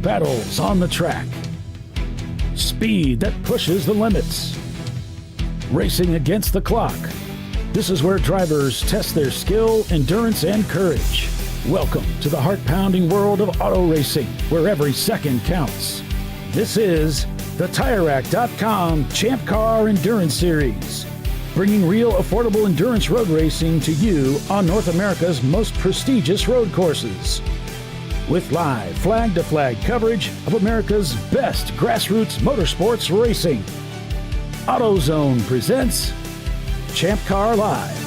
battles on the track. Speed that pushes the limits. Racing against the clock. This is where drivers test their skill, endurance, and courage. Welcome to the heart-pounding world of auto racing, where every second counts. This is the TireRack.com ChampCar Endurance Series, bringing real affordable endurance road racing to you on North America's most prestigious road courses. With live flag-to-flag coverage of America's best grassroots motorsports racing. AutoZone presents ChampCar.Live.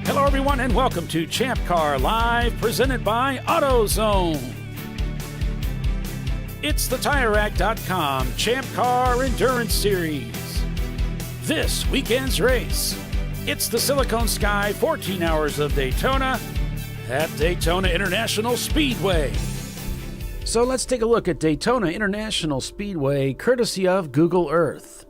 Hello everyone and welcome to ChampCar.Live, presented by AutoZone. It's the TireRack.com ChampCar Endurance Series. This weekend's race, it's the Siliconsky 14 Hours of Daytona at Daytona International Speedway. So let's take a look at Daytona International Speedway, courtesy of Google Earth.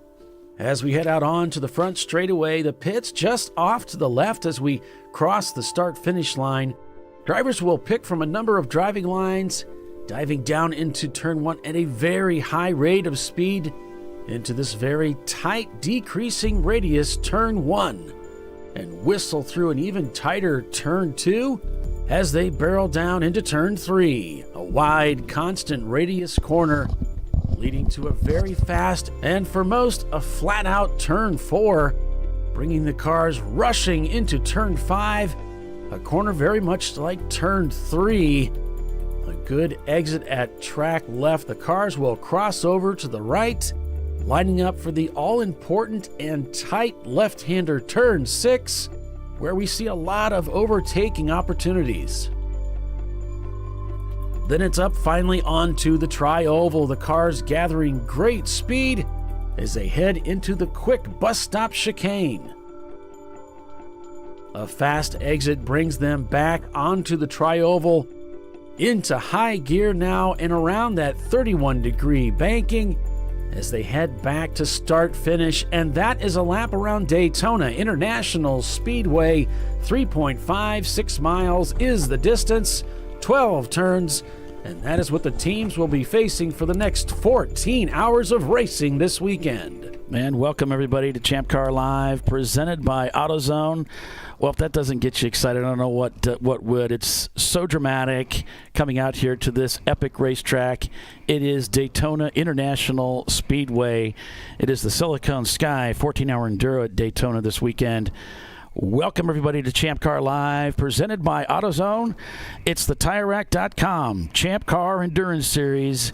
As we head out onto the front straightaway, the pits just off to the left as we cross the start-finish line. Drivers will pick from a number of driving lines, diving down into turn one at a very high rate of speed into this very tight, decreasing radius turn one, and whistle through an even tighter turn two as they barrel down into turn three, a wide, constant radius corner leading to a very fast and, for most, a flat-out turn four, bringing the cars rushing into turn five, a corner very much like turn three. A good exit at track left. The cars will cross over to the right, lining up for the all-important and tight left-hander turn six, where we see a lot of overtaking opportunities. Then it's up finally onto the tri-oval, the cars gathering great speed as they head into the quick bus stop chicane. A fast exit brings them back onto the tri-oval, into high gear now and around that 31-degree banking as they head back to start-finish, and that is a lap around Daytona International Speedway. 3.56 miles is the distance, 12 turns, and that is what the teams will be facing for the next 14 hours of racing this weekend. And welcome everybody to ChampCar.Live, presented by AutoZone. Well, if that doesn't get you excited, I don't know what would. It's so dramatic coming out here to this epic racetrack. It is Daytona International Speedway. It is the Siliconsky 14-hour Enduro at Daytona this weekend. Welcome, everybody, to ChampCar.Live, presented by AutoZone. It's the TireRack.com ChampCar Endurance Series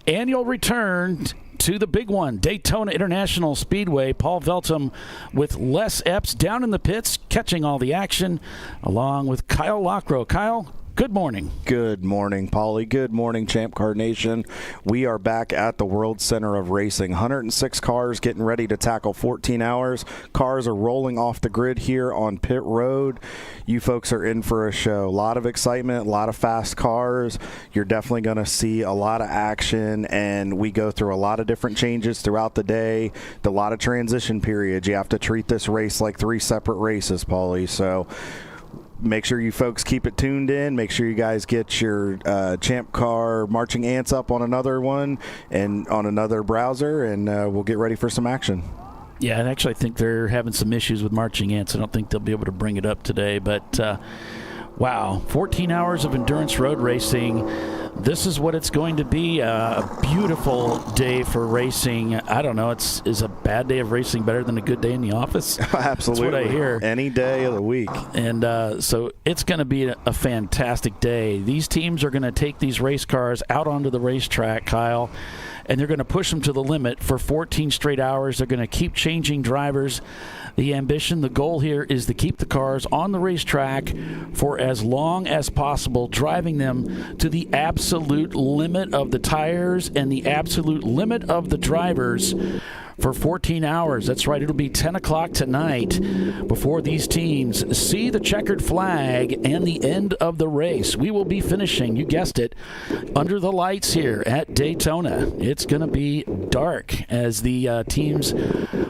annual return to the big one, Daytona International Speedway. Paul Veltum with Les Epps down in the pits, catching all the action, along with Kyle Lockrow. Kyle, good morning. Good morning, Paulie. Good morning, Champ Car Nation. We are back at the World Center of Racing. 106 cars getting ready to tackle 14 hours. Cars are rolling off the grid here on pit road. You folks are in for a show. A lot of excitement, a lot of fast cars. You're definitely going to see a lot of action, and we go through a lot of different changes throughout the day, a lot of transition periods. You have to treat this race like three separate races, Paulie. So make sure you folks keep it tuned in. Make sure you guys get your Champ Car marching ants up on another one and on another browser, and we'll get ready for some action. Yeah, and actually I think they're having some issues with marching ants. I don't think they'll be able to bring it up today, but wow, 14 hours of endurance road racing. This is what it's going to be, a beautiful day for racing. I don't know, is a bad day of racing better than a good day in the office? Absolutely. That's what I hear. Any day of the week. And so it's going to be a fantastic day. These teams are going to take these race cars out onto the racetrack, Kyle, and they're going to push them to the limit for 14 straight hours. They're going to keep changing drivers. The ambition, the goal here is to keep the cars on the racetrack for as long as possible, driving them to the absolute limit of the tires and the absolute limit of the drivers for 14 hours. That's right, it'll be 10 o'clock tonight before these teams see the checkered flag and the end of the race. We will be finishing, you guessed it, under the lights here at Daytona. It's going to be dark as the teams,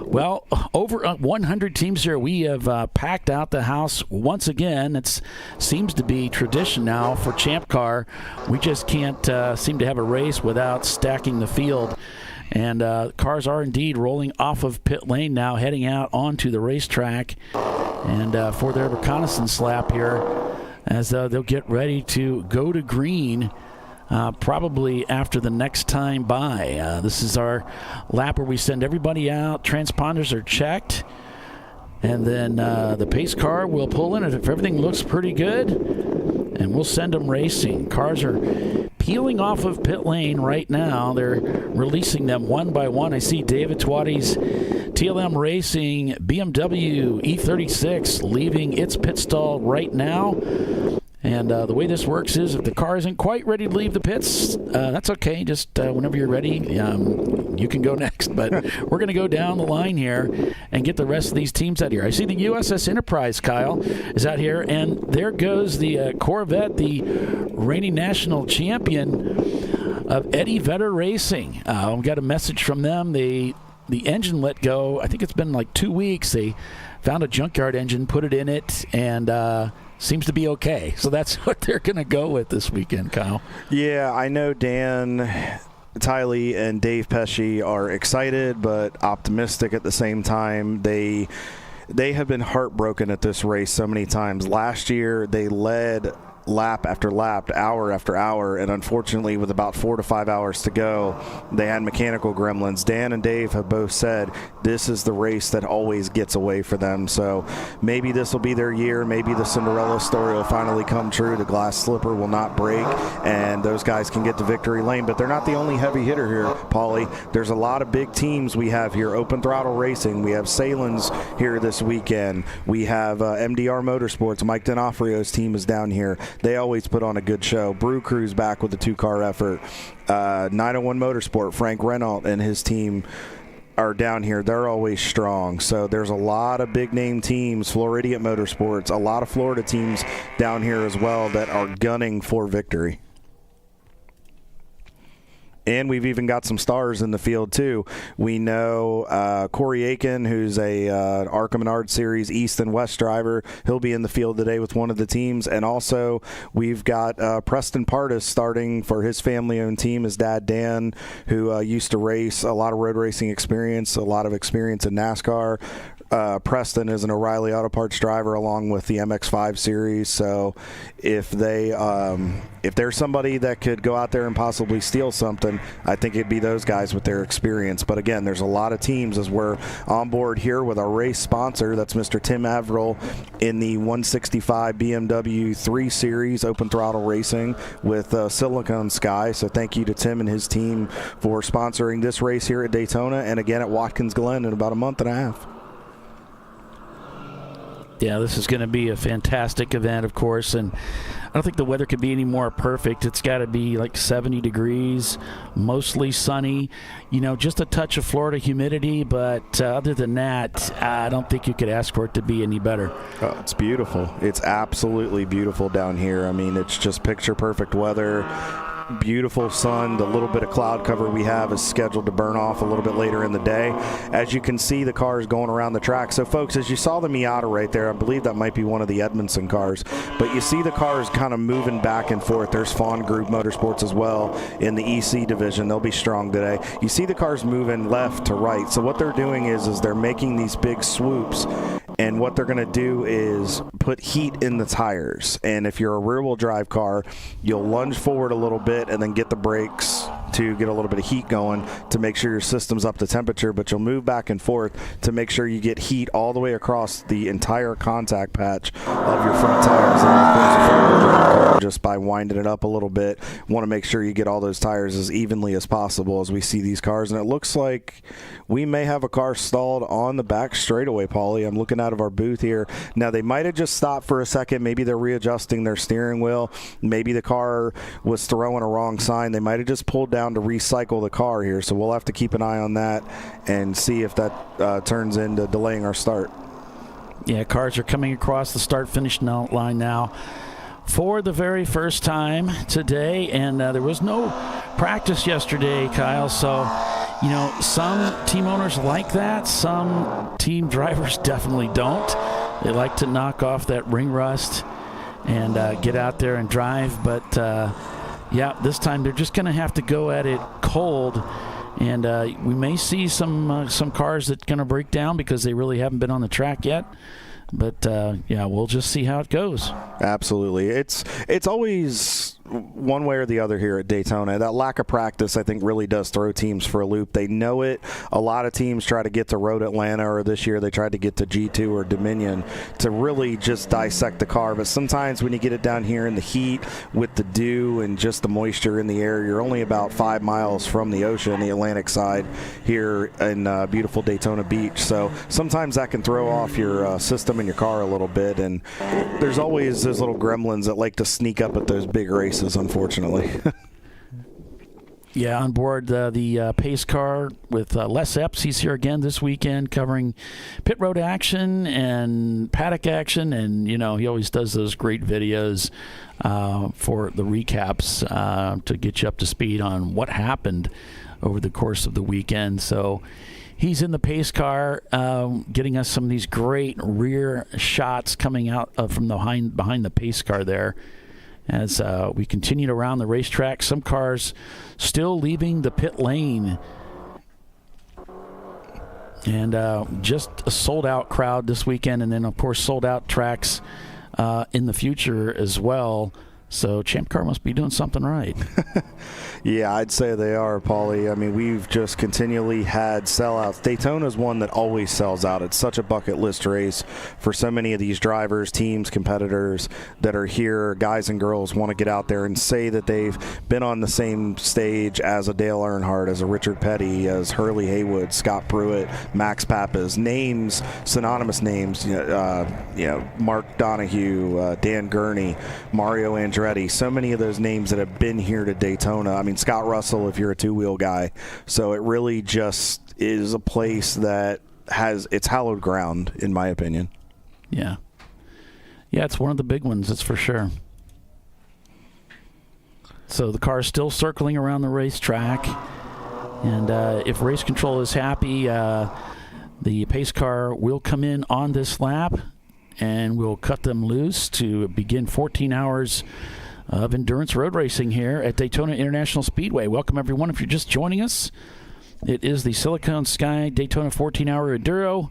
well, over 100 teams here. We have packed out the house once again. It seems to be tradition now for Champ Car. We just can't seem to have a race without stacking the field. And cars are indeed rolling off of pit lane now, heading out onto the racetrack. And for their reconnaissance lap here, as they'll get ready to go to green probably after the next time by. This is our lap where we send everybody out. Transponders are checked. And then the pace car will pull in. If everything looks pretty good, and we'll send them racing. Cars are peeling off of pit lane right now. They're releasing them one by one. I see David Twatty's TLM Racing BMW E36 leaving its pit stall right now. And the way this works is if the car isn't quite ready to leave the pits, that's okay. Just whenever you're ready, you can go next. But we're going to go down the line here and get the rest of these teams out here. I see the USS Enterprise, Kyle, is out here. And there goes the Corvette, the reigning national champion of Eddie Vedder Racing. We got a message from them. The engine let go. I think it's been like 2 weeks. They found a junkyard engine, put it in it, and seems to be okay. So that's what they're going to go with this weekend, Kyle. Yeah, I know Dan Tiley and Dave Pesci are excited but optimistic at the same time. They have been heartbroken at this race so many times. Last year, they led lap after lap, hour after hour, and unfortunately with about 4 to 5 hours to go, they had mechanical gremlins. Dan and Dave have both said this is the race that always gets away for them. So maybe this will be their year. Maybe the Cinderella story will finally come true. The glass slipper will not break, and those guys can get to victory lane. But they're not the only heavy hitter here, Paulie. There's a lot of big teams we have here. Open Throttle Racing. We have Salins here this weekend. We have MDR Motorsports. Mike D'Onofrio's team is down here. They always put on a good show. Brew Crew's back with a 2-car effort. 901 Motorsport, Frank Renault and his team are down here. They're always strong. So there's a lot of big-name teams, Floridian Motorsports, a lot of Florida teams down here as well that are gunning for victory. And we've even got some stars in the field, too. We know Corey Aiken, who's a ARCA Menard Series East and West driver. He'll be in the field today with one of the teams. And also, we've got Preston Pardis starting for his family-owned team. His dad, Dan, who used to race, a lot of road racing experience, a lot of experience in NASCAR. Preston is an O'Reilly Auto Parts driver along with the MX-5 series. So if there's somebody that could go out there and possibly steal something, I think it'd be those guys with their experience. But again, there's a lot of teams as we're on board here with our race sponsor. That's Mr. Tim Averill in the 165 BMW 3 Series Open Throttle Racing with Siliconsky. So thank you to Tim and his team for sponsoring this race here at Daytona and again at Watkins Glen in about a month and a half. Yeah, this is going to be a fantastic event, of course, and I don't think the weather could be any more perfect. It's got to be like 70 degrees, mostly sunny, just a touch of Florida humidity, but other than that, I don't think you could ask for it to be any better. Oh, it's beautiful. It's absolutely beautiful down here. I mean, it's just picture-perfect weather. Beautiful sun. The little bit of cloud cover we have is scheduled to burn off a little bit later in the day. As you can see, the cars going around the track. So, folks, as you saw the Miata right there, I believe that might be one of the Edmondson cars. But you see the cars kind of moving back and forth. There's Fawn Group Motorsports as well in the EC division. They'll be strong today. You see the cars moving left to right. So what they're doing is they're making these big swoops. And what they're going to do is put heat in the tires. And if you're a rear-wheel drive car, you'll lunge forward a little bit and then get the brakes to get a little bit of heat going to make sure your system's up to temperature, but you'll move back and forth to make sure you get heat all the way across the entire contact patch of your front tires. And of course, if you're a drive car, just by winding it up a little bit, want to make sure you get all those tires as evenly as possible as we see these cars. And it looks like we may have a car stalled on the back straightaway, Paulie. I'm looking out of our booth here. Now, they might have just stopped for a second. Maybe they're readjusting their steering wheel. Maybe the car was throwing a wrong sign. They might have just pulled down down to recycle the car here, so we'll have to keep an eye on that and see if that turns into delaying our start. Yeah, cars are coming across the start-finish line now for the very first time today, and there was no practice yesterday, Kyle, so some team owners like that. Some team drivers definitely don't. They like to knock off that ring rust and get out there and drive, but this time they're just going to have to go at it cold, and we may see some cars that are going to break down because they really haven't been on the track yet. But, we'll just see how it goes. Absolutely. It's always one way or the other here at Daytona. That lack of practice, I think, really does throw teams for a loop. They know it. A lot of teams try to get to Road Atlanta, or this year they tried to get to G2 or Dominion to really just dissect the car. But sometimes when you get it down here in the heat with the dew and just the moisture in the air, you're only about 5 miles from the ocean, the Atlantic side here in beautiful Daytona Beach. So sometimes that can throw off your system in your car a little bit. And there's always those little gremlins that like to sneak up at those big races, unfortunately. Yeah, on board the pace car with Les Epps. He's here again this weekend covering pit road action and paddock action, and he always does those great videos for the recaps to get you up to speed on what happened over the course of the weekend. So he's in the pace car, getting us some of these great rear shots coming out from behind the pace car there. As we continued around the racetrack, some cars still leaving the pit lane. And just a sold-out crowd this weekend, and then, of course, sold-out tracks in the future as well. So ChampCar must be doing something right. Yeah, I'd say they are, Paulie. I mean, we've just continually had sellouts. Daytona's one that always sells out. It's such a bucket list race for so many of these drivers, teams, competitors that are here. Guys and girls want to get out there and say that they've been on the same stage as a Dale Earnhardt, as a Richard Petty, as Hurley Haywood, Scott Pruitt, Max Pappas, names, synonymous names, Mark Donahue, Dan Gurney, Mario Andretti, so many of those names that have been here to Daytona. I mean, Scott Russell, if you're a two-wheel guy. So it really just is a place that it's hallowed ground, in my opinion. Yeah. Yeah, it's one of the big ones, that's for sure. So the car is still circling around the racetrack. And if race control is happy, the pace car will come in on this lap, and we'll cut them loose to begin 14 hours of endurance road racing here at Daytona International Speedway. Welcome, everyone. If you're just joining us, it is the Siliconsky Daytona 14-hour Enduro,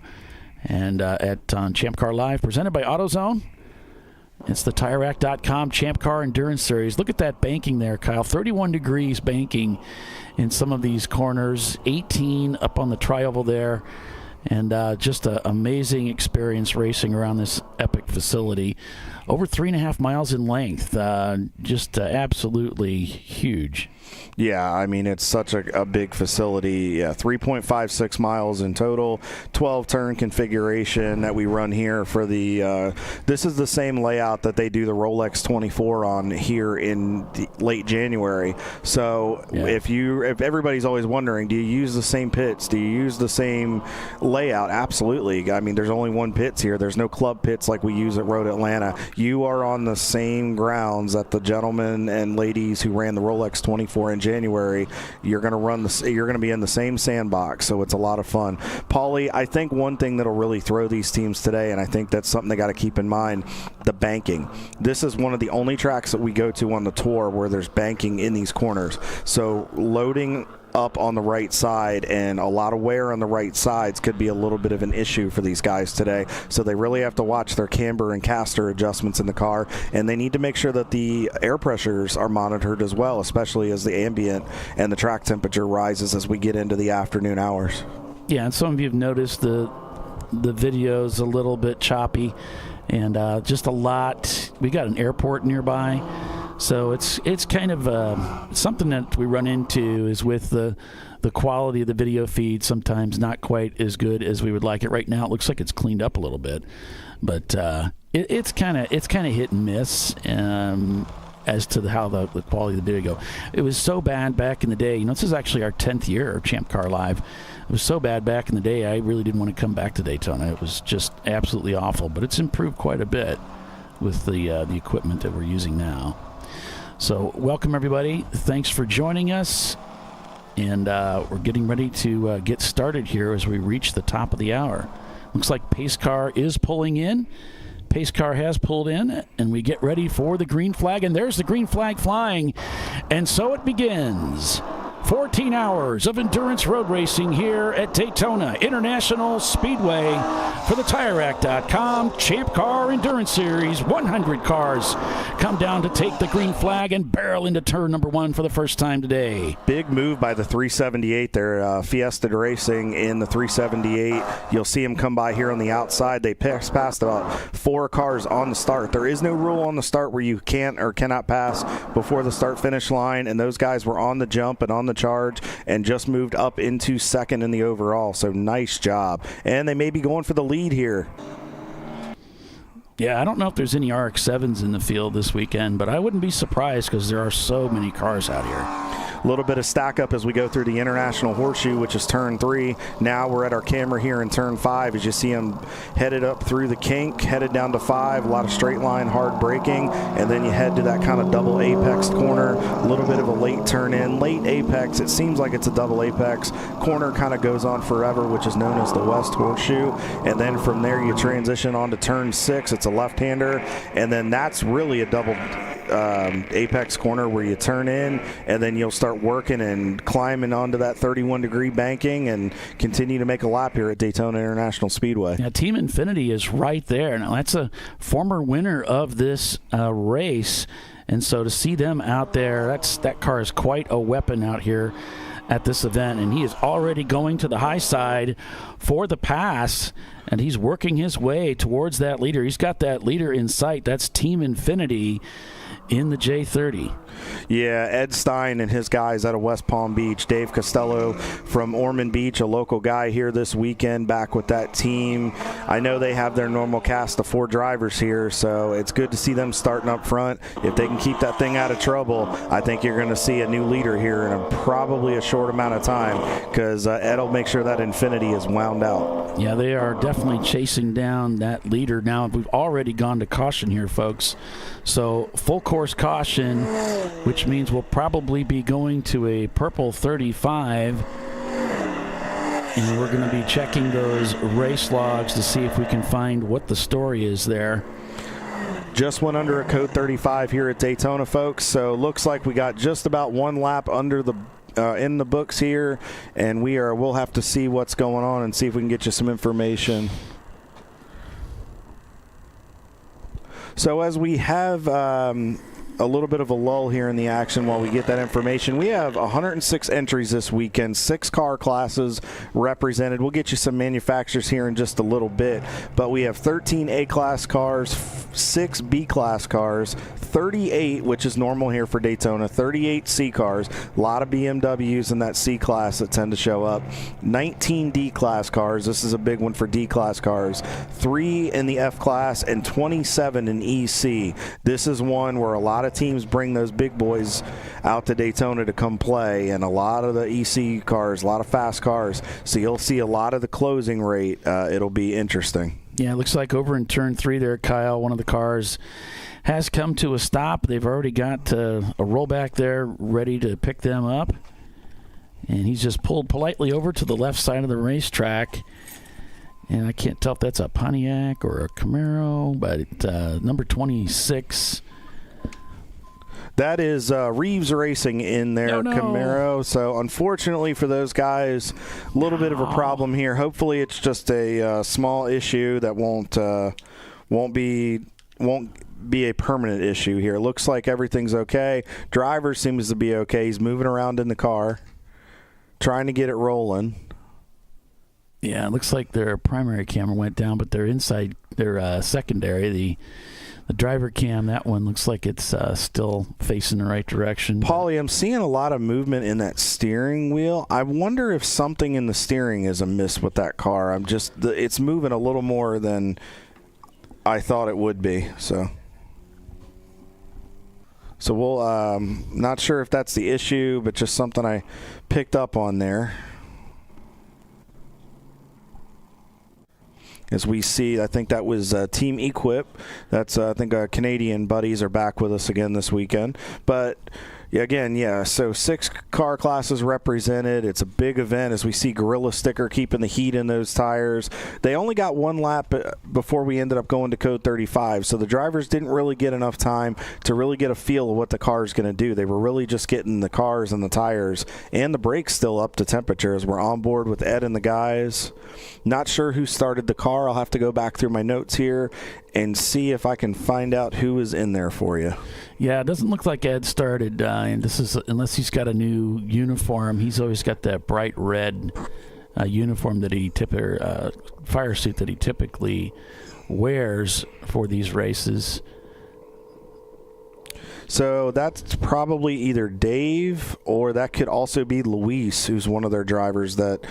and on ChampCar.Live, presented by AutoZone. It's the TireRack.com ChampCar Endurance Series. Look at that banking there, Kyle. 31 degrees banking in some of these corners, 18 up on the tri-oval there. And just an amazing experience racing around this epic facility. Over 3.5 miles in length. Just absolutely huge. Yeah, I mean, it's such a big facility. Yeah, 3.56 miles in total, 12-turn configuration that we run here for the this is the same layout that they do the Rolex 24 on here in late January. So yeah. If everybody's always wondering, do you use the same pits? Do you use the same layout? Absolutely. I mean, there's only one pits here. There's no club pits like we use at Road Atlanta. You are on the same grounds that the gentlemen and ladies who ran the Rolex 24 in January. You're going to be in the same sandbox, so it's a lot of fun. Paulie, I think one thing that'll really throw these teams today, and I think that's something they got to keep in mind, the banking. This is one of the only tracks that we go to on the tour where there's banking in these corners. So loading up on the right side and a lot of wear on the right sides could be a little bit of an issue for these guys today. So they really have to watch their camber and caster adjustments in the car, and they need to make sure that the air pressures are monitored as well, especially as the ambient and the track temperature rises as we get into the afternoon hours. Yeah, and some of you have noticed the video's a little bit choppy, and just a lot. We got an airport nearby. So it's kind of something that we run into is with the quality of the video feed, sometimes not quite as good as we would like it. Right now it looks like it's cleaned up a little bit, but it's kind of hit and miss as to how the quality of the video. It was so bad back in the day. This is actually our 10th year of ChampCar.Live. It was so bad back in the day, I really didn't want to come back to Daytona. It was just absolutely awful, but it's improved quite a bit with the equipment that we're using now. So welcome, everybody. Thanks for joining us. And we're getting ready to get started here as we reach the top of the hour. Looks like Pace Car is pulling in. Pace Car has pulled in, and we get ready for the green flag. And there's the green flag flying. And so it begins. 14 hours of endurance road racing here at Daytona International Speedway for the TireRack.com ChampCar Endurance Series. 100 cars come down to take the green flag and barrel into turn number 1 for the first time today. Big move by the 378 there. Fiesta Racing in the 378. You'll see them come by here on the outside. They passed about 4 cars on the start. There is no rule on the start where you can't or cannot pass before the start-finish line, and those guys were on the jump and on the charge and just moved up into second in the overall. So nice job. And they may be going for the lead here. Yeah, I don't know if there's any RX-7s in the field this weekend, but I wouldn't be surprised because there are so many cars out here. A little bit of stack up as we go through the International Horseshoe, which is turn 3. Now we're at our camera here in turn 5 as you see them headed up through the kink, headed down to 5, a lot of straight line, hard braking, and then you head to that kind of double apex corner, a little bit of a late turn in, late apex. It seems like it's a double apex. Corner kind of goes on forever, which is known as the West Horseshoe, and then from there you transition on to turn 6. It's a left-hander, and then that's really a double apex corner where you turn in and then you'll start working and climbing onto that 31-degree banking and continue to make a lap here at Daytona International Speedway. Yeah, Team Infinity is right there. Now, that's a former winner of this race, and so to see them out there, that car is quite a weapon out here at this event, and he is already going to the high side for the pass, and he's working his way towards that leader. He's got that leader in sight. That's Team Infinity in the J30. Yeah, Ed Stein and his guys out of West Palm Beach. Dave Costello from Ormond Beach, a local guy here this weekend, back with that team. I know they have their normal cast of 4 drivers here, so it's good to see them starting up front. If they can keep that thing out of trouble, I think you're going to see a new leader here in probably a short amount of time, because Ed will make sure that Infinity is wound out. Yeah, they are definitely chasing down that leader now. We've already gone to caution here, folks. So full course caution, which means we'll probably be going to a purple 35. And we're going to be checking those race logs to see if we can find what the story is there. Just went under a code 35 here at Daytona, folks. So looks like we got just about 1 lap under the in the books here, and we'll have to see what's going on and see if we can get you some information. So as we have a little bit of a lull here in the action while we get that information, we have 106 entries this weekend, 6 car classes represented. We'll get you some manufacturers here in just a little bit, but we have 13 A-class cars, 6 B-class cars, 38, which is normal here for Daytona, 38 C cars, a lot of BMWs in that C class that tend to show up, 19 D class cars, this is a big one for D class cars, 3 in the F class, and 27 in EC. This is one where a lot of teams bring those big boys out to Daytona to come play, and a lot of the EC cars, a lot of fast cars, so you'll see a lot of the closing rate. It'll be interesting. Yeah, it looks like over in turn 3 there, Kyle, one of the cars has come to a stop. They've already got a rollback there ready to pick them up. And he's just pulled politely over to the left side of the racetrack. And I can't tell if that's a Pontiac or a Camaro, but number 26. That is Reeves Racing in their Camaro. So unfortunately for those guys, a little bit of a problem here. Hopefully it's just a small issue that won't be a permanent issue here. It looks like everything's okay. Driver seems to be okay. He's moving around in the car, trying to get it rolling. Yeah, it looks like their primary camera went down, but their secondary, the driver cam, that one looks like it's still facing the right direction. Paulie, I'm seeing a lot of movement in that steering wheel. I wonder if something in the steering is amiss with that car. It's moving a little more than I thought it would be. So So we'll, not sure if that's the issue, but just something I picked up on there. As we see, I think that was Team Equip. That's, I think, Canadian buddies are back with us again this weekend. But again, so 6 car classes represented. It's a big event as we see Gorilla Sticker keeping the heat in those tires. They only got 1 lap before we ended up going to code 35, so the drivers didn't really get enough time to really get a feel of what the car is going to do. They were really just getting the cars and the tires and the brakes still up to temperature as we're on board with Ed and the guys. Not sure who started the car. I'll have to go back through my notes here and see if I can find out who is in there for you. Yeah, it doesn't look like Ed started, and this is unless he's got a new uniform. He's always got that bright red uniform that fire suit that he typically wears for these races. So that's probably either Dave or that could also be Luis, who's one of their drivers that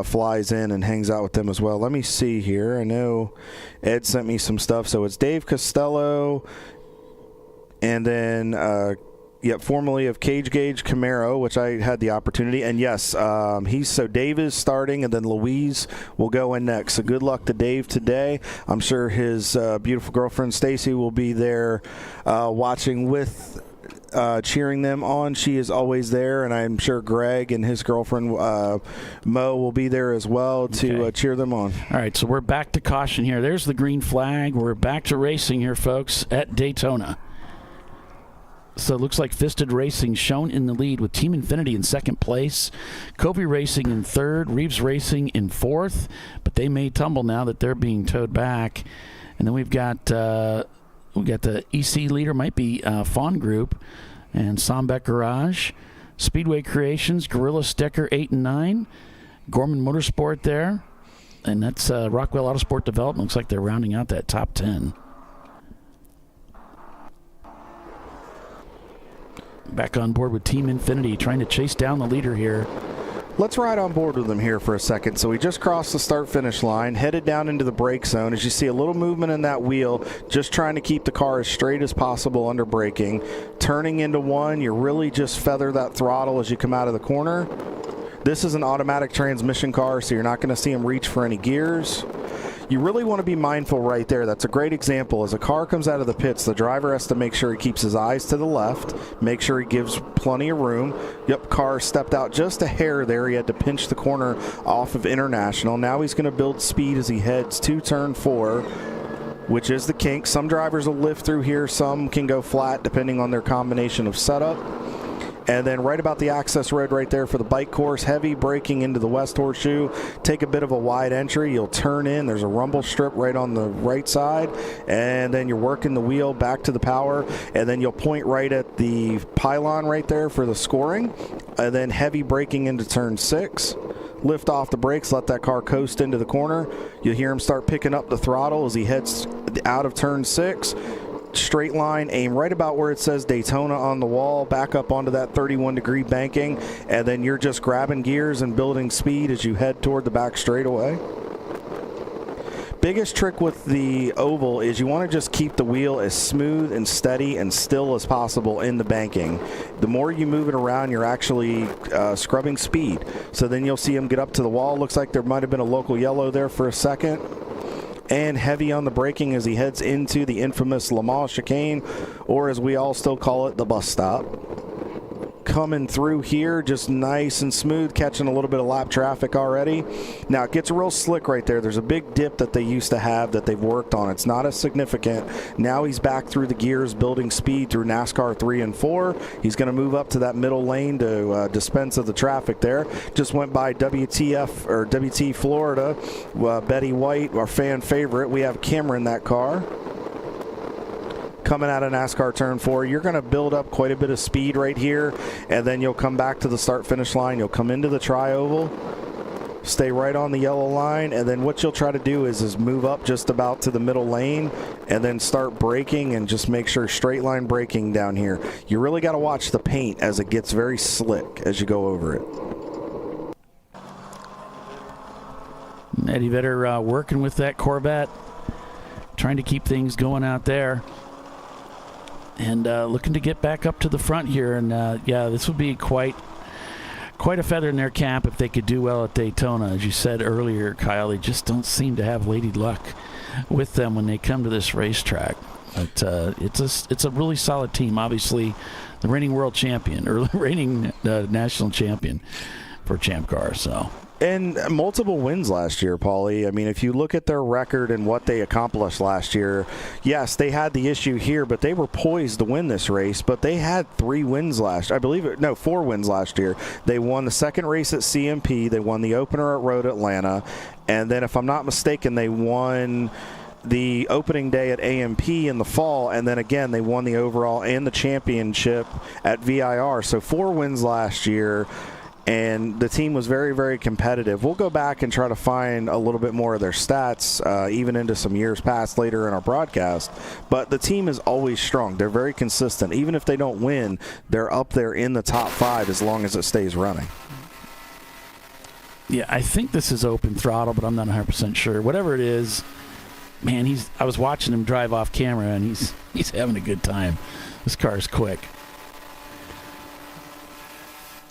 flies in and hangs out with them as well. Let me see here. I know Ed sent me some stuff. So it's Dave Costello and then, formerly of Cage Gauge Camaro, which I had the opportunity. And yes, so Dave is starting, and then Louise will go in next. So good luck to Dave today. I'm sure his beautiful girlfriend Stacy will be there watching with, cheering them on. She is always there, and I'm sure Greg and his girlfriend Mo will be there as well to cheer them on. All right, so we're back to caution here. There's the green flag. We're back to racing here, folks, at Daytona. So it looks like Fisted Racing shown in the lead with Team Infinity in second place, Kobe Racing in third, Reeves Racing in fourth, but they may tumble now that they're being towed back. And then we've got the EC leader, might be Fawn Group, and Sombeck Garage, Speedway Creations, Gorilla Sticker 8 and 9, Gorman Motorsport there, and that's Rockwell Autosport Development. Looks like they're rounding out that top 10. Back on board with Team Infinity, trying to chase down the leader here. Let's ride on board with them here for a second. So we just crossed the start-finish line, headed down into the brake zone. As you see a little movement in that wheel, just trying to keep the car as straight as possible under braking. Turning into one, you really just feather that throttle as you come out of the corner. This is an automatic transmission car, so you're not going to see them reach for any gears. You really want to be mindful right there. That's a great example. As a car comes out of the pits, the driver has to make sure he keeps his eyes to the left, make sure he gives plenty of room. Yep, car stepped out just a hair there. He had to pinch the corner off of International. Now he's going to build speed as he heads to turn 4, which is the kink. Some drivers will lift through here. Some can go flat depending on their combination of setup. And then right about the access road right there for the bike course, heavy braking into the West Horseshoe. Take a bit of a wide entry. You'll turn in. There's a rumble strip right on the right side. And then you're working the wheel back to the power. And then you'll point right at the pylon right there for the scoring. And then heavy braking into turn 6. Lift off the brakes, let that car coast into the corner. You'll hear him start picking up the throttle as he heads out of turn 6. Straight line, aim right about where it says Daytona on the wall, back up onto that 31-degree banking, and then you're just grabbing gears and building speed as you head toward the back straightaway. Biggest trick with the oval is you want to just keep the wheel as smooth and steady and still as possible in the banking. The more you move it around, you're actually scrubbing speed. So then you'll see him get up to the wall. Looks like there might have been a local yellow there for a second. And heavy on the braking as he heads into the infamous Le Mans chicane, or as we all still call it, the bus stop. Coming through here, just nice and smooth, catching a little bit of lap traffic already. Now, it gets real slick right there. There's a big dip that they used to have that they've worked on. It's not as significant. Now he's back through the gears, building speed through NASCAR 3 and 4. He's going to move up to that middle lane to dispense of the traffic there. Just went by WT Florida. Betty White, our fan favorite. We have Cameron in that car. Coming out of NASCAR turn 4, you're going to build up quite a bit of speed right here, and then you'll come back to the start-finish line. You'll come into the tri-oval, stay right on the yellow line, and then what you'll try to do is move up just about to the middle lane and then start braking and just make sure straight line braking down here. You really got to watch the paint as it gets very slick as you go over it. Eddie Vedder working with that Corvette, trying to keep things going out there. and looking to get back up to the front here. And yeah, this would be quite a feather in their cap if they could do well at Daytona. As you said earlier, Kyle, they just don't seem to have lady luck with them when they come to this racetrack. But it's a really solid team. Obviously, the reigning world champion or reigning national champion for ChampCar. So. And multiple wins last year, Paulie. I mean, if you look at their record and what they accomplished last year, yes, they had the issue here, but they were poised to win this race. But they had 4 wins last year. They won the second race at CMP. They won the opener at Road Atlanta. And then, if I'm not mistaken, they won the opening day at AMP in the fall, and then again they won the overall and the championship at VIR. So 4 wins last year, and the team was very, very competitive. We'll go back and try to find a little bit more of their stats, even into some years past later in our broadcast. But the team is always strong. They're very consistent. Even if they don't win, they're up there in the top 5 as long as it stays running. Yeah, I think this is open throttle, but I'm not 100% sure. Whatever it is, man, I was watching him drive off camera, and he's having a good time. This car is quick.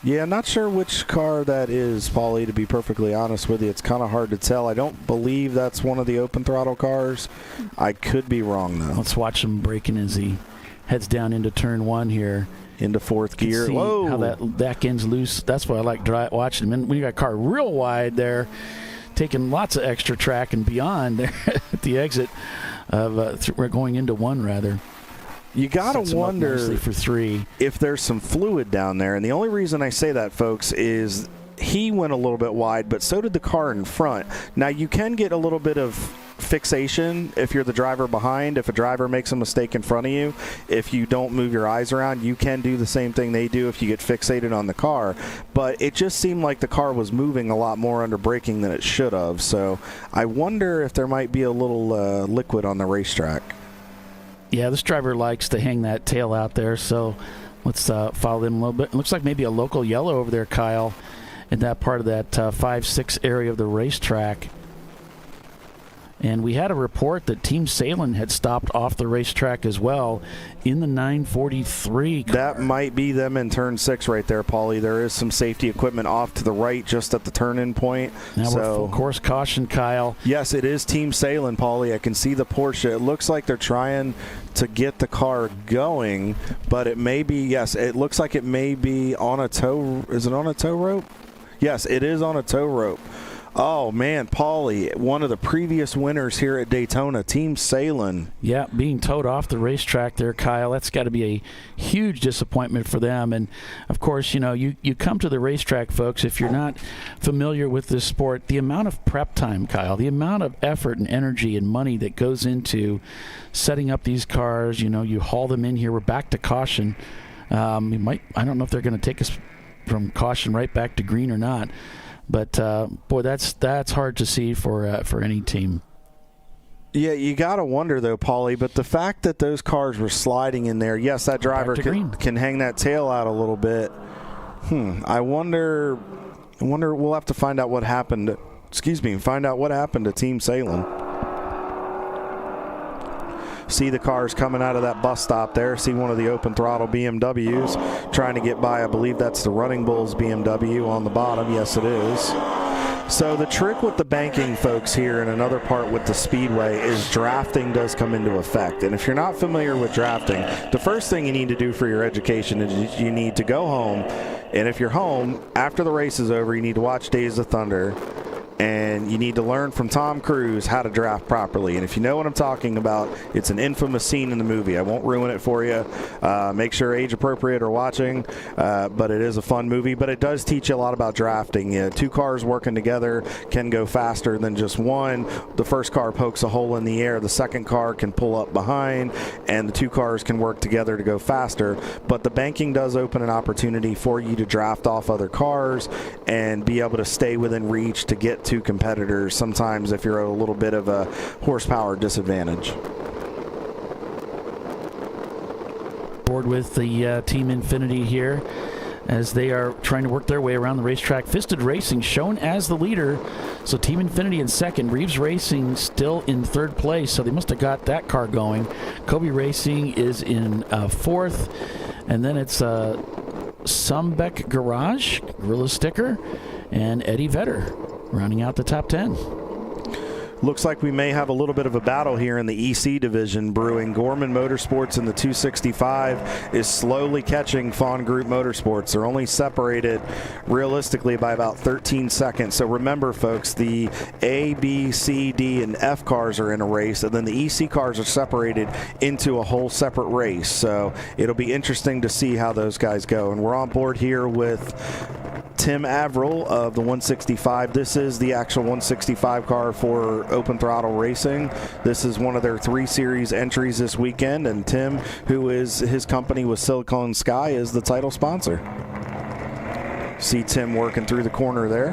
Yeah, not sure which car that is, Paulie, to be perfectly honest with you. It's kind of hard to tell. I don't believe that's one of the open throttle cars. I could be wrong, though. Let's watch him braking as he heads down into turn 1 here. Into 4th gear. See Whoa! How that back end's loose. That's why I like watching him. And when you got a car real wide there, taking lots of extra track and beyond there at the exit of we're going into 1 rather. You got to wonder for 3 if there's some fluid down there. And the only reason I say that, folks, is he went a little bit wide, but so did the car in front. Now, you can get a little bit of fixation if you're the driver behind. If a driver makes a mistake in front of you, if you don't move your eyes around, you can do the same thing they do if you get fixated on the car. But it just seemed like the car was moving a lot more under braking than it should have. So I wonder if there might be a little liquid on the racetrack. Yeah, this driver likes to hang that tail out there, so let's follow them a little bit. It looks like maybe a local yellow over there, Kyle, in that part of that 5-6 area of the racetrack. And we had a report that Team Salem had stopped off the racetrack as well in the 943 car. That might be them in turn 6 right there, Paulie. There is some safety equipment off to the right just at the turn-in point. Now we're full course caution, Kyle. Yes, it is Team Salem, Paulie. I can see the Porsche. It looks like they're trying to get the car going, but it may be, yes, it looks like it may be on a tow. Is it on a tow rope? Yes, it is on a tow rope. Oh, man, Paulie, one of the previous winners here at Daytona, Team Salem. Yeah, being towed off the racetrack there, Kyle. That's got to be a huge disappointment for them. And, of course, you know, you come to the racetrack, folks, if you're not familiar with this sport, the amount of prep time, Kyle, the amount of effort and energy and money that goes into setting up these cars, you know, you haul them in here. We're back to caution. I don't know if they're going to take us from caution right back to green or not. But, boy, that's hard to see for any team. Yeah, you got to wonder, though, Paulie, but the fact that those cars were sliding in there, yes, that driver can hang that tail out a little bit. I wonder we'll have to find out what happened. Find out what happened to Team Salem. See the cars coming out of that bus stop there. See one of the open throttle BMWs trying to get by. I believe that's the Running Bulls BMW on the bottom. Yes, it is. So the trick with the banking, folks, here and another part with the Speedway is drafting does come into effect. And if you're not familiar with drafting, the first thing you need to do for your education is you need to go home. And if you're home, after the race is over, you need to watch Days of Thunder. And you need to learn from Tom Cruise how to draft properly. And if you know what I'm talking about, it's an infamous scene in the movie. I won't ruin it for you. Make sure age appropriate are watching. But it is a fun movie. But it does teach you a lot about drafting. 2 cars working together can go faster than just one. The first car pokes a hole in the air. The second car can pull up behind. And the 2 cars can work together to go faster. But the banking does open an opportunity for you to draft off other cars and be able to stay within reach to get to competitors sometimes if you're at a little bit of a horsepower disadvantage. Board with the Team Infinity here. as they are trying to work their way around the racetrack. Fisted Racing shown as the leader, so Team Infinity in second. Reeves Racing still in third place, so they must have got that car going. Kobe Racing is in fourth, and then it's Sumbeck Garage, Gorilla Sticker, and Eddie Vedder rounding out the top 10. Looks like we may have a little bit of a battle here in the EC division brewing. Gorman Motorsports in the 265 is slowly catching Fawn Group Motorsports. They're only separated realistically by about 13 seconds. So remember, folks, the A, B, C, D, and F cars are in a race, and then the EC cars are separated into a whole separate race. So it'll be interesting to see how those guys go. And we're on board here with Tim Averill of the 165. This is the actual 165 car for Open Throttle Racing. This is one of their 3 series entries this weekend, and Tim, who is his company with Siliconsky, is the title sponsor. See Tim working through the corner there.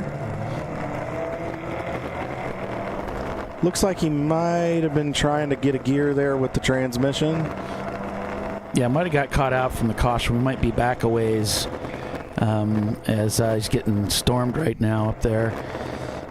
Looks like he might have been trying to get a gear there with the transmission. Yeah, might have got caught out from the caution. We might be back a ways. As he's getting stormed right now up there.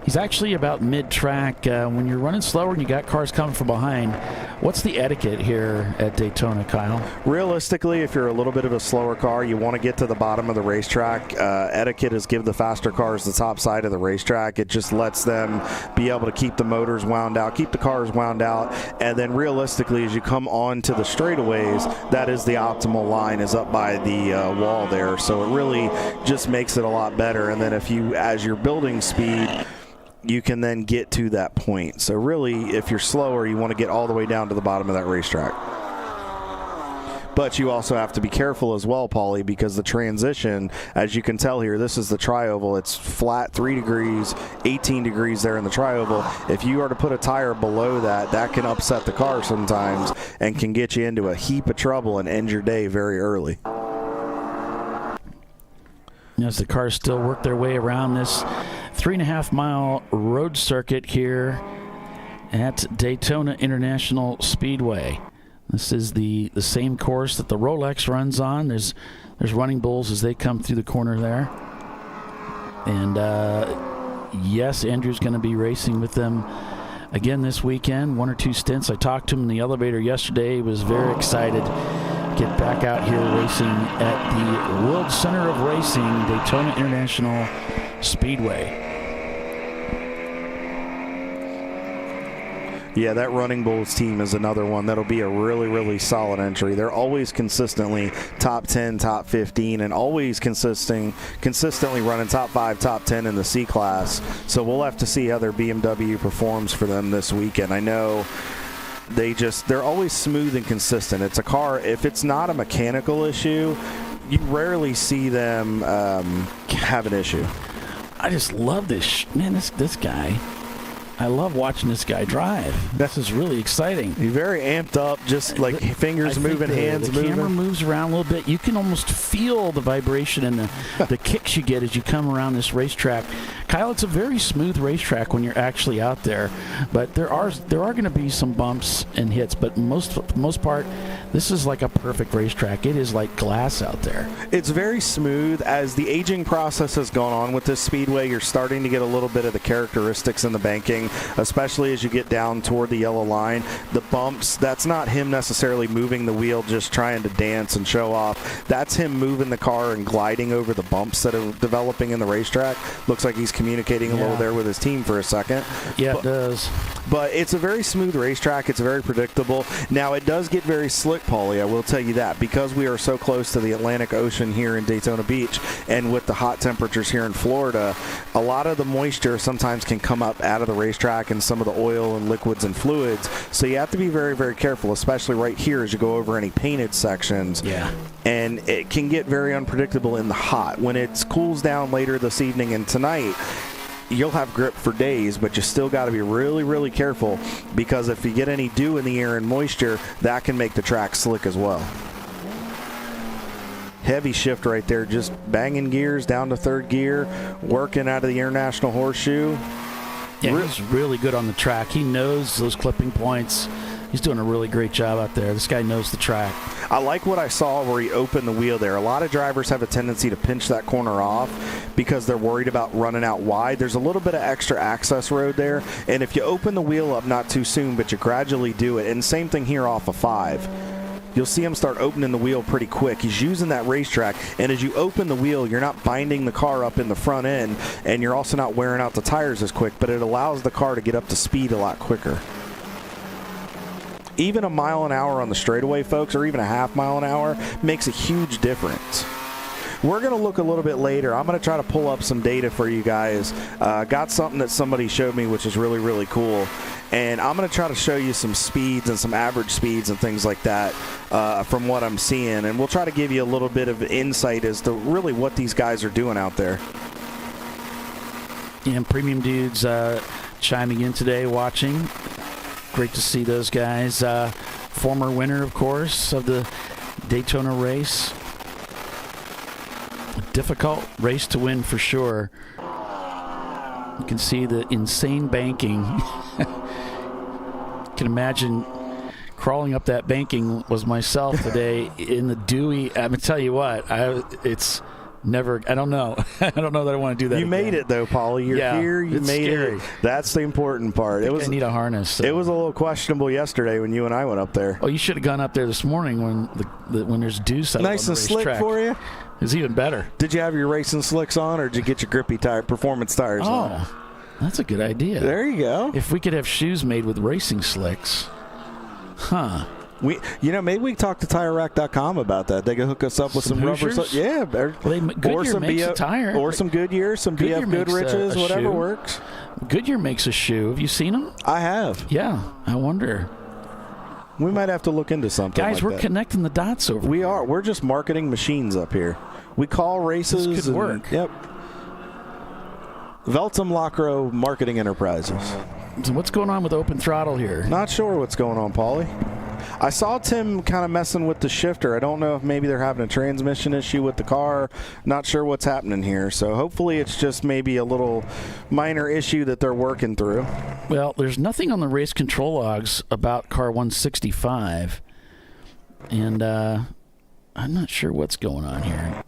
He's actually about mid-track. When you're running slower and you got cars coming from behind, what's the etiquette here at Daytona, Kyle? Realistically, if you're a little bit of a slower car, you want to get to the bottom of the racetrack. Etiquette is give the faster cars the top side of the racetrack. It just lets them be able to keep the motors wound out, keep the cars wound out, and then realistically, as you come on to the straightaways, that is the optimal line, is up by the wall there. So it really just makes it a lot better. And then if you, as you're building speed, you can then get to that point. So really, if you're slower, you want to get all the way down to the bottom of that racetrack. But you also have to be careful as well, Paulie, because the transition, as you can tell here, this is the tri-oval. It's flat 3 degrees, 18 degrees there in the tri-oval. If you are to put a tire below that, that can upset the car sometimes and can get you into a heap of trouble and end your day very early. As the cars still work their way around this 3.5 mile road circuit here at Daytona International Speedway. This is the same course that the Rolex runs on. There's running bulls as they come through the corner there. And yes, Andrew's going to be racing with them again this weekend. 1 or 2 stints. I talked to him in the elevator yesterday. He was very excited to get back out here racing at the World Center of Racing, Daytona International Speedway. Yeah, that Running Bulls team is another one that'll be a really, really solid entry. They're always consistently top 10, top 15, and always consistently running top 5, top 10 in the C class. So we'll have to see how their BMW performs for them this weekend. I know they're always smooth and consistent. It's a car, if it's not a mechanical issue, you rarely see them have an issue. I just love this this guy. I love watching this guy drive. This is really exciting. He's very amped up, just like fingers moving, hands moving. The camera moves around a little bit. You can almost feel the vibration and the kicks you get as you come around this racetrack. Kyle, it's a very smooth racetrack when you're actually out there, but there are going to be some bumps and hits, but for the most part, this is like a perfect racetrack. It is like glass out there. It's very smooth. As the aging process has gone on with this speedway, you're starting to get a little bit of the characteristics in the banking, especially as you get down toward the yellow line. The bumps, that's not him necessarily moving the wheel just trying to dance and show off. That's him moving the car and gliding over the bumps that are developing in the racetrack. Looks like he's communicating a little there with his team for a second. Yeah, it does. But it's a very smooth racetrack. It's very predictable. Now, it does get very slick, Paulie, I will tell you that, because we are so close to the Atlantic Ocean here in Daytona Beach, and with the hot temperatures here in Florida, a lot of the moisture sometimes can come up out of the racetrack and some of the oil and liquids and fluids. So you have to be very, very careful, especially right here as you go over any painted sections. Yeah. And it can get very unpredictable in the hot. When it cools down later this evening and tonight, you'll have grip for days, but you still got to be really, really careful, because if you get any dew in the air and moisture, that can make the track slick as well. Heavy shift right there, just banging gears down to third gear, working out of the International Horseshoe. Yeah, he's really good on the track. He knows those clipping points He's doing a really great job out there. This guy knows the track. I like what I saw where he opened the wheel there. A lot of drivers have a tendency to pinch that corner off because they're worried about running out wide. There's a little bit of extra access road there, and if you open the wheel up not too soon, but you gradually do it, and same thing here off of 5. You'll see him start opening the wheel pretty quick. He's using that racetrack, and as you open the wheel, you're not binding the car up in the front end, and you're also not wearing out the tires as quick, but it allows the car to get up to speed a lot quicker. Even a mile an hour on the straightaway, folks, or even a half mile an hour makes a huge difference. We're going to look a little bit later. I'm going to try to pull up some data for you guys. Got something that somebody showed me, which is really, really cool. And I'm going to try to show you some speeds and some average speeds and things like that from what I'm seeing. And we'll try to give you a little bit of insight as to really what these guys are doing out there. Yeah, Premium Dudes chiming in today, watching. Great to see those guys. Former winner, of course, of the Daytona race. A difficult race to win for sure. You can see the insane banking. Can imagine crawling up that banking was myself today in the dewy. I'm gonna tell you what, it's never. I don't know. I don't know that I want to do that. You again. made it though, Paulie. You're here. You made scary. it. That's the important part. I need a harness. So. It was a little questionable yesterday when you and I went up there. Oh, you should have gone up there this morning when there's dew settled nice on and the slick racetrack. for you. It's even better. Did you have your racing slicks on, or did you get your grippy performance tires on? Oh, that's a good idea. There you go. If we could have shoes made with racing slicks, huh? Maybe we can talk to TireRack.com about that. They can hook us up with some rubber. Yeah, or some makes a tire. Or some Goodyear, some Goodyear BF Goodriches, whatever shoe. works. Goodyear makes a shoe. Have you seen them? I have. Yeah, I wonder. We might have to look into something Guys, like we're that. Connecting the dots over We are. We're just marketing machines up here. We call races. This could work. Yep. Veltum Lacro Marketing Enterprises. So what's going on with Open Throttle here? Not sure what's going on, Paulie. I saw Tim kind of messing with the shifter. I don't know if maybe they're having a transmission issue with the car. Not sure what's happening here. So hopefully it's just maybe a little minor issue that they're working through. Well, there's nothing on the race control logs about car 165. And I'm not sure what's going on here.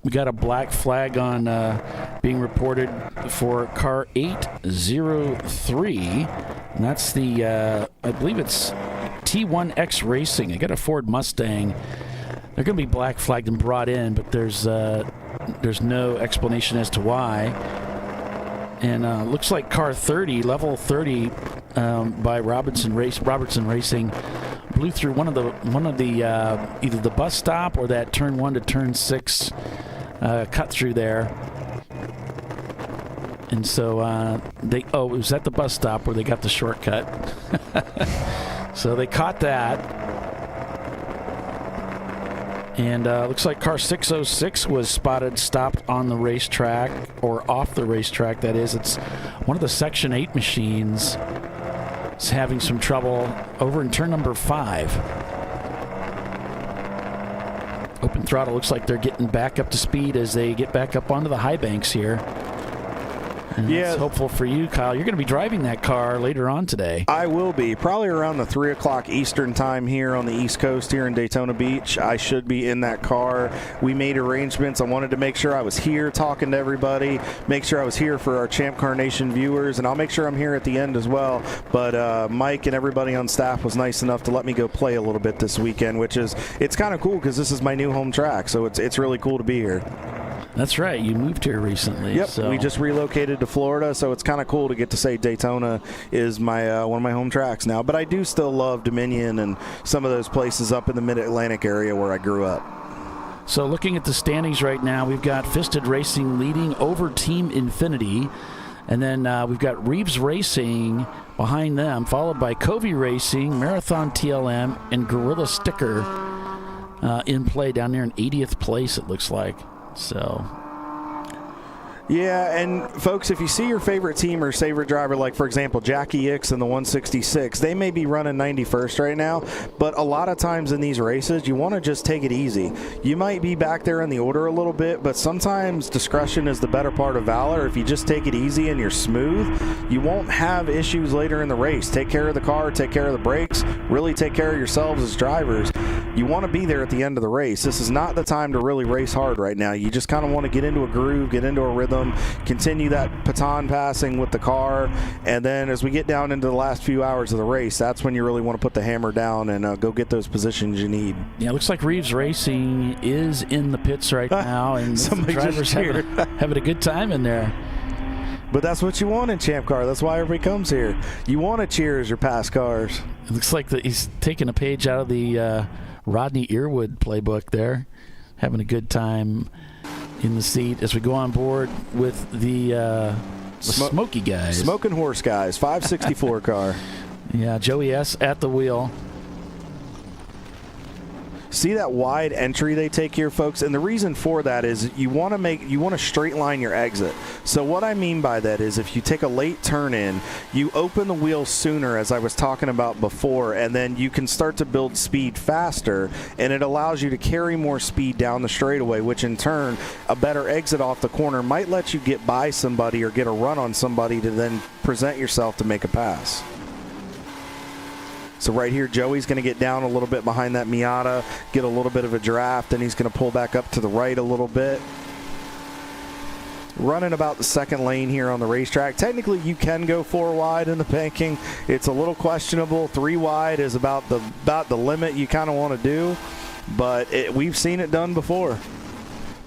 We got a black flag on being reported for car 803, and that's the, I believe it's T1X Racing. I got a Ford Mustang. They're going to be black flagged and brought in, but there's no explanation as to why. And looks like car 30, level 30, by Robertson Racing, blew through one of the either the bus stop or that turn 1 to turn 6 cut through there. And so it was at the bus stop where they got the shortcut. So they caught that. And looks like car 606 was stopped on the racetrack, or off the racetrack, that is. It's one of the Section 8 machines. It's having some trouble over in turn number 5. Open Throttle looks like they're getting back up to speed as they get back up onto the high banks here. And yeah, it's hopeful for you, Kyle. You're going to be driving that car later on today. I will be. Probably around the 3 o'clock Eastern time here on the East Coast here in Daytona Beach. I should be in that car. We made arrangements. I wanted to make sure I was here talking to everybody, make sure I was here for our Champ Car Nation viewers, and I'll make sure I'm here at the end as well. But Mike and everybody on staff was nice enough to let me go play a little bit this weekend, it's kind of cool because this is my new home track, so it's really cool to be here. That's right. You moved here recently. Yep, so. we just relocated to Florida, so it's kind of cool to get to say Daytona is my one of my home tracks now. But I do still love Dominion and some of those places up in the Mid-Atlantic area where I grew up. So looking at the standings right now, we've got Fisted Racing leading over Team Infinity. And then we've got Reeves Racing behind them, followed by Covey Racing, Marathon TLM, and Gorilla Sticker in play down there in 80th place, it looks like. So, Yeah, and folks, if you see your favorite team or favorite driver, like for example Jackie Ickx in the 166, they may be running 91st right now, but a lot of times in these races, you want to just take it easy. You might be back there in the order a little bit, but sometimes discretion is the better part of valor. If you just take it easy and you're smooth, you won't have issues later in the race. Take care of the car, take care of the brakes, really take care of yourselves as drivers. You want to be there at the end of the race. This is not the time to really race hard right now. You just kind of want to get into a groove, get into a rhythm, continue that baton passing with the car, and then as we get down into the last few hours of the race, that's when you really want to put the hammer down and go get those positions you need. Yeah, it looks like Reeves Racing is in the pits right now, and the drivers having a good time in there. But that's what you want in Champ Car. That's why everybody comes here. You want to cheer as your past cars. It looks like he's taking a page out of the Rodney Earwood playbook there, having a good time in the seat as we go on board with the Smoky guys. Smoking Horse guys, 564 car. Yeah, Joey S. at the wheel. See that wide entry they take here, folks? And the reason for that is you want to straight line your exit. So what I mean by that is if you take a late turn in, you open the wheel sooner, as I was talking about before, and then you can start to build speed faster, and it allows you to carry more speed down the straightaway, which in turn, a better exit off the corner might let you get by somebody or get a run on somebody to then present yourself to make a pass. So right here, Joey's going to get down a little bit behind that Miata, get a little bit of a draft, and he's going to pull back up to the right a little bit. Running about the second lane here on the racetrack. Technically, you can go 4 wide in the banking. It's a little questionable. 3 wide is about the limit you kind of want to do, but we've seen it done before.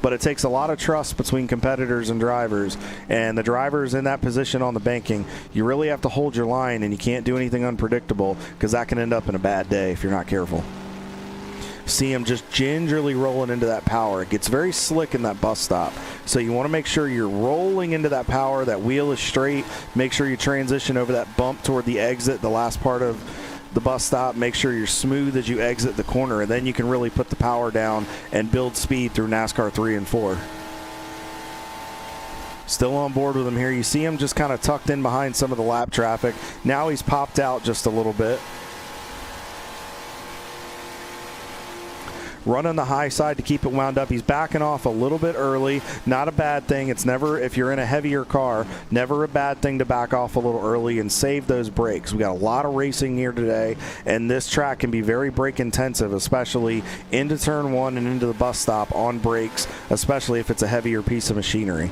But it takes a lot of trust between competitors and drivers, and the drivers in that position on the banking, you really have to hold your line, and you can't do anything unpredictable because that can end up in a bad day if you're not careful. See him just gingerly rolling into that power. It gets very slick in that bus stop, so you want to make sure you're rolling into that power, that wheel is straight, make sure you transition over that bump toward the exit, the last part of the bus stop. Make sure you're smooth as you exit the corner, and then you can really put the power down and build speed through NASCAR 3 and 4. Still on board with him here. You see him just kind of tucked in behind some of the lap traffic. Now he's popped out just a little bit. Running the high side to keep it wound up. He's backing off a little bit early. Not a bad thing. It's never, if you're in a heavier car, never a bad thing to back off a little early and save those brakes. We got a lot of racing here today, and this track can be very brake intensive, especially into turn 1 and into the bus stop on brakes, especially if it's a heavier piece of machinery.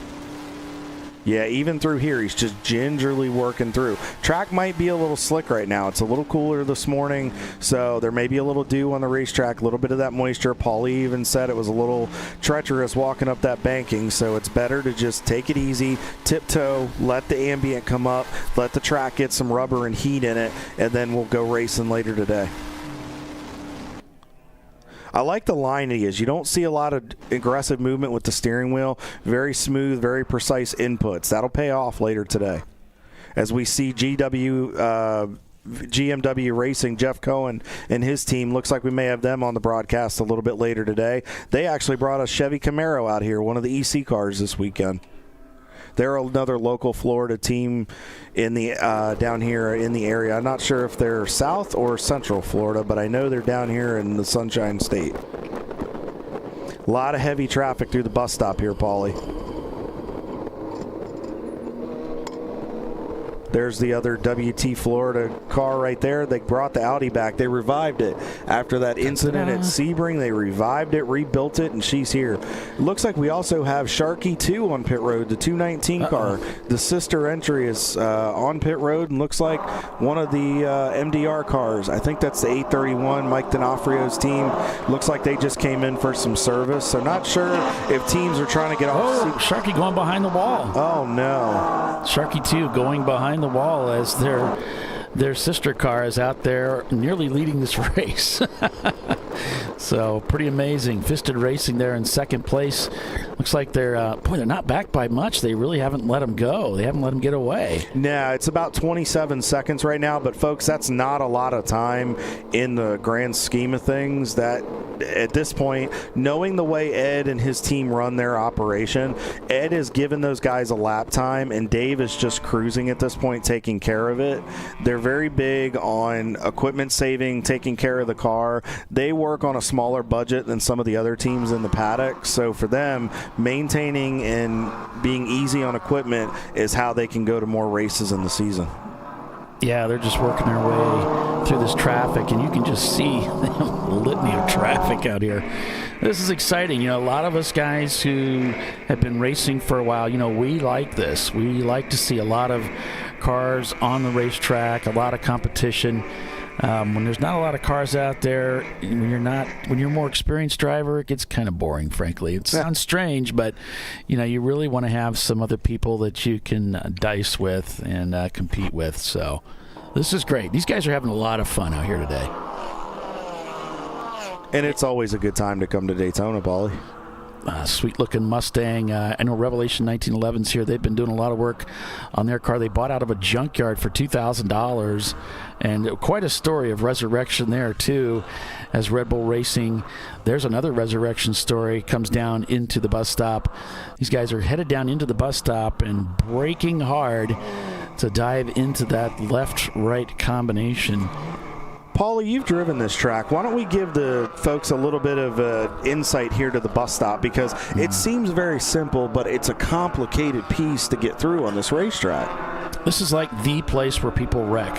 Yeah, even through here, he's just gingerly working through. Track might be a little slick right now. It's a little cooler this morning, so there may be a little dew on the racetrack, a little bit of that moisture. Paulie even said it was a little treacherous walking up that banking, so it's better to just take it easy, tiptoe, let the ambient come up, let the track get some rubber and heat in it, and then we'll go racing later today. I like the line he is. You don't see a lot of aggressive movement with the steering wheel. Very smooth, very precise inputs. That'll pay off later today. As we see GMW Racing, Jeff Cohen and his team, looks like we may have them on the broadcast a little bit later today. They actually brought a Chevy Camaro out here, one of the EC cars this weekend. They're another local Florida team in the down here in the area. I'm not sure if they're South or Central Florida, but I know they're down here in the Sunshine State. A lot of heavy traffic through the bus stop here, Paulie. There's the other WT Florida car right there. They brought the Audi back. They revived it. After that incident at Sebring, they revived it, rebuilt it, and she's here. It looks like we also have Sharky 2 on pit road, the 219 car. The sister entry is on pit road and looks like one of the MDR cars. I think that's the 831, Mike D'Onofrio's team. Looks like they just came in for some service. So not sure if teams are trying to get off. Oh, Sharky going behind the wall. Oh, no. Sharky 2 going behind the wall as their sister car is out there nearly leading this race. So pretty amazing. Fisted Racing there in second place. Looks like they're not back by much. They really haven't let them go. They haven't let them get away. Nah, it's about 27 seconds right now, but folks, that's not a lot of time in the grand scheme of things. That at this point, knowing the way Ed and his team run their operation, Ed has given those guys a lap time, and Dave is just cruising at this point, taking care of it. They're very big on equipment saving, taking care of the car. They work on a smaller budget than some of the other teams in the paddock, so for them, maintaining and being easy on equipment is how they can go to more races in the season. Yeah, they're just working their way through this traffic, and you can just see the litany of traffic out here. This is exciting. A lot of us guys who have been racing for a while, we like this. We like to see a lot of cars on the racetrack, a lot of competition. When there's not a lot of cars out there, when you're a more experienced driver, it gets kind of boring, frankly. It sounds strange, but you really want to have some other people that you can dice with and compete with. So this is great. These guys are having a lot of fun out here today. And it's always a good time to come to Daytona, Paulie. Sweet-looking Mustang. I know Revelation 1911's here. They've been doing a lot of work on their car. They bought out of a junkyard for $2,000, and quite a story of resurrection there, too, as Red Bull Racing. There's another resurrection story. Comes down into the bus stop. These guys are headed down into the bus stop and braking hard to dive into that left-right combination. Paulie, you've driven this track. Why don't we give the folks a little bit of insight here to the bus stop, because it seems very simple, but it's a complicated piece to get through on this racetrack. This is like the place where people wreck.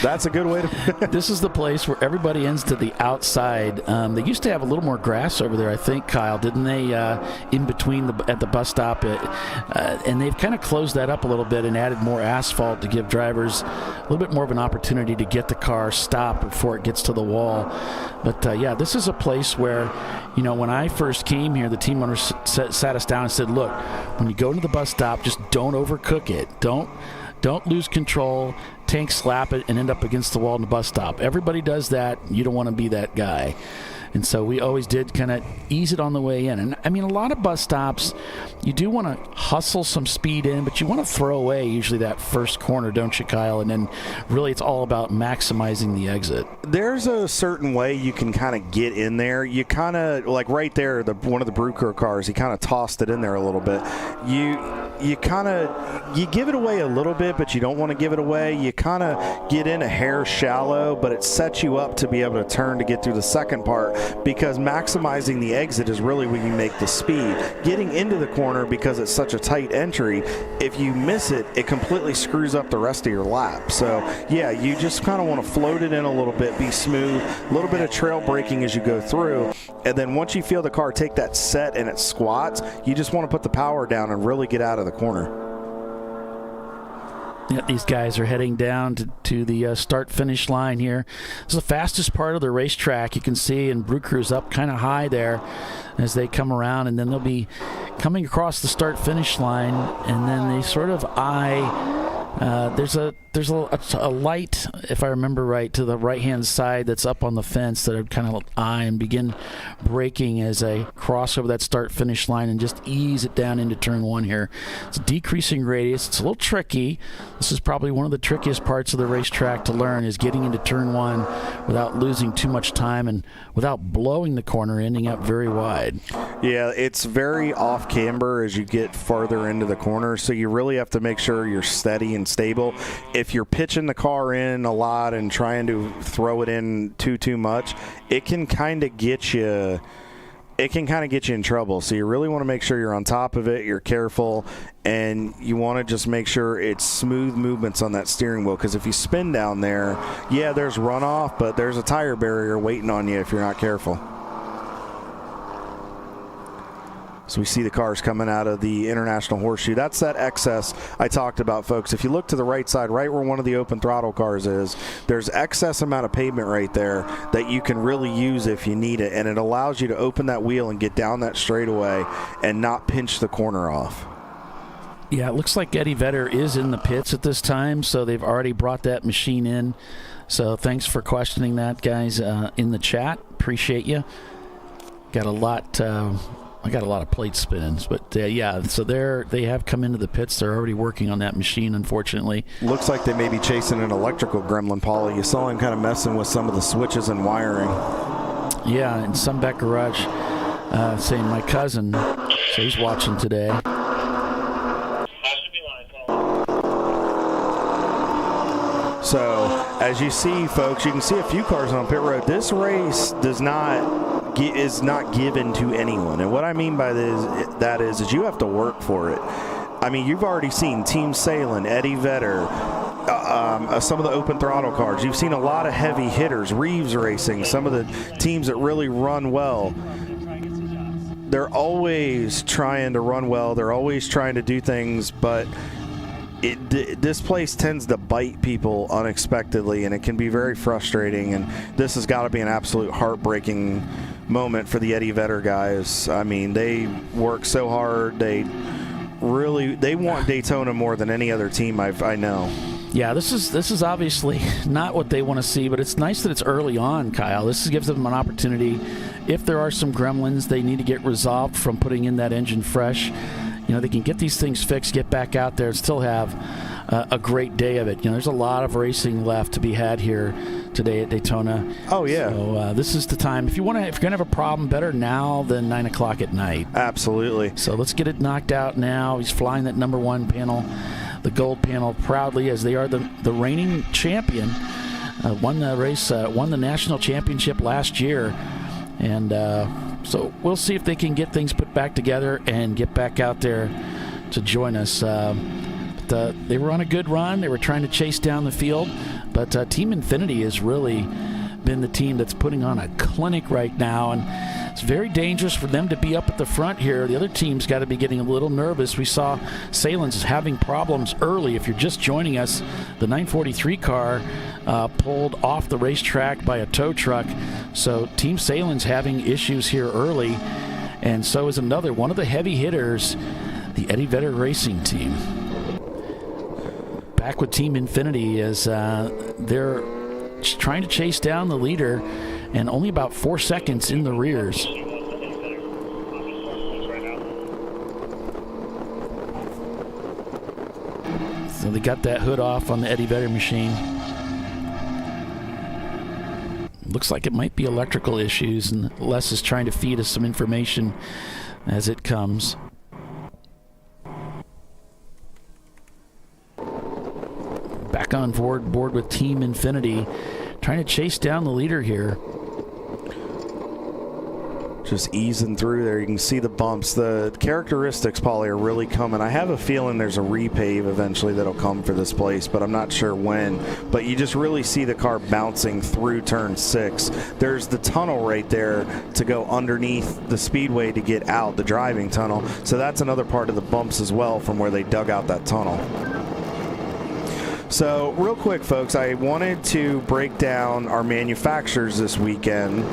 That's a good way to This is the place where everybody ends to the outside. They used to have a little more grass over there, I think, Kyle, didn't they, in between at the bus stop? And they've kind of closed that up a little bit and added more asphalt to give drivers a little bit more of an opportunity to get the car stopped before it gets to the wall. But, this is a place where, when I first came here, the team owners sat us down and said, look, when you go to the bus stop, just don't overcook it. Don't lose control, tank slap it, and end up against the wall in the bus stop. Everybody does that. You don't want to be that guy. And so we always did kind of ease it on the way in. And, I mean, a lot of bus stops, you do want to hustle some speed in, but you want to throw away usually that first corner, don't you, Kyle? And then really it's all about maximizing the exit. There's a certain way you can kind of get in there. You kind of, like right there, one of the Bruker cars, he kind of tossed it in there a little bit. You give it away a little bit, but you don't want to give it away. You kind of get in a hair shallow, but it sets you up to be able to turn to get through the second part, because maximizing the exit is really when you make the speed. Getting into the corner, because it's such a tight entry, if you miss it, it completely screws up the rest of your lap. So, yeah, you just kind of want to float it in a little bit, be smooth, a little bit of trail braking as you go through, and then once you feel the car take that set and it squats, you just want to put the power down and really get out of the corner. Yeah, these guys are heading down to the start-finish line here. This is the fastest part of the racetrack. You can see, and Brew Crew's up kind of high there as they come around, and then they'll be coming across the start-finish line, and then they sort of eye. There's a light, if I remember right, to the right-hand side that's up on the fence that I'd kind of eye and begin braking as I cross over that start-finish line and just ease it down into turn one here. It's a decreasing radius. It's a little tricky. This is probably one of the trickiest parts of the racetrack to learn, is getting into turn one without losing too much time and without blowing the corner, ending up very wide. Yeah, it's very off camber as you get farther into the corner, so you really have to make sure you're steady and stable. If you're pitching the car in a lot and trying to throw it in too much, it can kind of get you in trouble. So you really want to make sure you're on top of it, you're careful, and you want to just make sure it's smooth movements on that steering wheel, because if you spin down there, yeah, there's runoff, but there's a tire barrier waiting on you if you're not careful. So we see the cars coming out of the International Horseshoe. That's that excess I talked about, folks. If you look to the right side, right where one of the open throttle cars is, there's excess amount of pavement right there that you can really use if you need it, and it allows you to open that wheel and get down that straightaway and not pinch the corner off. Yeah, it looks like Eddie Vedder is in the pits at this time, so they've already brought that machine in. So thanks for questioning that, guys, in the chat. Appreciate you. Got a lot. I got a lot of plate spins, but yeah. So they have come into the pits. They're already working on that machine. Unfortunately, looks like they may be chasing an electrical gremlin. Paulie, you saw him kind of messing with some of the switches and wiring. Yeah, and some back garage saying my cousin. So he's watching today. So, as you see, folks, you can see a few cars on pit road. This race is not given to anyone. And what I mean by that is you have to work for it. I mean, you've already seen Team Salem, Eddie Vedder, some of the open throttle cars. You've seen a lot of heavy hitters, Reeves Racing, some of the teams that really run well. They're always trying to run well. They're always trying to do things, but this place tends to bite people unexpectedly, and it can be very frustrating. And this has got to be an absolute heartbreaking moment for the Eddie Vedder guys. I mean, they work so hard. They want Daytona more than any other team I know. Yeah, this is obviously not what they want to see, but it's nice that it's early on, Kyle. This gives them an opportunity. If there are some gremlins they need to get resolved from putting in that engine fresh, they can get these things fixed, get back out there, and still have a great day of it. There's a lot of racing left to be had here today at Daytona. Oh, yeah. So this is the time. If you're going to have a problem, better now than 9 o'clock at night. Absolutely. So let's get it knocked out now. He's flying that number one panel, the gold panel, proudly, as they are the reigning champion. Won the race, won the national championship last year. And so we'll see if they can get things put back together and get back out there to join us. They were on a good run. They were trying to chase down the field. But Team Infinity has really been the team that's putting on a clinic right now. And it's very dangerous for them to be up at the front here. The other team's got to be getting a little nervous. We saw Salins having problems early. If you're just joining us, the 943 car pulled off the racetrack by a tow truck. So Team Salins having issues here early. And so is another one of the heavy hitters, the Eddie Vedder Racing team. Back with Team Infinity as they're trying to chase down the leader and only about 4 seconds in the rears. So they got that hood off on the Eddie Vedder machine. Looks like it might be electrical issues, and Les is trying to feed us some information as it comes. Back on board with Team Infinity, trying to chase down the leader here. Just easing through there. You can see the bumps. The characteristics, Paulie, are really coming. I have a feeling there's a repave eventually that'll come for this place, but I'm not sure when. But you just really see the car bouncing through turn 6. There's the tunnel right there to go underneath the speedway to get out, the driving tunnel. So that's another part of the bumps as well from where they dug out that tunnel. So real quick, folks, I wanted to break down our manufacturers this weekend.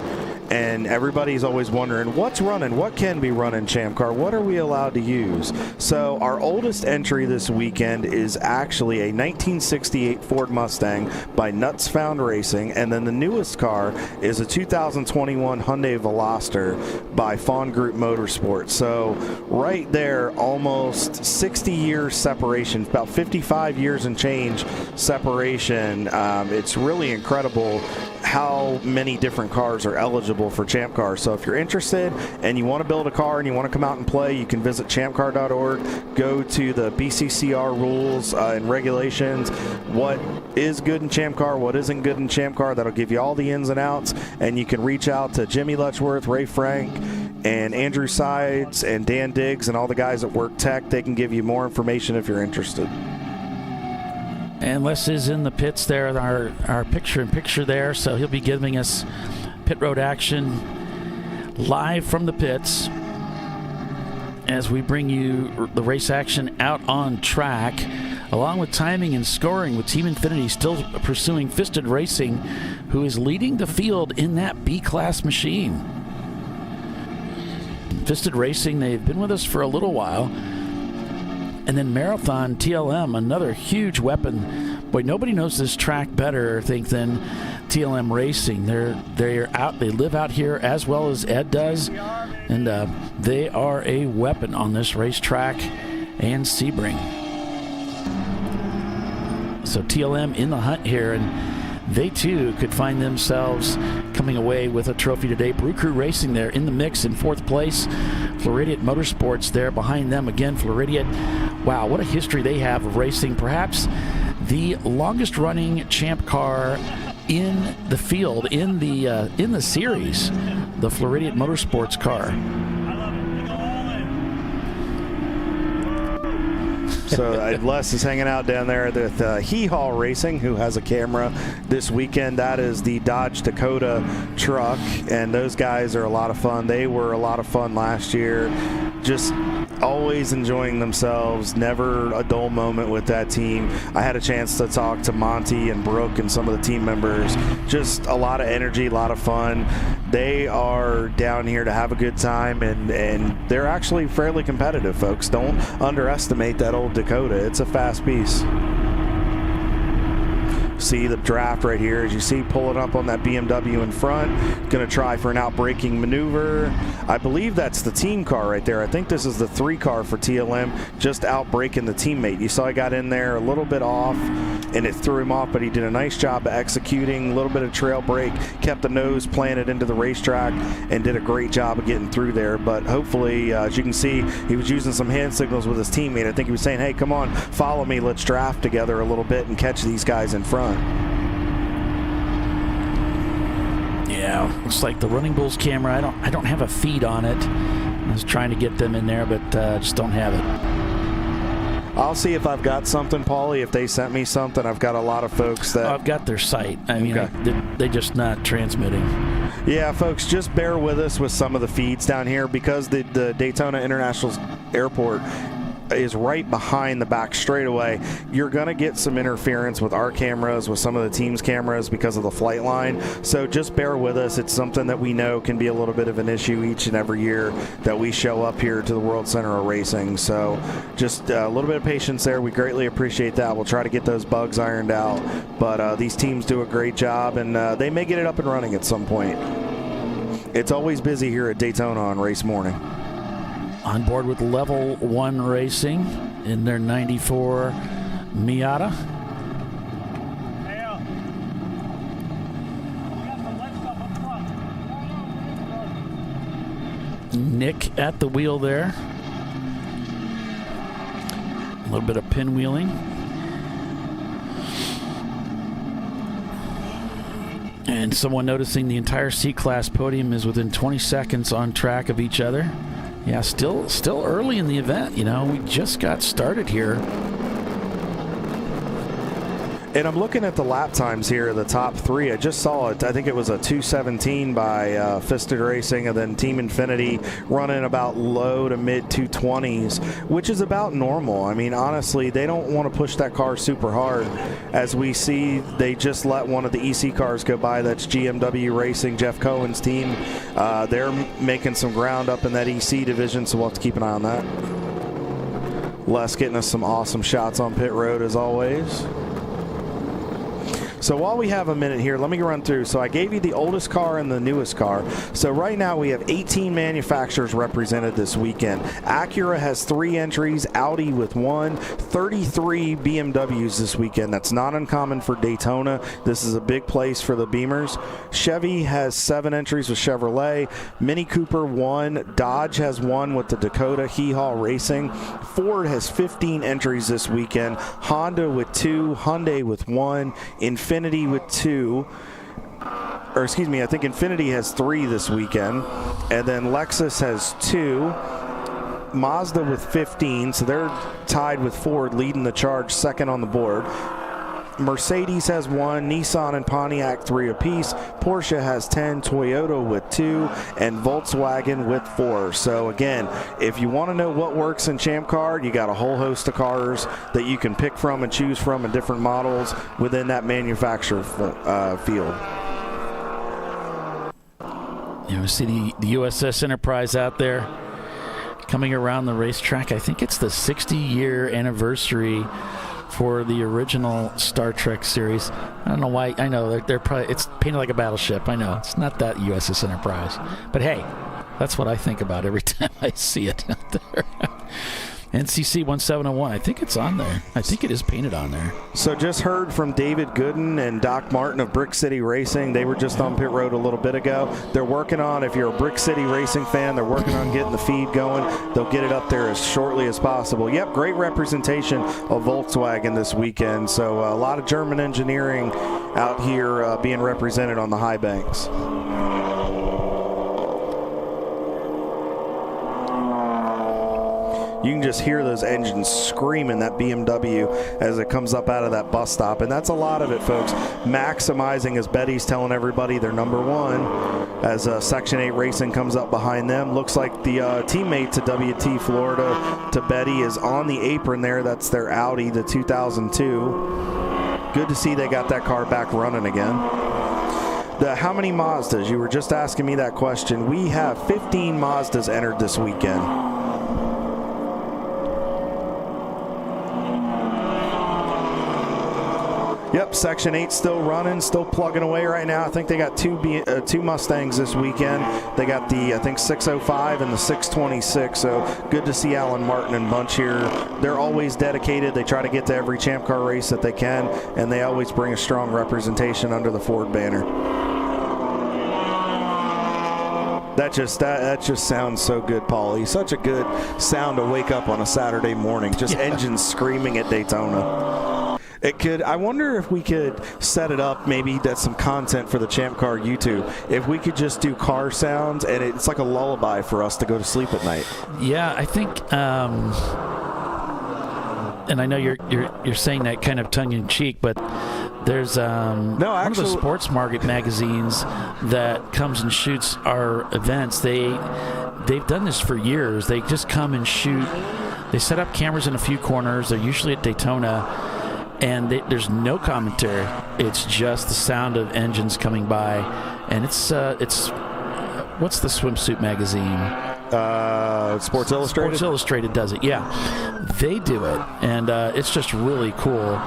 And everybody's always wondering what's running, what can be running ChampCar, what are we allowed to use? So our oldest entry this weekend is actually a 1968 Ford Mustang by Nuts Found Racing, and then the newest car is a 2021 Hyundai Veloster by Fawn Group Motorsports. So right there, almost 60 years separation, about 55 years and change separation. It's really incredible how many different cars are eligible for ChampCar. So if you're interested and you want to build a car and you want to come out and play, you can visit ChampCar.org, go to the BCCR rules and regulations, what is good in ChampCar, what isn't good in ChampCar. That'll give you all the ins and outs, and you can reach out to Jimmy Letchworth, Ray Frank, and Andrew Sides, and Dan Diggs, and all the guys at Work Tech. They can give you more information if you're interested. And Les is in the pits there, our picture-in-picture there, so he'll be giving us pit road action live from the pits as we bring you the race action out on track, along with timing and scoring, with Team Infinity still pursuing Fisted Racing, who is leading the field in that B-Class machine. Fisted Racing, they've been with us for a little while. And then Marathon TLM, another huge weapon. Boy, nobody knows this track better, I think, than TLM Racing. They're out. They live out here as well as Ed does, and they are a weapon on this racetrack and Sebring. So TLM in the hunt here, and they too could find themselves coming away with a trophy today. Brew Crew Racing there in the mix in fourth place. Floridian Motorsports there behind them again. Floridian, wow, what a history they have of racing. Perhaps the longest running Champ Car in the field, in the series, the Floridian Motorsports car. So Les is hanging out down there with Hee Haw Racing, who has a camera this weekend. That is the Dodge Dakota truck, and those guys are a lot of fun. They were a lot of fun last year. Just always enjoying themselves, never a dull moment with that team. I had a chance to talk to Monty and Brooke and some of the team members. Just a lot of energy, a lot of fun. They are down here to have a good time, and they're actually fairly competitive, folks. Don't underestimate that old Dakota. It's a fast piece. See the draft right here, as you see, pulling up on that BMW in front. Going to try for an outbraking maneuver. I believe that's the team car right there. I think this is the 3 car for TLM, just outbraking the teammate. You saw he got in there a little bit off, and it threw him off, but he did a nice job of executing. A little bit of trail brake, kept the nose planted into the racetrack, and did a great job of getting through there. But hopefully, as you can see, he was using some hand signals with his teammate. I think he was saying, hey, come on, follow me. Let's draft together a little bit and catch these guys in front. Yeah, looks like the Running Bulls camera. I don't have a feed on it. I was trying to get them in there, but just don't have it. I'll see if I've got something, Paulie. If they sent me something, I've got a lot of folks that... I've got their site. I mean, okay. They're just not transmitting. Yeah, folks, just bear with us with some of the feeds down here because the Daytona International Airport is right behind the back straightaway. You're going to get some interference with our cameras, with some of the team's cameras because of the flight line. So just bear with us. It's something that we know can be a little bit of an issue each and every year that we show up here to the World Center of Racing. So just a little bit of patience there. We greatly appreciate that. We'll try to get those bugs ironed out. But these teams do a great job, and they may get it up and running at some point. It's always busy here at Daytona on race morning. On board with Level 1 Racing in their 94 Miata. Nick at the wheel there. A little bit of pinwheeling. And someone noticing the entire C-Class podium is within 20 seconds on track of each other. Yeah, still early in the event. You know, we just got started here. And I'm looking at the lap times here, the top 3. I just saw it. I think it was a 2:17 by Fisted Racing, and then Team Infinity running about low to mid 2:20s, which is about normal. I mean, honestly, they don't want to push that car super hard. As we see, they just let one of the EC cars go by. That's GMW Racing, Jeff Cohen's team. They're making some ground up in that EC division, so we'll have to keep an eye on that. Les getting us some awesome shots on pit road as always. So while we have a minute here, let me run through. So I gave you the oldest car and the newest car. So right now we have 18 manufacturers represented this weekend. Acura has 3 entries, Audi with 1, 33 BMWs this weekend. That's not uncommon for Daytona. This is a big place for the Beamers. Chevy has 7 entries with Chevrolet. Mini Cooper 1. Dodge has 1 with the Dakota Hee Haw Racing. Ford has 15 entries this weekend. Honda with 2. Hyundai with 1. Infinity with 2, or excuse me, I think Infinity has 3 this weekend, and then Lexus has 2, Mazda with 15, so they're tied with Ford, leading the charge, second on the board. Mercedes has 1, Nissan and Pontiac 3 apiece, Porsche has 10, Toyota with 2, and Volkswagen with 4. So again, if you want to know what works in Champ Car, you got a whole host of cars that you can pick from and choose from in different models within that manufacturer field. You know, see the USS Enterprise out there coming around the racetrack. I think it's the 60-year anniversary for the original Star Trek series. I don't know why. I know they're probably, it's painted like a battleship. I know it's not that USS Enterprise, but hey, that's what I think about every time I see it out there. NCC 1701. I think it's on there. I think it is painted on there. So just heard from David Gooden and Doc Martin of Brick City Racing. They were just on pit road a little bit ago. They're working on, if you're a Brick City Racing fan, they're working on getting the feed going. They'll get it up there as shortly as possible. Yep, great representation of Volkswagen this weekend. So a lot of German engineering out here being represented on the high banks. You can just hear those engines screaming, that BMW, as it comes up out of that bus stop. And that's a lot of it, folks. Maximizing, as Betty's telling everybody, they're number one. As Section 8 Racing comes up behind them. Looks like the teammate to WT Florida, to Betty, is on the apron there. That's their Audi, the 2002. Good to see they got that car back running again. How many Mazdas? You were just asking me that question. We have 15 Mazdas entered this weekend. Yep, Section 8 still running, still plugging away right now. I think they got two Mustangs this weekend. They got the, I think, 605 and the 626, so good to see Alan Martin and bunch here. They're always dedicated. They try to get to every Champ Car race that they can, and they always bring a strong representation under the Ford banner. That just sounds so good, Paulie. Such a good sound to wake up on a Saturday morning. Just engines screaming at Daytona. I wonder if we could set it up, maybe that's some content for the Champ Car YouTube. If we could just do car sounds, and it's like a lullaby for us to go to sleep at night. Yeah, I think, and I know you're saying that kind of tongue in cheek, but there's one of the sports market magazines that comes and shoots our events. They've done this for years. They just come and shoot. They set up cameras in a few corners. They're usually at Daytona. And there's no commentary. It's just the sound of engines coming by, and it's what's the swimsuit magazine? Sports Illustrated. Sports Illustrated does it. Yeah, they do it, and it's just really cool.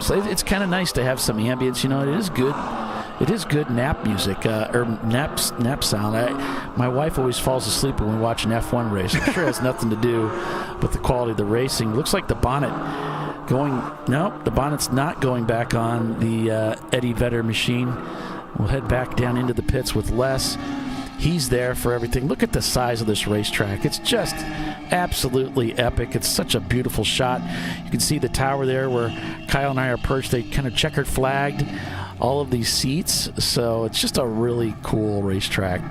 So it's kind of nice to have some ambience. You know, it is good. It is good nap music or nap sound. My wife always falls asleep when we watch an F1 race. I'm sure it has nothing to do with the quality of the racing. Looks like the bonnet. The bonnet's not going back on the Eddie Vedder machine. We'll head back down into the pits with Les. He's there for everything. Look at the size of this racetrack. It's just absolutely epic. It's such a beautiful shot. You can see the tower there where Kyle and I are perched. They kind of checkered flagged all of these seats. So it's just a really cool racetrack.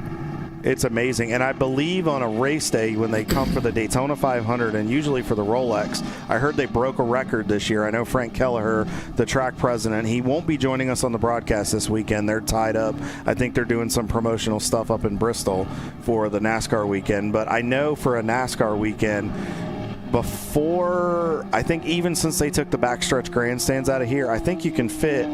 It's amazing. And I believe on a race day when they come for the Daytona 500 and usually for the Rolex, I heard they broke a record this year. I know Frank Kelleher, the track president, he won't be joining us on the broadcast this weekend. They're tied up. I think they're doing some promotional stuff up in Bristol for the NASCAR weekend. But I know for a NASCAR weekend, before, I think even since they took the backstretch grandstands out of here, I think you can fit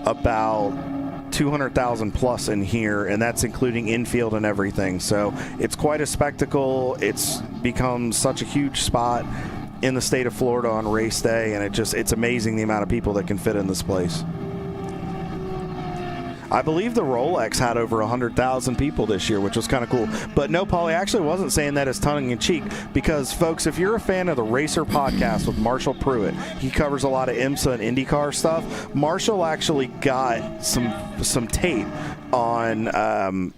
about 200,000 plus in here, and that's including infield and everything. So it's quite a spectacle. It's become such a huge spot in the state of Florida on race day, and it's amazing the amount of people that can fit in this place. I believe the Rolex had over 100,000 people this year, which was kind of cool. But no, Paulie, I actually wasn't saying that as tongue-in-cheek because, folks, if you're a fan of the Racer podcast with Marshall Pruitt, he covers a lot of IMSA and IndyCar stuff. Marshall actually got some tape on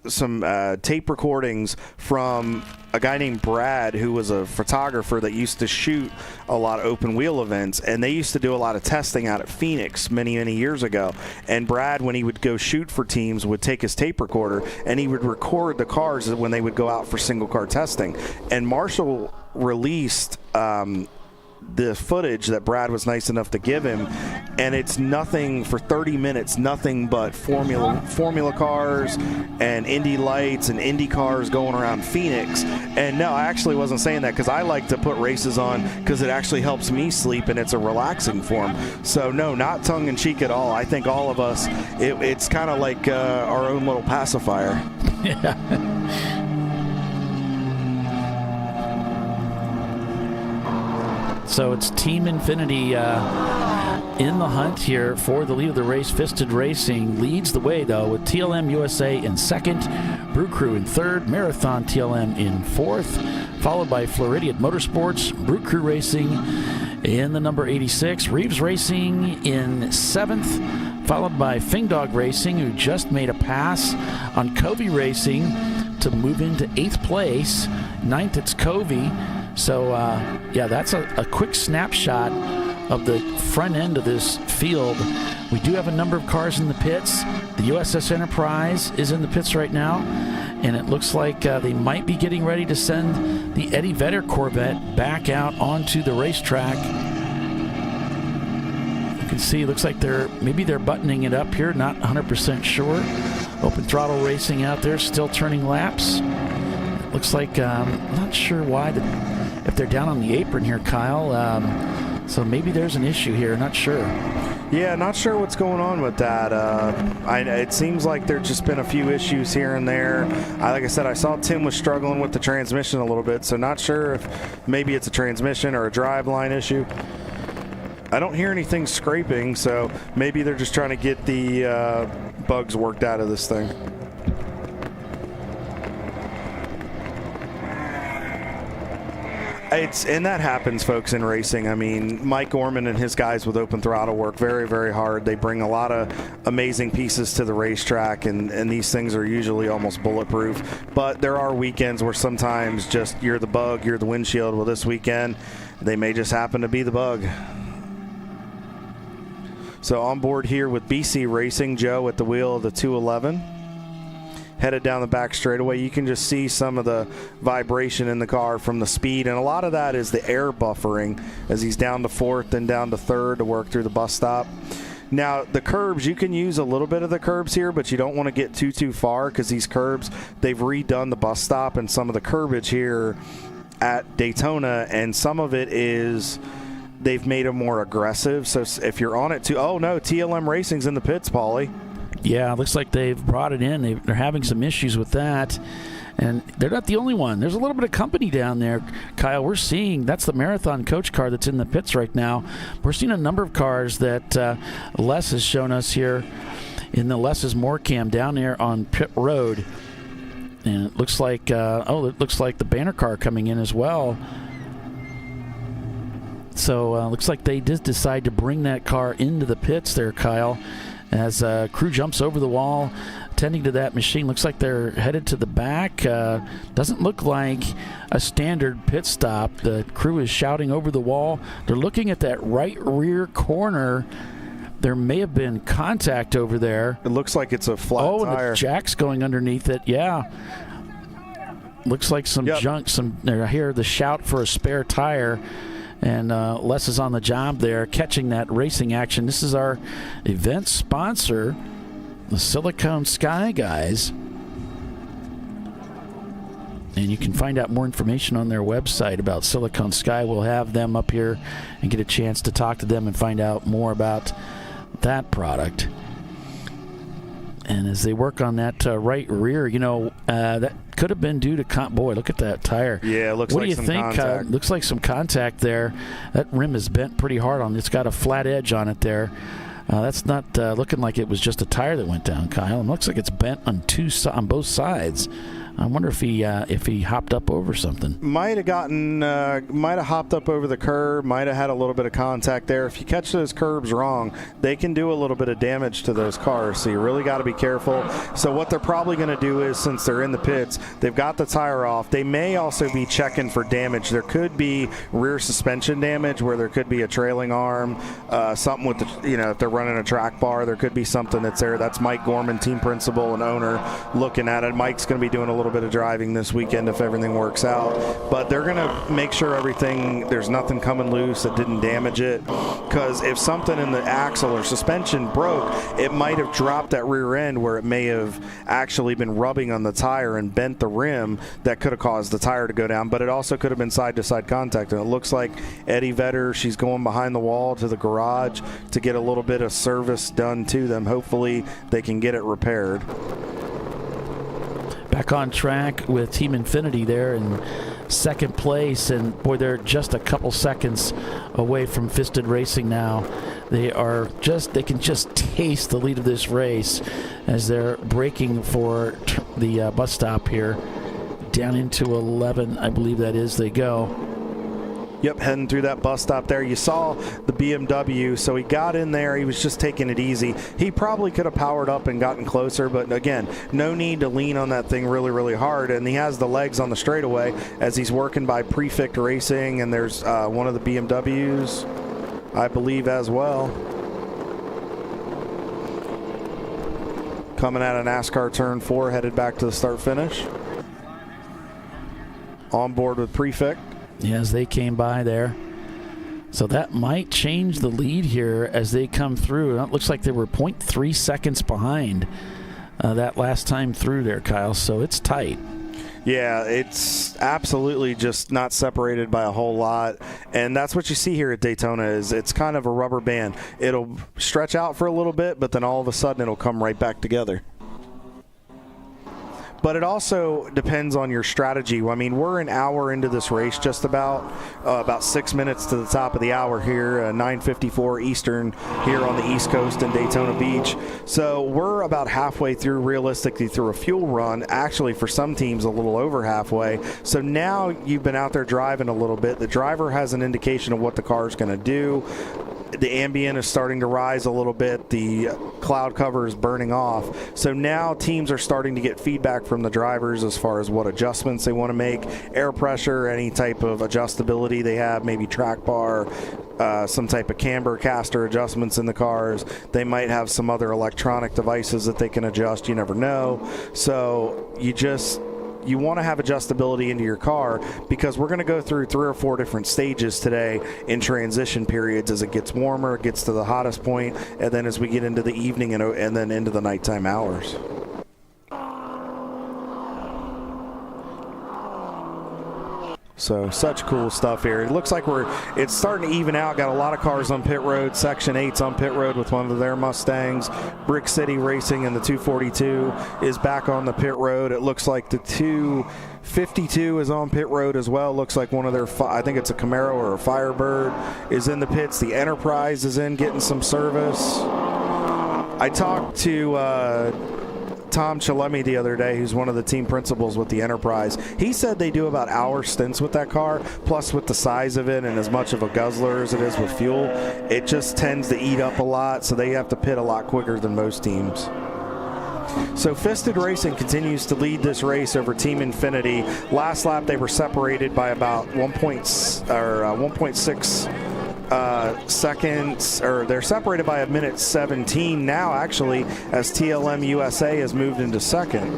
some tape recordings from a guy named Brad, who was a photographer that used to shoot a lot of open wheel events, and they used to do a lot of testing out at Phoenix many years ago. And Brad, when he would go shoot for teams, would take his tape recorder and he would record the cars when they would go out for single car testing. And Marshall released the footage that Brad was nice enough to give him, and it's nothing for 30 minutes, nothing but formula cars and Indy lights and Indy cars going around Phoenix. And no, I actually wasn't saying that because I like to put races on because it actually helps me sleep and it's a relaxing form. So no, not tongue-in-cheek at all. I think all of us, it's kind of like our own little pacifier. Yeah. So it's Team Infinity in the hunt here for the lead of the race. Fisted Racing leads the way, though, with TLM USA in second, Brew Crew in third, Marathon TLM in fourth, followed by Floridian Motorsports, Brew Crew Racing in the number 86, Reeves Racing in seventh, followed by Fingdog Racing, who just made a pass on Covey Racing to move into 8th place. Ninth, it's Covey. So, yeah, that's a quick snapshot of the front end of this field. We do have a number of cars in the pits. The USS Enterprise is in the pits right now, and it looks like they might be getting ready to send the Eddie Vedder Corvette back out onto the racetrack. You can see, it looks like they're buttoning it up here, not 100% sure. Open throttle racing out there, still turning laps. It looks like, not sure why, if they're down on the apron here, Kyle. So maybe there's an issue here, not sure. Yeah, not sure what's going on with that. It seems like there's just been a few issues here and there. Like I said, I saw Tim was struggling with the transmission a little bit, so not sure if maybe it's a transmission or a driveline issue. I don't hear anything scraping, so maybe they're just trying to get the bugs worked out of this thing. And that happens, folks, in racing. I mean, Mike Gorman and his guys with open throttle work very, very hard. They bring a lot of amazing pieces to the racetrack, and these things are usually almost bulletproof. But there are weekends where sometimes just you're the bug, you're the windshield. Well, this weekend, they may just happen to be the bug. So on board here with BC Racing, Joe at the wheel of the 211. Headed down the back straightaway, you can just see some of the vibration in the car from the speed, and a lot of that is the air buffering as he's down to fourth and down to third to work through the bus stop. Now, the curbs, you can use a little bit of the curbs here, but you don't want to get too far, because these curbs, they've redone the bus stop and some of the curbage here at Daytona, and some of it is they've made them more aggressive. So if you're on it oh no, TLM Racing's in the pits, Paulie. Yeah, it looks like they've brought it in. They're having some issues with that. And they're not the only one. There's a little bit of company down there, Kyle. We're seeing, that's the Marathon coach car that's in the pits right now. We're seeing a number of cars that Les has shown us here in the Les's More Cam down there on pit road. And it looks like, it looks like the banner car coming in as well. So looks like they did decide to bring that car into the pits there, Kyle. As crew jumps over the wall, tending to that machine. Looks like they're headed to the back. Doesn't look like a standard pit stop. The crew is shouting over the wall. They're looking at that right rear corner. There may have been contact over there. It looks like it's a flat tire. And the jack's going underneath it. Yeah. Looks like some junk. I hear the shout for a spare tire. And Les is on the job there, catching that racing action. This is our event sponsor, the Siliconsky guys. And you can find out more information on their website about Siliconsky. We'll have them up here and get a chance to talk to them and find out more about that product. And as they work on that right rear, that could have been due to boy, look at that tire. Yeah, it looks like some contact. What do you think? Looks like some contact there. That rim is bent pretty hard on it. It's got a flat edge on it there. That's not looking like it was just a tire that went down, Kyle. It looks like it's bent on both sides. I wonder if he hopped up over something. Might have hopped up over the curb. Might have had a little bit of contact there. If you catch those curbs wrong, they can do a little bit of damage to those cars. So you really got to be careful. So what they're probably going to do is, since they're in the pits, they've got the tire off. They may also be checking for damage. There could be rear suspension damage where there could be a trailing arm, something with if they're running a track bar, there could be something that's there. That's Mike Gorman, team principal and owner, looking at it. Mike's going to be doing a little bit of driving this weekend if everything works out, but they're going to make sure there's nothing coming loose that didn't damage it, because if something in the axle or suspension broke, it might have dropped that rear end where it may have actually been rubbing on the tire and bent the rim. That could have caused the tire to go down, but it also could have been side-to-side contact. And it looks like Eddie Vedder, she's going behind the wall to the garage to get a little bit of service done to them. Hopefully they can get it repaired. Back on track with Team Infinity there, and second place, and boy, they're just a couple seconds away from Fisted Racing now. They can just taste the lead of this race as they're braking for the bus stop here. Down into 11, I believe that is, they go. Yep, heading through that bus stop there. You saw the BMW, so he got in there. He was just taking it easy. He probably could have powered up and gotten closer, but again, no need to lean on that thing really, really hard. And he has the legs on the straightaway as he's working by Prefect Racing, and there's one of the BMWs, I believe, as well. Coming out of NASCAR turn 4, headed back to the start-finish. On board with Prefect. Yes, they came by there. So that might change the lead here as they come through. It looks like they were 0.3 seconds behind that last time through there, Kyle. So it's tight. Yeah, it's absolutely just not separated by a whole lot. And that's what you see here at Daytona is it's kind of a rubber band. It'll stretch out for a little bit, but then all of a sudden it'll come right back together. But it also depends on your strategy. I mean, we're an hour into this race, just about 6 minutes to the top of the hour here, 9:54 Eastern here on the East Coast in Daytona Beach. So we're about halfway through, realistically, through a fuel run. Actually, for some teams, a little over halfway. So now you've been out there driving a little bit. The driver has an indication of what the car is going to do. The ambient is starting to rise a little bit. The cloud cover is burning off. So now teams are starting to get feedback from the drivers as far as what adjustments they want to make, air pressure, any type of adjustability they have, maybe track bar, some type of camber caster adjustments in the cars. They might have some other electronic devices that they can adjust. You never know. So you want to have adjustability into your car because we're going to go through 3 or 4 different stages today in transition periods as it gets warmer, it gets to the hottest point, and then as we get into the evening and then into the nighttime hours. So such cool stuff here. It looks like it's starting to even out. Got a lot of cars on pit road. Section 8's on pit road with one of their Mustangs. Brick City Racing and the 242 is back on the pit road. It looks like the 252 is on pit road as well. Looks like one of their, I think it's a Camaro or a Firebird, is in the pits. The Enterprise is in getting some service. I talked to Tom Chalemi the other day, who's one of the team principals with the Enterprise. He said they do about hour stints with that car, plus with the size of it and as much of a guzzler as it is with fuel, it just tends to eat up a lot, so they have to pit a lot quicker than most teams. So Fisted Racing continues to lead this race over Team Infinity. Last lap they were separated by about 1.6 seconds, or they're separated by 1:17 now, actually, as TLM USA has moved into second.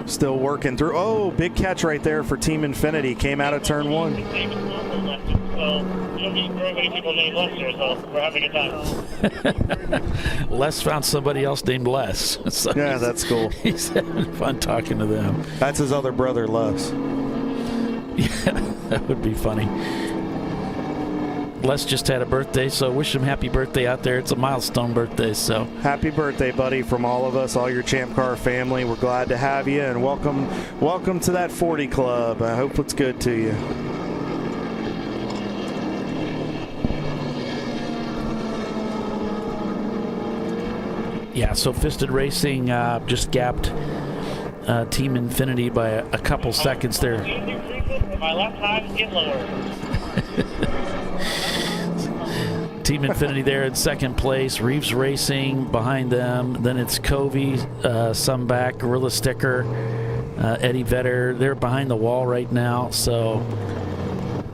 Still working through. Oh, big catch right there for Team Infinity. Came out of turn 1. You don't meet very many people named Les here, so we're having a good time. Les found somebody else named Les. So yeah, that's cool. He's having fun talking to them. That's his other brother, Les. Yeah, that would be funny. Les just had a birthday, so wish him happy birthday out there. It's a milestone birthday, so. Happy birthday, buddy, from all of us, all your Champ Car family. We're glad to have you, and welcome to that 40 club. I hope it's good to you. Yeah, so Fisted Racing just gapped Team Infinity by a couple seconds there. My left times get lower. Team Infinity there in second place. Reeves Racing behind them. Then it's Covey, some back, Gorilla Sticker, Eddie Vedder. They're behind the wall right now, so.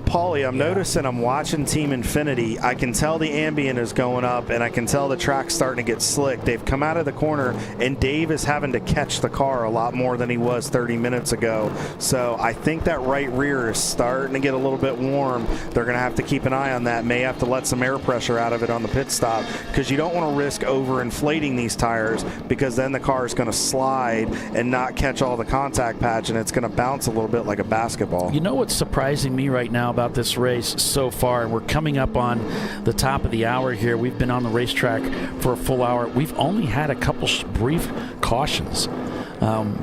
Paulie, I'm noticing I'm watching Team Infinity. I can tell the ambient is going up, and I can tell the track's starting to get slick. They've come out of the corner, and Dave is having to catch the car a lot more than he was 30 minutes ago. So I think that right rear is starting to get a little bit warm. They're going to have to keep an eye on that. May have to let some air pressure out of it on the pit stop because you don't want to risk overinflating these tires because then the car is going to slide and not catch all the contact patch, and it's going to bounce a little bit like a basketball. You know what's surprising me right now about about this race so far. We're coming up on the top of the hour here. We've been on the racetrack for a full hour. We've only had a couple brief cautions.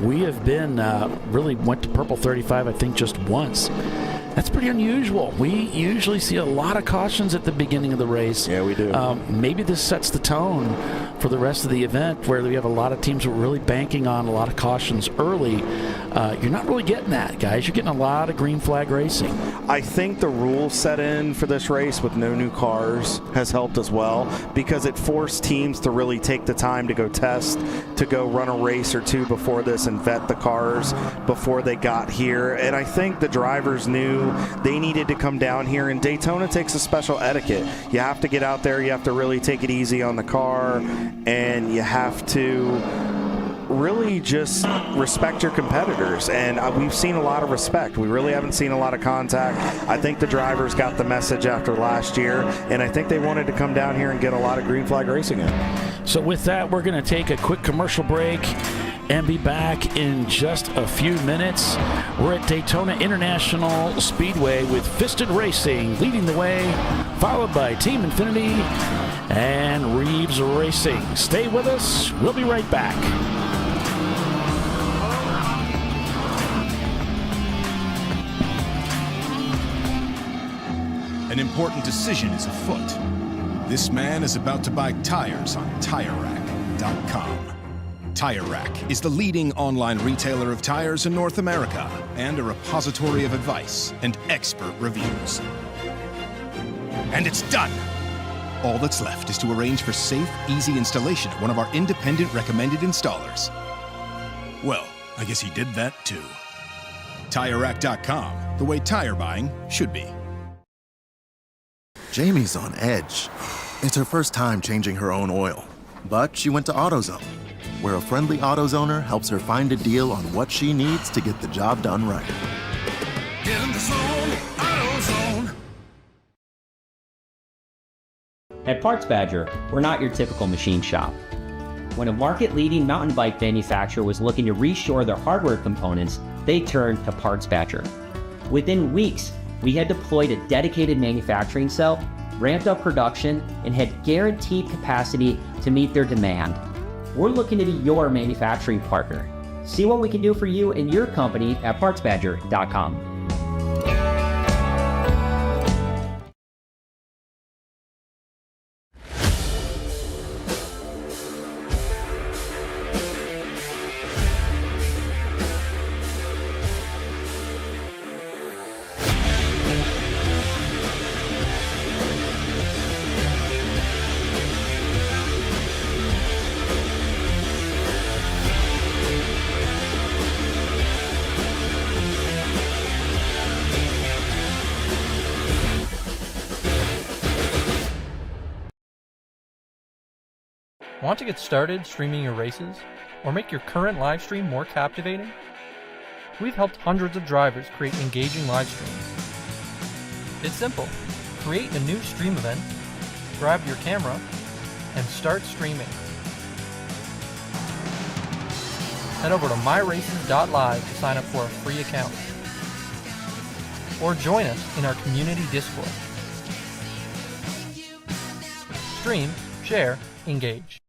We have been really went to purple 35, I think, just once. That's pretty unusual. We usually see a lot of cautions at the beginning of the race. Yeah, we do. Maybe this sets the tone for the rest of the event, where we have a lot of teams who are really banking on a lot of cautions early. You're not really getting that, guys. You're getting a lot of green flag racing. I think the rules set in for this race with no new cars has helped as well, because it forced teams to really take the time to go test, to go run a race or two before this and vet the cars before they got here. And I think the drivers knew they needed to come down here, and Daytona takes a special etiquette. You have to get out there, you have to really take it easy on the car, and you have to really just respect your competitors. And we've seen a lot of respect. We really haven't seen a lot of contact. I think the drivers got the message after last year, and I think they wanted to come down here and get a lot of green flag racing in. So with that, we're going to take a quick commercial break and be back in just a few minutes. We're at Daytona International Speedway with Fisted Racing leading the way, followed by Team Infinity and Reeves Racing. Stay with us. We'll be right back. An important decision is afoot. This man is about to buy tires on TireRack.com. Tire Rack is the leading online retailer of tires in North America and a repository of advice and expert reviews. And it's done! All that's left is to arrange for safe, easy installation at one of our independent recommended installers. Well, I guess he did that too. TireRack.com, the way tire buying should be. Jamie's on edge. It's her first time changing her own oil, but she went to AutoZone, where a friendly AutoZoner helps her find a deal on what she needs to get the job done right. Get in the zone, AutoZone. At Parts Badger, we're not your typical machine shop. When a market-leading mountain bike manufacturer was looking to reshore their hardware components, they turned to Parts Badger. Within weeks, we had deployed a dedicated manufacturing cell, ramped up production, and had guaranteed capacity to meet their demand. We're looking to be your manufacturing partner. See what we can do for you and your company at PartsBadger.com. Want to get started streaming your races, or make your current live stream more captivating? We've helped hundreds of drivers create engaging live streams. It's simple. Create a new stream event, grab your camera, and start streaming. Head over to myraces.live to sign up for a free account. Or join us in our community Discord. Stream, share, engage.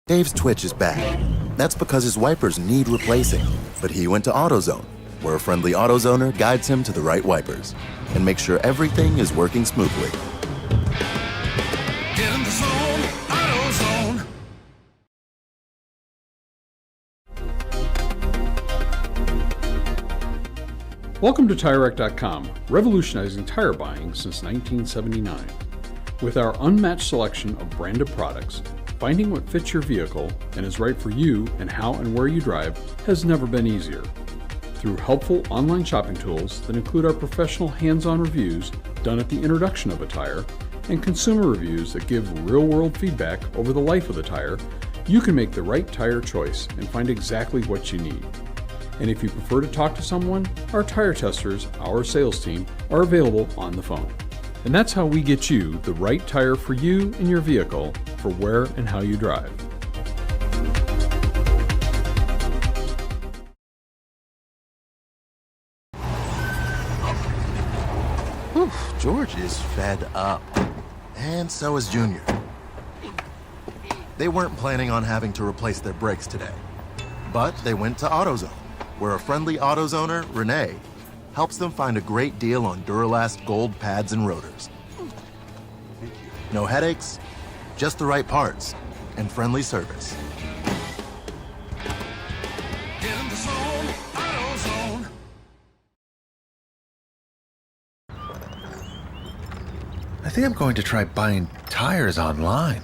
Dave's Twitch is back. That's because his wipers need replacing. But he went to AutoZone, where a friendly AutoZoner guides him to the right wipers and makes sure everything is working smoothly. Get in the zone, AutoZone. Welcome to TireRack.com, revolutionizing tire buying since 1979. With our unmatched selection of branded products, finding what fits your vehicle and is right for you and how and where you drive has never been easier. Through helpful online shopping tools that include our professional hands-on reviews done at the introduction of a tire and consumer reviews that give real-world feedback over the life of the tire, you can make the right tire choice and find exactly what you need. And if you prefer to talk to someone, our tire testers, our sales team, are available on the phone. And that's how we get you the right tire for you and your vehicle for where and how you drive. George is fed up. And so is Junior. They weren't planning on having to replace their brakes today. But they went to AutoZone, where a friendly AutoZoner, Renee, helps them find a great deal on Duralast gold pads and rotors. No headaches, just the right parts, and friendly service. Get in the zone, AutoZone. I think I'm going to try buying tires online.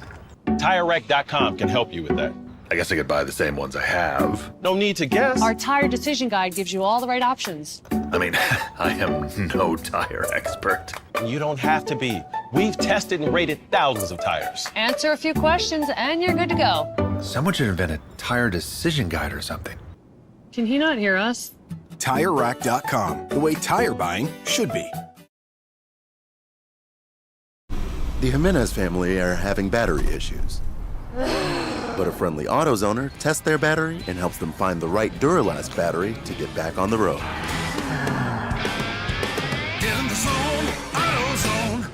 TireRack.com can help you with that. I guess I could buy the same ones I have. No need to guess. Our tire decision guide gives you all the right options. I mean, I am no tire expert. You don't have to be. We've tested and rated thousands of tires. Answer a few questions and you're good to go. Someone should invent a tire decision guide or something. Can he not hear us? TireRack.com, the way tire buying should be. The Jimenez family are having battery issues. But a friendly AutoZoner tests their battery and helps them find the right Duralast battery to get back on the road. Get in the zone, AutoZone.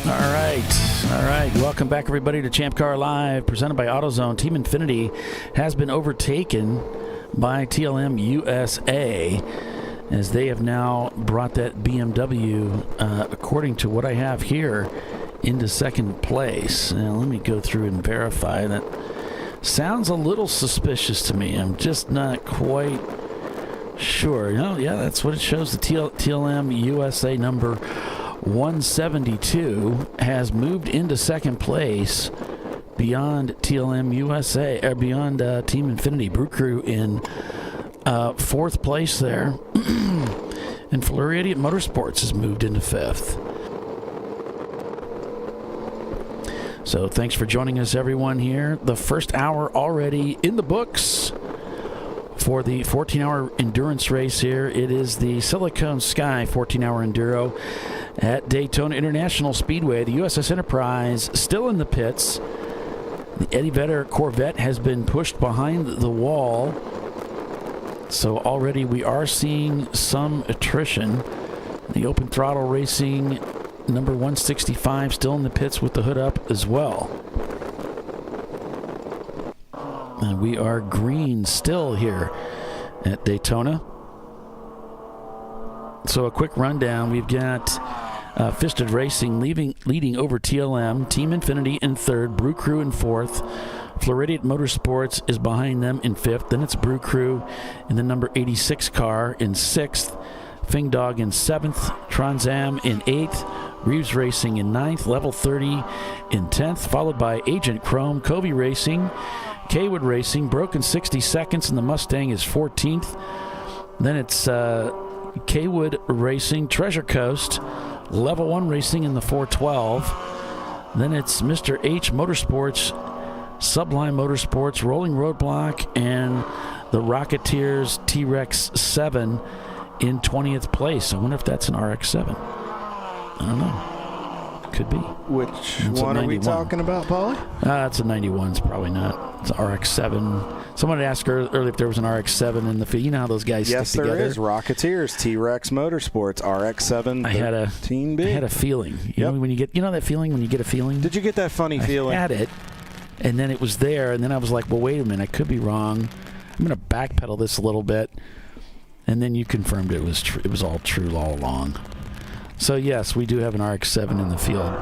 All right. Welcome back, everybody, to ChampCar.Live, presented by AutoZone. Team Infinity has been overtaken by TLM USA, as they have now brought that BMW, according to what I have here, into second place. Now, let me go through and verify that. Sounds a little suspicious to me. I'm just not quite sure. No, yeah, that's what it shows. The TLM USA number 172 has moved into second place beyond TLM USA, or beyond Team Infinity. Brew Crew in fourth place there. And Floridian Motorsports has moved into fifth. So thanks for joining us, everyone, here. The first hour already in the books for the 14-hour endurance race here. It is the Siliconsky 14-hour enduro at Daytona International Speedway. The USS Enterprise still in the pits. The Eddie Vedder Corvette has been pushed behind the wall. So already we are seeing some attrition. The open throttle racing number 165 still in the pits with the hood up as well. And we are green still here at Daytona. So a quick rundown. We've got Fisted Racing leading over TLM, Team Infinity in third, Brew Crew in fourth. Floridian Motorsports is behind them in fifth. Then it's Brew Crew in the number 86 car in sixth. Fing Dog in seventh. Transam in eighth. Reeves Racing in ninth. Level 30 in 10th. Followed by Agent Chrome, Covey Racing, Kaywood Racing, Broken 60 seconds, and the Mustang is 14th. Then it's Kaywood Racing, Treasure Coast, Level 1 Racing in the 412. Then it's Mr. H Motorsports, Sublime Motorsports, Rolling Roadblock, and the Rocketeers T-Rex 7 in 20th place. I wonder if that's an RX-7. I don't know. Could be. Which one are we talking about, Paulie? It's a 91. It's probably not. It's an RX-7. Someone asked earlier if there was an RX-7 in the field. You know how those guys yes, stick together? Yes, there is. Rocketeers, T-Rex Motorsports, RX-7, I had a 13B. I had a feeling. You know when you get, that feeling when you get a feeling? Did you get that funny feeling? I had it, and then it was there, and then I was like, well, wait a minute. I could be wrong. I'm going to backpedal this a little bit. And then you confirmed it was all true all along. So, yes, we do have an RX-7 in the field.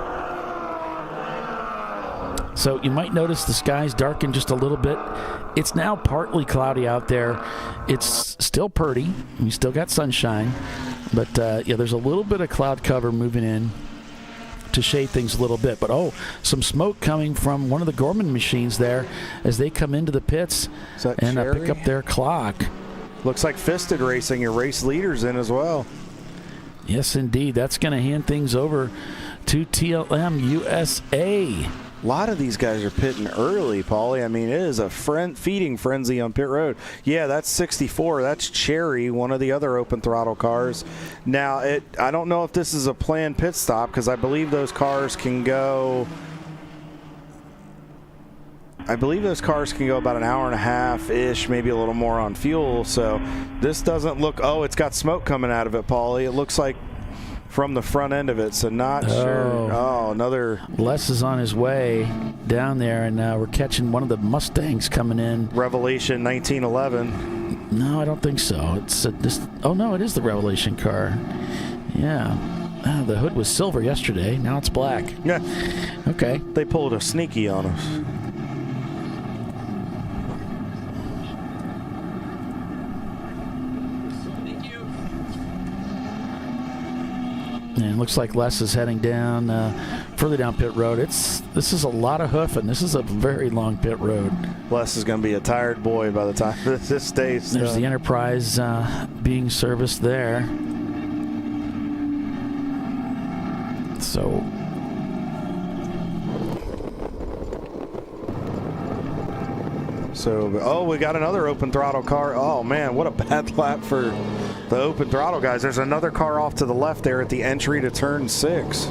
So you might notice the sky's darkened just a little bit. It's now partly cloudy out there. It's still pretty. We still got sunshine. But, there's a little bit of cloud cover moving in to shade things a little bit. But, some smoke coming from one of the Gorman machines there as they come into the pits and pick up their clock. Looks like Fisted Racing, your race leader's in as well. Yes, indeed. That's going to hand things over to TLM USA. A lot of these guys are pitting early, Paulie. I mean, it is a feeding frenzy on pit road. Yeah, that's 64. That's Cherry, one of the other open throttle cars. Now, I don't know if this is a planned pit stop because I believe those cars can go I believe those cars can go about an hour and a half-ish, maybe a little more on fuel. So this doesn't look, oh, it's got smoke coming out of it, Paulie. It looks like from the front end of it, so not sure. Oh, another. Les is on his way down there, and we're catching one of the Mustangs coming in. Revelation 1911. No, I don't think so. It's oh, no, it is the Revelation car. Yeah. The hood was silver yesterday. Now it's black. Yeah. Okay. They pulled a sneaky on us. And it looks like Les is heading down, further down pit road. This is a lot of hoofing. This is a very long pit road. Les is going to be a tired boy by the time this stays. There's the Enterprise being serviced there. So we got another open throttle car. Oh man, what a bad lap for the open throttle guys. There's another car off to the left there at the entry to turn 6.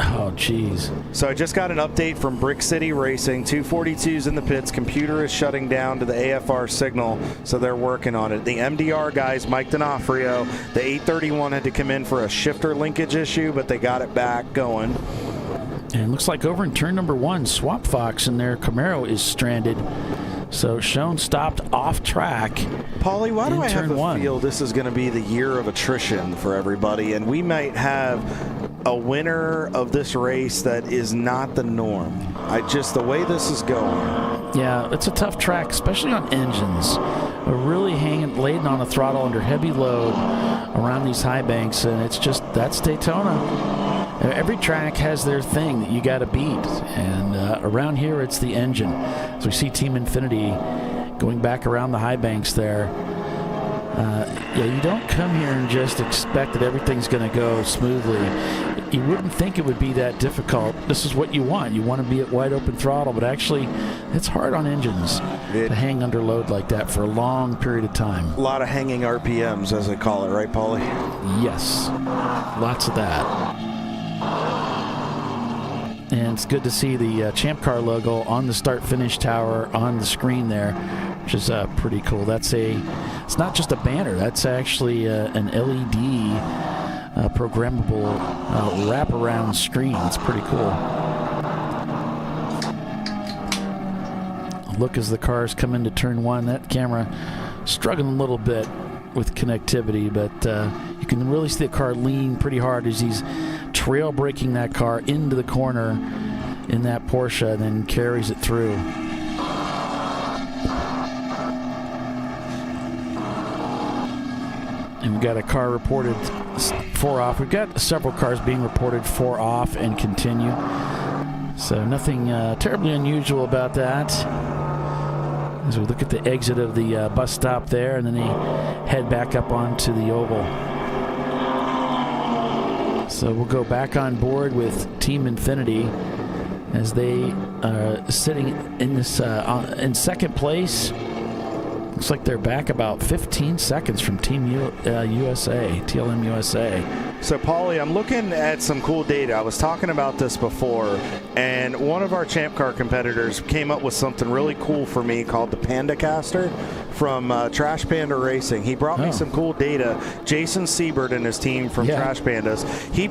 Oh, geez. So I just got an update from Brick City Racing. 242's in the pits. Computer is shutting down to the AFR signal, so they're working on it. The MDR guys, Mike D'Onofrio, the 831 had to come in for a shifter linkage issue, but they got it back going. And it looks like over in turn number 1, Swap Fox in their Camaro is stranded. So Schoen stopped off track. Paulie, why do I have a feel this is going to be the year of attrition for everybody, and we might have a winner of this race that is not the norm? The way this is going. Yeah, it's a tough track, especially on engines. We're really laden on a throttle under heavy load around these high banks, and that's Daytona. Every track has their thing that you got to beat, and around here it's the engine. So we see Team Infinity going back around the high banks there. You don't come here and just expect that everything's going to go smoothly. You wouldn't think it would be that difficult. This is what you want. You want to be at wide open throttle, but actually it's hard on engines to hang under load like that for a long period of time. A lot of hanging RPMs, as they call it, right, Paulie? Yes, lots of that. And it's good to see the ChampCar logo on the start-finish tower on the screen there, which is pretty cool. It's not just a banner. That's actually an LED programmable wraparound screen. It's pretty cool. Look as the cars come into turn 1. That camera struggling a little bit with connectivity, but you can really see the car lean pretty hard as he's trail braking that car into the corner in that Porsche and then carries it through. And we've got a car reported 4 off. We've got several cars being reported 4 off and continue. So nothing terribly unusual about that. As we look at the exit of the bus stop there, and then they head back up onto the oval. So we'll go back on board with Team Infinity as they are sitting in this in second place. Looks like they're back about 15 seconds from Team USA, TLM USA. So, Paulie, I'm looking at some cool data. I was talking about this before, and one of our ChampCar competitors came up with something really cool for me called the Panda Caster from Trash Panda Racing. He brought me some cool data. Jason Siebert and his team from Trash Pandas, he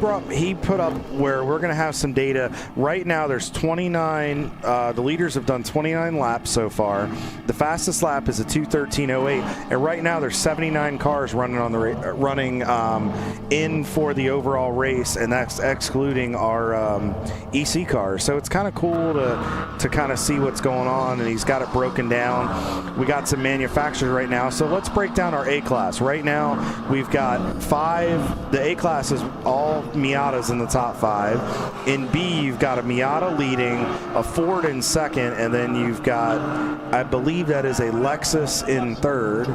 put up where we're going to have some data. Right now, there's 29. The leaders have done 29 laps so far. The fastest lap is a 2:13.08, and right now there's 79 cars running on the in for the overall race, and that's excluding our EC cars. So it's kind of cool to kind of see what's going on, and he's got it broken down. We got some manufacturers right now, so let's break down our A class. Right now we've got 5. The A class is all Miatas in the top 5. In B, you've got a Miata leading, a Ford in second, and then you've got, I believe that is a Lexus in third.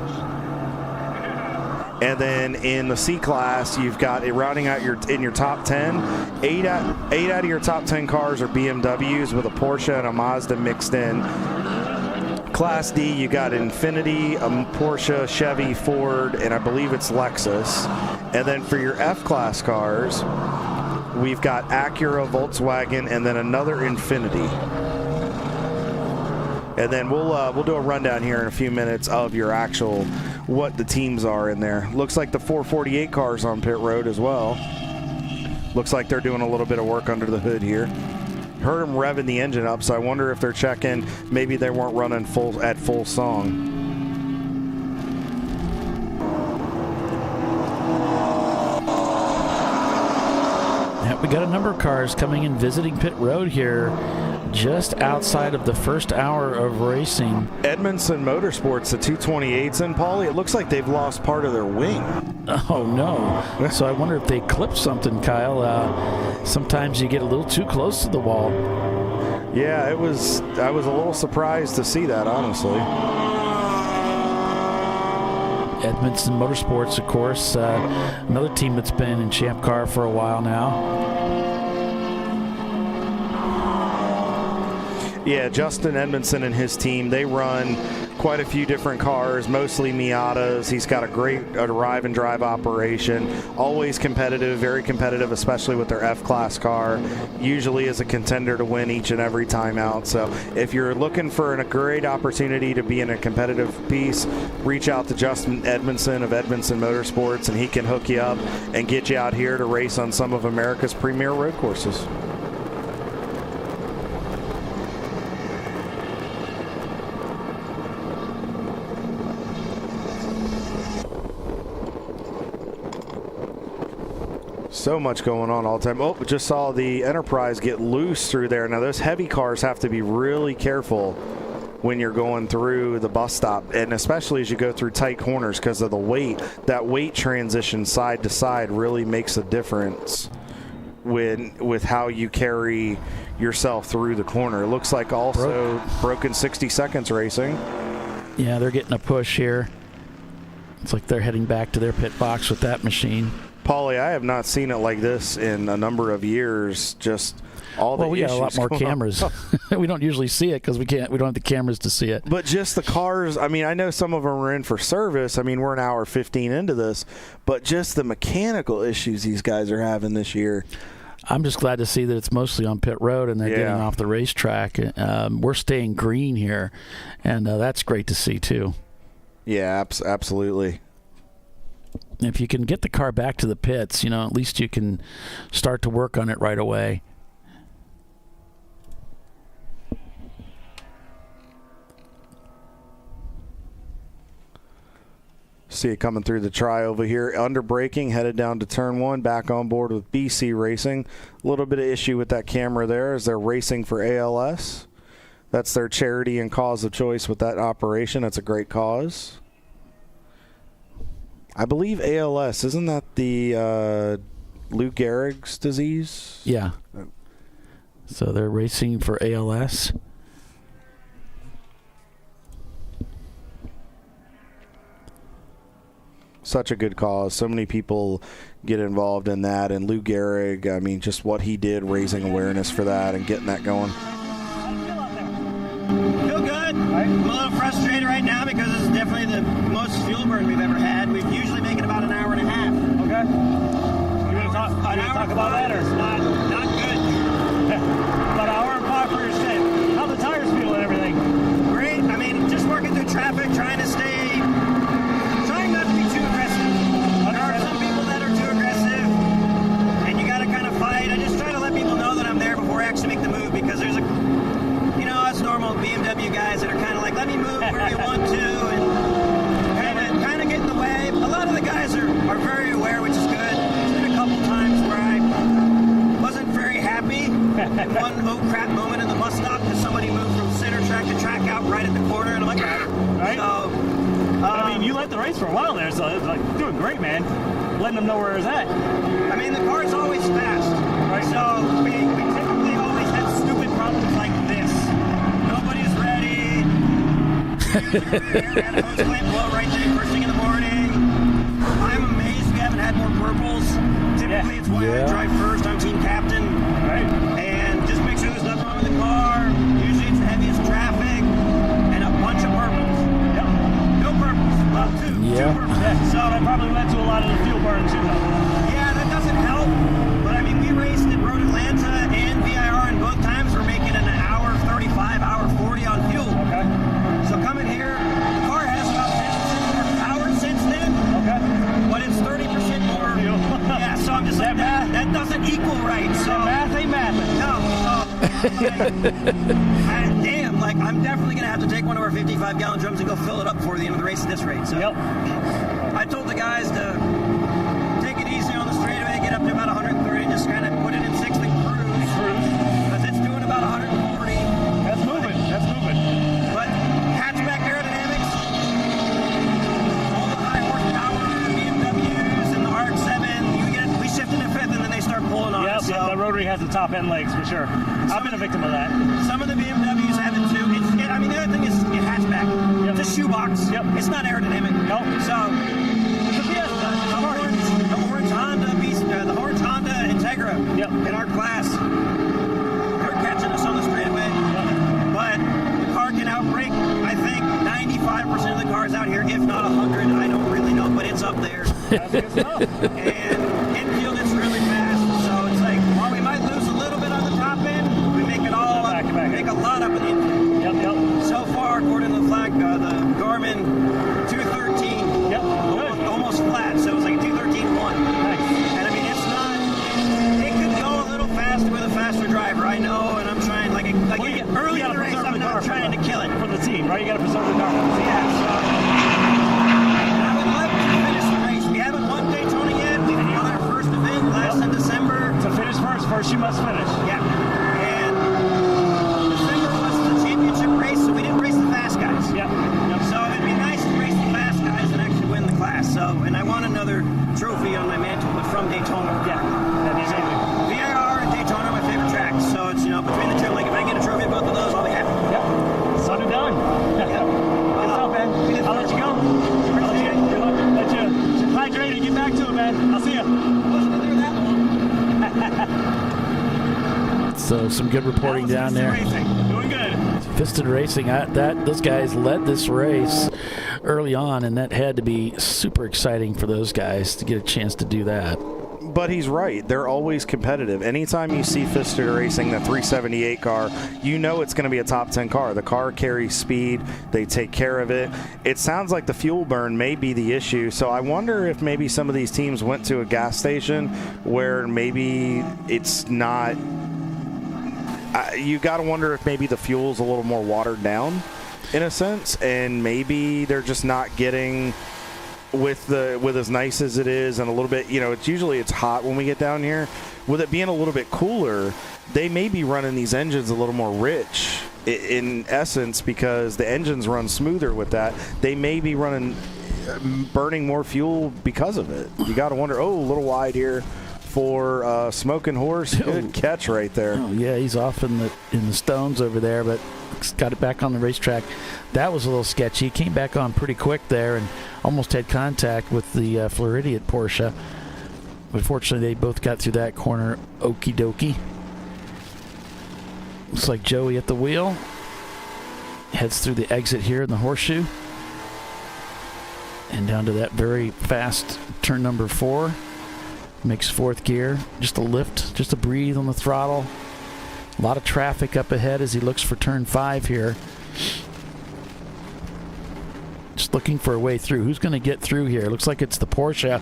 And then in the C class, you've got rounding out in your top 10. 8 out of your top 10 cars are BMWs with a Porsche and a Mazda mixed in. Class D, you got Infiniti, a Porsche, Chevy, Ford, and I believe it's Lexus. And then for your F class cars, we've got Acura, Volkswagen, and then another Infiniti. And then we'll do a rundown here in a few minutes of your actual what the teams are in there. Looks like the 448 cars on pit road as well. Looks like they're doing a little bit of work under the hood here. Heard them revving the engine up, so I wonder if they're checking. Maybe they weren't running at full song. Yeah, we got a number of cars coming in visiting pit road here just outside of the first hour of racing. Edmondson Motorsports, the 228s, and Paulie, it looks like they've lost part of their wing. Oh, no. So I wonder if they clipped something, Kyle. Sometimes you get a little too close to the wall. Yeah, I was a little surprised to see that, honestly. Edmondson Motorsports, of course, another team that's been in Champ Car for a while now. Yeah, Justin Edmondson and his team, they run quite a few different cars, mostly Miatas. He's got a great arrive and drive operation, always competitive, very competitive, especially with their F-Class car, usually is a contender to win each and every time out. So if you're looking for a great opportunity to be in a competitive piece, reach out to Justin Edmondson of Edmondson Motorsports, and he can hook you up and get you out here to race on some of America's premier road courses. So much going on all the time. Oh, just saw the Enterprise get loose through there. Now, those heavy cars have to be really careful when you're going through the bus stop, and especially as you go through tight corners because of the weight. That weight transition side to side really makes a difference with how you carry yourself through the corner. It looks like also broken 60 seconds racing. Yeah, they're getting a push here. It's like they're heading back to their pit box with that machine. Paulie, I have not seen it like this in a number of years. Just all the we got a lot more cameras. We don't usually see it because we don't have the cameras to see it. But just the cars, I mean, I know some of them are in for service. I mean, we're an hour 15 into this, but just the mechanical issues these guys are having this year. I'm just glad to see that it's mostly on pit road and they're getting off the racetrack. We're staying green here, and that's great to see too. Yeah, absolutely. If you can get the car back to the pits, at least you can start to work on it right away. See it coming through the tri over here. Under braking, headed down to turn one, back on board with BC Racing. A little bit of issue with that camera there as they're racing for ALS. That's their charity and cause of choice with that operation. That's a great cause. I believe ALS, isn't that the Lou Gehrig's disease? Yeah. So they're racing for ALS. Such a good cause. So many people get involved in that. And Lou Gehrig, I mean, just what he did, raising awareness for that and getting that going. Feel good. I'm a little frustrated right now because this is definitely the most fuel burn we've ever had. We usually make it about an hour and a half. Okay. You want to talk about that, or not good? About an hour and 5 for your stint. How the tires feel and everything? Great. I mean, just working through traffic, trying not to be too aggressive. There are some people that are too aggressive, and you got to kind of fight. I just try to let people know that I'm there before I actually make the move, because there's us normal BMW guys that are kind of like, let me move where you want to, and kind of get in the way. A lot of the guys are very aware, which is good. There's been a couple times where I wasn't very happy. One crap moment in the bus stop because somebody moved from center track to track out right at the corner, and I'm like, right. So, I mean, you led the race for a while there, so it's like doing great, man. Letting them know where it's at. I mean, the car's always fast, right? So we typically always have stupid problems like this. Nobody's ready. Had a hose clamp blow right there first thing in the morning. I'm amazed we haven't had more purples. Typically, it's why I drive first. I'm team captain. Right. And just make sure there's nothing wrong with the car. Usually it's the heaviest traffic and a bunch of purples. Yep. No purples. Well, two. Yeah. Two purples. Yeah. So that probably led to a lot of the fuel burn too, though. Yeah, that doesn't help. But I mean, we raced at Road Atlanta and VIR, and both times we're making an hour 35, hour 40 on fuel. Okay. that doesn't equal right. So math ain't math. No. Damn, like I'm definitely gonna have to take one of our 55-gallon drums and go fill it up before the end of the race at this rate. So I told the guys to take it easy on the straightaway, get up to about 130, just kind of put it in sixth and cruise. Because it's doing about 140. That's moving. But hatchback aerodynamics, all the high horsepower, the BMWs and the RX-7, we shift into fifth and then they start pulling on us. The rotary has the top end legs for sure. I've been a victim of that. Some of the BMWs have it too. The other thing is hatchback. It's a shoebox. It's not aerodynamic. Nope. So the orange Honda Integra in our class, they're catching us on the straightaway. But the car can outbrake, I think, 95% of the cars out here, if not 100. I don't really know, but it's up there. That's good stuff. And infield, it's really fast. So it's like, while we might lose a little bit on the top end, we make it all up. We make a lot up in the infield. So far, according to the flag, the Garmin 213. Almost flat, so it was like a 213.1. Nice. And I mean, it's not. It could go a little faster with a faster driver, I know, and I'm trying early in the race, I'm not trying to kill it for the team, right? You got to preserve the car. Yeah. So I would love to finish the race. We haven't won Daytona yet. We won our first event last in December. To finish first you must finish. Yeah. And December was the championship race, so we didn't race the fast guys. So it'd be nice to race the fast guys and actually win the class. So, and I want another trophy on my mantle, but from Daytona. That'd be amazing. VIR and Daytona are my favorite tracks. So it's, between the two, like if I get a trophy at both of those, I'll be happy. Son and done. Good stuff, man. I'll let you go. Let you hydrate and get back to it, man. I'll see you. Wasn't there that long. So some good reporting down there. Doing good. Piston Racing, those guys led this race early on, and that had to be super exciting for those guys to get a chance to do that. But he's right. They're always competitive. Anytime you see Piston Racing, the 378 car, you know it's going to be a top 10 car. The car carries speed. They take care of it. It sounds like the fuel burn may be the issue. So I wonder if maybe some of these teams went to a gas station where maybe it's not... you got to wonder if maybe the fuel's a little more watered down in a sense, and maybe they're just not getting with as nice as it is and a little bit, it's hot when we get down here. With it being a little bit cooler, they may be running these engines a little more rich in essence because the engines run smoother with that. They may be burning more fuel because of it. You got to wonder, a little wide here for Smoking Horse. Good catch right there. Oh yeah, he's off in the stones over there, but got it back on the racetrack. That was a little sketchy. He came back on pretty quick there and almost had contact with the Floridian Porsche. But fortunately, they both got through that corner. Okie dokie. Looks like Joey at the wheel. Heads through the exit here in the horseshoe. And down to that very fast turn number 4. Makes fourth gear. Just a lift, just a breathe on the throttle. A lot of traffic up ahead as he looks for turn 5 here. Just looking for a way through. Who's going to get through here? Looks like it's the Porsche.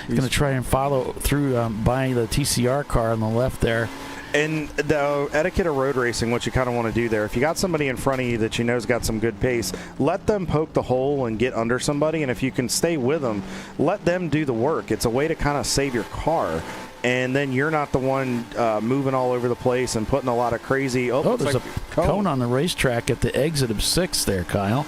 He's going to try and follow through by the TCR car on the left there. And the etiquette of road racing, what you kind of want to do there, if you got somebody in front of you that you know's got some good pace, let them poke the hole and get under somebody. And if you can stay with them, let them do the work. It's a way to kind of save your car. And then you're not the one moving all over the place and putting a lot of crazy... there's a cone on the racetrack at the exit of 6 there, Kyle.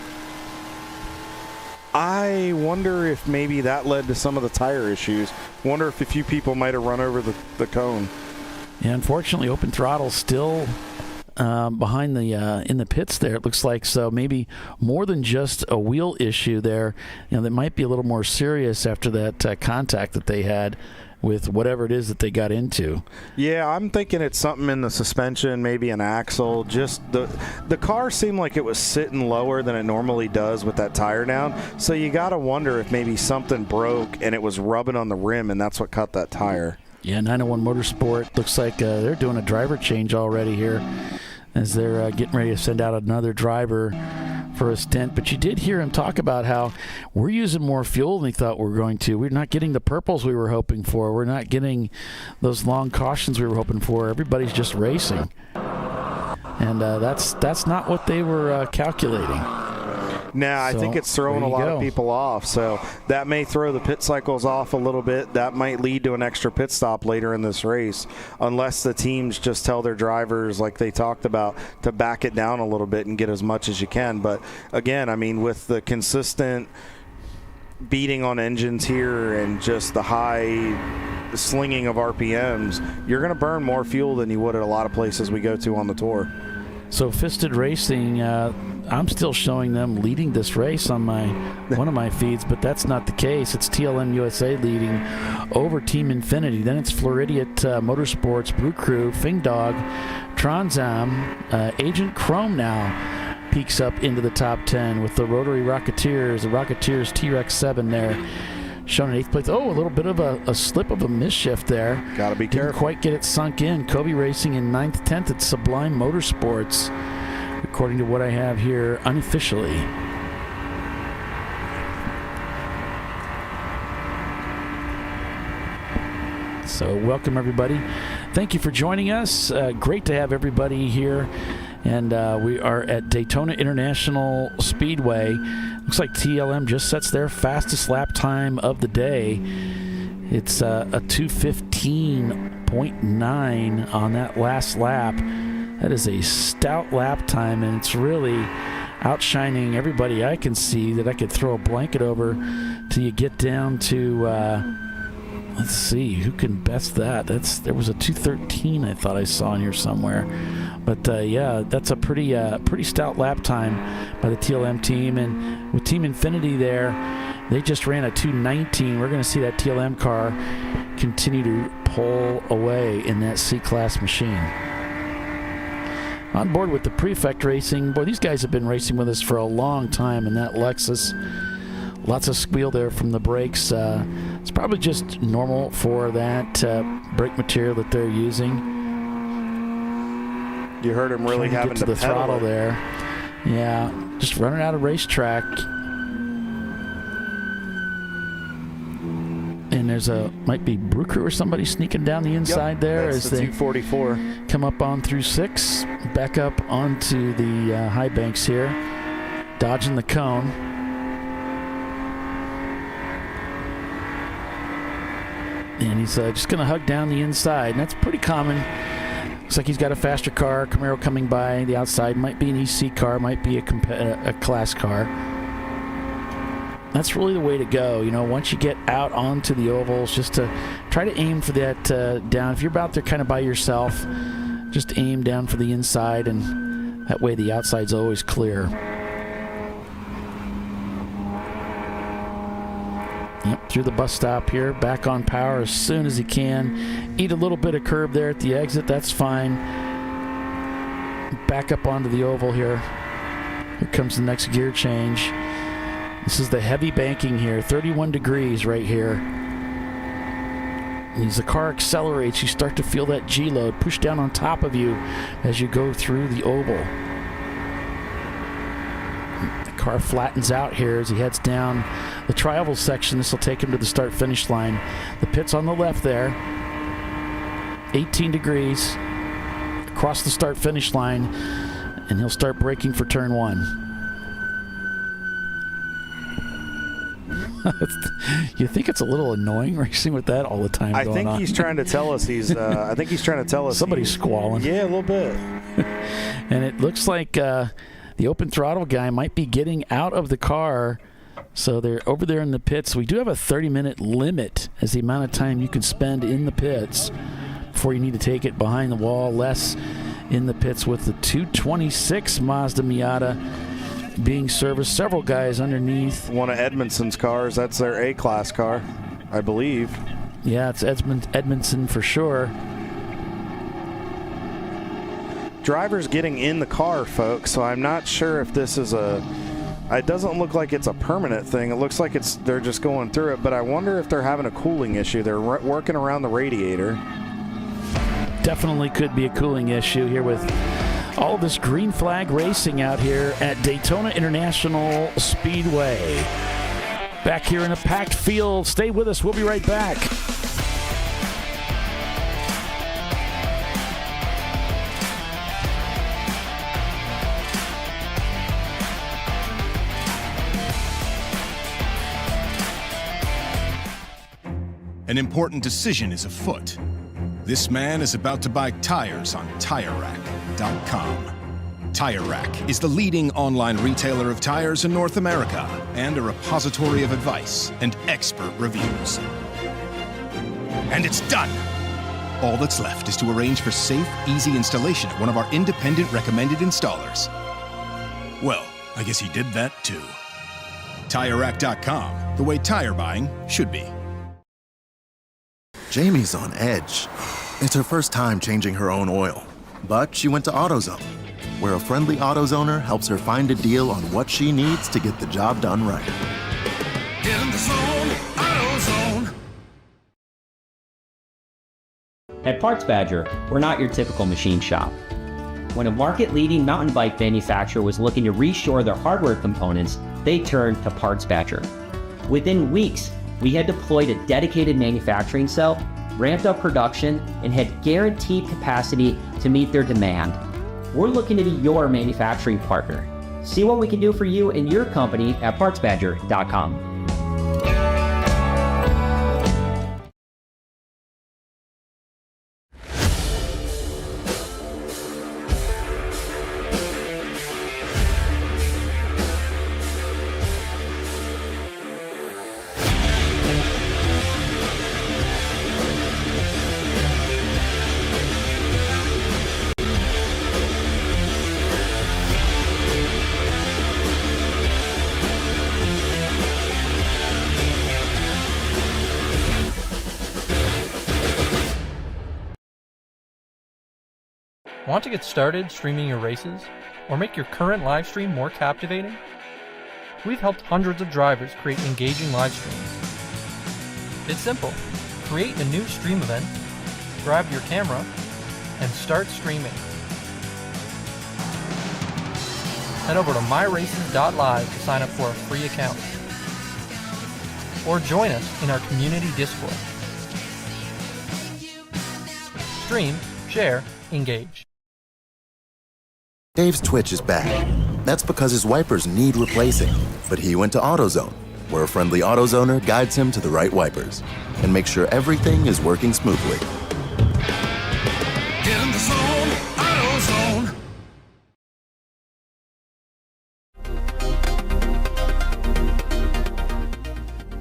I wonder if maybe that led to some of the tire issues. Wonder if a few people might have run over the cone. Yeah, unfortunately, open throttle still behind the in the pits there. It looks like, so maybe more than just a wheel issue there. That might be a little more serious after that contact that they had with whatever it is that they got into. Yeah, I'm thinking it's something in the suspension, maybe an axle. Just the car seemed like it was sitting lower than it normally does with that tire down. So you got to wonder if maybe something broke and it was rubbing on the rim, and that's what cut that tire. Yeah, 901 Motorsport looks like they're doing a driver change already here as they're getting ready to send out another driver for a stint, but you did hear him talk about how we're using more fuel than he thought we were going to. We're not getting the purples we were hoping for. We're not getting those long cautions we were hoping for. Everybody's just racing. And that's not what they were calculating. No, I think it's throwing a lot of people off. So that may throw the pit cycles off a little bit. That might lead to an extra pit stop later in this race, unless the teams just tell their drivers, like they talked about, to back it down a little bit and get as much as you can. But again, I mean, with the consistent beating on engines here and just the high slinging of RPMs, you're going to burn more fuel than you would at a lot of places we go to on the tour. So Fisted Racing, I'm still showing them leading this race on one of my feeds, but that's not the case. It's TLM USA leading over Team Infinity. Then it's Floridian Motorsports, Brew Crew, Fing Dog, Transam, Agent Chrome now peaks up into the top 10 with the Rotary Rocketeers, the Rocketeers T-Rex 7 there, shown in 8th place. Oh, a little bit of a slip of a misshift there. Got to be careful. Didn't quite get it sunk in. Kobe Racing in 9th, 10th at Sublime Motorsports, according to what I have here unofficially. So welcome, everybody. Thank you for joining us. Great to have everybody here. And we are at Daytona International Speedway. Looks like TLM just sets their fastest lap time of the day. It's a 2:15.9 on that last lap. That is a stout lap time, and it's really outshining everybody I can see that I could throw a blanket over till you get down to, let's see, who can best that? There was a 2:13 I thought I saw in here somewhere. But yeah, that's a pretty stout lap time by the TLM team. And with Team Infinity there, they just ran a 2:19. We're going to see that TLM car continue to pull away in that C-Class machine. On board with the Prefect Racing, boy, these guys have been racing with us for a long time in that Lexus. Lots of squeal there from the brakes. It's probably just normal for that brake material that they're using. You heard him really having to the throttle there. Yeah, just running out of racetrack. And there's might be Brew Crew or somebody sneaking down the inside there as the 244 come up on through 6, back up onto the high banks here, dodging the cone. And he's just going to hug down the inside, and that's pretty common. Looks like he's got a faster car. Camaro coming by the outside. Might be an EC car. Might be a class car. That's really the way to go. You know, once you get out onto the ovals, just to try to aim for that down. If you're out there kind of by yourself, just aim down for the inside, and that way the outside's always clear. Yep, through the bus stop here, back on power as soon as he can. Eat a little bit of curb there at the exit, that's fine. Back up onto the oval here. Here comes the next gear change. This is the heavy banking here, 31 degrees right here. As the car accelerates, you start to feel that G-load push down on top of you as you go through the oval. Car flattens out here as he heads down the tri-oval section. This will take him to the start-finish line. The pit's on the left there. 18 degrees across the start-finish line, and he'll start braking for turn 1. You think it's a little annoying racing with that all the time? I think he's trying to tell us he's. I think he's trying to tell us somebody's squalling. Yeah, a little bit. And it looks like the open throttle guy might be getting out of the car, so they're over there in the pits. We do have a 30-minute limit as the amount of time you can spend in the pits before you need to take it behind the wall. Less in the pits with the 226 Mazda Miata being serviced. Several guys underneath. One of Edmondson's cars. That's their A-Class car, I believe. Yeah, it's Edmondson for sure. Drivers getting in the car, folks, so I'm not sure if this is it doesn't look like it's a permanent thing. It looks like they're just going through it, but I wonder if they're having a cooling issue. They're working around the radiator. Definitely could be a cooling issue here with All this green flag racing out here at Daytona International Speedway. Back here in a packed field. Stay with us. We'll be right back. An important decision is afoot. This man is about to buy tires on TireRack.com. Tire Rack is the leading online retailer of tires in North America and a repository of advice and expert reviews. And it's done! All that's left is to arrange for safe, easy installation at one of our independent recommended installers. Well, I guess he did that too. TireRack.com, the way tire buying should be. Jamie's on edge. It's her first time changing her own oil. But she went to AutoZone, where a friendly AutoZoner helps her find a deal on what she needs to get the job done right. Get in the zone, AutoZone. At Parts Badger, we're not your typical machine shop. When a market-leading mountain bike manufacturer was looking to reshore their hardware components, they turned to Parts Badger. Within weeks, we had deployed a dedicated manufacturing cell, ramped up production, and had guaranteed capacity to meet their demand. We're looking to be your manufacturing partner. See what we can do for you and your company at PartsBadger.com. Want to get started streaming your races or make your current live stream more captivating? We've helped hundreds of drivers create engaging live streams. It's simple. Create a new stream event, grab your camera, and start streaming. Head over to myraces.live to sign up for a free account. Or join us in our community Discord. Stream, share, engage. Dave's Twitch is bad. That's because his wipers need replacing. But he went to AutoZone, where a friendly AutoZoner guides him to the right wipers and makes sure everything is working smoothly. Get in the zone, AutoZone.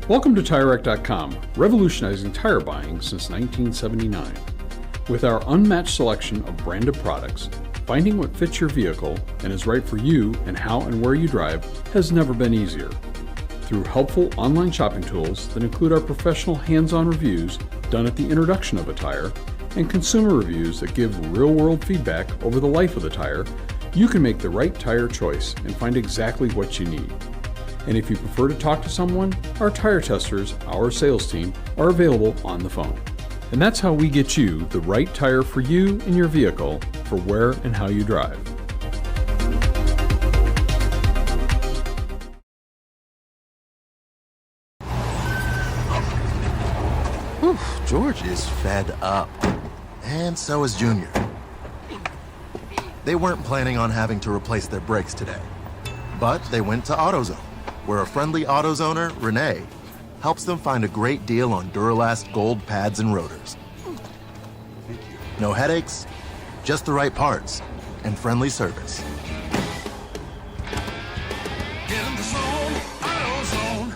Welcome to TireRack.com, revolutionizing tire buying since 1979. With our unmatched selection of branded products, finding what fits your vehicle and is right for you and how and where you drive has never been easier. Through helpful online shopping tools that include our professional hands-on reviews done at the introduction of a tire and consumer reviews that give real-world feedback over the life of the tire, you can make the right tire choice and find exactly what you need. And if you prefer to talk to someone, our tire testers, our sales team, are available on the phone. And that's how we get you the right tire for you and your vehicle for where and how you drive. Whew, George is fed up. And so is Junior. They weren't planning on having to replace their brakes today. But they went to AutoZone, where a friendly AutoZoner, Renee, helps them find a great deal on Duralast gold pads and rotors. No headaches, just the right parts, and friendly service. Get in the zone, AutoZone.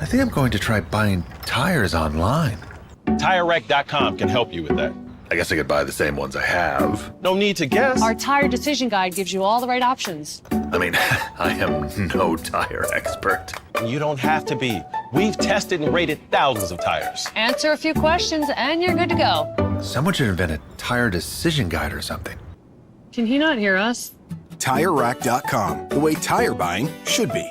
I think I'm going to try buying tires online. TireRack.com can help you with that. I guess I could buy the same ones I have. No need to guess. Our tire decision guide gives you all the right options. I mean, I am no tire expert. You don't have to be. We've tested and rated thousands of tires. Answer a few questions and you're good to go. Someone should invent a tire decision guide or something. Can he not hear us? TireRack.com, the way tire buying should be.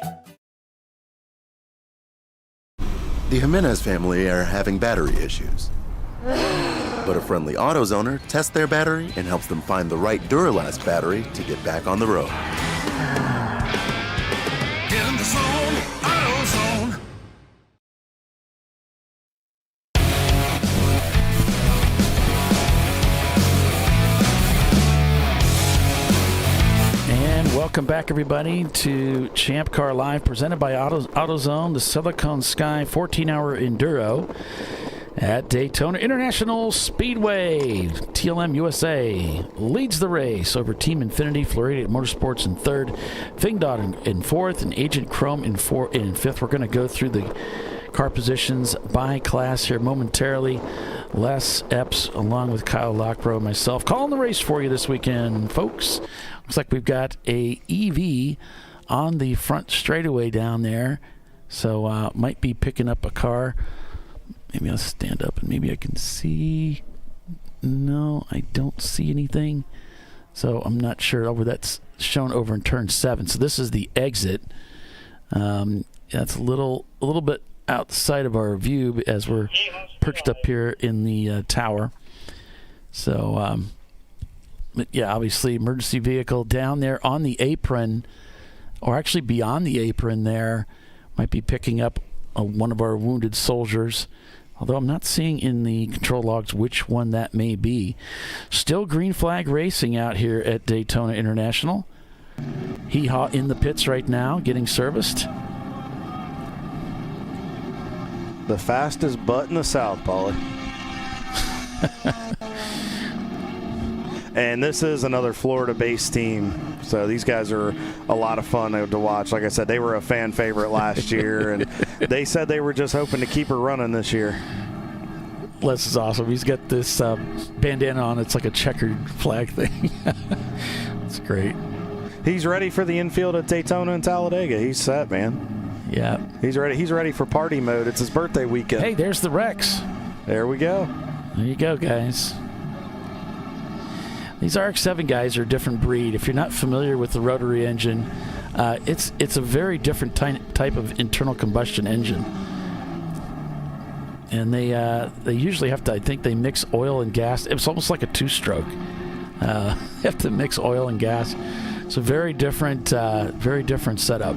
The Jimenez family are having battery issues. But a friendly AutoZoner tests their battery and helps them find the right Duralast battery to get back on the road. Get in the zone, AutoZone. And welcome back, everybody, to ChampCar.Live, presented by AutoZone, the Siliconsky 14-hour Enduro at Daytona International Speedway. TLM USA leads the race over Team Infinity, Florida Motorsports in third, Fingdot in fourth, and Agent Chrome in fifth. We're going to go through the car positions by class here momentarily. Les Epps, along with Kyle Lockbro and myself, calling the race for you this weekend, folks. Looks like we've got a EV on the front straightaway down there, so might be picking up a car. Maybe I'll stand up and maybe I can see. No, I don't see anything. So I'm not sure. That's shown over in turn 7. So this is the exit. That's a little bit outside of our view as we're perched up here in the tower. So, yeah, obviously emergency vehicle down there on the apron, or actually beyond the apron there, might be picking up one of our wounded soldiers. Although I'm not seeing in the control logs which one that may be. Still green flag racing out here at Daytona International. Hee-haw in the pits right now, getting serviced. The fastest butt in the South, Paulie. And this is another Florida-based team, so these guys are a lot of fun to watch. Like I said, they were a fan favorite last year, and they said they were just hoping to keep her running this year. Les is awesome. He's got this bandana on. It's like a checkered flag thing. It's great. He's ready for the infield at Daytona and Talladega. He's set, man. Yeah. He's ready. He's ready for party mode. It's his birthday weekend. Hey, there's the Rex. There we go. There you go, guys. These RX-7 guys are a different breed. If you're not familiar with the rotary engine, it's a very different type of internal combustion engine. And they usually have to, I think they mix oil and gas. It's almost like a two-stroke. They have to mix oil and gas. It's a very different setup.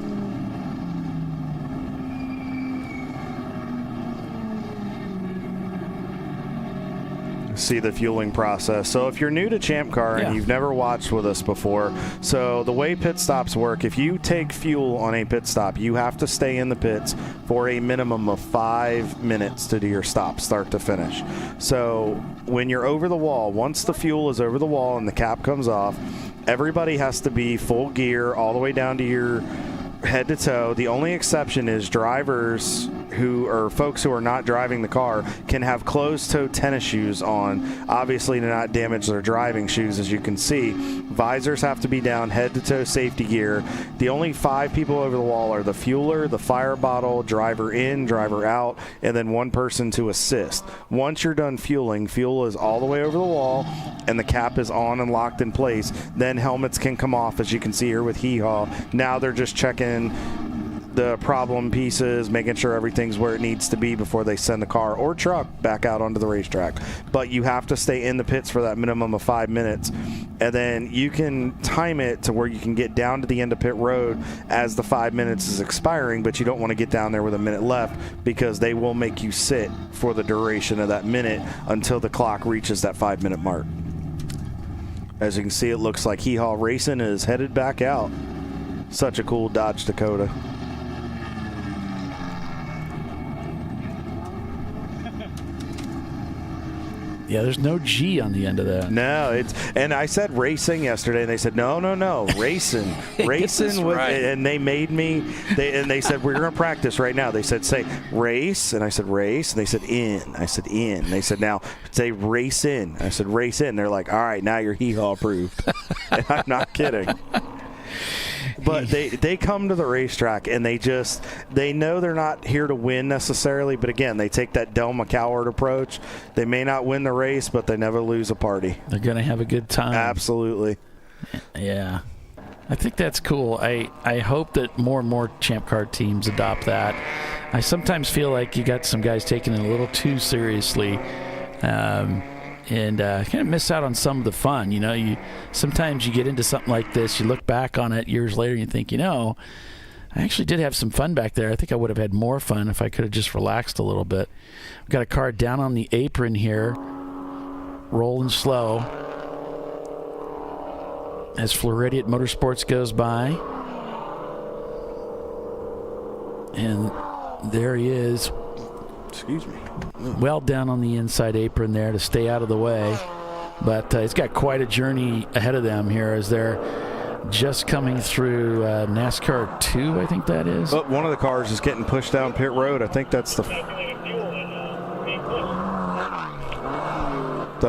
See the fueling process. So if you're new to ChampCar and you've never watched with us before, so the way pit stops work, if you take fuel on a pit stop, you have to stay in the pits for a minimum of 5 minutes to do your stop, start to finish. So when you're over the wall, once the fuel is over the wall and the cap comes off, everybody has to be full gear all the way down to your head to toe. The only exception is drivers folks who are not driving the car can have closed-toe tennis shoes on, obviously to not damage their driving shoes. As you can see, visors have to be down, head-to-toe safety gear. The only 5 people over the wall are the fueler, the fire bottle, driver in, driver out, and then one person to assist. Once you're done fueling, fuel is all the way over the wall, and the cap is on and locked in place. Then helmets can come off, as you can see here with Hee-Haw. Now they're just checking the problem pieces, making sure everything's where it needs to be before they send the car or truck back out onto the racetrack. But you have to stay in the pits for that minimum of 5 minutes, and then you can time it to where you can get down to the end of pit road as the 5 minutes is expiring, but you don't want to get down there with a minute left because they will make you sit for the duration of that minute until the clock reaches that 5 minute mark. As you can see, it looks like Hee-Haw Racing is headed back out. Such a cool Dodge Dakota. Yeah, there's no G on the end of that. No, and I said racing yesterday, and they said no, racing, right. And they made me. They said we're going to practice right now. They said say race, and I said race, and they said in. I said in. They said now say race in. I said race in. They're like, all right, now you're Hee-Haw approved. And I'm not kidding. But they come to the racetrack and they know they're not here to win necessarily, but again, they take that Del McCoward approach. They may not win the race, but they never lose a party. They're going to have a good time. Absolutely. Yeah. I think that's cool. I hope that more and more Champ Car teams adopt that. I sometimes feel like you got some guys taking it a little too seriously. and kind of miss out on some of the fun. Sometimes you get into something like this, you look back on it years later and you think, I actually did have some fun back there. I think I would have had more fun if I could have just relaxed a little bit. We've got a car down on the apron here, rolling slow as Floridian Motorsports goes by. And there he is. Excuse me. Well down on the inside apron there to stay out of the way. But it's got quite a journey ahead of them here as they're just coming through NASCAR 2, I think that is. But one of the cars is getting pushed down pit road. I think that's the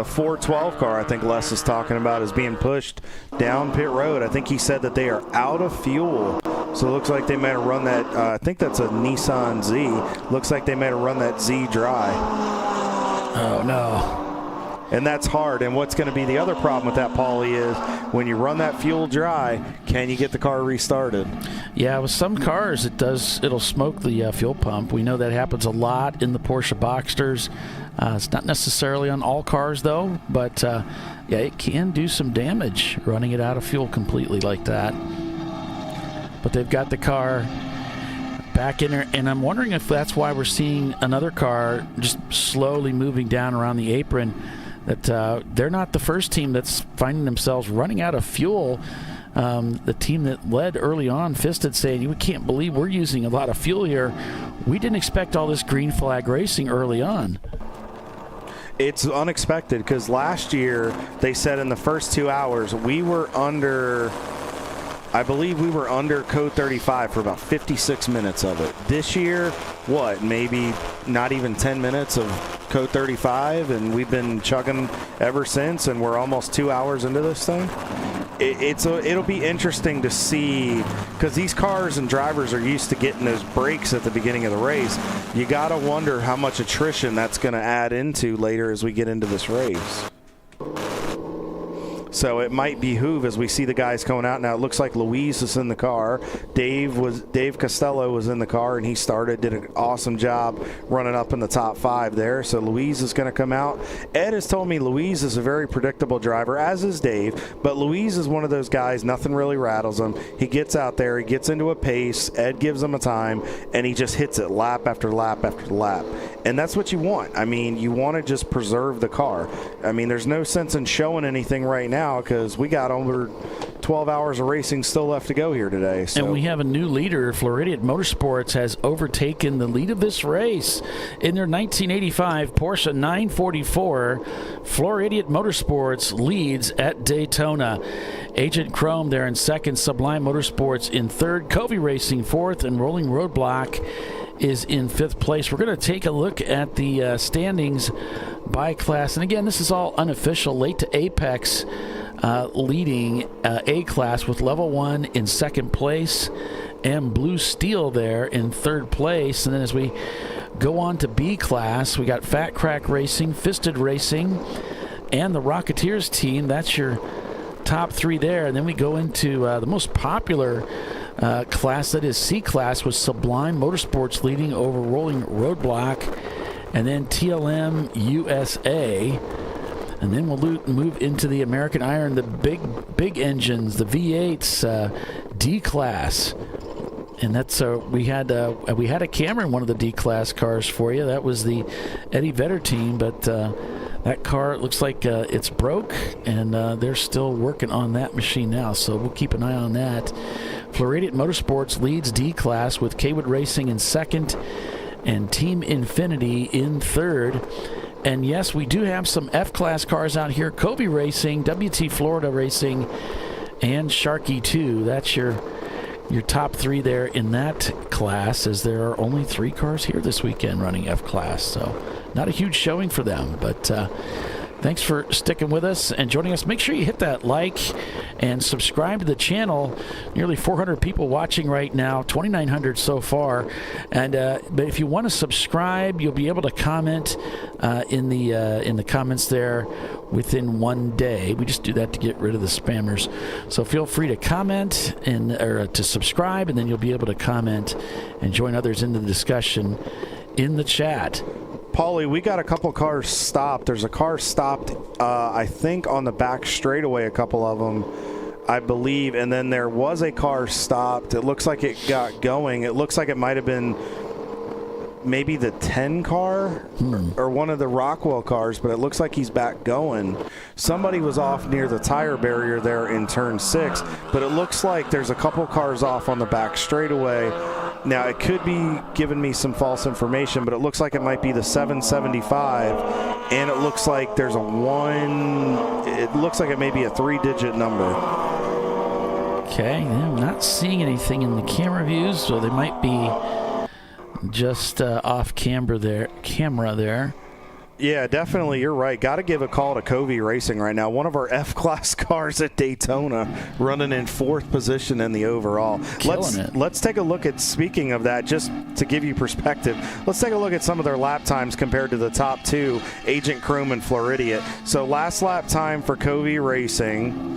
412 car I think Les is talking about is being pushed down pit road. I think he said that they are out of fuel. So it looks like they might have run that, I think that's a Nissan Z. Looks like they might have run that Z dry. Oh, no. And that's hard. And what's going to be the other problem with that, Paulie, is when you run that fuel dry, can you get the car restarted? Yeah, with some cars, it'll smoke the fuel pump. We know that happens a lot in the Porsche Boxsters. It's not necessarily on all cars, though, but yeah, it can do some damage running it out of fuel completely like that. But they've got the car back in there, and I'm wondering if that's why we're seeing another car just slowly moving down around the apron, that they're not the first team that's finding themselves running out of fuel. The team that led early on, Fisted, saying, we can't believe we're using a lot of fuel here. We didn't expect all this green flag racing early on. It's unexpected because last year they said in the first 2 hours we were under, I believe we were under code 35 for about 56 minutes of it. This year, maybe not even 10 minutes of code 35, and we've been chugging ever since, and we're almost 2 hours into this thing. It'll be interesting to see, because these cars and drivers are used to getting those breaks at the beginning of the race. You got to wonder how much attrition that's going to add into later as we get into this race. So it might behoove as we see the guys going out now. It looks like Luis is in the car. Dave Costello was in the car, and he did an awesome job running up in the top 5 there. So Luis is going to come out. Ed has told me Luis is a very predictable driver, as is Dave. But Luis is one of those guys, nothing really rattles him. He gets out there, he gets into a pace, Ed gives him a time, and he just hits it lap after lap after lap. And that's what you want. I mean, you want to just preserve the car. I mean, there's no sense in showing anything right now because we got over 12 hours of racing still left to go here today. So. And we have a new leader. Floridian Motorsports has overtaken the lead of this race in their 1985 Porsche 944. Floridian Motorsports leads at Daytona. Agent Chrome there in second, Sublime Motorsports in third, Covey Racing fourth, and Rolling Roadblock is in fifth place. We're going to take a look at the standings by class. And again, this is all unofficial. Late to Apex leading A class with level 1 in second place and Blue Steel there in third place. And then as we go on to B class, we got Fat Crack Racing, Fisted Racing, and the Rocketeers team. That's your top 3 there. And then we go into the most popular class, that is C class, with Sublime Motorsports leading over Rolling Roadblock, and then TLM USA, and then we'll move into the American Iron, the big engines, the V8s, D class, and that's we had a camera in one of the D class cars for you. That was the Eddie Vedder team, but that car, it looks like it's broke, and they're still working on that machine now, so we'll keep an eye on that. Floridian Motorsports leads D class with Kaywood Racing in second and Team Infinity in third. And yes, we do have some F class cars out here. Covey Racing, WT Florida Racing, and Sharky 2. That's your top 3 there in that class, as there are only 3 cars here this weekend running F class. So not a huge showing for them, but thanks for sticking with us and joining us. Make sure you hit that like and subscribe to the channel. Nearly 400 people watching right now, 2,900 so far. And but if you want to subscribe, you'll be able to comment in the comments there within 1 day. We just do that to get rid of the spammers. So feel free to comment or to subscribe, and then you'll be able to comment and join others in the discussion in the chat. Paulie, we got a couple cars stopped. There's a car stopped, I think, on the back straightaway, a couple of them, I believe. And then there was a car stopped. It looks like it got going. It looks like it might have been maybe the 10 car or one of the Rockwell cars, but it looks like he's back going. Somebody was off near the tire barrier there in turn 6, but it looks like there's a couple cars off on the back straightaway. Now, it could be giving me some false information, but it looks like it might be the 775, and it looks like there's a 1. It looks like it may be a 3-digit number. Okay, I'm not seeing anything in the camera views, so they might be just off camera there. Yeah, definitely. You're right. Got to give a call to Covey Racing right now. One of our F-Class cars at Daytona running in 4th position in the overall. Let's take a look at, speaking of that, just to give you perspective, let's take a look at some of their lap times compared to the top 2, Agent Kroom and Floridian. So last lap time for Covey Racing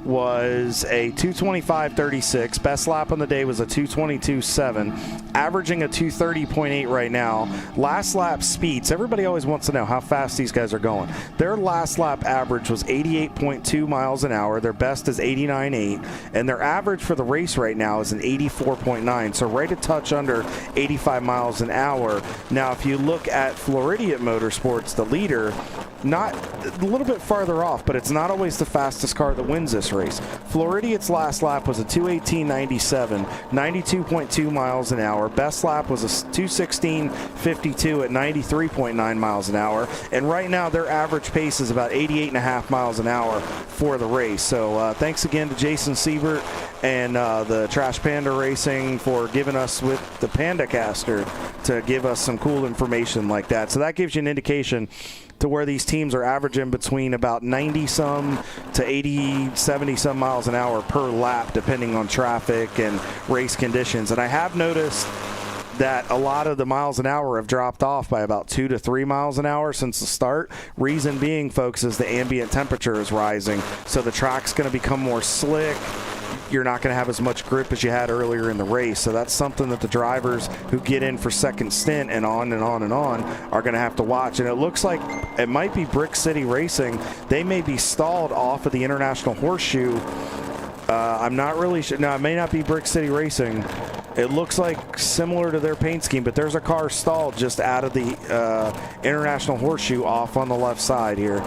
was a 2:25.36. Best lap on the day was a 2:22.7, averaging a 2:30.8 right now. Last lap speeds, everybody always wants to know how fast these guys are going. Their last lap average was 88.2 miles an hour. Their best is 89.8, and their average for the race right now is an 84.9, so right a touch under 85 miles an hour. Now, if you look at Floridian Motorsports, the leader, not a little bit farther off, but it's not always the fastest car that wins this race. Floridian's last lap was a 2:18.97, 92.2 miles an hour. Best lap was a 2:16.52 at 93.9 miles an hour. And right now their average pace is about 88.5 miles an hour for the race. So thanks again to Jason Siebert and the Trash Panda Racing for giving us with the Panda Caster to give us some cool information like that. So that gives you an indication to where these teams are averaging between about 90-some to 80, 70-some miles an hour per lap, depending on traffic and race conditions. And I have noticed that a lot of the miles an hour have dropped off by about 2 to 3 miles an hour since the start. Reason being, folks, is the ambient temperature is rising, so the track's going to become more slick. You're not going to have as much grip as you had earlier in the race. So that's something that the drivers who get in for second stint and on and on and on are going to have to watch. And it looks like it might be Brick City Racing. They may be stalled off of the International Horseshoe. I'm not really sure. No, it may not be Brick City Racing. It looks like similar to their paint scheme, but there's a car stalled just out of the International Horseshoe off on the left side here.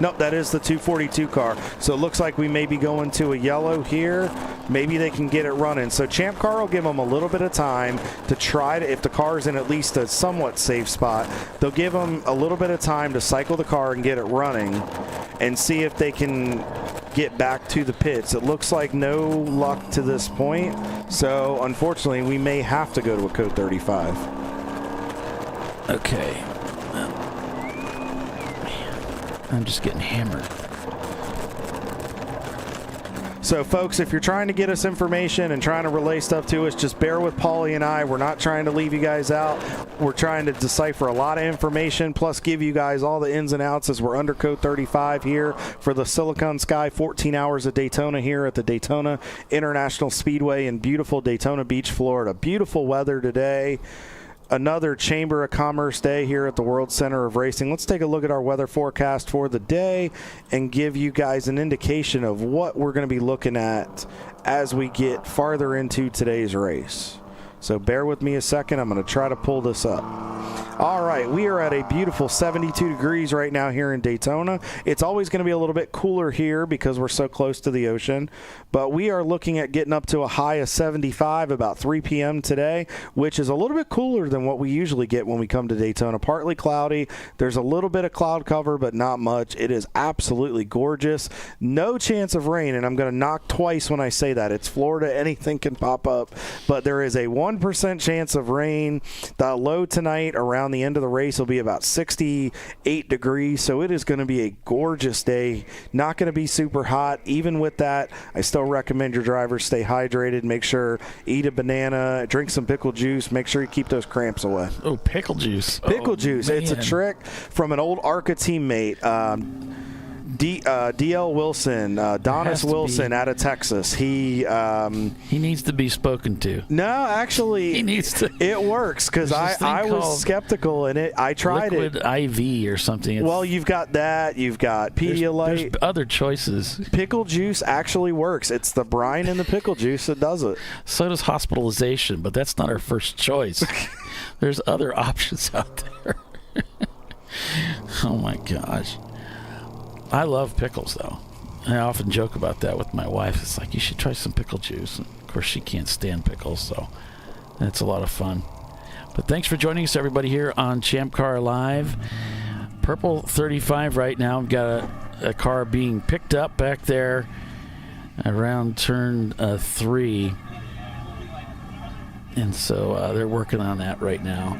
Nope, that is the 242 car. So it looks like we may be going to a yellow here. Maybe they can get it running. So Champ Car will give them a little bit of time to try to, if the car's in at least a somewhat safe spot, they'll give them a little bit of time to cycle the car and get it running and see if they can get back to the pits. It looks like no luck to this point. So unfortunately, we may have to go to a code 35. Okay. I'm just getting hammered. So, folks, if you're trying to get us information and trying to relay stuff to us, just bear with Paulie and I. We're not trying to leave you guys out. We're trying to decipher a lot of information, plus give you guys all the ins and outs as we're under code 35 here for the Siliconsky 14 hours of Daytona here at the Daytona International Speedway in beautiful Daytona Beach, Florida. Beautiful weather today. Another Chamber of Commerce day here at the World Center of Racing. Let's take a look at our weather forecast for the day and give you guys an indication of what we're going to be looking at as we get farther into today's race. So bear with me a second. I'm going to try to pull this up. All right, we are at a beautiful 72 degrees right now here in Daytona. It's always going to be a little bit cooler here because we're so close to the ocean, but we are looking at getting up to a high of 75 about 3 p.m. today, which is a little bit cooler than what we usually get when we come to Daytona. Partly cloudy. There's a little bit of cloud cover, but not much. It is absolutely gorgeous. No chance of rain, and I'm going to knock twice when I say that. It's Florida. Anything can pop up, but there is a 1% chance of rain. The low tonight around the end of the race will be about 68 degrees, so it is going to be a gorgeous day. Not going to be super hot. Even with that, I still recommend your drivers stay hydrated. Make sure eat a banana, drink some pickle juice. Make sure you keep those cramps away. Oh, pickle juice. Pickle juice. Man. It's a trick from an old ARCA teammate. D.L. Wilson, Donis Wilson out of Texas. He needs to be spoken to. No, actually, he needs to. It works because I was skeptical in it. I tried liquid IV or something. Well, you've got that. You've got Pedialyte. There's other choices. Pickle juice actually works. It's the brine in the pickle juice that does it. So does hospitalization, but that's not our first choice. There's other options out there. Oh my gosh. I love pickles, though. I often joke about that with my wife. It's like, you should try some pickle juice. And of course, she can't stand pickles, so that's a lot of fun. But thanks for joining us, everybody, here on ChampCar.Live. Purple 35 right now. We've got a car being picked up back there around turn 3. And so they're working on that right now.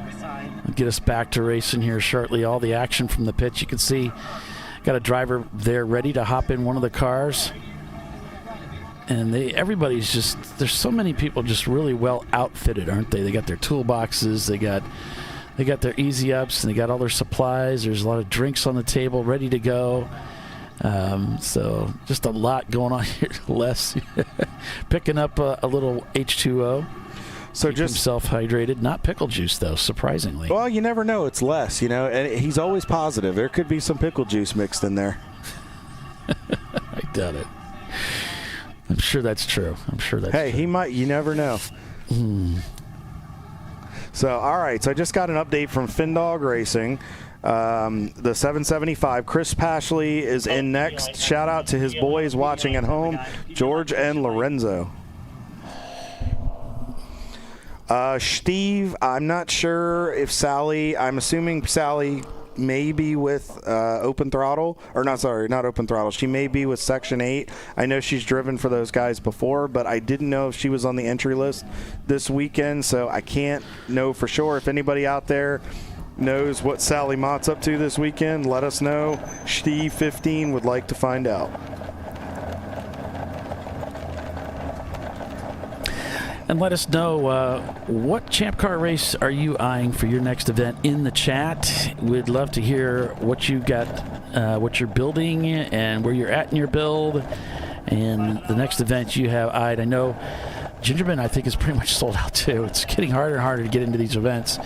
I'll get us back to racing here shortly. All the action from the pits. You can see got a driver there ready to hop in one of the cars. And everybody's just, there's so many people just really well outfitted, aren't they? They got their toolboxes, they got their easy ups, and they got all their supplies. There's a lot of drinks on the table ready to go. So just a lot going on here. Les picking up a little H2O. So keep himself hydrated. Not pickle juice, though, surprisingly. Well, you never know. It's Les, and he's always positive. There could be some pickle juice mixed in there. I doubt it. I'm sure that's true. Hey, he might. You never know. So, all right. So I just got an update from Findog Racing. The 775. Chris Pashley is in next. Shout out to his boys watching at home, George and Lorenzo. Steve, I'm not sure if Sally, I'm assuming Sally may be with Open Throttle, or not Open Throttle. She may be with Section 8. I know she's driven for those guys before, but I didn't know if she was on the entry list this weekend, so I can't know for sure. If anybody out there knows what Sally Mott's up to this weekend, let us know. Steve 15 would like to find out. And let us know what Champ Car race are you eyeing for your next event in the chat. We'd love to hear what you got, what you're building, and where you're at in your build, and the next event you have eyed. I know Gingerman, I think, is pretty much sold out too. It's getting harder and harder to get into these events,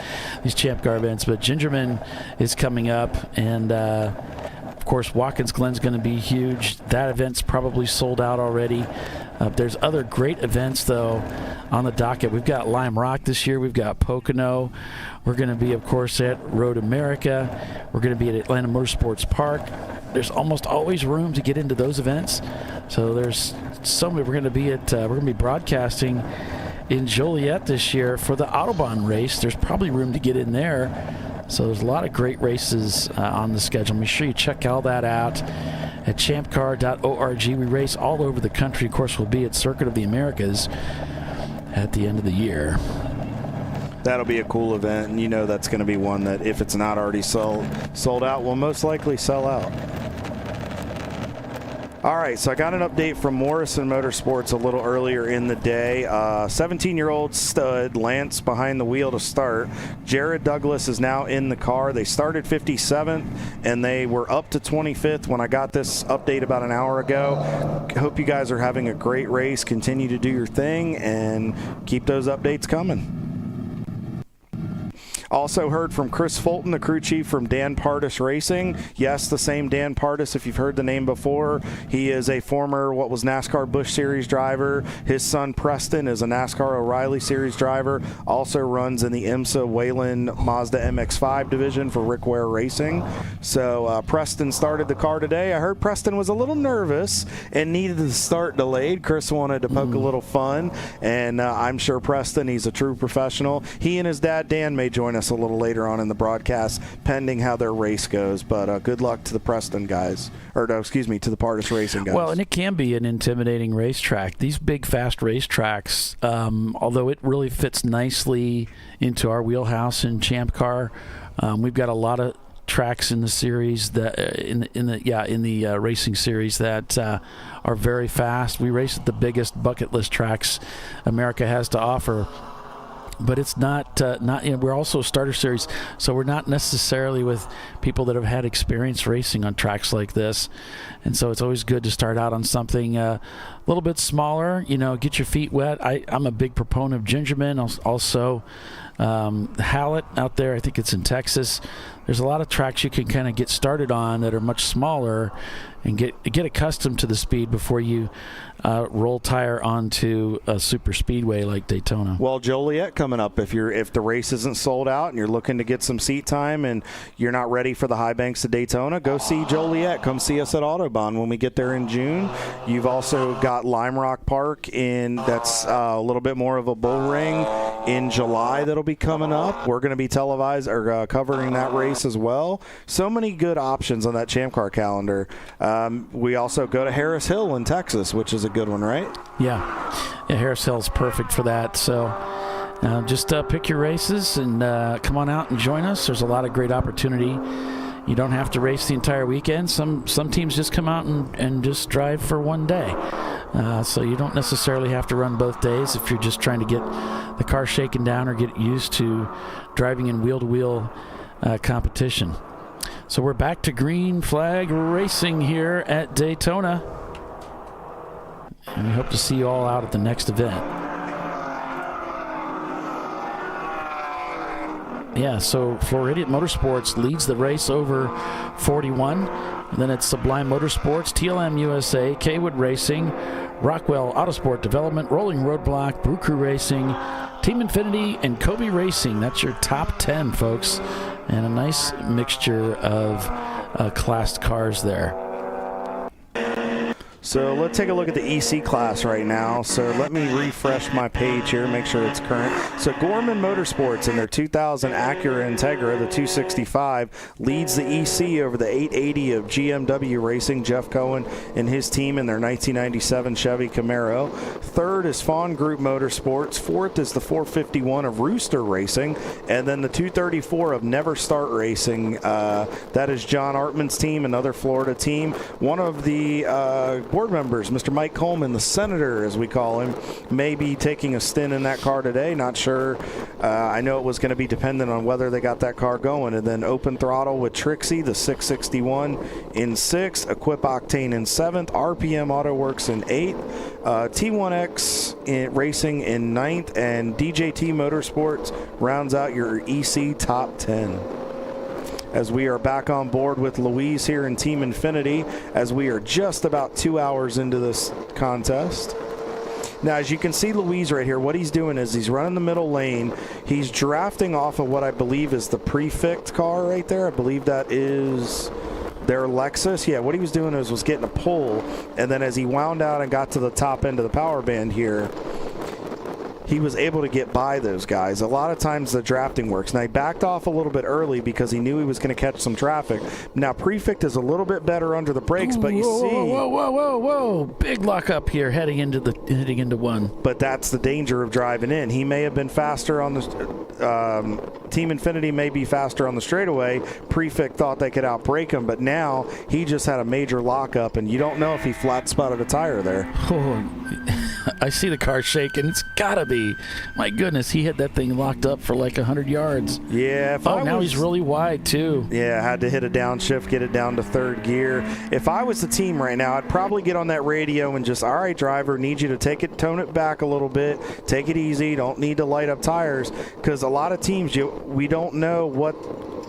these Champ Car events. But Gingerman is coming up, and of course Watkins Glen's going to be huge. That event's probably sold out already. There's other great events, though, on the docket. We've got Lime Rock this year. We've got Pocono. We're going to be, of course, at Road America. We're going to be at Atlanta Motorsports Park. There's almost always room to get into those events. So there's so many. We're going to be at. We're going to be broadcasting in Joliet this year for the Autobahn race. There's probably room to get in there. So there's a lot of great races on the schedule. Make sure you check all that out at ChampCar.org. We race all over the country. Of course, we'll be at Circuit of the Americas at the end of the year. That'll be a cool event, and you know that's going to be one that, if it's not already sold out, will most likely sell out. All right, so I got an update from Morrison Motorsports a little earlier in the day. 17-year-old stud, Lance behind the wheel to start. Jared Douglas is now in the car. They started 57th, and they were up to 25th when I got this update about an hour ago. Hope you guys are having a great race. Continue to do your thing, and keep those updates coming. Also heard from Chris Fulton, the crew chief from Dan Pardis Racing. Yes, the same Dan Pardis, if you've heard the name before. He is a former, what was NASCAR Busch Series driver. His son Preston is a NASCAR O'Reilly Series driver. Also runs in the IMSA Wayland Mazda MX-5 division for Rick Ware Racing. So Preston started the car today. I heard Preston was a little nervous and needed the start delayed. Chris wanted to poke a little fun, and I'm sure Preston, he's a true professional. He and his dad Dan may join us a little later on in the broadcast, pending how their race goes. But good luck to the Preston guys, or no, excuse me, to the Pardis Racing guys. Well, and it can be an intimidating racetrack. These big, fast racetracks, although it really fits nicely into our wheelhouse in Champ Car. We've got a lot of tracks in the series that in the racing series that are very fast. We race at the biggest bucket list tracks America has to offer. but it's not we're also a starter series, so we're not necessarily with people that have had experience racing on tracks like this, and so it's always good to start out on something a little bit smaller, get your feet wet. I'm a big proponent of Gingerman, also Hallett out there. I think it's in Texas. There's a lot of tracks you can kind of get started on that are much smaller and get accustomed to the speed before you roll tire onto a super speedway like Daytona. Well, Joliet coming up. If the race isn't sold out and you're looking to get some seat time and you're not ready for the high banks of Daytona, go see Joliet. Come see us at Autobahn when we get there in June. You've also got Lime Rock Park that's a little bit more of a bull ring in July that'll be coming up. We're going to be covering that race as well. So many good options on that ChampCar calendar. We also go to Harris Hill in Texas, which is a good one, right? Yeah, Harris Hill's perfect for that. So just pick your races and come on out and join us. There's a lot of great opportunity. You don't have to race the entire weekend. Some teams just come out and just drive for one day. So you don't necessarily have to run both days if you're just trying to get the car shaken down or get used to driving in wheel-to-wheel competition. So we're back to green flag racing here at Daytona. And we hope to see you all out at the next event. Yeah, so Floridian Motorsports leads the race over 41. And then it's Sublime Motorsports, TLM USA, Kaywood Racing, Rockwell Autosport Development, Rolling Roadblock, Brew Crew Racing, Team Infinity, and Kobe Racing. That's your top 10, folks. And a nice mixture of classed cars there. So let's take a look at the EC class right now. So let me refresh my page here, make sure it's current. So Gorman Motorsports in their 2000 Acura Integra, the 265, leads the EC over the 880 of GMW Racing, Jeff Cohen and his team in their 1997 Chevy Camaro. Third is Fawn Group Motorsports. Fourth is the 451 of Rooster Racing. And then the 234 of Never Start Racing. That is John Artman's team, another Florida team. One of the board members, Mr. Mike Coleman, the senator as we call him, may be taking a stint in that car today. Not sure. I know it was going to be dependent on whether they got that car going. And then Open Throttle with Trixie, the 661 in 6th, Equip Octane in 7th, RPM Autoworks in 8th, T1X Racing in 9th, and DJT Motorsports rounds out your EC top 10. As we are back on board with Louise here in Team Infinity, as we are just about 2 hours into this contest. Now, as you can see Louise right here, what he's doing is he's running the middle lane. He's drafting off of what I believe is the Prefect car right there. I believe that is their Lexus. Yeah, what he was doing was getting a pull, and then as he wound out and got to the top end of the power band here, he was able to get by those guys. A lot of times the drafting works. Now, he backed off a little bit early because he knew he was going to catch some traffic. Now, Prefect is a little bit better under the brakes, but you see... Whoa. Big lock up here heading into one. But that's the danger of driving in. He may have been faster on the... Team Infinity may be faster on the straightaway. Prefect thought they could outbrake him, but now he just had a major lockup, and you don't know if he flat spotted a tire there. I see the car shaking. It's gotta be. My goodness, he had that thing locked up for like 100 yards. Yeah. Now he's really wide too. Yeah, had to hit a downshift, get it down to third gear. If I was the team right now, I'd probably get on that radio and just, all right, driver, need you to tone it back a little bit, take it easy, don't need to light up tires, because a lot of teams, we don't know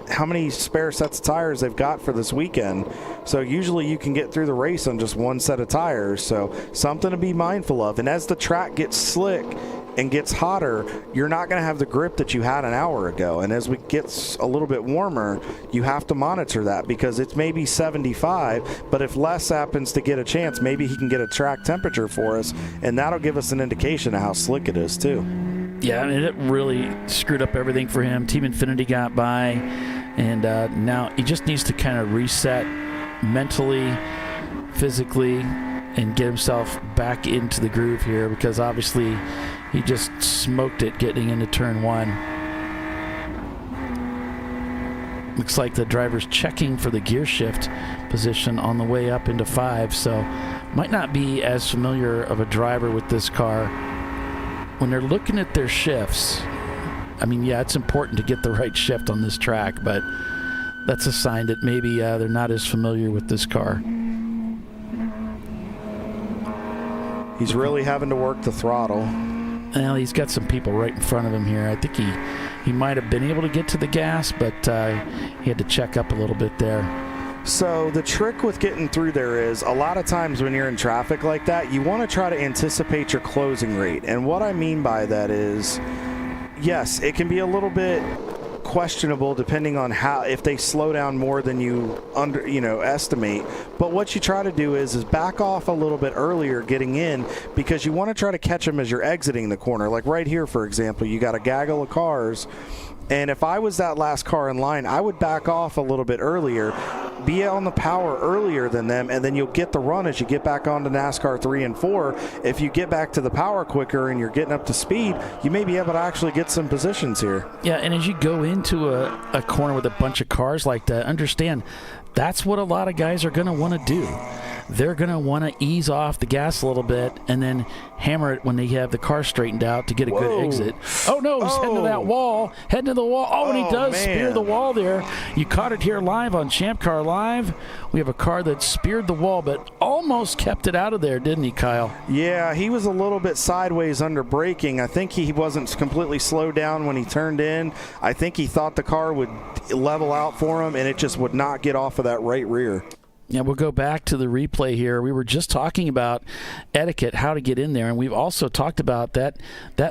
how many spare sets of tires they've got for this weekend. So usually you can get through the race on just one set of tires. So something to be mindful of. And as the track gets slick and gets hotter, you're not going to have the grip that you had an hour ago. And as it gets a little bit warmer, you have to monitor that, because it's maybe 75, but if Les happens to get a chance, maybe he can get a track temperature for us, and that'll give us an indication of how slick it is too. Yeah, it really screwed up everything for him. Team Infinity got by, and now he just needs to kind of reset mentally, physically, and get himself back into the groove here, because obviously he just smoked it getting into turn 1. Looks like the driver's checking for the gear shift position on the way up into 5, so might not be as familiar of a driver with this car. When they're looking at their shifts, I mean, yeah, it's important to get the right shift on this track, but that's a sign that maybe they're not as familiar with this car. He's really having to work the throttle. Well, he's got some people right in front of him here. I think he might have been able to get to the gas, but he had to check up a little bit there. So the trick with getting through there is a lot of times when you're in traffic like that, you want to try to anticipate your closing rate. And what I mean by that is, yes, it can be a little bit questionable depending on if they slow down more than you estimate. But what you try to do is back off a little bit earlier getting in, because you want to try to catch them as you're exiting the corner. Like right here, for example, you got a gaggle of cars. And if I was that last car in line, I would back off a little bit earlier, be on the power earlier than them, and then you'll get the run as you get back onto NASCAR 3 and 4. If you get back to the power quicker and you're getting up to speed, you may be able to actually get some positions here. Yeah, and as you go into a corner with a bunch of cars like that, understand that's what a lot of guys are going to want to do. They're going to want to ease off the gas a little bit and then hammer it when they have the car straightened out to get a good exit. Oh, no, he's heading to that wall, heading to the wall. Oh, and he does spear the wall there. You caught it here live on ChampCar.Live. We have a car that speared the wall but almost kept it out of there, didn't he, Kyle? Yeah, he was a little bit sideways under braking. I think he wasn't completely slowed down when he turned in. I think he thought the car would level out for him, and it just would not get off of that right rear. Yeah, we'll go back to the replay here. We were just talking about etiquette, how to get in there, and we've also talked about that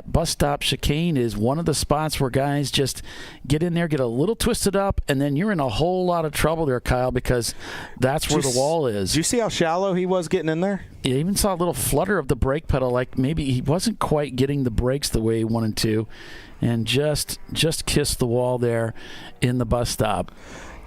bus stop chicane is one of the spots where guys just get in there, get a little twisted up, and then you're in a whole lot of trouble there, Kyle, because that's where the wall is. Did you see how shallow he was getting in there? You even saw a little flutter of the brake pedal, like maybe he wasn't quite getting the brakes the way he wanted to, and just kissed the wall there in the bus stop.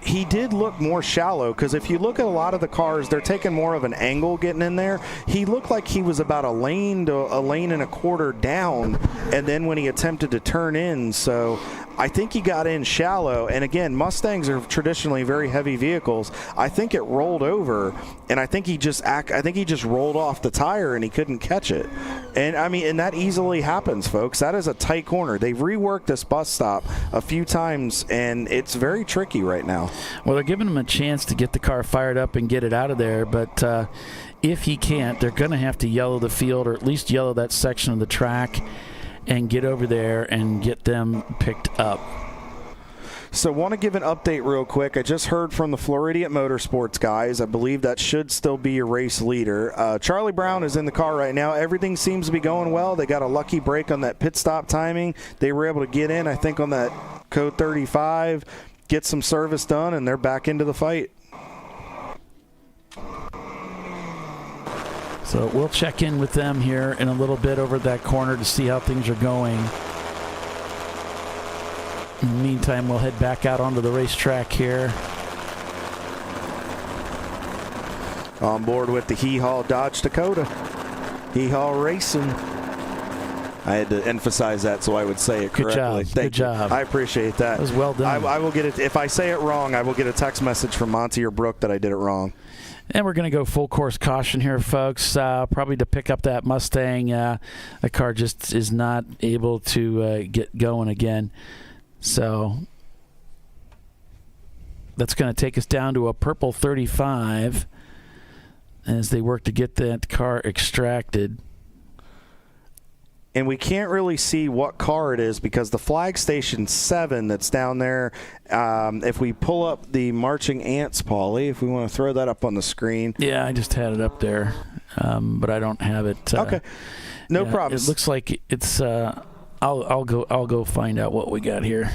He did look more shallow, because if you look at a lot of the cars, they're taking more of an angle getting in there. He looked like he was about a lane and a quarter down, and then when he attempted to turn in, so I think he got in shallow. And again, Mustangs are traditionally very heavy vehicles. I think it rolled over, and I think he just rolled off the tire and he couldn't catch it. And I mean, and that easily happens, folks. That is a tight corner. They've reworked this bus stop a few times, and it's very tricky right now. Well, they're giving him a chance to get the car fired up and get it out of there, but if he can't, they're going to have to yellow the field, or at least yellow that section of the track, and get over there and get them picked up. So want to give an update real quick. I just heard from the Floridian Motorsports guys. I believe that should still be your race leader. Charlie Brown is in the car right now. Everything seems to be going well. They got a lucky break on that pit stop timing. They were able to get in, I think, on that code 35, get some service done, and they're back into the fight. So we'll check in with them here in a little bit over that corner to see how things are going. In the meantime, we'll head back out onto the racetrack here. On board with the Hee-Haw Dodge Dakota. Hee-Haw Racing. I had to emphasize that so I would say it correctly. Good job. I appreciate that. That was well done. I will get it. If I say it wrong, I will get a text message from Monty or Brooke that I did it wrong. And we're going to go full course caution here, folks. Probably to pick up that Mustang. The car just is not able to get going again. So that's going to take us down to a purple 35 as they work to get that car extracted. And we can't really see what car it is because the flag station 7 that's down there, if we pull up the marching ants, Paulie, if we want to throw that up on the screen. Yeah, I just had it up there, but I don't have it. Okay, no problem. It looks like it's. I'll go find out what we got here.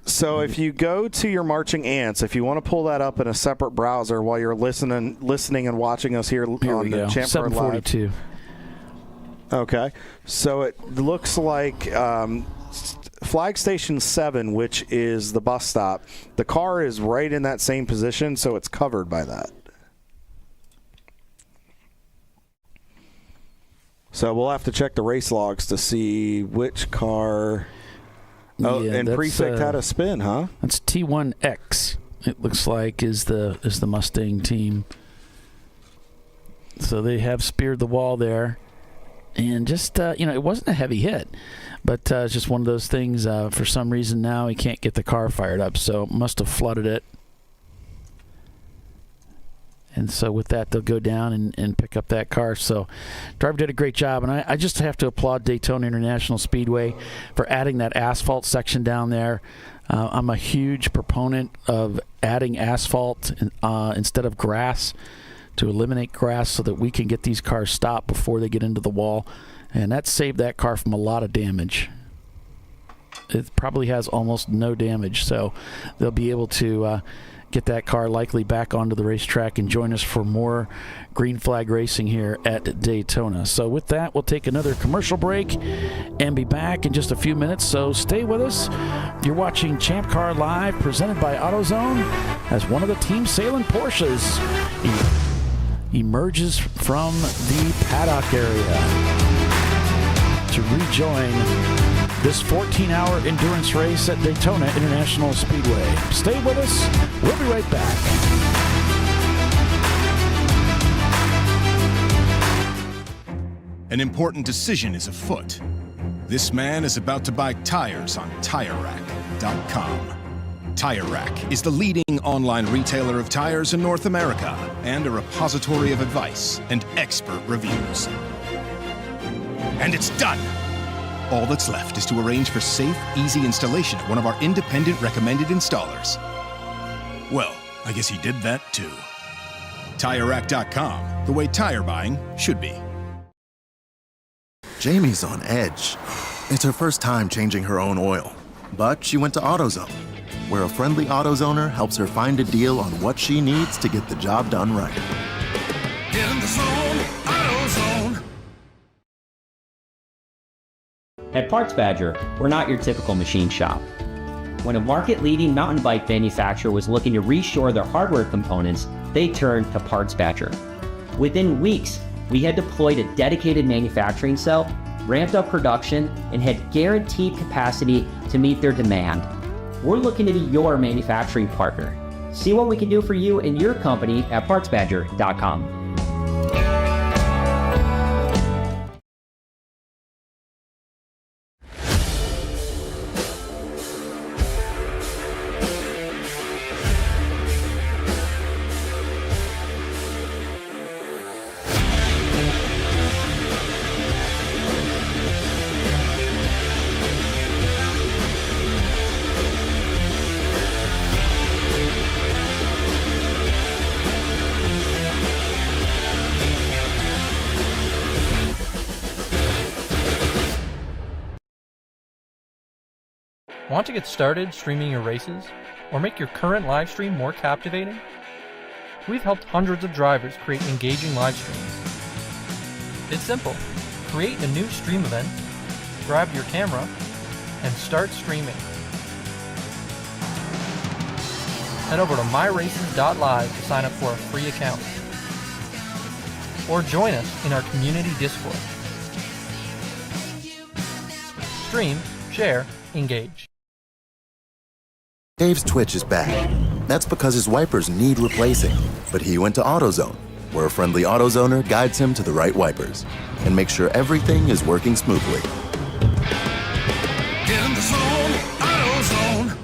So if you go to your marching ants, if you want to pull that up in a separate browser while you're listening and watching us here on the ChampCar.Live. 742. Okay, so it looks like flag station 7, which is the bus stop. The car is right in that same position, so it's covered by that. So we'll have to check the race logs to see which car. Oh, yeah, and Prefect had a spin, huh? That's T1X. It looks like is the Mustang team. So they have speared the wall there. and just, it wasn't a heavy hit, but it's just one of those things. For some reason now he can't get the car fired up, so must have flooded it. And so with that, they'll go down and pick up that car. So driver did a great job. And I just have to applaud Daytona International Speedway for adding that asphalt section down there. I'm a huge proponent of adding asphalt instead of grass to eliminate grass so that we can get these cars stopped before they get into the wall. And that saved that car from a lot of damage. It probably has almost no damage. So they'll be able to get that car likely back onto the racetrack and join us for more green flag racing here at Daytona. So with that, we'll take another commercial break and be back in just a few minutes. So stay with us. You're watching ChampCar.Live, presented by AutoZone, as one of the Team Salem Porsches emerges from the paddock area to rejoin this 14-hour endurance race at Daytona International Speedway. Stay with us. We'll be right back. An important decision is afoot. This man is about to buy tires on TireRack.com. Tire Rack is the leading online retailer of tires in North America and a repository of advice and expert reviews. And it's done! All that's left is to arrange for safe, easy installation at one of our independent recommended installers. Well, I guess he did that too. TireRack.com, the way tire buying should be. Jamie's on edge. It's her first time changing her own oil. But she went to AutoZone, where a friendly AutoZoner helps her find a deal on what she needs to get the job done right. Get in the zone, AutoZone. At Parts Badger, we're not your typical machine shop. When a market-leading mountain bike manufacturer was looking to reshore their hardware components, they turned to Parts Badger. Within weeks, we had deployed a dedicated manufacturing cell, ramped up production, and had guaranteed capacity to meet their demand. We're looking to be your manufacturing partner. See what we can do for you and your company at PartsBadger.com. Want to get started streaming your races or make your current live stream more captivating? We've helped hundreds of drivers create engaging live streams. It's simple. Create a new stream event, grab your camera, and start streaming. Head over to myraces.live to sign up for a free account. Or join us in our community Discord. Stream, share, engage. Dave's Twitch is back. That's because his wipers need replacing. But he went to AutoZone, where a friendly AutoZoner guides him to the right wipers and makes sure everything is working smoothly. Get in the zone, AutoZone.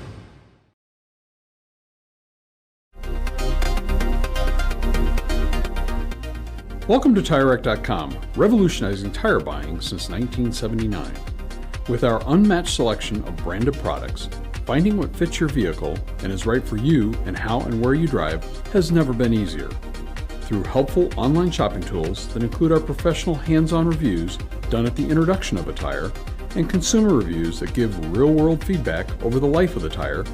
Welcome to TireRack.com, revolutionizing tire buying since 1979. With our unmatched selection of branded products, finding what fits your vehicle and is right for you and how and where you drive has never been easier. Through helpful online shopping tools that include our professional hands-on reviews done at the introduction of a tire and consumer reviews that give real-world feedback over the life of the tire,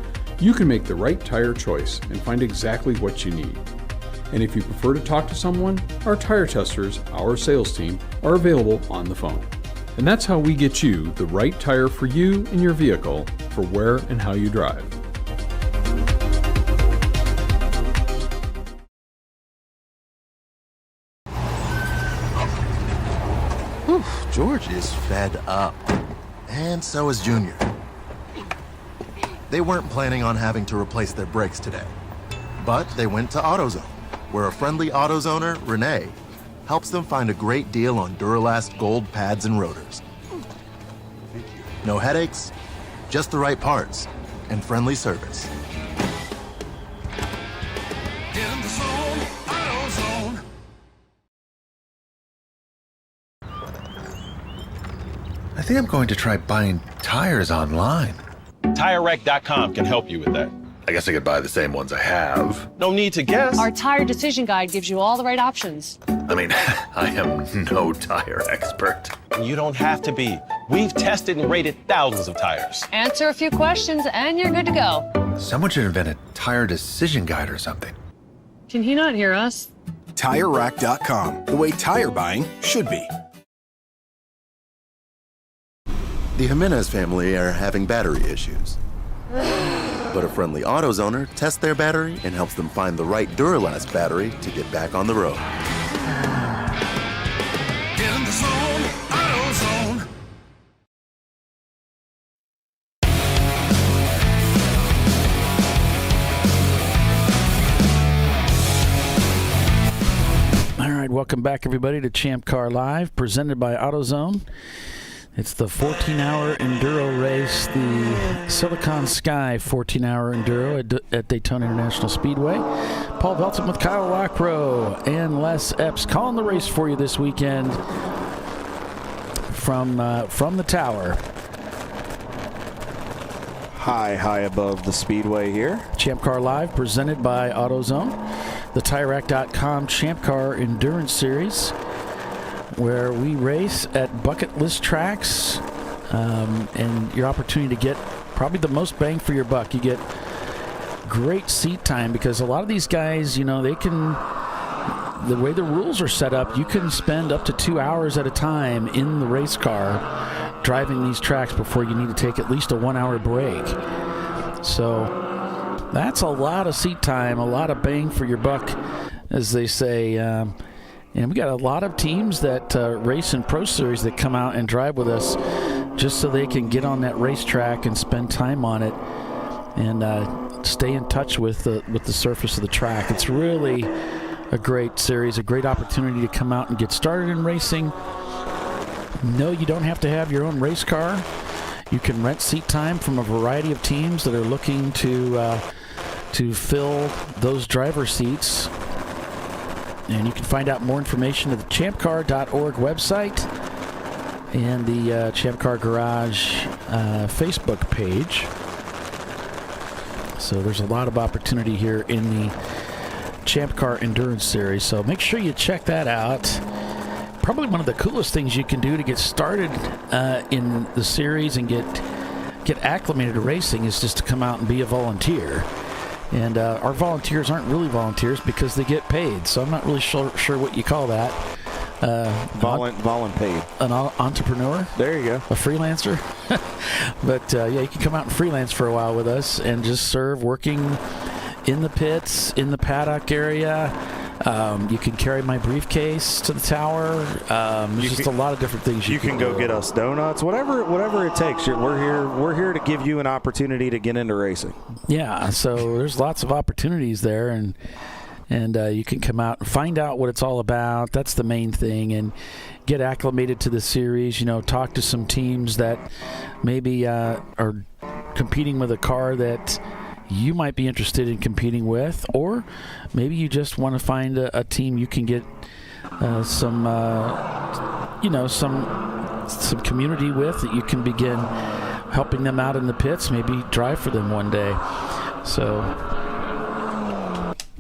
you can make the right tire choice and find exactly what you need. And if you prefer to talk to someone, our tire testers, our sales team, are available on the phone. And that's how we get you the right tire for you and your vehicle for where and how you drive. Whew, George is fed up. And so is Junior. They weren't planning on having to replace their brakes today. But they went to AutoZone, where a friendly AutoZoner, Renee, helps them find a great deal on Duralast gold pads and rotors. No headaches, just the right parts, and friendly service. Get in the zone, AutoZone. I think I'm going to try buying tires online. TireRack.com can help you with that. I guess I could buy the same ones I have. No need to guess. Our tire decision guide gives you all the right options. I mean, I am no tire expert. You don't have to be. We've tested and rated thousands of tires. Answer a few questions and you're good to go. Someone should invent a tire decision guide or something. Can he not hear us? TireRack.com, the way tire buying should be. The Jimenez family are having battery issues. But a friendly AutoZoner tests their battery and helps them find the right Duralast battery to get back on the road. Get in the zone, AutoZone. All right, welcome back, everybody, to ChampCar.Live, presented by AutoZone. It's the 14-hour enduro race, the Siliconsky 14-hour enduro at Daytona International Speedway. Paul Belton with Kyle Lockrow and Les Epps calling the race for you this weekend from the tower. High above the speedway here. ChampCar.Live, presented by AutoZone. The TireRack.com ChampCar Endurance Series, where we race at bucket list tracks, and your opportunity to get probably the most bang for your buck. You get great seat time because a lot of these guys, you know, they can, the way the rules are set up, you can spend up to 2 hours at a time in the race car driving these tracks before you need to take at least a 1 hour break. So that's a lot of seat time, a lot of bang for your buck, as they say. And we got a lot of teams that race in Pro Series that come out and drive with us just so they can get on that racetrack and spend time on it and stay in touch with the surface of the track. It's really a great series, a great opportunity to come out and get started in racing. No, you don't have to have your own race car. You can rent seat time from a variety of teams that are looking to fill those driver seats. And you can find out more information at the ChampCar.org website and the Champ Car Garage Facebook page. So there's a lot of opportunity here in the ChampCar Endurance Series. So make sure you check that out. Probably one of the coolest things you can do to get started in the series and get acclimated to racing is just to come out and be a volunteer. And our volunteers aren't really volunteers because they get paid. So I'm not really sure what you call that. Volunpaid. An entrepreneur. There you go. A freelancer. But yeah, you can come out and freelance for a while with us and just serve, working in the pits, in the paddock area. You can carry my briefcase to the tower. There's just a lot of different things you can go get us donuts, whatever it takes. We're here to give you an opportunity to get into racing. Yeah, so there's lots of opportunities there, and you can come out and find out what it's all about. That's the main thing, and get acclimated to the series. You know, talk to some teams that maybe are competing with a car that you might be interested in competing with, or maybe you just want to find a team you can get some community with, that you can begin helping them out in the pits, maybe drive for them one day. So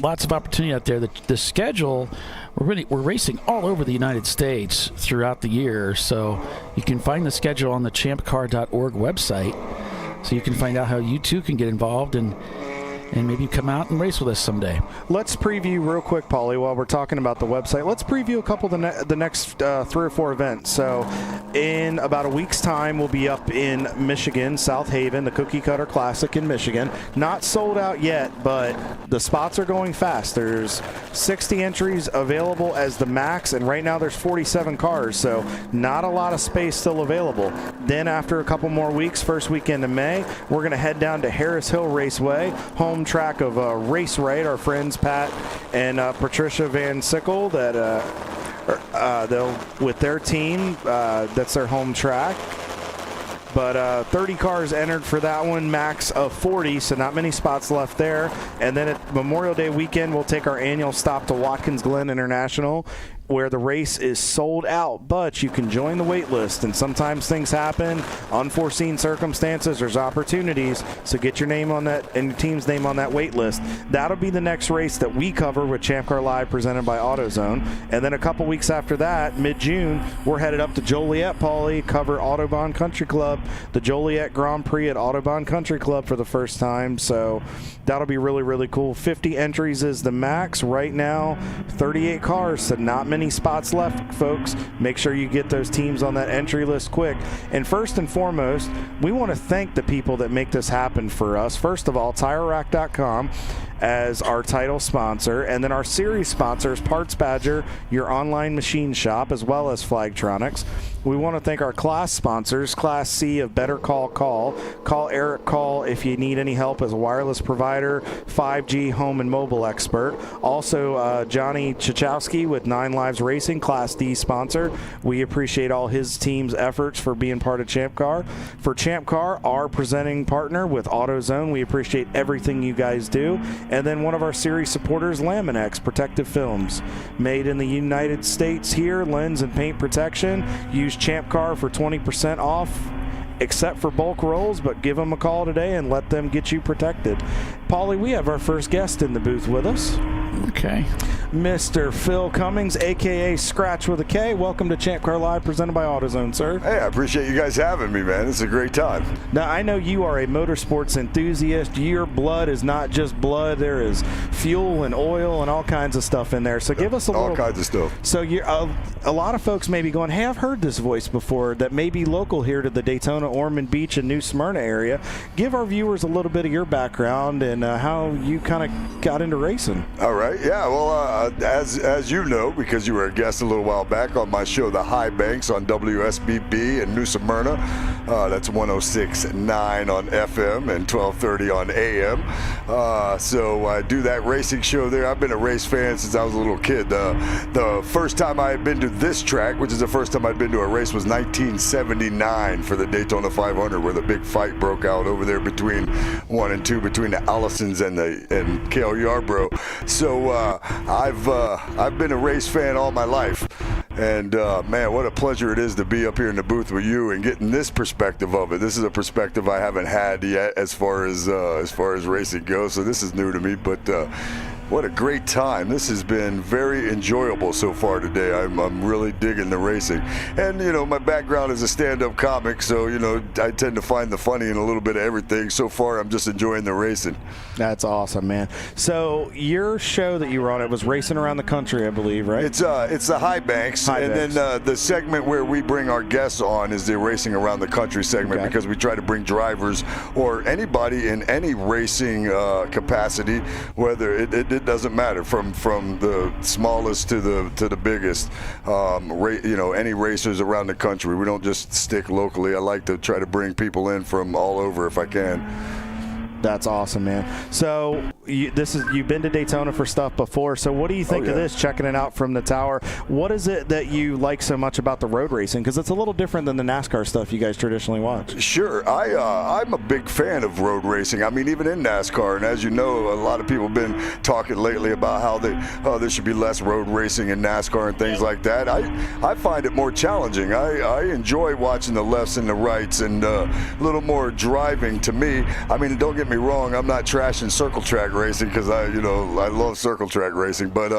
lots of opportunity out there. The schedule, we're racing all over the United States throughout the year, so you can find the schedule on the ChampCar.org website. So you can find out how you too can get involved and maybe come out and race with us someday. Let's preview real quick, Paulie, while we're talking about the website. Let's preview a couple of the next 3 or 4 events. So in about a week's time, we'll be up in Michigan, South Haven, the Cookie Cutter Classic in Michigan. Not sold out yet, but the spots are going fast. There's 60 entries available as the max, and right now there's 47 cars, so not a lot of space still available. Then after a couple more weeks, first weekend in May, we're going to head down to Harris Hill Raceway, home track of Race Right, our friends Pat and Patricia Van Sickle that they'll with their team. That's their home track. But 30 cars entered for that one, max of 40, so not many spots left there. And then at Memorial Day weekend, we'll take our annual stop to Watkins Glen International, where the race is sold out, but you can join the wait list. And sometimes things happen, unforeseen circumstances, there's opportunities, so get your name on that and your team's name on that wait list. That'll be the next race that we cover with ChampCar.Live presented by AutoZone. And then a couple weeks after that, mid-June, we're headed up to Joliet, Paulie, cover Autobahn Country Club, the Joliet Grand Prix at Autobahn Country Club for the first time. So that'll be really, really cool. 50 entries is the max right now, 38 cars, so not many spots left, folks. Make sure you get those teams on that entry list quick. And first and foremost, we want to thank the people that make this happen for us. First of all, TireRack.com as our title sponsor, and then our series sponsors, Parts Badger, your online machine shop, as well as Flagtronics. We want to thank our class sponsors, Class C of Better Call. Call Eric Call if you need any help as a wireless provider, 5G home and mobile expert. Also, Johnny Chachowski with 9 Lives Racing, Class D sponsor. We appreciate all his team's efforts for being part of Champ Car. For Champ Car, our presenting partner with AutoZone, we appreciate everything you guys do. And then one of our series supporters, Laminex Protective Films. Made in the United States here, lens and paint protection. Use Champ Car for 20% off, except for bulk rolls, but give them a call today and let them get you protected. Paulie, we have our first guest in the booth with us. Okay. Mr. Phil Cummings, a.k.a. Scratch with a K. Welcome to ChampCar.Live, presented by AutoZone, sir. Hey, I appreciate you guys having me, man. It's a great time. Now, I know you are a motorsports enthusiast. Your blood is not just blood. There is fuel and oil and all kinds of stuff in there. So give us all kinds of stuff. So you're, a lot of folks may be going, hey, I've heard this voice before, that may be local here to the Daytona, Ormond Beach, and New Smyrna area. Give our viewers a little bit of your background and how you kind of got into racing. All right. Yeah, well, as you know, because you were a guest a little while back on my show, The High Banks on WSBB in New Smyrna. That's 106.9 on FM and 1230 on AM. So I do that racing show there. I've been a race fan since I was a little kid. The first time I had been to this track, which is the first time I'd been to a race, was 1979 for the Daytona 500, where the big fight broke out over there between 1 and 2, between the Allisons and Cale Yarbrough. So I've been a race fan all my life, and man, what a pleasure it is to be up here in the booth with you and getting this perspective of it. This is a perspective I haven't had yet as far as racing goes, so this is new to me, but what a great time. This has been very enjoyable so far today. I'm really digging the racing. And, you know, my background is a stand-up comic, so, you know, I tend to find the funny in a little bit of everything. So far, I'm just enjoying the racing. That's awesome, man. So your show that you were on, it was Racing Around the Country, I believe, right? It's the High Banks. Then the segment where we bring our guests on is the Racing Around the Country segment, because we try to bring drivers or anybody in any racing capacity, whether it doesn't matter, from the smallest to the biggest, you know, any racers around the country. We don't just stick locally. I like to try to bring people in from all over if I can. That's awesome, man. So you've been to Daytona for stuff before. So what do you think of this, checking it out from the tower? What is it that you like so much about the road racing? Because it's a little different than the NASCAR stuff you guys traditionally watch. Sure. I'm a big fan of road racing. I mean, even in NASCAR. And as you know, a lot of people have been talking lately about how there should be less road racing in NASCAR and things like that. I find it more challenging. I enjoy watching the lefts and the rights, and a little more driving to me. I mean, don't get me wrong, I'm not trashing circle track racing, because I love circle track racing, but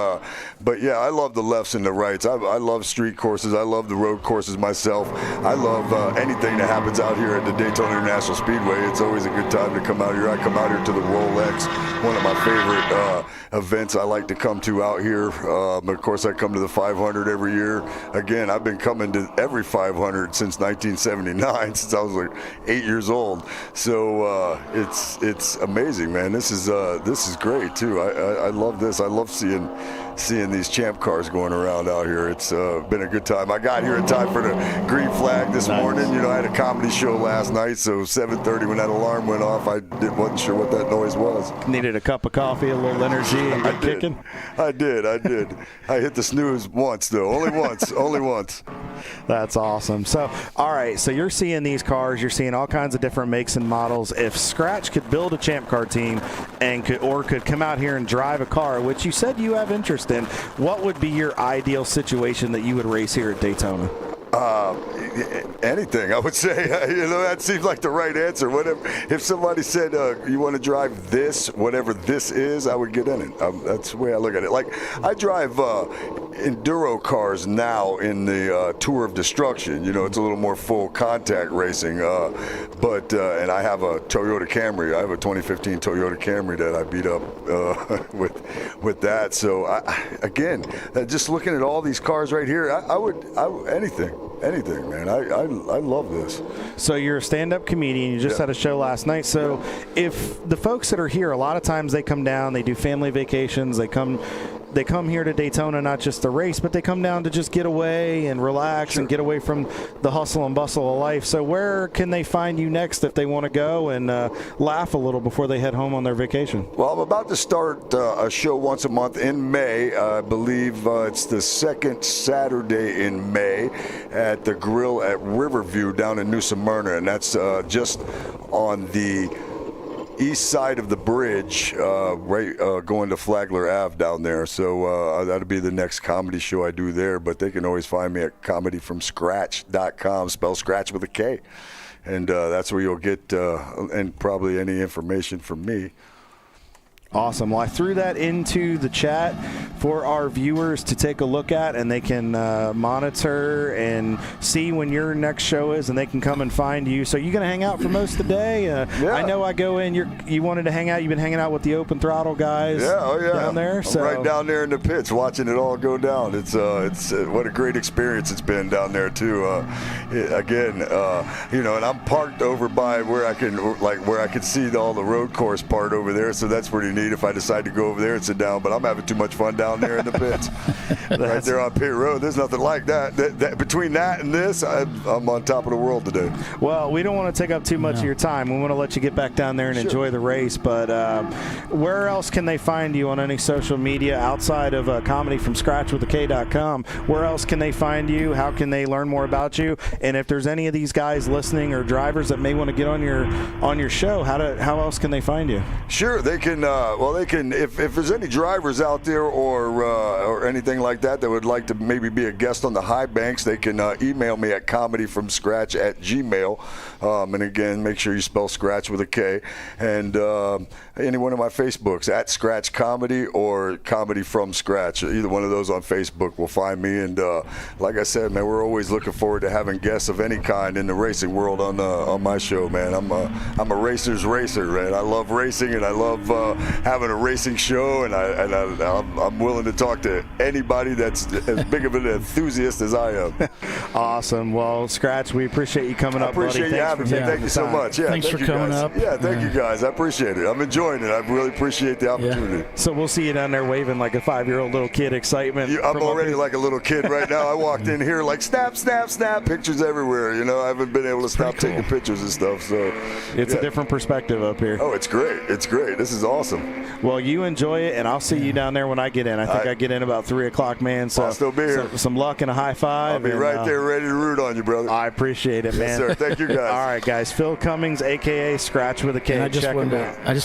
yeah, I love the lefts and the rights. I love street courses. I love the road courses myself. I love anything that happens out here at the Daytona International Speedway. It's always a good time to come out here. I come out here to the Rolex, one of my favorite events I like to come to out here. Of course, I come to the 500 every year. Again, I've been coming to every 500 since 1979, since I was like 8 years old. So it's amazing, man. This is great too. I love this. I love seeing seeing these Champ cars going around out here. It's been a good time. I got here in time for the green flag this morning. You know, I had a comedy show last night, so 7:30 when that alarm went off, I wasn't sure what that noise was. Needed a cup of coffee, a little energy, and get kicking? I did. I hit the snooze once, though. Only once. That's awesome. So, all right, so you're seeing these cars. You're seeing all kinds of different makes and models. If Scratch could build a Champ Car team and could come out here and drive a car, which you said you have interest in, what would be your ideal situation that you would race here at Daytona? Anything, I would say. You know, that seems like the right answer. Whatever. If somebody said you want to drive this, whatever this is, I would get in it. That's the way I look at it. Like, I drive enduro cars now in the Tour of Destruction. You know, it's a little more full contact racing. But and I have a Toyota Camry. I have a 2015 Toyota Camry that I beat up with that. So again, just looking at all these cars right here, I would anything, man. I love this. So you're a stand-up comedian. You just had a show last night. So if the folks that are here, a lot of times they come down, they do family vacations, they come here to Daytona not just to race, but they come down to just get away and relax and get away from the hustle and bustle of life. So where can they find you next if they want to go and laugh a little before they head home on their vacation? Well, I'm about to start a show once a month in May. I believe it's the second Saturday in May at the Grill at Riverview down in New Smyrna, and that's just on the east side of the bridge, going to Flagler Ave down there. So that'll be the next comedy show I do there. But they can always find me at comedyfromscratch.com, spell scratch with a K. And that's where you'll get and probably any information from me. Awesome. Well, I threw that into the chat for our viewers to take a look at, and they can monitor and see when your next show is, and they can come and find you. So you going to hang out for most of the day? I know I go in. You wanted to hang out. You've been hanging out with the open throttle guys down there. I'm right down there in the pits watching it all go down. It's what a great experience it's been down there, too. And I'm parked over by where I can see all the road course part over there, so that's pretty neat if I decide to go over there and sit down, but I'm having too much fun down there in the pits. Right there on pit road, there's nothing like that. Between that and this, I'm on top of the world today. Well, we don't want to take up too much of your time. We want to let you get back down there and enjoy the race, but where else can they find you on any social media outside of comedyfromscratchwithak.com? Where else can they find you? How can they learn more about you? And if there's any of these guys listening or drivers that may want to get on your show, how else can they find you? Sure, they can. They can. If there's any drivers out there or anything like that would like to maybe be a guest on the high banks, they can email me at comedyfromscratch@gmail. And again, make sure you spell scratch with a K. And any one of my Facebooks at Scratch Comedy or Comedy from Scratch. Either one of those on Facebook will find me. And like I said, man, we're always looking forward to having guests of any kind in the racing world on my show, man. I'm a racer's racer, man. I love racing and I love having a racing show, and I'm willing to talk to anybody that's as big of an enthusiast as I am. Awesome. Well, Scratch, we appreciate you coming up, buddy. I appreciate you having me. Thank you so much. Yeah, thanks for coming up. Yeah, thank you guys. I appreciate it. I'm enjoying it. I really appreciate the opportunity. Yeah. So we'll see you down there waving like a 5-year-old little kid excitement. I'm already like a little kid right now. I walked in here like snap, snap, snap, pictures everywhere. You know, I haven't been able to stop taking pictures and stuff. So it's a different perspective up here. Oh, it's great. It's great. This is awesome. Well, you enjoy it, and I'll see you down there when I get in. I think I get in about 3 o'clock, man. So I'll still be here. Some luck and a high five. I'll be right there ready to root on you, brother. I appreciate it, man. Yes, sir. Thank you, guys. All right, guys. Phil Cummings, a.k.a. Scratch with a K. I just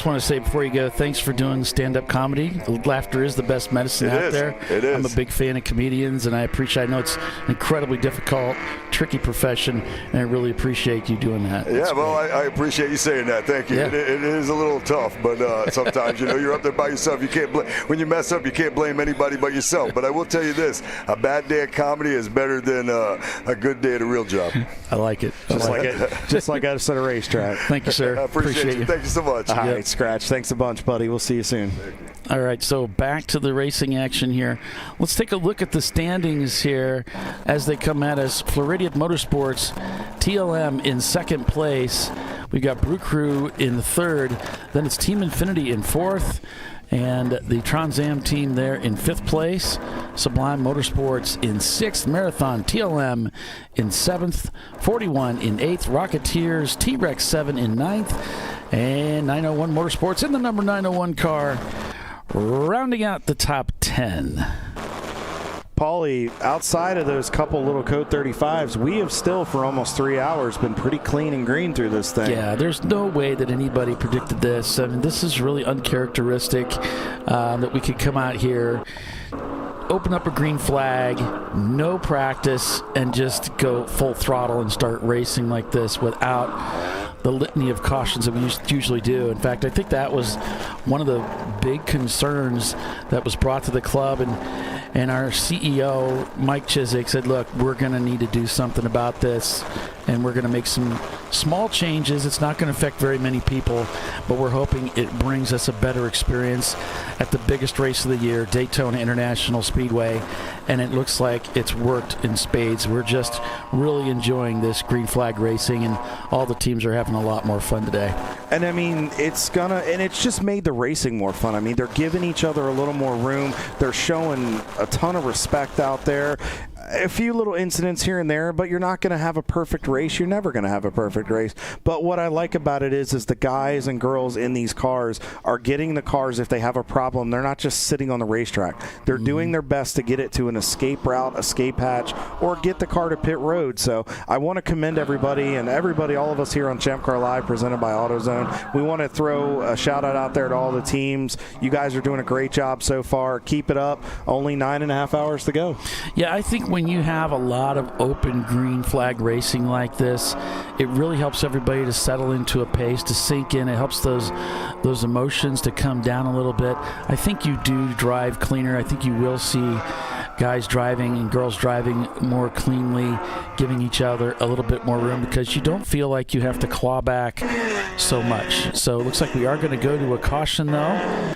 want to say before you go, thanks for doing stand-up comedy. Laughter is the best medicine out there. It is. I'm a big fan of comedians, and I know it's an incredibly difficult, tricky profession, and I really appreciate you doing that. Yeah, I appreciate you saying that. Thank you. Yeah. It is a little tough, but sometimes, you're up there by yourself. You can't when you mess up, you can't blame anybody but yourself. But I will tell you this, a bad day at comedy is better than a good day at a real job. I like it. Just like us at a racetrack. Thank you, sir. I appreciate you. Thank you so much. All right, Scratch. Thanks a bunch, buddy. We'll see you soon. All right, so back to the racing action here. Let's take a look at the standings here as they come at us. Floridian Motorsports, TLM in second place. We've got Brew Crew in third. Then it's Team Infinity in fourth. And the Trans Am team there in 5th place. Sublime Motorsports in 6th. Marathon TLM in 7th. 41 in 8th. Rocketeers T-Rex 7 in 9th. And 901 Motorsports in the number 901 car, rounding out the top 10. Paulie, outside of those couple little Code 35s, we have still for almost 3 hours been pretty clean and green through this thing. Yeah, there's no way that anybody predicted this. I mean, this is really uncharacteristic that we could come out here, open up a green flag, no practice, and just go full throttle and start racing like this without the litany of cautions that we usually do. In fact, I think that was one of the big concerns that was brought to the club, and our CEO, Mike Chiswick, said, look, we're going to need to do something about this, and we're going to make some small changes. It's not going to affect very many people, but we're hoping it brings us a better experience at the biggest race of the year, Daytona International Speedway, and it looks like it's worked in spades. We're just really enjoying this green flag racing, and all the teams are having a lot more fun today. And I mean, it's just made the racing more fun. I mean, they're giving each other a little more room. They're showing a ton of respect out there. A few little incidents here and there, but you're not going to have a perfect race. You're never going to have a perfect race. But what I like about it is the guys and girls in these cars are getting the cars if they have a problem. They're not just sitting on the racetrack. They're doing their best to get it to an escape route, escape hatch, or get the car to pit road. So I want to commend everybody, all of us here on ChampCar.Live, presented by AutoZone. We want to throw a shout out there to all the teams. You guys are doing a great job so far. Keep it up. Only 9.5 hours to go. Yeah, I think when you have a lot of open green flag racing like this, it really helps everybody to settle into a pace, to sink in. It helps those emotions to come down a little bit. I think you do drive cleaner. I think you will see guys driving and girls driving more cleanly, giving each other a little bit more room, because you don't feel like you have to claw back so much. So it looks like we are going to go to a caution, though.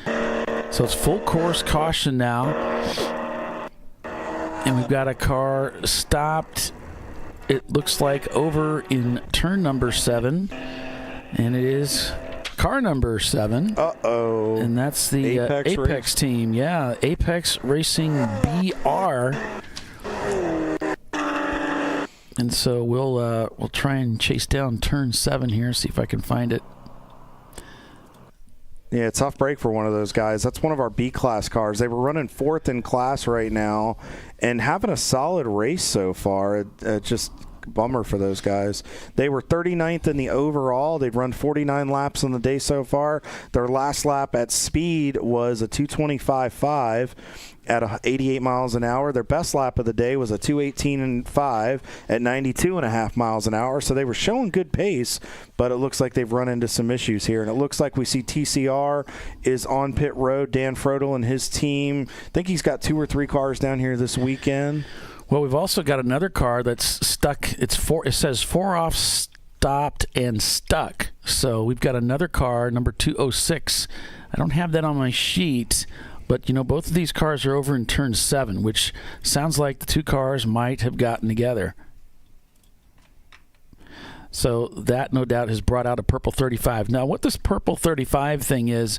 So it's full course caution now. And we've got a car stopped, it looks like, over in turn number 7. And it is car number 7. Uh-oh. And that's the Apex team. Yeah, Apex Racing BR. And so we'll try and chase down turn 7 here, see if I can find it. Yeah, tough break for one of those guys. That's one of our B-class cars. They were running 4th in class right now and having a solid race so far. Just bummer for those guys. They were 39th in the overall. They've run 49 laps on the day so far. Their last lap at speed was a 2:25.5 at 88 miles an hour. Their best lap of the day was a 2:18.5 at 92.5 miles an hour. So they were showing good pace, but it looks like they've run into some issues here. And it looks like we see TCR is on pit road. Dan Frodel and his team. I think he's got 2 or 3 cars down here this weekend. Well, we've also got another car that's stuck. It says 4 off, stopped, and stuck. So we've got another car, number 206. I don't have that on my sheet, but both of these cars are over in turn 7, which sounds like the 2 cars might have gotten together. So that, no doubt, has brought out a purple 35. Now, what this purple 35 thing is,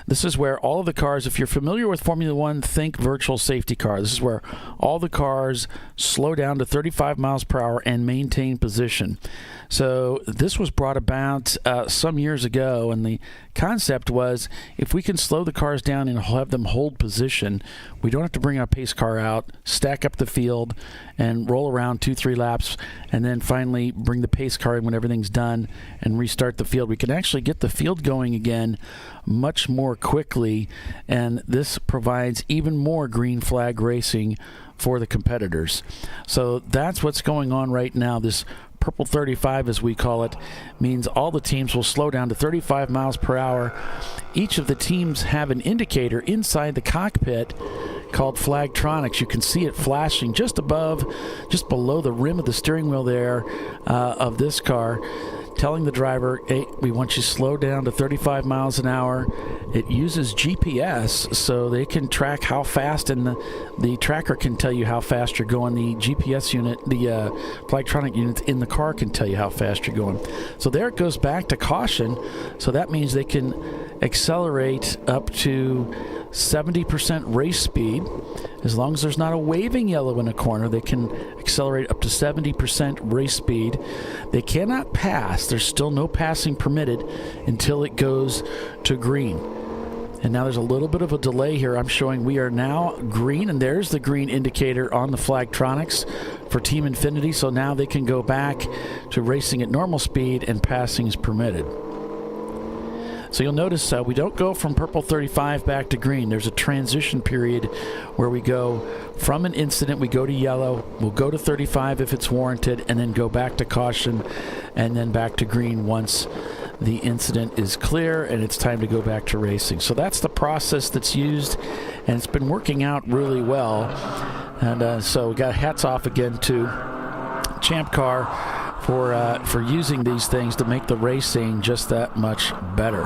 this is where all of the cars, if you're familiar with Formula One, think virtual safety car. This is where all the cars slow down to 35 miles per hour and maintain position. So this was brought about some years ago, and the concept was, if we can slow the cars down and have them hold position, we don't have to bring our pace car out, stack up the field, and roll around 2-3 laps, and then finally bring the pace car in when everything's done and restart the field. We can actually get the field going again much more quickly, and this provides even more green flag racing for the competitors. So that's what's going on right now. This purple 35, as we call it, means all the teams will slow down to 35 miles per hour. Each of the teams have an indicator inside the cockpit called Flagtronics. You can see it flashing just below the rim of the steering wheel there of this car, telling the driver, hey, we want you to slow down to 35 miles an hour. It uses GPS, so they can track how fast, and the tracker can tell you how fast you're going. The GPS unit, the electronic units in the car can tell you how fast you're going. So there it goes back to caution. So that means they can accelerate up to 70% race speed. As long as there's not a waving yellow in a corner, they can accelerate up to 70% race speed. They cannot pass. There's still no passing permitted until it goes to green. And now there's a little bit of a delay here. I'm showing we are now green, and there's the green indicator on the Flagtronics for Team Infinity. So now they can go back to racing at normal speed, and passing is permitted. So you'll notice we don't go from purple 35 back to green. There's a transition period where we go from an incident, we go to yellow, we'll go to 35 if it's warranted, and then go back to caution, and then back to green once the incident is clear and it's time to go back to racing. So that's the process that's used, and it's been working out really well. And so we got hats off again to ChampCar for using these things to make the racing just that much better.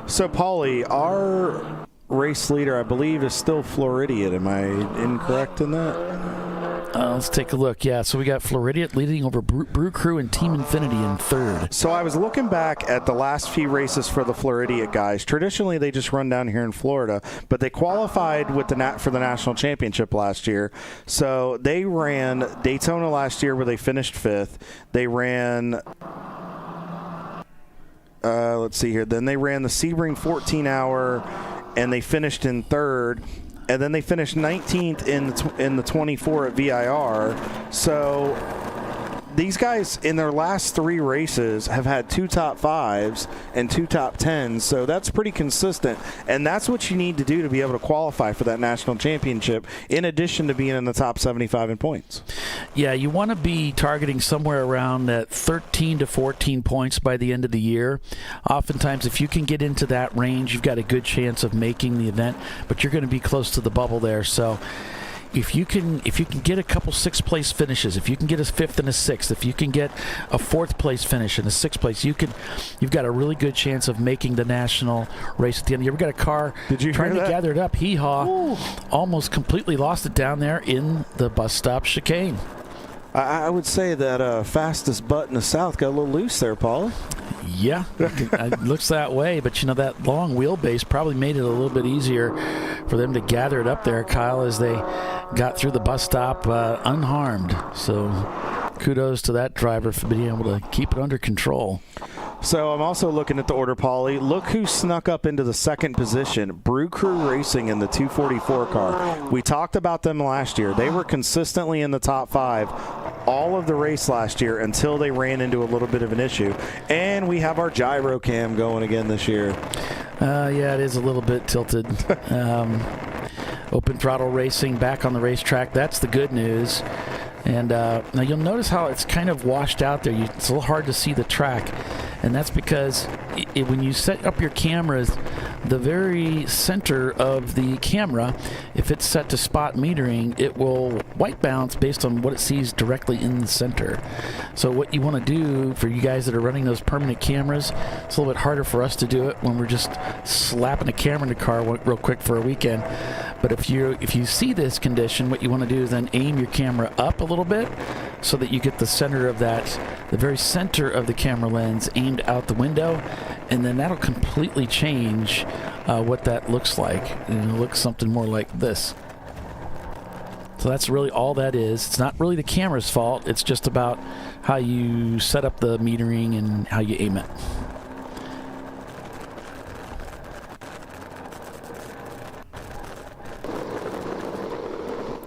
So, Paulie, our race leader, I believe, is still Floridian. Am I incorrect in that? Let's take a look. Yeah, so we got Floridian leading over Brew Crew and Team Infinity in third. So I was looking back at the last few races for the Floridian guys. Traditionally, they just run down here in Florida, but they qualified with for the national championship last year. So they ran Daytona last year where they finished 5th. They ran... let's see here. Then they ran the Sebring 14-hour, and they finished in 3rd. And then they finished 19th in the 24 at VIR. So these guys in their last 3 races have had 2 top 5s and 2 top 10s. So that's pretty consistent. And that's what you need to do to be able to qualify for that national championship, in addition to being in the top 75 in points. Yeah, you want to be targeting somewhere around that 13 to 14 points by the end of the year. Oftentimes, if you can get into that range, you've got a good chance of making the event, but you're going to be close to the bubble there. So if you can get a couple 6th place finishes, if you can get a 5th and a 6th, if you can get a 4th place finish and a 6th place, you've got a really good chance of making the national race at the end. You ever got a car trying to gather it up? Hee-haw, almost completely lost it down there in the bus stop chicane. I would say that fastest butt in the South got a little loose there, Paul. Yeah, it looks that way, but that long wheelbase probably made it a little bit easier for them to gather it up there, Kyle, as they got through the bus stop unharmed. So kudos to that driver for being able to keep it under control. So I'm also looking at the order, Paulie. Look who snuck up into the 2nd position. Brew Crew Racing in the 244 car. We talked about them last year. They were consistently in the top 5 all of the race last year until they ran into a little bit of an issue. And we have our gyro cam going again this year. Yeah, it is a little bit tilted. Open throttle racing back on the racetrack. That's the good news. And now you'll notice how it's kind of washed out there. It's a little hard to see the track. And that's because when you set up your cameras, the very center of the camera, if it's set to spot metering, it will white balance based on what it sees directly in the center. So what you want to do for you guys that are running those permanent cameras, it's a little bit harder for us to do it when we're just slapping a camera in the car real quick for a weekend. But if you see this condition, what you want to do is then aim your camera up a little bit so that you get the center of that, the very center of the camera lens aimed out the window, and then that'll completely change what that looks like. And it'll look something more like this. So that's really all that is. It's not really the camera's fault. It's just about how you set up the metering and how you aim it.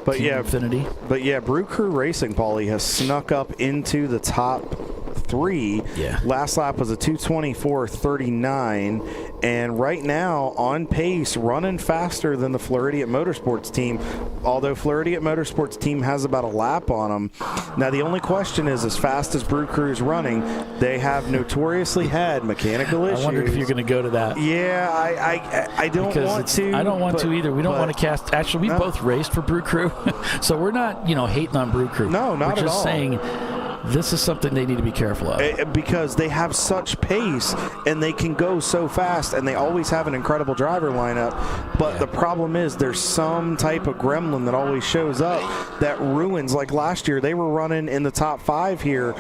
But Team Infinity. But yeah, Brew Crew Racing, Paulie, has snuck up into the top 3. Yeah. Last lap was a 2:24.39, and right now on pace, running faster than the Floridian Motorsports team. Although Floridian Motorsports team has about a lap on them. Now the only question is, as fast as Brew Crew is running, they have notoriously had mechanical issues. I wondered if you're going to go to that. Yeah, I don't want to. I don't want to either. We don't want to cast. Actually, we both raced for Brew Crew, so we're not hating on Brew Crew. No, not at all. We're just saying This is something they need to be careful of. Because they have such pace and they can go so fast, and they always have an incredible driver lineup. But the problem is there's some type of gremlin that always shows up that ruins. Like last year, they were running in the top 5 here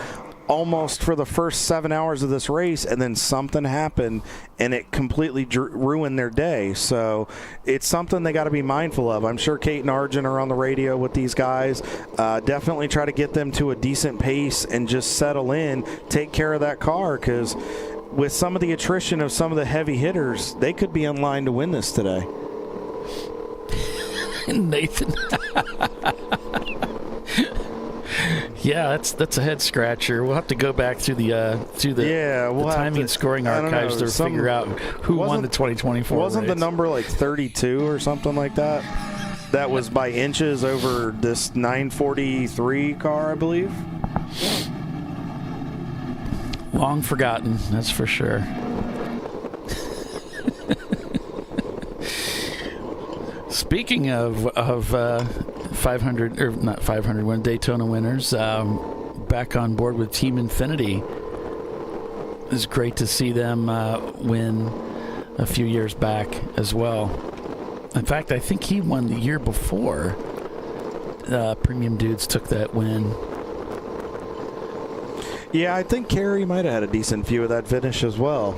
almost for the first 7 hours of this race, and then something happened and it completely ruined their day. So it's something they got to be mindful of. I'm sure Kate and Arjun are on the radio with these guys. Definitely try to get them to a decent pace and just settle in, take care of that car, because with some of the attrition of some of the heavy hitters, they could be in line to win this today. Nathan. Yeah, that's a head scratcher. We'll have to go back through the timing and scoring archives to figure out who won the 2024 Wasn't race. the number like 32 or something like that? That was by inches over this 943 car, I believe. Long forgotten, that's for sure. Speaking of 500 or not 500 Daytona winners, back on board with Team Infinity. It's great to see them win a few years back as well. In fact, I think he won the year before Premium Dudes took that win. Yeah, I think Kerry might have had a decent view of that finish as well.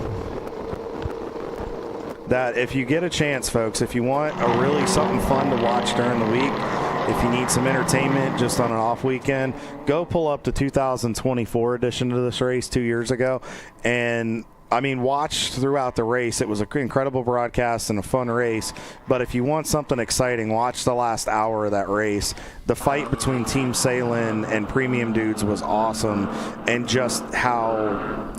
That if you get a chance, folks, if you want a really something fun to watch during the week, if you need some entertainment just on an off weekend, go pull up the 2024 edition of this race 2 years ago. And, I mean, watch throughout the race. It was an incredible broadcast and a fun race. But if you want something exciting, watch the last hour of that race. The fight between Team Salem and Premium Dudes was awesome. And just how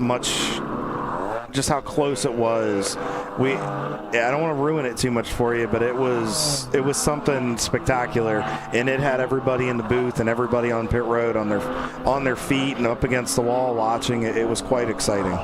close it was. I don't want to ruin it too much for you, but it was something spectacular, and it had everybody in the booth and everybody on pit road on their feet and up against the wall watching it. It was quite exciting.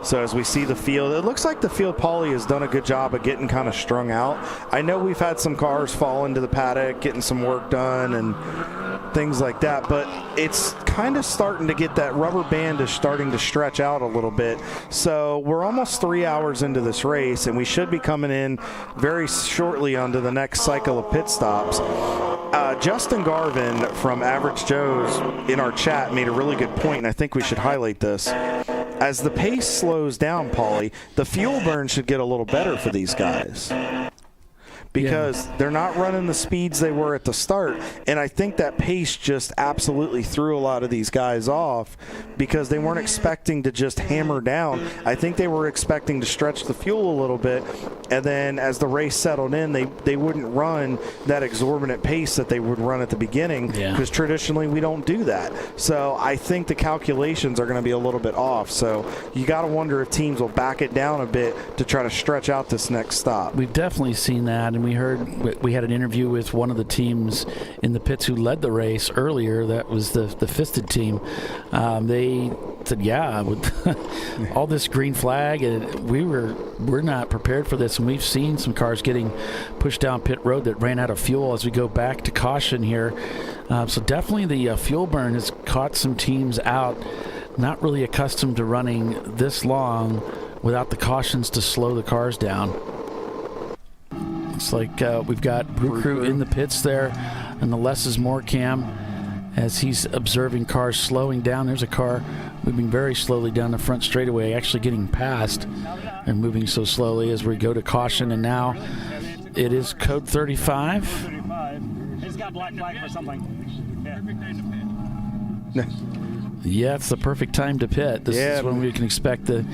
So as we see the field, it looks like the field, Paulie, has done a good job of getting kind of strung out. I know we've had some cars fall into the paddock, getting some work done and things like that, but it's kind of starting to get that rubber band is starting to stretch out a little bit. So we're almost 3 hours into this race, and we should be coming in very shortly onto the next cycle of pit stops. Justin Garvin from Average Joe's in our chat made a really good point, and I think we should highlight this. As the pace slows down, Paulie, the fuel burn should get a little better for these guys. Because they're not running the speeds they were at the start. And I think that pace just absolutely threw a lot of these guys off because they weren't expecting to just hammer down. I think they were expecting to stretch the fuel a little bit. And then as the race settled in, they wouldn't run that exorbitant pace that they would run at the beginning because traditionally we don't do that. So I think the calculations are going to be a little bit off. So you got to wonder if teams will back it down a bit to try to stretch out this next stop. We've definitely seen that. And we had an interview with one of the teams in the pits who led the race earlier. That was the Fisted team. They said, with all this green flag, and we're not prepared for this. And we've seen some cars getting pushed down pit road that ran out of fuel as we go back to caution here. So definitely the fuel burn has caught some teams out, not really accustomed to running this long without the cautions to slow the cars down. Looks like we've got Brew Crew in the pits there, and the less is more cam as he's observing cars slowing down. There's a car moving very slowly down the front straightaway, actually getting past and moving so slowly as we go to caution. And now it is code 35. 35. It's got black flag for something. Yeah, it's the perfect time to pit. This is when we can expect the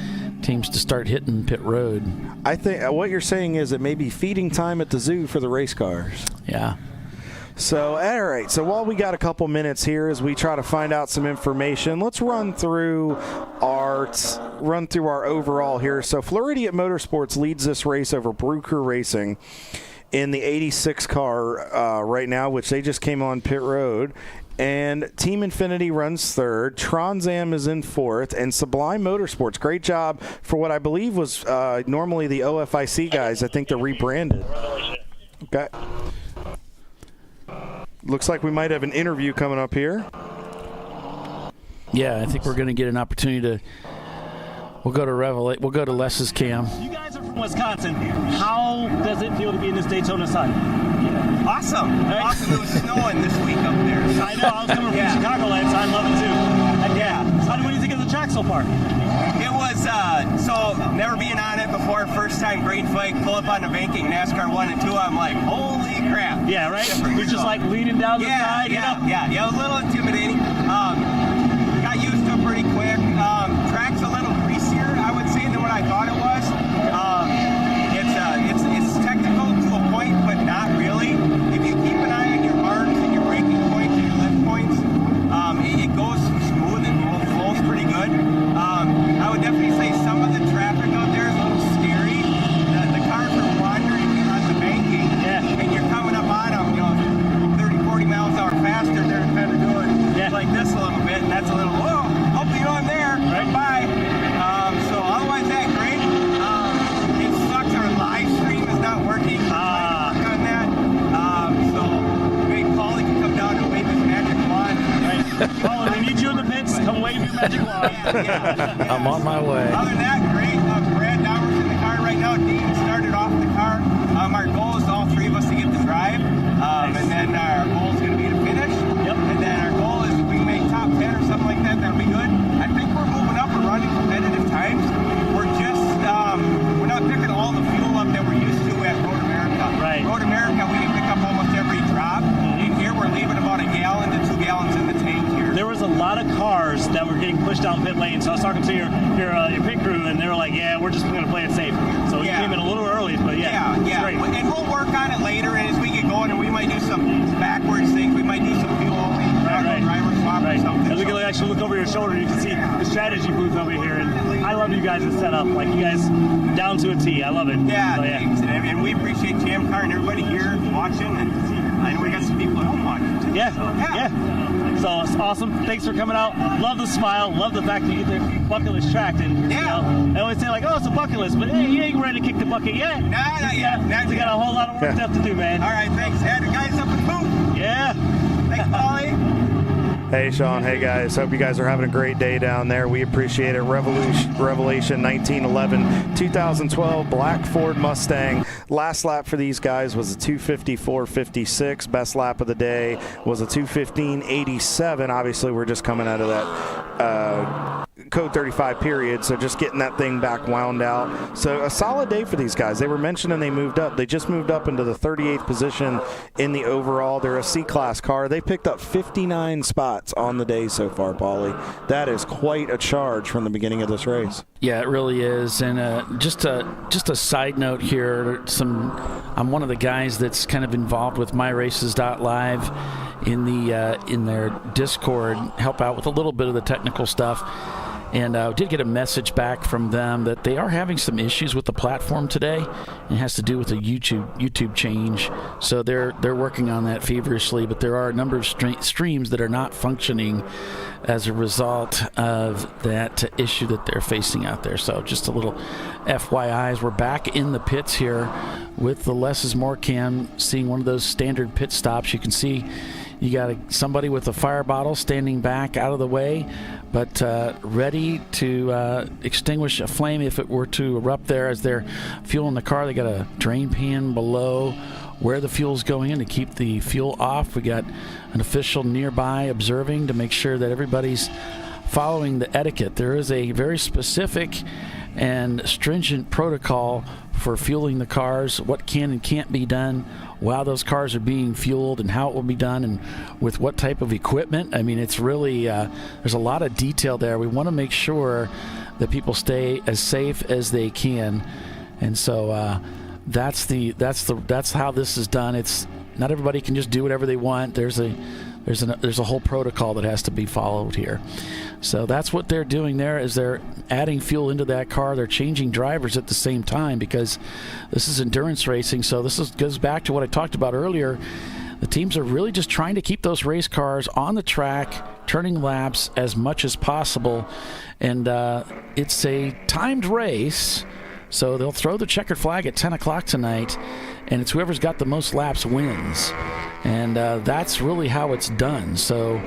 teams to start hitting pit road. I think what you're saying is it may be feeding time at the zoo for the race cars. Yeah. So, all right. So while we got a couple minutes here as we try to find out some information, let's run through our overall here. So Floridian Motorsports leads this race over Brew Crew Racing in the 86 car right now, which they just came on pit road. And Team Infinity runs third. Trans Am is in fourth. And Sublime Motorsports, great job for what I believe was normally the OFIC guys. I think they're rebranded. Okay. looks like we might have an interview coming up here. Yeah, I think we're going to get an opportunity to. We'll go to Les's cam. You guys are from Wisconsin. How does it feel to be in this Daytona sun? Awesome. Right? Awesome. It was snowing this week up there. I know. I was coming from Chicagoland, so I love it too. What do you think of the track so far? It was, so never being on it before, first time green flag, pull up on the banking, NASCAR 1 and 2, I'm like, holy crap. Yeah, right? You're just like leaning down the side, you know? Yeah, it was a little intimidating. Got used to it pretty quick. Track's a little greasier, I would say, than what I thought it was. It's technical to a point, but not really. If you keep an eye on your marks and your braking points and your lift points, it goes smooth and flows pretty good. I would definitely say some of the traffic out there is a little scary. The cars are wandering on the banking, and you're coming up on them, 30, 40 miles an hour faster. They're kind of doing like this a little bit, and that's a little, whoa, hopefully I'm there. Right. Bye. So otherwise, that's great. It sucks our live stream is not working. Work on that. So maybe Paulie can come down and wave his magic wand. Right. Paulie, we need you in the pits. Come wave your magic wand. I'm on my way. Other than that, great. Brad Dowers in the car right now. Dean started off the car. Our goal is all three of us to get the drive. And then our goal is going to be to finish. Yep. And then our goal is if we make top 10 or something like that, that'll be good. I think we're moving up and running competitive times. We're just, we're not picking all the fuel up that we're used to at Road America. Right. Road America, we can pick up almost every drop. And here we're leaving about a gallon to 2 gallons in the tank here. There was a lot of cars that were getting pushed down pit lane. So I was talking to your pit crew, and they were like, "Yeah, we're just going to play it safe." So we came in a little early, but yeah. Great. And we'll work on it later, and as we get going, and we might do some backwards things. We might do some fuel only, driver swap or something. As we can actually look over your shoulder, you can see the strategy booth over here, and I love you guys' setup. Like you guys down to a T. I love it. Yeah, thanks. And we appreciate ChampCar and everybody here watching, and I know we got some people at home watching too. Yeah. So it's awesome. Thanks for coming out. Love the smile. Love the fact that you get the bucket list tracked. And I always say like, oh, it's a bucket list, but hey, you ain't ready to kick the bucket yet. Nah, not yet. We got a whole lot of work left to do, man. All right, thanks. Had the guys up and boom. Yeah. Thanks, Paulie. Hey, Sean. Hey, guys. Hope you guys are having a great day down there. We appreciate it. Revelation 1911, 2012 black Ford Mustang. Last lap for these guys was a 2:54.56. Best lap of the day was a 2:15.87. Obviously, we're just coming out of that code 35 period, so just getting that thing back wound out. So a solid day for these guys. They were mentioning they moved up. They just moved up into the 38th position in the overall. They're a C-Class car. They picked up 59 spots on the day so far, Paulie. That is quite a charge from the beginning of this race. Yeah, it really is. And just a side note here, I'm one of the guys that's kind of involved with MyRaces.Live in their Discord, help out with a little bit of the technical stuff. And did get a message back from them that they are having some issues with the platform today. It has to do with a YouTube change. So they're working on that feverishly, but there are a number of streams that are not functioning as a result of that issue that they're facing out there. So just a little FYIs. We're back in the pits here with the Less is More cam, seeing one of those standard pit stops. You can see you got somebody with a fire bottle standing back out of the way, but ready to extinguish a flame if it were to erupt there as they're fueling the car. They got a drain pan below where the fuel's going in to keep the fuel off. We got an official nearby observing to make sure that everybody's following the etiquette. There is a very specific and stringent protocol for fueling the cars, what can and can't be done while those cars are being fueled, and how it will be done, and with what type of equipment. I mean, it's really there's a lot of detail there. We want to make sure that people stay as safe as they can, and so that's how this is done. It's not everybody can just do whatever they want. There's a whole protocol that has to be followed here. So that's what they're doing there, is they're adding fuel into that car. They're changing drivers at the same time because this is endurance racing. So goes back to what I talked about earlier. The teams are really just trying to keep those race cars on the track, turning laps as much as possible. And it's a timed race, so they'll throw the checkered flag at 10 o'clock tonight, and it's whoever's got the most laps wins. And that's really how it's done. So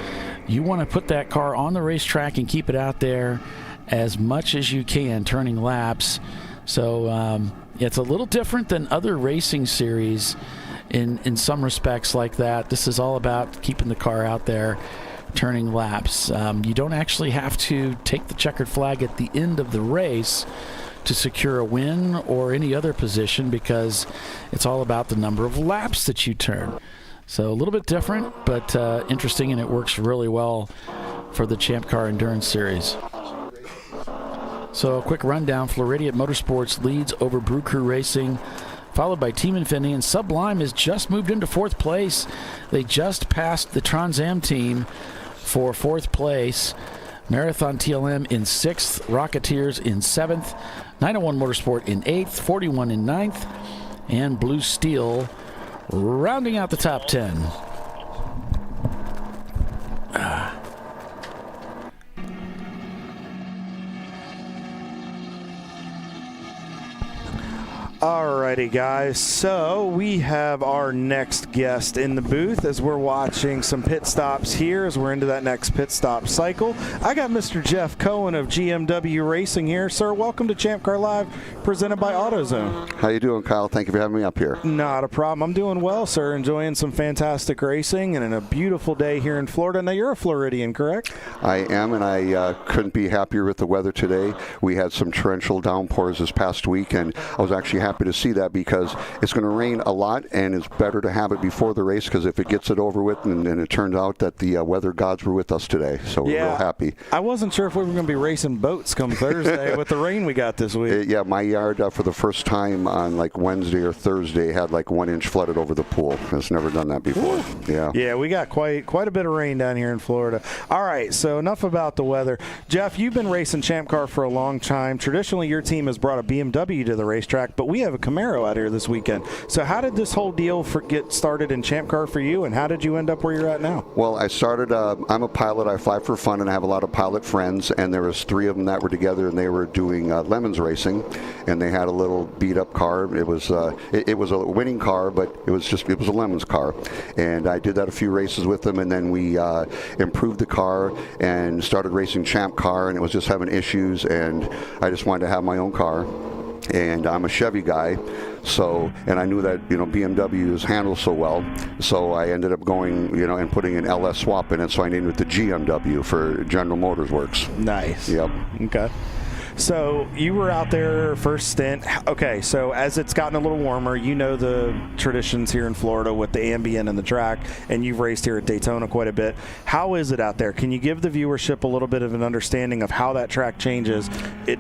you want to put that car on the racetrack and keep it out there as much as you can, turning laps. So it's a little different than other racing series in some respects like that. This is all about keeping the car out there, turning laps. You don't actually have to take the checkered flag at the end of the race to secure a win or any other position, because it's all about the number of laps that you turn. So a little bit different, but interesting, and it works really well for the ChampCar Endurance Series. So a quick rundown. Floridian Motorsports leads over Brew Crew Racing, followed by Team Infinity, and Sublime has just moved into 4th place. They just passed the Trans Am team for 4th place. Marathon TLM in 6th, Rocketeers in 7th, 901 Motorsport in 8th, 41 in 9th, and Blue Steel rounding out the top 10. Alrighty, guys, so we have our next guest in the booth as we're watching some pit stops here as we're into that next pit stop cycle. I got Mr. Jeff Cohen of GMW Racing here. Sir, welcome to ChampCar.Live, presented by AutoZone. How you doing, Kyle? Thank you for having me up here. Not a problem. I'm doing well, sir. Enjoying some fantastic racing and in a beautiful day here in Florida. Now, you're a Floridian, correct? I am, and I couldn't be happier with the weather today. We had some torrential downpours this past week, and I was actually happy to see that because it's going to rain a lot, and it's better to have it before the race, because if it gets it over with, and it turned out that the weather gods were with us today, so we're real happy. I wasn't sure if we were going to be racing boats come Thursday with the rain we got this week. Yeah, my yard for the first time on like Wednesday or Thursday had like 1 inch flooded over the pool. It's never done that before. Ooh. Yeah, we got quite a bit of rain down here in Florida. All right, so enough about the weather. Jeff, you've been racing Champ Car for a long time. Traditionally, your team has brought a BMW to the racetrack, but we have a Camaro out here this weekend. So how did this whole deal get started in Champ Car for you, and how did you end up where you're at now? Well, I started, I'm a pilot. I fly for fun, and I have a lot of pilot friends, and there was 3 of them that were together, and they were doing Lemons racing, and they had a little beat-up car. It was it was a winning car, but it was a Lemons car, and I did that a few races with them, and then we improved the car and started racing Champ Car, and it was just having issues, and I just wanted to have my own car. And I'm a Chevy guy, so, and I knew that, BMWs handle so well, so I ended up going, and putting an LS swap in it, so I named it the GMW for General Motors Works. Nice. Yep. Okay. So you were out there first stint. Okay, so as it's gotten a little warmer, you know the traditions here in Florida with the ambient and the track, and you've raced here at Daytona quite a bit. How is it out there? Can you give the viewership a little bit of an understanding of how that track changes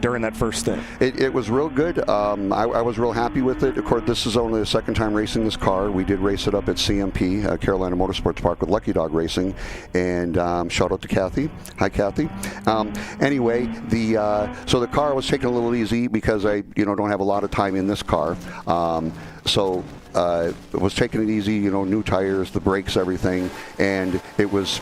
during that first stint? It was real good. I was real happy with it. Of course, this is only the second time racing this car. We did race it up at CMP, Carolina Motorsports Park, with Lucky Dog Racing, and shout out to Kathy. Hi, Kathy. Anyway, so the car was taken a little easy because I don't have a lot of time in this car, so it was taking it easy, new tires, the brakes, everything, and it was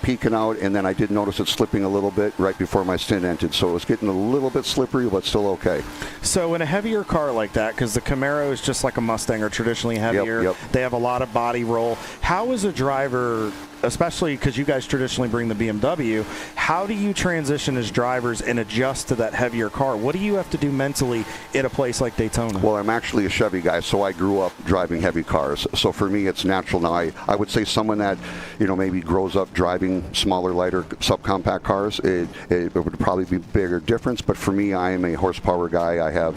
peaking out, and then I did notice it slipping a little bit right before my stint ended, so it was getting a little bit slippery, but still okay. So in a heavier car like that, because the Camaro is just like a Mustang, or traditionally heavier, yep. They have a lot of body roll. How is a driver, especially because you guys traditionally bring the BMW, how do you transition as drivers and adjust to that heavier car? What do you have to do mentally in a place like Daytona? Well, I'm actually a Chevy guy, so I grew up driving heavy cars. So for me, it's natural now. I would say someone that, maybe grows up driving smaller, lighter, subcompact cars, it would probably be a bigger difference. But for me, I am a horsepower guy. I have,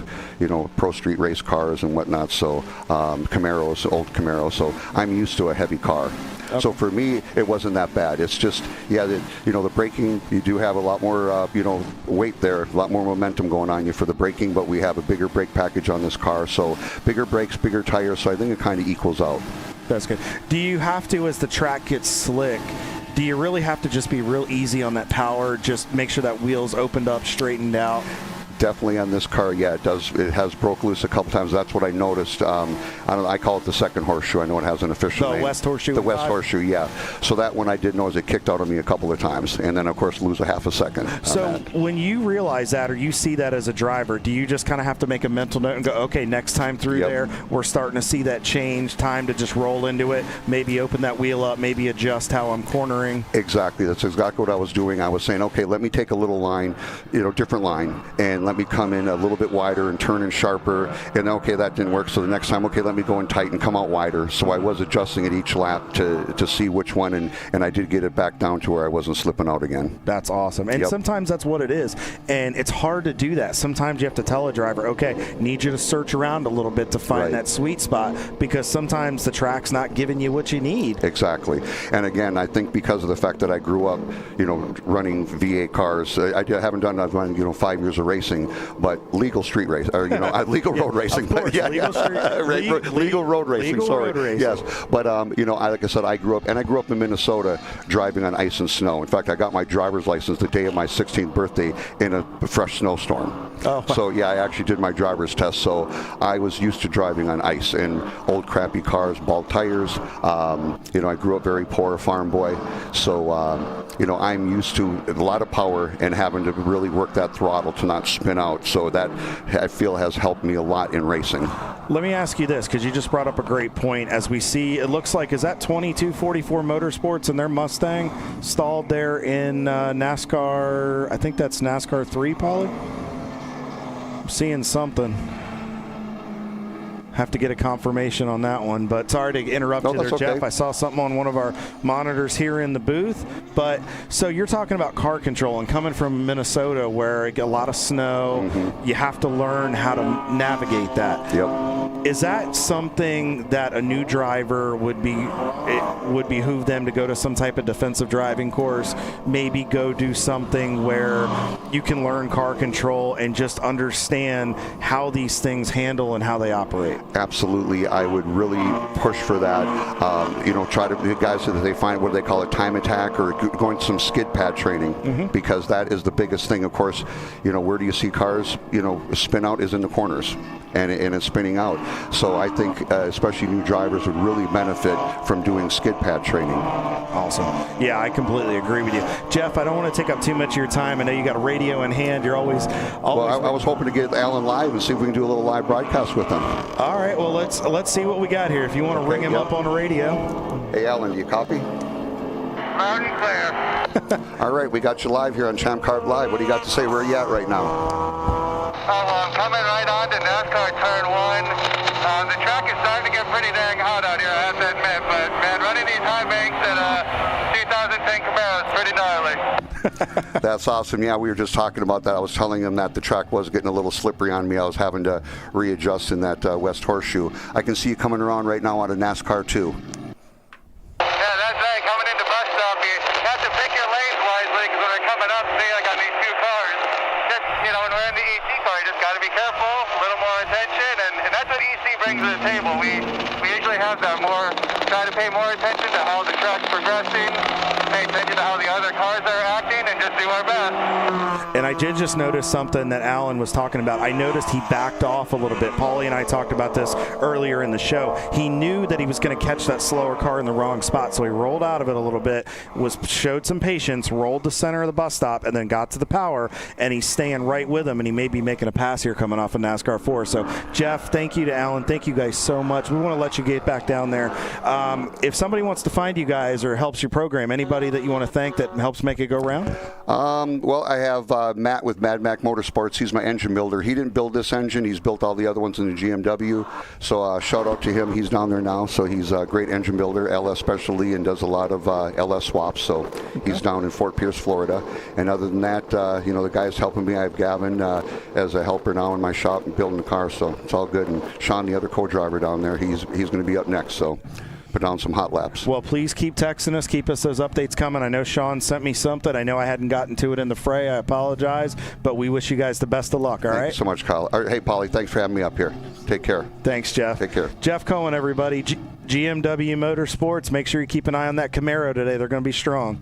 pro street race cars and whatnot, so Camaros, old Camaro, so I'm used to a heavy car. Okay. So for me, it wasn't that bad. It's just, the braking, you do have a lot more, weight there, a lot more momentum going on you for the braking, but we have a bigger brake package on this car, so bigger brakes, bigger tires, so I think it kind of equals out. That's good. Do you have to, as the track gets slick, do you really have to just be real easy on that power, just make sure that wheel's opened up, straightened out? definitely on this car, yeah, it does. It has broke loose a couple times. That's what I noticed. I don't know, I call it the second horseshoe. I know it has an official name. The West Horseshoe. The West Horseshoe, yeah. So that one I did notice it kicked out on me a couple of times, and then of course lose a half a second. So when you realize that, or you see that as a driver, do you just kind of have to make a mental note and go, okay, next time through there, we're starting to see that change, time to just roll into it, maybe open that wheel up, maybe adjust how I'm cornering? Exactly. That's exactly what I was doing. I was saying, okay, let me take a little line, different line, and let me come in a little bit wider and turn in sharper, and okay, that didn't work, so the next time, okay, let me go in tight and come out wider. So I was adjusting at each lap to see which one, and I did get it back down to where I wasn't slipping out again. That's awesome. And sometimes that's what it is, and it's hard to do that. Sometimes you have to tell a driver, okay, need you to search around a little bit to find that sweet spot, because sometimes the track's not giving you what you need. Exactly. And again, I think because of the fact that I grew up, running V8 cars, I haven't done 5 years of racing, but legal street race, or legal road racing. Legal road racing. Road racing. Yes, but like I said, I grew up in Minnesota driving on ice and snow. In fact, I got my driver's license the day of my 16th birthday in a fresh snowstorm. Oh. So yeah, I actually did my driver's test. So I was used to driving on ice in old crappy cars, bald tires. I grew up very poor, farm boy. So I'm used to a lot of power and having to really work that throttle to not spin out. So that I feel has helped me a lot in racing. Let me ask you this, because you just brought up a great point. As we see, it looks like, is that 2244 Motorsports and their Mustang stalled there in NASCAR? I think that's NASCAR 3, Polly? I'm seeing something. Have to get a confirmation on that one, but sorry to interrupt you there, Jeff. I saw something on one of our monitors here in the booth. But so you're talking about car control, and coming from Minnesota where it get a lot of snow, you have to learn how to navigate that. Yep. Is that something that a new driver would behoove them to go to some type of defensive driving course, maybe go do something where you can learn car control and just understand how these things handle and how they operate? Absolutely, I would really push for that. Try to, the guys that they find, what do they call it, time attack, or going to some skid pad training, because that is the biggest thing. Of course, where do you see cars, spin out is in the corners, and it's spinning out. So I think especially new drivers would really benefit from doing skid pad training. Awesome. Yeah, I completely agree with you. Jeff, I don't want to take up too much of your time. I know you got a radio in hand. You're always well, I was hoping to get Alan live and see if we can do a little live broadcast with him. All right, well, let's see what we got here. If you want to ring him up on the radio. Hey, Alan, do you copy? Loud and clear. All right, we got you live here on ChampCar.Live. What do you got to say? Where are you at right now? I'm coming right on to NASCAR Turn 1. The track is starting to get pretty dang hot out here, I have to admit. But, man, running these high banks at a 2010 Camaro is pretty gnarly. That's awesome. Yeah, we were just talking about that. I was telling him that the track was getting a little slippery on me. I was having to readjust in that West Horseshoe. I can see you coming around right now out of NASCAR 2. Yeah, that's right. Coming into bus stop, you have to pick your lanes wisely, because when they're coming up, see, like on these two cars, just, when we're in the EC car, you just got to be careful, a little more attention, and that's what EC brings to the table. We usually have that try to pay more attention to how the track's progressing, pay attention to how the other cars are acting, and just do our best. And I did just notice something that Alan was talking about. I noticed he backed off a little bit. Paulie and I talked about this earlier in the show. He knew that he was going to catch that slower car in the wrong spot, so he rolled out of it a little bit, showed some patience, rolled the center of the bus stop, and then got to the power, and he's staying right with him, and he may be making a pass here coming off of NASCAR 4. So, Jeff, thank you to Alan. Thank you guys so much. We want to let you get back down there. If somebody wants to find you guys or helps your program, anybody that you want to thank that helps make it go round? Well, I have Matt with Mad Mac Motorsports. He's my engine builder. He didn't build this engine. He's built all the other ones in the GMW. So shout out to him. He's down there now. So he's a great engine builder, LS specialty, and does a lot of LS swaps. So he's down in Fort Pierce, Florida. And other than that, the guys helping me. I have Gavin as a helper now in my shop and building the car. So it's all good. And Sean, the other co-driver down there, he's going to be up next. So put down some hot laps. Well, please keep texting us. Keep us those updates coming. I know Sean sent me something. I know I hadn't gotten to it in the fray. I apologize, but we wish you guys the best of luck, all right? Thanks so much, Kyle. Hey, Paulie, thanks for having me up here. Take care. Thanks, Jeff. Take care. Jeff Cohen, everybody. GMW Motorsports. Make sure you keep an eye on that Camaro today. They're going to be strong.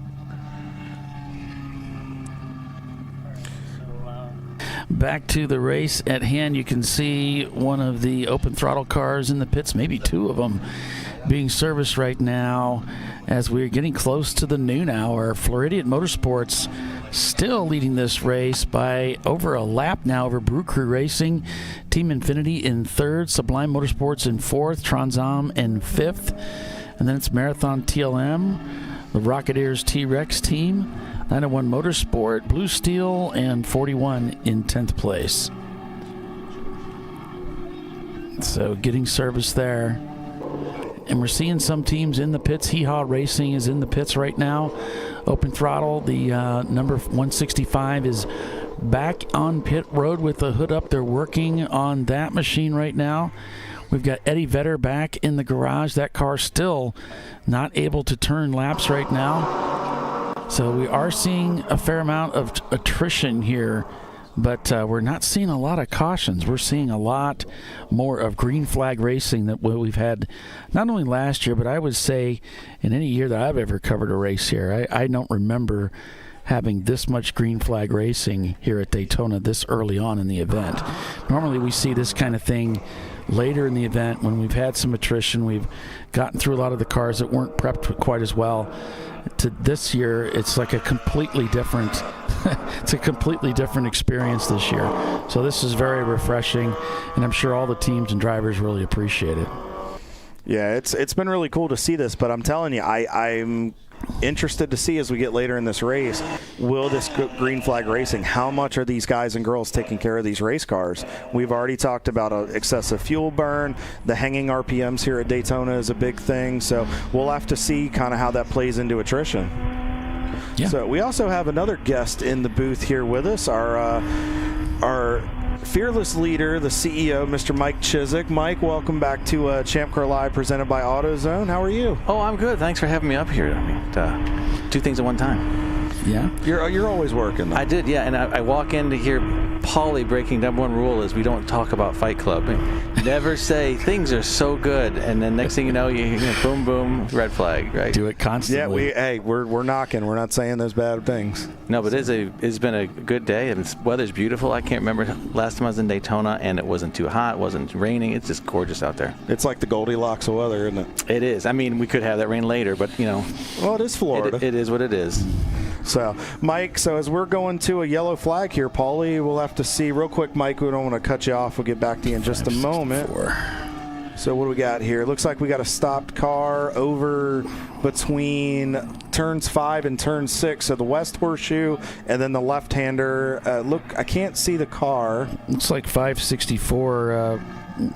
back to the race at hand. You can see one of the open throttle cars in the pits, maybe two of them, being serviced right now as we're getting close to the noon hour. Floridian Motorsports still leading this race by over a lap now over Brew Crew Racing. Team Infinity in third, Sublime Motorsports in fourth, Transam in fifth, and then it's Marathon TLM, the Rocketeers T-Rex team, 901 Motorsport, Blue Steel, and 41 in 10th place. So getting service there. And we're seeing some teams in the pits. Hee Haw Racing is in the pits right now. Open throttle, the number 165 is back on pit road with the hood up. They're working on that machine right now. We've got Eddie Vedder back in the garage. That car still not able to turn laps right now. So we are seeing a fair amount of attrition here, but we're not seeing a lot of cautions. We're seeing a lot more of green flag racing than what we've had not only last year, but I would say in any year that I've ever covered a race here. I don't remember having this much green flag racing here at Daytona this early on in the event. Normally we see this kind of thing later in the event when we've had some attrition. We've gotten through a lot of the cars that weren't prepped quite as well. To this year, it's like a completely different it's a completely different experience this year. So this is very refreshing, and I'm sure all the teams and drivers really appreciate it. Yeah, it's been really cool to see this, but I'm telling you, I'm interested to see as we get later in this race, will this green flag racing, how much are these guys and girls taking care of these race cars? We've already talked about excessive fuel burn. The hanging RPMs here at Daytona is a big thing, so we'll have to see kind of how that plays into attrition. Yeah. So we also have another guest in the booth here with us, our fearless leader, the CEO, Mr. Mike Chiswick. Mike, welcome back to ChampCar.Live presented by AutoZone. How are you? Oh, I'm good. Thanks for having me up here. I mean, two things at one time. Yeah? You're always working, though. I did, yeah. And I walk in to hear Paulie breaking number one rule is we don't talk about Fight Club. I mean, never say things are so good, and then next thing you know, you boom, boom, red flag, right? Do it constantly. Yeah, we're knocking. We're not saying those bad things. No, but it's been a good day, and the weather's beautiful. I can't remember last time I was in Daytona, and it wasn't too hot, it wasn't raining. It's just gorgeous out there. It's like the Goldilocks of weather, isn't it? It is. I mean, we could have that rain later, but, you know. Well, it is Florida. It is what it is. So, Mike, as we're going to a yellow flag here, Paulie, we'll have to see real quick, Mike. We don't want to cut you off. We'll get back to you in just a moment. So what do we got here? Looks like we got a stopped car over between turns 5 and turn 6. So the west horseshoe and then the left-hander. Look, I can't see the car. Looks like 564.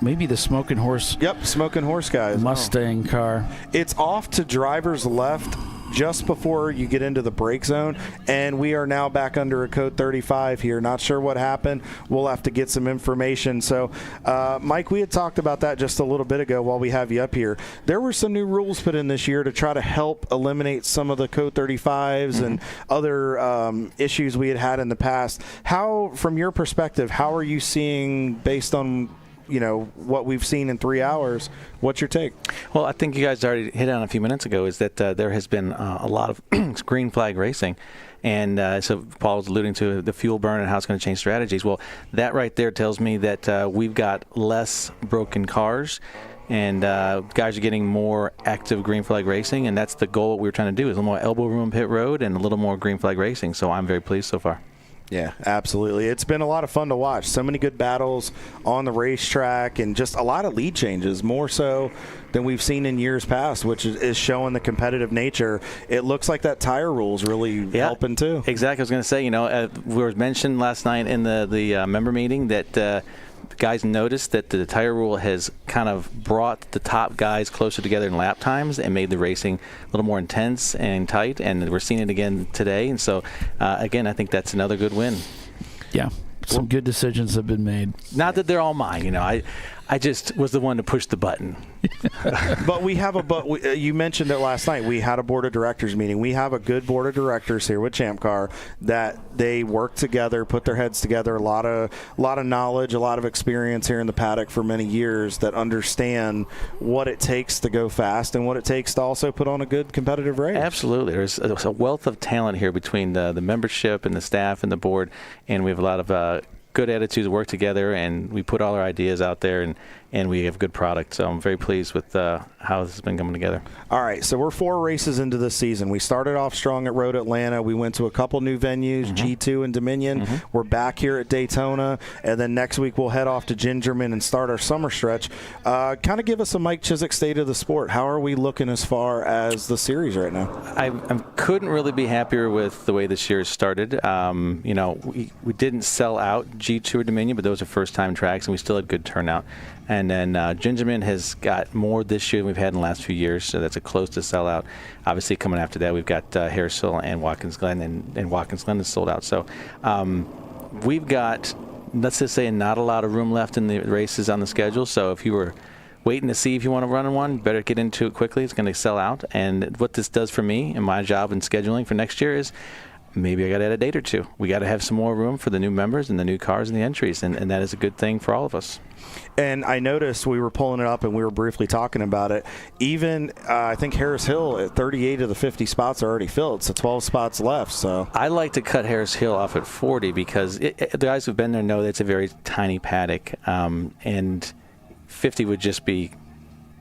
Maybe the Smoking Horse. Yep, Smoking Horse guys. Mustang car. It's off to driver's left just before you get into the brake zone, and we are now back under a code 35 here. Not sure what happened. We'll have to get some information. So, Mike, we had talked about that just a little bit ago while we have you up here. There were some new rules put in this year to try to help eliminate some of the code 35s and other issues we had in the past. How, from your perspective, how are you seeing, based on what we've seen in 3 hours, what's your take? Well, I think you guys already hit on a few minutes ago is that there has been a lot of green flag racing. And so Paul was alluding to the fuel burn and how it's going to change strategies. Well, that right there tells me that we've got less broken cars, and guys are getting more active green flag racing, and that's the goal we were trying to do, is a little more elbow room pit road and a little more green flag racing. So I'm very pleased so far. Yeah, absolutely. It's been a lot of fun to watch. So many good battles on the racetrack and just a lot of lead changes, more so than we've seen in years past, which is showing the competitive nature. It looks like that tire rule is really helping too. Exactly. I was going to say, we were mentioned last night in the member meeting that guys noticed that the tire rule has kind of brought the top guys closer together in lap times and made the racing a little more intense and tight, and we're seeing it again today. And so, again, I think that's another good win. Yeah, some good decisions have been made. Not that they're all mine, I just was the one to push the button. But you mentioned it last night. We had a board of directors meeting. We have a good board of directors here with ChampCar that they work together, put their heads together. A lot of knowledge, a lot of experience here in the paddock for many years that understand what it takes to go fast and what it takes to also put on a good competitive race. Absolutely. There's a wealth of talent here between the membership and the staff and the board, and we have a lot of good attitude to work together, and we put all our ideas out there, and we have a good product. So I'm very pleased with how this has been coming together. All right, so we're 4 races into this season. We started off strong at Road Atlanta. We went to a couple new venues, G2 and Dominion. We're back here at Daytona, and then next week we'll head off to Gingerman and start our summer stretch. Kind of give us a Mike Chiswick state of the sport. How are we looking as far as the series right now? I couldn't really be happier with the way this year started. We didn't sell out G2 or Dominion, but those are first-time tracks, and we still had good turnout. And then Gingerman has got more this year than we've had in the last few years, so that's a close to sell out. Obviously, coming after that, we've got Harris Hill and Watkins Glen, and Watkins Glen is sold out. So we've got, let's just say, not a lot of room left in the races on the schedule. So if you were waiting to see if you want to run in one, better get into it quickly. It's going to sell out. And what this does for me and my job in scheduling for next year is maybe I got to add a date or two. We got to have some more room for the new members and the new cars and the entries, and that is a good thing for all of us. And I noticed we were pulling it up and we were briefly talking about it. Even I think Harris Hill at 38 of the 50 spots are already filled, so 12 spots left. So I like to cut Harris Hill off at 40 because the guys who've been there know that it's a very tiny paddock, and 50 would just be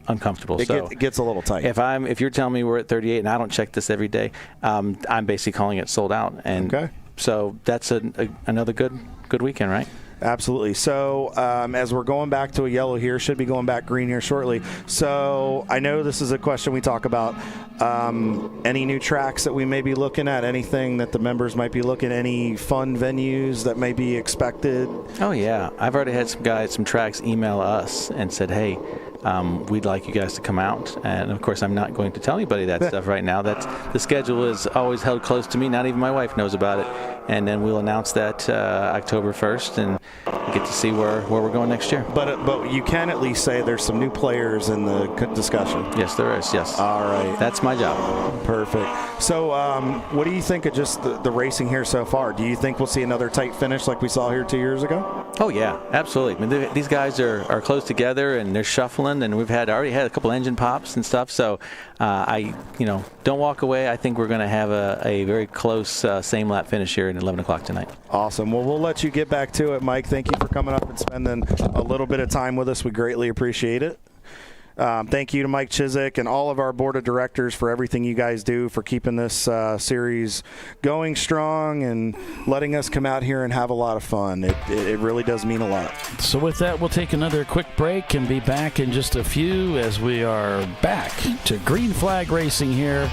uncomfortable. It gets a little tight. If you're telling me we're at 38 and I don't check this every day, I'm basically calling it sold out. And so that's another good weekend, right? Absolutely. So as we're going back to a yellow here, should be going back green here shortly. So I know this is a question we talk about. Any new tracks that we may be looking at, anything that the members might be looking at, any fun venues that may be expected? Oh, yeah. I've already had some tracks email us and said, hey, we'd like you guys to come out. And, of course, I'm not going to tell anybody that stuff right now. The schedule is always held close to me. Not even my wife knows about it. And then we'll announce that October 1st and get to see where we're going next year. But you can at least say there's some new players in the discussion. Yes, there is, yes. All right. That's my job. Perfect. So what do you think of just the racing here so far? Do you think we'll see another tight finish like we saw here 2 years ago? Oh, yeah, absolutely. I mean, these guys are close together, and they're shuffling, and we've already had a couple engine pops and stuff. So don't walk away. I think we're going to have a very close same lap finish here at 11 o'clock tonight. Awesome. Well, we'll let you get back to it, Mike. Thank you for coming up and spending a little bit of time with us. We greatly appreciate it. Thank you to Mike Chiswick and all of our board of directors for everything you guys do for keeping this series going strong and letting us come out here and have a lot of fun. It really does mean a lot. So with that, we'll take another quick break and be back in just a few as we are back to green flag racing here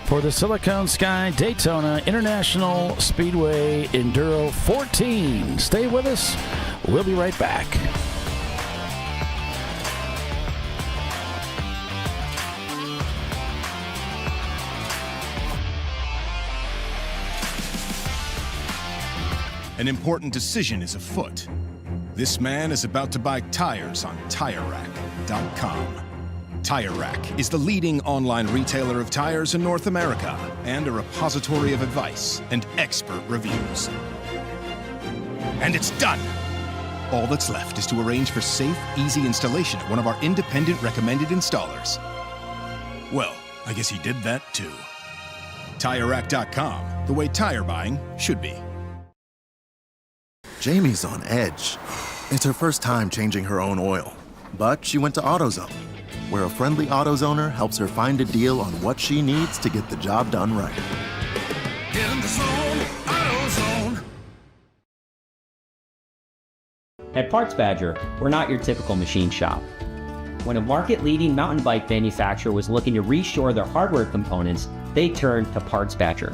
for the Siliconsky Daytona International Speedway Enduro 14. Stay with us. We'll be right back. An important decision is afoot. This man is about to buy tires on TireRack.com. Tire Rack is the leading online retailer of tires in North America and a repository of advice and expert reviews. And it's done! All that's left is to arrange for safe, easy installation at one of our independent recommended installers. Well, I guess he did that too. TireRack.com, the way tire buying should be. Jamie's on edge. It's her first time changing her own oil, but she went to AutoZone, where a friendly AutoZoner helps her find a deal on what she needs to get the job done right. Get in the zone, AutoZone. At Parts Badger, we're not your typical machine shop. When a market-leading mountain bike manufacturer was looking to reshore their hardware components, they turned to Parts Badger.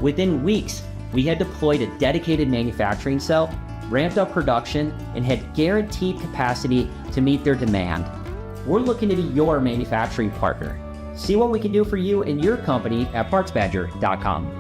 Within weeks, we had deployed a dedicated manufacturing cell, ramped up production, and had guaranteed capacity to meet their demand. We're looking to be your manufacturing partner. See what we can do for you and your company at PartsBadger.com.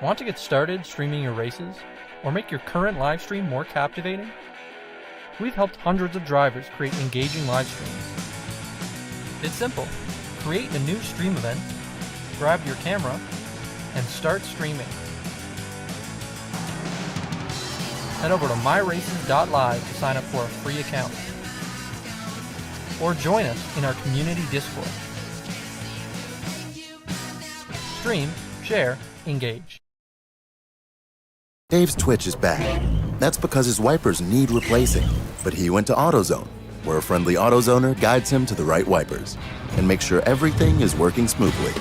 Want to get started streaming your races or make your current live stream more captivating? We've helped hundreds of drivers create engaging live streams. It's simple. Create a new stream event, grab your camera, and start streaming. Head over to myraces.live to sign up for a free account. Or join us in our community Discord. Stream, share, engage. Dave's Twitch is back. That's because his wipers need replacing. But he went to AutoZone, where a friendly AutoZoner guides him to the right wipers and makes sure everything is working smoothly.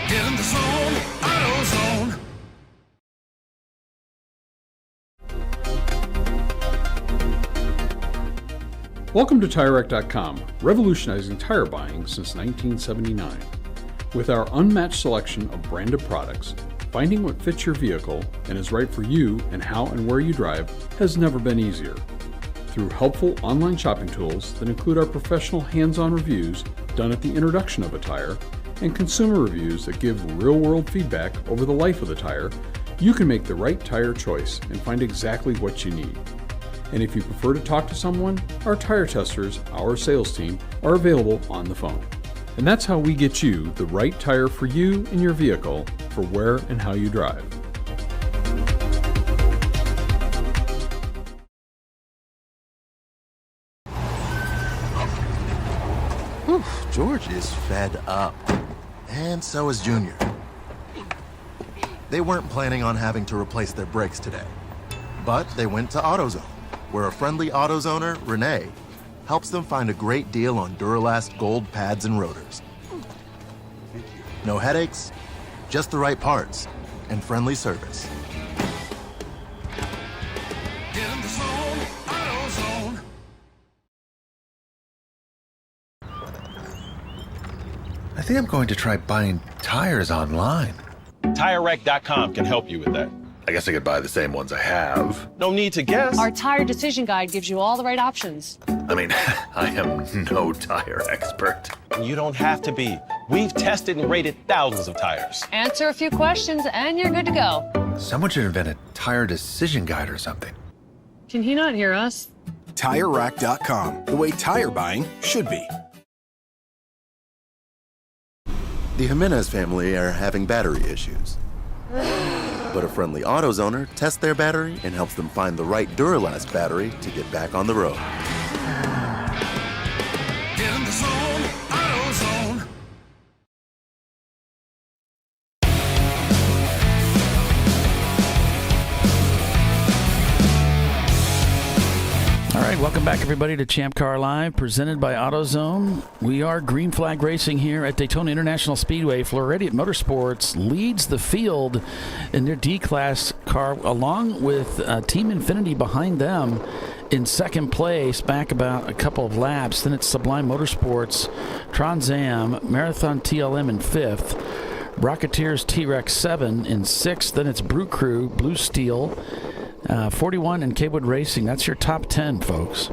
Get in the zone, AutoZone. Welcome to TireRack.com, revolutionizing tire buying since 1979. With our unmatched selection of branded products, finding what fits your vehicle and is right for you and how and where you drive has never been easier. Through helpful online shopping tools that include our professional hands-on reviews done at the introduction of a tire and consumer reviews that give real-world feedback over the life of the tire, you can make the right tire choice and find exactly what you need. And if you prefer to talk to someone, our tire testers, our sales team, are available on the phone. And that's how we get you the right tire for you and your vehicle for where and how you drive. Whew, George is fed up. And so is Junior. They weren't planning on having to replace their brakes today. But they went to AutoZone, where a friendly AutoZoner, Renee, helps them find a great deal on Duralast gold pads and rotors. No headaches, just the right parts, and friendly service. Get in the zone, AutoZone. I think I'm going to try buying tires online. TireRack.com can help you with that. I guess I could buy the same ones I have. No need to guess. Our tire decision guide gives you all the right options. I mean, I am no tire expert. You don't have to be. We've tested and rated thousands of tires. Answer a few questions and you're good to go. Someone should invent a tire decision guide or something. Can he not hear us? TireRack.com, the way tire buying should be. The Jimenez family are having battery issues. But a friendly AutoZoner tests their battery and helps them find the right Duralast battery to get back on the road. Get in the zone, AutoZone. All right, welcome back, everybody, to ChampCar.Live, presented by AutoZone. We are Green Flag Racing here at Daytona International Speedway. Floridian Motorsports leads the field in their D-Class car, along with Team Infinity behind them in second place, back about a couple of laps. Then it's Sublime Motorsports, Trans Am, Marathon TLM in fifth, Rocketeers T-Rex 7 in sixth. Then it's Brew Crew, Blue Steel, 41 and Kaywood Racing. That's your top 10, folks.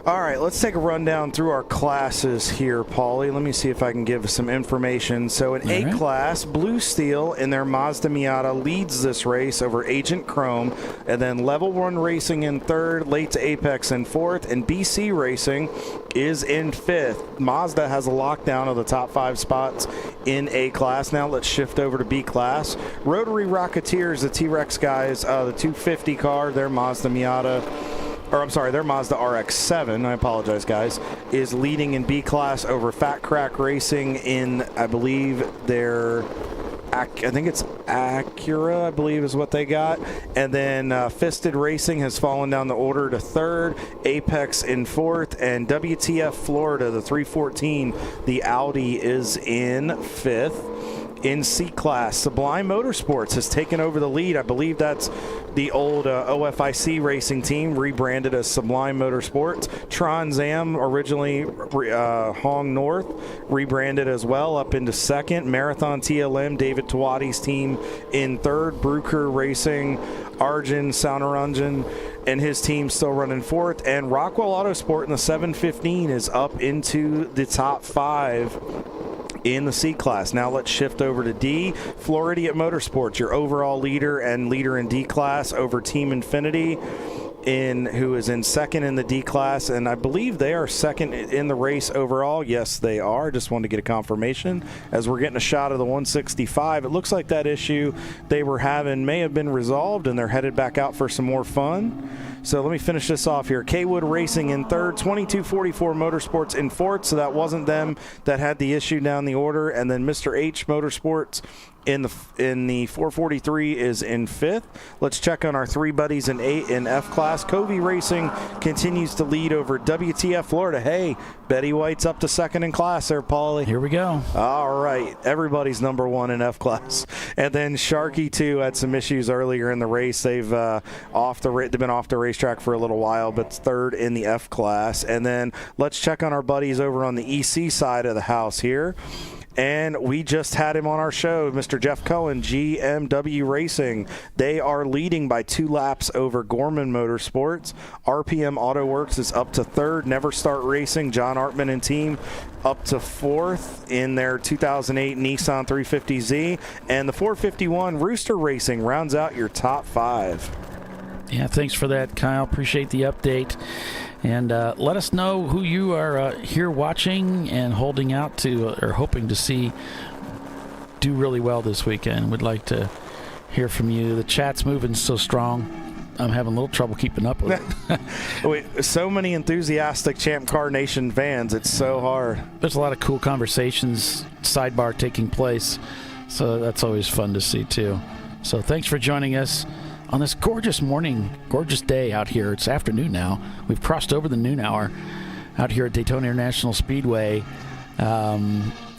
All right, let's take a rundown through our classes here, Paulie. Let me see if I can give some information. So in A class, Blue Steel in their Mazda Miata leads this race over Agent Chrome, and then Level 1 Racing in third, Late to Apex in fourth, and BC Racing is in fifth. Mazda has a lockdown of the top 5 spots in A class. Now let's shift over to B class. Rotary Rocketeers, the T-Rex guys, the 250 car, their Mazda Miata, or I'm sorry, their Mazda RX-7, I apologize, guys, is leading in B class over Fat Crack Racing in, I believe, their, I think it's Acura, I believe is what they got. And then Fisted Racing has fallen down the order to third, Apex in fourth, and WTF Florida, the 314, the Audi, is in fifth. In C class, Sublime Motorsports has taken over the lead. I believe that's the old OFIC racing team rebranded as Sublime Motorsports. Trans Am, originally Hong North, rebranded as well, up into second. Marathon TLM, David Tawadi's team in third. Brooker Racing, Arjun Saunaranjan and his team still running fourth. And Rockwell Autosport in the 715 is up into the top 5. in the C class. Now let's shift over to D. Floridian Motorsports, your overall leader and leader in D class over Team Infinity, who is in second in the D class, and I believe they are second in the race overall. Yes, they are. Just wanted to get a confirmation as we're getting a shot of the 165. It looks like that issue they were having may have been resolved, and they're headed back out for some more fun. So let me finish this off here. Kaywood Racing in third, 2244 Motorsports in fourth, so that wasn't them that had the issue down the order. And then Mr. H Motorsports in the 443 is in fifth. Let's check on our three buddies in F class. Covey Racing continues to lead over WTF Florida. Hey, Betty White's up to second in class there, Paulie. Here we go. All right, everybody's number one in F class. And then Sharky too had some issues earlier in the race. They've been off the racetrack for a little while, but third in the F class. And then let's check on our buddies over on the EC side of the house here. And we just had him on our show, Mr. Jeff Cohen, GMW Racing. They are leading by 2 laps over Gorman Motorsports. RPM Auto Works is up to third. Never Start Racing, John Artman and team, up to fourth in their 2008 Nissan 350Z. And the 451 Rooster Racing rounds out your top 5. Yeah, thanks for that, Kyle. Appreciate the update. And let us know who you are here watching and holding out to or hoping to see do really well this weekend. We'd like to hear from you. The chat's moving so strong. I'm having a little trouble keeping up with it. Wait, so many enthusiastic Champ Car Nation fans. It's so hard. There's a lot of cool conversations, sidebar taking place. So that's always fun to see, too. So thanks for joining us on this gorgeous morning, gorgeous day out here. It's afternoon now. We've crossed over the noon hour out here at Daytona International Speedway.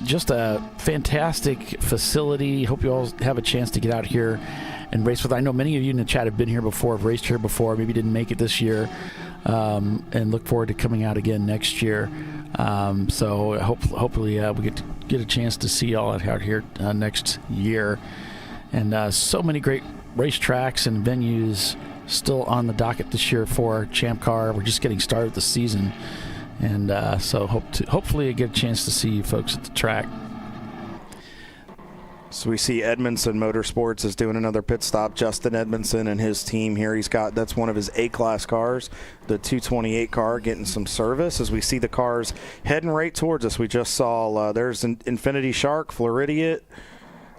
Just a fantastic facility. Hope you all have a chance to get out here and race with. I know many of you in the chat have been here before, have raced here before, maybe didn't make it this year, and look forward to coming out again next year. So hopefully we get a chance to see y'all out here next year. And so many great racetracks and venues still on the docket this year for Champ Car. We're just getting started this season, and so hopefully I get a chance to see you folks at the track. So we see Edmondson Motorsports is doing another pit stop. Justin Edmondson and his team here. That's one of his A-class cars, the 228 car, getting some service as we see the cars heading right towards us. We just saw there's an Infinity Shark, Floridian.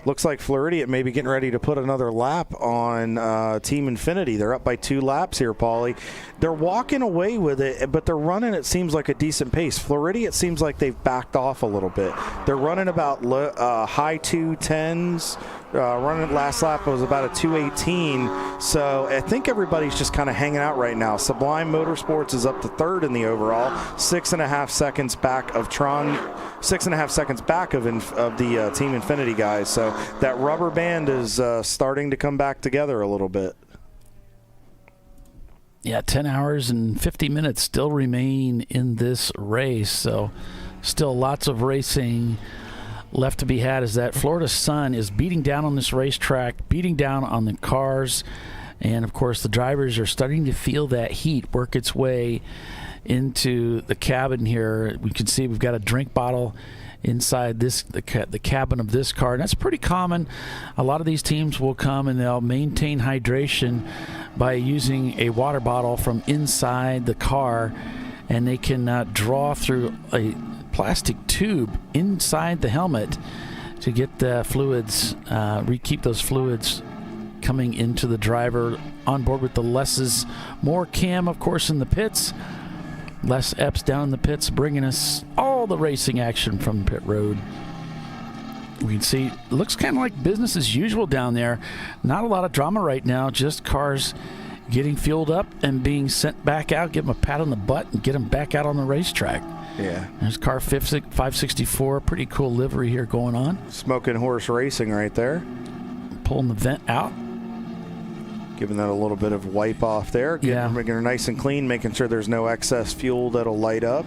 Looks like Floridian may be getting ready to put another lap on Team Infinity. They're up by 2 laps here, Paulie. They're walking away with it, but they're running, it seems like, a decent pace. Floridian, it seems like they've backed off a little bit. They're running about high 210s. Running last lap was about a 218. So I think everybody's just kind of hanging out right now. Sublime Motorsports is up to third in the overall, 6.5 seconds back of Tron, 6.5 seconds back of the Team Infinity guys. So that rubber band is starting to come back together a little bit. Yeah, 10 hours and 50 minutes still remain in this race. So still lots of racing left to be had as that Florida sun is beating down on this racetrack, beating down on the cars. And, of course, the drivers are starting to feel that heat work its way into the cabin here. We can see we've got a drink bottle inside the cabin of this car, and that's pretty common. A lot of these teams will come and they'll maintain hydration by using a water bottle from inside the car, and they can draw through a plastic tube inside the helmet to get the fluids, keep those fluids coming into the driver. On board with the less is more cam, of course, in the pits. Les Epps down in the pits, bringing us all the racing action from pit road. We can see, it looks kind of like business as usual down there. Not a lot of drama right now, just cars getting fueled up and being sent back out, give them a pat on the butt and get them back out on the racetrack. Yeah. There's car 564, pretty cool livery here going on. Smoking Horse Racing right there. Pulling the vent out. Giving that a little bit of wipe off there. Making her nice and clean, making sure there's no excess fuel that'll light up.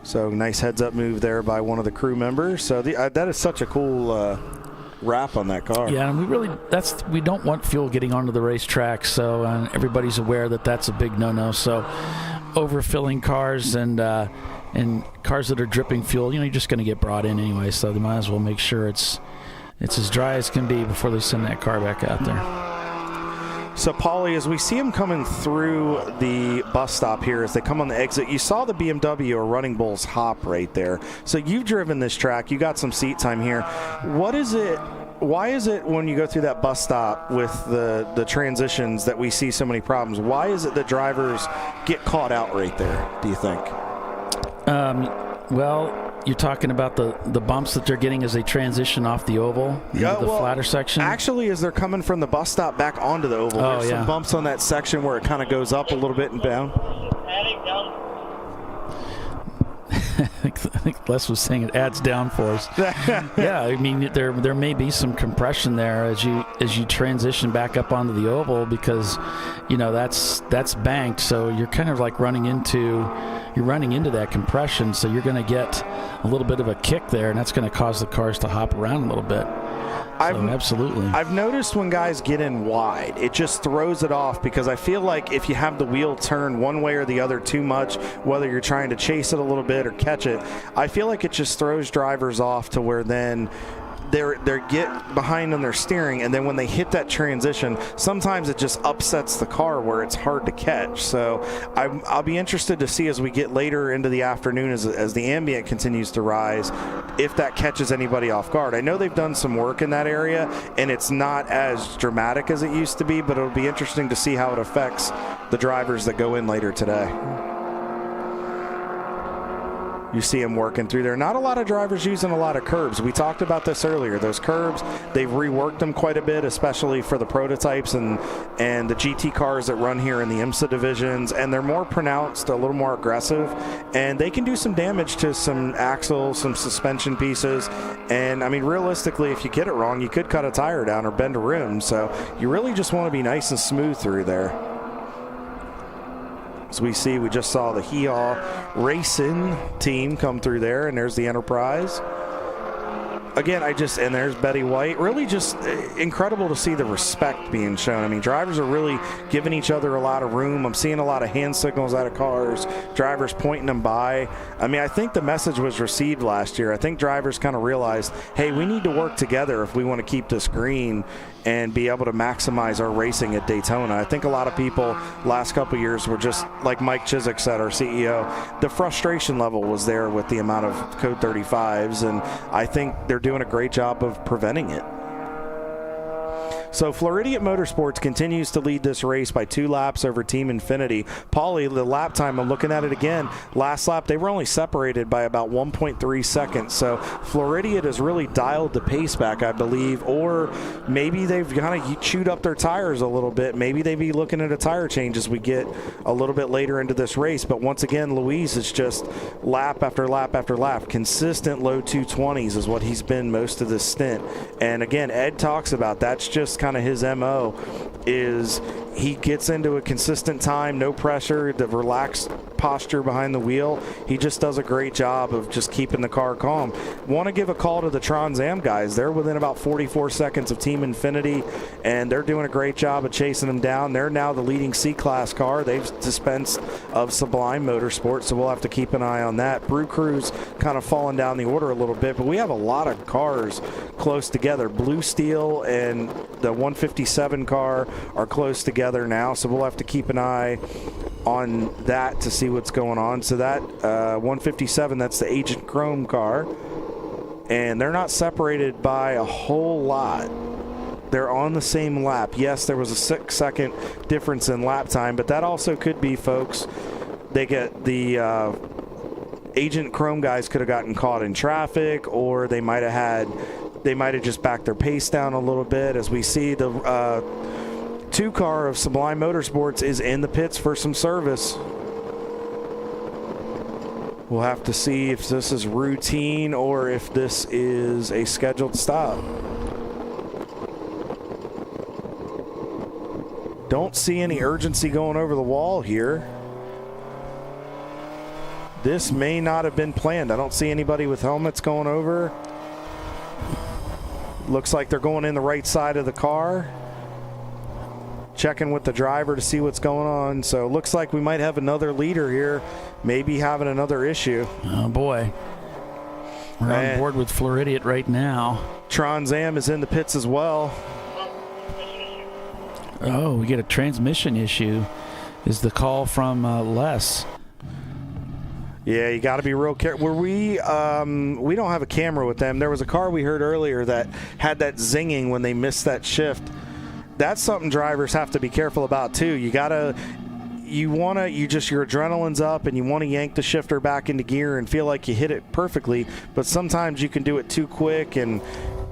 So nice heads up move there by one of the crew members. So that is such a cool wrap on that car. Yeah, and we don't want fuel getting onto the racetrack, so everybody's aware that that's a big no-no. So overfilling cars and And cars that are dripping fuel, you're just going to get brought in anyway, so they might as well make sure it's as dry as can be before they send that car back out there. So, Paulie, as we see them coming through the bus stop here, as they come on the exit, you saw the BMW or Running Bulls hop right there. So you've driven this track. You got some seat time here. What is it? Why is it when you go through that bus stop with the transitions that we see so many problems? Why is it that drivers get caught out right there, do you think? Well, you're talking about the bumps that they're getting as they transition off the oval into the flatter section? Actually, as they're coming from the bus stop back onto the oval, there's some bumps on that section where it kind of goes up a little bit and down. I think Les was saying it adds downforce. Yeah, I mean there may be some compression there as you transition back up onto the oval because that's banked, so you're kind of like running into that compression, so you're going to get a little bit of a kick there, and that's going to cause the cars to hop around a little bit. Absolutely. I've noticed when guys get in wide, it just throws it off because I feel like if you have the wheel turn one way or the other too much, whether you're trying to chase it a little bit or catch it, I feel like it just throws drivers off to where then they get behind on their steering, and then when they hit that transition, sometimes it just upsets the car where it's hard to catch. So I'll be interested to see as we get later into the afternoon as the ambient continues to rise, if that catches anybody off guard. I know they've done some work in that area, and it's not as dramatic as it used to be, but it'll be interesting to see how it affects the drivers that go in later today. You see them working through there. Not a lot of drivers using a lot of curbs. We talked about this earlier. Those curbs, they've reworked them quite a bit, especially for the prototypes and the GT cars that run here in the IMSA divisions, and they're more pronounced, a little more aggressive, and they can do some damage to some axles, some suspension pieces, and I mean, realistically, if you get it wrong, you could cut a tire down or bend a rim, so you really just want to be nice and smooth through there. As we see, we just saw the Hee-Haw Racing team come through there, and there's the Enterprise. Again, and there's Betty White. Really just incredible to see the respect being shown. I mean, drivers are really giving each other a lot of room. I'm seeing a lot of hand signals out of cars, drivers pointing them by. I mean, I think the message was received last year. I think drivers kind of realized, hey, we need to work together if we want to keep this green and be able to maximize our racing at Daytona. I think a lot of people last couple of years were just, like Mike Chiswick said, our CEO, the frustration level was there with the amount of Code 35s, and I think they're doing a great job of preventing it. So Floridian Motorsports continues to lead this race by 2 laps over Team Infinity. Paulie, the lap time, I'm looking at it again. Last lap, they were only separated by about 1.3 seconds. So Floridian has really dialed the pace back, I believe, or maybe they've kind of chewed up their tires a little bit. Maybe they'd be looking at a tire change as we get a little bit later into this race. But once again, Luis is just lap after lap after lap. Consistent low 220s is what he's been most of this stint. And again, Ed talks about that's just kind of his MO, is he gets into a consistent time, no pressure, the relaxed posture behind the wheel. He just does a great job of just keeping the car calm. Want to give a call to the Trans Am guys. They're within about 44 seconds of Team Infinity, and they're doing a great job of chasing them down. They're now the leading C-Class car. They've dispensed of Sublime Motorsports, so we'll have to keep an eye on that. Brew Crew's kind of falling down the order a little bit, but we have a lot of cars close together. Blue Steel and the 157 car are close together now, so we'll have to keep an eye on that to see what's going on. So that 157, that's the Agent Chrome car, and they're not separated by a whole lot. They're on the same lap. Yes, there was a 6-second difference in lap time, but that also could be, folks, they get the Agent Chrome guys could have gotten caught in traffic, or they might have just backed their pace down a little bit. As we see, the 2 car of Sublime Motorsports is in the pits for some service. We'll have to see if this is routine or if this is a scheduled stop. Don't see any urgency going over the wall here. This may not have been planned. I don't see anybody with helmets going over. Looks like they're going in the right side of the car. checking with the driver to see what's going on. So it looks like we might have another leader here, maybe having another issue. Oh, boy. We're on board with Floridian right now. Trans Am is in the pits as well. Oh, we get a transmission issue is the call from Les. Yeah, you got to be real careful. We don't have a camera with them. There was a car we heard earlier that had that zinging when they missed that shift. That's something drivers have to be careful about too. Your adrenaline's up and you want to yank the shifter back into gear and feel like you hit it perfectly, but sometimes you can do it too quick and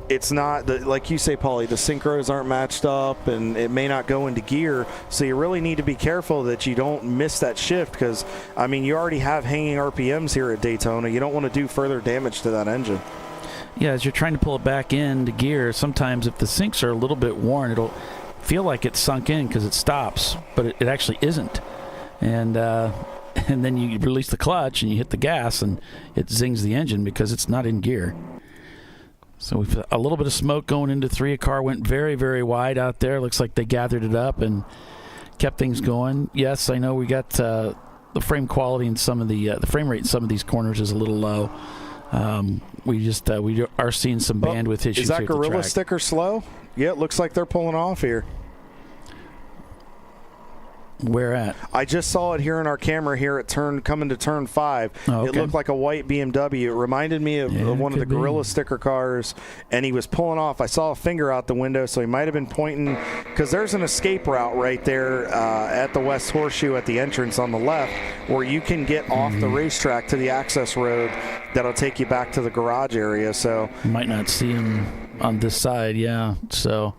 it's not, like you say, Paulie, the synchros aren't matched up and it may not go into gear. So you really need to be careful that you don't miss that shift because, I mean, you already have hanging RPMs here at Daytona. You don't want to do further damage to that engine. Yeah, as you're trying to pull it back into gear, sometimes if the sinks are a little bit worn, it'll feel like it's sunk in because it stops, but it actually isn't. And then you release the clutch and you hit the gas and it zings the engine because it's not in gear. So we've a little bit of smoke going into 3. A car went very, very wide out there. Looks like they gathered it up and kept things going. Yes, I know we got the frame quality in some of the frame rate in some of these corners is a little low. We are seeing some bandwidth issues. Is that Gorilla sticker slow? Yeah, it looks like they're pulling off here. Where at? I just saw it here in our camera here at coming to turn 5. Oh, okay. It looked like a white BMW. It reminded me of one of the Gorilla sticker cars, and he was pulling off. I saw a finger out the window, so he might have been pointing, because there's an escape route right there at the West Horseshoe at the entrance on the left where you can get off the racetrack to the access road that'll take you back to the garage area. So you might not see him on this side, yeah. So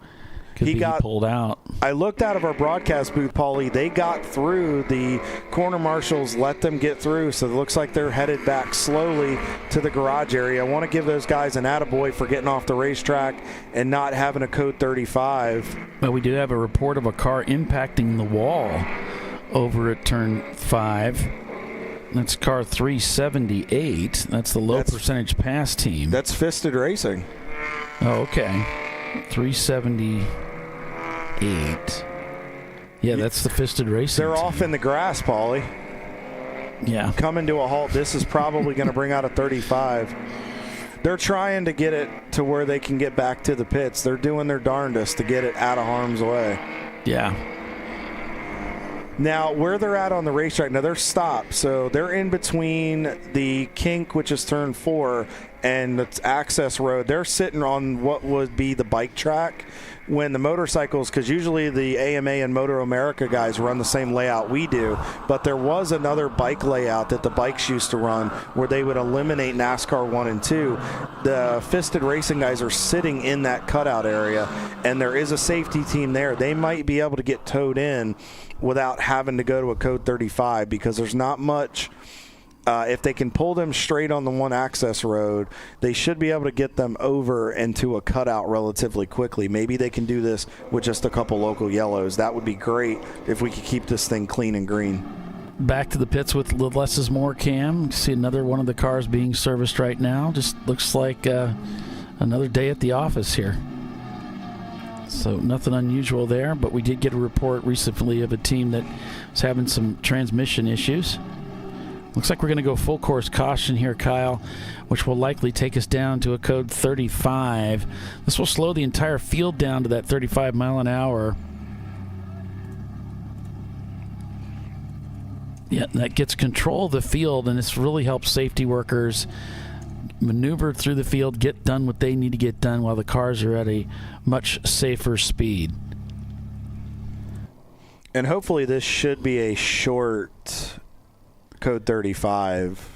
he got pulled out. I looked out of our broadcast booth, Paulie. They got through. The corner marshals let them get through, so it looks like they're headed back slowly to the garage area. I want to give those guys an attaboy for getting off the racetrack and not having a code 35. Well, we do have a report of a car impacting the wall over at turn 5. That's car 378. That's the low percentage pass team. That's Fisted Racing. Oh, okay. 378. Yeah, that's the Fisted Racing. They're off in the grass, Paulie. Yeah. Coming to a halt. This is probably going to bring out a 35. They're trying to get it to where they can get back to the pits. They're doing their darndest to get it out of harm's way. Yeah. Now, where they're at on the racetrack, now they're stopped. So they're in between the kink, which is turn 4, and the access road. They're sitting on what would be the bike track when the motorcycles, because usually the AMA and Motor America guys run the same layout we do, but there was another bike layout that the bikes used to run where they would eliminate NASCAR 1 and 2. The Fisted Racing guys are sitting in that cutout area, and there is a safety team there. They might be able to get towed in without having to go to a code 35 because there's not much. If they can pull them straight on the one access road, they should be able to get them over into a cutout relatively quickly. Maybe they can do this with just a couple local yellows. That would be great if we could keep this thing clean and green. Back to the pits with less is more, Cam. See another one of the cars being serviced right now. Just looks like another day at the office here. So nothing unusual there, but we did get a report recently of a team that was having some transmission issues. Looks like we're going to go full course caution here, Kyle, which will likely take us down to a code 35. This will slow the entire field down to that 35 mile an hour. Yeah, that gets control of the field, and this really helps safety workers maneuver through the field, get done what they need to get done while the cars are at a much safer speed. And hopefully this should be a short code 35.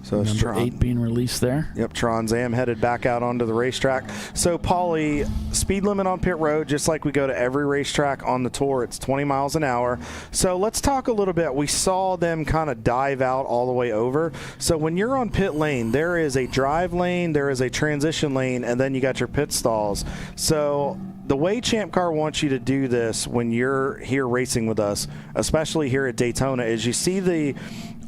So it's number 8 being released there. Yep, Trans Am headed back out onto the racetrack. So, Paulie, speed limit on pit road, just like we go to every racetrack on the tour, it's 20 miles an hour. So let's talk a little bit. We saw them kind of dive out all the way over. So when you're on pit lane, there is a drive lane, there is a transition lane, and then you got your pit stalls. So the way Champ Car wants you to do this when you're here racing with us, especially here at Daytona, is you see the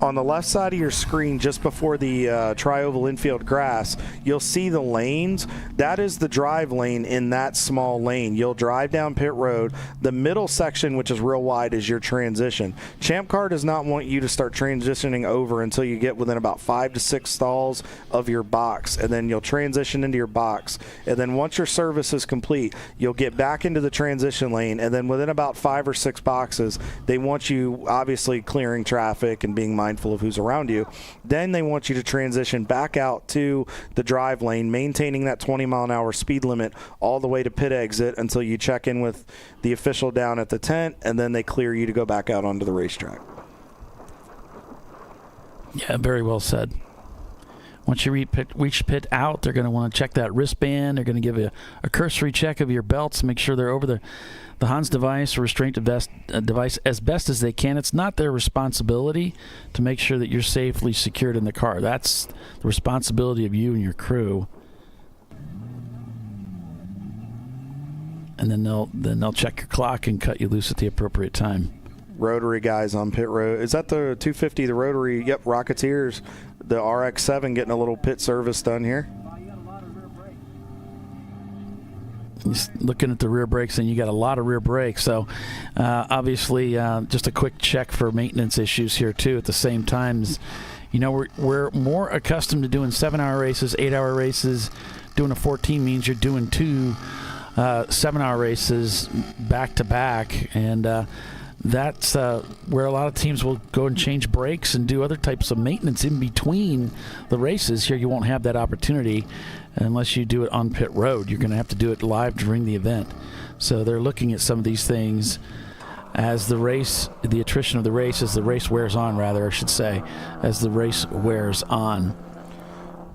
on the left side of your screen, just before the tri-oval infield grass, you'll see the lanes. That is the drive lane in that small lane. You'll drive down pit road. The middle section, which is real wide, is your transition. ChampCar does not want you to start transitioning over until you get within about 5 to 6 stalls of your box, and then you'll transition into your box. And then once your service is complete, you'll get back into the transition lane, and then within about 5 or 6 boxes, they want you obviously clearing traffic and being mindful of who's around you. Then they want you to transition back out to the drive lane, maintaining that 20-mile-an-hour speed limit all the way to pit exit until you check in with the official down at the tent, and then they clear you to go back out onto the racetrack. Yeah, very well said. Once you reach pit out, they're going to want to check that wristband. They're going to give you a cursory check of your belts, make sure they're over the Hans device or restraint device as best as they can. It's not their responsibility to make sure that you're safely secured in the car. That's the responsibility of you and your crew. And then they'll check your clock and cut you loose at the appropriate time. Rotary guys on pit road. Is that the 250, the rotary? Yep, Rocketeers. The RX-7 getting a little pit service done here. Just looking at the rear brakes, and you got a lot of rear brakes. So obviously just a quick check for maintenance issues here too at the same time. You know, we're more accustomed to doing 7-hour races, 8-hour races. Doing a 14 means you're doing 2 7-hour races back to back, and that's where a lot of teams will go and change brakes and do other types of maintenance in between the races. Here you won't have that opportunity unless you do it on pit road. You're going to have to do it live during the event. So they're looking at some of these things as the attrition of the race, as the race wears on, rather, I should say, as the race wears on.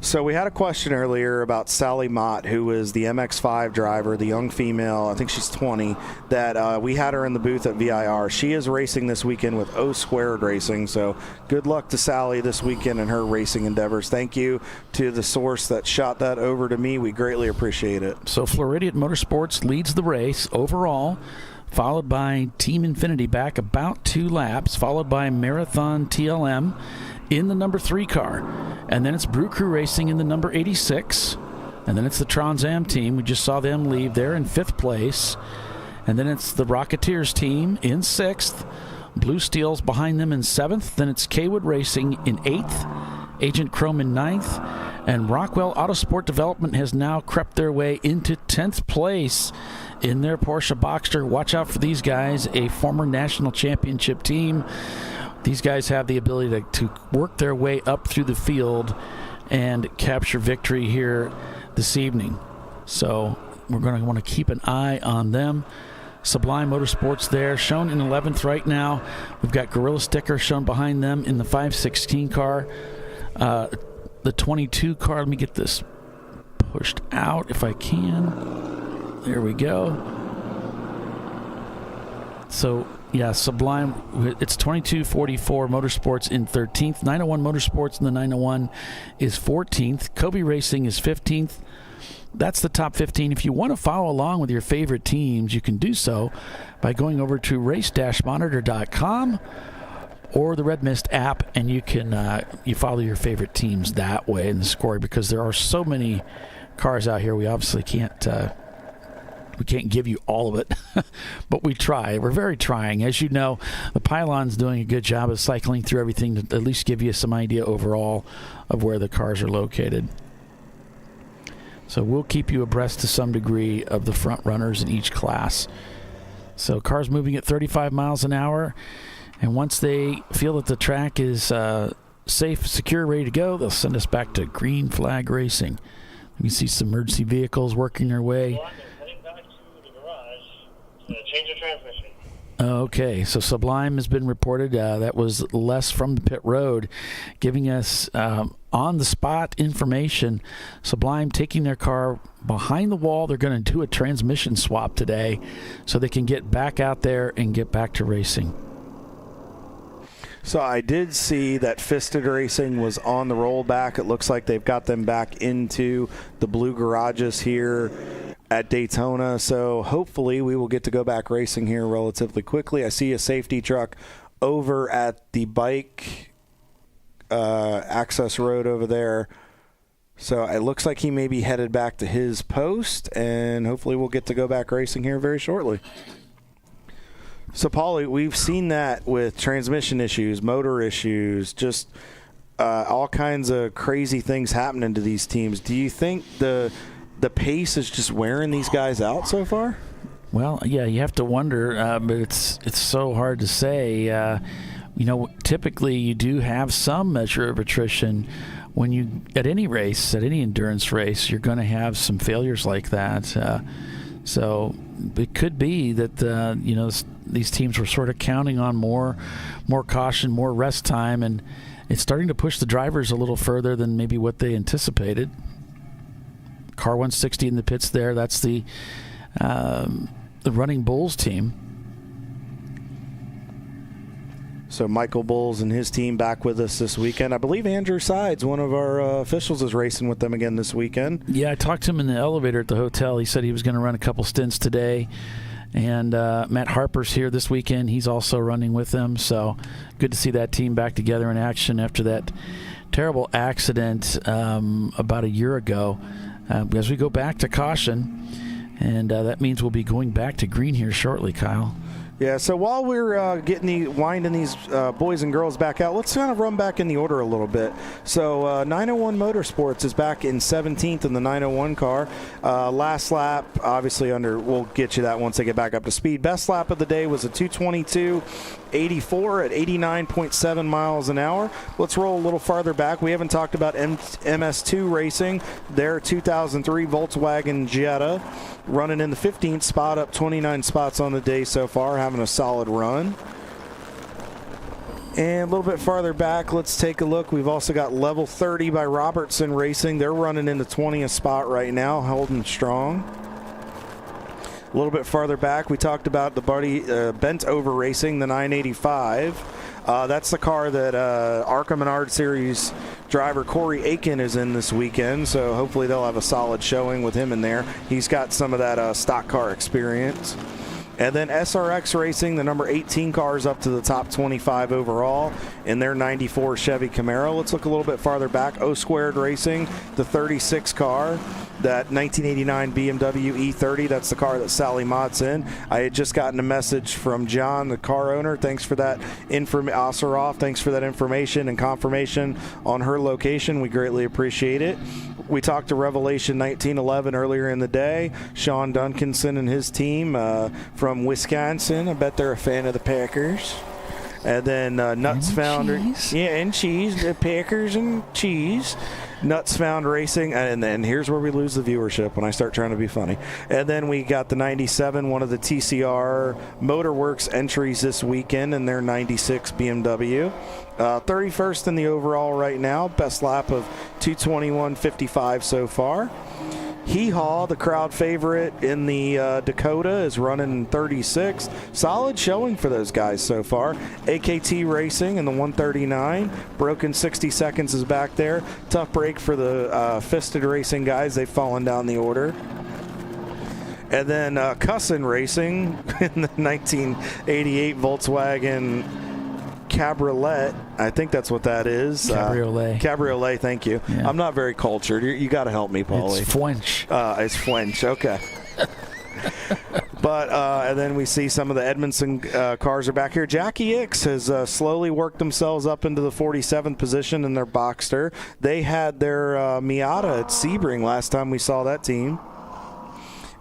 So we had a question earlier about Sally Mott, who is the MX-5 driver, the young female, I think she's 20, that we had her in the booth at VIR. She is racing this weekend with O Squared Racing, so good luck to Sally this weekend in her racing endeavors. Thank you to the source that shot that over to me. We greatly appreciate it. So Floridian Motorsports leads the race overall, followed by Team Infinity back about 2 laps, followed by Marathon TLM in the number 3 car. And then it's Brew Crew Racing in the number 86. And then it's the Trans Am team. We just saw them leave. They're in 5th place. And then it's the Rocketeers team in 6th. Blue Steel's behind them in 7th. Then it's Kaywood Racing in 8th. Agent Chrome in 9th. And Rockwell Autosport Development has now crept their way into 10th place in their Porsche Boxster. Watch out for these guys, a former national championship team. These guys have the ability to work their way up through the field and capture victory here this evening. So we're going to want to keep an eye on them. Sublime Motorsports there, shown in 11th right now. We've got Gorilla Sticker shown behind them in the 516 car. The 22 car, let me get this pushed out if I can. There we go. So, yeah, Sublime, it's 2244 Motorsports in 13th. 901 Motorsports in the 901 is 14th. Kobe Racing is 15th. That's the top 15. If you want to follow along with your favorite teams, you can do so by going over to race-monitor.com or the Red Mist app, and you can you follow your favorite teams that way in the score, because there are so many cars out here. We obviously can't give you all of it, but we try. We're very trying. As you know, the Pylon's doing a good job of cycling through everything to at least give you some idea overall of where the cars are located. So we'll keep you abreast to some degree of the front runners in each class. So cars moving at 35 miles an hour, and once they feel that the track is safe, secure, ready to go, they'll send us back to green flag racing. You see some emergency vehicles working their way. Change of transmission. Okay, so Sublime has been reported. That was Les from the pit road giving us on-the-spot information. Sublime taking their car behind the wall. They're going to do a transmission swap today so they can get back out there and get back to racing. So I did see that Fisted Racing was on the rollback. It looks like they've got them back into the blue garages here at Daytona. So hopefully we will get to go back racing here relatively quickly. I see a safety truck over at the bike access road over there. So it looks like he may be headed back to his post, and hopefully we'll get to go back racing here very shortly. So, Paulie, we've seen that with transmission issues, motor issues, just all kinds of crazy things happening to these teams. Do you think the pace is just wearing these guys out so far? Well, yeah, you have to wonder, but it's so hard to say. Typically you do have some measure of attrition when you at any race, at any endurance race, you're going to have some failures like that. So it could be that these teams were sort of counting on more caution, more rest time, and it's starting to push the drivers a little further than maybe what they anticipated. Car 160 in the pits there. That's the Running Bulls team. So Michael Bulls and his team back with us this weekend. I believe Andrew Sides, one of our officials, is racing with them again this weekend. Yeah, I talked to him in the elevator at the hotel. He said he was going to run a couple stints today. And Matt Harper's here this weekend. He's also running with them. So good to see that team back together in action after that terrible accident about a year ago. As we go back to caution, and that means we'll be going back to green here shortly, Kyle. Yeah, so while we're winding these boys and girls back out, let's kind of run back in the order a little bit. So 901 Motorsports is back in 17th in the 901 car. Last lap, obviously we'll get you that once they get back up to speed. Best lap of the day was a 2:22.84 at 89.7 miles an hour. Let's roll a little farther back. We haven't talked about MS2 racing. Their 2003 Volkswagen Jetta running in the 15th spot, up 29 spots on the day so far, having a solid run. And a little bit farther back, let's take a look. We've also got Level 30 by Robertson Racing. They're running in the 20th spot right now, holding strong. A little bit farther back, we talked about the Bent Over Racing, the 985. That's the car that ARCA Menard Series driver Corey Aiken is in this weekend, so hopefully they'll have a solid showing with him in there. He's got some of that stock car experience. And then SRX Racing, the number 18 car, is up to the top 25 overall in their 94 Chevy Camaro. Let's look a little bit farther back. O Squared Racing, the 36 car, that 1989 BMW E30. That's the car that Sally Mott's in. I had just gotten a message from John, the car owner. Thanks for that Oseroff. Thanks for that information and confirmation on her location. We greatly appreciate it. We talked to Revelation 1911 earlier in the day. Sean Duncanson and his team from Wisconsin. I bet they're a fan of the Packers. And then Nuts Found, and cheese, the Packers and cheese. Nuts Found Racing, and then here's where we lose the viewership when I start trying to be funny. And then we got the 97, one of the TCR Motorworks entries this weekend in their 96 BMW. 31st in the overall right now. Best lap of 2:21.55 so far. Hee Haw, the crowd favorite in the Dakota, is running 36. Solid showing for those guys so far. AKT Racing in the 139. Broken 60 seconds is back there. Tough break for the Fisted Racing guys. They've fallen down the order. And then Cussin Racing in the 1988 Volkswagen Cabriolet. I think that's what that is. Cabriolet, thank you. Yeah. I'm not very cultured. You got to help me, Paulie. It's French. It's French, okay. But and then we see some of the Edmondson cars are back here. Jackie Hicks has slowly worked themselves up into the 47th position in their Boxster. They had their Miata at Sebring last time we saw that team.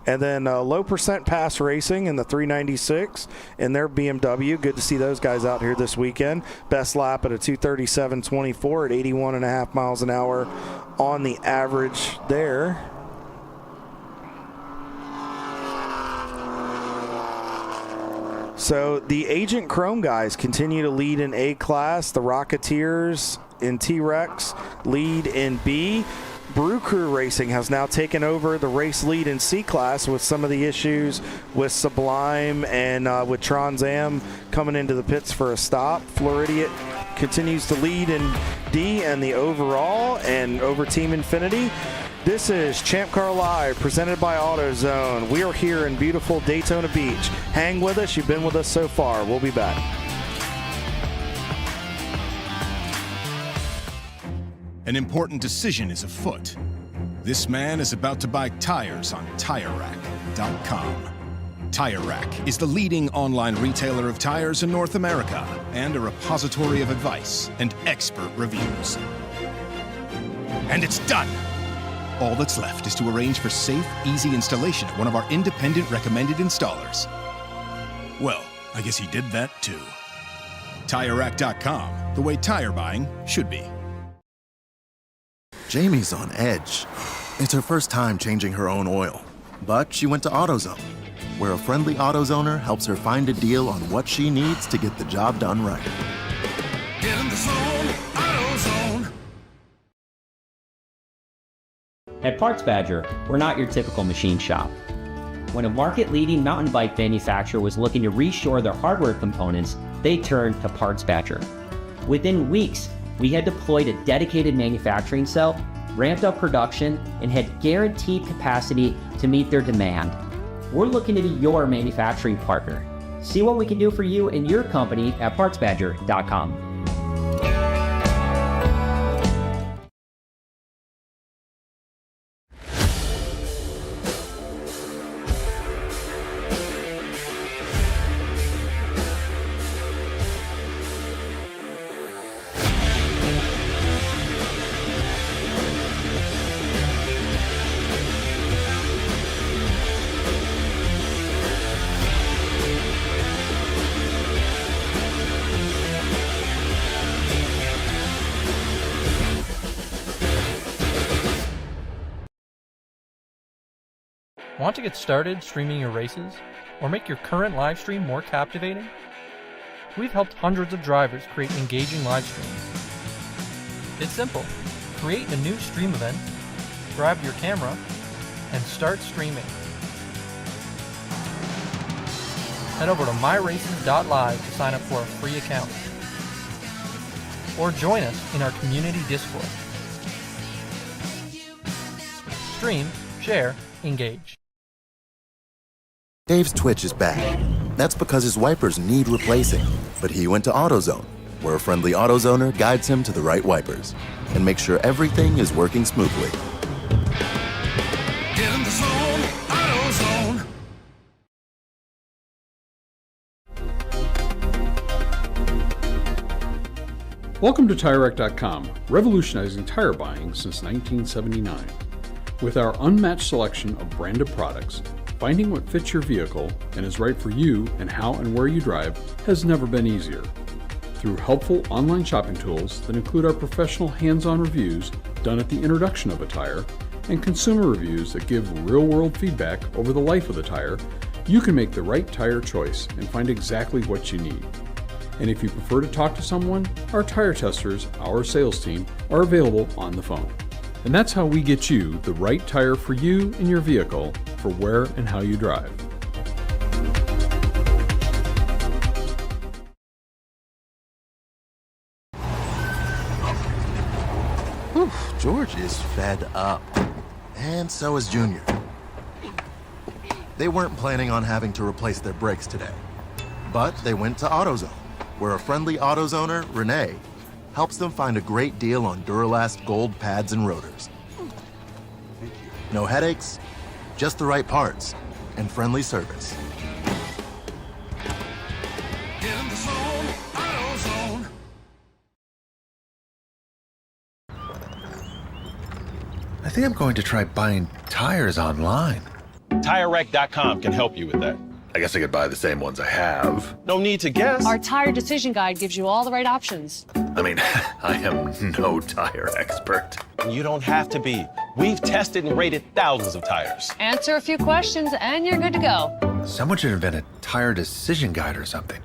And then Low Percent Pass Racing in the 396 in their BMW. Good to see those guys out here this weekend. Best lap at a 2:37.24 at 81.5 miles an hour on the average there. So the Agent Chrome guys continue to lead in A-Class. The Rocketeers in T-Rex lead in B. Brew Crew Racing has now taken over the race lead in C-Class with some of the issues with Sublime and with Trans Am coming into the pits for a stop. Floridian continues to lead in D and the overall and over Team Infinity. This is ChampCar.Live presented by AutoZone. We are here in beautiful Daytona Beach. Hang with us. You've been with us so far. We'll be back. An important decision is afoot. This man is about to buy tires on TireRack.com. Tire Rack is the leading online retailer of tires in North America and a repository of advice and expert reviews. And it's done! All that's left is to arrange for safe, easy installation at one of our independent recommended installers. Well, I guess he did that too. TireRack.com, the way tire buying should be. Jamie's on edge. It's her first time changing her own oil, but she went to AutoZone, where a friendly AutoZoner helps her find a deal on what she needs to get the job done right. Get in the zone, AutoZone. At Parts Badger, we're not your typical machine shop. When a market-leading mountain bike manufacturer was looking to reshore their hardware components, they turned to Parts Badger. Within weeks, we had deployed a dedicated manufacturing cell, ramped up production, and had guaranteed capacity to meet their demand. We're looking to be your manufacturing partner. See what we can do for you and your company at PartsBadger.com. Want to get started streaming your races or make your current live stream more captivating? We've helped hundreds of drivers create engaging live streams. It's simple. Create a new stream event, grab your camera, and start streaming. Head over to myraces.live to sign up for a free account. Or join us in our community Discord. Stream, share, engage. Dave's Twitch is bad. That's because his wipers need replacing. But he went to AutoZone, where a friendly AutoZoner guides him to the right wipers and makes sure everything is working smoothly. Get in the zone, AutoZone. Welcome to TireRack.com, revolutionizing tire buying since 1979. With our unmatched selection of branded products, finding what fits your vehicle and is right for you and how and where you drive has never been easier. Through helpful online shopping tools that include our professional hands-on reviews done at the introduction of a tire and consumer reviews that give real-world feedback over the life of the tire, you can make the right tire choice and find exactly what you need. And if you prefer to talk to someone, our tire testers, our sales team, are available on the phone. And that's how we get you the right tire for you and your vehicle for where and how you drive. Whew, George is fed up. And so is Junior. They weren't planning on having to replace their brakes today. But they went to AutoZone, where a friendly AutoZoner, Renee, helps them find a great deal on Duralast gold pads and rotors. No headaches, just the right parts, and friendly service. Get in the zone, AutoZone. I think I'm going to try buying tires online. TireRack.com can help you with that. I guess I could buy the same ones I have. No need to guess. Our tire decision guide gives you all the right options. I mean, I am no tire expert. You don't have to be. We've tested and rated thousands of tires. Answer a few questions and you're good to go. Someone should invent a tire decision guide or something.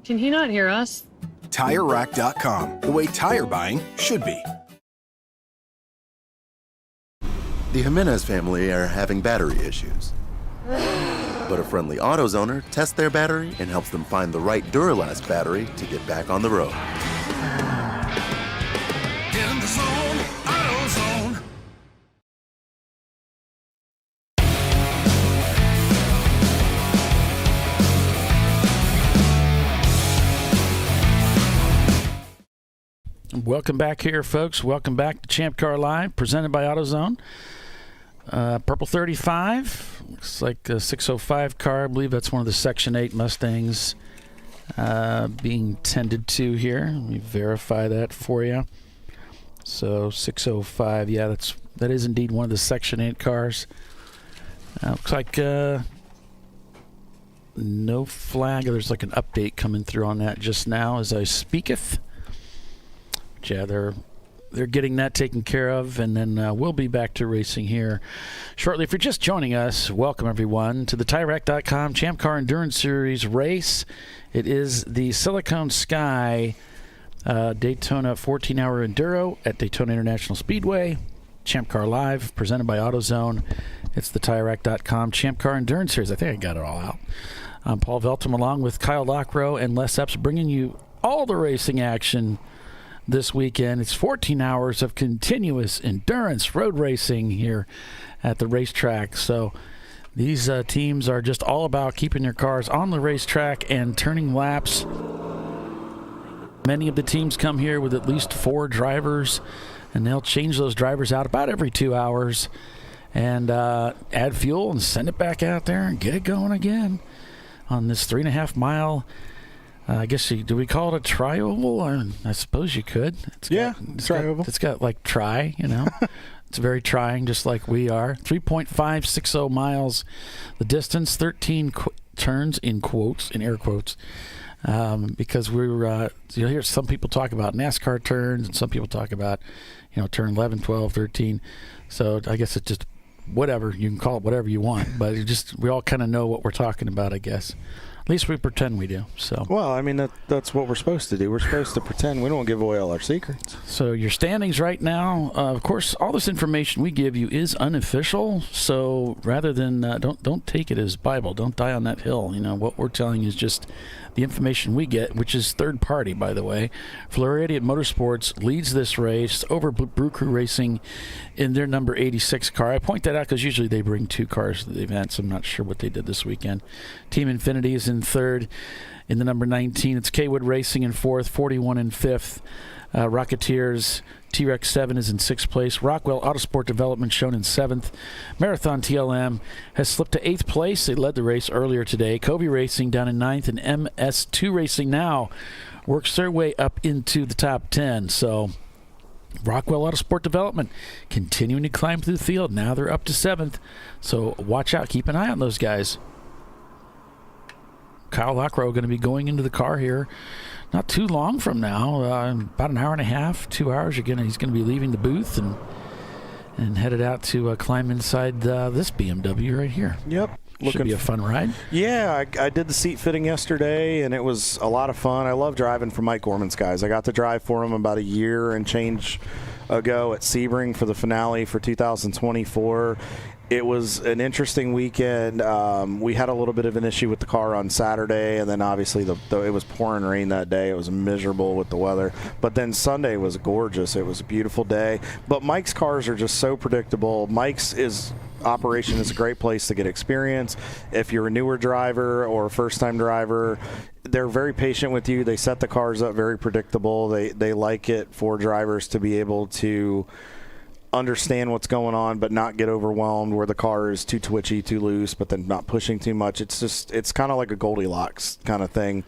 Can he not hear us? TireRack.com, the way tire buying should be. The Jimenez family are having battery issues. But a friendly AutoZoner tests their battery and helps them find the right Duralast battery to get back on the road. Get in the zone, AutoZone. Welcome back here, folks. Welcome back to ChampCar.Live, presented by AutoZone. Purple 35. Looks like a 605 car. I believe that's one of the Section 8 Mustangs being tended to here. Let me verify that for you. So 605, yeah, that is indeed one of the Section 8 cars. Looks like no flag. There's like an update coming through on that just now as I speaketh. But yeah, they're getting that taken care of, and then we'll be back to racing here shortly. If you're just joining us, welcome everyone to the TireRack.com ChampCar Endurance Series race. It is the Siliconsky Daytona 14-hour Enduro at Daytona International Speedway. ChampCar.Live, presented by AutoZone. It's the TireRack.com ChampCar Endurance Series. I think I got it all out. I'm Paul Veltum, along with Kyle Lockrow and Les Epps, bringing you all the racing action this weekend. It's 14 hours of continuous endurance road racing here at the racetrack. So these teams are just all about keeping their cars on the racetrack and turning laps. Many of the teams come here with at least 4 drivers, and they'll change those drivers out about every 2 hours and add fuel and send it back out there and get it going again on this 3.5-mile. I guess do we call it a tri-oval? I suppose you could. Tri-oval. It's got like tri, you know. It's very trying, just like we are. 3.560 miles. The distance, 13 turns in air quotes. Because you'll hear some people talk about NASCAR turns, and some people talk about, turn 11, 12, 13. So I guess it's just whatever. You can call it whatever you want, but we all kind of know what we're talking about, I guess. At least we pretend we do. So. Well, I mean, that's what we're supposed to do. We're supposed to pretend. We don't give away all our secrets. So your standings right now, of course, all this information we give you is unofficial. So rather than don't take it as Bible. Don't die on that hill. What we're telling you is just the information we get, which is third party, by the way. Floridian Motorsports leads this race over Brew Crew Racing in their number 86 car. I point that out because usually they bring 2 cars to the event, so I'm not sure what they did this weekend. Team Infinity is in third. In the number 19, it's Kaywood Racing in fourth, 41 in fifth. Rocketeers T-Rex 7 is in 6th place. Rockwell Autosport Development shown in 7th. Marathon TLM has slipped to 8th place. They led the race earlier today. Covey Racing down in 9th, and MS2 Racing now works their way up into the top 10. So Rockwell Autosport Development continuing to climb through the field. Now they're up to 7th. So watch out. Keep an eye on those guys. Kyle Lockrow going to be going into the car here not too long from now, about an hour and a half, 2 hours. He's going to be leaving the booth and headed out to climb inside this BMW right here. Yep. Should be a fun ride. Yeah, I did the seat fitting yesterday, and it was a lot of fun. I love driving for Mike Gorman's guys. I got to drive for him about a year and change ago at Sebring for the finale for 2024. It was an interesting weekend. We had a little bit of an issue with the car on Saturday, and then obviously it was pouring rain that day. It was miserable with the weather. But then Sunday was gorgeous. It was a beautiful day. But Mike's cars are just so predictable. Mike's operation is a great place to get experience. If you're a newer driver or a first-time driver, they're very patient with you. They set the cars up very predictable. They like it for drivers to be able to understand what's going on but not get overwhelmed where the car is too twitchy, too loose, but then not pushing too much. It's kind of like a Goldilocks kind of thing.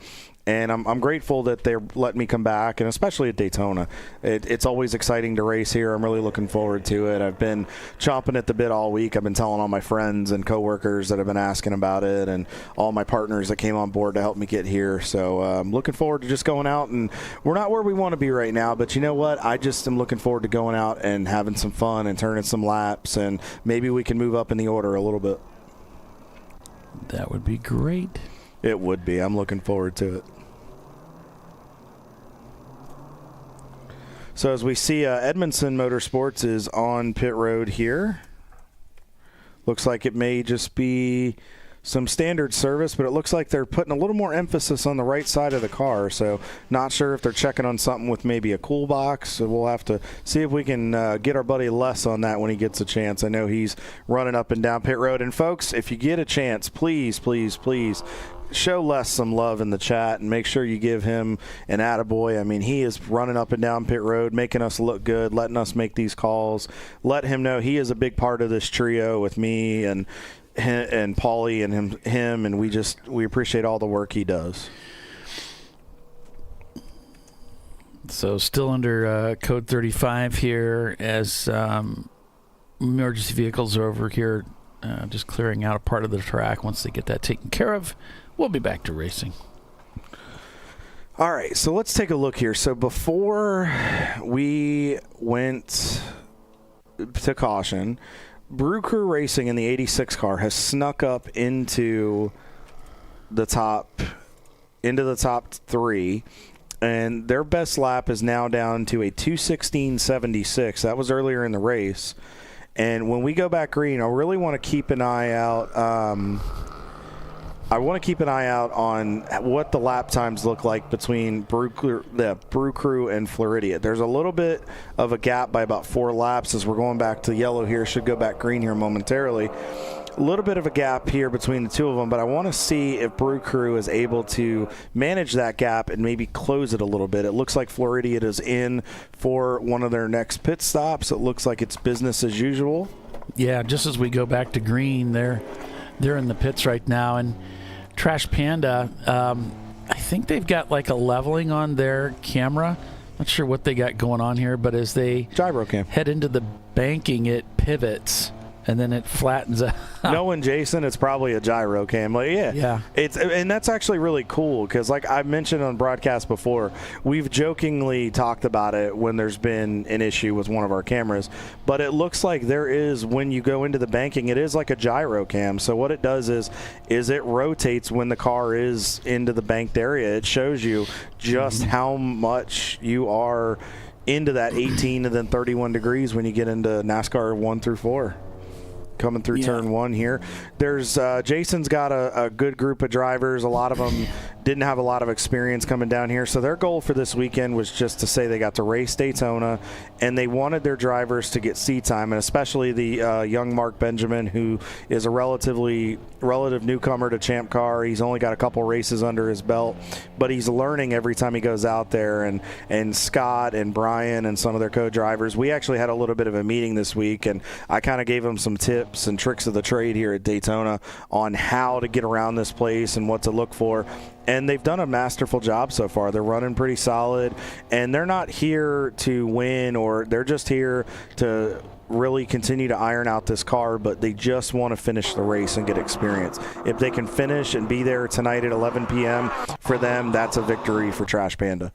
And I'm grateful that they're letting me come back, and especially at Daytona. It's always exciting to race here. I'm really looking forward to it. I've been chomping at the bit all week. I've been telling all my friends and coworkers that have been asking about it, and all my partners that came on board to help me get here. So I'm looking forward to just going out, and we're not where we want to be right now, but you know what? I just am looking forward to going out and having some fun and turning some laps, and maybe we can move up in the order a little bit. That would be great. It would be. I'm looking forward to it. So as we see, Edmondson Motorsports is on pit road here. Looks like it may just be some standard service, but it looks like they're putting a little more emphasis on the right side of the car. So not sure if they're checking on something with maybe a cool box. So we'll have to see if we can get our buddy Les on that when he gets a chance. I know he's running up and down pit road. And folks, if you get a chance, please, please, please show Les some love in the chat and make sure you give him an attaboy. I mean, he is running up and down pit road, making us look good, letting us make these calls. Let him know he is a big part of this trio with me and Paulie and him, and we appreciate all the work he does. So still under code 35 here as emergency vehicles are over here just clearing out a part of the track. Once they get that taken care of, we'll be back to racing. All right, so let's take a look here. So before we went to caution, Brew Crew Racing in the 86 car has snuck up into the top 3, and their best lap is now down to a 2:16.76. That was earlier in the race. And when we go back green, I really want to keep an eye out. I want to keep an eye out on what the lap times look like between Brew Crew and Floridia. There's a little bit of a gap by about 4 laps as we're going back to yellow here. Should go back green here momentarily. A little bit of a gap here between the two of them, but I want to see if Brew Crew is able to manage that gap and maybe close it a little bit. It looks like Floridia is in for one of their next pit stops. It looks like it's business as usual. Yeah, just as we go back to green, they're in the pits right now, and Trash Panda, I think they've got like a leveling on their camera. Not sure what they got going on here, but as they gyro cam head into the banking, it pivots and then it flattens out. Knowing Jason, it's probably a gyro cam. Like, yeah. And that's actually really cool because, like I mentioned on broadcast before, we've jokingly talked about it when there's been an issue with one of our cameras. But it looks like there is, when you go into the banking, it is like a gyro cam. So what it does is it rotates when the car is into the banked area. It shows you just how much you are into that 18 and then 31 degrees when you get into NASCAR 1 through 4. Coming through turn 1 here. There's Jason's got a good group of drivers. A lot of them didn't have a lot of experience coming down here. So their goal for this weekend was just to say they got to race Daytona, and they wanted their drivers to get seat time, and especially the young Mark Benjamin, who is a relative newcomer to Champ Car. He's only got a couple races under his belt, but he's learning every time he goes out there. And Scott and Brian and some of their co-drivers, we actually had a little bit of a meeting this week, and I kind of gave them some tips and tricks of the trade here at Daytona on how to get around this place and what to look for. And they've done a masterful job so far. They're running pretty solid, and they're not here to win, or they're just here to really continue to iron out this car, but they just want to finish the race and get experience. If they can finish and be there tonight at 11 p.m. for them, that's a victory for Trash Panda.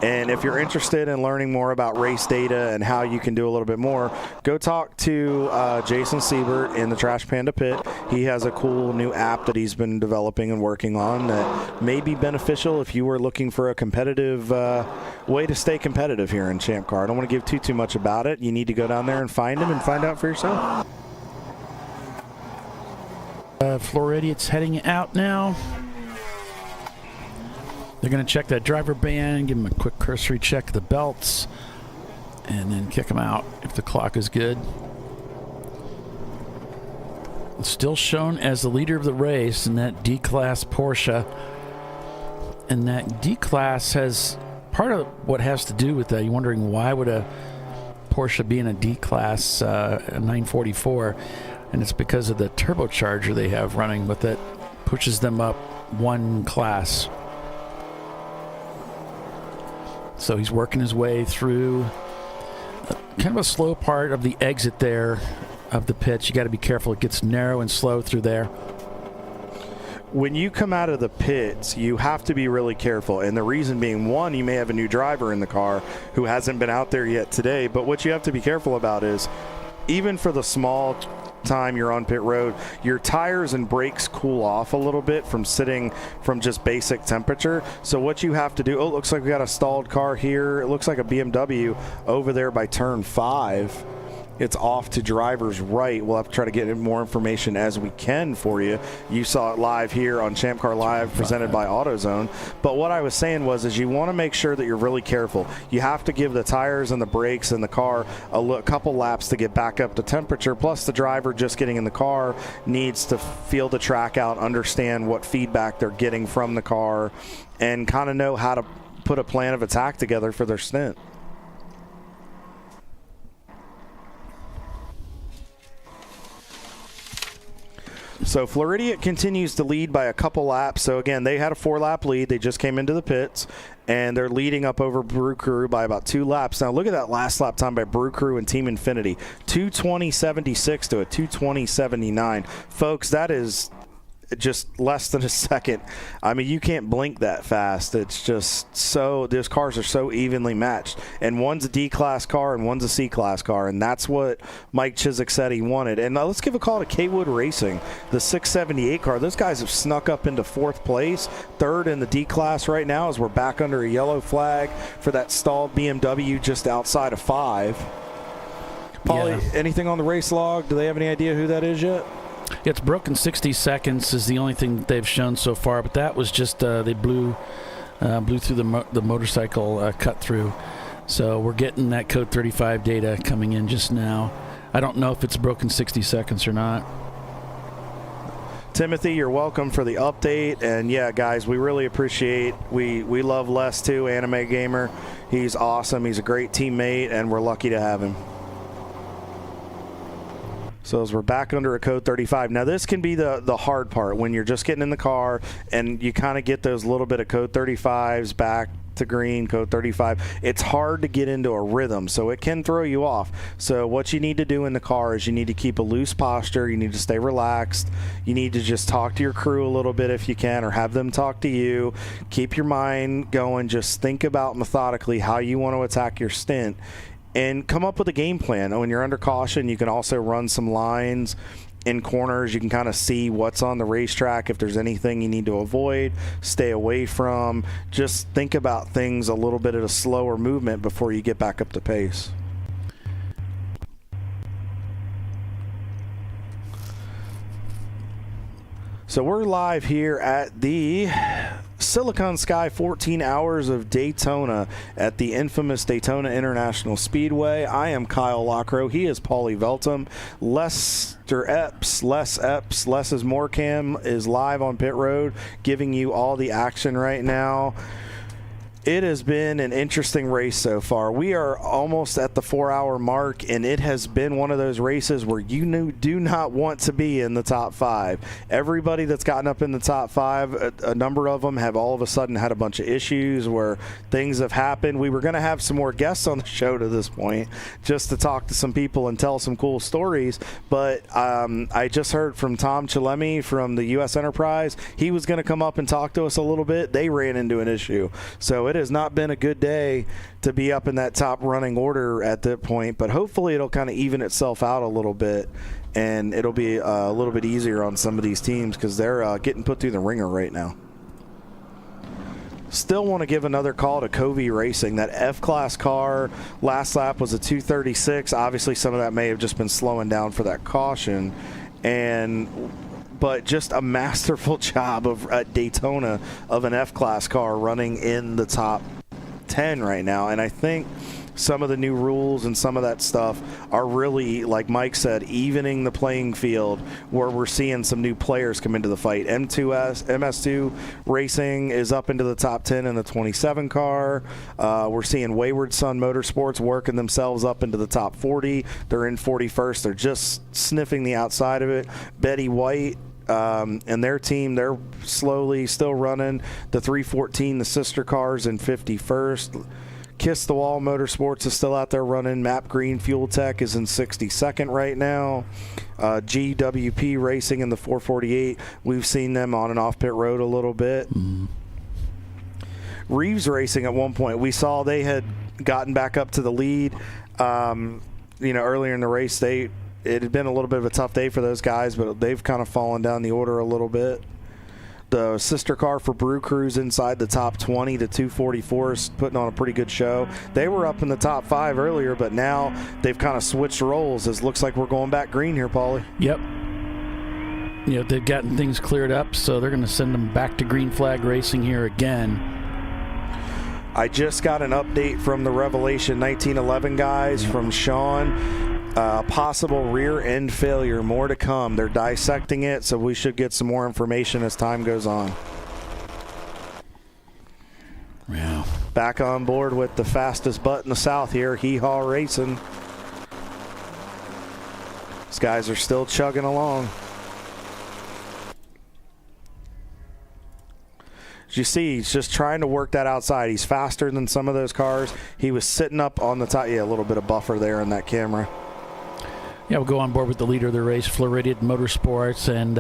And if you're interested in learning more about race data and how you can do a little bit more, go talk to Jason Siebert in the Trash Panda pit. He has a cool new app that he's been developing and working on that may be beneficial if you were looking for a competitive way to stay competitive here in Champ Car. I don't want to give too much about it. You need to go down there and find him and find out for yourself. Floridia's heading out now. They're going to check that driver band, give them a quick cursory check of the belts, and then kick them out if the clock is good. Still shown as the leader of the race in that D-Class Porsche. And that D-Class has part of what has to do with that. You're wondering why would a Porsche be in a D-Class 944? And it's because of the turbocharger they have running with it. Pushes them up one class. So he's working his way through kind of a slow part of the exit there of the pits. You got to be careful. It gets narrow and slow through there. When you come out of the pits, you have to be really careful. And the reason being, one, you may have a new driver in the car who hasn't been out there yet today. But what you have to be careful about is, even for the small time you're on pit road, your tires and brakes cool off a little bit from sitting from just basic temperature. So what you have to do, it looks like we got a stalled car here. It looks like a BMW over there by turn 5. it's off to driver's right. We'll have to try to get more information as we can for you. You saw it live here on ChampCar.Live, presented by AutoZone. But what I was saying is you want to make sure that you're really careful. You have to give the tires and the brakes and the car a couple laps to get back up to temperature. Plus, the driver just getting in the car needs to feel the track out, understand what feedback they're getting from the car, and kind of know how to put a plan of attack together for their stint. So Floridia continues to lead by a couple laps. So again, they had a 4-lap lead. They just came into the pits, and they're leading up over Brew Crew by about 2 laps. Now look at that last lap time by Brew Crew and Team Infinity. 2:20.76 to a 2:20.79. Folks, that is just less than a second. I mean, you can't blink that fast. It's just so, those cars are so evenly matched. And one's a D-class car and one's a C-class car, and that's what Mike Chiswick said he wanted. And let's give a call to K-Wood Racing, the 678 car. Those guys have snuck up into 4th place, 3rd in the D-class right now, as we're back under a yellow flag for that stalled BMW just outside of 5. Paulie, anything on the race log? Do they have any idea who that is yet? It's broken 60 seconds is the only thing that they've shown so far, but that was just they blew through the motorcycle cut through. So we're getting that code 35 data coming in just now. I don't know if it's broken 60 seconds or not. Timothy, you're welcome for the update. And yeah, guys, we really appreciate, we love Les too, Anime Gamer. He's awesome. He's a great teammate, and we're lucky to have him. So as we're back under a code 35. Now this can be the hard part when you're just getting in the car and you kind of get those little bit of code 35s back to green, code 35. It's hard to get into a rhythm, so it can throw you off. So what you need to do in the car is you need to keep a loose posture. You need to stay relaxed. You need to just talk to your crew a little bit if you can, or have them talk to you. Keep your mind going. Just think about methodically how you want to attack your stint, and come up with a game plan. When you're under caution, you can also run some lines in corners. You can kind of see what's on the racetrack, if there's anything you need to avoid, stay away from. Just think about things a little bit at a slower movement before you get back up to pace. So we're live here at the Siliconsky 14 Hours of Daytona at the infamous Daytona International Speedway. I am Kyle Lockrow. He is Paulie Veltum. Lester Epps, Les Morecam is live on pit road, giving you all the action right now. It has been an interesting race so far. We are almost at the 4-hour mark, and it has been one of those races where you do not want to be in the top 5. Everybody that's gotten up in the top 5, a number of them have all of a sudden had a bunch of issues where things have happened. We were going to have some more guests on the show to this point just to talk to some people and tell some cool stories, but I just heard from Tom Chalemi from the U.S. Enterprise. He was going to come up and talk to us a little bit. They ran into an issue. So it has not been a good day to be up in that top running order at that point, but hopefully it'll kind of even itself out a little bit, and it'll be a little bit easier on some of these teams because they're getting put through the ringer right now. Still want to give another call to Covey Racing. That F-Class car last lap was a 2:36. Obviously some of that may have just been slowing down for that caution, but just a masterful job at Daytona of an F-Class car running in the top 10 right now. And I think some of the new rules and some of that stuff are really, like Mike said, evening the playing field, where we're seeing some new players come into the fight. MS2 Racing is up into the top 10 in the 27 car. We're seeing Wayward Sun Motorsports working themselves up into the top 40. They're in 41st. They're just sniffing the outside of it. Betty White and their team, they're slowly still running. The 314, the sister cars, in 51st. Kiss the Wall Motorsports is still out there running. Map Green Fuel Tech is in 62nd right now. GWP Racing in the 448. We've seen them on and off pit road a little bit. Mm-hmm. Reeves Racing at one point, we saw they had gotten back up to the lead. Earlier in the race, it had been a little bit of a tough day for those guys, but they've kind of fallen down the order a little bit. the sister car for Brew Crew's inside the top 20. The 244 is putting on a pretty good show. They were up in the top 5 earlier, but now they've kind of switched roles. It looks like we're going back green here, Paulie. Yep. They've gotten things cleared up, so they're going to send them back to green flag racing here again. I just got an update from the Revelation 1911 guys from Sean. Possible rear end failure, more to come. They're dissecting it, so we should get some more information as time goes on. Yeah. Back on board with the fastest butt in the South here, Hee Haw Racing. These guys are still chugging along. As you see, he's just trying to work that outside. He's faster than some of those cars. He was sitting up on the top. Yeah, a little bit of buffer there in that camera. Yeah, we'll go on board with the leader of the race, Floridian Motorsports, and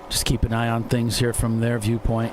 just keep an eye on things here from their viewpoint.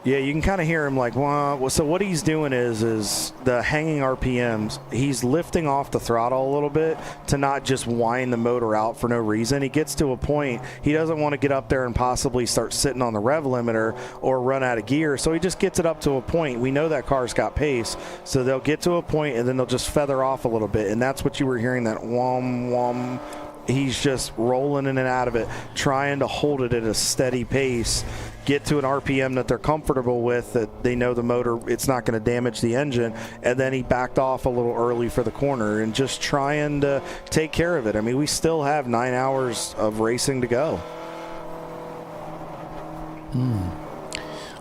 Yeah, you can kind of hear him like, well, so what he's doing is the hanging RPMs. He's lifting off the throttle a little bit to not just wind the motor out for no reason. He gets to a point, he doesn't want to get up there and possibly start sitting on the rev limiter or run out of gear. So he just gets it up to a point. We know that car's got pace, so they'll get to a point and then they'll just feather off a little bit. And that's what you were hearing, that whom, whum. He's just rolling in and out of it, trying to hold it at a steady pace, get to an RPM that they're comfortable with, that they know the motor, it's not going to damage the engine, and then he backed off a little early for the corner and just trying to take care of it. I mean, we still have 9 hours of racing to go.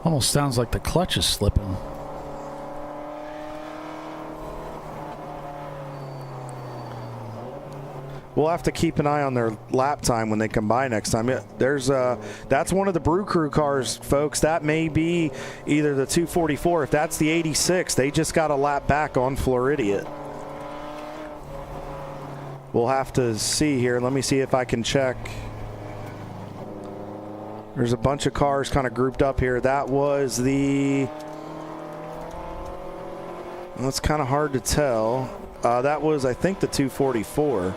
Almost sounds like the clutch is slipping. We'll have to keep an eye on their lap time when they come by next time. That's one of the Brew Crew cars, folks. That may be either the 244. If that's the 86, they just got a lap back on Floridian. We'll have to see here. Let me see if I can check. There's a bunch of cars kind of grouped up here. That was the... Well, it's kind of hard to tell. That was, I think, the 244.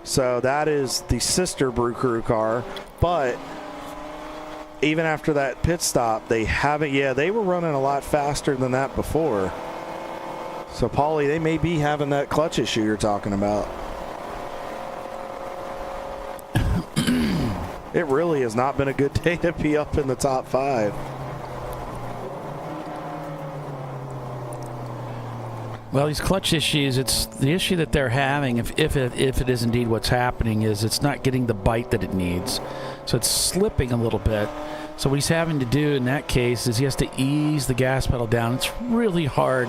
So that is the sister Brew Crew car, but even after that pit stop, they haven't. Yeah, they were running a lot faster than that before. So, Paulie, they may be having that clutch issue you're talking about. It really has not been a good day to be up in the top 5. Well, these clutch issues, it's the issue that they're having, if it is indeed what's happening, is it's not getting the bite that it needs. So it's slipping a little bit. So what he's having to do in that case is he has to ease the gas pedal down. It's really hard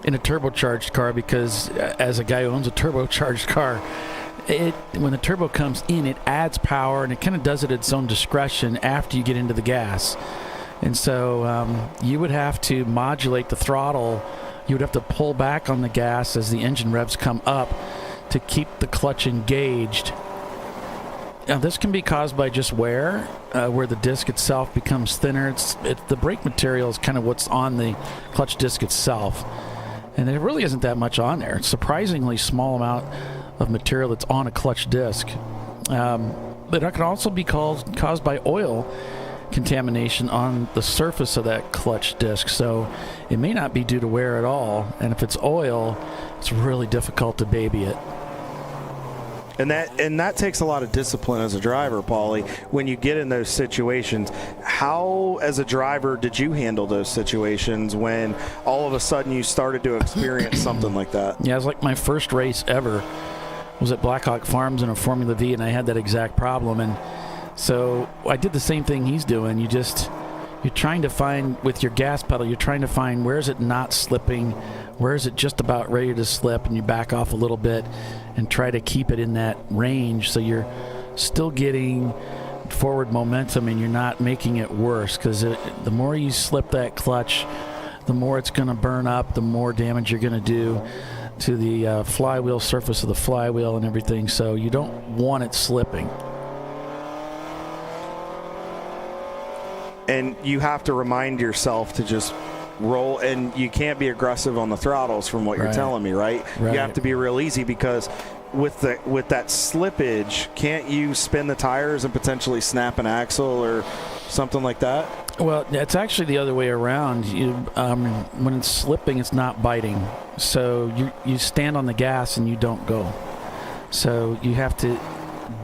in a turbocharged car because as a guy who owns a turbocharged car, when the turbo comes in, it adds power and it kind of does it at its own discretion after you get into the gas. And so you would have to modulate the throttle. You would have to pull back on the gas as the engine revs come up to keep the clutch engaged. Now, this can be caused by just wear, where the disc itself becomes thinner. The brake material is kind of what's on the clutch disc itself. And there really isn't that much on there. It's a surprisingly small amount of material that's on a clutch disc. But it can also be caused by oil contamination on the surface of that clutch disc, so it may not be due to wear at all, and if it's oil, it's really difficult to baby it. And that takes a lot of discipline as a driver, Paulie, when you get in those situations. How, as a driver, did you handle those situations when all of a sudden you started to experience something like that? Yeah, it was like my first race ever was at Blackhawk Farms in a Formula V, and I had that exact problem, and so I did the same thing he's doing. You're trying to find, with your gas pedal, you're trying to find where is it not slipping, where is it just about ready to slip, and you back off a little bit and try to keep it in that range so you're still getting forward momentum and you're not making it worse, because the more you slip that clutch, the more it's going to burn up, the more damage you're going to do to the flywheel surface of the flywheel and everything, so you don't want it slipping. And you have to remind yourself to just roll, and you can't be aggressive on the throttles from what you're telling me, right? You have to be real easy, because with that slippage, can't you spin the tires and potentially snap an axle or something like that? Well, it's actually the other way around. When it's slipping, it's not biting. So you stand on the gas and you don't go. So you have to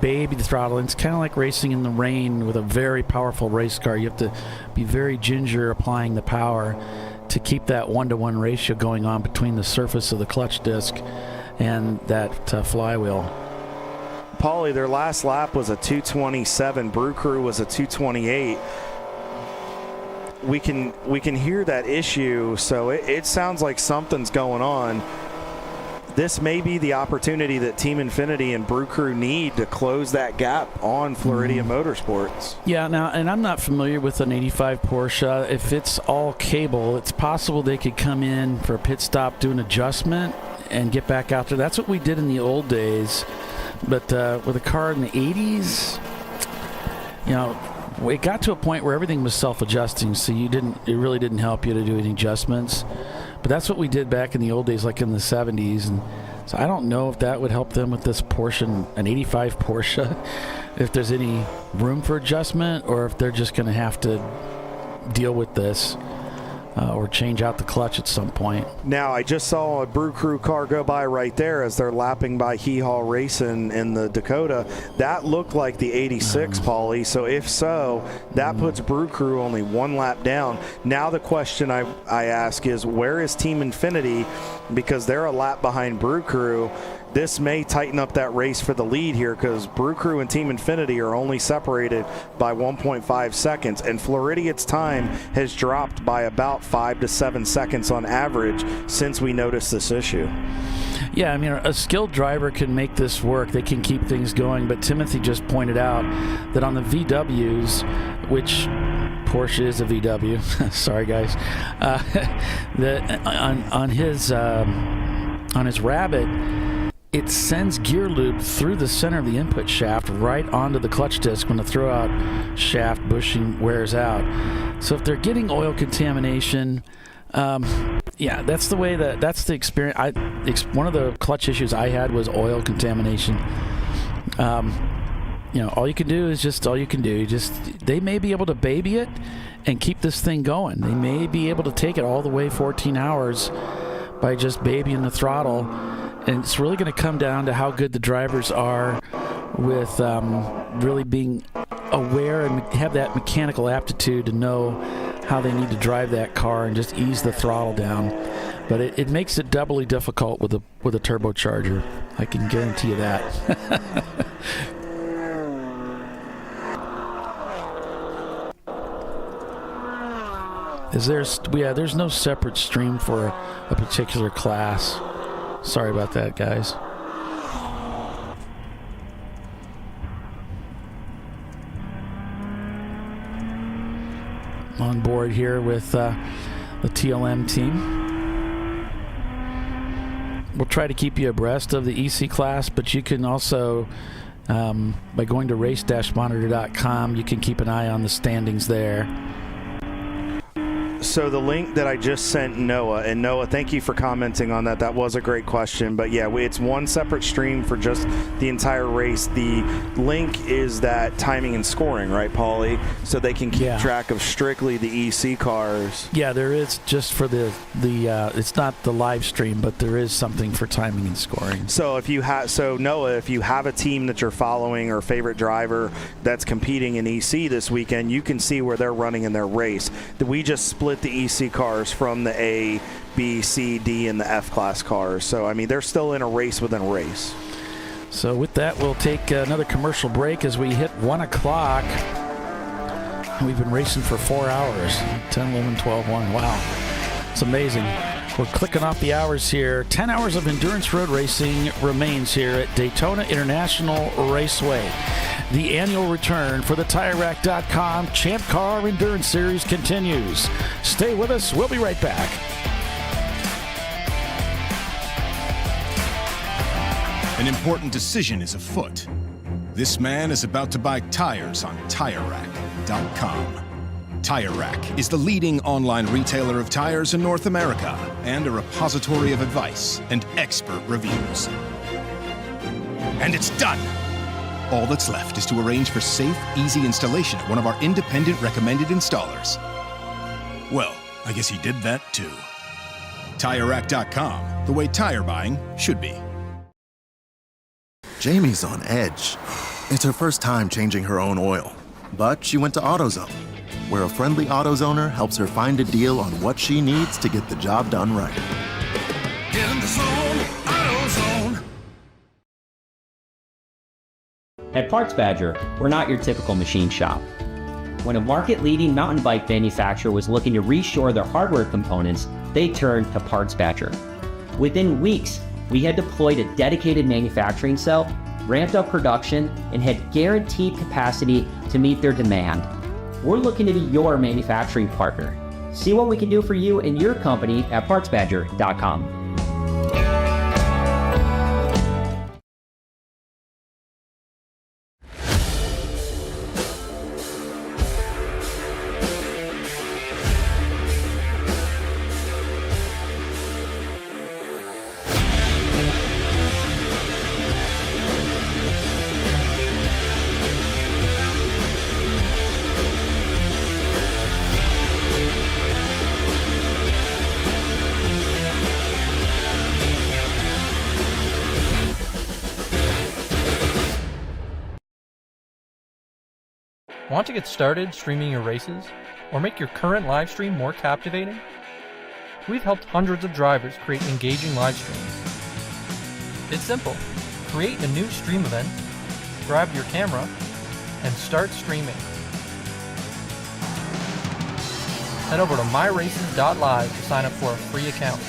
baby the throttle. And it's kind of like racing in the rain with a very powerful race car. You have to be very ginger applying the power to keep that 1-to-1 ratio going on between the surface of the clutch disc and that flywheel. Paulie, their last lap was a 2:27. Brew Crew was a 2:28. We can hear that issue, so it sounds like something's going on. This may be the opportunity that Team Infinity and Brew Crew need to close that gap on Floridian Motorsports. Yeah, now, and I'm not familiar with an 85 Porsche. If it's all cable, it's possible they could come in for a pit stop, do an adjustment, and get back out there. That's what we did in the old days. But with a car in the 80s, it got to a point where everything was self-adjusting, so it really didn't help you to do any adjustments. But that's what we did back in the old days, like in the 70s. And so I don't know if that would help them with this Porsche, an 85 Porsche, if there's any room for adjustment, or if they're just going to have to deal with this or change out the clutch at some point. Now, I just saw a Brew Crew car go by right there as they're lapping by Hee Haw Racing in the Dakota. That looked like the 86, Paulie. So if so, that puts Brew Crew only one lap down. Now the question I ask is, where is Team Infinity? Because they're a lap behind Brew Crew. This may tighten up that race for the lead here, because Brew Crew and Team Infinity are only separated by 1.5 seconds, and Floridian's time has dropped by about 5 to 7 seconds on average since we noticed this issue. Yeah, I mean, a skilled driver can make this work. They can keep things going, but Timothy just pointed out that on the VWs, which Porsche is a VW, sorry guys, on his Rabbit, it sends gear loop through the center of the input shaft right onto the clutch disc when the throwout shaft bushing wears out. So if they're getting oil contamination, that's the way that's the experience. One of the clutch issues I had was oil contamination. All you can do is just all you can do. They may be able to baby it and keep this thing going. They may be able to take it all the way 14 hours by just babying the throttle. And it's really going to come down to how good the drivers are with really being aware and have that mechanical aptitude to know how they need to drive that car and just ease the throttle down. But it makes it doubly difficult with a turbocharger. I can guarantee you that. There's no separate stream for a particular class. Sorry about that, guys. On board here with the TLM team. We'll try to keep you abreast of the EC class, but you can also, by going to race-monitor.com, you can keep an eye on the standings there. So the link that I just sent Noah, and Noah, thank you for commenting on that. That was a great question. But yeah, it's one separate stream for just the entire race. The link is that timing and scoring, right, Paulie? So they can keep track of strictly the EC cars. Yeah, there is just for the it's not the live stream, but there is something for timing and scoring. So Noah, if you have a team that you're following or favorite driver that's competing in EC this weekend, you can see where they're running in their race. We just split the EC cars from the A, B, C, D, and the F class cars. So, I mean, they're still in a race within a race. So with that, we'll take another commercial break as we hit 1 o'clock. We've been racing for 4 hours, 10, 11, 12, 1. Wow, it's amazing. We're clicking off the hours here. 10 hours of endurance road racing remains here at Daytona International Raceway. The annual return for the TireRack.com ChampCar Endurance Series continues. Stay with us. We'll be right back. An important decision is afoot. This man is about to buy tires on TireRack.com. Tire Rack is the leading online retailer of tires in North America and a repository of advice and expert reviews. And it's done! All that's left is to arrange for safe, easy installation at one of our independent recommended installers. Well, I guess he did that too. TireRack.com, the way tire buying should be. Jamie's on edge. It's her first time changing her own oil. But she went to AutoZone, where a friendly AutoZoner helps her find a deal on what she needs to get the job done right. Get in the zone, AutoZone. At Parts Badger, we're not your typical machine shop. When a market-leading mountain bike manufacturer was looking to reshore their hardware components, they turned to Parts Badger. Within weeks, we had deployed a dedicated manufacturing cell, ramped up production, and had guaranteed capacity to meet their demand. We're looking to be your manufacturing partner. See what we can do for you and your company at PartsBadger.com. Want to get started streaming your races or make your current live stream more captivating? We've helped hundreds of drivers create engaging live streams. It's simple. Create a new stream event, grab your camera, and start streaming. Head over to myraces.live to sign up for a free account.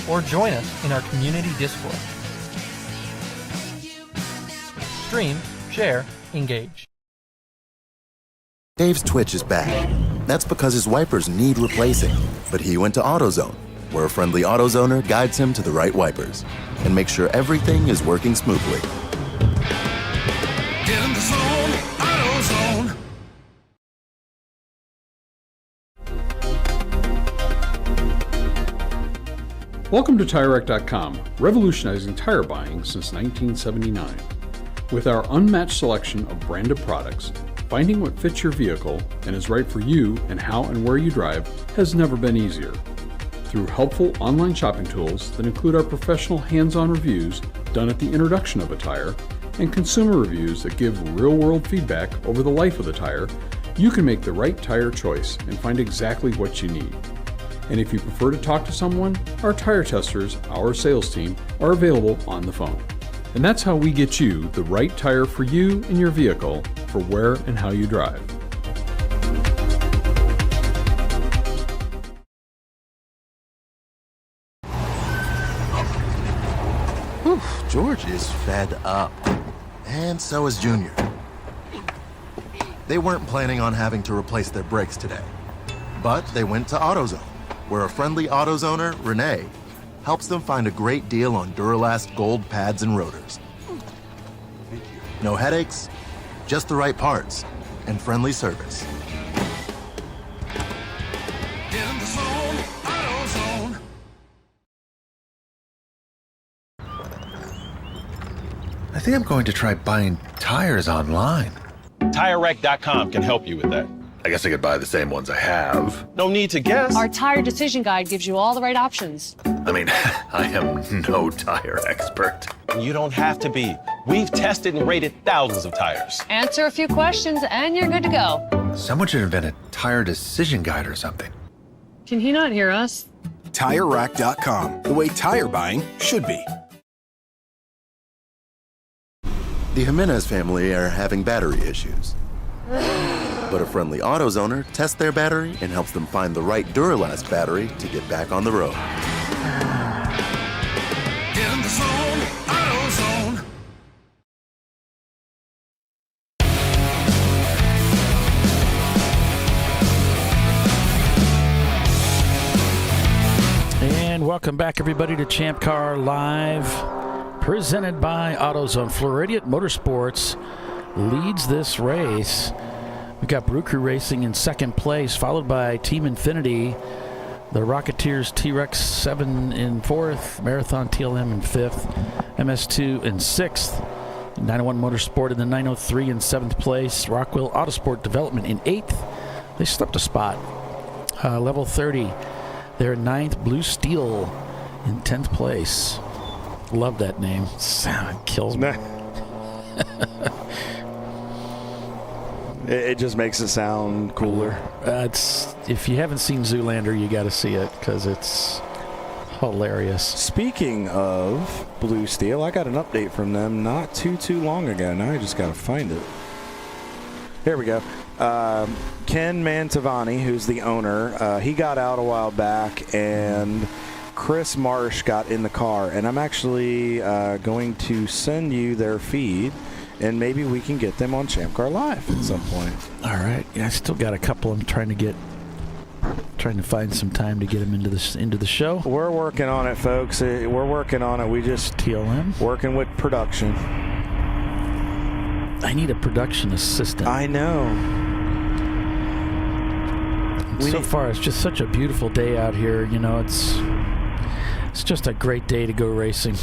Or join us in our community Discord. Stream, share, engage. Dave's Twitch is bad. That's because his wipers need replacing. But he went to AutoZone, where a friendly AutoZoner guides him to the right wipers and makes sure everything is working smoothly. Get in the zone, AutoZone. Welcome to TireRack.com, revolutionizing tire buying since 1979. With our unmatched selection of branded products, finding what fits your vehicle and is right for you and how and where you drive has never been easier. Through helpful online shopping tools that include our professional hands-on reviews done at the introduction of a tire and consumer reviews that give real-world feedback over the life of the tire, you can make the right tire choice and find exactly what you need. And if you prefer to talk to someone, our tire testers, our sales team, are available on the phone. And that's how we get you the right tire for you and your vehicle for where and how you drive. Whew, George is fed up. And so is Junior. They weren't planning on having to replace their brakes today. But they went to AutoZone, where a friendly AutoZoner, Renee, helps them find a great deal on Duralast gold pads and rotors. No headaches, just the right parts, and friendly service. Get in the zone, AutoZone. I think I'm going to try buying tires online. TireRack.com can help you with that. I guess I could buy the same ones I have. No need to guess. Our tire decision guide gives you all the right options. I mean, I am no tire expert. You don't have to be. We've tested and rated thousands of tires. Answer a few questions and you're good to go. Someone should invent a tire decision guide or something. Can he not hear us? TireRack.com, the way tire buying should be. The Jimenez family are having battery issues. But a friendly AutoZoner tests their battery and helps them find the right Duralast battery to get back on the road. Get in the zone, AutoZone. And welcome back, everybody, to ChampCar.Live, presented by AutoZone. Floridian Motorsports leads this race. We got Brew Crew Racing in second place, followed by Team Infinity. The Rocketeers T-Rex 7 in fourth, Marathon TLM in fifth, MS2 in sixth, 901 Motorsport in the 903 in seventh place, Rockwell Autosport Development in eighth. They slipped a spot. Level 30, they're in ninth, Blue Steel in 10th place. Love that name. It kills me. It just makes it sound cooler. If you haven't seen Zoolander, you got to see it because it's hilarious. Speaking of Blue Steel, I got an update from them not too long ago. Now I just got to find it. Here we go. Ken Mantovani, who's the owner, he got out a while back, and Chris Marsh got in the car. And I'm actually going to send you their feed. And maybe we can get them on ChampCar.Live at some point. All right. Yeah, I still got a couple I'm trying to find some time to get them into the show. We're working on it, folks. We're working on it. We just TLM working with production. I need a production assistant. I know. So far, it's just such a beautiful day out here. You know, it's just a great day to go racing.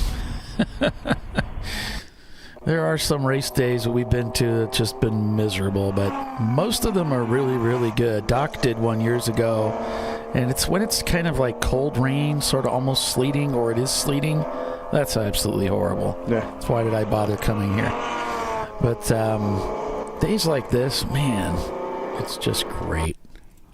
There are some race days that we've been to that's just been miserable, but most of them are really, really good. Doc did one years ago, and it's when it's kind of like cold rain, sort of almost sleeting, or it is sleeting. That's absolutely horrible. Yeah. That's why did I bother coming here? But days like this, man, it's just great.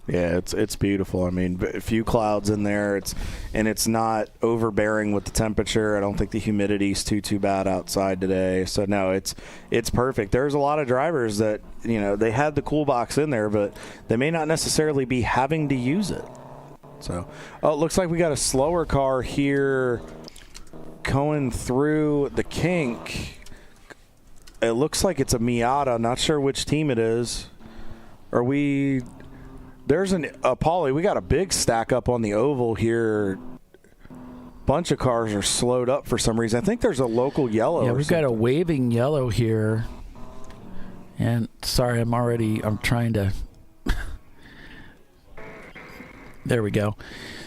Yeah, it's beautiful. I mean, a few clouds in there. It's not overbearing with the temperature. I don't think the humidity's too bad outside today. So no, it's perfect. There's a lot of drivers that, you know, they had the cool box in there, but they may not necessarily be having to use it. So, it looks like we got a slower car here going through the kink. It looks like it's a Miata. Not sure which team it is. There's a Paulie. We got a big stack up on the oval here. Bunch of cars are slowed up for some reason. I think there's a local yellow. Yeah, we've got a waving yellow here. And sorry, I'm trying to. There we go.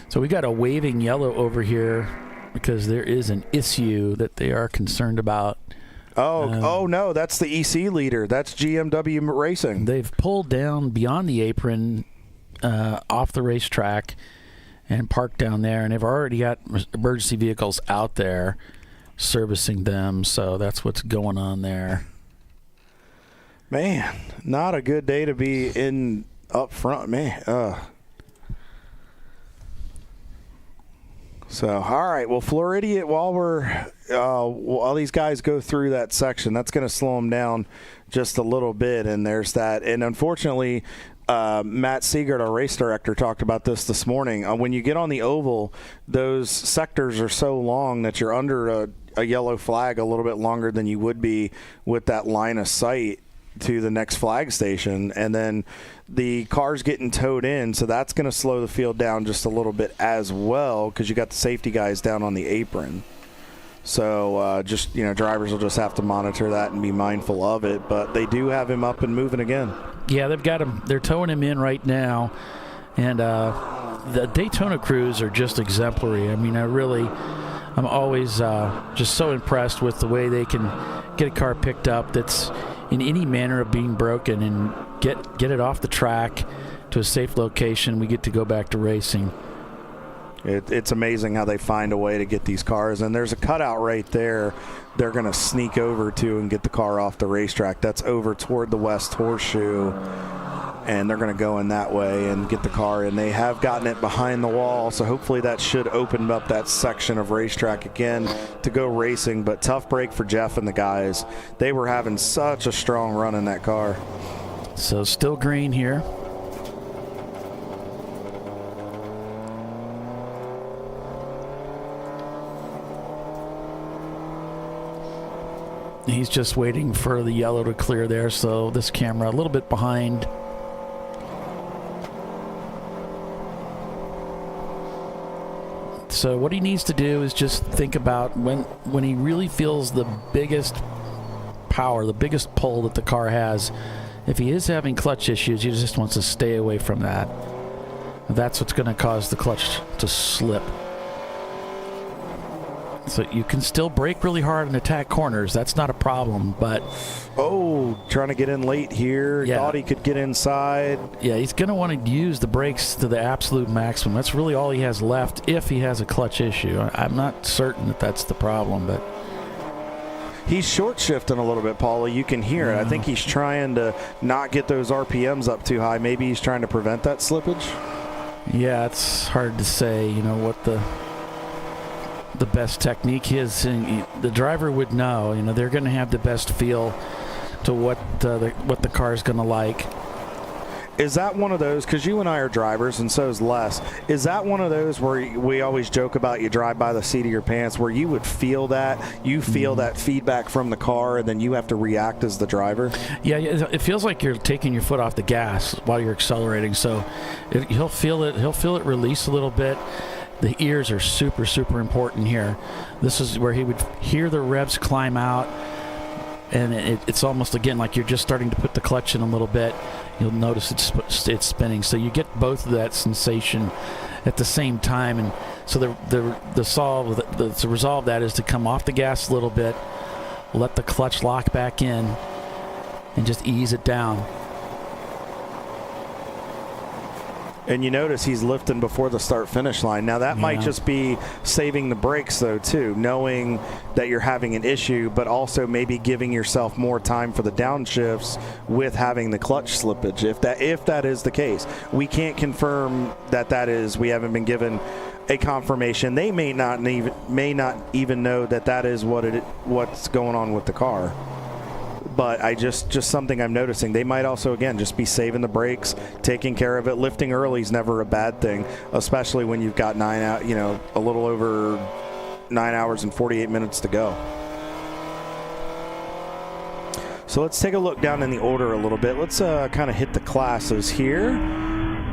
So we got a waving yellow over here because there is an issue that they are concerned about. Oh no, that's the EC leader. That's GMW Racing. They've pulled down beyond the apron. Off the racetrack and parked down there, and they've already got emergency vehicles out there servicing them, so that's what's going on there. Man, not a good day to be in up front, man. So, all right, well, Floridian, while these guys go through that section, that's going to slow them down just a little bit, and there's that. And unfortunately, Matt Siegert, our race director, talked about this morning. When you get on the oval, those sectors are so long that you're under a yellow flag a little bit longer than you would be with that line of sight to the next flag station. And then the car's getting towed in, so that's going to slow the field down just a little bit as well because you got the safety guys down on the apron. So drivers will just have to monitor that and be mindful of it. But they do have him up and moving again. Yeah, they've got him. They're towing him in right now. And the Daytona crews are just exemplary. I mean, I'm always just so impressed with the way they can get a car picked up that's in any manner of being broken and get it off the track to a safe location. We get to go back to racing. It's amazing how they find a way to get these cars. And there's a cutout right there they're going to sneak over to and get the car off the racetrack. That's over toward the West Horseshoe. And they're going to go in that way and get the car. And they have gotten it behind the wall. So hopefully that should open up that section of racetrack again to go racing. But tough break for Jeff and the guys. They were having such a strong run in that car. So still green here. He's just waiting for the yellow to clear there, so this camera a little bit behind. So what he needs to do is just think about when he really feels the biggest power, the biggest pull that the car has, If he is having clutch issues, he just wants to stay away from that. That's what's going to cause the clutch to slip. So you can still brake really hard and attack corners. That's not a problem, but... Oh, trying to get in late here. Yeah. Thought he could get inside. Yeah, he's going to want to use the brakes to the absolute maximum. That's really all he has left if he has a clutch issue. I'm not certain that that's the problem, but... He's short shifting a little bit, Paulie. You can hear it. I think he's trying to not get those RPMs up too high. Maybe he's trying to prevent that slippage. Yeah, it's hard to say, what the best technique is. And the driver would know. They're going to have the best feel to what the car is going to like. Is that one of those, because you and I are drivers and so is Les, is that one of those where we always joke about you drive by the seat of your pants, where you would feel that, that feedback from the car and then you have to react as the driver? Yeah, it feels like you're taking your foot off the gas while you're accelerating, so he'll feel it release a little bit. The ears are super, super important here. This is where he would hear the revs climb out, and it's almost, again, like you're just starting to put the clutch in a little bit. You'll notice it's spinning. So you get both of that sensation at the same time. And so the resolve that is to come off the gas a little bit, let the clutch lock back in, and just ease it down. And you notice he's lifting before the start-finish line. Now, that might just be saving the brakes, though, too, knowing that you're having an issue, but also maybe giving yourself more time for the downshifts with having the clutch slippage, if that is the case. We can't confirm that is. We haven't been given a confirmation. They may not even know that is what's going on with the car. But just something I'm noticing. They might also, again, just be saving the brakes, taking care of it. Lifting early is never a bad thing, especially when you've got a little over 9 hours and 48 minutes to go. So let's take a look down in the order a little bit. Let's kind of hit the classes here.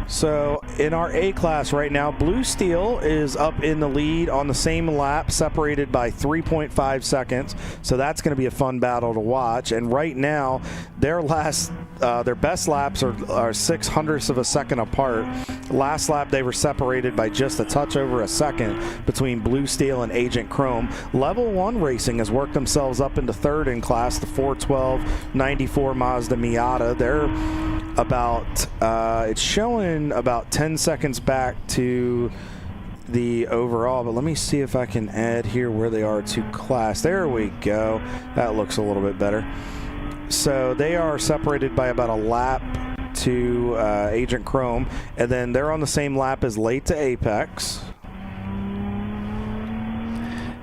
So in our A class right now, Blue Steel is up in the lead on the same lap, separated by 3.5 seconds. So that's going to be a fun battle to watch. And right now, their best laps are 0.06 of a second apart. Last lap, they were separated by just a touch over a second between Blue Steel and Agent Chrome. Level 1 Racing has worked themselves up into third in class, the 412-94 Mazda Miata. They're it's showing about 10 seconds back to the overall, but let me see if I can add here where they are to class. There we go. That looks a little bit better. So they are separated by about a lap to Agent Chrome, and then they're on the same lap as Late to Apex.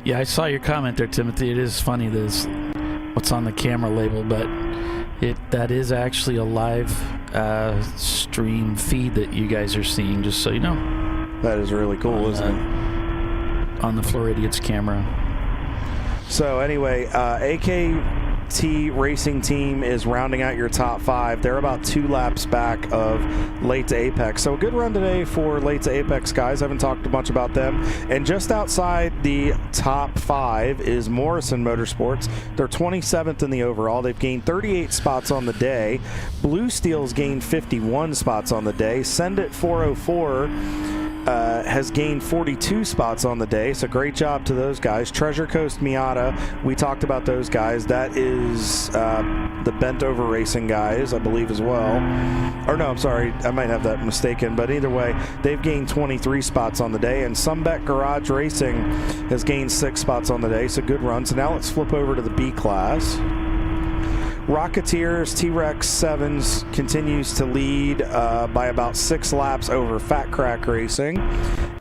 Yeah, I saw your comment there, Timothy. It is funny what's on the camera label, but that is actually a live stream feed that you guys are seeing, just so you know. That is really cool, isn't it? On the Floridians camera. So anyway, AKT Racing Team is rounding out your top 5. They're about 2 laps back of Late to Apex. So a good run today for Late to Apex guys. Haven't talked much about them. And just outside the top 5 is Morrison Motorsports. They're 27th in the overall. They've gained 38 spots on the day. Blue Steel's gained 51 spots on the day. Send It 404 has gained 42 spots on the day, so great job to those guys. Treasure Coast Miata, we talked about those guys. That is the Bent Over Racing guys, I believe, as well. Or no, I'm sorry, I might have that mistaken, but either way, they've gained 23 spots on the day, and Sunbeck Garage Racing has gained 6 spots on the day, so good run. So now let's flip over to the B class. Rocketeers T-Rex 7s continues to lead by about 6 laps over Fat Crack Racing,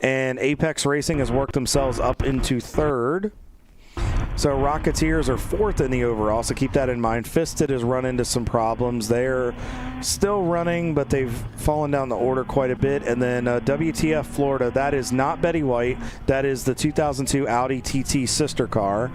and Apex Racing has worked themselves up into third. So Rocketeers are 4th in the overall, so keep that in mind. Fisted has run into some problems. They're still running, but they've fallen down the order quite a bit. And then WTF Florida, that is not Betty White. That is the 2002 Audi TT sister car.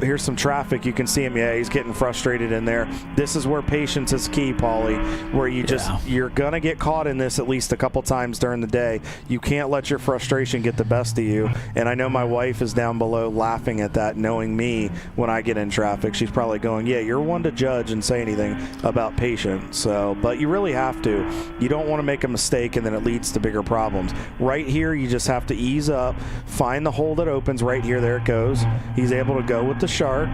Here's some traffic. You can see him. Yeah, he's getting frustrated in there. This is where patience is key, Paulie, where you're going to get caught in this at least a couple times during the day. You can't let your frustration get the best of you. And I know my wife is down below laughing at that, knowing me when I get in traffic. She's probably going, yeah, you're one to judge and say anything about patience. So, but you really have to. You don't want to make a mistake and then it leads to bigger problems. Right here, you just have to ease up, find the hole that opens right here. There it goes. He's able to go with the shark.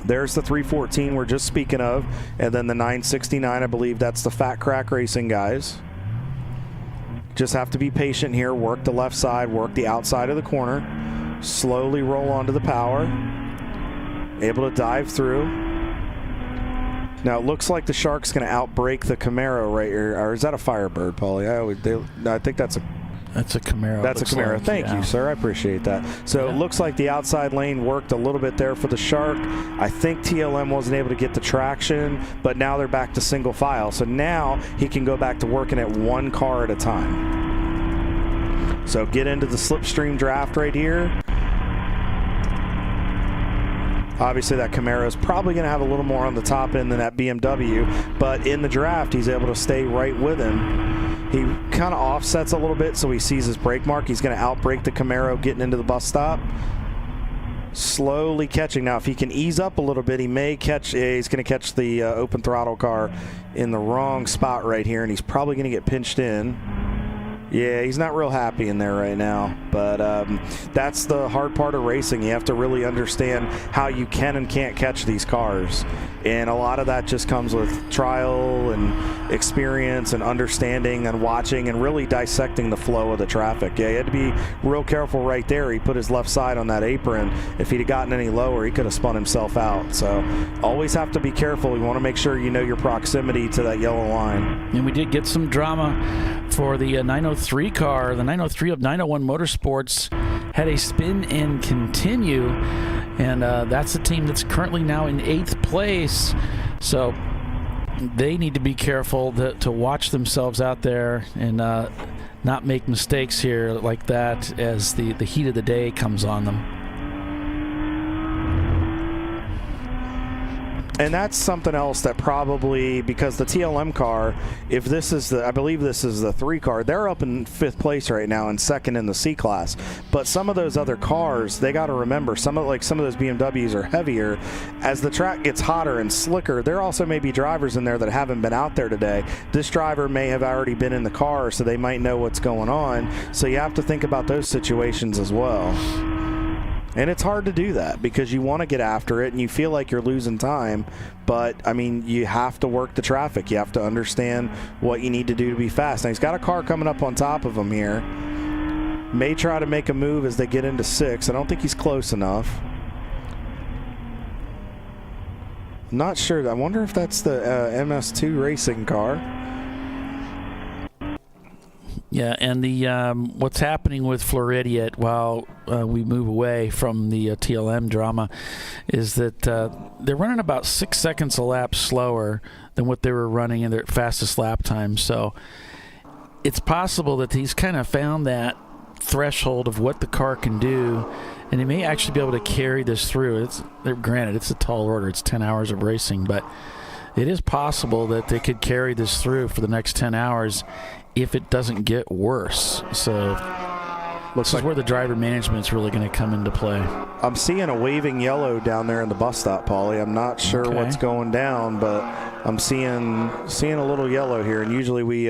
There's the 314 we're just speaking of, and then the 969, I believe that's the Fat Crack Racing guys. Just have to be patient here, work the left side, work the outside of the corner, slowly roll onto the power, able to dive through. Now it looks like the Shark's going to outbrake the Camaro right here, or is that a Firebird, Paulie? I think that's a Camaro. That's a Camaro. Like, Thank you, sir. I appreciate that. So it looks like the outside lane worked a little bit there for the Shark. I think TLM wasn't able to get the traction, but now they're back to single file. So now he can go back to working at one car at a time. So get into the slipstream draft right here. Obviously, that Camaro is probably going to have a little more on the top end than that BMW, but in the draft, he's able to stay right with him. He kind of offsets a little bit, so he sees his brake mark. He's going to outbrake the Camaro getting into the bus stop. Slowly catching. Now, if he can ease up a little bit, he may catch. He's going to catch the open throttle car in the wrong spot right here, and he's probably going to get pinched in. Yeah, he's not real happy in there right now, but that's the hard part of racing. You have to really understand how you can and can't catch these cars, and a lot of that just comes with trial and experience and understanding and watching and really dissecting the flow of the traffic. Yeah, he had to be real careful right there. He put his left side on that apron. If he'd have gotten any lower, he could have spun himself out. So always have to be careful. You want to make sure you know your proximity to that yellow line. And we did get some drama for the 903 car. The 903 of 901 Motorsports had a spin and continue, and that's the team that's currently now in 8th place. So they need to be careful to watch themselves out there and not make mistakes here like that as the heat of the day comes on them. And that's something else that probably, because the TLM car, if this is I believe this is the 3 car, they're up in 5th place right now and 2nd in the C class. But some of those other cars, they got to remember, some of those BMWs are heavier. As the track gets hotter and slicker, there also may be drivers in there that haven't been out there today. This driver may have already been in the car, so they might know what's going on. So you have to think about those situations as well. And it's hard to do that because you want to get after it and you feel like you're losing time. But, I mean, you have to work the traffic. You have to understand what you need to do to be fast. Now, he's got a car coming up on top of him here. May try to make a move as they get into 6. I don't think he's close enough. Not sure. I wonder if that's the MS2 racing car. Yeah, and the what's happening with Floridian while we move away from the TLM drama is that they're running about 6 seconds a lap slower than what they were running in their fastest lap time. So it's possible that he's kind of found that threshold of what the car can do, and he may actually be able to carry this through. Granted, it's a tall order. It's 10 hours of racing, but it is possible that they could carry this through for the next 10 hours if it doesn't get worse. So this is where the driver management is really going to come into play. I'm seeing a waving yellow down there in the bus stop, Paulie. I'm not sure what's going down, but I'm seeing a little yellow here, and usually we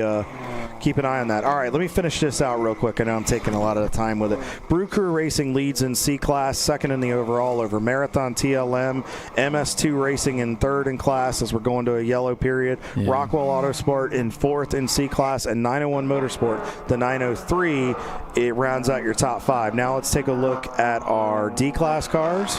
keep an eye on that. All right, let me finish this out real quick. I know I'm taking a lot of the time with it. Brew Crew Racing leads in C class, 2nd in the overall over Marathon TLM. MS2 Racing in 3rd in class as we're going to a yellow period. Yeah. Rockwell Autosport in 4th in C class, and 901 Motorsport, the 903, it rounds out your top 5. Now let's take a look at our D class cars.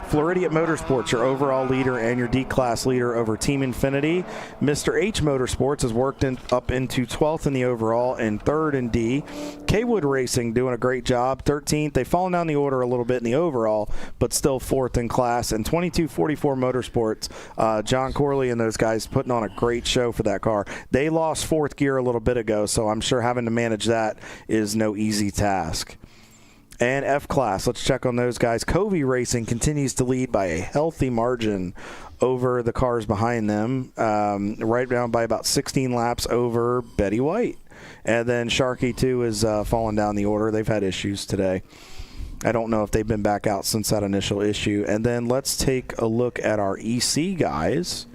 Floridian Motorsports, your overall leader and your D-Class leader over Team Infinity. Mr. H Motorsports has worked up into 12th in the overall and 3rd in D. K-Wood Racing doing a great job, 13th. They've fallen down the order a little bit in the overall, but still 4th in class. And 2244 Motorsports, John Corley and those guys putting on a great show for that car. They lost 4th gear a little bit ago, so I'm sure having to manage that is no easy task. And F-Class, let's check on those guys. Covey Racing continues to lead by a healthy margin over the cars behind them, right down by about 16 laps over Betty White. And then Sharky, too, is falling down the order. They've had issues today. I don't know if they've been back out since that initial issue. And then let's take a look at our EC guys.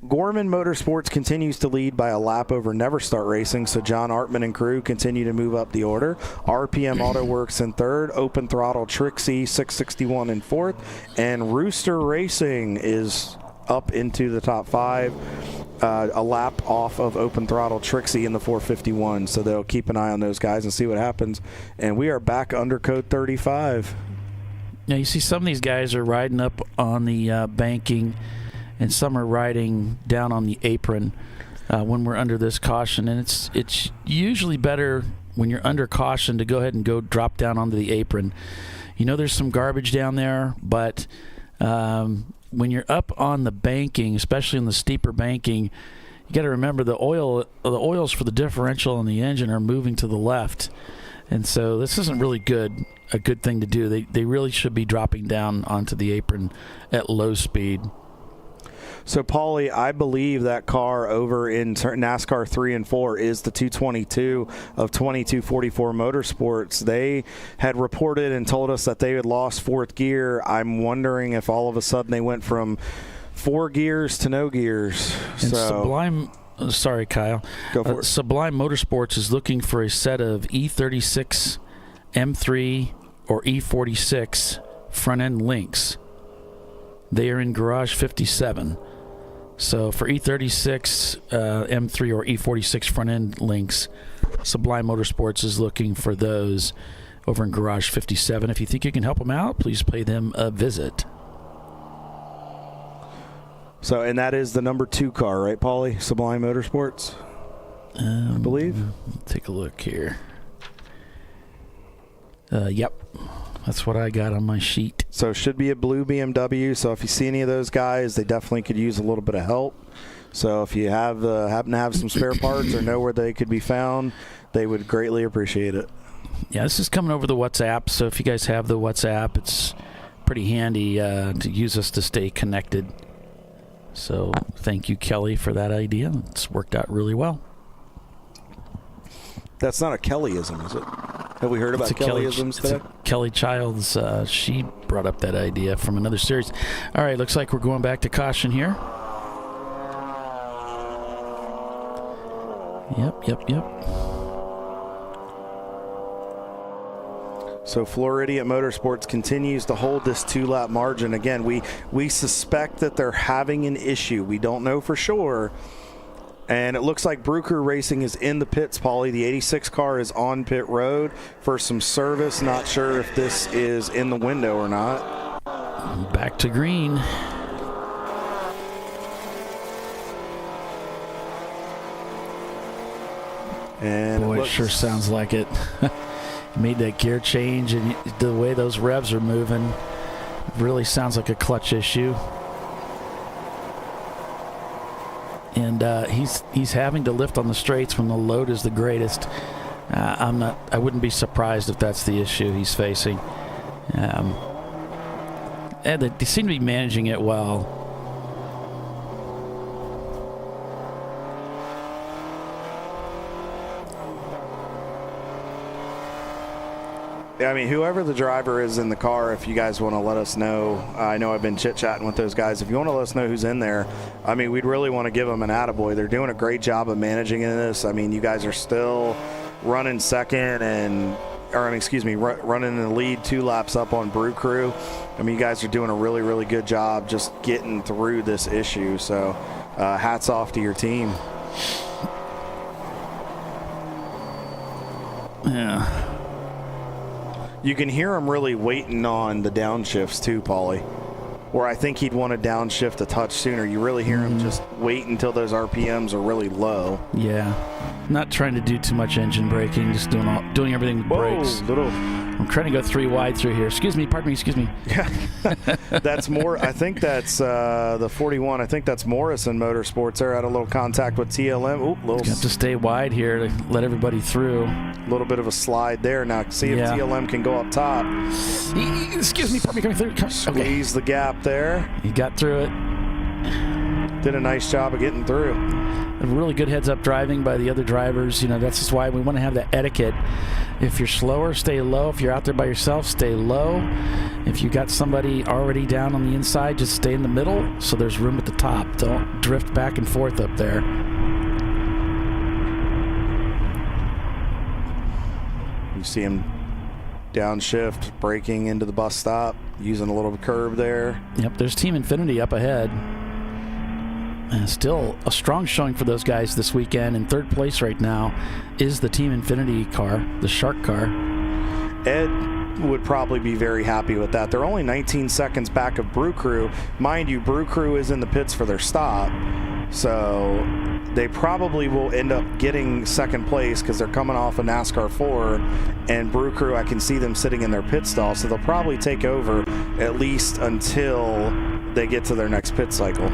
Gorman Motorsports continues to lead by a lap over Never Start Racing, so John Artman and crew continue to move up the order. RPM Auto Works in third, Open Throttle Trixie 661 in fourth, and Rooster Racing is up into the top 5, a lap off of Open Throttle Trixie in the 451, so they'll keep an eye on those guys and see what happens. And we are back under code 35. Now, you see some of these guys are riding up on the banking, and some are riding down on the apron when we're under this caution. And it's usually better when you're under caution to go ahead and go drop down onto the apron. You know there's some garbage down there, but when you're up on the banking, especially in the steeper banking, you got to remember the oils for the differential and the engine are moving to the left. And so this isn't really a good thing to do. They really should be dropping down onto the apron at low speed. So, Paulie, I believe that car over in NASCAR 3 and 4 is the 222 of 2244 Motorsports. They had reported and told us that they had lost fourth gear. I'm wondering if all of a sudden they went from 4 gears to no gears. And Sublime, sorry, Kyle. Go for it. Sublime Motorsports is looking for a set of E36 M3 or E46 front-end links. They are in Garage 57. So for E36, M3, or E46 front-end links, Sublime Motorsports is looking for those over in Garage 57. If you think you can help them out, please pay them a visit. So, and that is the number 2 car, right, Paulie? Sublime Motorsports, I believe. Take a look here. Yep. That's what I got on my sheet. So it should be a blue BMW. So if you see any of those guys, they definitely could use a little bit of help. So if you have happen to have some spare parts or know where they could be found, they would greatly appreciate it. Yeah, this is coming over the WhatsApp. So if you guys have the WhatsApp, it's pretty handy to use us to stay connected. So thank you, Kelly, for that idea. It's worked out really well. That's not a Kellyism, is it? Have we heard about Kellyisms today? Kelly Childs, she brought up that idea from another series. All right, looks like we're going back to caution here. Yep. So Floridian Motorsports continues to hold this 2-lap margin. Again, we suspect that they're having an issue. We don't know for sure. And it looks like Bruker Racing is in the pits, Paulie. The 86 car is on pit road for some service. Not sure if this is in the window or not. Back to green. And boy, it sure sounds like it. Made that gear change, and the way those revs are moving really sounds like a clutch issue. And he's having to lift on the straights when the load is the greatest. I wouldn't be surprised if that's the issue he's facing. And they seem to be managing it well. I mean, whoever the driver is in the car, if you guys want to let us know, I know I've been chit-chatting with those guys. If you want to let us know who's in there, I mean, we'd really want to give them an attaboy. They're doing a great job of managing this. I mean, you guys are still running second running in the lead 2 laps up on Brew Crew. I mean, you guys are doing a really, really good job just getting through this issue. So hats off to your team. Yeah. You can hear him really waiting on the downshifts too, Paulie. Where I think he'd want to downshift a touch sooner. You really hear him just wait until those RPMs are really low. Yeah. Not trying to do too much engine braking, just doing everything with brakes. I'm trying to go 3 wide through here. Excuse me. Yeah. That's more. I think that's the 41. I think that's Morrison Motorsports. They're at a little contact with TLM. You have to stay wide here to let everybody through. A little bit of a slide there. Now see if TLM can go up top. Excuse me. Pardon me. Coming through. Squeeze the gap there. He got through it. Did a nice job of getting through. A really good heads-up driving by the other drivers. You know, that's just why we want to have that etiquette. If you're slower, stay low. If you're out there by yourself, stay low. If you got somebody already down on the inside, just stay in the middle so there's room at the top. Don't drift back and forth up there. You see him downshift, braking into the bus stop, using a little curb there. Yep, there's Team Infinity up ahead. And still a strong showing for those guys this weekend. In third place right now is the Team Infinity car, the Shark car. Ed would probably be very happy with that. They're only 19 seconds back of Brew Crew. Mind you, Brew Crew is in the pits for their stop. So they probably will end up getting second place because they're coming off a NASCAR 4. And Brew Crew, I can see them sitting in their pit stall. So they'll probably take over at least until they get to their next pit cycle.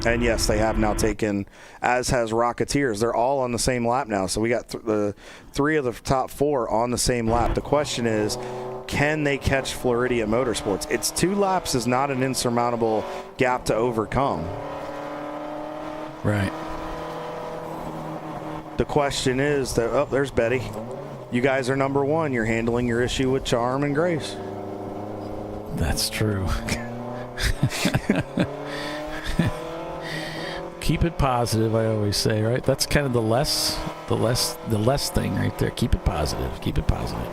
And yes, they have now taken, as has Rocketeers. They're all on the same lap now. So we got the 3 of the top 4 on the same lap. The question is, can they catch Floridia Motorsports? It's 2 laps is not an insurmountable gap to overcome. Right. The question is that, oh, there's Betty. You guys are number 1. You're handling your issue with charm and grace. That's true. Keep it positive, I always say, right? That's kind of the less thing right there. Keep it positive. Keep it positive.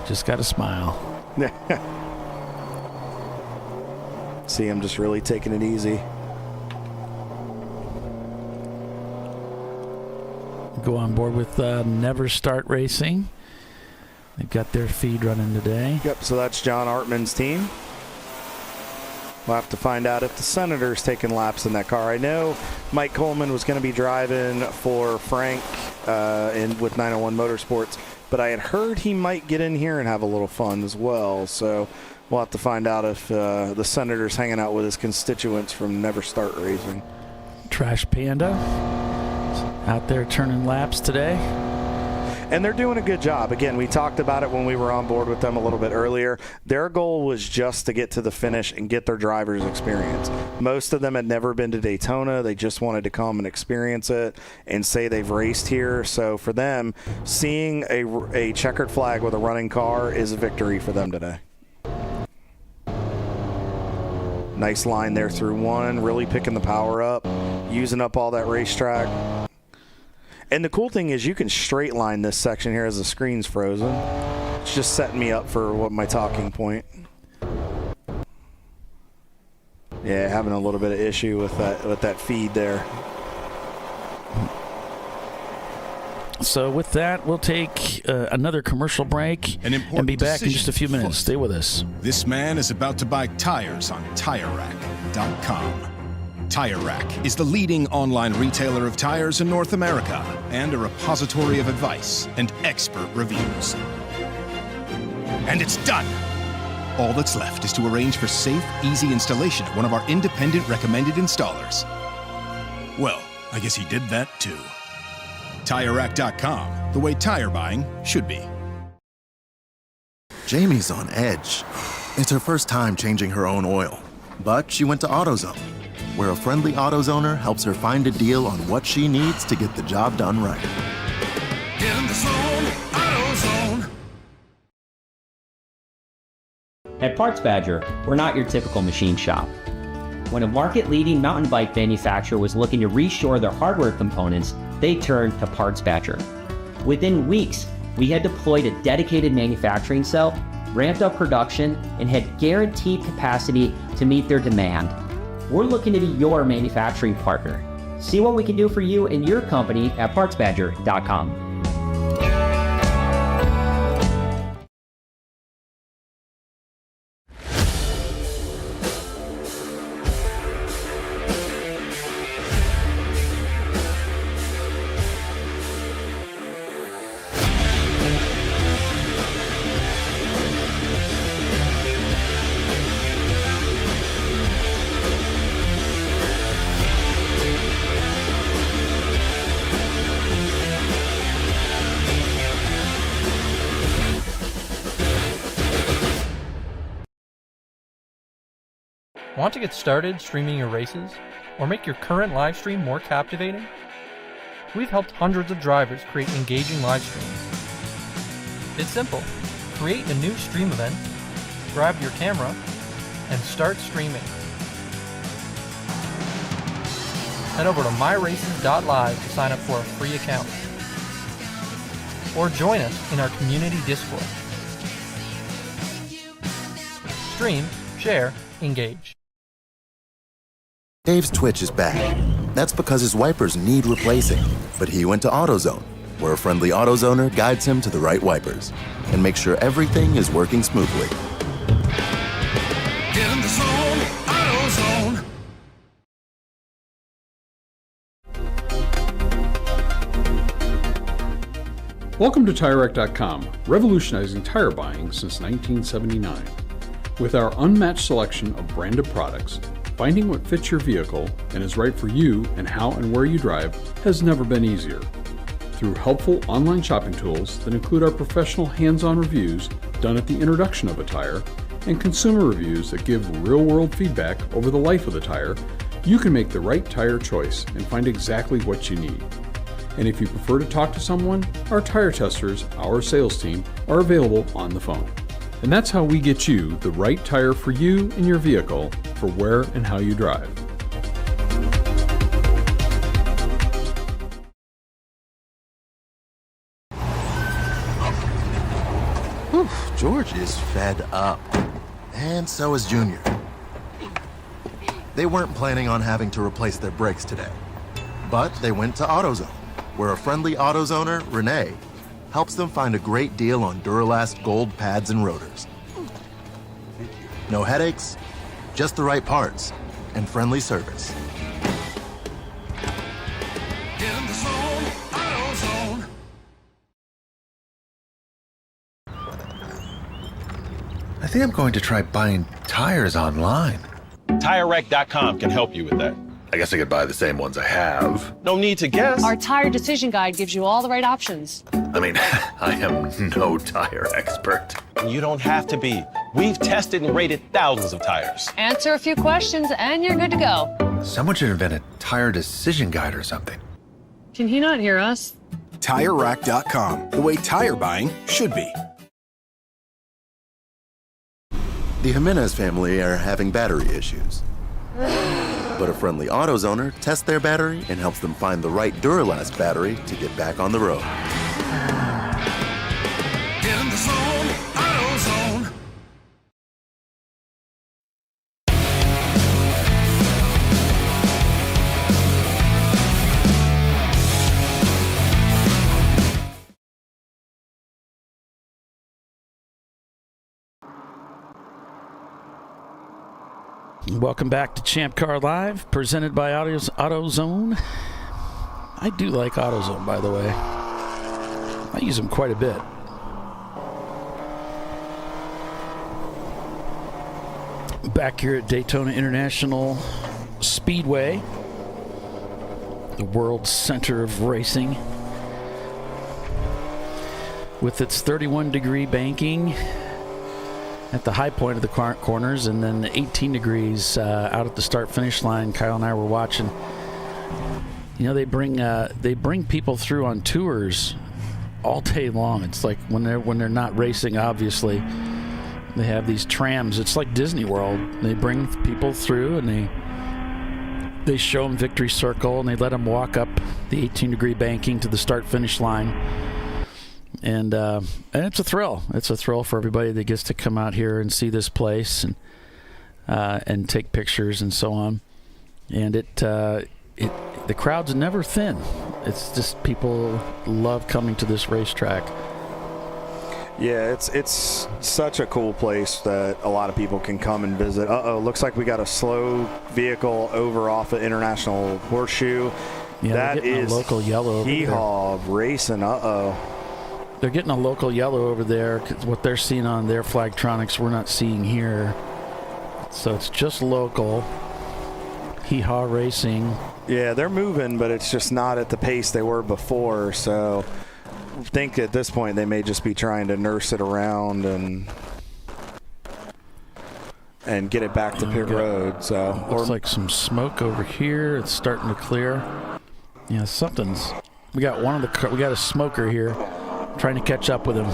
Just got to smile. See him just really taking it easy. Go on board with Never Start Racing. They've got their feed running today. Yep, so that's John Artman's team. We'll have to find out if the Senator's taking laps in that car. I know Mike Coleman was going to be driving for Frank with 901 Motorsports, but I had heard he might get in here and have a little fun as well. So we'll have to find out if the Senator's hanging out with his constituents from Never Start Racing. Trash Panda out there turning laps today. And they're doing a good job. Again, we talked about it when we were on board with them a little bit earlier. Their goal was just to get to the finish and get their driver's experience. Most of them had never been to Daytona. They just wanted to come and experience it and say they've raced here. So for them, seeing a checkered flag with a running car is a victory for them today. Nice line there through 1, really picking the power up, using up all that racetrack. And the cool thing is you can straight line this section here as the screen's frozen. It's just setting me up for what my talking point. Yeah, having a little bit of issue with that feed there. So with that, we'll take another commercial break and be back in just a few minutes. Stay with us. This man is about to buy tires on TireRack.com. Tire Rack is the leading online retailer of tires in North America and a repository of advice and expert reviews. And it's done! All that's left is to arrange for safe, easy installation at one of our independent recommended installers. Well, I guess he did that too. TireRack.com, the way tire buying should be. Jamie's on edge. It's her first time changing her own oil, but she went to AutoZone, where a friendly AutoZoner helps her find a deal on what she needs to get the job done right. Get in the zone, AutoZone. At Parts Badger, we're not your typical machine shop. When a market-leading mountain bike manufacturer was looking to reshore their hardware components, they turned to Parts Badger. Within weeks, we had deployed a dedicated manufacturing cell, ramped up production, and had guaranteed capacity to meet their demand. We're looking to be your manufacturing partner. See what we can do for you and your company at PartsBadger.com. Want to get started streaming your races or make your current live stream more captivating? We've helped hundreds of drivers create engaging live streams. It's simple. Create a new stream event, grab your camera, and start streaming. Head over to myraces.live to sign up for a free account. Or join us in our community Discord. Stream, share, engage. Dave's Twitch is bad. That's because his wipers need replacing. But he went to AutoZone, where a friendly AutoZoner guides him to the right wipers and makes sure everything is working smoothly. Get in the zone, AutoZone. Welcome to TireRack.com, revolutionizing tire buying since 1979. With our unmatched selection of branded products, finding what fits your vehicle and is right for you and how and where you drive has never been easier. Through helpful online shopping tools that include our professional hands-on reviews done at the introduction of a tire and consumer reviews that give real-world feedback over the life of the tire, you can make the right tire choice and find exactly what you need. And if you prefer to talk to someone, our tire testers, our sales team, are available on the phone. And that's how we get you the right tire for you and your vehicle for where and how you drive. Whew, George is fed up. And so is Junior. They weren't planning on having to replace their brakes today. But they went to AutoZone, where a friendly AutoZoner, Renee, helps them find a great deal on Duralast gold pads and rotors. No headaches, just the right parts, and friendly service. Get in the zone, AutoZone. I think I'm going to try buying tires online. TireRack.com can help you with that. I guess I could buy the same ones I have. No need to guess. Our tire decision guide gives you all the right options. I mean, I am no tire expert. You don't have to be. We've tested and rated thousands of tires. Answer a few questions and you're good to go. Someone should invent a tire decision guide or something. Can he not hear us? TireRack.com, the way tire buying should be. The Jimenez family are having battery issues. But a friendly AutoZoner tests their battery and helps them find the right Duralast battery to get back on the road. Get in the zone, AutoZone. Welcome back to ChampCar.Live, presented by AutoZone. I do like AutoZone, by the way. I use them quite a bit. Back here at Daytona International Speedway, the world's center of racing, with its 31-degree banking at the high point of the corners, and then 18 degrees out at the start-finish line. Kyle and I were watching. You know, they bring people through on tours all day long. It's like when they're not racing, obviously, they have these trams. It's like Disney World. They bring people through and they show them Victory Circle, and they let them walk up the 18-degree banking to the start-finish line. And it's a thrill. It's a thrill for everybody that gets to come out here and see this place and take pictures and so on. And the crowd's never thin. It's just people love coming to this racetrack. Yeah, it's such a cool place that a lot of people can come and visit. Looks like we got a slow vehicle over off of International Horseshoe. Yeah, that is a local yellow over Hee-haw racing. They're getting a local yellow over there, 'cause what they're seeing on their Flagtronics we're not seeing here. So it's just local. Hee-haw racing. Yeah, they're moving, but it's just not at the pace they were before. So I think at this point they may just be trying to nurse it around. And and get it back to pit road. So looks like some smoke over here. It's starting to clear. Yeah, something's. We got we got a smoker here, trying to catch up with him.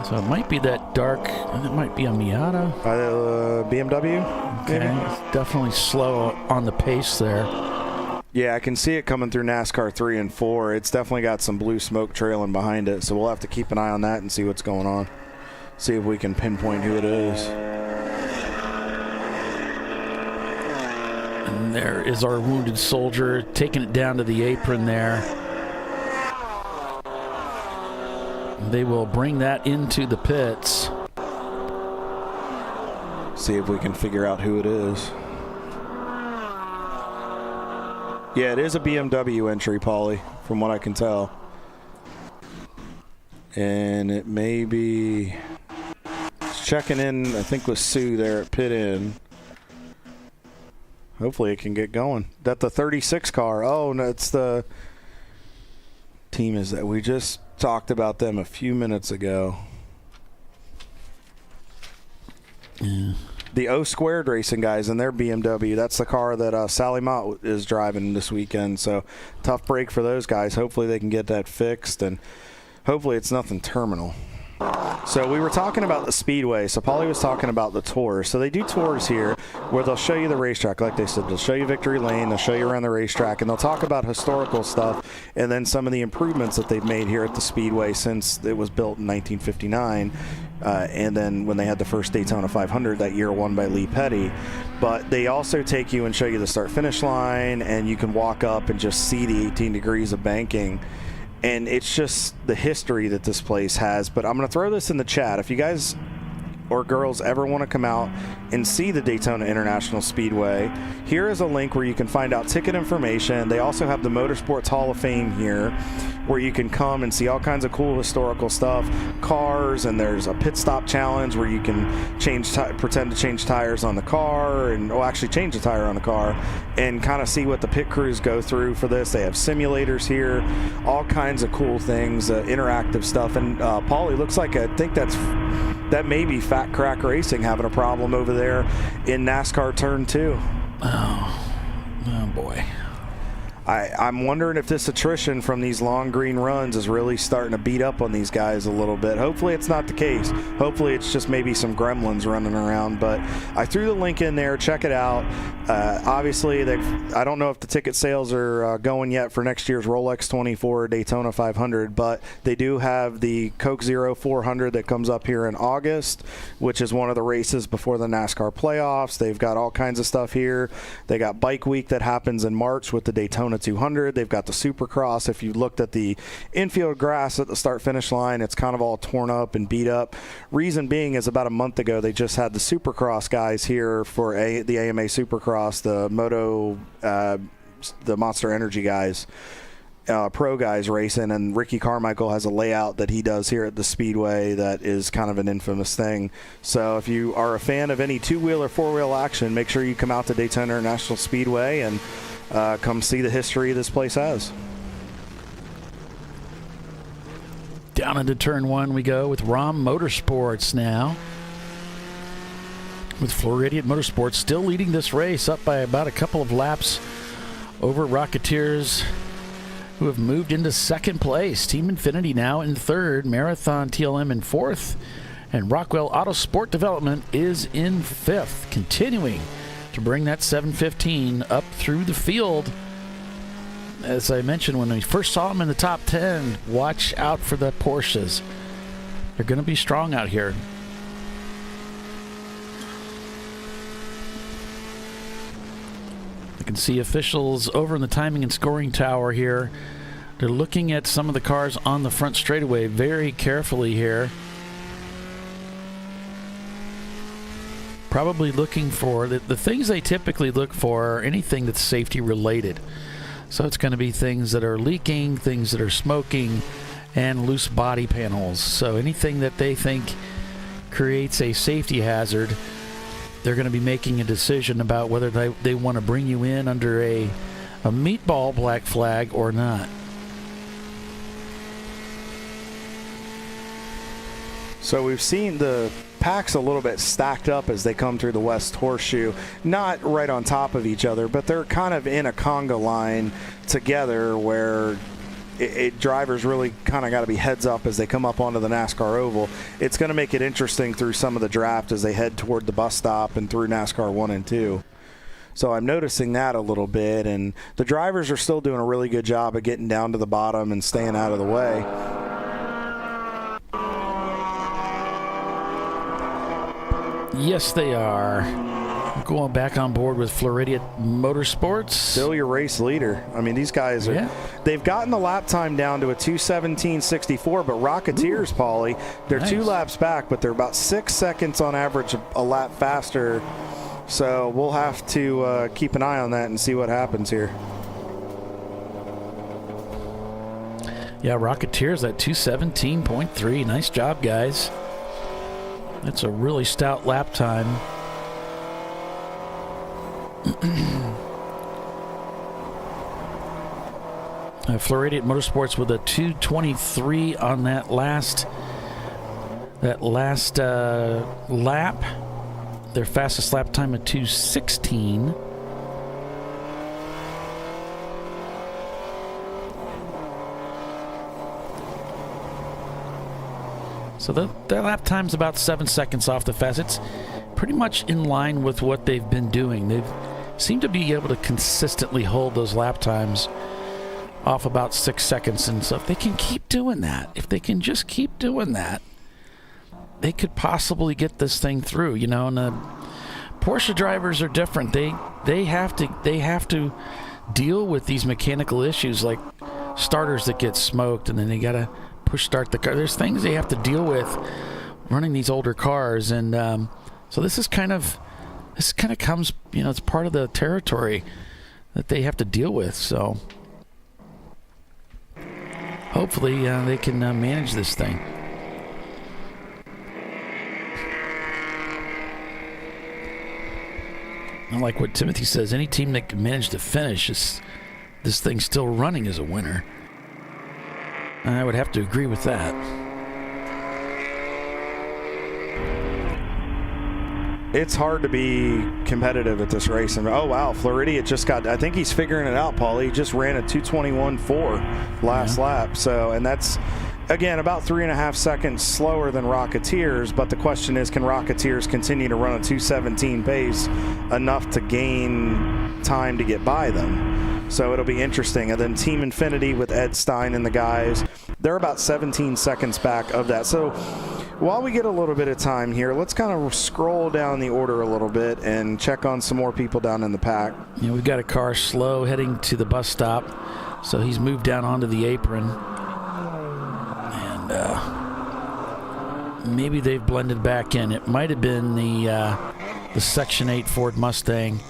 So it might be that dark. It might be a Miata. BMW. Okay, it's definitely slow on the pace there. Yeah, I can see it coming through NASCAR 3 and 4. It's definitely got some blue smoke trailing behind it, so we'll have to keep an eye on that and see what's going on. See if we can pinpoint who it is. And there is our wounded soldier, taking it down to the apron there. They will bring that into the pits. See if we can figure out who it is. Yeah, it is a BMW entry, Paulie, from what I can tell. And it may be checking in, I think, with Sue there at pit in. Hopefully it can get going. That the 36 car. Oh, no, it's the team is that we just talked about them a few minutes ago. Yeah. The O Squared Racing guys and their BMW. That's the car that Sally Mott is driving this weekend. So tough break for those guys. Hopefully they can get that fixed, and hopefully it's nothing terminal. So we were talking about the Speedway. So Paulie was talking about the tours. So they do tours here where they'll show you the racetrack. Like they said, they'll show you Victory Lane, they'll show you around the racetrack, and they'll talk about historical stuff and then some of the improvements that they've made here at the Speedway since it was built in 1959. And then when they had the first Daytona 500 that year, won by Lee Petty. But they also take you and show you the start-finish line, and you can walk up and just see the 18 degrees of banking. And it's just the history that this place has. But I'm going to throw this in the chat. If you guys or girls ever want to come out and see the Daytona International Speedway, here is a link where you can find out ticket information. They also have the Motorsports Hall of Fame here, where you can come and see all kinds of cool historical stuff, cars, and there's a pit stop challenge where you can pretend to change tires on the car, and actually change the tire on the car, and kind of see what the pit crews go through for this. They have simulators here, all kinds of cool things, interactive stuff. And Paulie, looks like I think that may be Fat Crack Racing having a problem over there in NASCAR Turn 2. Oh boy. I'm wondering if this attrition from these long green runs is really starting to beat up on these guys a little bit. Hopefully it's not the case. Hopefully it's just maybe some gremlins running around. But I threw the link in there. Check it out. Obviously, I don't know if the ticket sales are going yet for next year's Rolex 24 Daytona 500, but they do have the Coke Zero 400 that comes up here in August, which is one of the races before the NASCAR playoffs. They've got all kinds of stuff here. They got Bike Week that happens in March with the Daytona 200. They've got the Supercross. If you looked at the infield grass at the start-finish line, it's kind of all torn up and beat up. Reason being is about a month ago, they just had the Supercross guys here for the AMA Supercross, the Monster Energy guys, pro guys racing, and Ricky Carmichael has a layout that he does here at the Speedway that is kind of an infamous thing. So if you are a fan of any two-wheel or four-wheel action, make sure you come out to Daytona International Speedway and come see the history this place has. Down into turn one we go with ROM Motorsports now. With Floridian Motorsports still leading this race up by about a couple of laps over Rocketeers, who have moved into second place. Team Infinity now in third, Marathon TLM in fourth, and Rockwell Auto Sport Development is in fifth, continuing to bring that 715 up through the field. As I mentioned when we first saw them in the top 10, watch out for the Porsches. They're going to be strong out here. You can see officials over in the timing and scoring tower here. They're looking at some of the cars on the front straightaway very carefully here. Probably looking for the things they typically look for are anything that's safety related. So it's going to be things that are leaking, things that are smoking, and loose body panels. So anything that they think creates a safety hazard, they're going to be making a decision about whether they want to bring you in under a meatball black flag or not. So we've seen the pack's a little bit stacked up as they come through the West Horseshoe. Not right on top of each other, but they're kind of in a conga line together where drivers really kind of got to be heads up as they come up onto the NASCAR oval. It's going to make it interesting through some of the draft as they head toward the bus stop and through NASCAR 1 and 2. So I'm noticing that a little bit, and the drivers are still doing a really good job of getting down to the bottom and staying out of the way. Yes, they are. Going back on board with Floridian Motorsports. Still your race leader. I mean, these guys are, they've gotten the lap time down to a 2:17.64, but Rocketeers, Paulie, they're 2 laps back, but they're about 6 seconds on average a lap faster. So we'll have to keep an eye on that and see what happens here. Yeah, Rocketeers at 2:17.3. Nice job, guys. That's a really stout lap time. Floridian Motorsports with a 2:23 on that last lap. Their fastest lap time at 2:16. So their lap time's about 7 seconds off the fast. It's pretty much in line with what they've been doing. They've seemed to be able to consistently hold those lap times off about 6 seconds. And so if they can keep doing that, if they can just keep doing that, they could possibly get this thing through, you know. And the Porsche drivers are different. They have to deal with these mechanical issues like starters that get smoked, and then they gotta push start the car. There's things they have to deal with running these older cars, and so this kind of comes, you know, it's part of the territory that they have to deal with. So hopefully they can manage this thing. And like what Timothy says, any team that can manage to finish this thing still running is a winner. I would have to agree with that. It's hard to be competitive at this race. And oh wow, Floridia just got, I think he's figuring it out, Paul. He just ran a 2:21.4 last lap. So, and that's, again, about 3.5 seconds slower than Rocketeers, but the question is, can Rocketeers continue to run a 2:17 pace enough to gain time to get by them? So it'll be interesting. And then Team Infinity with Ed Stein and the guys, they're about 17 seconds back of that. So while we get a little bit of time here, let's kind of scroll down the order a little bit and check on some more people down in the pack. Yeah, we've got a car slow heading to the bus stop, so he's moved down onto the apron. Maybe they've blended back in. It might have been the Section 8 Ford Mustang.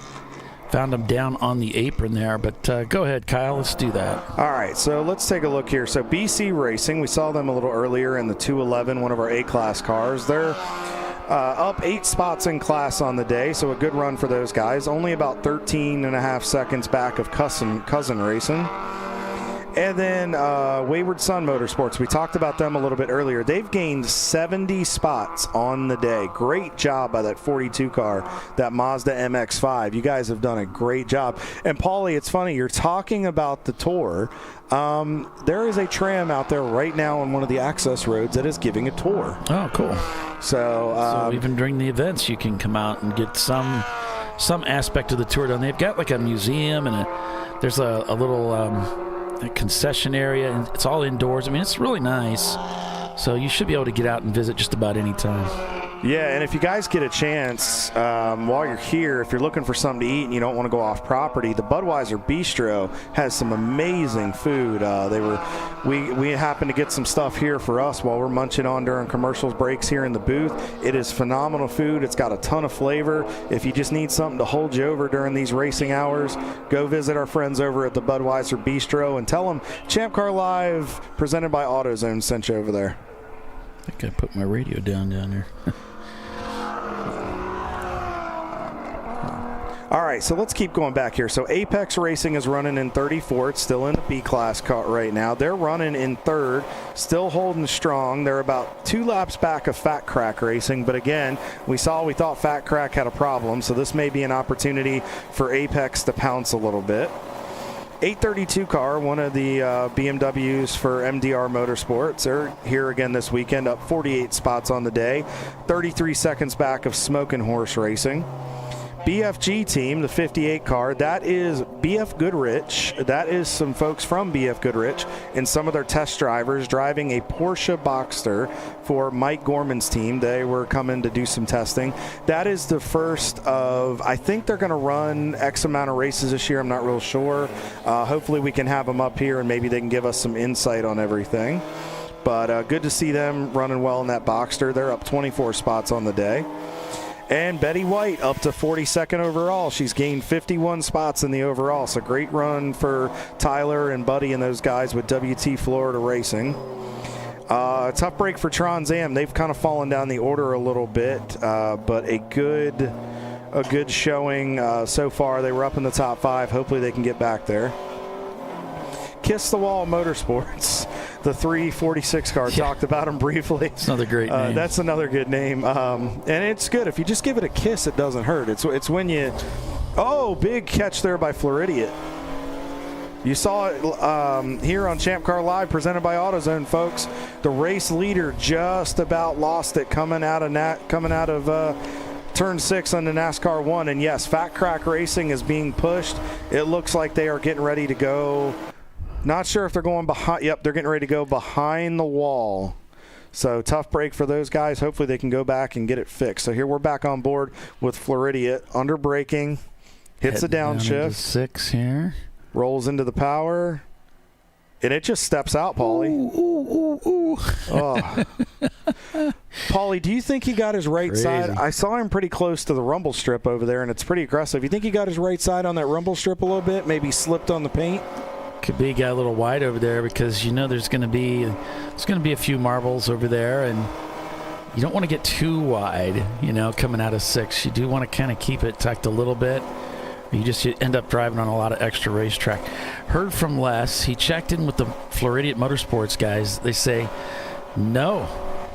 Found him down on the apron there, but go ahead, Kyle. Let's do that. All right, so let's take a look here. So BC Racing, we saw them a little earlier in the 211, one of our A-Class cars. They're up 8 spots in class on the day, so a good run for those guys. Only about 13.5 seconds back of Cousin Racing. And then Wayward Sun Motorsports, we talked about them a little bit earlier. They've gained 70 spots on the day. Great job by that 42 car, that Mazda MX-5. You guys have done a great job. And Paulie, it's funny, you're talking about the tour. There is a tram out there right now on one of the access roads that is giving a tour. Oh, cool. So even during the events, you can come out and get some aspect of the tour done. They've got like a museum, and there's a little a concession area, and it's all indoors. I mean, it's really nice. So you should be able to get out and visit just about any time. Yeah, and if you guys get a chance while you're here, if you're looking for something to eat and you don't want to go off property, the Budweiser Bistro has some amazing food. We happened to get some stuff here for us while we're munching on during commercials breaks here in the booth. It is phenomenal food. It's got a ton of flavor. If you just need something to hold you over during these racing hours, go visit our friends over at the Budweiser Bistro and tell them ChampCar.Live presented by AutoZone sent you over there. I think I put my radio down there. All right, so let's keep going back here. So Apex Racing is running in 34th, still in the B-class car right now. They're running in 3rd, still holding strong. They're about 2 laps back of Fat Crack Racing, but again, we thought Fat Crack had a problem, so this may be an opportunity for Apex to pounce a little bit. 832 car, one of the BMWs for MDR Motorsports. They're here again this weekend, up 48 spots on the day, 33 seconds back of Smokin' Horse Racing. BFG team, the 58 car, that is BF Goodrich. That is some folks from BF Goodrich and some of their test drivers driving a Porsche Boxster for Mike Gorman's team. They were coming to do some testing. That is the first of, I think they're going to run X amount of races this year. I'm not real sure. Hopefully we can have them up here and maybe they can give us some insight on everything. But good to see them running well in that Boxster. They're up 24 spots on the day. And Betty White up to 42nd overall. She's gained 51 spots in the overall. So great run for Tyler and Buddy and those guys with WT Florida Racing. Tough break for Trans Am. They've kind of fallen down the order a little bit, but a good showing so far. They were up in the top 5. Hopefully they can get back there. Kiss the Wall Motorsports. The 346 car, talked about them briefly. It's another great name. That's another good name. And it's good. If you just give it a kiss, it doesn't hurt. It's when you... Oh, big catch there by Floridian. You saw it here on ChampCar.Live, presented by AutoZone, folks. The race leader just about lost it coming out of Turn 6 on the NASCAR 1. And yes, Fat Crack Racing is being pushed. It looks like they are getting ready to go... Not sure if they're going behind. Yep, they're getting ready to go behind the wall. So tough break for those guys. Hopefully they can go back and get it fixed. So here we're back on board with Floridia. Under braking. Hits a downshift. 6 here. Rolls into the power. And it just steps out, Paulie. Ooh. Oh. Paulie, do you think he got his right side? I saw him pretty close to the rumble strip over there, and it's pretty aggressive. You think he got his right side on that rumble strip a little bit? Maybe slipped on the paint? Could be got a little wide over there because there's going to be a few marbles over there, and you don't want to get too wide, coming out of 6. You do want to kind of keep it tucked a little bit. You end up driving on a lot of extra racetrack. Heard from Les. He checked in with the Floridian Motorsports guys. They say, no,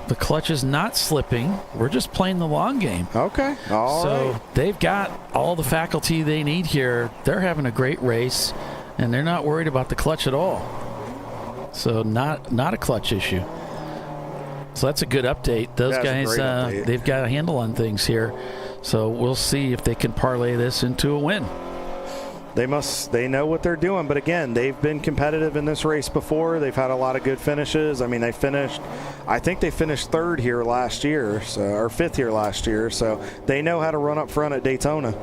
the clutch is not slipping. We're just playing the long game. Okay. All right. They've got all the faculty they need here. They're having a great race. And they're not worried about the clutch at all. So not a clutch issue. So that's a good update. Those guys, they've got a handle on things here. So we'll see if they can parlay this into a win. They know what they're doing. But again, they've been competitive in this race before. They've had a lot of good finishes. I mean, I think they finished 3rd here last year, or 5th here last year. So they know how to run up front at Daytona.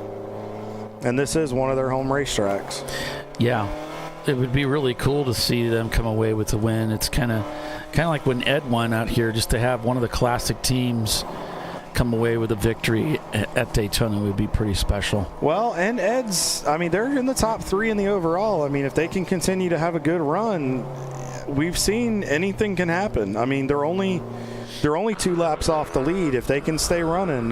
And this is one of their home racetracks. Yeah, it would be really cool to see them come away with a win. It's kind of like when Ed won out here, just to have one of the classic teams come away with a victory at Daytona would be pretty special. Well, and Ed's, they're in the top 3 in the overall. If they can continue to have a good run, we've seen anything can happen. They're only 2 laps off the lead. If they can stay running,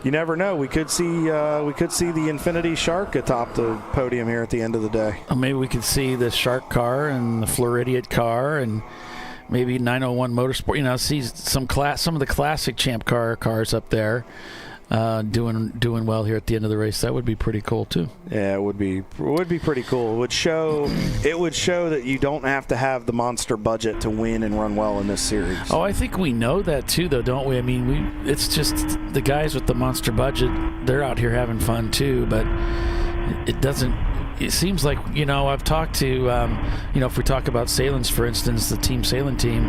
you never know. We could see the Infinity Shark atop the podium here at the end of the day. Maybe we could see the Shark car and the Floridian car and maybe 901 Motorsport. See some of the classic Champ Car cars up there doing well here at the end of the race. That would be pretty cool too. Yeah, it would be pretty cool. It would show that you don't have to have the monster budget to win and run well in this series. Oh, I think we know that too, though, don't we? It's just the guys with the monster budget, they're out here having fun too, but it seems like, I've talked to, if we talk about Salins, for instance, the Team Salin team,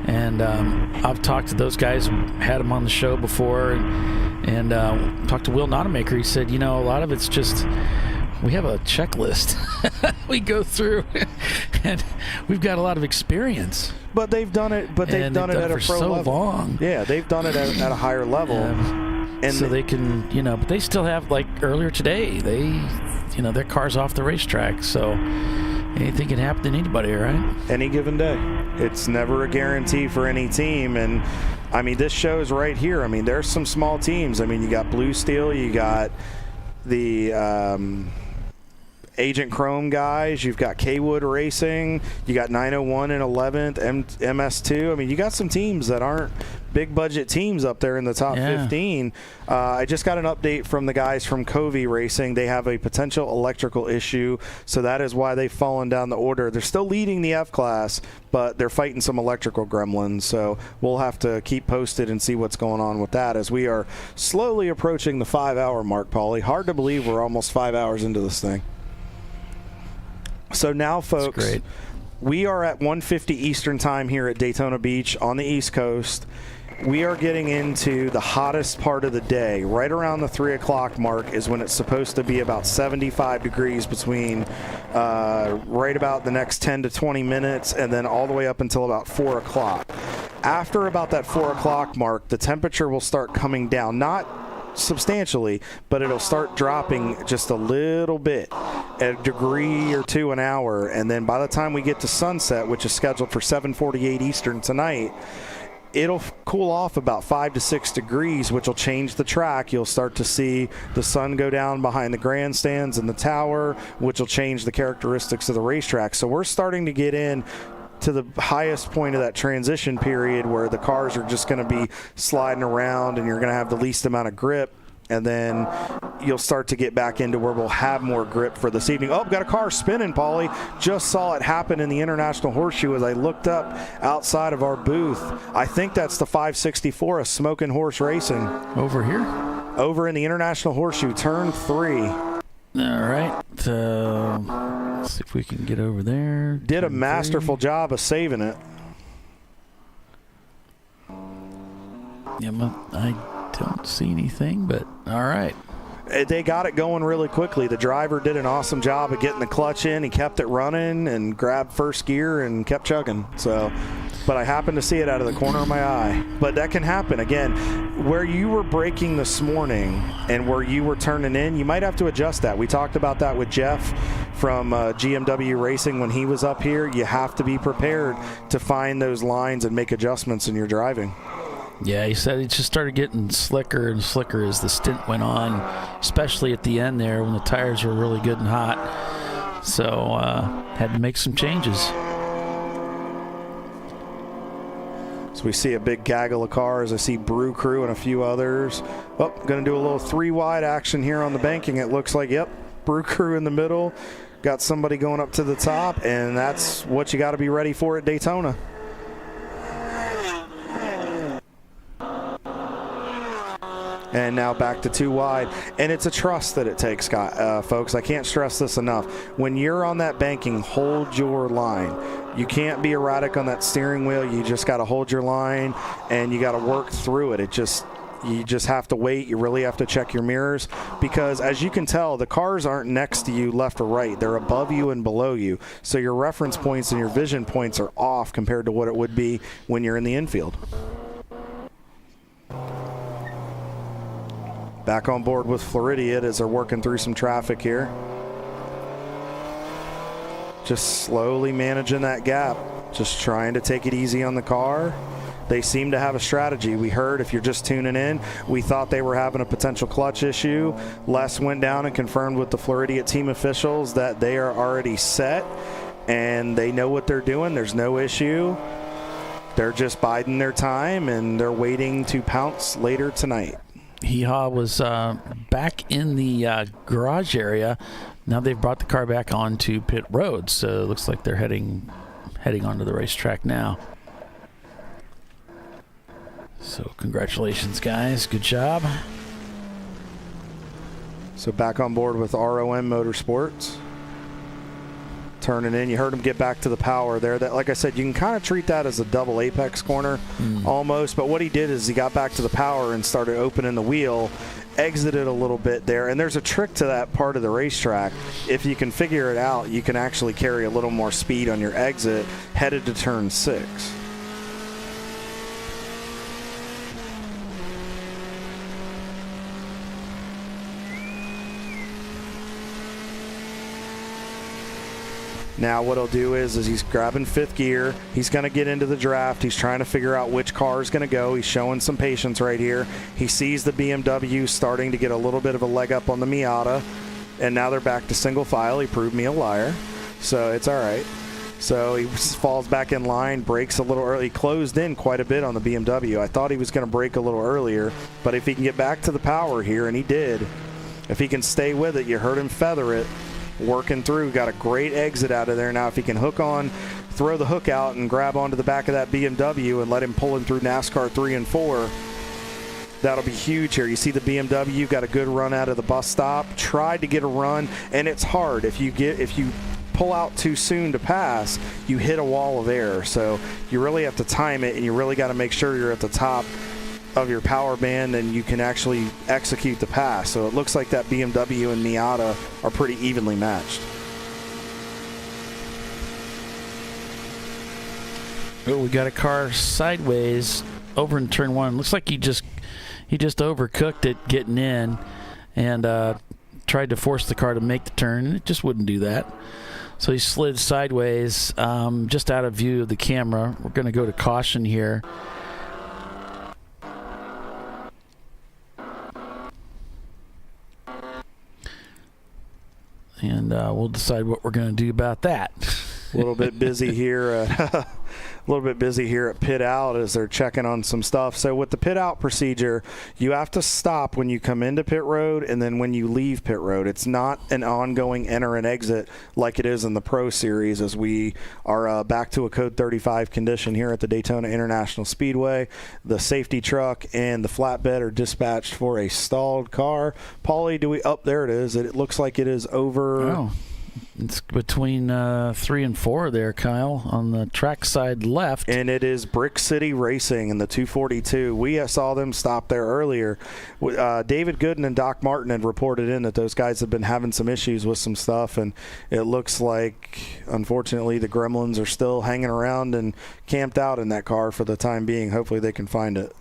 and I've talked to those guys, had them on the show before, and talked to Will Nonamaker. He said, a lot of it's just, we have a checklist we go through, and we've got a lot of experience. But they've done it. But they've done it at a pro level. Long. Yeah, they've done it at a higher level, and so they can, But they still have, like earlier today, their car's off the racetrack, so anything can happen to anybody, right? Any given day. It's never a guarantee for any team, and this shows right here. There's some small teams. You got Blue Steel, you got the Agent Chrome guys. You've got K-Wood Racing. You got 901 and 11th, MS2. I mean, you got some teams that aren't big budget teams up there in the top 15. I just got an update from the guys from Covey Racing. They have a potential electrical issue, so that is why they've fallen down the order. They're still leading the F class, but they're fighting some electrical gremlins, so we'll have to keep posted and see what's going on with that as we are slowly approaching the 5-hour mark, Paulie. Hard to believe we're almost 5 hours into this thing. So now, folks, we are at 1:50 Eastern time here at Daytona Beach on the East Coast. We are getting into the hottest part of the day. Right around the 3 o'clock mark is when it's supposed to be about 75 degrees between right about the next 10 to 20 minutes and then all the way up until about 4 o'clock. After about that 4 o'clock mark, the temperature will start coming down. Not substantially, but it'll start dropping just a little bit, a degree or two an hour, and then by the time we get to sunset, which is scheduled for 7:48 Eastern tonight, it'll cool off about 5 to 6 degrees, which will change the track. You'll start to see the sun go down behind the grandstands and the tower, which will change the characteristics of the racetrack. So we're starting to get in to the highest point of that transition period where the cars are just going to be sliding around and you're going to have the least amount of grip, and then you'll start to get back into where we'll have more grip for this evening. Oh, got a car spinning, Paulie. Just saw it happen in the International Horseshoe as I looked up outside of our booth. I think that's the 564 of Smoking Horse Racing. Over here? Over in the International Horseshoe, turn 3. All right. Let's see if we can get over there. Did a masterful job of saving it. Yeah, I don't see anything, but all right. They got it going really quickly. The driver did an awesome job of getting the clutch in. He kept it running and grabbed first gear and kept chugging. So, but I happened to see it out of the corner of my eye. But that can happen. Again, where you were braking this morning and where you were turning in, you might have to adjust that. We talked about that with Jeff from GMW Racing when he was up here. You have to be prepared to find those lines and make adjustments in your driving. Yeah, he said it just started getting slicker and slicker as the stint went on, especially at the end there when the tires were really good and hot. So had to make some changes. So we see a big gaggle of cars. I see Brew Crew and a few others. Oh, going to do a little 3-wide action here on the banking. It looks like, yep, Brew Crew in the middle. Got somebody going up to the top, and that's what you got to be ready for at Daytona. And now back to 2 wide. And it's a trust that it takes, folks. I can't stress this enough. When you're on that banking, hold your line. You can't be erratic on that steering wheel. You just got to hold your line, and you got to work through it. You just have to wait. You really have to check your mirrors because, as you can tell, the cars aren't next to you left or right. They're above you and below you. So your reference points and your vision points are off compared to what it would be when you're in the infield. Back on board with Floridian as they're working through some traffic here. Just slowly managing that gap. Just trying to take it easy on the car. They seem to have a strategy. We heard, if you're just tuning in, we thought they were having a potential clutch issue. Les went down and confirmed with the Floridian team officials that they are already set and they know what they're doing. There's no issue. They're just biding their time and they're waiting to pounce later tonight. Hee-Haw was back in the garage area. Now they've brought the car back onto pit road, so it looks like they're heading onto the racetrack now. So congratulations, guys. Good job. So back on board with ROM Motorsports. Turning in. You heard him get back to the power there. That, like I said, you can kind of treat that as a double apex corner almost. But what he did is he got back to the power and started opening the wheel, exited a little bit there. And there's a trick to that part of the racetrack. If you can figure it out, you can actually carry a little more speed on your exit headed to turn 6. Now what he'll do is he's grabbing 5th gear. He's going to get into the draft. He's trying to figure out which car is going to go. He's showing some patience right here. He sees the BMW starting to get a little bit of a leg up on the Miata, and now they're back to single file. He proved me a liar, so it's all right. So he falls back in line, brakes a little early. He closed in quite a bit on the BMW. I thought he was going to brake a little earlier, but if he can get back to the power here, and he did, if he can stay with it, you heard him feather it, working through, got a great exit out of there. Now if he can hook on, throw the hook out and grab onto the back of that BMW and let him pull him through NASCAR 3 and 4, that'll be huge here. You see the BMW got a good run out of the bus stop, tried to get a run, and it's hard. If you pull out too soon to pass, you hit a wall of air. So you really have to time it, and you really got to make sure you're at the top of your power band and you can actually execute the pass. So it looks like that BMW and Miata are pretty evenly matched. Oh, we got a car sideways over in turn 1. Looks like he just overcooked it getting in and tried to force the car to make the turn, and it just wouldn't do that. So he slid sideways, just out of view of the camera. We're going to go to caution here. And we'll decide what we're going to do about that. A little bit busy here. A little bit busy here at pit out as they're checking on some stuff. So with the pit out procedure, you have to stop when you come into pit road and then when you leave pit road. It's not an ongoing enter and exit like it is in the Pro Series, as we are back to a Code 35 condition here at the Daytona International Speedway. The safety truck and the flatbed are dispatched for a stalled car. Paulie, there it is. It looks like it is over. Oh. It's between 3 and 4 there, Kyle, on the track side left. And it is Brick City Racing in the 242. We saw them stop there earlier. David Gooden and Doc Martin had reported in that those guys have been having some issues with some stuff, and it looks like, unfortunately, the gremlins are still hanging around and camped out in that car for the time being. Hopefully they can find it.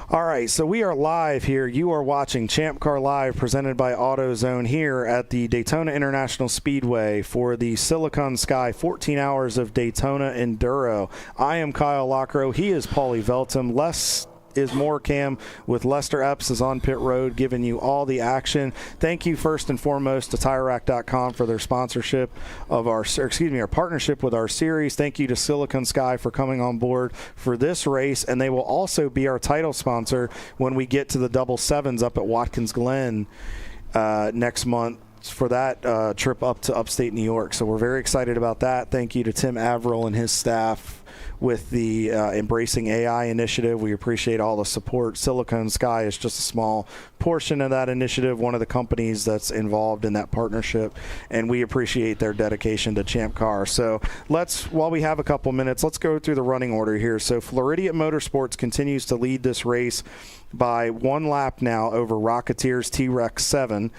All right, so we are live here. You are watching ChampCar.Live, presented by AutoZone here at the Daytona International Speedway for the Siliconsky 14 Hours of Daytona Enduro. I am Kyle Lockrow. He is Paulie Veltum. Less is more Cam with Lester Epps is on pit road, giving you all the action. Thank you first and foremost to TireRack.com for their sponsorship of our partnership with our series. Thank you to Siliconsky for coming on board for this race, and they will also be our title sponsor when we get to the double sevens up at Watkins Glen next month for that trip up to upstate New York. So we're very excited about that. Thank you to Tim Averill and his staff with the Embracing AI initiative. We appreciate all the support. Siliconsky is just a small portion of that initiative, one of the companies that's involved in that partnership, and we appreciate their dedication to Champ Car. So while we have a couple minutes, let's go through the running order here. So Floridian Motorsports continues to lead this race by 1 lap now over Rocketeer's T-Rex 7.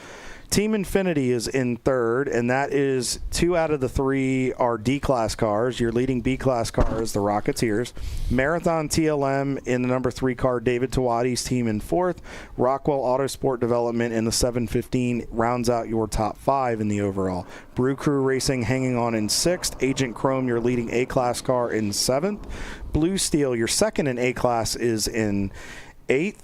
Team Infinity is in third, and that is 2 out of the 3 are D-Class cars. Your leading B-Class car is the Rocketeers. Marathon TLM in the number 3 car, David Tawadi's team in fourth. Rockwell Autosport Development in the 715 rounds out your top 5 in the overall. Brew Crew Racing hanging on in 6th. Agent Chrome, your leading A-Class car, in 7th. Blue Steel, your second in A-Class, is in 8th.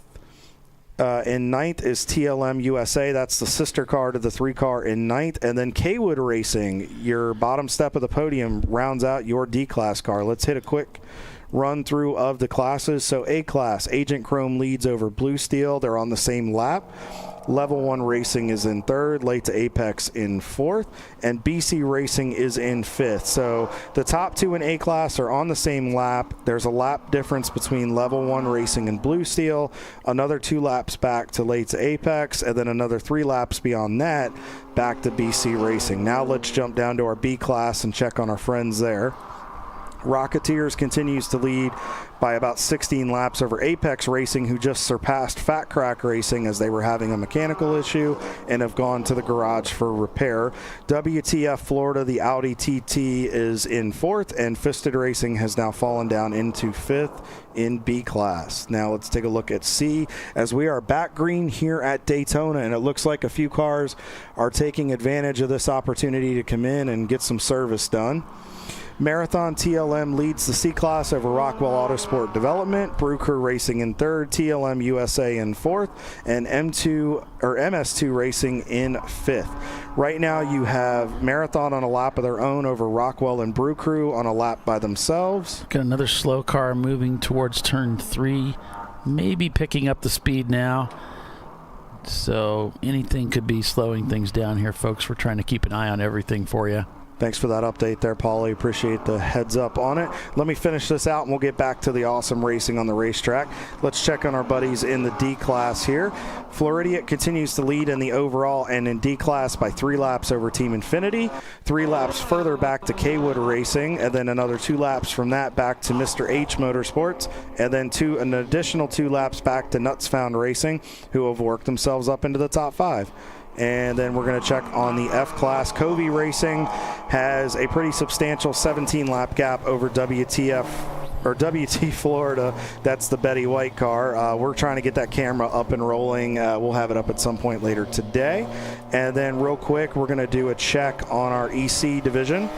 In 9th is TLM USA. That's the sister car to the 3 car in 9th. And then Kaywood Racing, your bottom step of the podium, rounds out your D-Class car. Let's hit a quick run through of the classes. So A-Class, Agent Chrome leads over Blue Steel. They're on the same lap. Level 1 Racing is in 3rd, Late to Apex in 4th, and BC Racing is in 5th. So the top 2 in A-Class are on the same lap. There's a lap difference between Level 1 Racing and Blue Steel, another 2 laps back to Late to Apex, and then another 3 laps beyond that back to BC Racing. Now let's jump down to our B-Class and check on our friends there. Rocketeers continues to lead by about 16 laps over Apex Racing, who just surpassed Fat Crack Racing as they were having a mechanical issue and have gone to the garage for repair. WTF Florida, the Audi TT is in 4th, and Fisted Racing has now fallen down into 5th in B class. Now let's take a look at C as we are back green here at Daytona, and it looks like a few cars are taking advantage of this opportunity to come in and get some service done. Marathon TLM leads the C-Class over Rockwell Autosport Development, Brew Crew Racing in 3rd, TLM USA in 4th, and MS2 Racing in 5th. Right now you have Marathon on a lap of their own over Rockwell and Brew Crew on a lap by themselves. Got another slow car moving towards turn 3, maybe picking up the speed now. So anything could be slowing things down here, folks. We're trying to keep an eye on everything for you. Thanks for that update there, Paulie. Appreciate the heads up on it. Let me finish this out and we'll get back to the awesome racing on the racetrack. Let's check on our buddies in the D class here. Floridian continues to lead in the overall and in D class by 3 laps over Team Infinity, 3 laps further back to Kaywood Racing, and then another 2 laps from that back to Mr. H Motorsports, and then an additional 2 laps back to Nuts Found Racing, who have worked themselves up into the top 5. And then we're going to check on the F-Class. Covey Racing has a pretty substantial 17-lap gap over WT Florida. That's the Betty White car. We're trying to get that camera up and rolling. We'll have it up at some point later today. And then real quick, we're going to do a check on our EC division.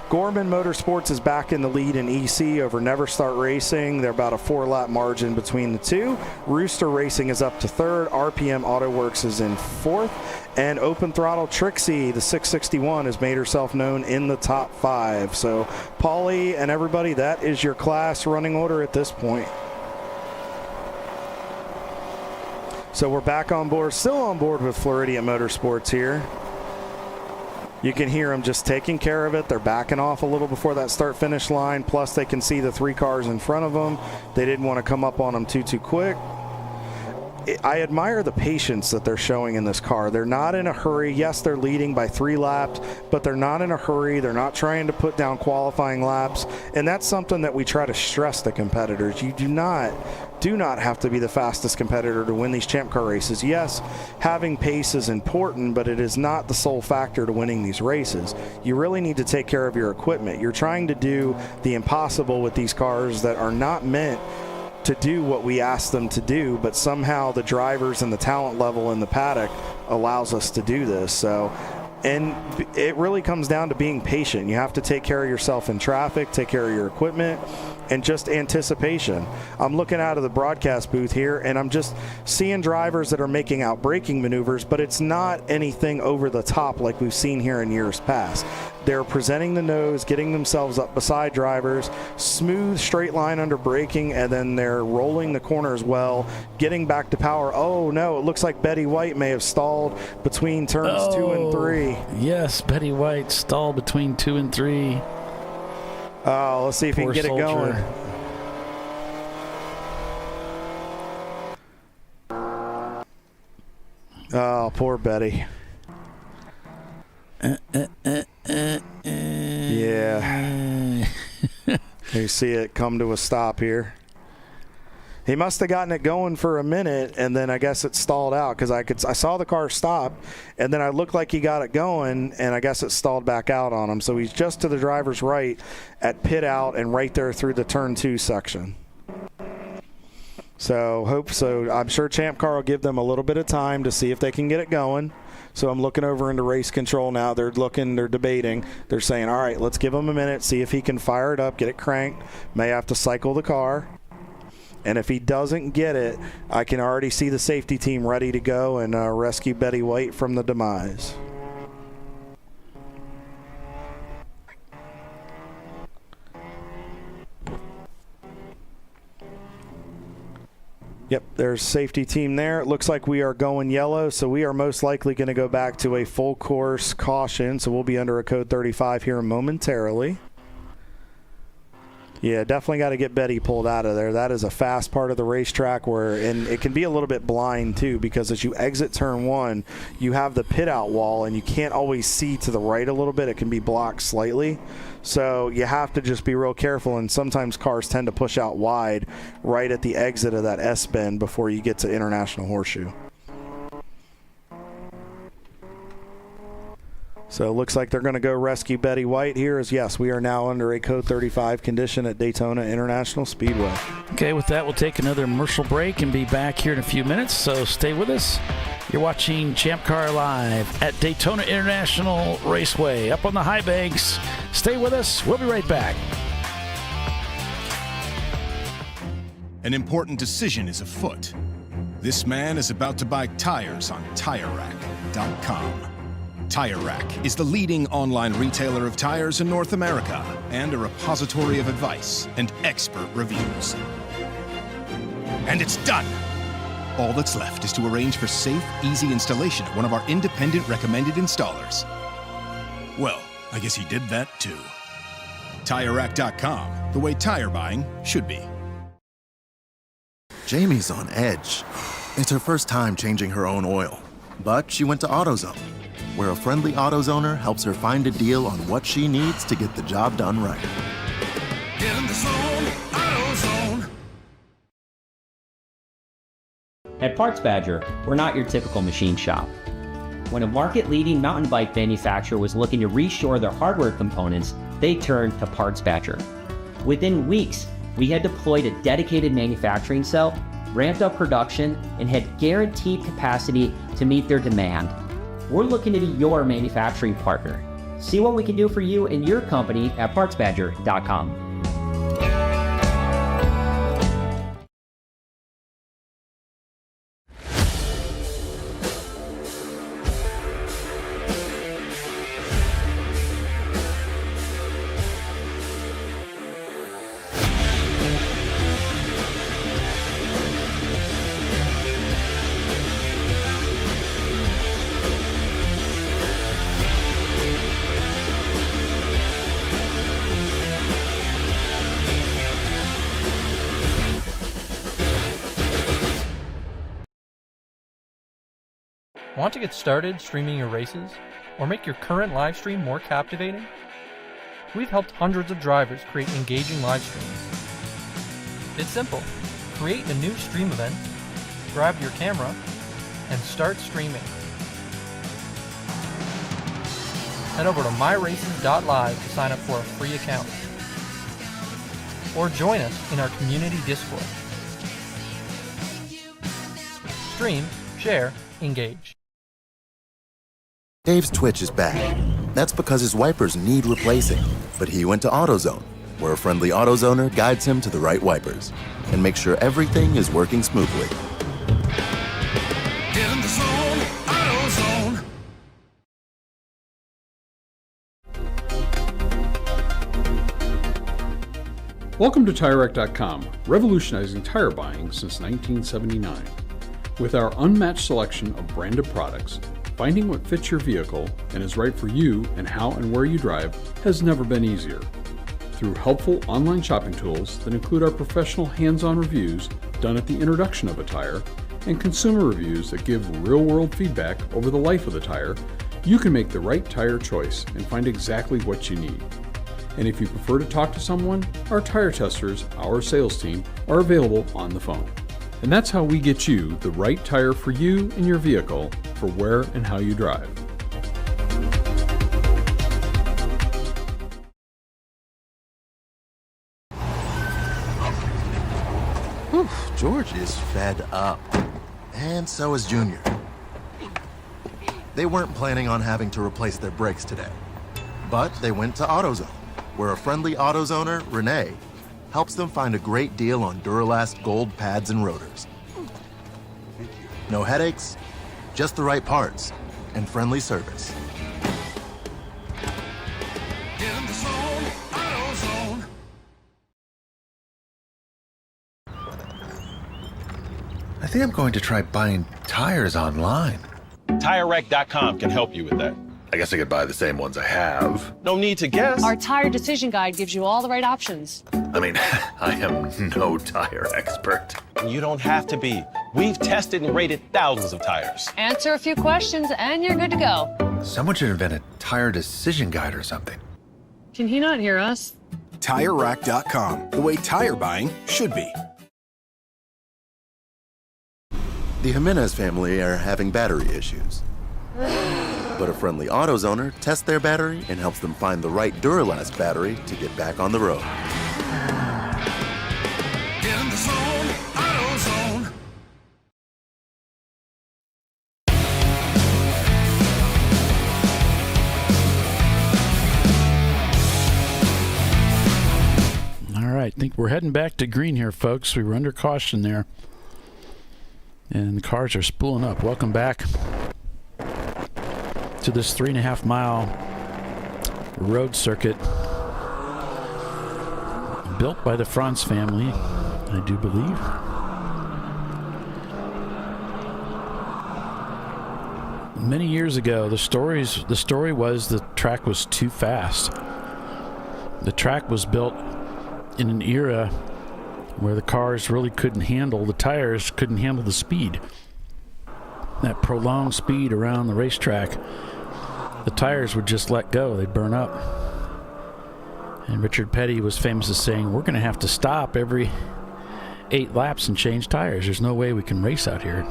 Gorman Motorsports is back in the lead in EC over Never Start Racing. They're about a 4-lap margin between the two. Rooster Racing is up to 3rd. RPM Auto Works is in 4th. And Open Throttle Trixie, the 661, has made herself known in the top 5. So, Paulie and everybody, that is your class running order at this point. So we're back on board, still on board with Floridian Motorsports here. You can hear them just taking care of it. They're backing off a little before that start-finish line. Plus, they can see the 3 cars in front of them. They didn't want to come up on them too quick. I admire the patience that they're showing in this car. They're not in a hurry. Yes, they're leading by 3 laps, but they're not in a hurry. They're not trying to put down qualifying laps, and that's something that we try to stress to competitors. You do not have to be the fastest competitor to win these Champ Car races. Yes, having pace is important, but it is not the sole factor to winning these races. You really need to take care of your equipment. You're trying to do the impossible with these cars that are not meant to do what we ask them to do, but somehow the drivers and the talent level in the paddock allows us to do this. So, and it really comes down to being patient. You have to take care of yourself in traffic, take care of your equipment, and just anticipation. I'm looking out of the broadcast booth here, and I'm just seeing drivers that are making out braking maneuvers, but it's not anything over the top like we've seen here in years past. They're presenting the nose, getting themselves up beside drivers, smooth straight line under braking, and then they're rolling the corner as well, getting back to power. Oh no, it looks like Betty White may have stalled between turns 2 and 3. Yes, Betty White stalled between 2 and 3. Oh, let's see if he can get it going. Oh, poor Betty. Yeah. You see it come to a stop here. He must have gotten it going for a minute, and then I guess it stalled out because I saw the car stop, and then I looked like he got it going, and I guess it stalled back out on him. So he's just to the driver's right at pit out and right there through the turn 2 section. So I'm sure Champ Car will give them a little bit of time to see if they can get it going. So I'm looking over into race control now. They're debating. They're saying, all right, let's give him a minute, see if he can fire it up, get it cranked. May have to cycle the car. And if he doesn't get it, I can already see the safety team ready to go and rescue Betty White from the demise. Yep, there's safety team there. It looks like we are going yellow, so we are most likely going to go back to a full course caution. So we'll be under a code 35 here momentarily. Yeah, definitely got to get Betty pulled out of there. That is a fast part of the racetrack and it can be a little bit blind too, because as you exit turn 1, you have the pit out wall and you can't always see to the right a little bit. It can be blocked slightly. So you have to just be real careful, and sometimes cars tend to push out wide right at the exit of that S-bend before you get to International Horseshoe. So it looks like they're going to go rescue Betty White here. Yes, we are now under a Code 35 condition at Daytona International Speedway. Okay, with that, we'll take another commercial break and be back here in a few minutes, so stay with us. You're watching ChampCar.Live at Daytona International Raceway up on the high banks. Stay with us. We'll be right back. An important decision is afoot. This man is about to buy tires on TireRack.com. Tire Rack is the leading online retailer of tires in North America and a repository of advice and expert reviews. And it's done! All that's left is to arrange for safe, easy installation at one of our independent recommended installers. Well, I guess he did that too. TireRack.com, the way tire buying should be. Jamie's on edge. It's her first time changing her own oil, but she went to AutoZone, where a friendly AutoZoner helps her find a deal on what she needs to get the job done right. Get in the zone, AutoZone. At Parts Badger, we're not your typical machine shop. When a market-leading mountain bike manufacturer was looking to reshore their hardware components, they turned to Parts Badger. Within weeks, we had deployed a dedicated manufacturing cell, ramped up production, and had guaranteed capacity to meet their demand. We're looking to be your manufacturing partner. See what we can do for you and your company at PartsBadger.com. Want to get started streaming your races or make your current live stream more captivating? We've helped hundreds of drivers create engaging live streams. It's simple. Create a new stream event, grab your camera, and start streaming. Head over to myraces.live to sign up for a free account. Or join us in our community Discord. Stream, share, engage. Dave's Twitch is bad. That's because his wipers need replacing. But he went to AutoZone, where a friendly AutoZoner guides him to the right wipers and makes sure everything is working smoothly. Get in the zone, AutoZone. Welcome to TireRack.com, revolutionizing tire buying since 1979. With our unmatched selection of branded products, finding what fits your vehicle and is right for you and how and where you drive has never been easier. Through helpful online shopping tools that include our professional hands-on reviews done at the introduction of a tire and consumer reviews that give real-world feedback over the life of the tire, you can make the right tire choice and find exactly what you need. And if you prefer to talk to someone, our tire testers, our sales team, are available on the phone. And that's how we get you the right tire for you and your vehicle for where and how you drive. Whew, George is fed up. And so is Junior. They weren't planning on having to replace their brakes today. But they went to AutoZone, where a friendly AutoZoner, Renee, helps them find a great deal on Duralast gold pads and rotors. No headaches, just the right parts, and friendly service. Get in the zone, AutoZone. I think I'm going to try buying tires online. TireRack.com can help you with that. I guess I could buy the same ones I have. No need to guess. Our tire decision guide gives you all the right options. I mean, I am no tire expert. You don't have to be. We've tested and rated thousands of tires. Answer a few questions and you're good to go. Someone should invent a tire decision guide or something. Can he not hear us? TireRack.com, the way tire buying should be. The Jimenez family are having battery issues. But a friendly AutoZoner tests their battery and helps them find the right Duralast battery to get back on the road. Get in the zone, AutoZone. All right, I think we're heading back to green here, folks. We were under caution there. And the cars are spooling up. Welcome back to this 3.5 mile road circuit built by the Franz family, I do believe. Many years ago, the story was the track was too fast. The track was built in an era where the cars really couldn't handle, the tires couldn't handle the speed. That prolonged speed around the racetrack, the tires would just let go, they'd burn up. And Richard Petty was famous as saying, we're going to have to stop every 8 laps and change tires. There's no way we can race out here.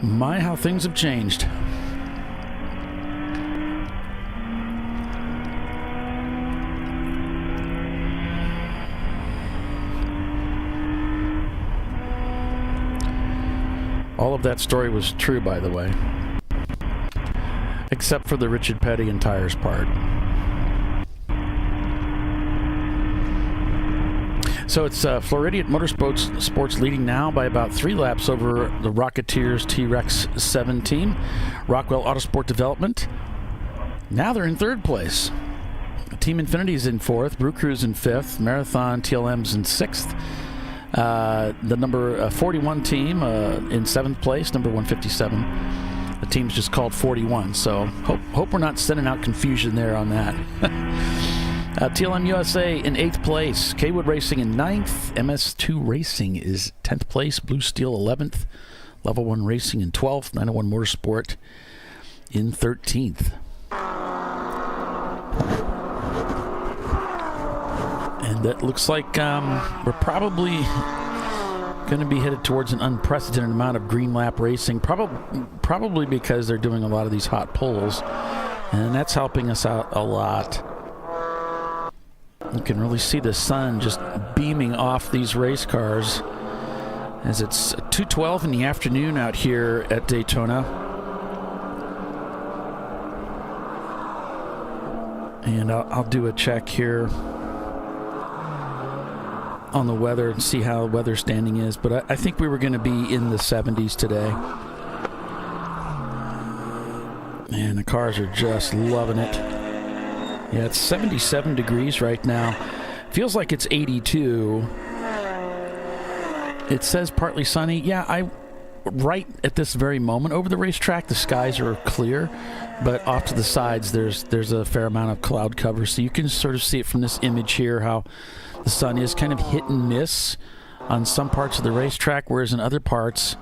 My, how things have changed. All of that story was true, by the way, except for the Richard Petty and tires part. So it's Floridian Motorsports leading now by about 3 laps over the Rocketeers T-Rex 7 team. Rockwell Autosport Development. Now they're in 3rd place. Team Infinity's in 4th. Brew Crew's in 5th. Marathon TLM's in 6th. The number 41 team in 7th place, number 157. The team's just called 41, so hope we're not sending out confusion there on that. TLM USA in 8th place, Kaywood Racing in 9th, MS2 Racing is 10th place, Blue Steel 11th, Level 1 Racing in 12th, 901 Motorsport in 13th. And that looks like we're probably going to be headed towards an unprecedented amount of green lap racing, probably because they're doing a lot of these hot pulls, and that's helping us out a lot. You can really see the sun just beaming off these race cars as it's 2:12 in the afternoon out here at Daytona. And I'll do a check here on the weather and see how weather standing is, but I think we were going to be in the 70s today. And the cars are just loving it. Yeah, it's 77 degrees right now. Feels like it's 82. It says partly sunny. Yeah, right at this very moment over the racetrack, the skies are clear, but off to the sides there's a fair amount of cloud cover, so you can sort of see it from this image here how the sun is kind of hit and miss on some parts of the racetrack, whereas in other parts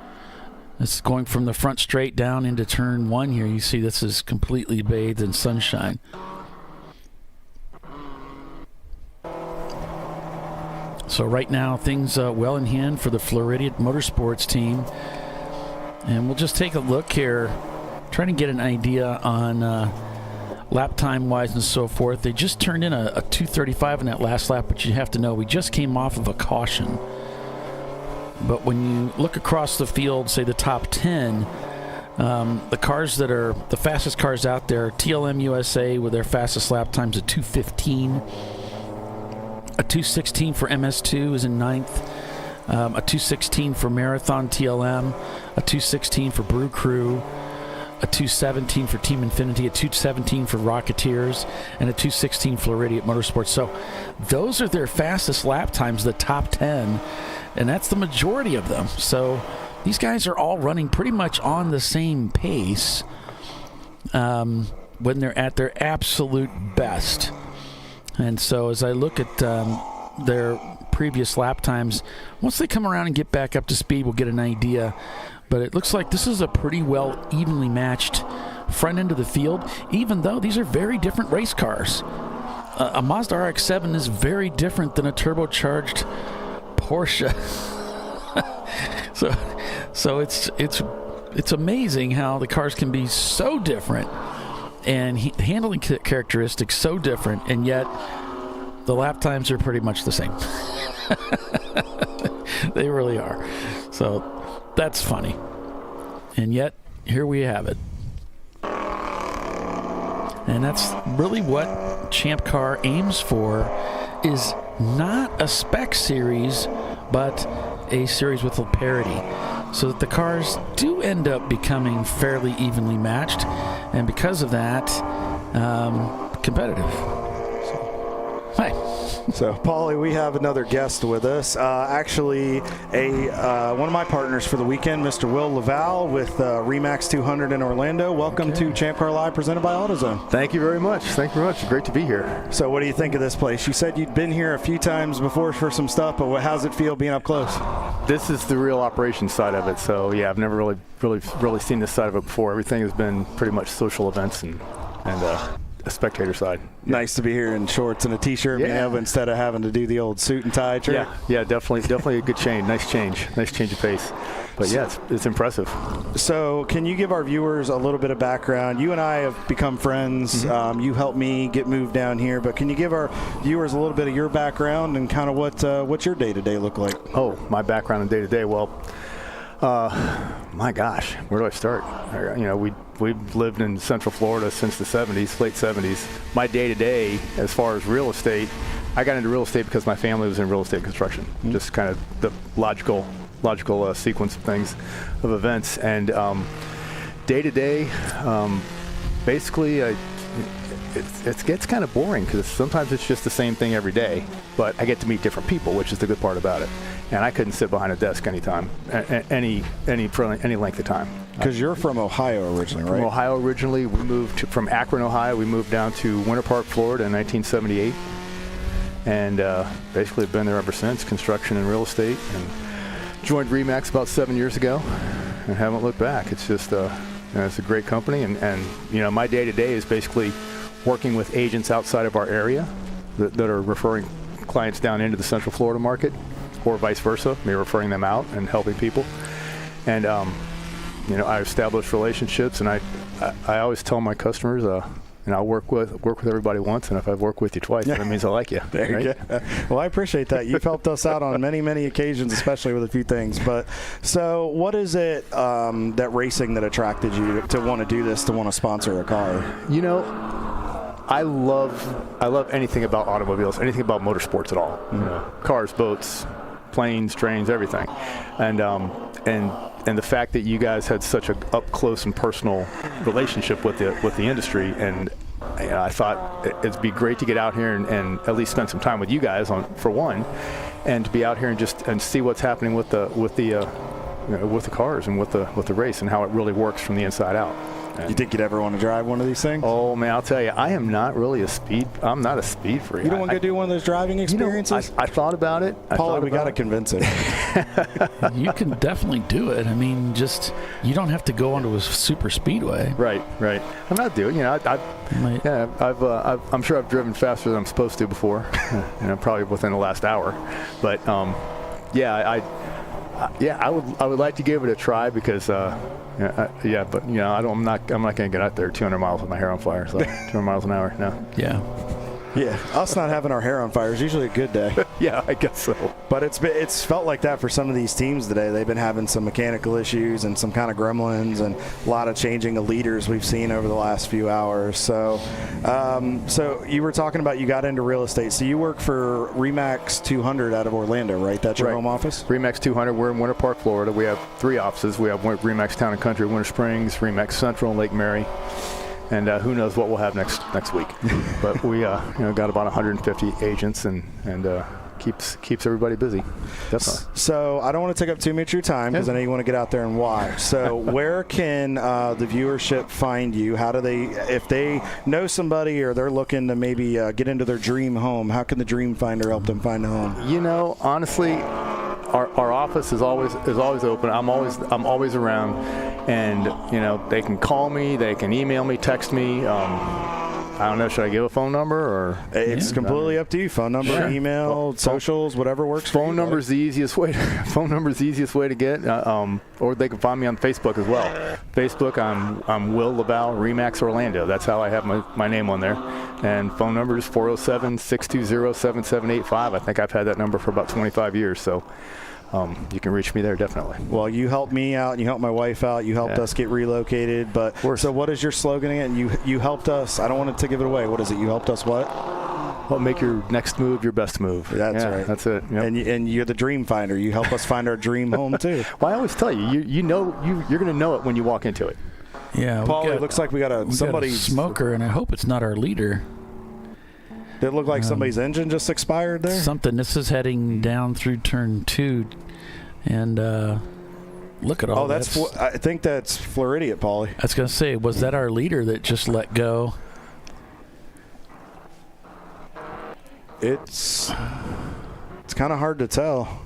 it's going from the front straight down into turn 1 here. You see this is completely bathed in sunshine. So right now things well in hand for the Floridian Motorsports team. And we'll just take a look here, trying to get an idea on lap time wise and so forth. They just turned in a 2:35 in that last lap, but you have to know we just came off of a caution. But when you look across the field, say the top 10, the cars that are the fastest cars out there, TLM USA with their fastest lap times at 2:15. A 2:16 for MS2 is in 9th. A 2:16 for Marathon TLM. A 2:16 for Brew Crew. A 2:17 for Team Infinity. A 2:17 for Rocketeers. And a 2:16 Floridian Motorsports. So those are their fastest lap times, the top 10. And that's the majority of them. So these guys are all running pretty much on the same pace. when they're at their absolute best. And so as I look at their previous lap times, once they come around and get back up to speed, we'll get an idea. But it looks like this is a pretty well evenly matched front end of the field, even though these are very different race cars. A Mazda RX-7 is very different than a turbocharged Porsche. So it's amazing how the cars can be so different and handling characteristics so different, and yet the lap times are pretty much the same. They really are. So that's funny. And yet, here we have it. And that's really what Champ Car aims for, is not a spec series, but a series with a parity, so that the cars do end up becoming fairly evenly matched, and because of that, competitive. Hi. So, Paulie, we have another guest with us. Actually, one of my partners for the weekend, Mr. Will Laval with Remax 200 in Orlando. Welcome to ChampCar.Live, presented by AutoZone. Thank you very much. Thank you very much. Great to be here. So, what do you think of this place? You said you'd been here a few times before for some stuff, but how's it feel being up close? This is the real operations side of it. So, yeah, I've never really seen this side of it before. Everything has been pretty much social events and a spectator side. Nice to be here in shorts and a t-shirt, instead of having to do the old suit and tie trick. Yeah, definitely a good change. Nice change of pace. But yeah, it's impressive. So can you give our viewers a little bit of background? You and I have become friends. Mm-hmm. You helped me get moved down here, but can you give our viewers a little bit of your background and kind of what's your day-to-day look like? Oh, my background in day-to-day? Well, my gosh, where do I start? We've lived in Central Florida since the 70s, late 70s. My day-to-day, as far as real estate, I got into real estate because my family was in real estate construction. Mm-hmm. Just kind of the logical sequence of things, of events. And day-to-day, basically, it gets kind of boring because sometimes it's just the same thing every day. But I get to meet different people, which is the good part about it. And I couldn't sit behind a desk anytime, any length of time. Because you're from Ohio originally, right? From Ohio originally. We moved from Akron, Ohio. We moved down to Winter Park, Florida in 1978. And basically have been there ever since, construction and real estate. And joined Remax about 7 years ago and haven't looked back. It's just, it's a great company. And my day-to-day is basically working with agents outside of our area that are referring clients down into the Central Florida market, or vice versa, me referring them out and helping people. And I establish relationships, and I always tell my customers, I'll work with everybody once, and if I've worked with you twice, that means I like you. There you go. Well, I appreciate that. You've helped us out on many, many occasions, especially with a few things. But so, what is it that racing that attracted you to want to do this, to want to sponsor a car? I love anything about automobiles, anything about motorsports at all. Mm-hmm. Cars, boats, planes, trains, everything. And the fact that you guys had such a up close and personal relationship with the industry, and I thought it'd be great to get out here and at least spend some time with you guys for one, and to be out here and see what's happening with the cars and with the race and how it really works from the inside out. You think you'd ever want to drive one of these things? Oh man, I'll tell you, I'm not a speed freak. You don't want to go do one of those driving experiences? I thought about it. Paul, we got to convince him. You can definitely do it. I mean, just you don't have to go onto a super speedway. Right. I'm not doing. I'm sure I've driven faster than I'm supposed to before. Probably within the last hour. But I would like to give it a try because. But I'm not going to get out there 200 miles with my hair on fire. So 200 miles an hour, no. Yeah. Yeah, us not having our hair on fire is usually a good day. Yeah, I guess so. But it's felt like that for some of these teams today. They've been having some mechanical issues and some kind of gremlins and a lot of changing of leaders we've seen over the last few hours. So you were talking about you got into real estate. So you work for Remax 200 out of Orlando, right? That's your home office? Remax 200. We're in Winter Park, Florida. We have 3 offices. We have Remax Town and Country, Winter Springs, Remax Central, and Lake Mary. And who knows what we'll have next week. But we got about 150 agents and keeps everybody busy. Definitely. So I don't want to take up too much of your time because I know you want to get out there and watch. So where can the viewership find you? How do they, if they know somebody or they're looking to maybe get into their dream home, how can the Dream Finder help them find a home? You know, honestly, our office is always open. I'm always around, and you know, they can call me, they can email me, text me. I don't know, should I give a phone number or? It's completely up to you. Phone number, email, socials, whatever works for you. Phone number is the easiest way to get, or they can find me on Facebook as well. Facebook, I'm Will Laval, Remax Orlando. That's how I have my name on there. And phone number is 407-620-7785. I think I've had that number for about 25 years, so you can reach me there definitely. Well, you helped me out, and you helped my wife out. You helped us get relocated. But so, what is your slogan again? You helped us. I don't want to give it away. What is it? You helped us what? Well, make your next move your best move. That's right. That's it. Yep. And you're the Dream Finder. You help us find our dream home too. Well, I always tell you, you're going to know it when you walk into it. Yeah, Paul, it looks like we got a smoker, and I hope it's not our leader. Did it look like somebody's engine just expired there? Something. This is heading down through turn 2, and look at all that. I think that's Floridian, Paulie. I was going to say, was that our leader that just let go? It's kind of hard to tell.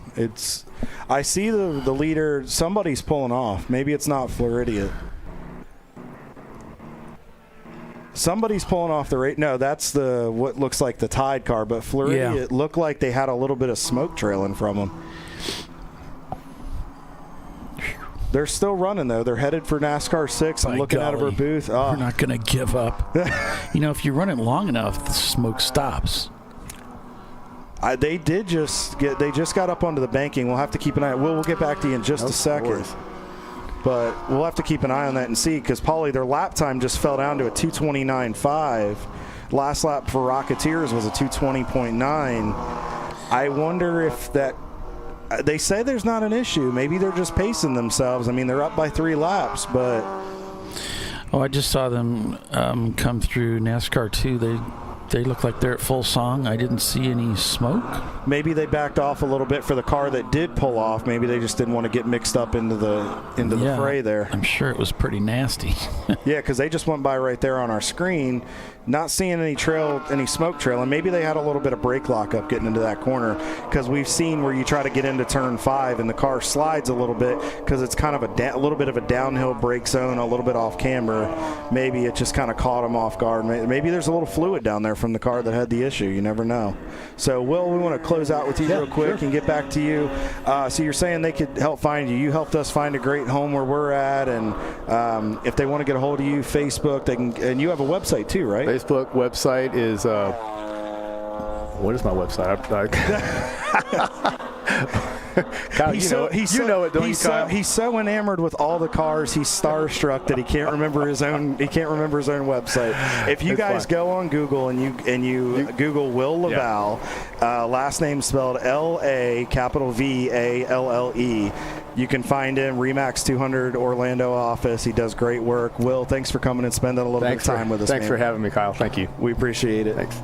I see the leader. Somebody's pulling off. Maybe it's not Floridian. Somebody's pulling off the rate. No, that's what looks like the Tide car. But Floridian, it looked like they had a little bit of smoke trailing from them. They're still running, though. They're headed for NASCAR 6. I'm looking out of our booth. We're not going to give up. If you run it long enough, the smoke stops. They just got up onto the banking. We'll have to keep an eye. We'll get back to you in just a second. But we'll have to keep an eye on that and see, because, Paulie, their lap time just fell down to a 2:29.5. Last lap for Rocketeers was a 2:20.9. I wonder if that – they say there's not an issue. Maybe they're just pacing themselves. I mean, they're up by 3 laps, but – I just saw them come through NASCAR 2. They look like they're at full song. I didn't see any smoke. Maybe they backed off a little bit for the car that did pull off. Maybe they just didn't want to get mixed up into the fray there. I'm sure it was pretty nasty. Yeah, because they just went by right there on our screen, not seeing any smoke trail, and maybe they had a little bit of brake lockup getting into that corner, because we've seen where you try to get into turn 5 and the car slides a little bit because it's kind of a little bit of a downhill brake zone, a little bit off camber. Maybe it just kind of caught them off guard. Maybe there's a little fluid down there from the car that had the issue. You never know. So, Will, we want to close out with you real quick and get back to you. So you're saying they could help find you. You helped us find a great home where we're at, and if they want to get a hold of you, Facebook, they can. And you have a website too, right? Facebook website is what is my website? Kyle, you know it, don't you, Kyle? He's so enamored with all the cars, he's starstruck that he can't remember his own. He can't remember his own website. If you guys go on Google and you Google Will Laval, last name spelled L-A capital V-A-L-L-E. You can find him, Remax 200 Orlando office. He does great work. Will, thanks for coming and spending a little bit of time with us. Thanks for having me, Kyle. Thank you. We appreciate it. Thanks.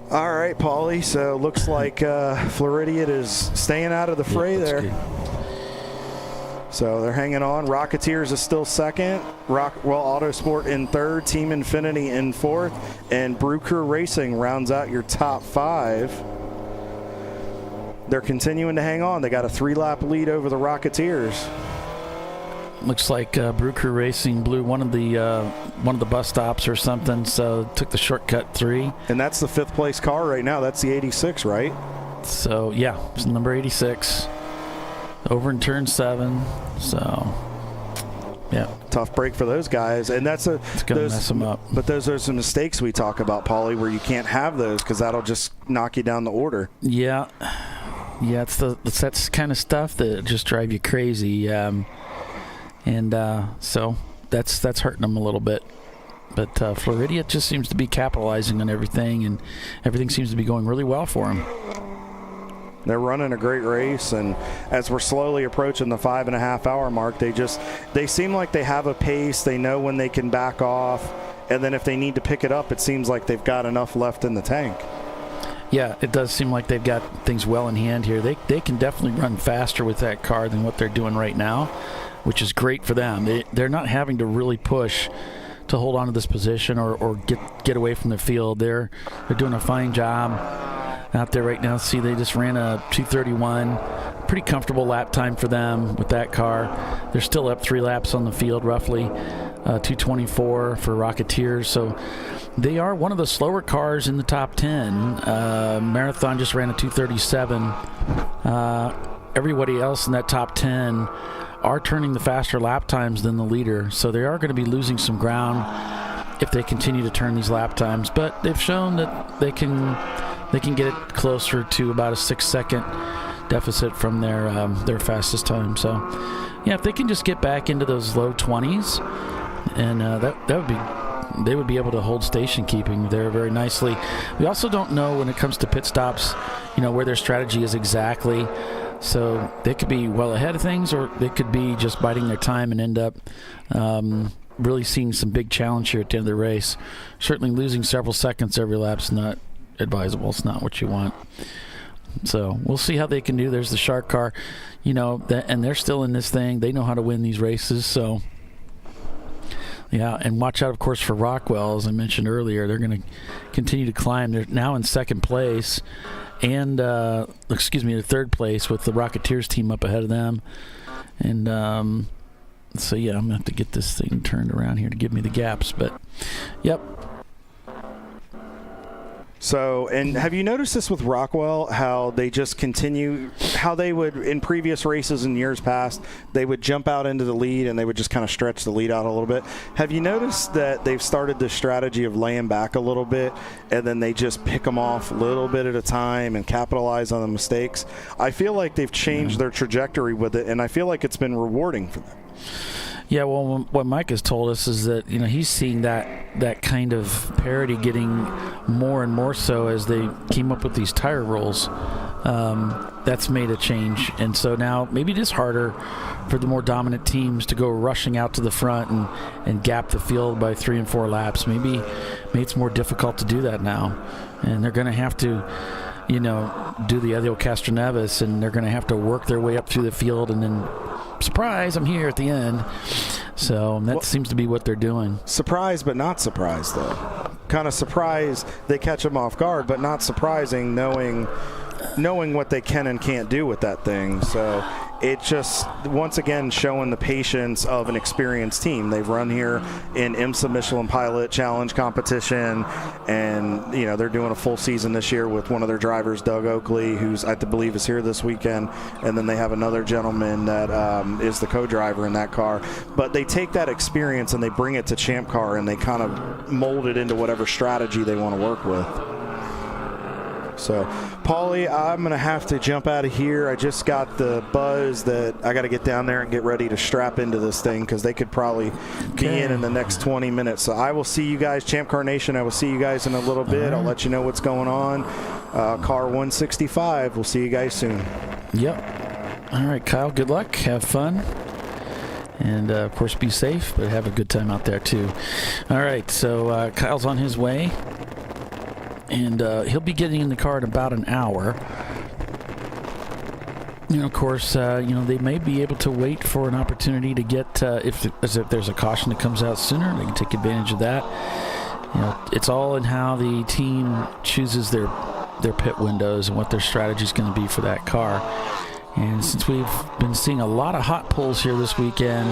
All right, Paulie. So looks like Floridian is staying out of the fray there. Good. So they're hanging on. Rocketeers is still second. Autosport in third. Team Infinity in fourth. And Brew Crew Racing rounds out your top 5. They're continuing to hang on. They got a 3-lap lead over the Rocketeers. Looks like Brew Crew Racing blew one of the bus stops or something, so took the shortcut 3. And that's the 5th place car right now. That's the 86, right? So yeah, it's number 86 over in turn 7. So yeah, tough break for those guys, and it's gonna mess them up. But those are some mistakes we talk about, Paulie, where you can't have those because that'll just knock you down the order. Yeah, it's that kind of stuff that just drive you crazy. So that's hurting them a little bit. But Floridian just seems to be capitalizing on everything, and everything seems to be going really well for them. They're running a great race, and as we're slowly approaching the 5.5 hour mark, they seem like they have a pace. They know when they can back off, and then if they need to pick it up, it seems like they've got enough left in the tank. Yeah, it does seem like they've got things well in hand here. They can definitely run faster with that car than what they're doing right now, which is great for them. They're not having to really push to hold on to this position or get away from the field. They're doing a fine job out there right now. See, they just ran a 2:31. Pretty comfortable lap time for them with that car. They're still up 3 laps on the field, roughly. 2:24 for Rocketeers. So they are one of the slower cars in the top 10. Marathon just ran a 2:37. Everybody else in that top 10 are turning the faster lap times than the leader. So they are going to be losing some ground if they continue to turn these lap times. But they've shown that they can get it closer to about a 6-second deficit from their fastest time. So, yeah, if they can just get back into those low 20s, and they would be able to hold station keeping there very nicely. We also don't know when it comes to pit stops, where their strategy is exactly. So they could be well ahead of things, or they could be just biding their time and end up really seeing some big challenge here at the end of the race. Certainly losing several seconds every lap's not advisable. It's not what you want. So we'll see how they can do. There's the Shark car, and they're still in this thing. They know how to win these races. So, yeah, and watch out, of course, for Rockwell. As I mentioned earlier, they're going to continue to climb. They're now in second place. And, to third place with the Rocketeers team up ahead of them. And so, yeah, I'm going to have to get this thing turned around here to give me the gaps. But, yep. So, and have you noticed this with Rockwell, how they just continue, how they would, in previous races in years past, they would jump out into the lead and they would just kind of stretch the lead out a little bit. Have you noticed that they've started this strategy of laying back a little bit and then they just pick them off a little bit at a time and capitalize on the mistakes? I feel like they've changed their trajectory with it, and I feel like it's been rewarding for them. Yeah, well, what Mike has told us is that he's seeing that kind of parity getting more and more so as they came up with these tire rules. That's made a change, and so now maybe it is harder for the more dominant teams to go rushing out to the front and gap the field by 3 and 4 laps. Maybe it's more difficult to do that now, and they're going to have to do the Elio Castroneves, and they're going to have to work their way up through the field, and then surprise, I'm here at the end. So that seems to be what they're doing. Surprised, but not surprised, though. Kind of surprised they catch them off guard, but not surprising knowing what they can and can't do with that thing. So it just, once again, showing the patience of an experienced team. They've run here in IMSA Michelin Pilot Challenge competition, and they're doing a full season this year with one of their drivers, Doug Oakley, who's I believe is here this weekend, and then they have another gentleman that is the co-driver in that car. But they take that experience and they bring it to ChampCar, and they kind of mold it into whatever strategy they want to work with. So, Paulie, I'm going to have to jump out of here. I just got the buzz that I got to get down there and get ready to strap into this thing because they could probably be in the next 20 minutes. So I will see you guys, ChampCar Nation. I will see you guys in a little bit. I'll let you know what's going on. Car 165. We'll see you guys soon. Yep. All right, Kyle, good luck. Have fun. And, of course, be safe, but have a good time out there, too. All right, so Kyle's on his way. And he'll be getting in the car in about an hour. Of course, they may be able to wait for an opportunity to get, if there's a caution that comes out sooner, they can take advantage of that. It's all in how the team chooses their pit windows and what their strategy is going to be for that car. And since we've been seeing a lot of hot pulls here this weekend,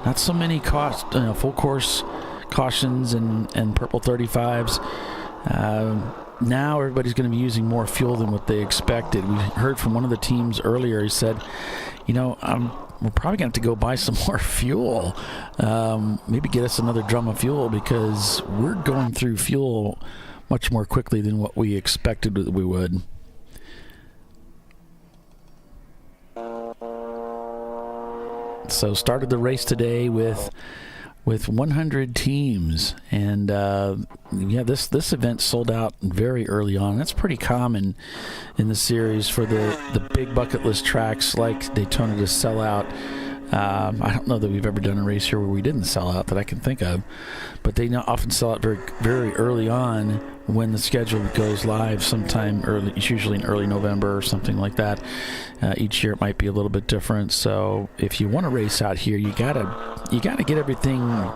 not so many full course cautions and purple 35s. Now everybody's going to be using more fuel than what they expected. We heard from one of the teams earlier. He said, we're probably going to have to go buy some more fuel. Maybe get us another drum of fuel because we're going through fuel much more quickly than what we expected that we would. So started the race today with 100 teams, and this event sold out very early on. That's pretty common in the series for the big bucket list tracks like Daytona to sell out I don't know that we've ever done a race here where we didn't sell out that I can think of, but they often sell out very, very early on when the schedule goes live sometime early. It's usually in early November or something like that. Each year it might be a little bit different. So if you want to race out here, you gotta get everything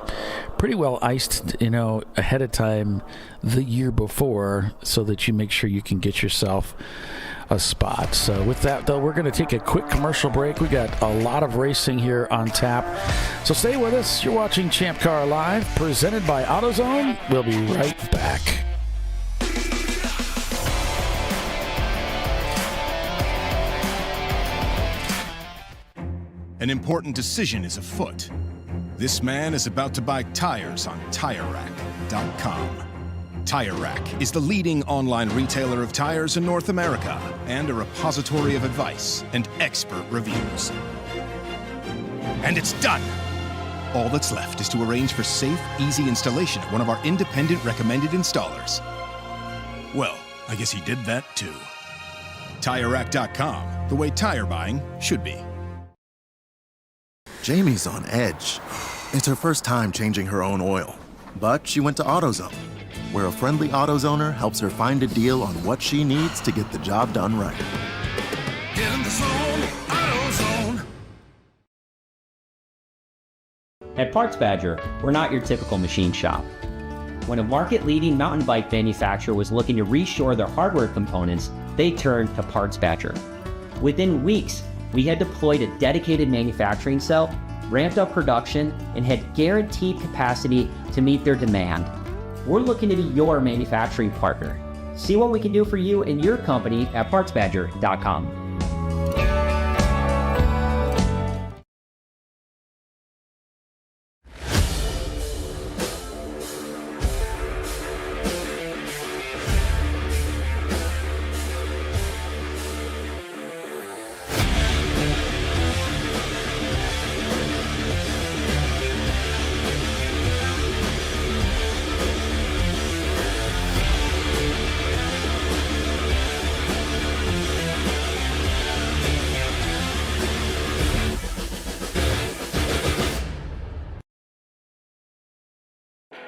pretty well iced, ahead of time the year before, so that you make sure you can get yourself a spot. So with that, though, we're going to take a quick commercial break. We got a lot of racing here on tap, so stay with us. You're watching ChampCar.Live, presented by AutoZone. We'll be right back. An important decision is afoot. This man is about to buy tires on TireRack.com. Tire Rack is the leading online retailer of tires in North America and a repository of advice and expert reviews. And it's done! All that's left is to arrange for safe, easy installation at one of our independent recommended installers. Well, I guess he did that too. TireRack.com, the way tire buying should be. Jamie's on edge. It's her first time changing her own oil, but she went to AutoZone, where a friendly AutoZoner helps her find a deal on what she needs to get the job done right. Get in the zone, AutoZone. At Parts Badger, we're not your typical machine shop. When a market-leading mountain bike manufacturer was looking to reshore their hardware components, they turned to Parts Badger. Within weeks, we had deployed a dedicated manufacturing cell, ramped up production, and had guaranteed capacity to meet their demand. We're looking to be your manufacturing partner. See what we can do for you and your company at PartsBadger.com.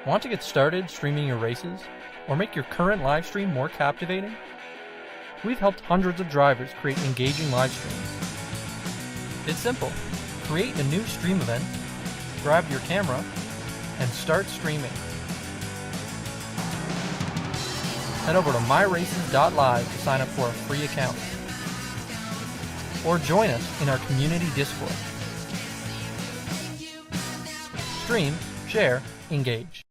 Want to get started streaming your races or make your current live stream more captivating? We've helped hundreds of drivers create engaging live streams. It's simple. Create a new stream event, grab your camera, and start streaming. Head over to myraces.live to sign up for a free account. Or join us in our community Discord. Stream, share, engage.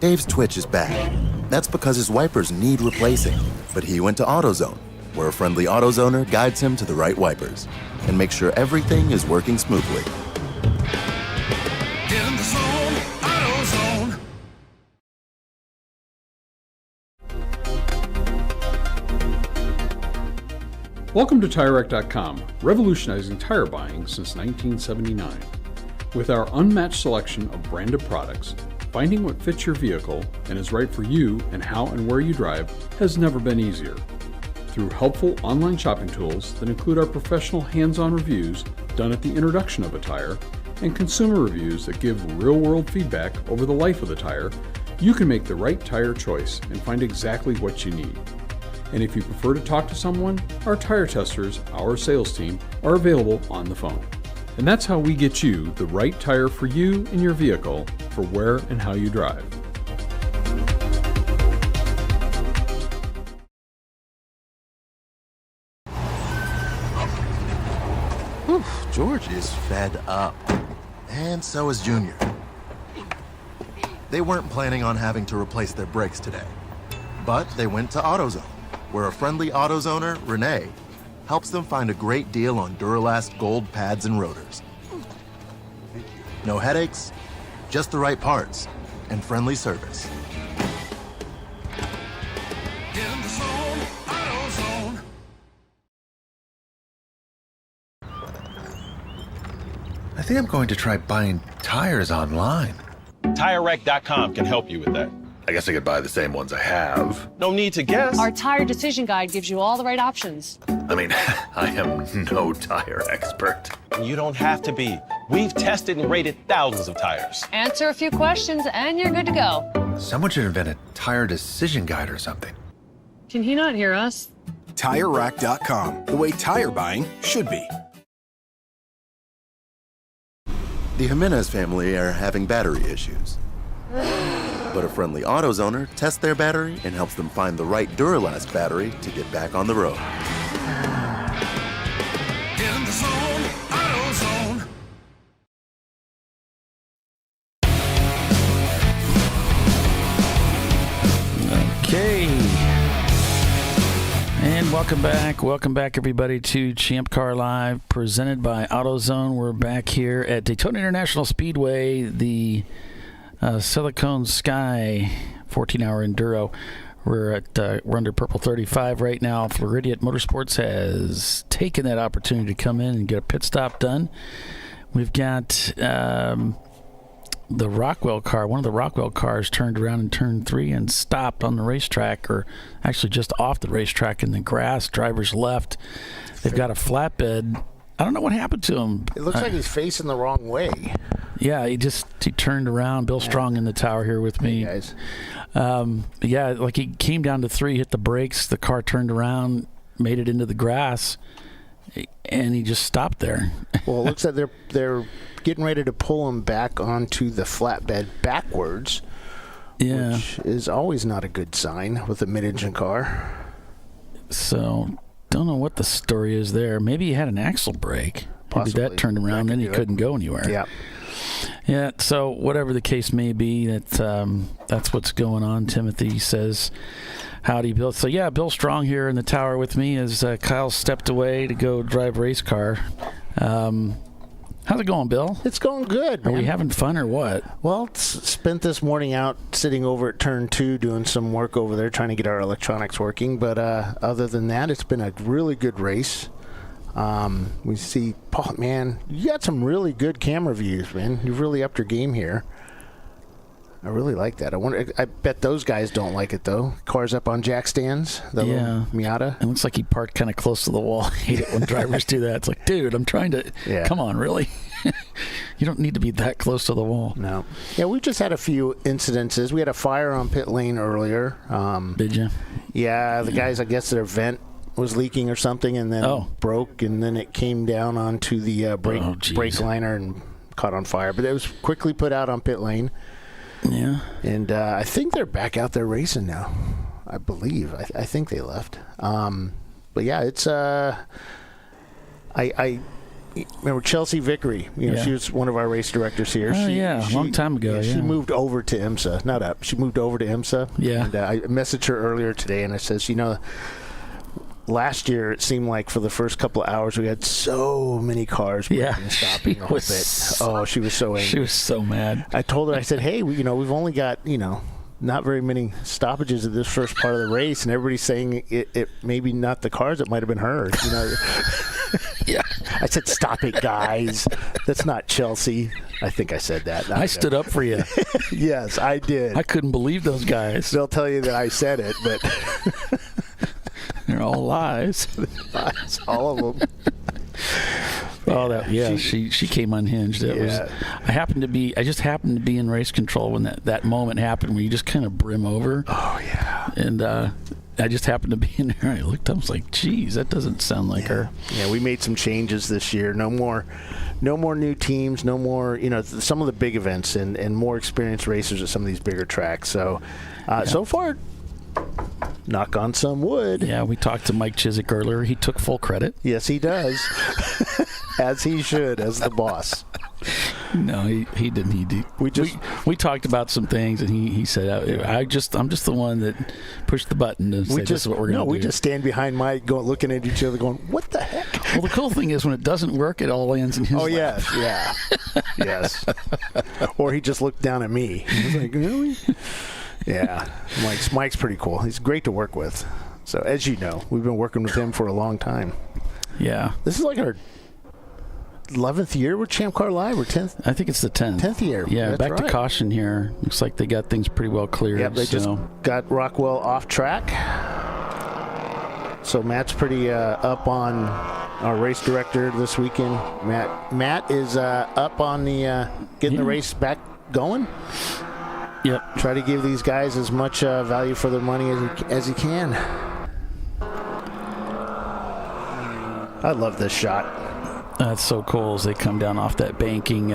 Dave's Twitch is bad. That's because his wipers need replacing. But he went to AutoZone, where a friendly AutoZoner guides him to the right wipers and makes sure everything is working smoothly. Get in the zone, AutoZone. Welcome to TireRack.com, revolutionizing tire buying since 1979. With our unmatched selection of branded products, finding what fits your vehicle and is right for you and how and where you drive has never been easier. Through helpful online shopping tools that include our professional hands-on reviews done at the introduction of a tire and consumer reviews that give real-world feedback over the life of the tire, you can make the right tire choice and find exactly what you need. And if you prefer to talk to someone, our tire testers, our sales team, are available on the phone. And that's how we get you the right tire for you and your vehicle for where and how you drive. Whew, George is fed up. And so is Junior. They weren't planning on having to replace their brakes today. But they went to AutoZone, where a friendly AutoZoner, Renee, helps them find a great deal on Duralast gold pads and rotors. No headaches, just the right parts, and friendly service. Get in the zone, AutoZone. I think I'm going to try buying tires online. TireRack.com can help you with that. I guess I could buy the same ones I have. No need to guess. Our tire decision guide gives you all the right options. I mean, I am no tire expert. You don't have to be. We've tested and rated thousands of tires. Answer a few questions and you're good to go. Someone should invent a tire decision guide or something. Can he not hear us? TireRack.com, the way tire buying should be. The Jimenez family are having battery issues. But a friendly AutoZoner tests their battery and helps them find the right Duralast battery to get back on the road. In the zone, AutoZone. Okay. And welcome back. Welcome back, everybody, to ChampCar.Live, presented by AutoZone. We're back here at Daytona International Speedway, the Siliconsky 14-hour enduro. We're under Purple 35 right now. Floridian Motorsports has taken that opportunity to come in and get a pit stop done. We've got the Rockwell car. One of the Rockwell cars turned around in turn 3 and stopped on the racetrack, or actually just off the racetrack in the grass. Drivers left. They've got a flatbed. I don't know what happened to him. It looks like he's facing the wrong way. Yeah, he turned around. Bill Strong in the tower here with me. Hey guys. Yeah, like he came down to 3, hit the brakes. The car turned around, made it into the grass, and he just stopped there. Well, it looks like they're getting ready to pull him back onto the flatbed backwards. Yeah, which is always not a good sign with a mid-engine car. So, don't know what the story is there. Maybe he had an axle brake. Maybe that turned him around, then he couldn't go anywhere. Yeah. Yeah, so whatever the case may be, that's what's going on. Timothy says, howdy, Bill. So, yeah, Bill Strong here in the tower with me as Kyle stepped away to go drive race car. How's it going, Bill? It's going good, man. Are we having fun or what? Well, spent this morning out sitting over at turn 2 doing some work over there trying to get our electronics working. But other than that, it's been a really good race. We see, Paul, man, you got some really good camera views, man. You've really upped your game here. I really like that. I bet those guys don't like it, though. Cars up on jack stands, the little Miata. It looks like he parked kind of close to the wall. I hate it when drivers do that. It's like, dude, I'm trying to, come on, really? You don't need to be that close to the wall. No. Yeah, we just had a few incidences. We had a fire on pit lane earlier. Did you? Yeah, the guys, I guess their vent was leaking or something and then broke, and then it came down onto the brake liner and caught on fire. But it was quickly put out on pit lane. Yeah. And I think they're back out there racing now. I believe. I think they left. But yeah, it's I remember Chelsea Vickery. She was one of our race directors here. A long time ago. She moved over to IMSA. Not up. She moved over to IMSA. Yeah. And I messaged her earlier today, and I says, last year it seemed like for the first couple of hours we had so many cars and stopping a whole bit. Oh, she was so angry. She was so mad. I told her, I said, hey, we've only got, not very many stoppages of this first part of the race, and everybody's saying it maybe not the cars, it might have been her. Yeah. I said, stop it, guys. That's not Chelsea. I think I said that. I stood up for you. Yes, I did. I couldn't believe those guys. They'll tell you that I said it, but they're all lies. Lies, all of them. She came unhinged. I just happened to be in race control when that moment happened where you just kind of brim over. Oh yeah. And I just happened to be in there. I looked up, I was like, geez, that doesn't sound like her. Yeah, we made some changes this year. No more new teams, no more, some of the big events and more experienced racers at some of these bigger tracks. So so far, knock on some wood. Yeah, we talked to Mike Chiswick earlier. He took full credit. Yes, he does. As he should, as the boss. No, he didn't. We talked about some things, and he said, I'm just the one that pushed the button and said, this is what we're going to do. No, we just stand behind Mike, looking at each other, going, what the heck? Well, the cool thing is when it doesn't work, it all lands in his lap. Yes, yeah. Yes. Or he just looked down at me. He was like, really? Yeah. Mike's pretty cool. He's great to work with. So, as you know, we've been working with him for a long time. Yeah. This is like 11th year with ChampCar.Live or 10th? I think it's the 10th. 10th year. Yeah, That's back right. to caution here. Looks like they got things pretty well cleared. Yep, they just got Rockwell off track. So Matt's pretty up on our race director this weekend. Matt is up on the getting the race back going. Yep. Try to give these guys as much value for their money as he can. I love this shot. That's so cool as they come down off that banking.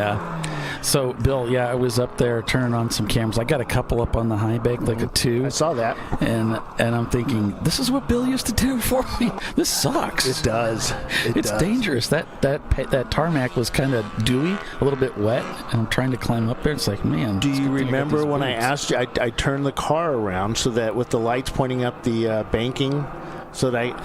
So, Bill, yeah, I was up there turning on some cameras. I got a couple up on the high bank, like a 2. I saw that. And I'm thinking, this is what Bill used to do for me. This sucks. It does. It's dangerous. That tarmac was kind of dewy, a little bit wet, and I'm trying to climb up there. It's like, man. Do you remember when I asked you, I turned the car around so that with the lights pointing up the banking, so that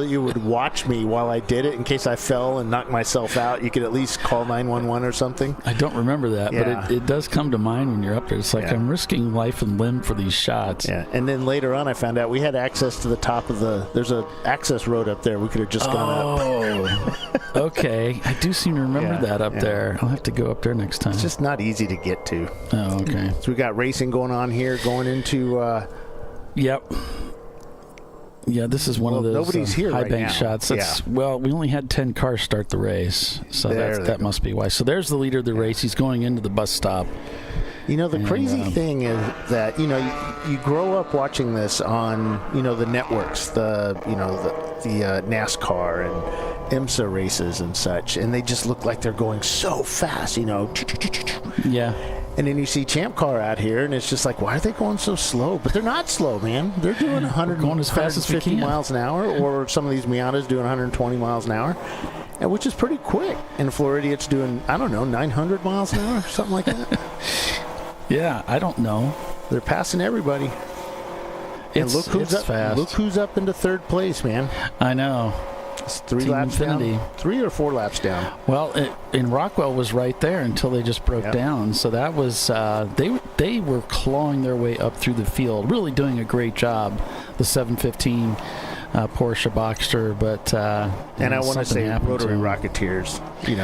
you would watch me while I did it in case I fell and knocked myself out. You could at least call 911 or something. I don't remember that, but it does come to mind when you're up there. It's like I'm risking life and limb for these shots. Yeah, and then later on I found out we had access to the top of there's an access road up there. We could have just gone up. Okay. I do seem to remember that up there. I'll have to go up there next time. It's just not easy to get to. Oh, okay. So we got racing going on here, going into... Yep. Yeah, this is one of those nobody's here high right bank now. shots. Well, we only had 10 cars start the race, so that must be why. So there's the leader of the race. He's going into the bus stop. You know, the crazy thing is that, you grow up watching this on, the networks, the NASCAR and IMSA races and such, and they just look like they're going so fast, Yeah. And then you see Champ Car out here, and it's just like, why are they going so slow? But they're not slow, man. They're doing 100, going as fast as we 150 can. miles an hour, or some of these Miatas doing 120 miles an hour, which is pretty quick. In Florida, it's doing, 900 miles an hour, something like that. Yeah, I don't know. They're passing everybody. And look who's up. Fast. Look who's up into third place, man. I know. It's 3 Team laps Infinity. down. 3 or 4 laps down. Well, and Rockwell was right there until they just broke down. So that was they were clawing their way up through the field, really doing a great job. The 715 Porsche Boxster, but and I want to say Rotary Rocketeers.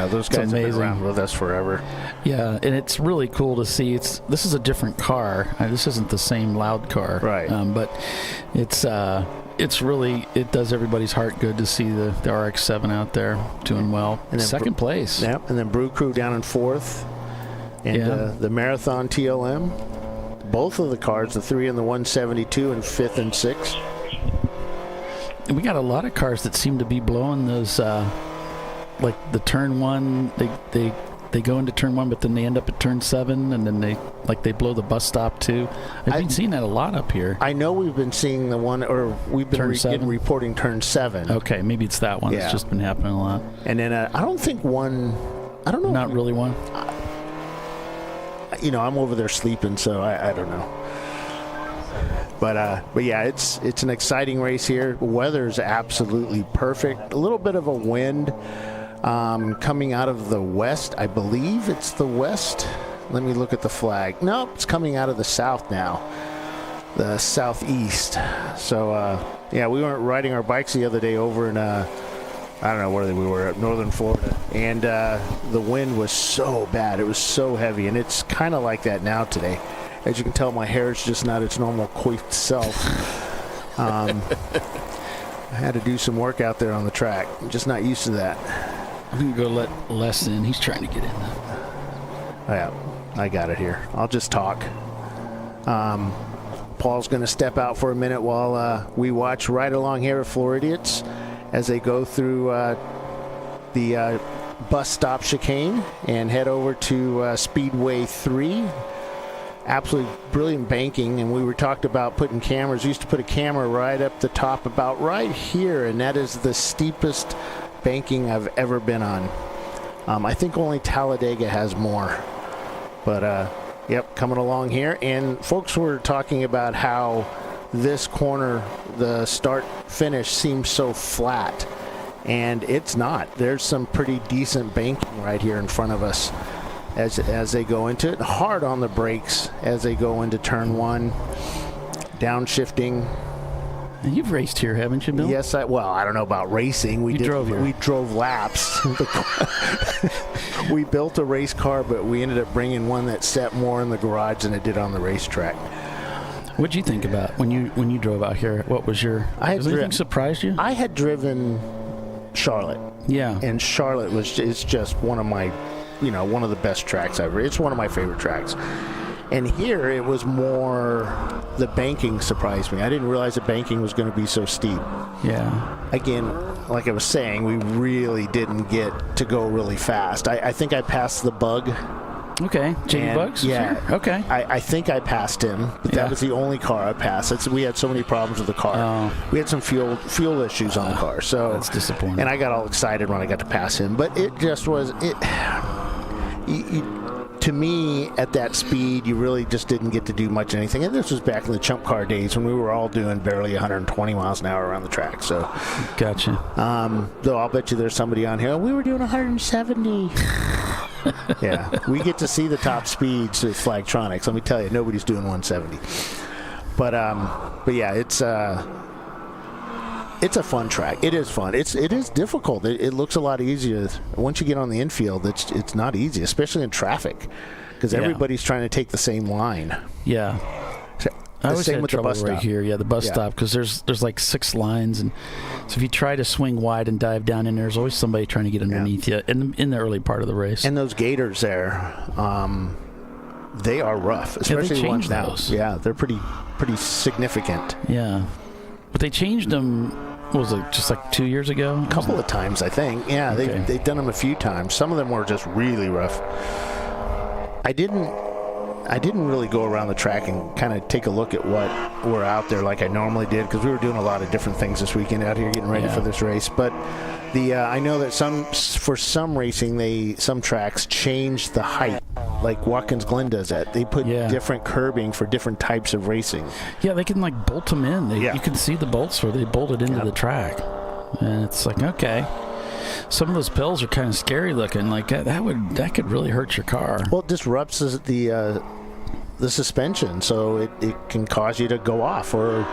Those guys have been around with us forever. Yeah, and it's really cool to see. This is a different car. This isn't the same loud car, right? But it's really, it does everybody's heart good to see the RX-7 out there doing well. And second place. Yep, and then Brew Crew down in 4th. And the Marathon TLM. Both of the cars, the 3 and the 172, in 5th and 6th. And we got a lot of cars that seem to be blowing those, like the turn 1, they go into turn 1, but then they end up at turn 7, and then they blow the bus stop too. I've been seeing that a lot up here. I know we've been seeing the one, or we've been reporting turn 7. Okay, maybe it's that one. It's just been happening a lot. And then I don't think one. I don't know. Not really one. I'm over there sleeping, so I don't know. But yeah, it's an exciting race here. Weather's absolutely perfect. A little bit of a wind. Coming out of the west, I believe it's the west. Let me look at the flag. Nope, it's coming out of the south now, the southeast. So, we weren't riding our bikes the other day over in, I don't know where we were, at northern Florida. And the wind was so bad. It was so heavy, and it's kind of like that now today. As you can tell, my hair is just not its normal coiffed self. I had to do some work out there on the track. I'm just not used to that. I'm going to go let Les in. He's trying to get in. Yeah, I got it here. I'll just talk. Paul's going to step out for a minute while we watch right along here at Floridians as they go through the bus stop chicane and head over to Speedway 3. Absolutely brilliant banking, and we were talked about putting cameras. We used to put a camera right up the top about right here, and that is the steepest banking I've ever been on. I think only Talladega has more. But, coming along here. And folks were talking about how this corner, the start-finish, seems so flat. And it's not. There's some pretty decent banking right here in front of us as they go into it. Hard on the brakes as they go into turn 1. Downshifting. You've raced here, haven't you, Bill? Yes, I don't know about racing. We drove laps. We built a race car, but we ended up bringing one that sat more in the garage than it did on the racetrack. What'd you think about when you drove out here? What was your? Does anything surprised you? I had driven Charlotte. Yeah. And Charlotte is just one of my, one of the best tracks ever. It's one of my favorite tracks. And here it was more, the banking surprised me. I didn't realize the banking was going to be so steep. Yeah. Again, like I was saying, we really didn't get to go really fast. I think I passed the bug. Okay. JD Bugs? Yeah. Okay. I think I passed him, but that was the only car I passed. We had so many problems with the car. We had some fuel issues on the car. So that's disappointing. And I got all excited when I got to pass him. But it just was... To me, at that speed, you really just didn't get to do much anything. And this was back in the ChampCar days when we were all doing barely 120 miles an hour around the track. So, gotcha. Though I'll bet you there's somebody on here. We were doing 170. Yeah, we get to see the top speeds with Flagtronics. Let me tell you, nobody's doing 170. But yeah, it's a fun track. It is fun. It is difficult. It looks a lot easier once you get on the infield. It's not easy, especially in traffic, because everybody's trying to take the same line. Yeah. I always had trouble right here. Yeah, the bus stop, because there's like 6 lines, and so if you try to swing wide and dive down in, there's always somebody trying to get underneath you in the early part of the race. And those gators there, they are rough, especially they ones now. Those. Yeah, they're pretty significant. Yeah, but they changed them. What was it, just like 2 years ago? A couple of times, I think. Yeah, okay. They've done them a few times. Some of them were just really rough. I didn't really go around the track and kind of take a look at what were out there like I normally did, because we were doing a lot of different things this weekend out here getting ready for this race. But I know that for some racing, some tracks change the height. Like Watkins Glen does that. They put different curbing for different types of racing. Yeah, they can like bolt them in. You can see the bolts where they bolted into the track. And it's like, okay. Some of those pills are kind of scary looking. Like that could really hurt your car. Well, it disrupts the suspension, so it can cause you to go off or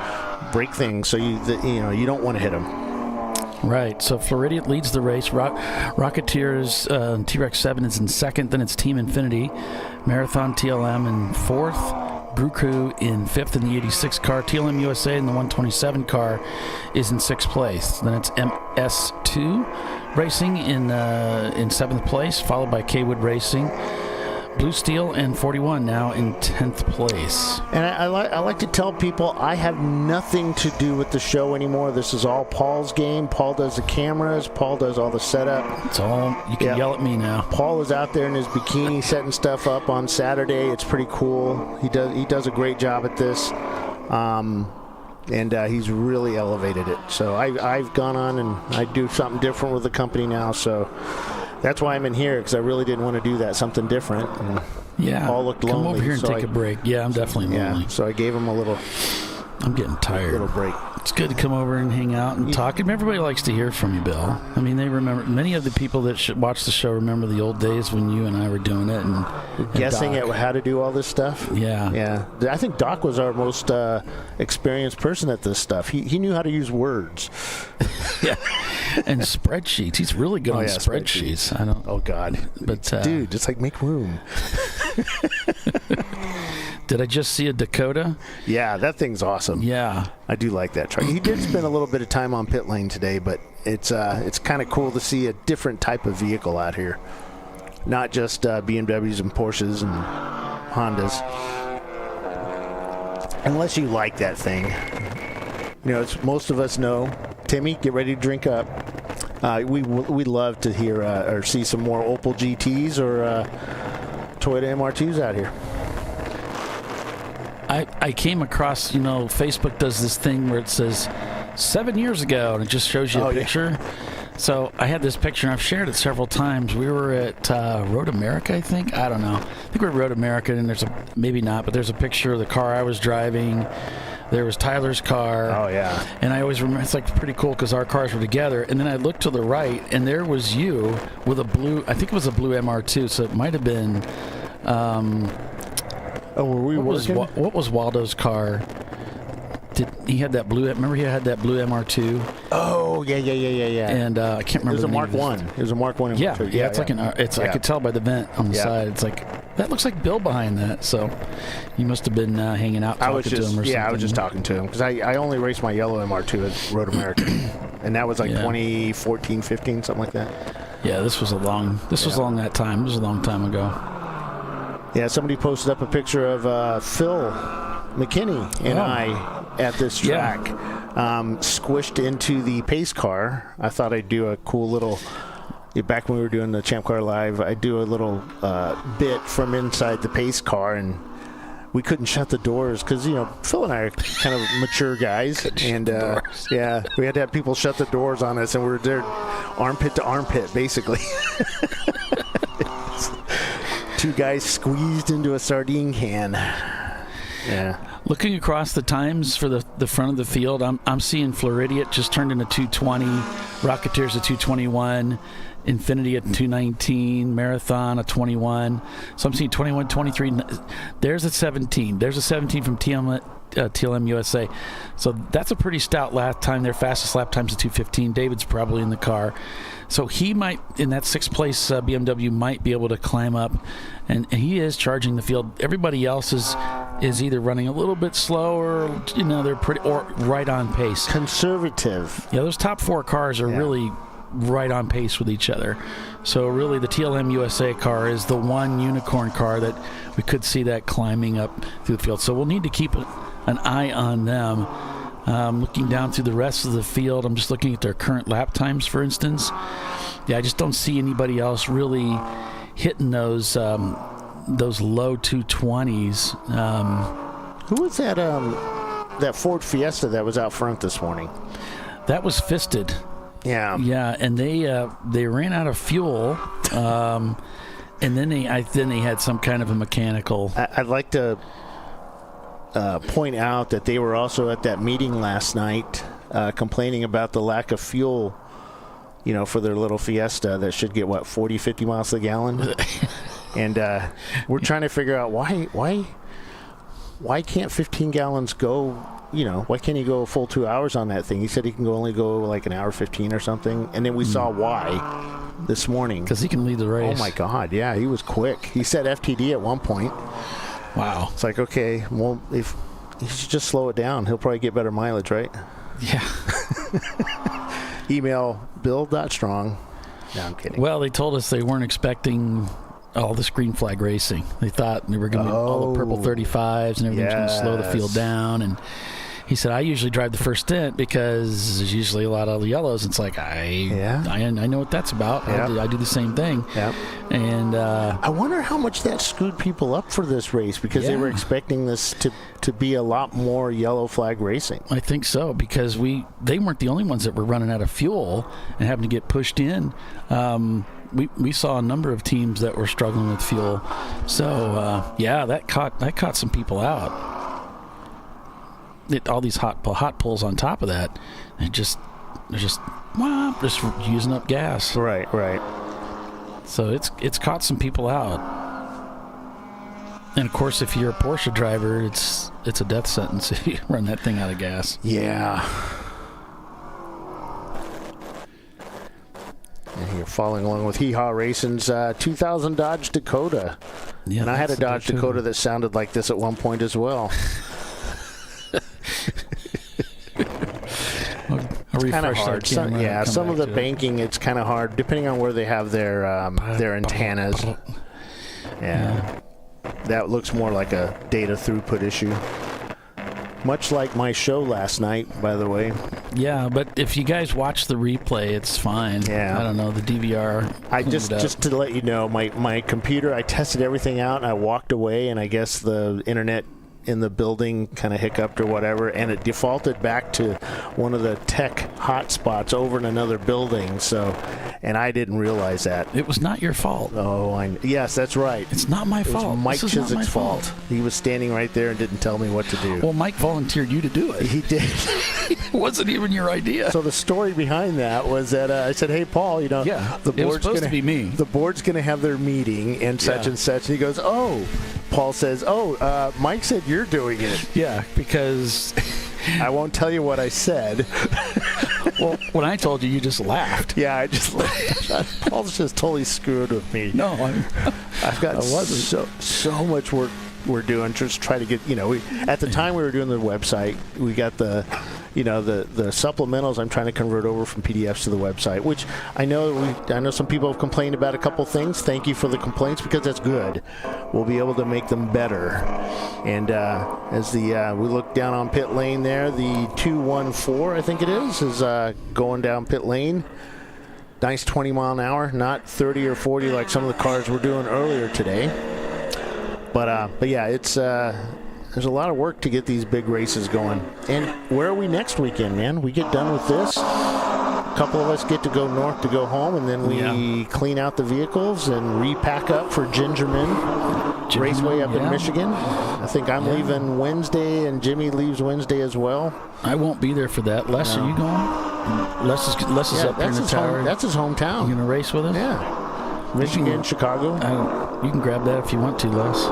break things. So you don't want to hit them. Right. So Floridian leads the race. Rocketeers T-Rex 7 is in second. Then it's Team Infinity, Marathon TLM in fourth. Brew Crew in fifth in the 86 car. TLM USA in the 127 car is in sixth place. Then it's MS2 Racing in seventh place, followed by Kwood Racing. Blue Steel and 41 now in 10th place. And I like to tell people I have nothing to do with the show anymore. This is all Paul's game. Paul does the cameras. Paul does all the setup. It's all, you can yell at me now. Paul is out there in his bikini setting stuff up on Saturday. It's pretty cool. He does a great job at this. And he's really elevated it. So I've gone on and I do something different with the company now. So that's why I'm in here, because I really didn't want to do something different. And all looked lonely. Come over here and take a break. Yeah, I'm definitely lonely. Yeah, so I gave him a little. I'm getting tired. Little break. It's good to come over and hang out and talk. And everybody likes to hear from you, Bill. I mean, they remember. Many of the people that watch the show remember the old days when you and I were doing it and guessing Doc. at how to do all this stuff. Yeah. I think Doc was our most experienced person at this stuff. He knew how to use words. Yeah, and spreadsheets. He's really good on spreadsheets. I don't. Oh God, but dude, it's like make room. Did I just see a Dakota? Yeah, that thing's awesome. Yeah, I do like that truck. He did spend a little bit of time on pit lane today, but it's kind of cool to see a different type of vehicle out here, not just BMWs and Porsches and Hondas. Unless you like that thing, most of us know. Timmy, get ready to drink up. We love to hear or see some more Opel GTs or Toyota MR2s out here. I came across, Facebook does this thing where it says 7 years ago, and it just shows you a picture. Yeah. So I had this picture, and I've shared it several times. We were at Road America, I think. I don't know. I think we were at Road America, and maybe not, but there's a picture of the car I was driving. There was Tyler's car. Oh, yeah. And I always remember, it's like pretty cool because our cars were together. And then I looked to the right, and there was you with a blue, I think it was a blue MR2, so it might have been... were we working? What was Waldo's car? he had that blue? Remember he had that blue MR2? Oh yeah. And I can't remember. It was a the Mark name of One. It was a Mark One. Yeah, it's like I could tell by the vent on the side. It's like that looks like Bill behind that. So you must have been hanging out talking to him or something. Yeah, I was just talking to him because I only raced my yellow MR2 at Road America, and that was like 2014, 15, something like that. Yeah, this was along that time. It was a long time ago. Yeah, somebody posted up a picture of Phil McKinney and I at this track, squished into the pace car. I thought I'd do a cool little. Back when we were doing the ChampCar.Live, I do a little bit from inside the pace car, and we couldn't shut the doors because Phil and I are kind of mature guys, and we had to have people shut the doors on us, and we were there armpit to armpit basically. Two guys squeezed into a sardine can. Yeah. Looking across the times for the front of the field, I'm seeing Floridian just turned into 220, Rocketeers at 221, Infinity at 219, Marathon at 21. So I'm seeing 21, 23. There's a 17. There's a 17 from TLM USA. So that's a pretty stout lap time. Their fastest lap time's a 2:15. David's probably in the car. So he might, in that sixth place BMW, might be able to climb up. And he is charging the field. Everybody else is either running a little bit slower, they're pretty, or right on pace. Conservative. Yeah, those top four cars are really right on pace with each other. So really the TLM USA car is the one unicorn car that we could see that climbing up through the field. So we'll need to keep an eye on them. Looking down through the rest of the field, I'm just looking at their current lap times, for instance. Yeah, I just don't see anybody else really hitting those low 220s. Who was that Ford Fiesta that was out front this morning? That was Fisted. Yeah. Yeah, and they ran out of fuel, and then they had some kind of a mechanical. I'd like to point out that they were also at that meeting last night, complaining about the lack of fuel, for their little Fiesta that should get 40, 50 miles a gallon, and we're trying to figure out why can't 15 gallons go. Why can't he go a full 2 hours on that thing? He said he can only go like an hour 15 or something. And then we saw why this morning. Because he can lead the race. Oh, my God. Yeah, he was quick. He said FTD at one point. Wow. It's like, okay, well, if he should just slow it down. He'll probably get better mileage, right? Yeah. Email bill.strong. No, I'm kidding. Well, they told us they weren't expecting all this green flag racing. They thought they were going to be all the purple 35s and everything's going to slow the field down. And he said, I usually drive the first stint because there's usually a lot of the yellows. It's like, I know what that's about. Yep. I do the same thing. Yep. And I wonder how much that screwed people up for this race because they were expecting this to be a lot more yellow flag racing. I think so because they weren't the only ones that were running out of fuel and having to get pushed in. We saw a number of teams that were struggling with fuel. So, that caught some people out. All these hot pulls on top of that, they're just using up gas. Right. So it's caught some people out. And of course, if you're a Porsche driver, it's a death sentence if you run that thing out of gas. Yeah. And you're following along with Hee Haw Racing's 2000 Dodge Dakota. Yeah, and I had a Dodge Dakota that sounded like this at one point as well. It's kind of hard. Some of the banking, it's kind of hard, depending on where they have their antennas. Yeah. That looks more like a data throughput issue. Much like my show last night, by the way. Yeah, but if you guys watch the replay, it's fine. Yeah. I don't know, the DVR. I just to let you know, my computer, I tested everything out, and I walked away, and I guess the internet in the building kind of hiccuped or whatever, and it defaulted back to one of the tech hotspots over in another building. And I didn't realize that. It was not your fault. Oh, yes, that's right. It's not my fault. It was Mike Chiswick's fault. He was standing right there and didn't tell me what to do. Well, Mike volunteered you to do it. He did. It wasn't even your idea. So the story behind that was that I said, "Hey, Paul, the board's supposed to be me. The board's going to have their meeting and such and such." And he goes, "Oh." Paul says, Mike said you're doing it. Yeah, because I won't tell you what I said. Well, when I told you, you just laughed. Yeah, I just laughed. Paul's just totally screwed with me. No, I've got so much work we're doing. Just try to get, at the time we were doing the website, we got the supplementals I'm trying to convert over from PDFs to the website, which I know some people have complained about a couple things. Thank you for the complaints, because that's good. We'll be able to make them better. And as we look down on pit lane there, the 214, I think it is going down pit lane. Nice 20 mile an hour, not 30 or 40 like some of the cars were doing earlier today. But yeah, it's there's a lot of work to get these big races going. And where are we next weekend, man? We get done with this. A couple of us get to go north to go home, and then we clean out the vehicles and repack up for Gingerman Raceway up in Michigan. I think I'm leaving Wednesday, and Jimmy leaves Wednesday as well. I won't be there for that. Les, are you going? Les is up here in the tower. That's his hometown. You going to race with us? Yeah. Michigan, Chicago. You can grab that if you want to, Les.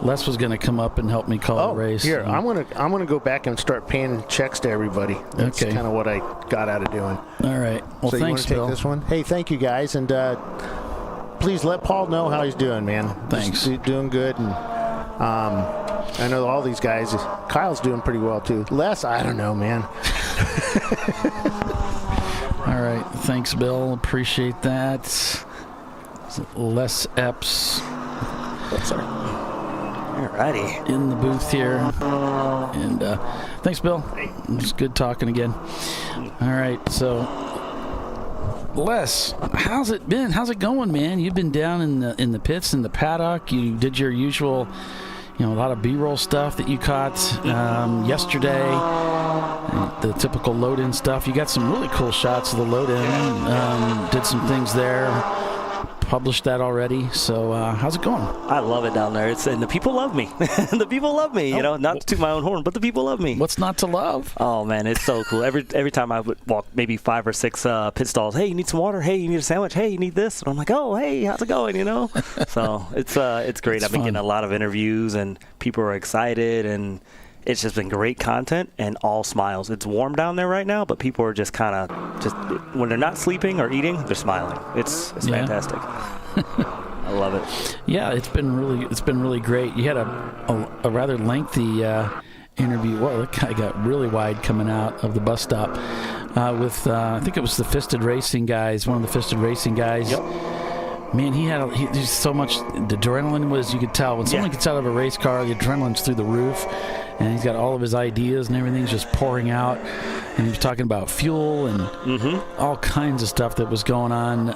Les was going to come up and help me call the race. Here, I'm gonna go back and start paying checks to everybody. That's kind of what I got out of doing. All right. Well, so thanks, you Bill. Take this one? Hey, thank you guys, and please let Paul know how he's doing, man. Thanks. He's doing good, and I know all these guys. Kyle's doing pretty well too. Les, I don't know, man. All right. Thanks, Bill. Appreciate that. Les Epps. Sorry. Alrighty. In the booth here. And thanks, Bill. It's good talking again. All right, so Les, how's it been? How's it going, man? You've been down in the pits, in the paddock. You did your usual, a lot of B-roll stuff that you caught yesterday. The typical load-in stuff. You got some really cool shots of the load-in. Did some things there. Published that already. So how's it going? I love it down there. And the people love me. The people love me. Not to toot my own horn, but the people love me. What's not to love? Oh man, it's so cool. Every time I would walk maybe 5 or 6 pit stalls. Hey, you need some water? Hey, you need a sandwich? Hey, you need this? And I'm like, oh, hey, how's it going? So it's great. I've been getting a lot of interviews, and people are excited, and it's just been great content and all smiles. It's warm down there right now, but people are just when they're not sleeping or eating, they're smiling. It's fantastic. I love it. Yeah, it's been really great. You had a rather lengthy interview. Well, that guy got really wide coming out of the bus stop with I think it was the Fisted Racing guys. One of the Fisted Racing guys. Yep. Man, there's so much. The adrenaline was, you could tell when someone gets out of a race car, the adrenaline's through the roof, and he's got all of his ideas and everything's just pouring out. And he was talking about fuel and all kinds of stuff that was going on.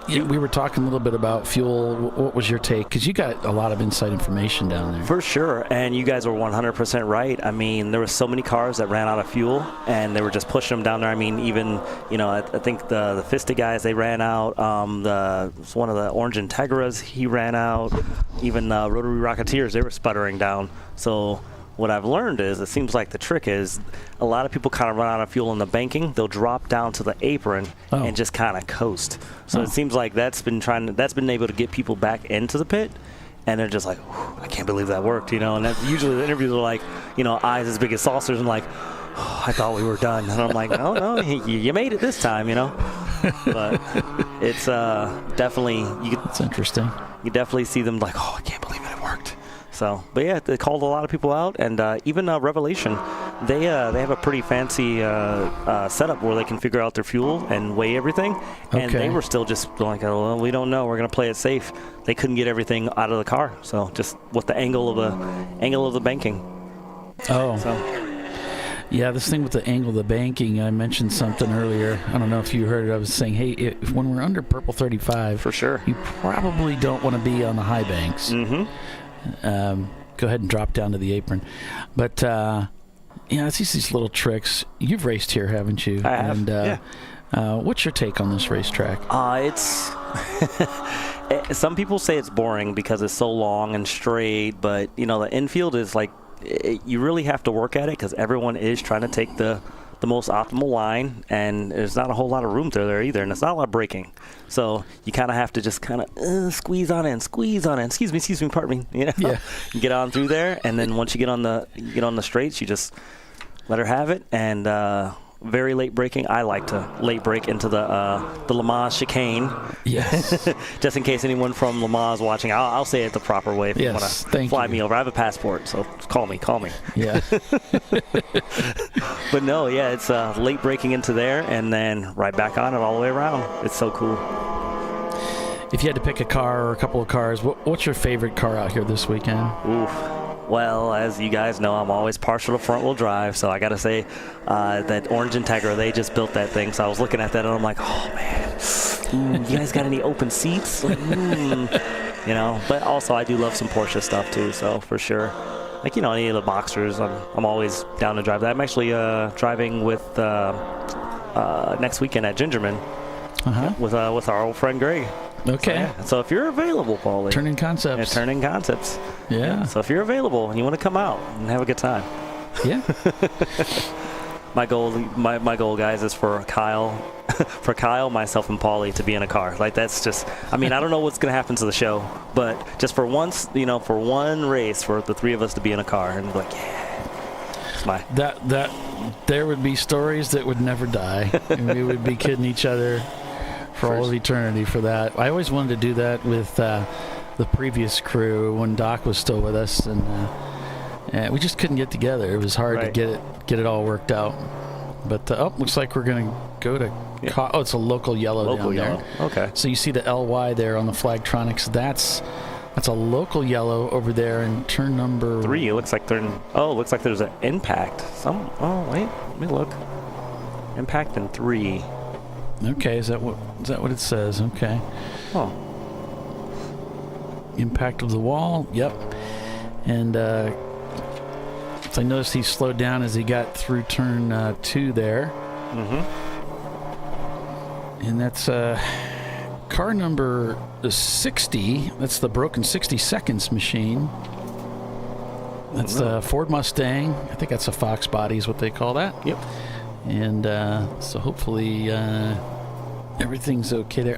We were talking a little bit about fuel. What was your take? Because you got a lot of inside information down there. For sure, and you guys were 100% right. I mean, there were so many cars that ran out of fuel, and they were just pushing them down there. I mean, even, I think the Fista guys, they ran out. One of the Orange Integras, he ran out. Even the Rotary Rocketeers, they were sputtering down. So what I've learned is, it seems like the trick is a lot of people kind of run out of fuel in the banking. They'll drop down to the apron and just kind of coast. So it seems like that's been able to get people back into the pit, and they're just like, I can't believe that worked, And that's usually the interviews are like, eyes as big as saucers, and like, I thought we were done. And I'm like, no, you made it this time, But it's definitely That's interesting. You definitely see them like, I can't believe it worked. So, but yeah, they called a lot of people out, and even Revelation, they have a pretty fancy setup where they can figure out their fuel and weigh everything, and they were still just like, well, we don't know, we're gonna play it safe. They couldn't get everything out of the car, so just with the angle of the banking. Yeah, this thing with the angle of the banking, I mentioned something earlier. I don't know if you heard it. I was saying, hey, when we're under purple 35, for sure, you probably don't want to be on the high banks. Go ahead and drop down to the apron. But it's these little tricks. You've raced here, haven't you? I have. And what's your take on this racetrack? It's some people say it's boring because it's so long and straight, but the infield is like, you really have to work at it because everyone is trying to take the the most optimal line, and there's not a whole lot of room through there either, and it's not a lot of braking. So you kind of have to just kind of squeeze on in. Excuse me, pardon me. You know, you get on through there, and then once you get on the straights, you just let her have it. And very late braking. I like to late brake into the Le Mans chicane. Yes. Just in case anyone from Le Mans is watching, I'll say it the proper way if you want to fly me over. I have a passport, so call me. Yeah. But no, it's late braking into there and then right back on it all the way around. It's so cool. If you had to pick a car or a couple of cars, what's your favorite car out here this weekend? Oof. Well, as you guys know, I'm always partial to front-wheel drive, so I got to say that Orange Integra, they just built that thing. So I was looking at that, and I'm like, oh, man, you guys got any open seats? You know, but also I do love some Porsche stuff, too, so for sure. Like, you know, any of the Boxsters, I'm always down to drive that. I'm actually driving with next weekend at Gingerman with our old friend Greg. Okay. So if you're available, Paulie. Turning Concepts. Turning Concepts. Yeah. So if you're available and you want to come out and have a good time. Yeah. My goal, guys, is for Kyle, myself, and Paulie to be in a car. Like, that's just, I mean, I don't know what's going to happen to the show, but just for once, you know, for one race, for the three of us to be in a car and be like, yeah. It's my. That there would be stories that would never die. And we would be kidding each other for all of eternity for that. I always wanted to do that with the previous crew when Doc was still with us, and we just couldn't get together. It was hard to get it all worked out. But looks like we're going to go to it's a local yellow down there. Okay. So you see the LY there on the Flagtronics. That's a local yellow over there in turn number 3. It looks like looks like there's an impact. Wait, let me look. Impact in 3. Okay, is that what it says? Okay. Oh. Impact of the wall. Yep. And so I noticed he slowed down as he got through turn 2 there. Mm-hmm. And that's car number 60. That's the broken 60 seconds machine. That's the Ford Mustang. I think that's a Fox body is what they call that. Yep. And so hopefully everything's okay there.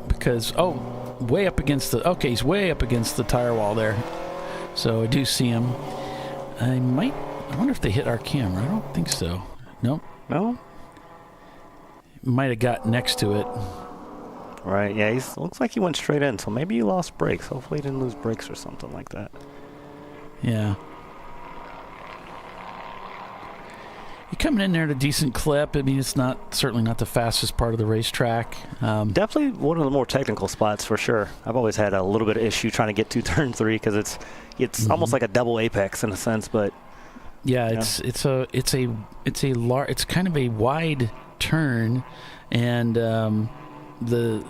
Because way up against he's way up against the tire wall there. So I do see him. I wonder if they hit our camera. I don't think so. Nope. No? Might have got next to it. Right, yeah, looks like he went straight in, so maybe he lost brakes. Hopefully he didn't lose brakes or something like that. Yeah. You're coming in there at a decent clip. I mean, it's certainly not the fastest part of the racetrack. Definitely one of the more technical spots for sure. I've always had a little bit of issue trying to get to turn 3 because it's almost like a double apex in a sense, but yeah, it's kind of a wide turn, and the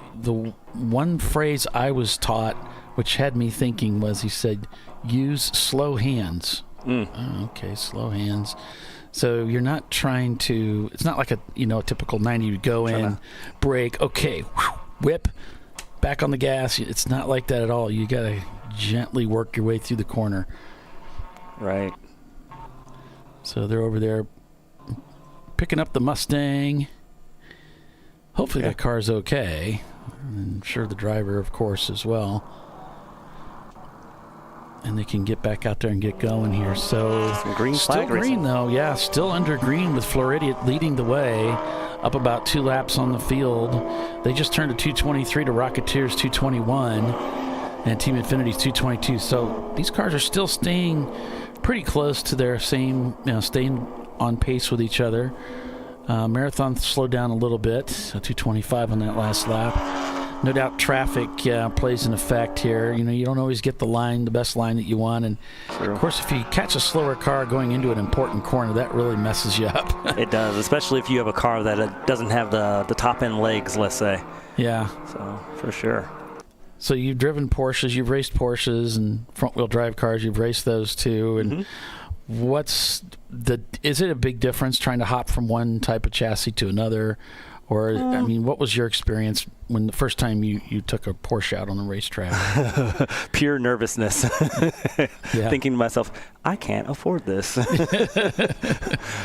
one phrase I was taught, which had me thinking, was he said, "Use slow hands." Oh, okay, slow hands. So you're not trying to. It's not like a typical 90. You go in, brake, okay, whip, back on the gas. It's not like that at all. You got to gently work your way through the corner. Right. So they're over there picking up the Mustang. Hopefully that car's okay. I'm sure the driver, of course, as well. And they can get back out there and get going here. So some green still flag green racing. though, yeah, still under green with Floridian leading the way, up about 2 laps on the field. They just turned a 223 to Rocketeer's 221, and Team Infinity's 222. So these cars are still staying pretty close to their same, staying on pace with each other. Marathon slowed down a little bit, 225 on that last lap. No doubt traffic plays an effect here. You don't always get the best line that you want. And, of course, if you catch a slower car going into an important corner, that really messes you up. It does, especially if you have a car that doesn't have the top-end legs, let's say. Yeah. So, for sure. So you've driven Porsches, you've raced Porsches and front-wheel drive cars, you've raced those too. And is it a big difference trying to hop from one type of chassis to another? Or, what was your experience when the first time you took a Porsche out on the racetrack? Pure nervousness. Yeah. Thinking to myself, I can't afford this.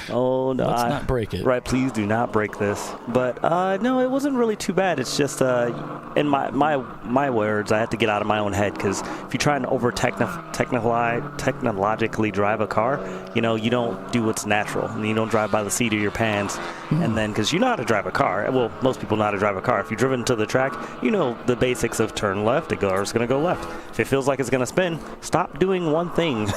Oh, no. Let's not break it. Right, please do not break this. But, no, it wasn't really too bad. It's just, in my words, I had to get out of my own head, because if you try and technologically drive a car, you know, you don't do what's natural. And you don't drive by the seat of your pants. And then, because you know how to drive a car. Well, most people know how to drive a car. If you've driven to the track, you know the basics of turn left, the car's going to go left. If it feels like it's going to spin, stop doing one thing.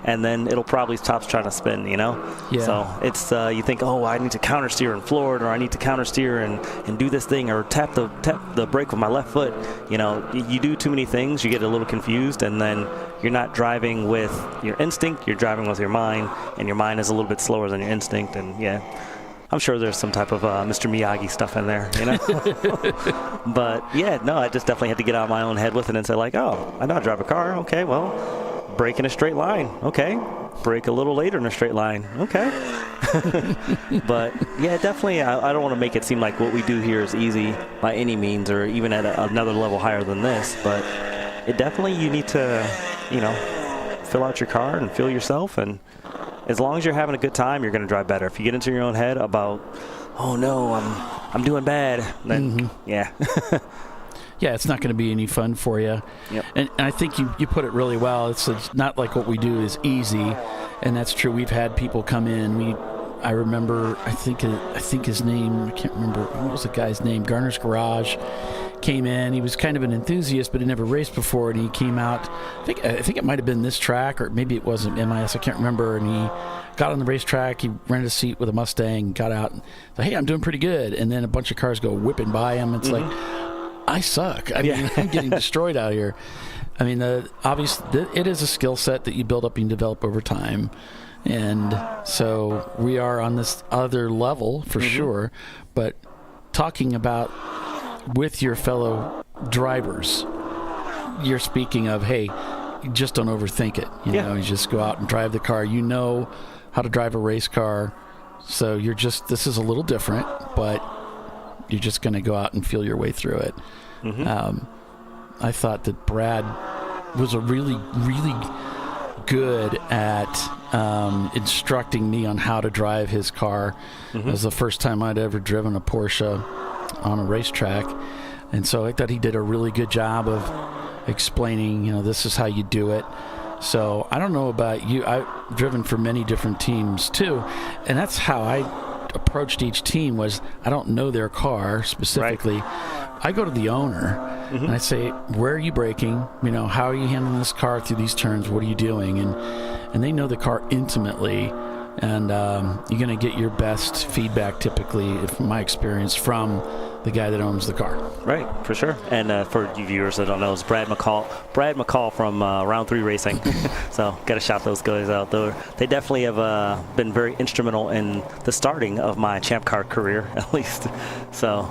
And then it'll probably stop trying to spin, you know? Yeah. So it's, you think, oh, I need to counter steer and floor it, or I need to counter steer and do this thing, or tap the brake with my left foot. You know, you do too many things, you get a little confused, and then you're not driving with your instinct, you're driving with your mind, and your mind is a little bit slower than your instinct, and yeah. I'm sure there's some type of Mr. Miyagi stuff in there, you know? But, yeah, no, I just definitely had to get out of my own head with it and say, like, oh, I know how to drive a car. Okay, well, brake in a straight line. Okay. Brake a little later in a straight line. Okay. But, yeah, definitely, I don't want to make it seem like what we do here is easy by any means, or even at another level higher than this. But it definitely, you need to, you know, fill out your car and feel yourself, and as long as you're having a good time, you're going to drive better. If you get into your own head about, oh no, I'm doing bad, then yeah. Yeah, it's not going to be any fun for you. Yep. And I think you put it really well. It's not like what we do is easy, and that's true. We've had people come in. I remember, I think his name, I can't remember, what was the guy's name? Garner's Garage came in. He was kind of an enthusiast, but he never raced before, and he came out. I think it might have been this track, or maybe it wasn't MIS. I can't remember. And he got on the racetrack. He rented a seat with a Mustang, got out, and said, "Hey, I'm doing pretty good." And then a bunch of cars go whipping by him. It's like, I suck. I mean, I'm getting destroyed out here. I mean, obviously, it is a skill set that you build up and develop over time. And so we are on this other level for sure. But talking about with your fellow drivers, you're speaking of, hey, you just don't overthink it. You know, you just go out and drive the car. You know how to drive a race car. So this is a little different, but you're just going to go out and feel your way through it. I thought that Brad was a really, really good at instructing me on how to drive his car. It was the first time I'd ever driven a Porsche on a racetrack, and so I thought he did a really good job of explaining, you know, this is how you do it. So I don't know about you. I've driven for many different teams too, and that's how I approached each team. Was I don't know their car specifically. I go to the owner and I say, where are you braking? You know, how are you handling this car through these turns? What are you doing? And they know the car intimately, and you're going to get your best feedback typically, from my experience, from the guy that owns the car. Right, for sure. And for you viewers that don't know, it's Brad McCall from Round 3 Racing. So got to shout those guys out. They definitely have been very instrumental in the starting of my ChampCar career, at least. So,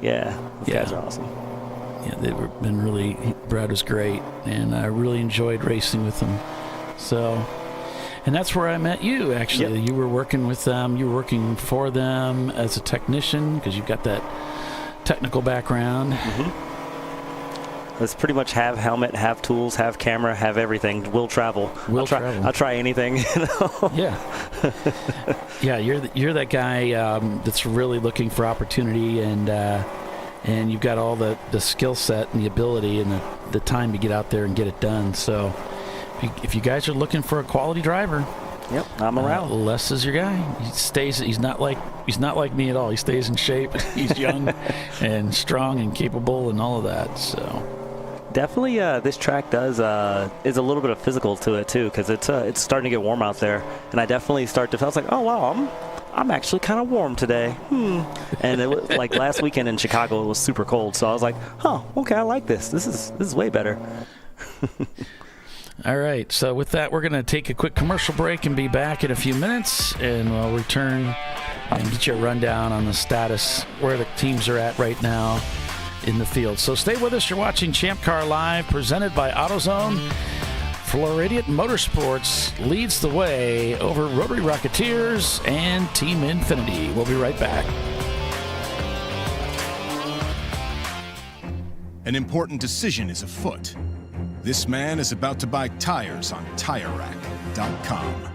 yeah, those guys are awesome. Yeah, they've been really, Brad was great, and I really enjoyed racing with him. So, and that's where I met you, actually. You were working with them, you were working for them as a technician, because you've got that technical background. Let's pretty much have helmet, have tools, have camera, have everything. We'll travel. I'll try anything. You know? Yeah. Yeah, you're that guy that's really looking for opportunity, and you've got all the skill set and the ability and the time to get out there and get it done. So if you guys are looking for a quality driver, I'm around. Les is your guy. He's not like me at all. He stays in shape. He's young and strong and capable and all of that. So definitely, this track is a little bit of physical to it too, because it's starting to get warm out there, and I definitely start to feel like, oh wow, I'm actually kind of warm today. And it was like last weekend in Chicago, it was super cold, so I was like, oh, okay, I like this. This is way better. All right, so with that, we're going to take a quick commercial break and be back in a few minutes, and we'll return and get you a rundown on the status, where the teams are at right now in the field. So stay with us. You're watching ChampCar.Live, presented by AutoZone. Floridian Motorsports leads the way over Rotary Rocketeers and Team Infinity. We'll be right back. An important decision is afoot. This man is about to buy tires on TireRack.com.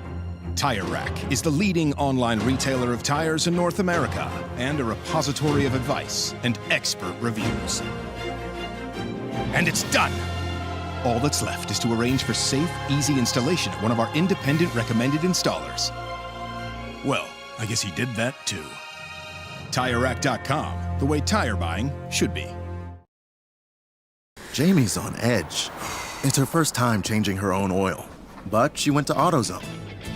Tire Rack is the leading online retailer of tires in North America and a repository of advice and expert reviews. And it's done! All that's left is to arrange for safe, easy installation at one of our independent recommended installers. Well, I guess he did that too. TireRack.com, the way tire buying should be. Jamie's on edge. It's her first time changing her own oil, but she went to AutoZone,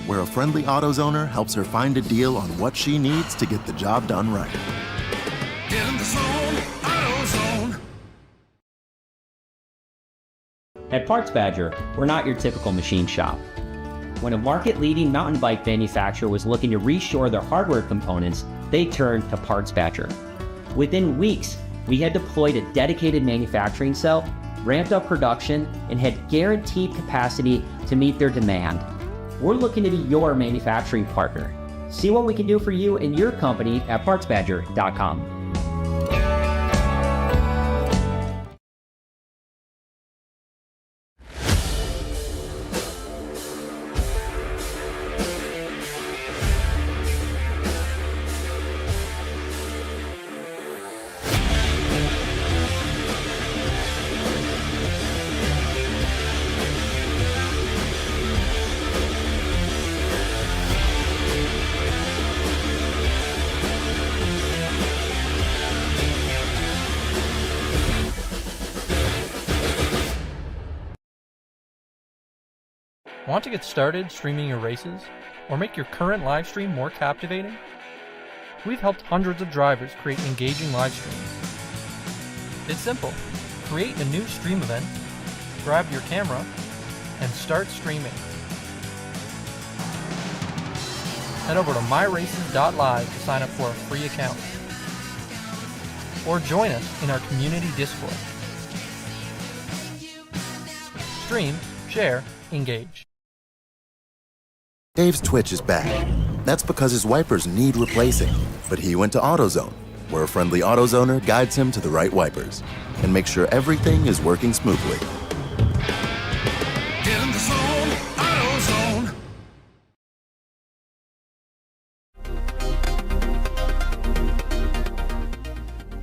where a friendly AutoZoner helps her find a deal on what she needs to get the job done right. Get in the zone, AutoZone. At Parts Badger, we're not your typical machine shop. When a market-leading mountain bike manufacturer was looking to reshore their hardware components, they turned to Parts Badger. Within weeks, we had deployed a dedicated manufacturing cell, ramped up production, and had guaranteed capacity to meet their demand. We're looking to be your manufacturing partner. See what we can do for you and your company at PartsBadger.com. Want to get started streaming your races or make your current live stream more captivating? We've helped hundreds of drivers create engaging live streams. It's simple. Create a new stream event, grab your camera, and start streaming. Head over to myraces.live to sign up for a free account. Or join us in our community Discord. Stream, share, engage. Dave's Twitch is bad. That's because his wipers need replacing. But he went to AutoZone, where a friendly AutoZoner guides him to the right wipers and makes sure everything is working smoothly. Get in the zone, AutoZone.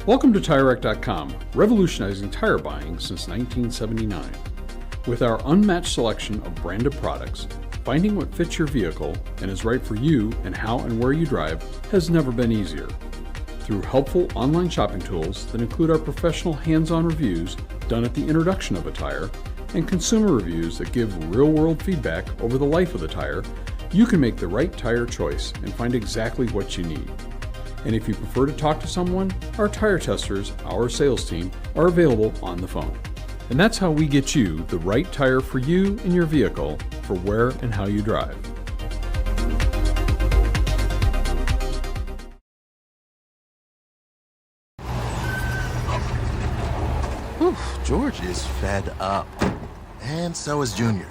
Welcome to TireRack.com, revolutionizing tire buying since 1979. With our unmatched selection of branded products, finding what fits your vehicle and is right for you and how and where you drive has never been easier. Through helpful online shopping tools that include our professional hands-on reviews done at the introduction of a tire and consumer reviews that give real-world feedback over the life of the tire, you can make the right tire choice and find exactly what you need. And if you prefer to talk to someone, our tire testers, our sales team, are available on the phone. And that's how we get you the right tire for you and your vehicle for where and how you drive. Whew, George is fed up. And so is Junior.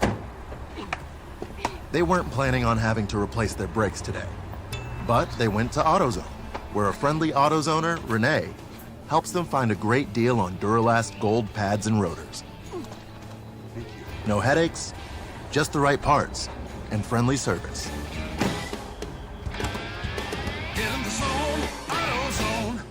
They weren't planning on having to replace their brakes today. But they went to AutoZone, where a friendly AutoZoner, Renee, helps them find a great deal on Duralast gold pads and rotors. No headaches, just the right parts, and friendly service. Get in the zone, AutoZone.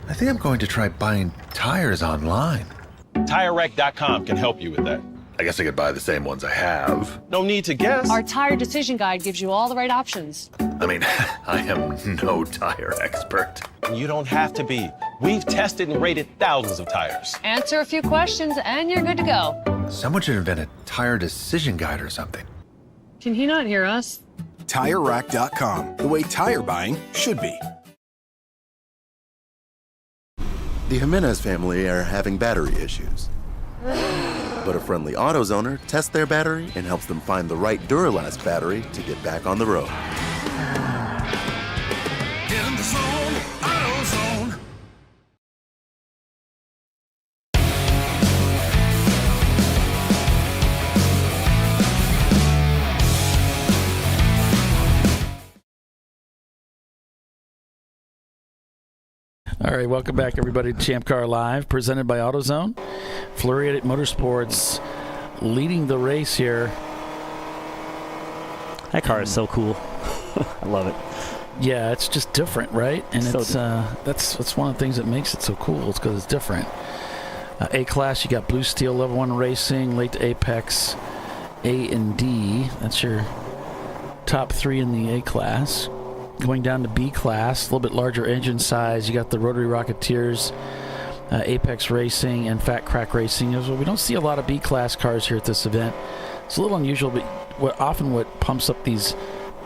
I think I'm going to try buying tires online. TireRack.com can help you with that. I guess I could buy the same ones I have. No need to guess. Our tire decision guide gives you all the right options. I mean, I am no tire expert. You don't have to be. We've tested and rated thousands of tires. Answer a few questions and you're good to go. Someone should invent a tire decision guide or something. Can he not hear us? TireRack.com, the way tire buying should be. The Jimenez family are having battery issues. But a friendly AutoZoner tests their battery and helps them find the right Duralast battery to get back on the road. Get in the zone, AutoZone. All right, welcome back, everybody, to ChampCar.Live, presented by AutoZone. Fleury Motorsports leading the race here. That car is so cool. I love it. Yeah, it's just different, right? And So it's that's one of the things that makes it so cool. It's because it's different. A-Class, you got Blue Steel Level 1 Racing, late to Apex, A and D. That's your top three in the A-Class. Going down to B-Class, a little bit larger engine size. You got the Rotary Rocketeers, Apex Racing, and Fat Crack Racing. We don't see a lot of B-Class cars here at this event. It's a little unusual, but what pumps up these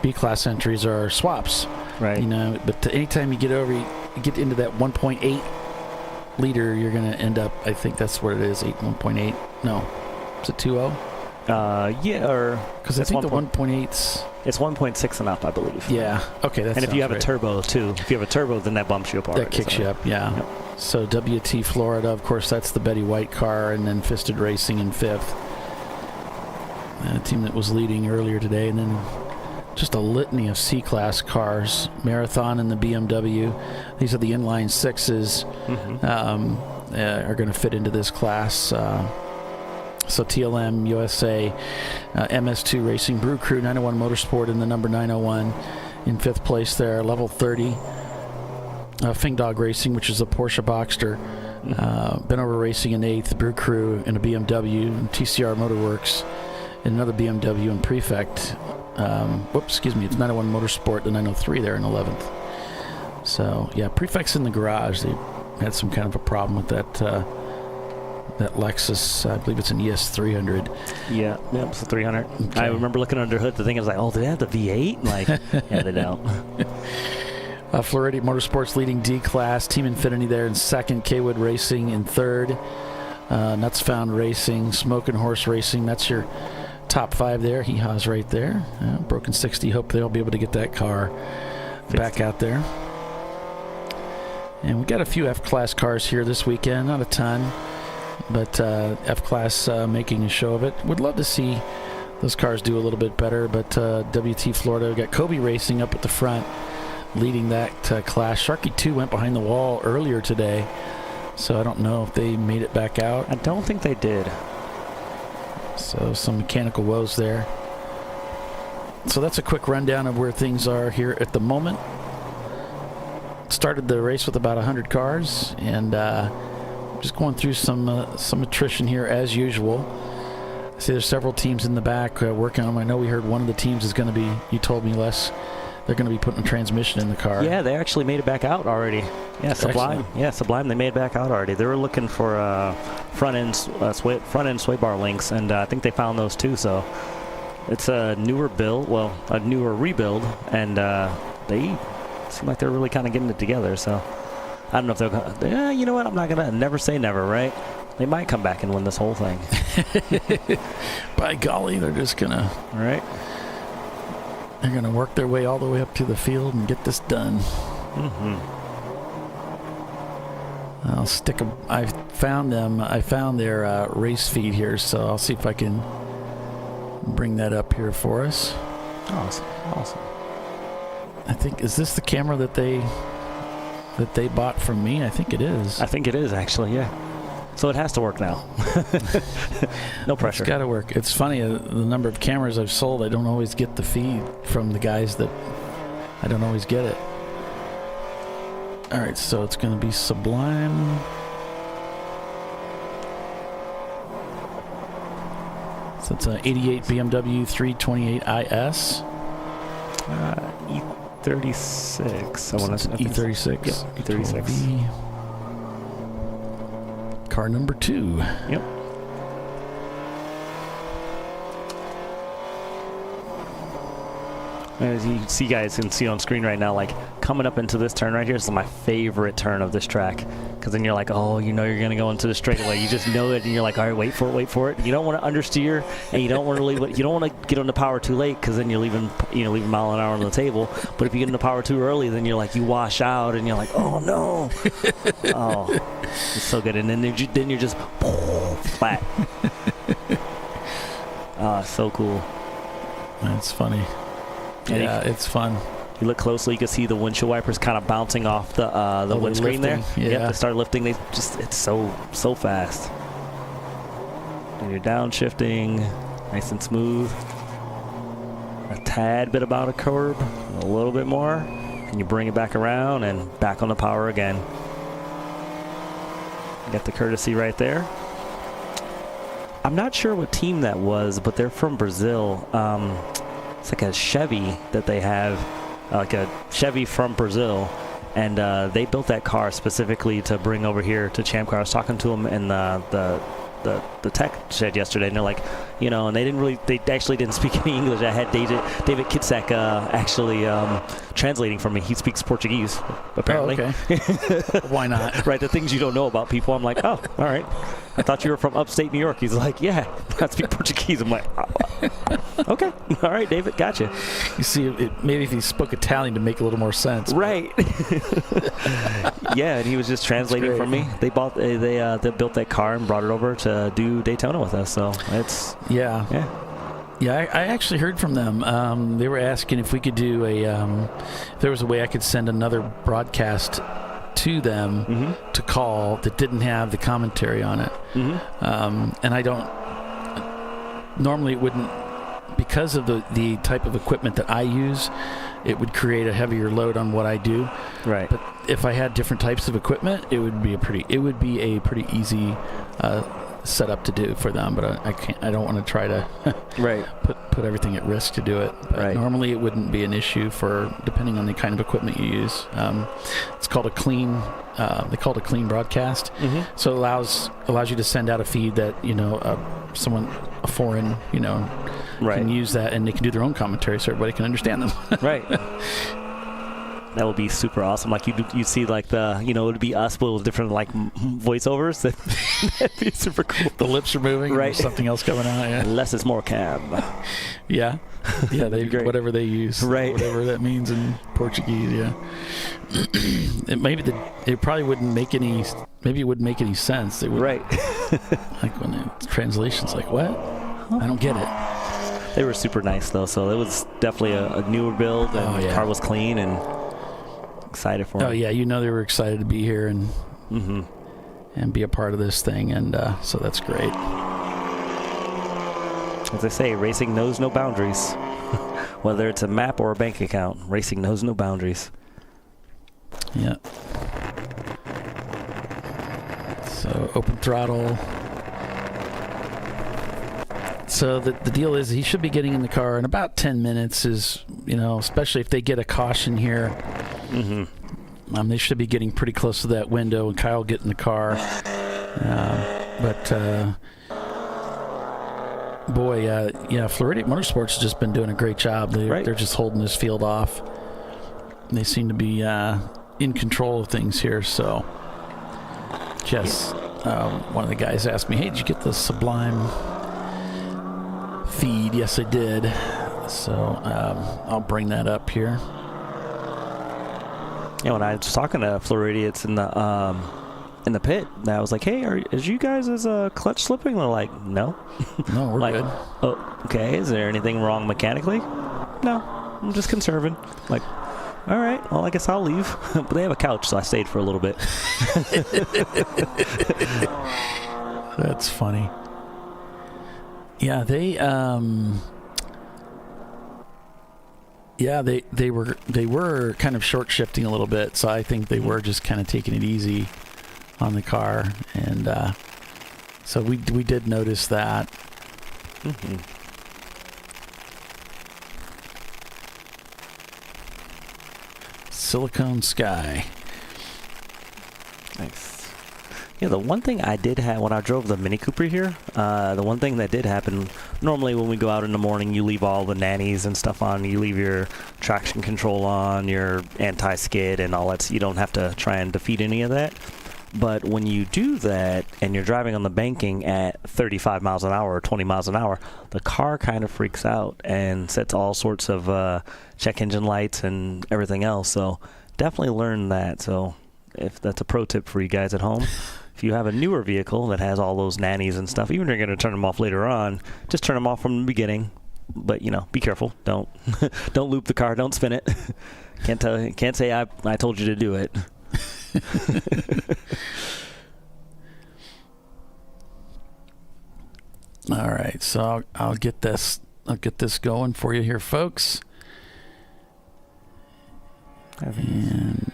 B-Class entries are swaps. Right. You know, but anytime you get into that 1.8 liter, you're going to end up, I think that's what it is, 1.8. No. Is it 2.0? Yeah, or... Because I think the 1.8's... It's 1.6 and up, I believe. Yeah. Okay, that's. And if you have a turbo, too. If you have a turbo, then that bumps you up already. That kicks you up, yeah. Yep. So WT Florida, of course, that's the Betty White car, and then Fisted Racing in fifth. A team that was leading earlier today, and then just a litany of C-Class cars. Marathon and the BMW. These are the inline sixes. Are going to fit into this class. So TLM, USA, MS2 Racing, Brew Crew, 901 Motorsport in the number 901 in fifth place there. Level 30, Fing Dog Racing, which is a Porsche Boxster. Benover Racing in eighth, Brew Crew in a BMW, and TCR Motorworks in another BMW, and Prefect. It's 901 Motorsport, the 903 there in 11th. So, yeah, Prefect's in the garage. They had some kind of a problem with that Lexus, I believe it's an ES300. Yeah, it's a 300. Okay. I remember looking under the hood, the thing, I was like, oh, do they have the V8? Like, yeah, they don't. Fleury Motorsports leading D-Class, Team Infinity there in second, Kwood Racing in third, Nuts Found Racing, Smoking Horse Racing, that's your top five there. Hee-Haw's right there. Broken 60, hope they'll be able to get that car 50. Back out there. And we got a few F-Class cars here this weekend, not a ton. But F-Class making a show of it. Would love to see those cars do a little bit better. But WT Florida, we got Kobe Racing up at the front, leading that class. Sharky 2 went behind the wall earlier today, so I don't know if they made it back out. I don't think they did. So some mechanical woes there. So that's a quick rundown of where things are here at the moment. Started the race with about 100 cars, and just going through some attrition here as usual. I see there's several teams in the back working on them. I know we heard one of the teams is going to be, you told me, Les, they're going to be putting a transmission in the car. Yeah, they actually made it back out already. Yeah, Sublime. Excellent. Yeah, Sublime, they made it back out already. They were looking for front end sway bar links, and I think they found those too. So it's a newer rebuild, and they seem like they're really kind of getting it together. So I don't know if they're going to, you know what, I'm not going to never say never, right? They might come back and win this whole thing. By golly, they're just going to. Right. They're going to work their way all the way up to the field and get this done. I found their race feed here, so I'll see if I can bring that up here for us. Awesome. I think, is this the camera that they bought from me? I think it is. I think it is, actually, yeah. So it has to work now. No pressure. It's got to work. It's funny, the number of cameras I've sold, I don't always get the feed from the guys that I don't always get it. All right, so it's going to be Sublime. So it's an 88 BMW 328 IS. E36. I want to E36. Yep, E36. Car number 2. Yep. As you see, guys can see on screen right now, like coming up into this turn right here is my favorite turn of this track, because then you're like, oh, you know you're going to go into the straightaway. You just know it, and you're like, all right, wait for it. You don't want to understeer, and you don't want to leave. You don't want to get on the power too late, because then you're leaving a mile an hour on the table. But if you get in the power too early, then you're like, you wash out, and you're like, oh no, oh, it's so good. And then you're just flat. So cool. That's funny. Yeah, it's fun. you look closely, you can see the windshield wipers kind of bouncing off the windscreen there. Yeah. Yep, they start lifting. It's so fast. And you're downshifting, nice and smooth. A tad bit about a curb, a little bit more, and you bring it back around and back on the power again. You got the courtesy right there. I'm not sure what team that was, but they're from Brazil. It's like a Chevy that they have, like a Chevy from Brazil, and they built that car specifically to bring over here to ChampCar. I was talking to them in the tech shed yesterday, and they're like, and they actually didn't speak any English. I had David Kitsak actually translating for me. He speaks Portuguese, apparently. Oh, okay. Why not? Right, the things you don't know about people. I'm like, oh, all right. I thought you were from upstate New York. He's like, yeah, I speak Portuguese. I'm like, oh, okay, all right, David, gotcha. You see, maybe if he spoke Italian to make a little more sense. Right. Yeah, and he was just translating for me. They built that car and brought it over to do Daytona with us. So it's yeah. I actually heard from them. They were asking if we could do if there was a way I could send another broadcast to them to call that didn't have the commentary on it. And I don't normally, it wouldn't, because of the type of equipment that I use, it would create a heavier load on what I do. Right. But if I had different types of equipment, it would be a pretty easy setup to do for them. But I don't want to try to right put everything at risk to do it. But right. Normally it wouldn't be an issue for, depending on the kind of equipment you use. It's called a clean. They call it a clean broadcast. So it allows you to send out a feed that a foreign right. can use that, and they can do their own commentary so everybody can understand them. Right. That would be super awesome. Like you see like it would be us, but with different like voiceovers. That'd be super cool. The lips are moving, right? And there's something else going on. Yeah. Less is more cab. Yeah. Whatever they use, right? Whatever that means in Portuguese. Yeah. It probably wouldn't make any. Maybe it wouldn't make any sense. They would, right. Like when the translation's like, what? I don't get it. They were super nice though, so it was definitely a newer build, and the car was clean and excited for them. Oh yeah, they were excited to be here and and be a part of this thing, and so that's great. As I say, racing knows no boundaries. Whether it's a map or a bank account, racing knows no boundaries. Yeah. So open throttle. So the deal is he should be getting in the car in about 10 minutes, especially if they get a caution here. They should be getting pretty close to that window, and Kyle will get in the car. Floridian Motorsports has just been doing a great job. They're just holding this field off. They seem to be in control of things here. So, one of the guys asked me, "Hey, did you get the Sublime feed?" Yes, I did. So I'll bring that up here. Yeah, when I was talking to Floridian, it's in the pit, and I was like, "Hey, is you guys clutch slipping?" And they're like, "No, no, we're like, good." Oh, okay. Is there anything wrong mechanically? No, I'm just conserving. Like, all right, well, I guess I'll leave. But they have a couch, so I stayed for a little bit. That's funny. Yeah, they were kind of short shifting a little bit, so I think they were just kind of taking it easy on the car, and so we did notice that. Silicon Sky. Nice. Yeah, the one thing I did have when I drove the Mini Cooper here, the one thing that did happen, normally when we go out in the morning, you leave all the nannies and stuff on. You leave your traction control on, your anti-skid and all that. So you don't have to try and defeat any of that. But when you do that and you're driving on the banking at 35 miles an hour or 20 miles an hour, the car kind of freaks out and sets all sorts of check engine lights and everything else. So definitely learn that. So if that's a pro tip for you guys at home, if you have a newer vehicle that has all those nannies and stuff, even if you're going to turn them off later on, just turn them off from the beginning, but be careful. Don't loop the car. Don't spin it. Can't say I told you to do it. All right, so I'll get this going for you here, folks. And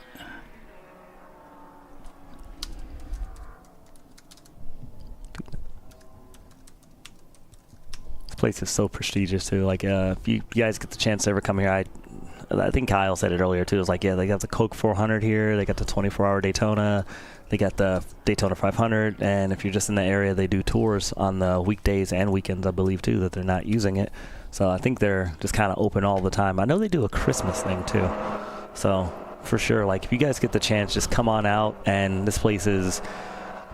this place is so prestigious too. Like if you guys get the chance to ever come here, I think Kyle said it earlier too. It's like, they got the Coke 400 here. They got the 24-hour Daytona. They got the Daytona 500. And if you're just in the area, they do tours on the weekdays and weekends, I believe, too, that they're not using it. So I think they're just kind of open all the time. I know they do a Christmas thing, too. So for sure, like, if you guys get the chance, just come on out. And this place is,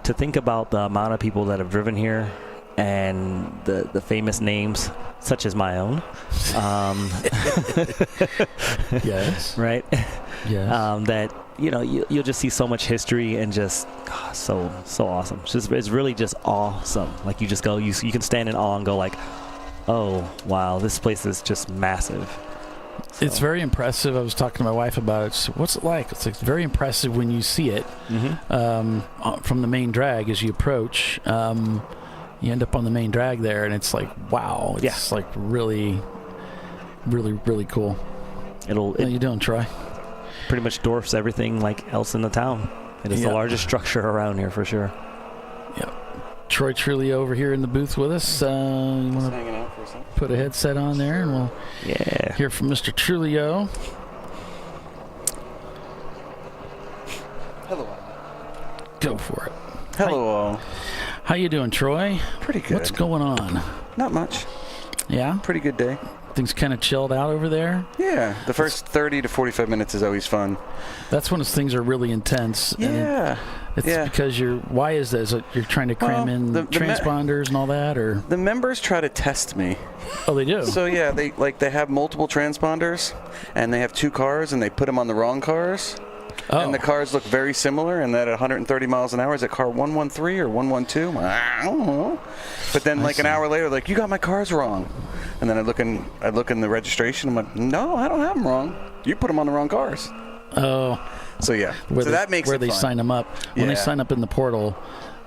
to think about the amount of people that have driven here and the famous names, such as my own. Yes. Right? Yes. That, you'll just see so much history and just so awesome. It's really just awesome. Like, you just go, you can stand in awe and go like, oh, wow, this place is just massive. So. It's very impressive. I was talking to my wife about it. So what's it like? It's very impressive when you see it from the main drag as you approach. You end up on the main drag there, and it's like, wow. It's like really, really, really cool. How you doing, Troy? Pretty much dwarfs everything like else in the town. It is the largest structure around here for sure. Yep. Troy Trulio over here in the booth with us. You want to put a headset on there, and we'll hear from Mr. Trulio. Hello. Go for it. Hello. How you doing, Troy? Pretty good. What's going on? Not much. Yeah? Pretty good day. Things kind of chilled out over there? Yeah. The first 30 to 45 minutes is always fun. That's when things are really intense. Yeah. It's because why is that? Is it you're trying to cram in the transponders and all that, or? The members try to test me. Oh, they do? So, yeah, they have multiple transponders, and they have two cars, and they put them on the wrong cars. Oh. And the cars look very similar, and at 130 miles an hour, is it car 113 or 112? I don't know. But then, an hour later, like, you got my cars wrong. And then I look in the registration. I'm like, no, I don't have them wrong. You put them on the wrong cars. Oh. So yeah. That makes where it they fun. sign them up. When they sign up in the portal,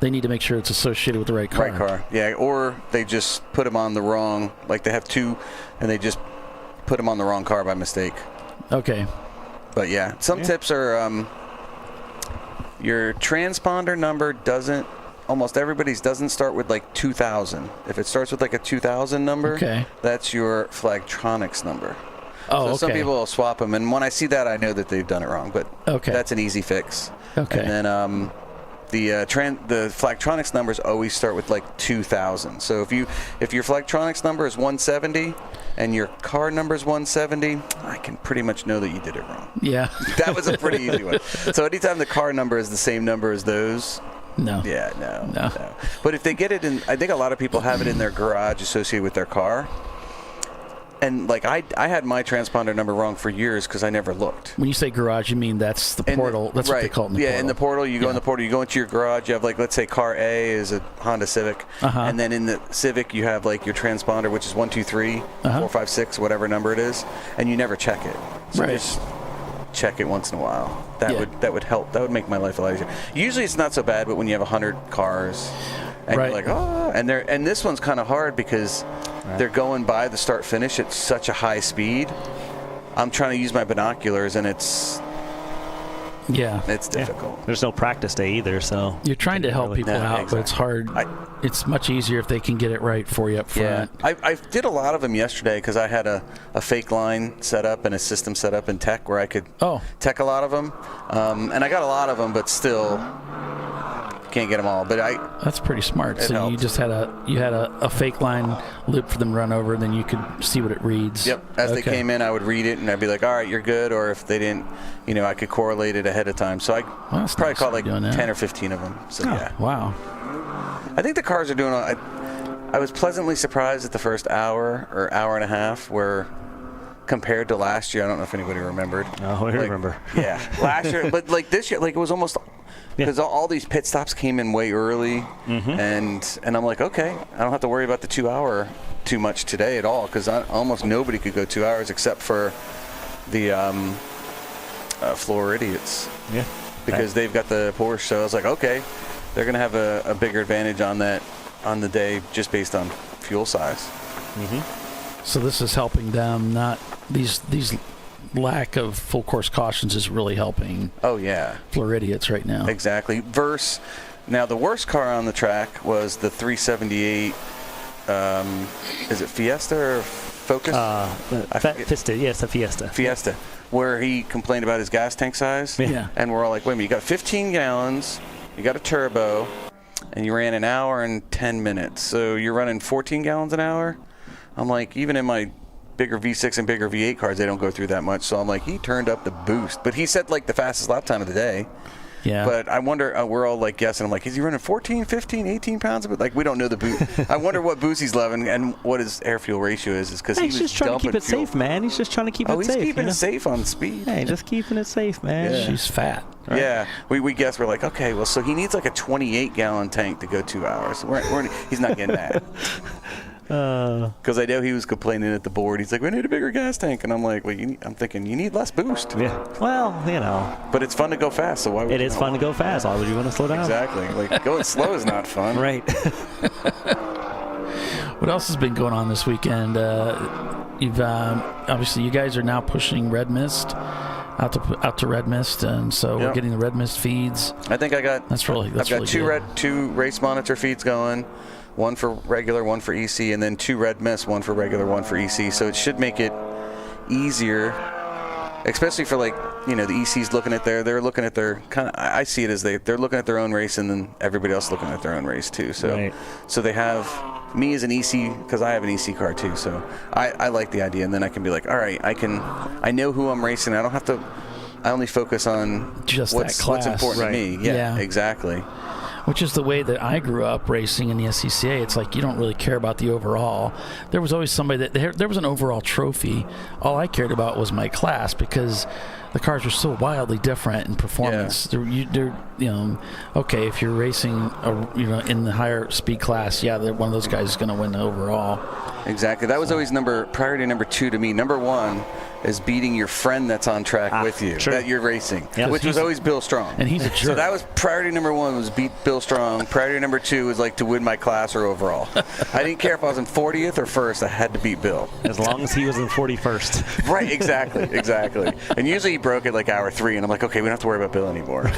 they need to make sure it's associated with the right car. Right car. Yeah. Or they just put them on the wrong. Like they have two, and they just put them on the wrong car by mistake. Okay. But yeah, some tips are your transponder number doesn't. Almost everybody's doesn't start with 2000. If it starts with a 2000 number, that's your Flagtronics number. Oh, so some people will swap them, and when I see that, I know that they've done it wrong. But that's an easy fix. Okay. And then the Flagtronics numbers always start with 2000. So if your Flagtronics number is 170 and your car number is 170, I can pretty much know that you did it wrong. Yeah. That was a pretty easy one. So anytime the car number is the same number as those. No. Yeah, no. But if they get it in, I think a lot of people have it in their garage associated with their car. And I had my transponder number wrong for years because I never looked. When you say garage, you mean that's the portal. That's what they call it in the portal. In the portal, you go in the portal, you go into your garage, you have let's say car A is a Honda Civic. And then in the Civic, you have your transponder, which is 1, 2, 3, 4, 5, 6, whatever number it is. And you never check it. So just check it once in a while. That would help. That would make my life a lot easier. Usually it's not so bad, but when you have 100 cars and you're like, oh, and this one's kind of hard because they're going by the start finish at such a high speed. I'm trying to use my binoculars and it's difficult. There's no practice day either, so you're trying to help people out, but it's hard. It's much easier if they can get it right for you up front. Yeah, I did a lot of them yesterday because I had a fake line set up and a system set up in tech where I could tech a lot of them, and I got a lot of them, but still can't get them all. But that's pretty smart. So helped. You just had a fake line loop for them to run over, and then you could see what it reads. Yep. As they came in, I would read it, and I'd be like, all right, you're good. Or if they didn't, I could correlate it ahead of time. So I probably caught 10 or 15 of them. So Wow. I think the cars are doing. I was pleasantly surprised at the first hour or hour and a half where, compared to last year, I don't know if anybody remembered. Oh, I remember. Yeah, last year, but this year, it was almost. Because all these pit stops came in way early, and I'm like, okay, I don't have to worry about the 2 hour too much today at all because almost nobody could go 2 hours except for the Floridians. Yeah. Because they've got the Porsche, so I was like, okay, they're going to have a bigger advantage on the day just based on fuel size. Mm-hmm. So this is helping them, not these lack of full course cautions is really helping. Oh, yeah. Floridians right now. Exactly. Now the worst car on the track was the 378, is it Fiesta or Focus? Fiesta, yes, a Fiesta. Fiesta, where he complained about his gas tank size. Yeah. And we're all like, wait a minute, you got 15 gallons, you got a turbo, and you ran an hour and 10 minutes. So you're running 14 gallons an hour? I'm like, even in my bigger V6 and bigger V8 cars, they don't go through that much. So I'm like, he turned up the boost. But he said, like, the fastest lap time of the day. Yeah. But I wonder, we're all like guessing. I'm like, is he running 14, 15, 18 pounds of it? Like, we don't know the boost. I wonder what boost he's loving and what his air fuel ratio is because he's just trying to keep it safe, man. He's just trying to keep it safe. He's keeping it safe on speed. Hey, just keeping it safe, man. Yeah. She's fat. Right? Yeah. We guess, we're like, okay, well, so he needs like a 28-gallon tank to go 2 hours. He's not getting that. Because I know he was complaining at the board. He's like, we need a bigger gas tank. And I'm like, well, I'm thinking, you need less boost. Yeah. Well, you know. But it's fun to go fast, so why would It is fun to go fast. Why would you want to slow down? Exactly. Like, going slow is not fun. Right. What else has been going on this weekend? You've obviously you guys are now pushing Red Mist out to Red Mist, and so we're getting the Red Mist feeds. I think I've got really two race monitor feeds going. One for regular, one for EC, and then 2 Red Mist, one for regular, one for EC. So it should make it easier, especially for the EC's looking at they're looking at their kind of. I see it as they're looking at their own race, and then everybody else looking at their own race too. So, So they have me as an EC because I have an EC car too. So I like the idea, and then I can be like, all right, I know who I'm racing. I don't have to. I only focus on just what's important to me. Yeah, exactly. Which is the way that I grew up racing in the SCCA. It's like you don't really care about the overall. There was always somebody there was an overall trophy. All I cared about was my class because the cars were so wildly different in performance. Yeah. Okay, if you're racing, in the higher speed class, one of those guys is going to win the overall. Exactly. That was always priority number 2 to me. Number 1 is beating your friend that's on track with you that you're racing, which was always Bill Strong. And he's a jerk. So that was priority number 1 was beat Bill Strong. Priority number 2 was to win my class or overall. I didn't care if I was in 40th or 1st. I had to beat Bill. As long as he was in 41st. Right, exactly. And usually he broke at hour 3, and I'm like, okay, we don't have to worry about Bill anymore.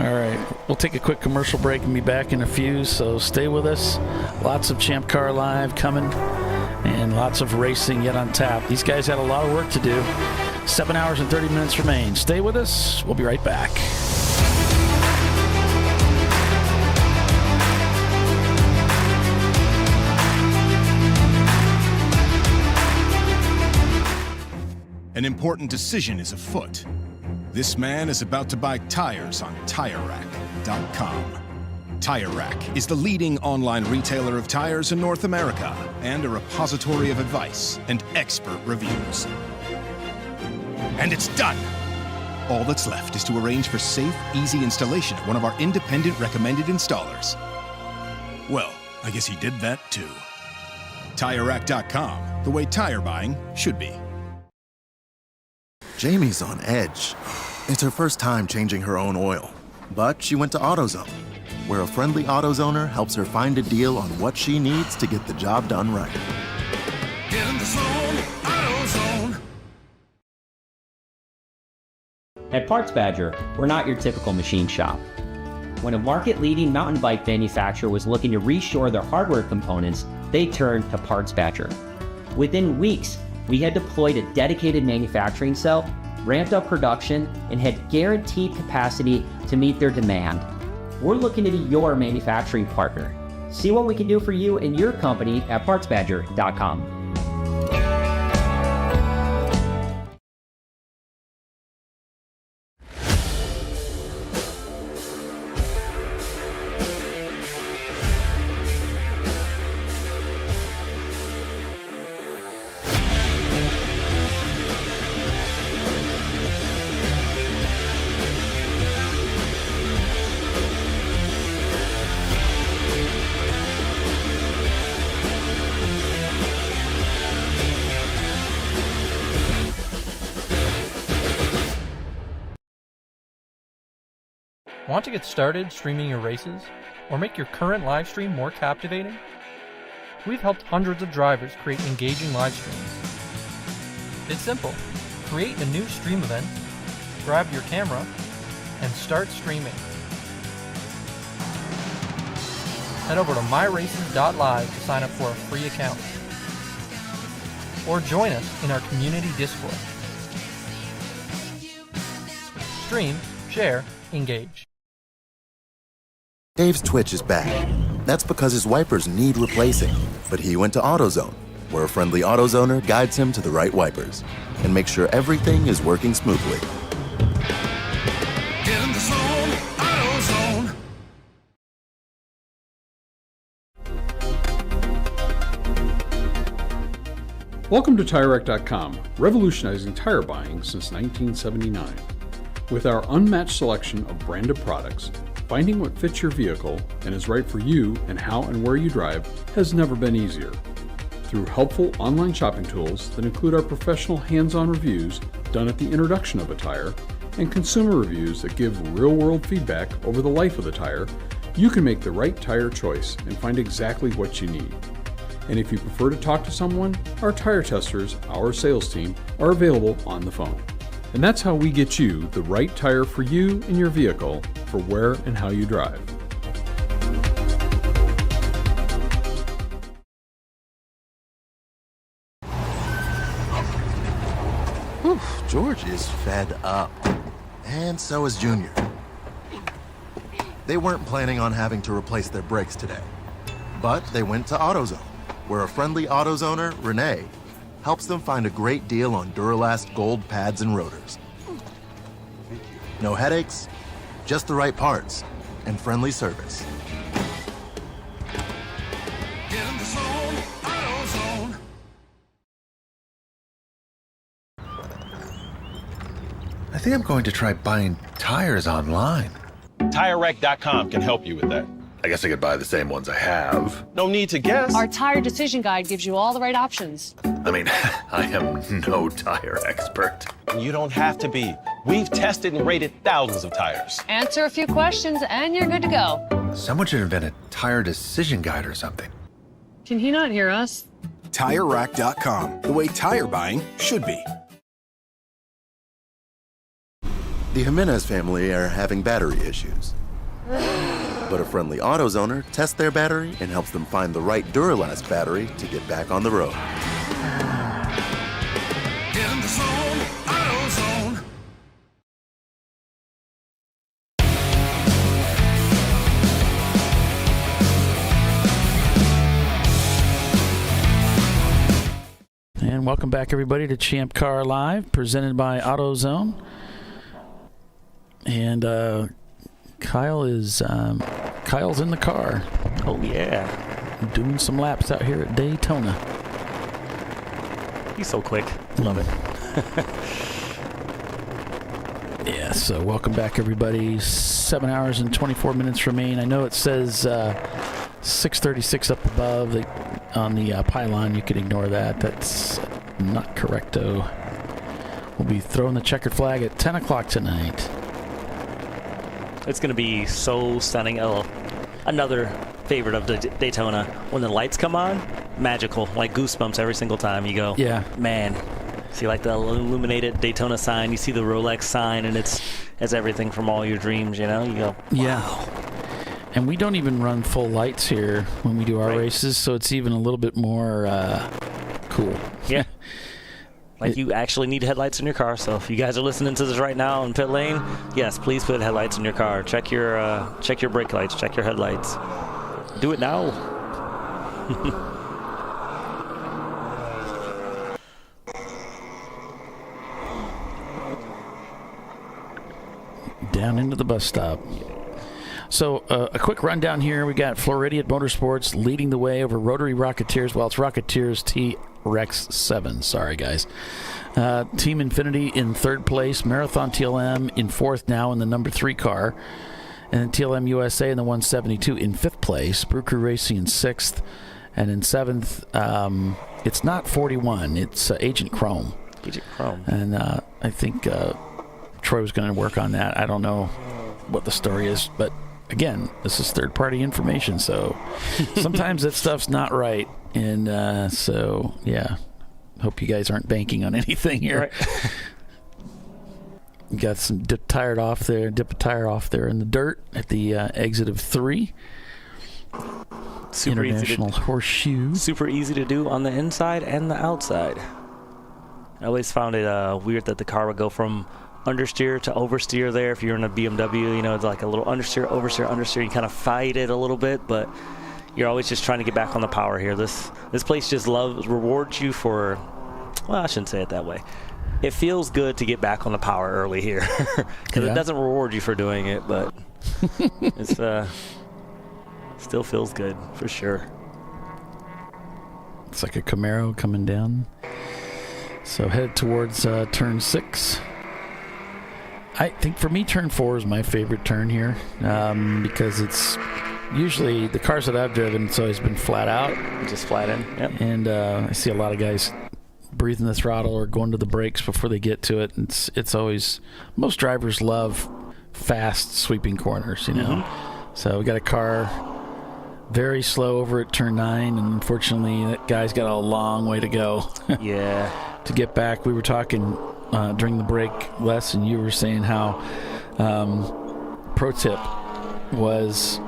All right, we'll take a quick commercial break and be back in a few, so stay with us. Lots of ChampCar.Live coming and lots of racing yet on tap. These guys had a lot of work to do. 7 hours and 30 minutes remain. Stay with us. We'll be right back. An important decision is afoot. This man is about to buy tires on TireRack.com. Tire Rack is the leading online retailer of tires in North America and a repository of advice and expert reviews. And it's done! All that's left is to arrange for safe, easy installation at one of our independent recommended installers. Well, I guess he did that too. TireRack.com, the way tire buying should be. Jamie's on edge. It's her first time changing her own oil. But she went to AutoZone, where a friendly AutoZoner helps her find a deal on what she needs to get the job done right. Get in the zone, AutoZone. At Parts Badger, we're not your typical machine shop. When a market-leading mountain bike manufacturer was looking to reshore their hardware components, they turned to Parts Badger. Within weeks, we had deployed a dedicated manufacturing cell, ramped up production, and had guaranteed capacity to meet their demand. We're looking to be your manufacturing partner. See what we can do for you and your company at PartsBadger.com. Want to get started streaming your races or make your current live stream more captivating? We've helped hundreds of drivers create engaging live streams. It's simple. Create a new stream event, grab your camera, and start streaming. Head over to myraces.live to sign up for a free account. Or join us in our community Discord. Stream, share, engage. Dave's Twitch is bad. That's because his wipers need replacing. But he went to AutoZone, where a friendly AutoZoner guides him to the right wipers and makes sure everything is working smoothly. Get in the zone, AutoZone. Welcome to TireRack.com, revolutionizing tire buying since 1979. With our unmatched selection of branded products, finding what fits your vehicle and is right for you and how and where you drive has never been easier. Through helpful online shopping tools that include our professional hands-on reviews done at the introduction of a tire and consumer reviews that give real-world feedback over the life of the tire, you can make the right tire choice and find exactly what you need. And if you prefer to talk to someone, our tire testers, our sales team, are available on the phone. And that's how we get you the right tire for you and your vehicle for where and how you drive. Whew, George is fed up. And so is Junior. They weren't planning on having to replace their brakes today. But they went to AutoZone, where a friendly AutoZoner, Renee, helps them find a great deal on Duralast gold pads and rotors. No headaches, just the right parts, and friendly service. Get in the zone, AutoZone. I think I'm going to try buying tires online. TireRack.com can help you with that. I guess I could buy the same ones I have. No need to guess. Our tire decision guide gives you all the right options. I mean, I am no tire expert. You don't have to be. We've tested and rated thousands of tires. Answer a few questions and you're good to go. Someone should invent a tire decision guide or something. Can he not hear us? TireRack.com, the way tire buying should be. The Jimenez family are having battery issues. But a friendly AutoZoner tests their battery and helps them find the right Duralast battery to get back on the road. Get in the zone, AutoZone. And welcome back, everybody, to ChampCar.Live, presented by AutoZone. And Kyle's in the car. Oh, yeah. Doing some laps out here at Daytona. He's so quick. Love it. Yeah, so welcome back, everybody. 7 hours and 24 minutes remain. I know it says 6:36 up above on the pylon. You can ignore that. That's not correcto. We'll be throwing the checkered flag at 10 o'clock tonight. It's going to be so stunning. Oh, another favorite of Daytona. When the lights come on, magical. Like goosebumps every single time you go. Yeah. Man. See like the illuminated Daytona sign. You see the Rolex sign, and it's everything from all your dreams, you know? You go, wow. Yeah. And we don't even run full lights here when we do our races, so it's even a little bit more cool. Yeah. Like you actually need headlights in your car, so if you guys are listening to this right now in pit lane, yes, please put headlights in your car. Check your brake lights, check your headlights. Do it now. Down into the bus stop. So a quick rundown here. We got Floridian Motorsports leading the way over Rotary Rocketeers. Well, it's Rocketeers T-Rex 7. Sorry, guys. Team Infinity in third place. Marathon TLM in fourth now in the number 3 car. And then TLM USA in the 172 in fifth place. Brew Crew Racing in sixth. And in seventh, it's not 41. It's Agent Chrome. Agent Chrome. And I think Troy was going to work on that. I don't know what the story is. But again, this is third-party information, so sometimes that stuff's not right. And so, yeah, hope you guys aren't banking on anything here. Right. Got some dip a tire off there in the dirt at the exit of 3. Super International Horseshoe. Super easy to do on the inside and the outside. I always found it weird that the car would go from understeer to oversteer there. If you're in a BMW, it's like a little understeer, oversteer, understeer. You kind of fight it a little bit, but you're always just trying to get back on the power here. This place just rewards you for, well, I shouldn't say it that way. It feels good to get back on the power early here because it doesn't reward you for doing it, but it's still feels good for sure. It's like a Camaro coming down. So head towards turn 6. I think for me, turn 4 is my favorite turn here because it's usually the cars that I've driven, it's always been flat out. Just flat in, yep. And I see a lot of guys breathing the throttle or going to the brakes before they get to it. It's always, most drivers love fast sweeping corners, Mm-hmm. So we got a car very slow over at turn 9, and unfortunately that guy's got a long way to go. Yeah. To get back. We were talking during the break, Les, and you were saying how pro tip was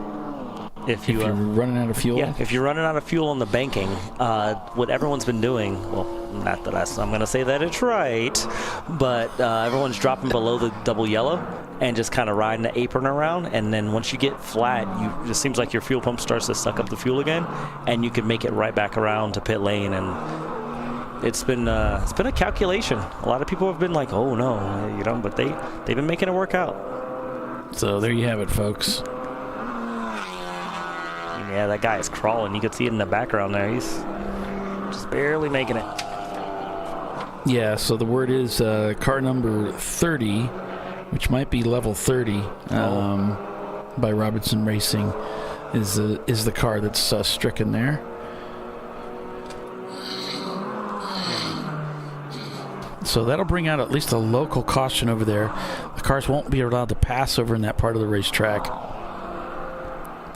if you're running out of fuel. Yeah, if you're running out of fuel on the banking, what everyone's been doing, well, not that I'm going to say that it's right, but everyone's dropping below the double yellow and just kind of riding the apron around, and then once you get flat, it just seems like your fuel pump starts to suck up the fuel again, and you can make it right back around to pit lane. And it's been a calculation. A lot of people have been like, oh no, but they've been making it work out. So there you have it, folks. Yeah, that guy is crawling. You could see it in the background there. He's just barely making it. Yeah, so the word is car number 30, which might be level 30 by Robertson Racing, is the car that's stricken there. So that'll bring out at least a local caution over there. The cars won't be allowed to pass over in that part of the racetrack.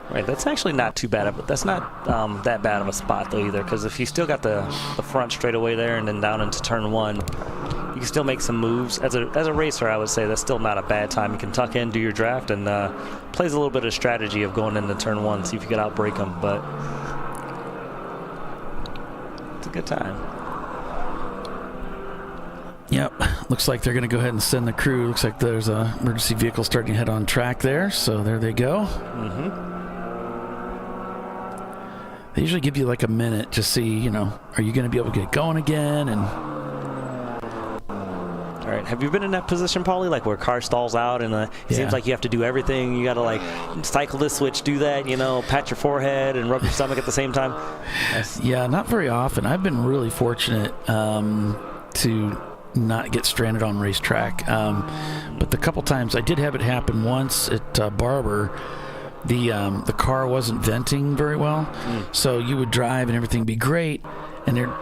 Right, that's actually not too bad. But that's not that bad of a spot, though, either, because if you still got the front straightaway there and then down into turn 1, you can still make some moves. As a racer, I would say that's still not a bad time. You can tuck in, do your draft, and plays a little bit of strategy of going into turn 1, see if you can outbrake them. But it's a good time. Yep, looks like they're going to go ahead and send the crew. Looks like there's a emergency vehicle starting to head on track there, so there they go. Mm-hmm. They usually give you like a minute to see, are you going to be able to get going again? And all right, have you been in that position, Paulie, like where car stalls out and it seems like you have to do everything? You got to like cycle this switch, do that, pat your forehead and rub your stomach at the same time? Yeah, not very often. I've been really fortunate to not get stranded on racetrack. But the couple times I did have it happen once at Barber, the car wasn't venting very well. So you would drive and everything be great, and there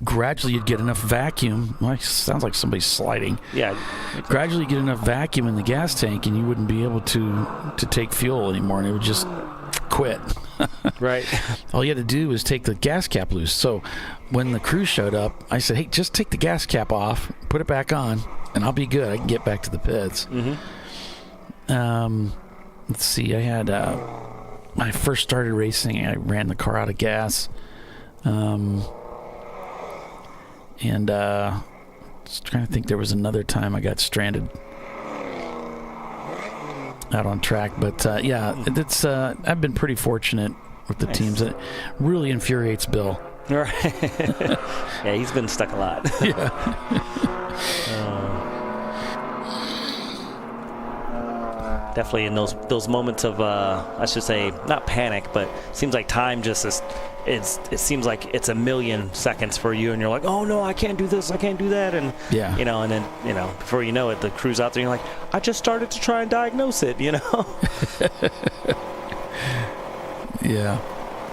gradually you'd get enough vacuum. Well, it sounds like somebody's sliding. Yeah. Gradually you get enough vacuum in the gas tank, and you wouldn't be able to take fuel anymore, and it would just quit. Right. All you had to do was take the gas cap loose. So when the crew showed up, I said, hey, just take the gas cap off, put it back on, and I'll be good. I can get back to the pits. Mm-hmm. Let's see. I had when I first started racing, I ran the car out of gas. And just trying to think, there was another time I got stranded out on track, but it's I've been pretty fortunate with the teams. It really infuriates Bill. Right. Yeah, he's been stuck a lot. Yeah. Definitely in those moments of I should say not panic, but seems like time just is. It seems like it's a million seconds for you, and you're like, oh no, I can't do this, I can't do that, and and then before you know it, the crew's out there, and you're like, I just started to try and diagnose it, Yeah.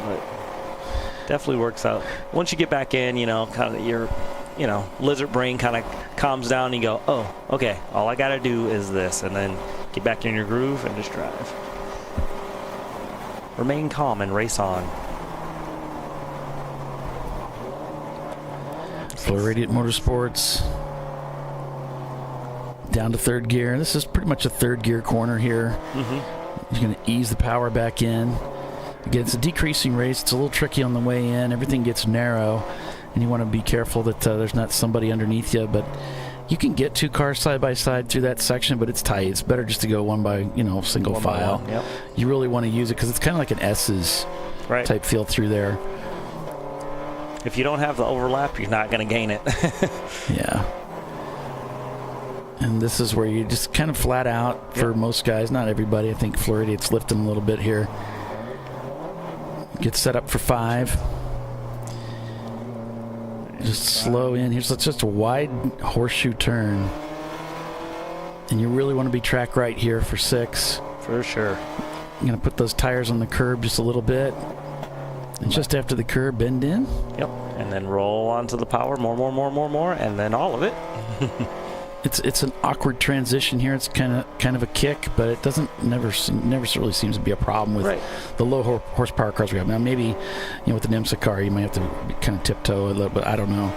But definitely works out. Once you get back in, kind of your lizard brain kind of calms down, and you go, oh, okay, all I got to do is this, and then Get back in your groove and just drive. Remain calm and race on. Floridian Motorsports down to third gear. This is pretty much a third gear corner here. You're going to ease the power back in. Again, it's a decreasing race. It's a little tricky on the way in. Everything gets narrow, and you want to be careful that there's not somebody underneath you. But you can get 2 cars side by side through that section, but it's tight. It's better just to go one by, single file. One, yep. You really want to use it because it's kind of like an S's type feel through there. If you don't have the overlap, you're not going to gain it. Yeah. And this is where you just kind of flat out for most guys, not everybody. I think Florida, it's lifting a little bit here. Get set up for 5. Just slow in. Here's just a wide horseshoe turn. And you really want to be track right here for 6. For sure. I'm going to put those tires on the curb just a little bit. And just after the curb, bend in. Yep. And then roll onto the power. More. And then all of it. It's an awkward transition here. It's kind of a kick, but it never really seems to be a problem with the low horsepower cars we have. Now maybe, with an IMSA car, you might have to kind of tiptoe a little bit. I don't know.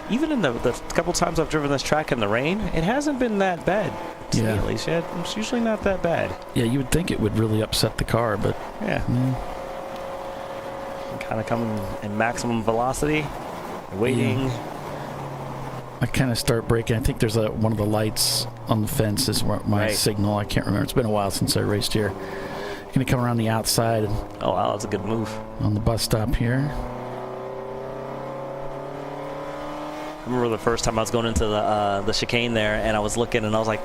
Even in the couple times I've driven this track in the rain, it hasn't been that bad. To me, at least. It's usually not that bad. Yeah, you would think it would really upset the car, but kind of coming in maximum velocity, waiting. Yeah. I kind of start braking. I think there's one of the lights on the fence is my signal. I can't remember. It's been a while since I raced here. Going to come around the outside. Oh, wow, that's a good move. On the bus stop here. I remember the first time I was going into the chicane there, and I was looking, and I was like,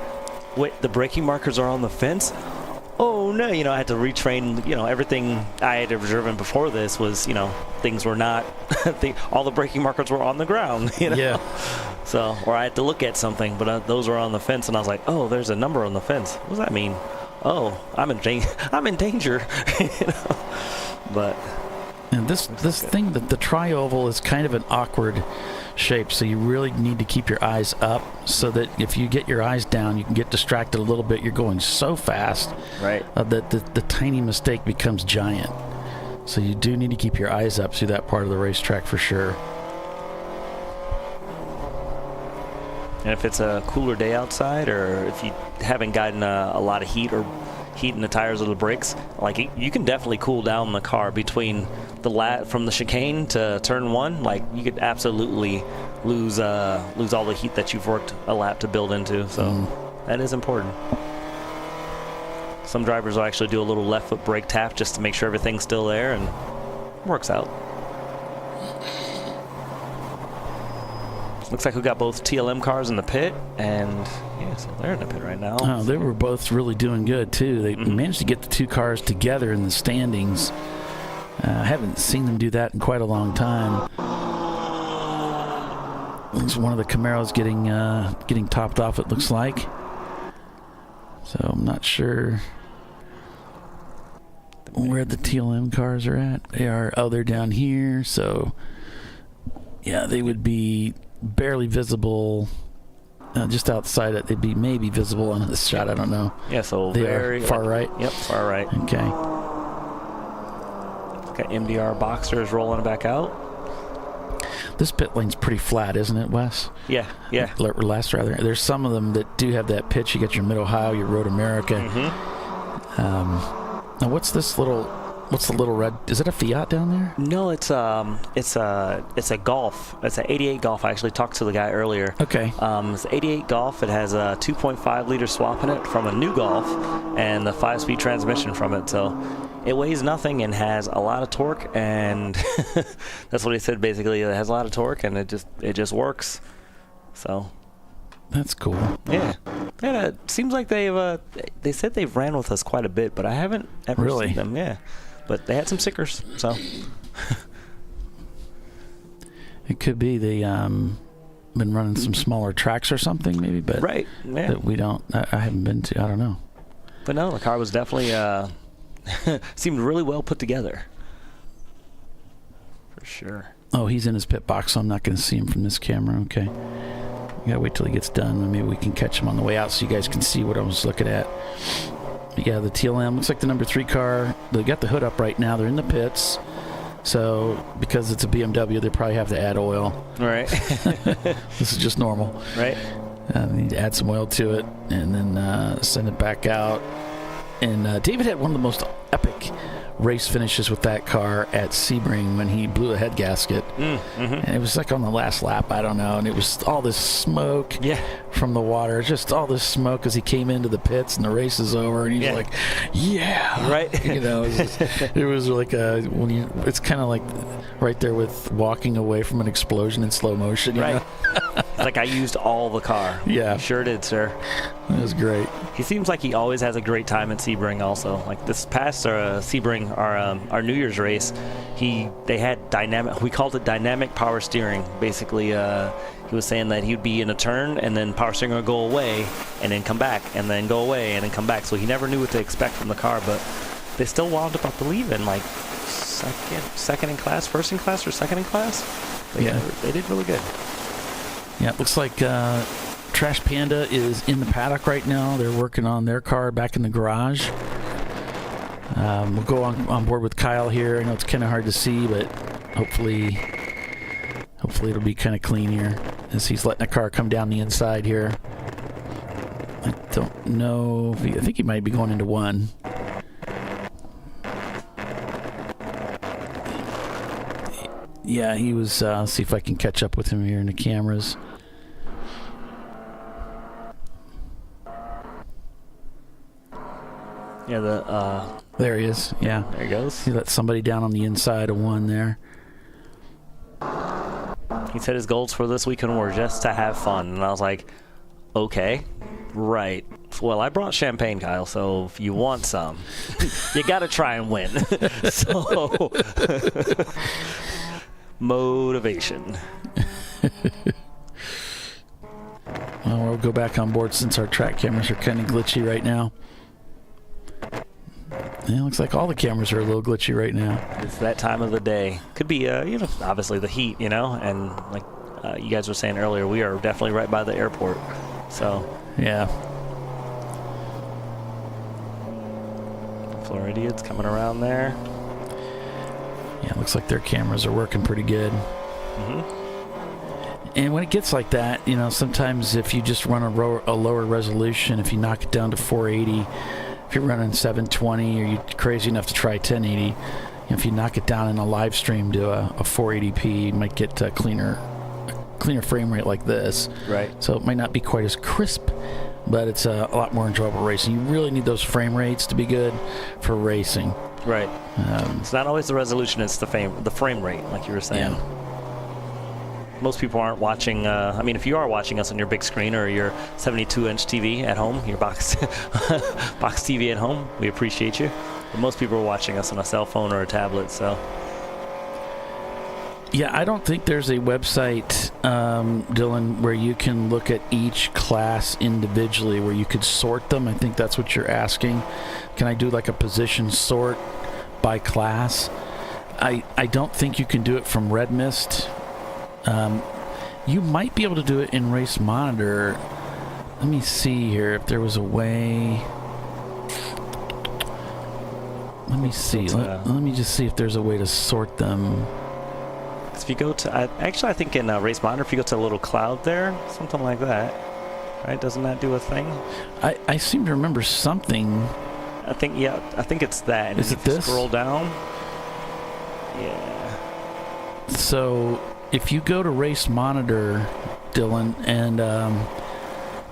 wait, the braking markers are on the fence? Oh, no. I had to retrain. Everything I had ever driven before this was, things were not, all the braking markers were on the ground, Yeah. So, or I had to look at something, but those were on the fence, and I was like, oh, there's a number on the fence. What does that mean? Oh, I'm in danger. But. And this thing, the tri-oval is kind of an awkward shape, so you really need to keep your eyes up so that if you get your eyes down, you can get distracted a little bit. You're going so fast that the tiny mistake becomes giant. So you do need to keep your eyes up through that part of the racetrack for sure. And if it's a cooler day outside, or if you haven't gotten a lot of heat or heat in the tires or the brakes, like you can definitely cool down the car between from the chicane to turn 1. Like you could absolutely lose all the heat that you've worked a lap to build into. So that is important. Some drivers will actually do a little left foot brake tap just to make sure everything's still there, and it works out. Looks like we got both TLM cars in the pit, and so they're in the pit right now. Oh, they were both really doing good too. They managed to get the 2 cars together in the standings. I haven't seen them do that in quite a long time. Looks one of the Camaros getting topped off, it looks like. So I'm not sure where the TLM cars are at. They're down here. So yeah, they would be barely visible just outside it. They'd be maybe visible on this shot. I don't know. Yeah, so they are far right. Yep, far right. Okay. Got MDR Boxers rolling back out. This pit lane's pretty flat, isn't it, Wes? Yeah. Last rather. There's some of them that do have that pitch. You got your Mid-Ohio, your Road America. Now, what's the little red? Is it a Fiat down there? No, it's a Golf. It's an 88 Golf. I actually talked to the guy earlier. Okay. It's an 88 Golf. It has a 2.5 liter swap in it from a new Golf, and the 5-speed transmission from it. So it weighs nothing and has a lot of torque, and that's what he said. Basically, it has a lot of torque, and it just works. So that's cool. Yeah. And it seems like they said they've ran with us quite a bit, but I haven't ever seen them. Yeah. But they had some stickers, so. It could be they been running some smaller tracks or something, maybe. But that we don't. I haven't been to. I don't know. But no, the car was definitely seemed really well put together. For sure. Oh, he's in his pit box, so I'm not going to see him from this camera. Okay. gotta wait till he gets done. Maybe we can catch him on the way out so you guys can see what I was looking at. But yeah, the TLM looks like the number 3 car. They got the hood up right now. They're in the pits. So because it's a BMW, they probably have to add oil. Right. This is just normal. Right. They need to add some oil to it and then send it back out. And David had one of the most epic race finishes with that car at Sebring when he blew a head gasket. And it was like on the last lap, I don't know, and it was all this smoke from the water, just all this smoke as he came into the pits and the race is over, and he's like, right. You know, it was like it's kind of like right there with walking away from an explosion in slow motion, you know? Like I used all the car. Yeah. Sure did, sir. It was great. He seems like he always has a great time at Sebring also. Like this past Sebring, our New Year's race, they had dynamic, we called it dynamic power steering. Basically, he was saying that he would be in a turn and then power steering would go away and then come back and then go away and then come back. So he never knew what to expect from the car, but they still wound up, I believe, in like second in class, first in class, or second in class. They did really good. Yeah, it looks like Trash Panda is in the paddock right now. They're working on their car back in the garage. We'll go on board with Kyle here. I know it's kind of hard to see, but hopefully it'll be kind of clean here as he's letting the car come down the inside here. I don't know. I think he might be going into one. Yeah, he was. See if I can catch up with him here in the cameras. Yeah, there he is. Yeah, there he goes. He let somebody down on the inside of one there. He said his goals for this weekend were just to have fun, and I was like, okay, right. Well, I brought champagne, Kyle, so if you want some, you got to try and win. So, motivation. Well, we'll go back on board since our track cameras are kind of glitchy right now. Yeah, it looks like all the cameras are a little glitchy right now. It's that time of the day. Could be, obviously the heat, and like you guys were saying earlier, we are definitely right by the airport. So, yeah. Floridians coming around there. Yeah, it looks like their cameras are working pretty good. And when it gets like that, sometimes if you just run a lower resolution, if you knock it down to 480, if you're running 720 or you're crazy enough to try 1080, if you knock it down in a live stream to a 480p, you might get a cleaner frame rate like this. Right. So it might not be quite as crisp, but it's a lot more enjoyable racing. You really need those frame rates to be good for racing. Right. It's not always the resolution, it's the frame rate, like you were saying. Yeah. Most people aren't watching, if you are watching us on your big screen or your 72-inch TV at home, your box TV at home, we appreciate you. But most people are watching us on a cell phone or a tablet, so. Yeah, I don't think there's a website, Dylan, where you can look at each class individually, where you could sort them. I think that's what you're asking. Can I do like a position sort by class? I don't think you can do it from Red Mist. You might be able to do it in Race Monitor. Let me see here if there was a way. Let me see. Let me just see if there's a way to sort them. If you go to, I think in Race Monitor, if you go to a little cloud there, something like that, right? Doesn't that do a thing? I seem to remember something. I think it's that. And is it this? Scroll down. Yeah. So if you go to Race Monitor, Dylan, and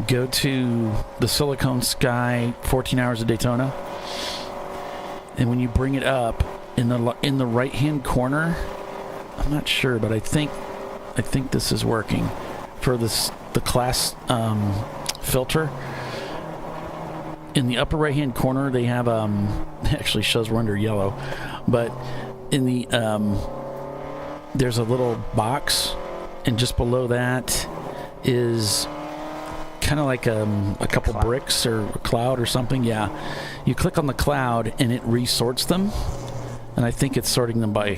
go to the Siliconsky 14 Hours of Daytona, and when you bring it up in the right-hand corner, I'm not sure, but I think this is working for the class filter. In the upper right-hand corner, they have it actually shows we're under yellow, but in the there's a little box, and just below that is kind of like a couple bricks or a cloud or something. Yeah, you click on the cloud and it resorts them, and I think it's sorting them by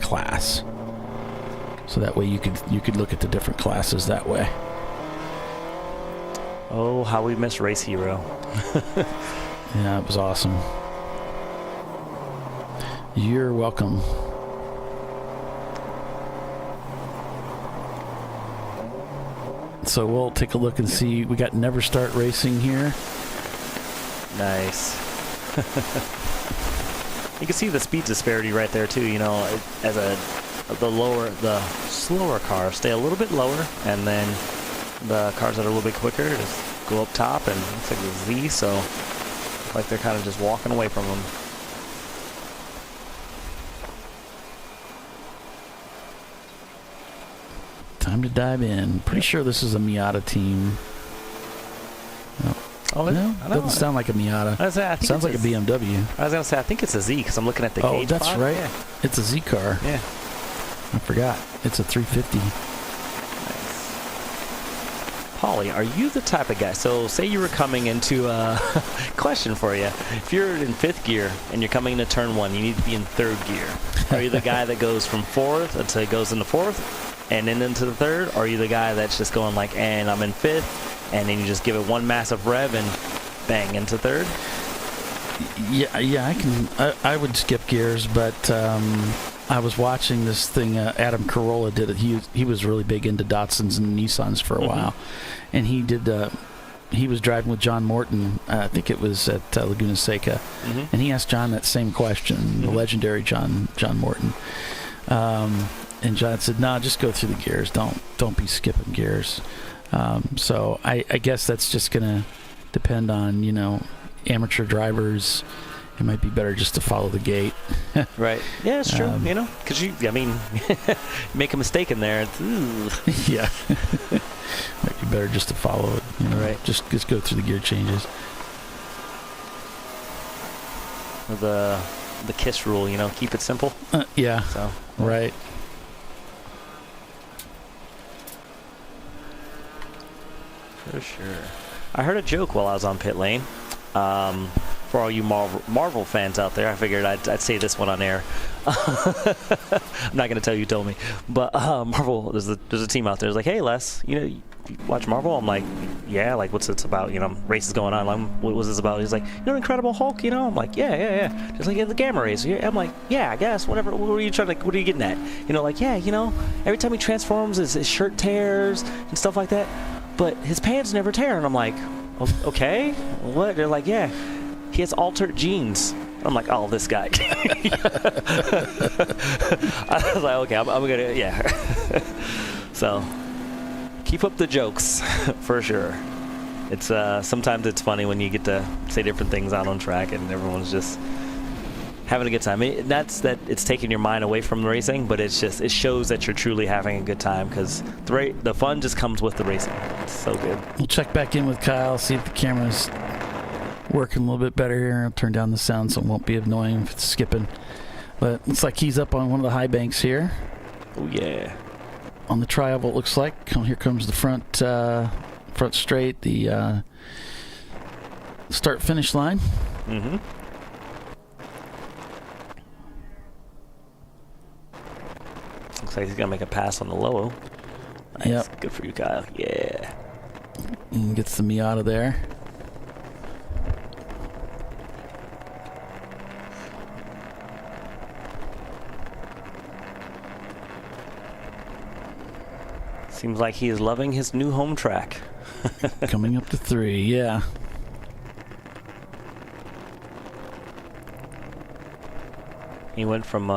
class. So that way you could look at the different classes that way. Oh, how we miss Race Hero. Yeah, it was awesome. You're welcome. So we'll take a look and see. We got Never Start Racing here. Nice. You can see the speed disparity right there too. You know, as the slower cars stay a little bit lower, and then the cars that are a little bit quicker just go up top, and it's like the Z. So like they're kind of just walking away from them. Time to dive in. Pretty sure this is a Miata team. No. Oh, no, doesn't sound like a Miata. I think sounds like a BMW. I was gonna say I think it's a Z because I'm looking at the gauge. Oh, that's file. right. Yeah. It's a Z car. Yeah. I forgot. It's a 350. Nice. Paulie, are you the type of guy? So, say you were coming into a question for you. If you're in 5th gear and you're coming into turn 1, you need to be in 3rd gear. Are you the guy that goes from 4th until it goes into 4th? And then into the 3rd, or are you the guy that's just going like, and I'm in 5th, and then you just give it one massive rev and bang into 3rd? Yeah, I can. I would skip gears, but I was watching this thing. Adam Carolla did it. He was really big into Datsuns and Nissans for a while, and he did. He was driving with John Morton. I think it was at Laguna Seca, and he asked John that same question. The legendary John Morton. And John said, "No, just go through the gears. Don't be skipping gears." So I guess that's just gonna depend on amateur drivers. It might be better just to follow the gate. Right. Yeah, it's true. Because you make a mistake in there. Yeah. Might be better just to follow it. Right. Just go through the gear changes. The KISS rule, keep it simple. Yeah. So right. For sure. I heard a joke while I was on pit lane. For all you Marvel fans out there, I figured I'd say this one on air. I'm not going to tell you told me. But Marvel, there's a team out there. It's like, hey, Les, you watch Marvel? I'm like, yeah, like what's it about? Races going on. Like, what was this about? He's like, Incredible Hulk, I'm like, yeah. Just like the gamma rays. I'm like, yeah, I guess, whatever. What are you getting at? Every time he transforms, his shirt tears and stuff like that. But his pants never tear. And I'm like, okay, what? They're like, yeah, he has altered genes. I'm like, oh, this guy. I was like, okay, I'm gonna, yeah. So, keep up the jokes, for sure. It's sometimes it's funny when you get to say different things out on track and everyone's just having a good time. It's taking your mind away from the racing, but it shows that you're truly having a good time because the fun just comes with the racing. It's so good. We'll check back in with Kyle, see if the camera's working a little bit better here. I'll turn down the sound so it won't be annoying if it's skipping. But looks like he's up on one of the high banks here. Oh yeah. On the tri-oval, it looks like. Here comes the front straight, the start-finish line. Mm-hmm. Looks like he's going to make a pass on the low. Nice. Yep. Good for you, Kyle. Yeah. And gets the Miata there. Seems like he is loving his new home track. Coming up to 3, yeah. He went from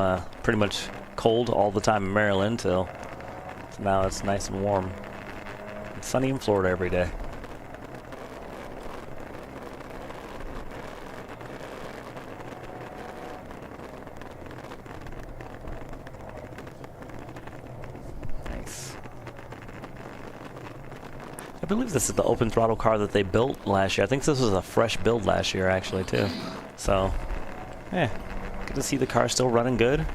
pretty much cold all the time in Maryland till now it's nice and warm. It's sunny in Florida every day. Nice. I believe this is the open throttle car that they built last year. I think this was a fresh build last year actually too. So, yeah. Good to see the car still running good.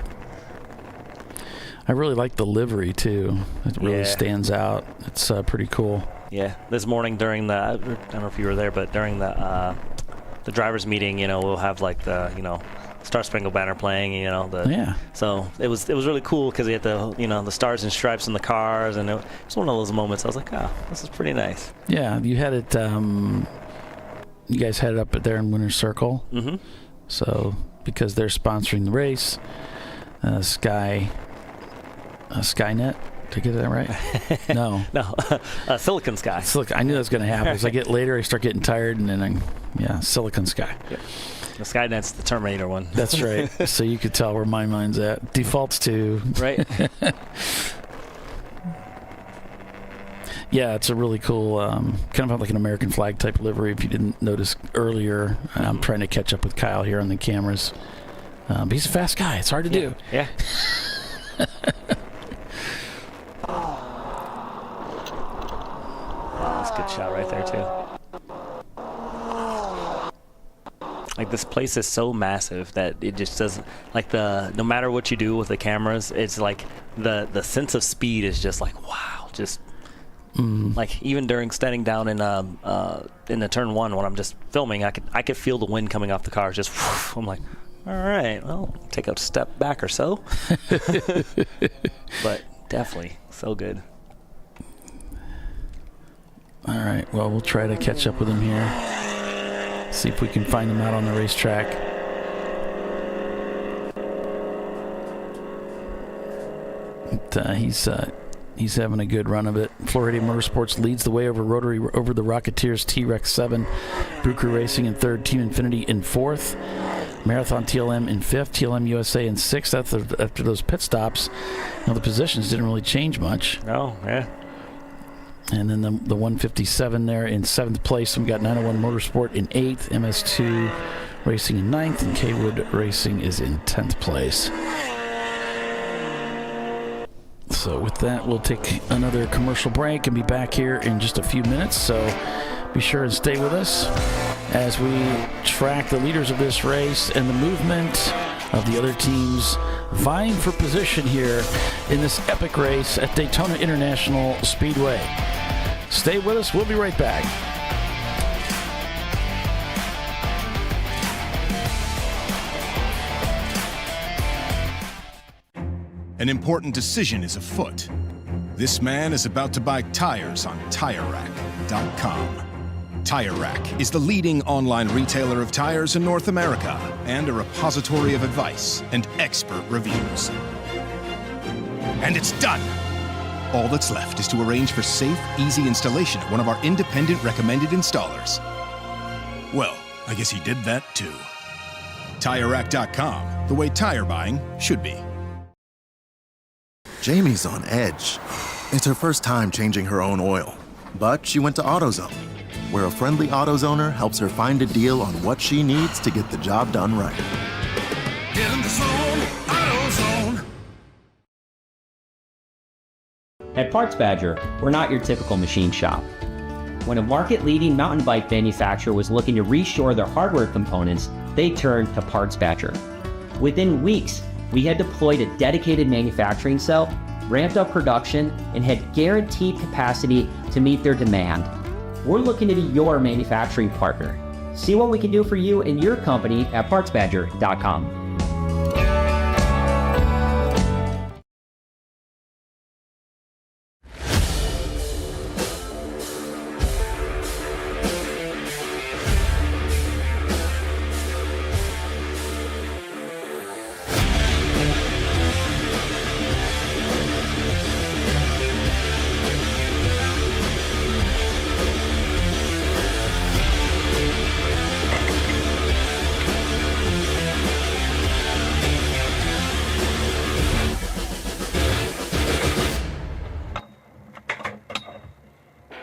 I really like the livery too. It really stands out. It's pretty cool. Yeah, this morning during the, I don't know if you were there, but during the drivers meeting, we'll have like the, Star Spangled Banner playing, Yeah. So it was really cool because they had the stars and stripes in the cars, and it was one of those moments I was like, oh, this is pretty nice. Yeah, you had it. You guys had it up there in Winner's Circle. Mm-hmm. So because they're sponsoring the race, Skynet. Did I get that right? No. No. Siliconsky. I knew that was going to happen. As I get later, I start getting tired, and then Siliconsky. Yeah. The Skynet's the Terminator one. That's right. So you could tell where my mind's at. Defaults to. Right. Yeah, it's a really cool, kind of like an American flag type livery. If you didn't notice earlier, I'm trying to catch up with Kyle here on the cameras. But he's a fast guy. It's hard to do. Yeah. That's a good shot right there, too. Like, this place is so massive that it just doesn't, like, no matter what you do with the cameras, it's like the sense of speed is just like, wow, just like even during standing down in the turn one when I'm just filming, I could feel the wind coming off the cars. Just I'm like, all right, well, take a step back or so. But definitely so good. All right, well, we'll try to catch up with him here. See if we can find him out on the racetrack. But, he's having a good run of it. Florida Motorsports leads the way over the Rocketeers T-Rex 7. Brew Crew Racing in third, Team Infinity in fourth. Marathon TLM in fifth, TLM USA in sixth. After those pit stops, the positions didn't really change much. Oh, yeah. And then the 157 there in seventh place. And we got 901 Motorsport in eighth, MS2 Racing in ninth, and K-Wood Racing is in 10th place. So with that, we'll take another commercial break and be back here in just a few minutes. So be sure and stay with us as we track the leaders of this race and the movement of the other teams vying for position here in this epic race at Daytona International Speedway. Stay with us. We'll be right back. An important decision is afoot. This man is about to buy tires on TireRack.com. Tire Rack is the leading online retailer of tires in North America and a repository of advice and expert reviews. And it's done! All that's left is to arrange for safe, easy installation at one of our independent recommended installers. Well, I guess he did that too. TireRack.com, the way tire buying should be. Jamie's on edge. It's her first time changing her own oil, but she went to AutoZone, where a friendly AutoZoner helps her find a deal on what she needs to get the job done right. Get in the zone, AutoZone. At Parts Badger, we're not your typical machine shop. When a market-leading mountain bike manufacturer was looking to reshore their hardware components, they turned to Parts Badger. Within weeks, we had deployed a dedicated manufacturing cell, ramped up production, and had guaranteed capacity to meet their demand. We're looking to be your manufacturing partner. See what we can do for you and your company at PartsBadger.com.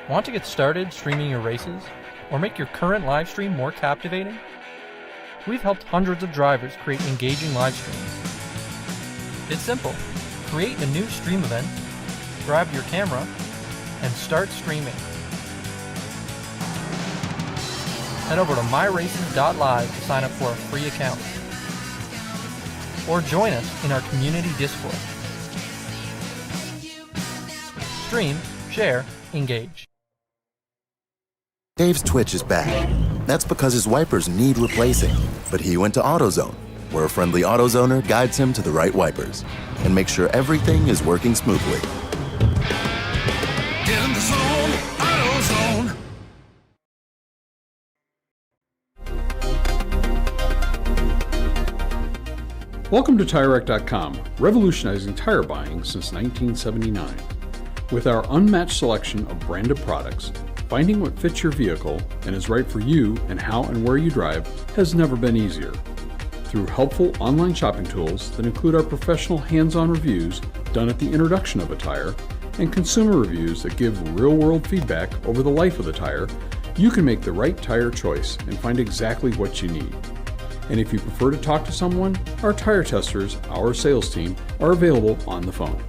Want to get started streaming your races? Or make your current live stream more captivating? We've helped hundreds of drivers create engaging live streams. It's simple. Create a new stream event, grab your camera, and start streaming. Head over to myraces.live to sign up for a free account. Or join us in our community Discord. Stream, share, engage. Dave's Twitch is back. That's because his wipers need replacing, but he went to AutoZone, where a friendly AutoZoner guides him to the right wipers and makes sure everything is working smoothly. Get in the zone, AutoZone. Welcome to TireRack.com, revolutionizing tire buying since 1979. With our unmatched selection of branded products, finding what fits your vehicle and is right for you and how and where you drive has never been easier. Through helpful online shopping tools that include our professional hands-on reviews done at the introduction of a tire and consumer reviews that give real-world feedback over the life of the tire, you can make the right tire choice and find exactly what you need. And if you prefer to talk to someone, our tire testers, our sales team, are available on the phone.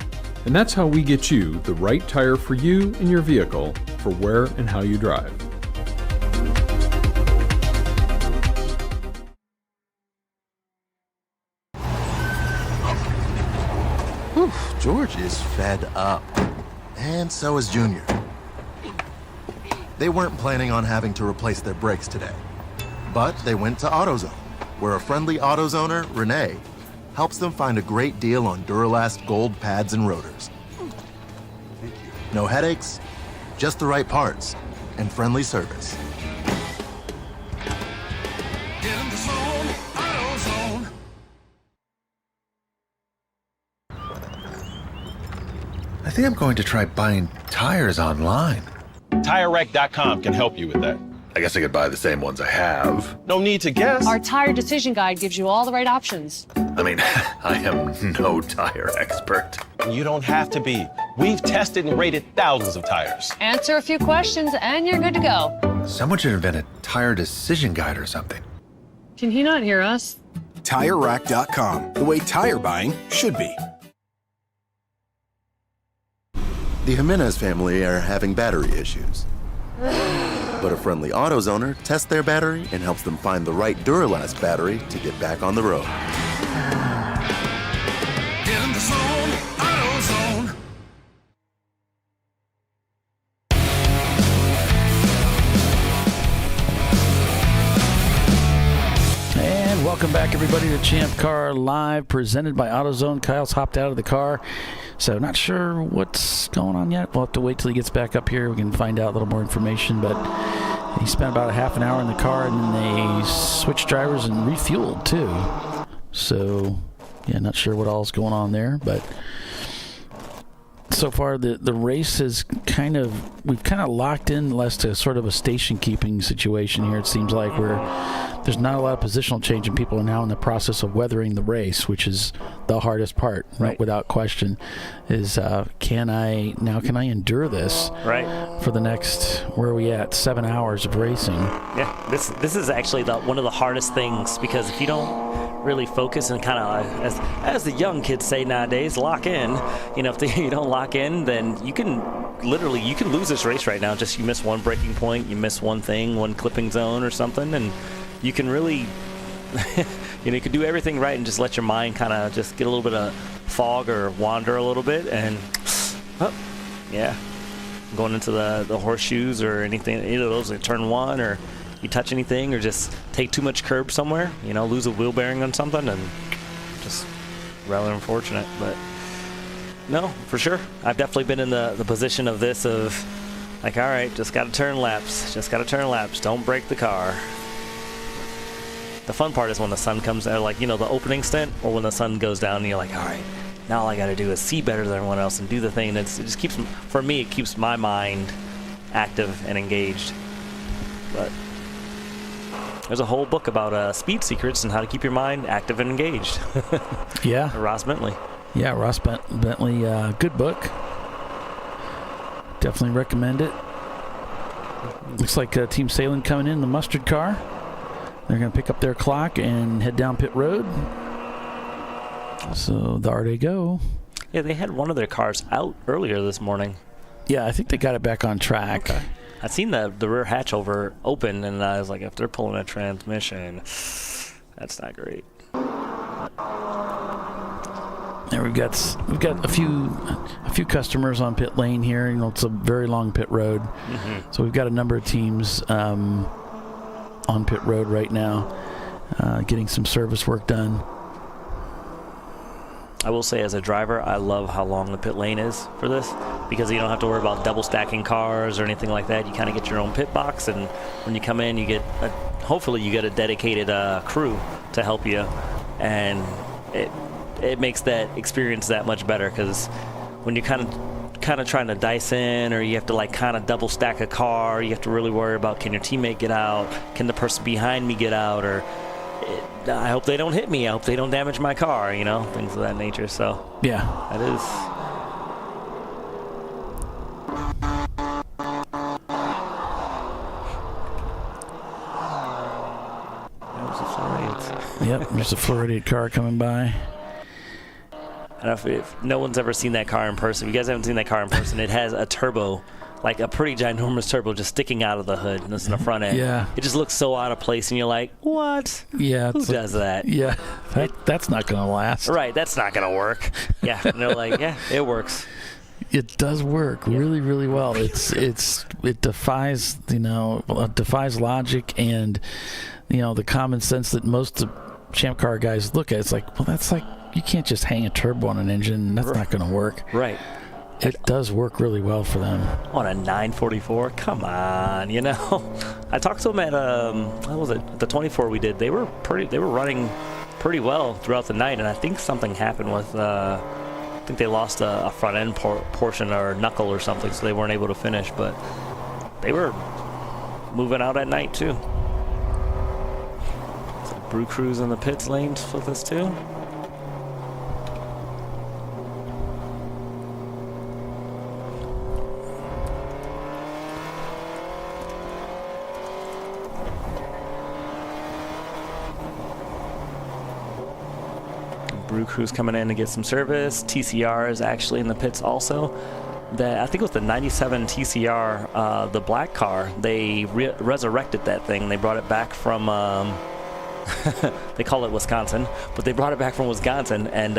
And that's how we get you the right tire for you and your vehicle for where and how you drive. Whew, George is fed up. And so is Junior. They weren't planning on having to replace their brakes today. But they went to AutoZone, where a friendly AutoZoner, Renee, helps them find a great deal on Duralast gold pads and rotors. No headaches, just the right parts, and friendly service. Get in the zone, AutoZone. I think I'm going to try buying tires online. TireRack.com can help you with that. I guess I could buy the same ones I have. No need to guess. Our tire decision guide gives you all the right options. I mean, I am no tire expert. You don't have to be. We've tested and rated thousands of tires. Answer a few questions and you're good to go. Someone should invent a tire decision guide or something. Can he not hear us? TireRack.com, the way tire buying should be. The Jimenez family are having battery issues. But a friendly AutoZoner tests their battery and helps them find the right Duralast battery to get back on the road. Get in the zone, AutoZone. And welcome back, everybody, to ChampCar.Live, presented by AutoZone. Kyle's hopped out of the car, so not sure what's going on yet. We'll have to wait till he gets back up here. We can find out a little more information, but he spent about a half an hour in the car, and then they switched drivers and refueled, too. So, yeah, not sure what all's going on there, but so far the race is we've kind of locked in less to sort of a station keeping situation here. It seems like there's not a lot of positional change, and people are now in the process of weathering the race, which is the hardest part, right? Without question, is can I endure this for the next, where are we at, 7 hours of racing? Yeah, this is actually one of the hardest things, because if you don't really focus and kind of, as the young kids say nowadays, lock in. You know, if you don't lock in, then you can lose this race right now. Just you miss one braking point, you miss one thing, one clipping zone or something, and you can really, you can do everything right and just let your mind kind of just get a little bit of fog or wander a little bit, and going into the horseshoes or anything, either of those, like turn one, or you touch anything or just take too much curb somewhere, lose a wheel bearing on something, and just rather unfortunate. But no, for sure, I've definitely been in the position of this, of like, all right, just got to turn laps, don't break the car. The fun part is when the sun comes out, like, the opening stint, or when the sun goes down and you're like, all right, now all I got to do is see better than everyone else and do the thing. And it just keeps, for me, it keeps my mind active and engaged. But there's a whole book about speed secrets and how to keep your mind active and engaged. Yeah. Ross Bentley. Yeah, Ross Bentley, good book. Definitely recommend it. Looks like Team Salem coming in the mustard car. They're going to pick up their clock and head down pit road. So there they go. Yeah, they had one of their cars out earlier this morning. Yeah, I think they got it back on track. Okay. I seen the rear hatch open, and I was like, if they're pulling a transmission, that's not great. There we've got a few customers on pit lane here. It's a very long pit road, so we've got a number of teams on pit road right now, getting some service work done. I will say as a driver, I love how long the pit lane is for this, because you don't have to worry about double stacking cars or anything like that. You kind of get your own pit box, and when you come in, you get hopefully you get a dedicated crew to help you, and it makes that experience that much better, because when you're kind of trying to dice in, or you have to like kind of double stack a car, you have to really worry about, can your teammate get out, can the person behind me get out, or I hope they don't hit me, I hope they don't damage my car, you know, things of that nature. So yeah, that is. Yep, there's a Floridian car coming by. I don't know if no one's ever seen that car in person. If you guys haven't seen that car in person, it has a turbo, like a pretty ginormous turbo just sticking out of the hood, and it's in the front end. Yeah. It just looks so out of place, and you're like, what? Yeah. Who does that? Yeah. That's not going to last. Right, that's not going to work. Yeah, and they're like, yeah, it works. It does work really, really well. It defies, defies logic and, the common sense that most of Champ Car guys look at. It's like, well, that's like, you can't just hang a turbo on an engine. That's not going to work. Right. It does work really well for them. On a 944, come on, I talked to them at what was it? The 24 we did. They were running pretty well throughout the night, and I think something happened with. I think they lost a front end portion or knuckle or something, so they weren't able to finish. But they were moving out at night too. So Brew Crew's in the pits lanes with us too. Brew Crew's coming in to get some service. TCR is actually in the pits also. I think it was the 97 TCR, the black car. They resurrected that thing. They brought it back from, they call it Wisconsin, but they brought it back from Wisconsin, and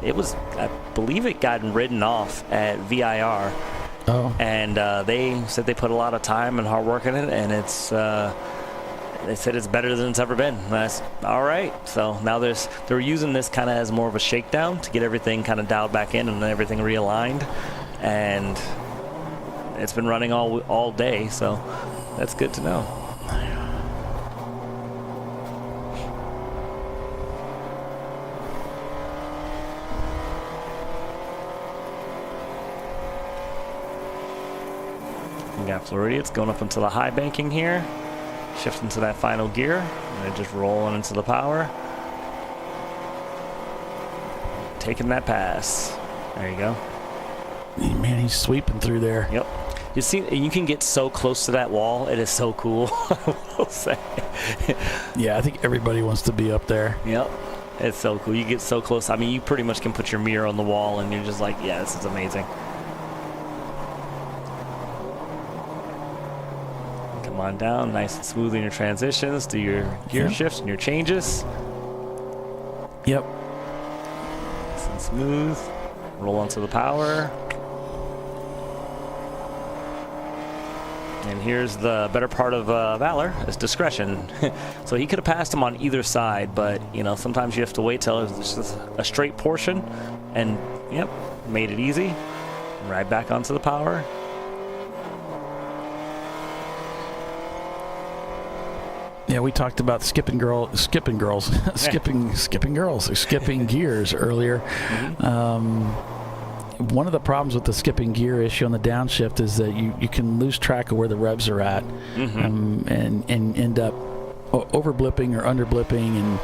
it was, I believe it got ridden off at VIR. Oh. And they said they put a lot of time and hard work in it, and it's, they said it's better than it's ever been. That's all right. So now they're using this kind of as more of a shakedown to get everything kind of dialed back in and everything realigned, and it's been running all day. So that's good to know. We got Floridians going up into the high banking here. Shifting to that final gear, and then just rolling into the power. Taking that pass. There you go. Man, he's sweeping through there. Yep. You can get so close to that wall. It is so cool, I will say. Yeah, I think everybody wants to be up there. Yep. It's so cool. You get so close. I mean, you pretty much can put your mirror on the wall, and you're just like, yeah, this is amazing. On down, nice and smooth in your transitions, do your gear shifts and your changes. Yep. Nice and smooth. Roll onto the power. And here's the better part of Valor, is discretion. So he could have passed him on either side, but sometimes you have to wait till it's just a straight portion, and yep, made it easy. Right back onto the power. Yeah, we talked about skipping gears earlier. Mm-hmm. One of the problems with the skipping gear issue on the downshift is that you can lose track of where the revs are at, mm-hmm. And end up over blipping or under blipping, and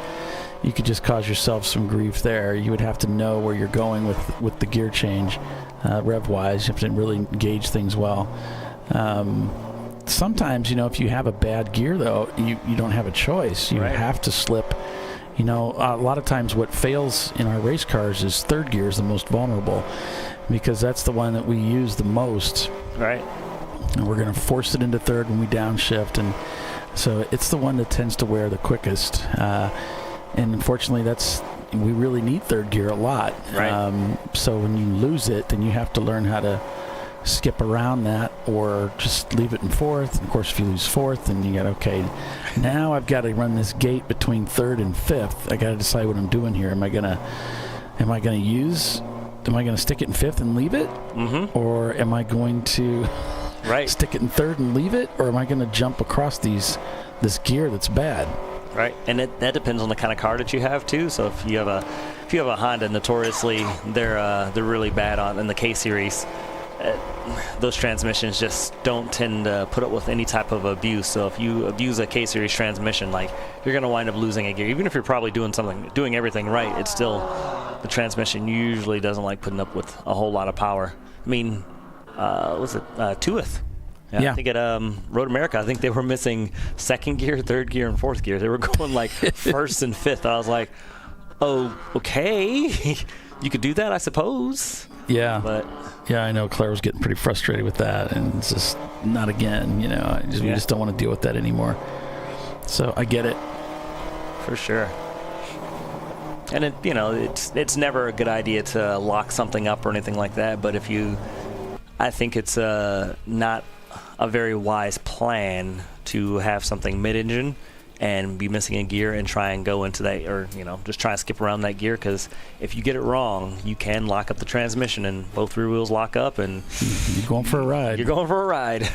you could just cause yourself some grief there. You would have to know where you're going with the gear change, rev wise. You have to really gauge things well. Sometimes, if you have a bad gear, though, you don't have a choice. You have to slip. A lot of times what fails in our race cars is third gear is the most vulnerable, because that's the one that we use the most. Right. And we're going to force it into third when we downshift, and so it's the one that tends to wear the quickest. And unfortunately, we really need third gear a lot. Right. So when you lose it, then you have to learn how to skip around that or just leave it in fourth. And of course, if you lose fourth, then you got, okay, now I've got to run this gate between third and fifth. I got to decide what I'm doing here. Am I going to am I going to stick it in fifth and leave it? Mm-hmm. Or am I going to stick it in third and leave it? Or am I going to jump across this gear that's bad? Right, and that depends on the kind of car that you have too. So if you have a Honda, notoriously they're really bad in the K series. Those transmissions just don't tend to put up with any type of abuse. So if you abuse a K series transmission, like, you're going to wind up losing a gear. Even if you're probably doing everything right, it's still, the transmission usually doesn't like putting up with a whole lot of power. I mean, was it Tuath? Yeah. I think at Road America, I think they were missing second gear, third gear, and fourth gear. They were going like first and fifth. I was like, oh, okay. You could do that, I suppose. Yeah. But yeah, I know Claire was getting pretty frustrated with that, and it's just not again. We just don't want to deal with that anymore. So I get it. For sure. And it's never a good idea to lock something up or anything like that. But I think it's not a very wise plan to have something mid-engine and be missing a gear and try and go into that, or just try and skip around that gear, because if you get it wrong, you can lock up the transmission and both rear wheels lock up and you're going for a ride.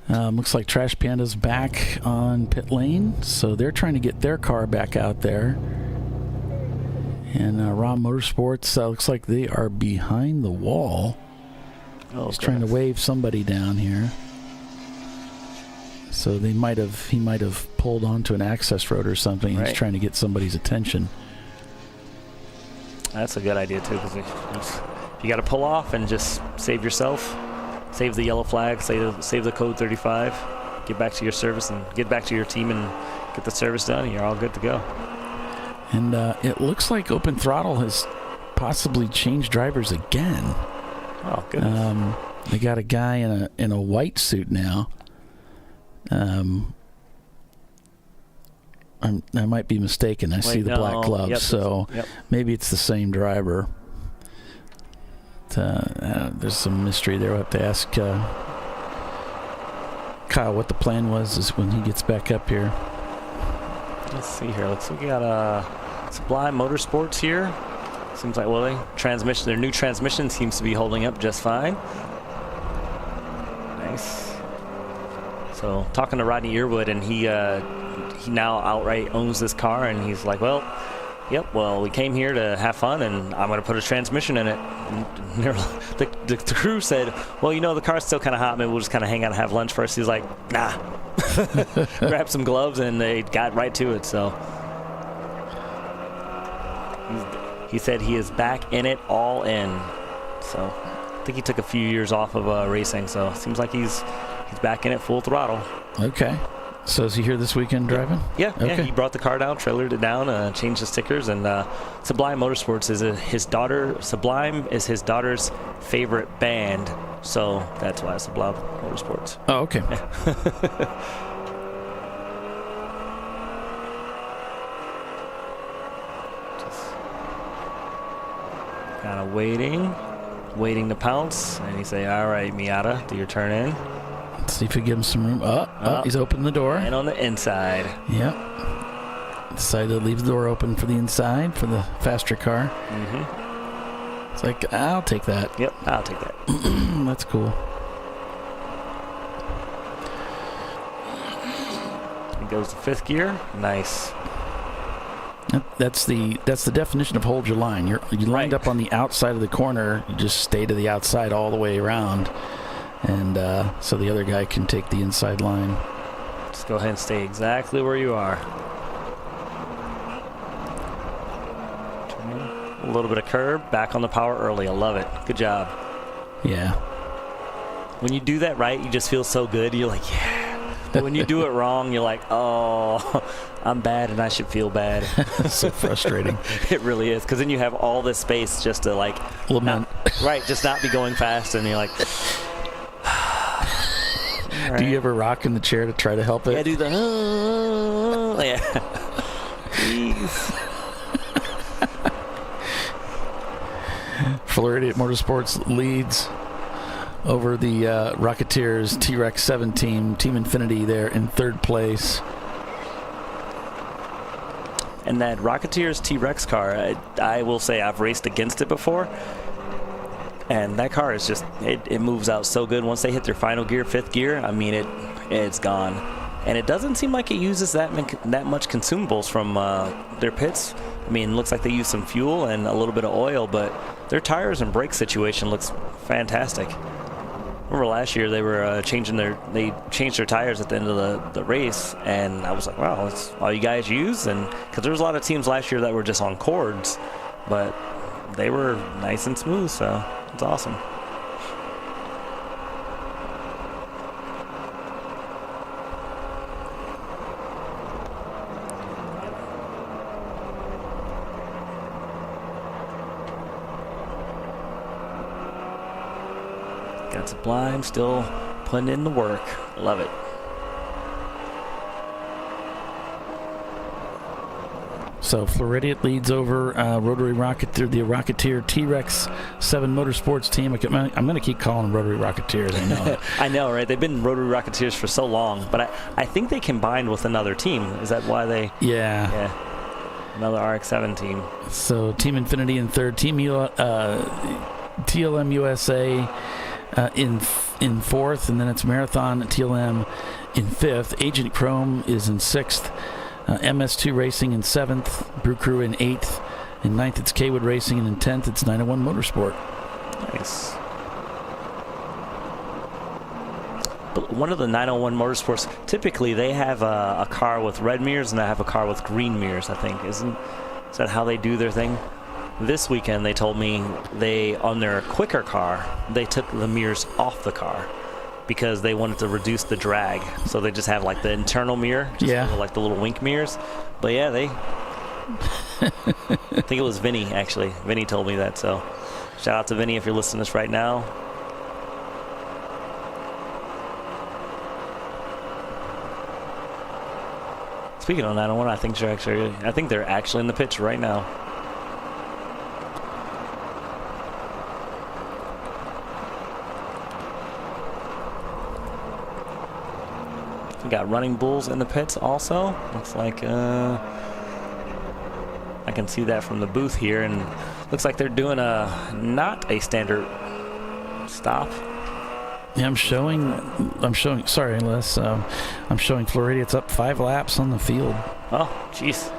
Looks like Trash Panda's back on pit lane, so they're trying to get their car back out there. And Raw Motorsports looks like they are behind the wall. He's trying to wave somebody down here. So he might have pulled onto an access road or something. Right. He's trying to get somebody's attention. That's a good idea too, because you got to pull off and just save yourself, save the yellow flag, save the code 35, get back to your service and get back to your team and get the service done. And you're all good to go. And it looks like Open Throttle has possibly changed drivers again. Oh, goodness. They got a guy in a white suit now. I might be mistaken. I see the black gloves, so maybe it's the same driver. There's some mystery there. We'll have to ask Kyle what the plan was when he gets back up here. Let's see here. We got Sublime Motorsports here. Seems like, their new transmission seems to be holding up just fine. Nice. So talking to Rodney Earwood, and he now outright owns this car, and he's like, we came here to have fun, and I'm going to put a transmission in it. And the crew said, the car's still kind of hot, maybe we'll just kind of hang out and have lunch first. He's like, nah. Grabbed some gloves, and they got right to it. So he said he is back in it, all in. So I think he took a few years off of racing, so it seems like he's back in it full throttle. Okay. So is he here this weekend driving? Yeah. He brought the car down, trailered it down, changed the stickers, and Sublime Motorsports is his daughter. Sublime is his daughter's favorite band, so that's why Sublime Motorsports. Oh, okay. Just kind of waiting to pounce, and you say, "All right, Miata, do your turn in." Let's see if we give him some room. He's opened the door. And on the inside. Yep. Decided to leave the door open for the inside for the faster car. Mm-hmm. It's like, I'll take that. Yep, I'll take that. That's cool. It goes to fifth gear. Nice. That's the definition of hold your line. You lined up on the outside of the corner. You just stay to the outside all the way around. And so the other guy can take the inside line. Just go ahead and stay exactly where you are. A little bit of curb, back on the power early. I love it. Good job. Yeah. When you do that right, you just feel so good. You're like, yeah. But when you do it wrong, you're like, oh, I'm bad and I should feel bad. So frustrating. It really is. Because then you have all this space just to lament. Just not be going fast. And you're like... Right. Do you ever rock in the chair to try to help it? Yeah, do the yeah. Florida Motorsports leads over the Rocketeers T-Rex 7 team. Team Infinity there in third place. And that Rocketeers T-Rex car, I will say I've raced against it before. And that car is just, it moves out so good. Once they hit their final gear, 5th gear, I mean, it's gone. And it doesn't seem like it uses that much consumables from their pits. I mean, it looks like they use some fuel and a little bit of oil, but their tires and brake situation looks fantastic. Remember last year they were changed their tires at the end of the race, and I was like, wow, that's all you guys use? And because there was a lot of teams last year that were just on cords, but they were nice and smooth, so it's awesome. Got Sublime still putting in the work. Love it. So Floridian leads over Rotary Rocketeer, the Rocketeer T-Rex 7 Motorsports team. I'm going to keep calling them Rotary Rocketeers. I know. I know, right? They've been Rotary Rocketeers for so long, but I think they combined with another team. Is that why they? Yeah. Another RX-7 team. So Team Infinity in 3rd, Team TLM USA in 4th, and then it's Marathon TLM in 5th. Agent Chrome is in 6th. MS2 Racing in 7th, Brew Crew in 8th. In 9th, it's Kaywood Racing, and in 10th, it's 901 Motorsport. Nice. But one of the 901 Motorsports, typically they have a car with red mirrors and they have a car with green mirrors, I think. Is that how they do their thing? This weekend, they told me on their quicker car, they took the mirrors off the car because they wanted to reduce the drag. So they just have like the internal mirror, like the little wink mirrors. But yeah, I think it was Vinny, actually. Vinny told me that, so shout out to Vinny if you're listening to this right now. Speaking of 901, I think they're actually in the pits right now. We got Running Bulls in the pits also. Looks like I can see that from the booth here, and looks like they're doing not a standard stop. Yeah, I'm showing. Sorry, Les. I'm showing Floridia. It's up 5 laps on the field. Oh, jeez.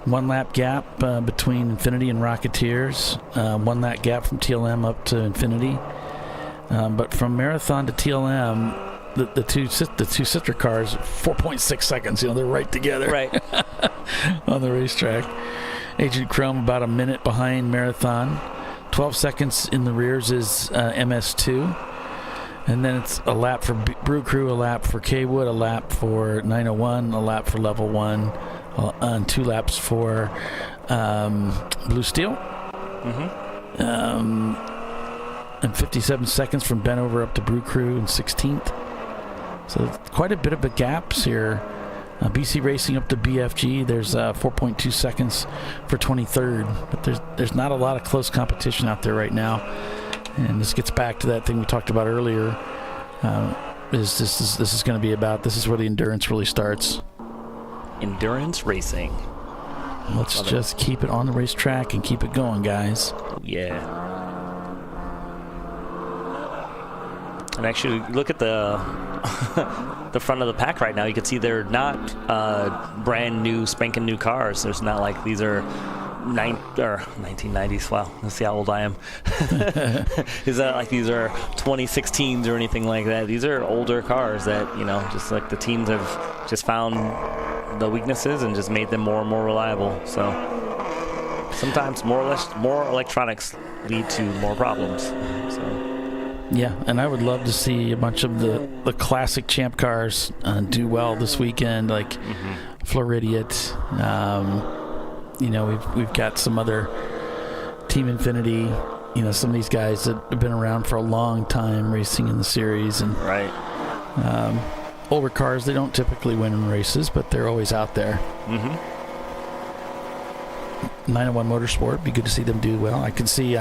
1 lap gap between Infinity and Rocketeers. 1 lap gap from TLM up to Infinity. But from Marathon to TLM, the two sister cars, 4.6 seconds. They're right together. Right. On the racetrack. Agent Chrome about a minute behind Marathon. 12 seconds in the rears is MS2. And then it's a lap for Brew Crew, a lap for Kaywood, a lap for 901, a lap for Level 1, and 2 laps for Blue Steel. Mm-hmm. And 57 seconds from Benover up to Brew Crew in 16th. So quite a bit of gaps here. BC Racing up to BFG. There's 4.2 seconds for 23rd. But there's not a lot of close competition out there right now. And this gets back to that thing we talked about earlier. This is going to be about, this is where the endurance really starts. Endurance racing. Let's just keep it on the racetrack and keep it going, guys. Yeah. And actually, look at the the front of the pack right now. You can see they're not brand new, spanking new cars. There's not like these are 1990s. Wow, let's see how old I am. Is that like these are 2016s or anything like that? These are older cars that, just like the teams have just found the weaknesses and just made them more and more reliable. So sometimes more electronics lead to more problems. So. Yeah, and I would love to see a bunch of the classic Champ cars do well this weekend, like Floridian. We've got some other Team Infinity. Some of these guys that have been around for a long time racing in the series, and right. Older cars, they don't typically win in races, but they're always out there. 901 Motorsport, be good to see them do well. I can see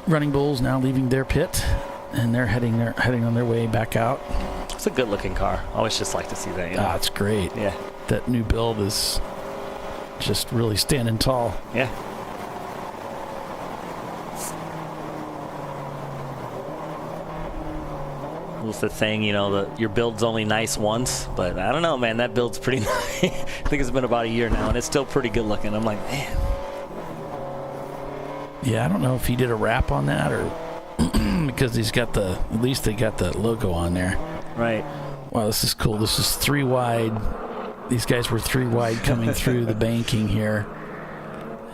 Running Bulls now leaving their pit, and they're heading on their way back out. It's a good looking car. I always just like to see that. It's great. Yeah, that new build is just really standing tall. Yeah. What's the thing, you know, your build's only nice once, but I don't know, man, that build's pretty nice. I think it's been about a year now, and it's still pretty good looking. I'm like, man. Yeah, I don't know if he did a wrap on that or because at least they got the logo on there. Right. Wow, this is cool. This is 3 wide. These guys were 3 wide coming through the banking here,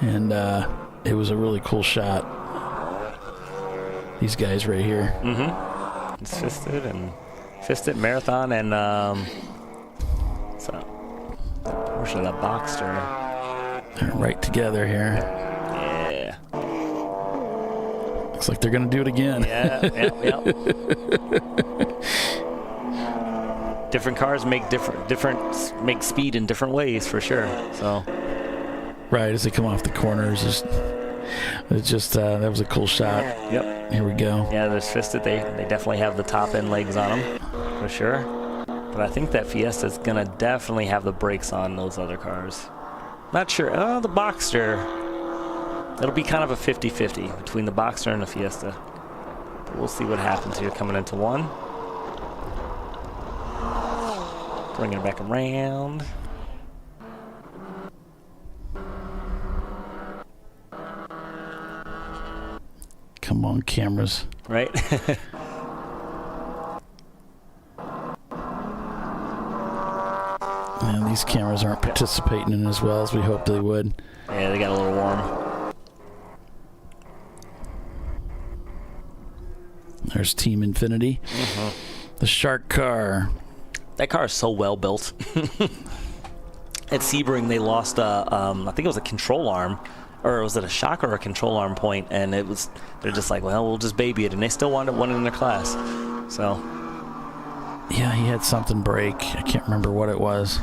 and it was a really cool shot. These guys right here. Mm-hmm. It's Fisted Marathon and Porsche the Boxster. They're right together here. Yeah. Looks like they're gonna do it again. Yeah. Different cars make make speed in different ways for sure. So. Right as they come off the corners, it's just that was a cool shot. Yep. Here we go. Yeah, there's Fisted. They definitely have the top end legs on them for sure. But I think that Fiesta's gonna definitely have the brakes on those other cars. Not sure. Oh, the Boxster. It'll be kind of a 50-50 between the Boxster and the Fiesta. But we'll see what happens here coming into one. Bringing it back around. Come on, cameras. Right? Man, these cameras aren't participating in as well as we hoped they would. Yeah, they got a little warm. There's Team Infinity. Mm-hmm. The Shark car. That car is so well built. At Sebring, they lost I think it was a control arm, or was it a shock or a control arm point? And they're just like, well, we'll just baby it, and they still wound up winning in their class. So. Yeah, he had something break. I can't remember what it was.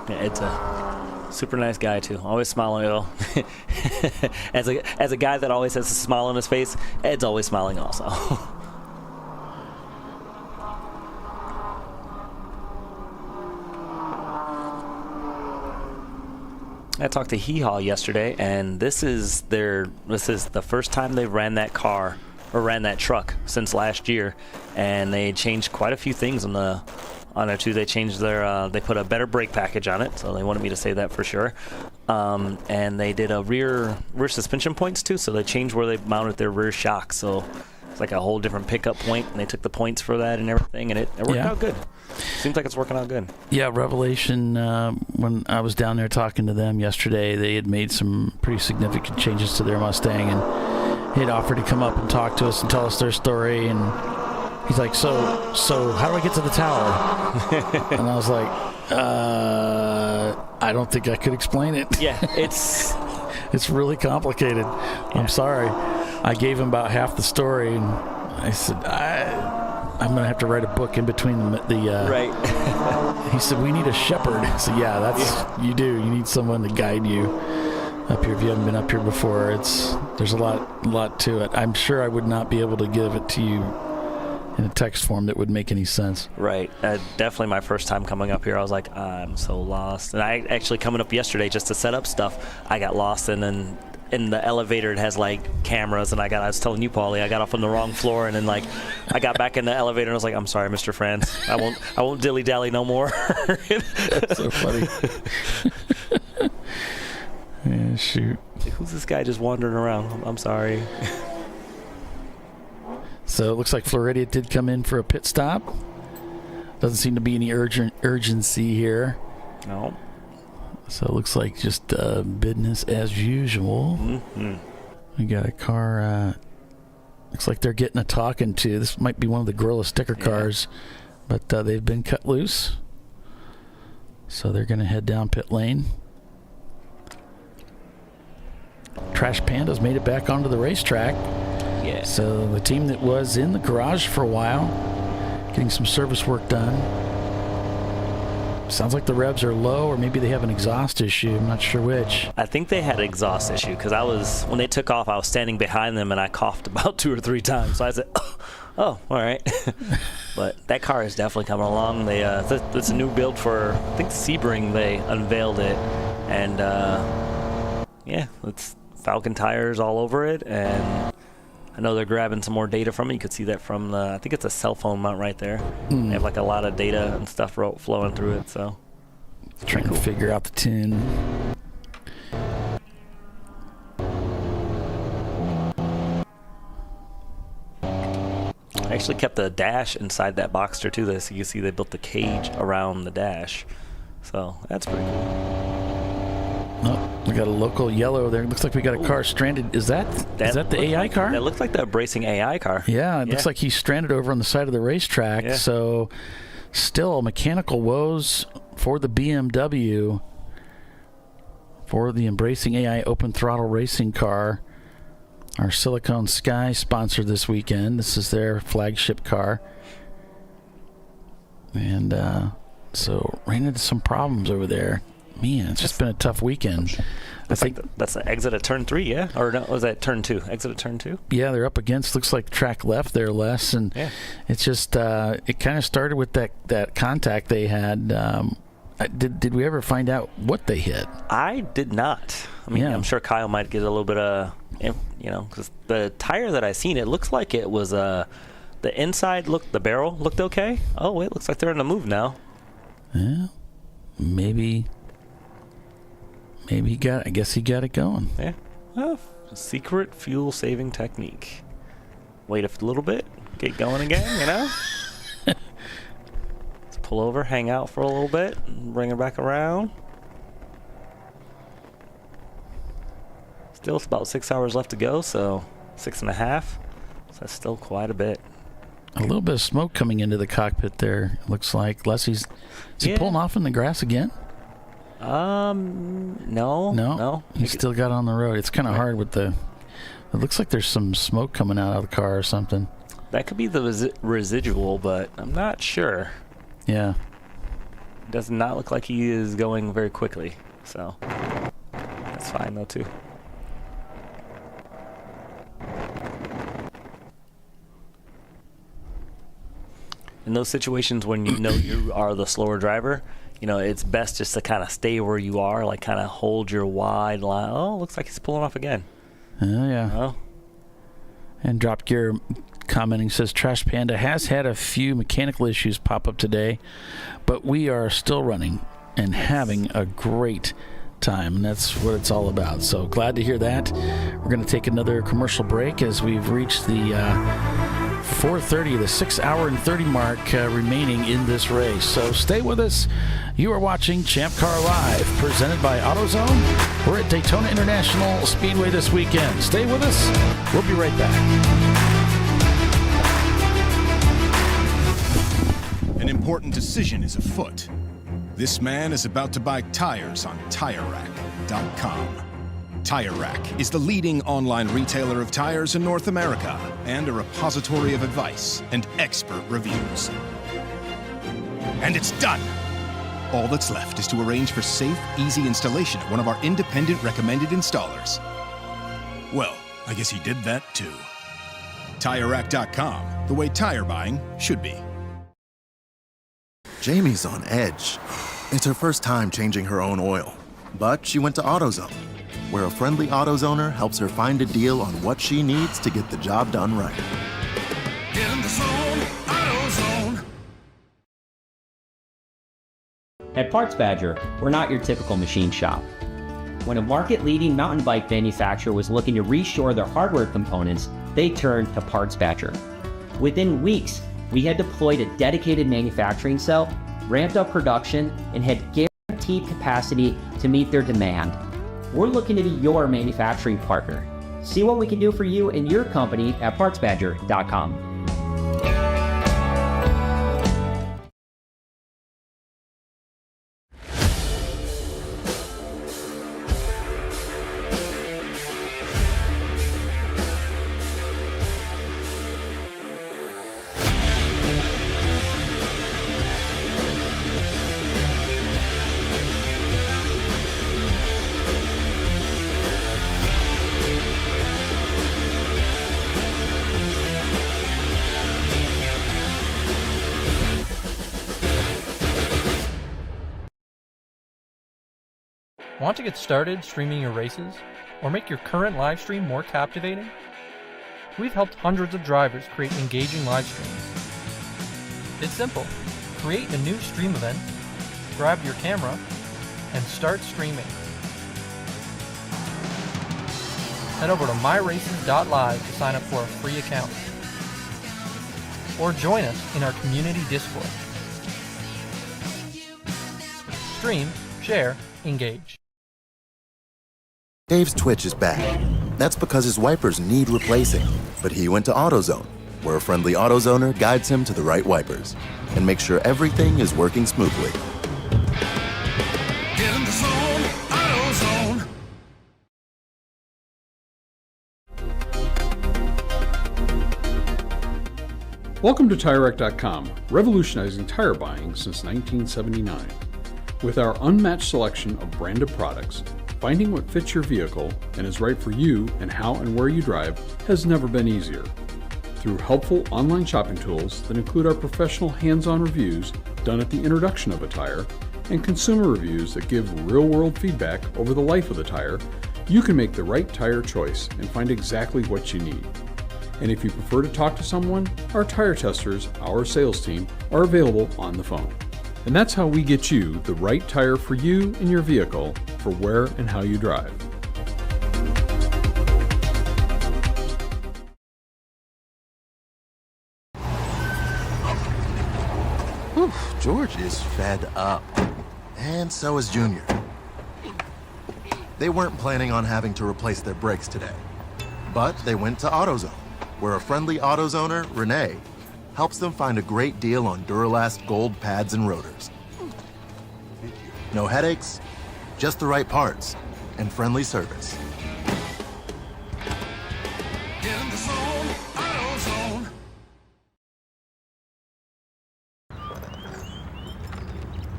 Yeah, Ed's a super nice guy too. Always smiling. as a guy that always has a smile on his face, Ed's always smiling also. I talked to Hee Haw yesterday, and this is the first time they've ran that car or ran that truck since last year, and they changed quite a few things on there too. They changed they put a better brake package on it, so they wanted me to say that for sure. And they did a rear suspension points too, so they changed where they mounted their rear shock. So it's like a whole different pickup point, and they took the points for that and everything, and it worked out good. Seems like it's working out good. Yeah, Revelation, when I was down there talking to them yesterday, they had made some pretty significant changes to their Mustang, and he'd offered to come up and talk to us and tell us their story, and he's like, so how do I get to the tower? And I was like, I don't think I could explain it. Yeah, it's really complicated. Yeah. I'm sorry. I gave him about half the story, and I said, I'm going to have to write a book in between the right. He said, we need a shepherd. So yeah, you do. You need someone to guide you up here. If you haven't been up here before, there's a lot to it. I'm sure I would not be able to give it to you in a text form that would make any sense. Right. Definitely my first time coming up here, I was like, I'm so lost. And I actually coming up yesterday just to set up stuff, I got lost, and then in the elevator it has like cameras, and I was telling you, Paulie, I got off on the wrong floor, and then like I got back in the elevator and I was like, I'm sorry, Mr. France, I won't dilly dally no more. That's so funny. Yeah, shoot. Like, who's this guy just wandering around? I'm sorry. So it looks like Floridia did come in for a pit stop. Doesn't seem to be any urgency here. No. So it looks like just business as usual. Mm-hmm. We got a car. Looks like they're getting a talking to. This might be one of the Gorilla sticker cars, but they've been cut loose. So they're going to head down pit lane. Trash Panda's made it back onto the racetrack. Yeah. So the team that was in the garage for a while, getting some service work done. Sounds like the revs are low, or maybe they have an exhaust issue. I'm not sure which. I think they had an exhaust issue because when they took off, I was standing behind them and I coughed about 2 or 3 times. So I said, oh, all right. But that car is definitely coming along. It's a new build for, I think, Sebring. They unveiled it. And, it's Falcon tires all over it. And I know they're grabbing some more data from it. You could see that from I think it's a cell phone mount right there. They have like a lot of data and stuff flowing through it. So trying to figure out the tune. I actually kept the dash inside that Boxster too. So you can see they built the cage around the dash. So that's pretty cool. Oh, we got a local yellow there. Looks like we got a car stranded. Is that the AI car? That looks like the Bracing AI car. Yeah, it looks like he's stranded over on the side of the racetrack. Yeah. So still mechanical woes for the BMW for the Embracing AI open throttle racing car. Our Siliconsky sponsored this weekend. This is their flagship car. And so ran into some problems over there. Man, it's just been a tough weekend. I think that's the exit at turn 3, yeah? Or no, was that turn 2? Exit at turn 2? Yeah, they're up against, looks like track left there, Les. And it's just, it kind of started with that contact they had. Did we ever find out what they hit? I did not. I mean, I'm sure Kyle might get a little bit of, because the tire that I seen, it looks like it was, the inside the barrel looked okay. Oh, wait, looks like they're in the move now. Yeah, maybe he got it going. Yeah. Well, secret fuel saving technique. Wait a little bit, get going again, Let's pull over, hang out for a little bit, bring it back around. Still, it's about 6 hours left to go, so 6.5. So that's still quite a bit. A little bit of smoke coming into the cockpit there. It looks like Leslie's. Is he pulling off in the grass again? No. He still got on the road. It's kind of hard with it looks like there's some smoke coming out of the car or something. That could be the residual, but I'm not sure. Yeah. It does not look like he is going very quickly, so that's fine though too. In those situations when you know you are the slower driver, it's best just to kind of stay where you are, like kind of hold your wide line. Oh, looks like he's pulling off again. Oh, yeah. Oh. And Drop Gear commenting says, Trash Panda has had a few mechanical issues pop up today, but we are still running and having a great time, and that's what it's all about. So glad to hear that. We're going to take another commercial break as we've reached the 4:30, the 6 hour and 30 mark remaining in this race. So stay with us. You are watching ChampCar.Live, presented by AutoZone. We're at Daytona International Speedway this weekend. Stay with us. We'll be right back. An important decision is afoot. This man is about to buy tires on TireRack.com. Tire Rack is the leading online retailer of tires in North America and a repository of advice and expert reviews. And it's done! All that's left is to arrange for safe, easy installation at one of our independent recommended installers. Well, I guess he did that too. TireRack.com, the way tire buying should be. Jamie's on edge. It's her first time changing her own oil, but she went to AutoZone, where a friendly AutoZoner helps her find a deal on what she needs to get the job done right. Get in the zone, AutoZone. At Parts Badger, we're not your typical machine shop. When a market-leading mountain bike manufacturer was looking to reshore their hardware components, they turned to Parts Badger. Within weeks, we had deployed a dedicated manufacturing cell, ramped up production, and had guaranteed capacity to meet their demand. We're looking to be your manufacturing partner. See what we can do for you and your company at PartsBadger.com. Want to get started streaming your races or make your current live stream more captivating? We've helped hundreds of drivers create engaging live streams. It's simple. Create a new stream event, grab your camera, and start streaming. Head over to myraces.live to sign up for a free account. Or join us in our community Discord. Stream, share, engage. Dave's twitch is bad. That's because his wipers need replacing. But he went to AutoZone, where a friendly AutoZoner guides him to the right wipers and makes sure everything is working smoothly. Get in the zone, AutoZone. Welcome to TireRack.com, revolutionizing tire buying since 1979. With our unmatched selection of branded products, finding what fits your vehicle and is right for you and how and where you drive has never been easier. Through helpful online shopping tools that include our professional hands-on reviews done at the introduction of a tire and consumer reviews that give real-world feedback over the life of the tire, you can make the right tire choice and find exactly what you need. And if you prefer to talk to someone, our tire testers, our sales team, are available on the phone. And that's how we get you the right tire for you and your vehicle for where and how you drive. Whew, George is fed up. And so is Junior. They weren't planning on having to replace their brakes today. But they went to AutoZone, where a friendly AutoZoner, Renee, helps them find a great deal on Duralast gold pads and rotors. No headaches, just the right parts, and friendly service. Get in the zone, AutoZone.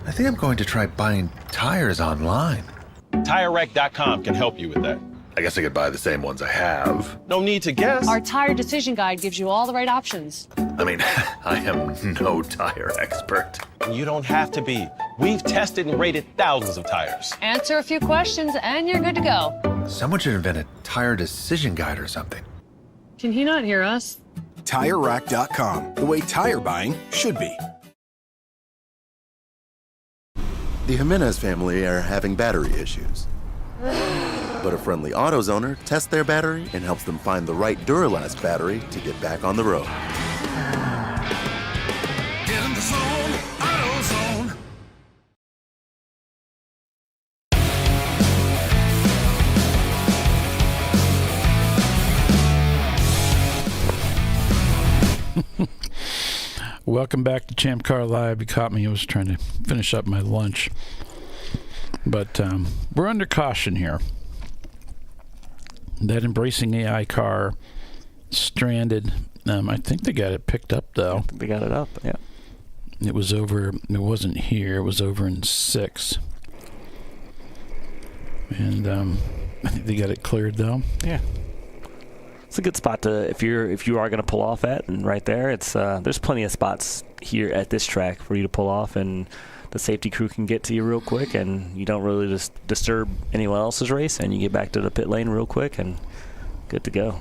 I think I'm going to try buying tires online. TireRack.com can help you with that. I guess I could buy the same ones I have. No need to guess. Our tire decision guide gives you all the right options. I mean, I am no tire expert. You don't have to be. We've tested and rated thousands of tires. Answer a few questions and you're good to go. Someone should invent a tire decision guide or something. Can he not hear us? TireRack.com, the way tire buying should be. The Jimenez family are having battery issues. But a friendly AutoZoner tests their battery and helps them find the right Duralast battery to get back on the road. Get in the zone, AutoZone. Welcome back to ChampCar.Live. You caught me. I was trying to finish up my lunch. But we're under caution here. That Embracing AI car stranded. I think they got it picked up, though. They got it up, yeah. It was over. It wasn't here. It was over in 6. And I think they got it cleared, though. Yeah. It's a good spot to if you are going to pull off at, and right there, it's there's plenty of spots here at this track for you to pull off, and the safety crew can get to you real quick, and you don't really just disturb anyone else's race, and you get back to the pit lane real quick, and good to go.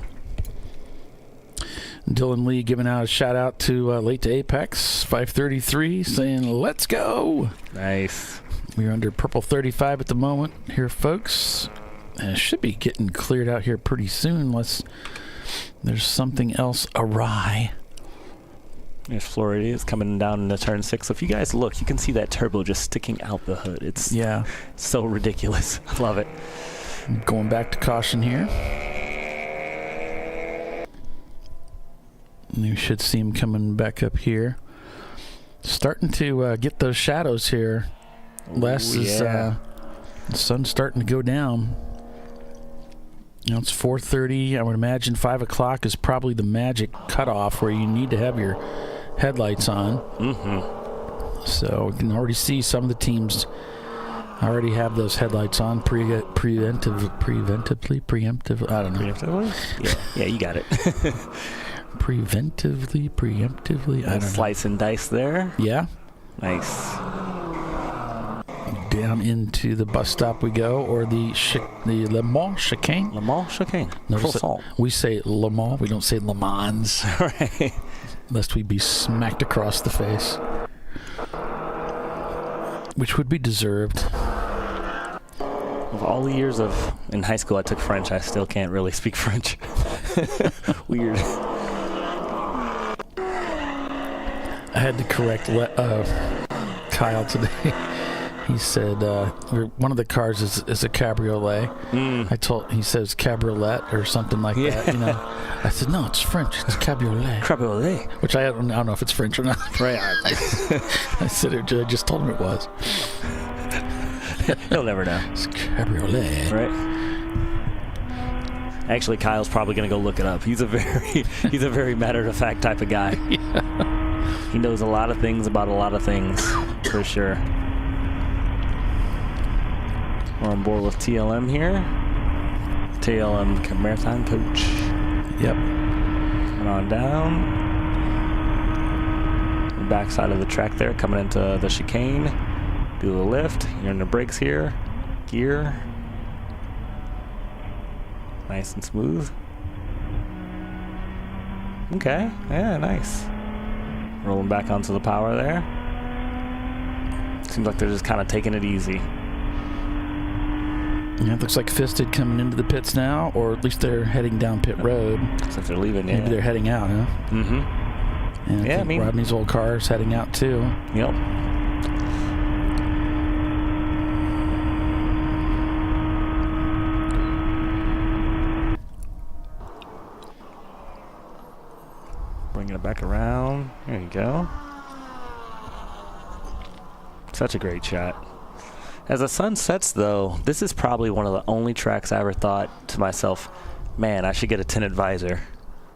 Dylan Lee giving out a shout out to Late to Apex 533, saying let's go. Nice. We're under purple 35 at the moment here, folks. And it should be getting cleared out here pretty soon, unless there's something else awry. There's Florida is coming down into turn 6. So if you guys look, you can see that turbo just sticking out the hood. It's so ridiculous. I love it. Going back to caution here. You should see him coming back up here. Starting to get those shadows here. Les is the sun's starting to go down. You know, it's 4:30. I would imagine 5 o'clock is probably the magic cutoff where you need to have your headlights on. Mm-hmm. So you can already see some of the teams already have those headlights on preemptively. I don't know. Preemptively? Yeah, you got it. Preemptively. I don't know. Slice and dice there. Yeah. Nice. Down into the bus stop we go, or the Le Mans chicane. Le Mans chicane. We say Le Mans. We don't say Le Mans. Right. Lest we be smacked across the face, which would be deserved. Of all the years in high school I took French, I still can't really speak French. Weird. I had to correct Kyle today. He said one of the cars is a cabriolet. He says cabriolet or something like that. You know, I said no, it's French. It's cabriolet. Cabriolet. Which I don't know if it's French or not. Right. I said I just told him it was. He'll never know. It's cabriolet. Right. Actually, Kyle's probably going to go look it up. He's a very matter-of-fact type of guy. Yeah. He knows a lot of things about a lot of things, for sure. We're on board with TLM here. TLM Marathon Coach. Yep. And on down. The backside of the track there, coming into the chicane. Do the lift. You're in the brakes here. Gear. Nice and smooth. Okay. Yeah, nice. Rolling back onto the power there. Seems like they're just kind of taking it easy. Yeah, it looks like Fisted coming into the pits now, or at least they're heading down pit road. Looks like they're leaving, yeah. Maybe they're heading out, huh? Mm-hmm. And I think Rodney's old car is heading out, too. Yep. Bringing it back around. There you go. Such a great shot. As the sun sets, though, this is probably one of the only tracks I ever thought to myself, man, I should get a tinted visor.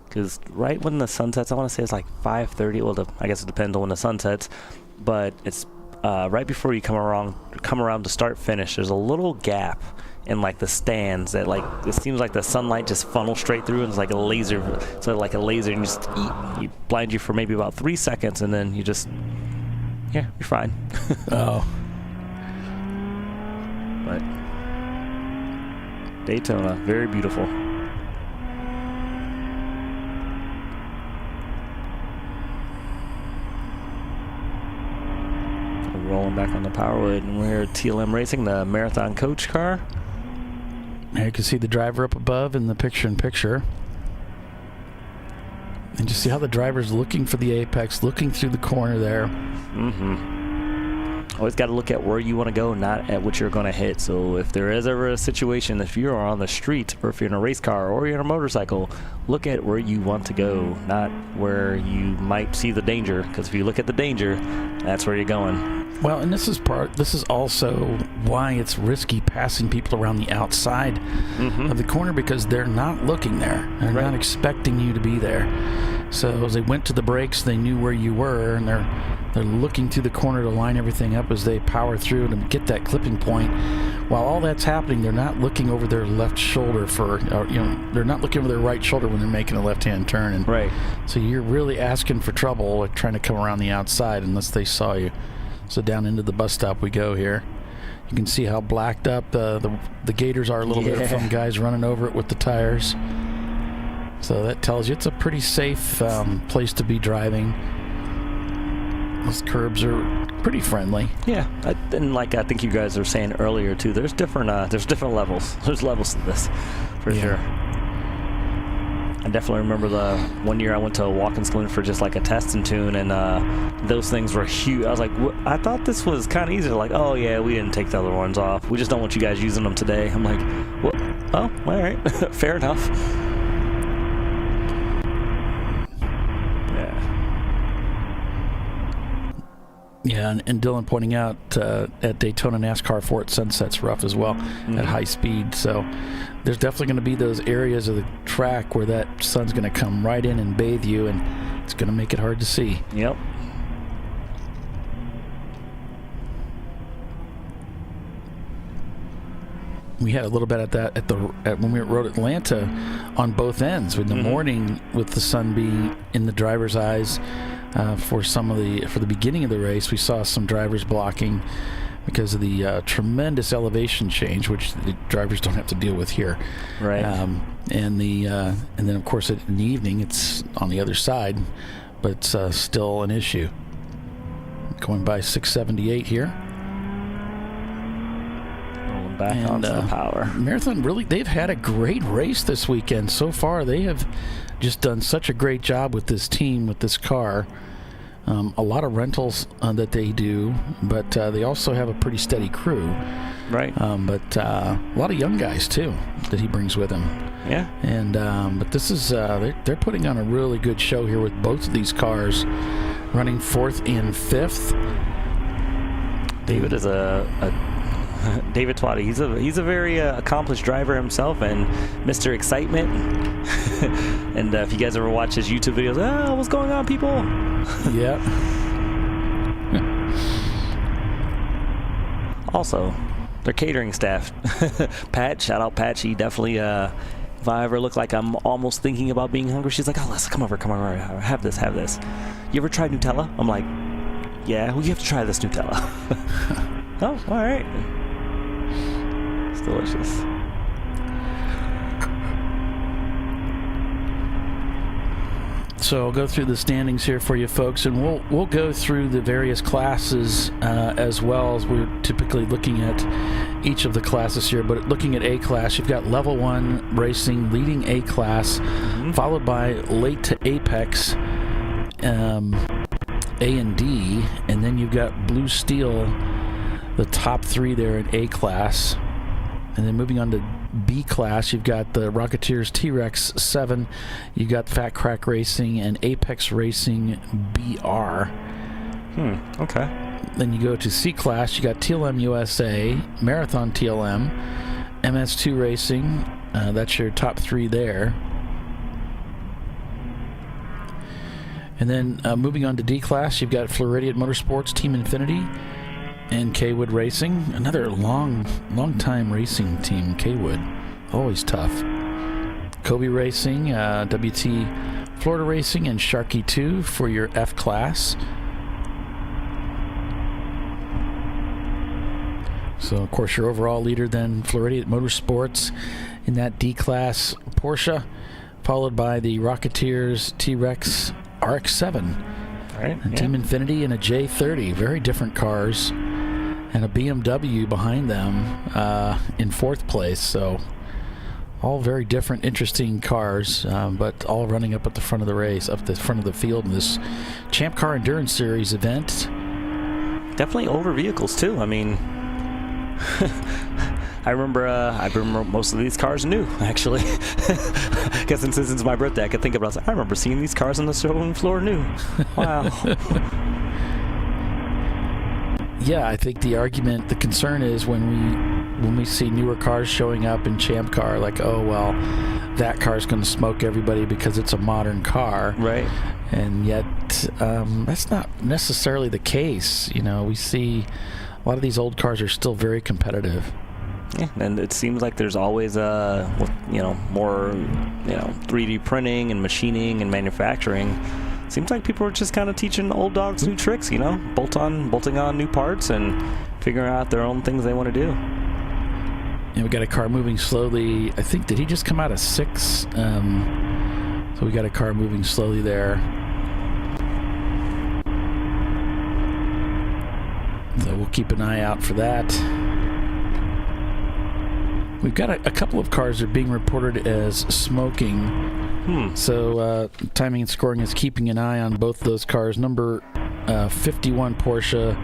Because right when the sun sets, I want to say it's like 5:30. Well, I guess it depends on when the sun sets. But it's right before you come around to start finish. There's a little gap in like the stands that like it seems like the sunlight just funnels straight through, and it's like a laser. So like a laser, and you blind you for maybe about 3 seconds, and then you just you're fine. Oh. But Daytona, very beautiful. Rolling back on the power, and we're TLM Racing, the Marathon Coach car. There you can see the driver up above in the picture-in-picture. And just see how the driver's looking for the apex, looking through the corner there. Mm-hmm. Always got to look at where you want to go, not at what you're going to hit. So if there is ever a situation, if you're on the street, or if you're in a race car, or you're in a motorcycle, look at where you want to go, not where you might see the danger. Because if you look at the danger, that's where you're going. Well, and this is also why it's risky passing people around the outside of the corner, because they're not looking there. They're not expecting you to be there. So as they went to the brakes, they knew where you were, and they're looking through the corner to line everything up as they power through to get that clipping point. While all that's happening, they're not looking over their left shoulder they're not looking over their right shoulder when they're making a left-hand turn. And so you're really asking for trouble trying to come around the outside unless they saw you. So down into the bus stop we go here. You can see how blacked up the gators are a little bit from guys running over it with the tires. So that tells you it's a pretty safe place to be driving. Those curbs are pretty friendly. Yeah, and like I think you guys were saying earlier too, there's different levels. There's levels to this, for sure. I definitely remember the one year I went to a walking saloon for just like a test and tune, and those things were huge. I was like, I thought this was kind of easy. They're like, oh yeah, we didn't take the other ones off. We just don't want you guys using them today. I'm like, what? Oh, all right, fair enough. Yeah, and Dylan pointing out at Daytona NASCAR 4 at sunset's rough as well at high speed. So there's definitely going to be those areas of the track where that sun's going to come right in and bathe you, and it's going to make it hard to see. Yep. We had a little bit at that when we were at Road Atlanta on both ends. In the morning, with the sun being in the driver's eyes, for the beginning of the race, we saw some drivers blocking because of the tremendous elevation change, which the drivers don't have to deal with here. Right. And then of course in the evening it's on the other side, but it's still an issue. Going by 678 here. Rolling back onto the power. Marathon they've had a great race this weekend so far. They have just done such a great job with this team, with this car. A lot of rentals that they do, but they also have a pretty steady crew. Right. But a lot of young guys too that he brings with him. Yeah. And but this is they're putting on a really good show here with both of these cars running 4th and 5th. David is David Twatty. He's a very accomplished driver himself, and Mr. Excitement. And if you guys ever watch his YouTube videos, what's going on, people? Yeah. Also, their catering staff. Pat, shout out Pat. She definitely, if I ever look like I'm almost thinking about being hungry, she's like, oh, let's come over, have this. You ever tried Nutella? I'm like, yeah, well, you have to try this Nutella. Oh, all right. It's delicious. So I'll go through the standings here for you folks, and we'll go through the various classes as well, as we're typically looking at each of the classes here. But looking at A class, you've got Level 1 Racing leading A class, followed by Late to Apex, A and D, and then you've got Blue Steel, the top 3 there in A class. And then moving on to B class, you've got the Rocketeers T-Rex 7, you've got Fat Crack Racing and Apex Racing BR. Okay. Then you go to C class, you got TLM USA, Marathon TLM, MS2 Racing, that's your top 3 there. And then moving on to D class, you've got Floridian Motorsports, Team Infinity, and K-Wood Racing, another long time racing team. K-Wood, always tough. Kobe Racing, WT Florida Racing, and Sharky 2 for your F class. So of course your overall leader then Floridian Motorsports in that D class, Porsche, followed by the Rocketeers T-Rex RX-7. All right, and Team Infinity and a J30, very different cars. And a BMW behind them in 4th place. So all very different, interesting cars, but all running up at the front of the race, up the front of the field in this ChampCar Endurance Series event. Definitely older vehicles too. I mean, I remember most of these cars new, actually. I guess since it's my birthday, I could think about it. I remember seeing these cars on the showroom floor new. Wow. Yeah, I think the concern is when we see newer cars showing up in ChampCar, like, oh, well, that car's going to smoke everybody because it's a modern car. Right. And yet, that's not necessarily the case. You know, we see a lot of these old cars are still very competitive. Yeah, and it seems like there's always more 3D printing and machining and manufacturing. Seems like people are just kind of teaching old dogs new tricks, bolting on new parts and figuring out their own things they want to do. And we got a car moving slowly. I think, did he just come out of 6? So we got a car moving slowly there. So we'll keep an eye out for that. We've got a couple of cars that are being reported as smoking. So Timing and Scoring is keeping an eye on both those cars. Number 51 Porsche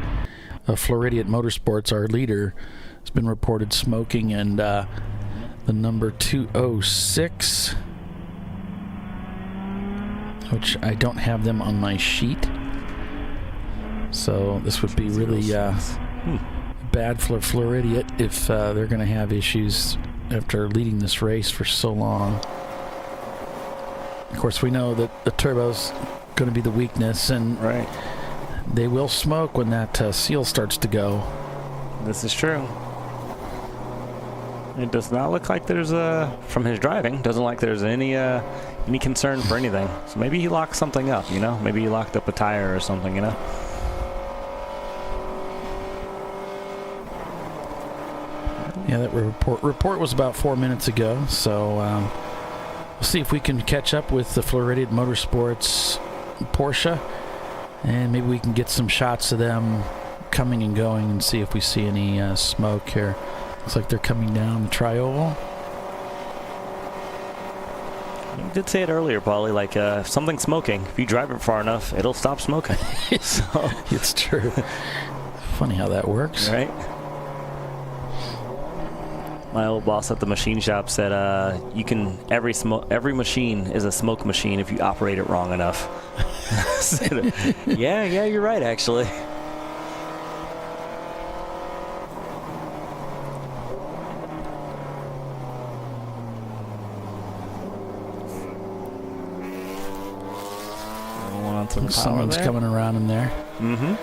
Floridian Motorsports, our leader, has been reported smoking, and the number 206, which I don't have them on my sheet. So this would be really bad for Floridian if they're going to have issues after leading this race for so long. Of course, we know that the turbo's going to be the weakness, and they will smoke when that seal starts to go. This is true. It does not look like there's from his driving, doesn't like there's any concern for anything. So maybe he locked something up, Maybe he locked up a tire or something, Yeah, that report was about 4 minutes ago, so we'll see if we can catch up with the Floridian Motorsports Porsche, and maybe we can get some shots of them coming and going and see if we see any smoke here. Looks like they're coming down the tri-oval. You did say it earlier, Paulie, like if something's smoking, if you drive it far enough, it'll stop smoking. So it's true. Funny how that works. Right? My old boss at the machine shop said you can every machine is a smoke machine if you operate it wrong enough. Said, yeah, you're right, actually. Someone's coming around in there. Mm-hmm.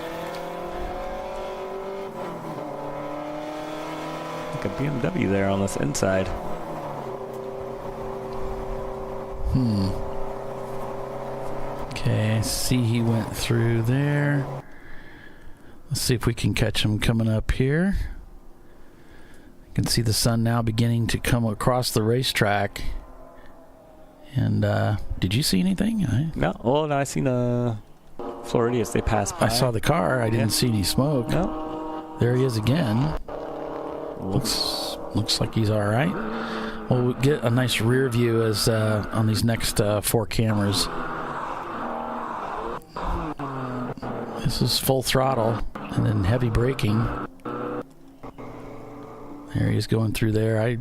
Like a BMW there on this inside. Okay, I see he went through there. Let's see if we can catch him coming up here. You can see the sun now beginning to come across the racetrack. And did you see anything? No. Well, no, I seen Floridian as they passed by. I saw the car. I didn't see any smoke. No. There he is again. Looks like he's all right. Well, we'll get a nice rear view as on these next 4 cameras. This is full throttle and then heavy braking. There he is going through there. I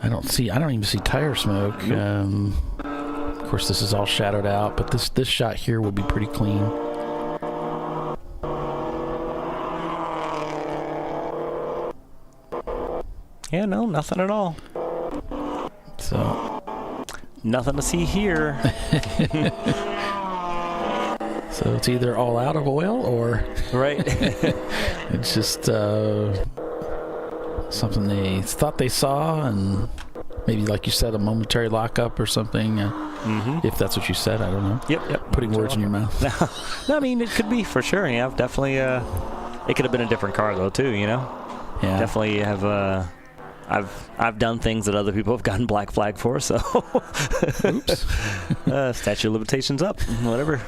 don't even see tire smoke. Of course, this is all shadowed out, but this shot here will be pretty clean. Yeah, no, nothing at all. So, nothing to see here. So it's either all out of oil or right. It's just something they thought they saw, and maybe, like you said, a momentary lockup or something. If that's what you said, I don't know. Yep. Putting words in your mouth. No, I mean, it could be for sure. Yeah, definitely. It could have been a different car though, too. You know. Yeah. Definitely have. I've done things that other people have gotten black flag for, so. Oops. Statute of limitations up. Whatever.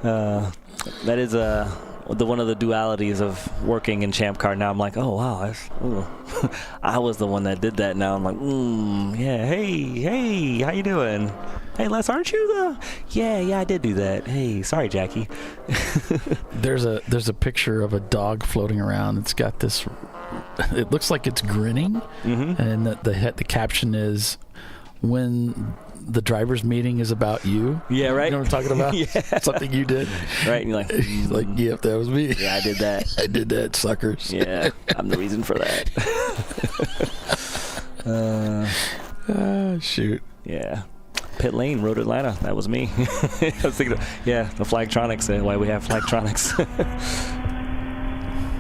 That is one of the dualities of working in ChampCar. Now I'm like, oh wow, I was the one that did that. Now I'm like, yeah, hey, how you doing? Hey Les, aren't you the? Yeah, I did do that. Hey, sorry, Jackie. There's a picture of a dog floating around. It's got this. It looks like it's grinning, and the caption is, "When the driver's meeting is about you." Yeah, right. You know what I'm talking about? Yeah. Something you did. Right. And you're like, he's like, yep, that was me. Yeah, I did that. I did that, suckers. Yeah, I'm the reason for that. Shoot. Yeah. Pit Lane, Road Atlanta. That was me. I was thinking, the Flagtronics. Why we have Flagtronics.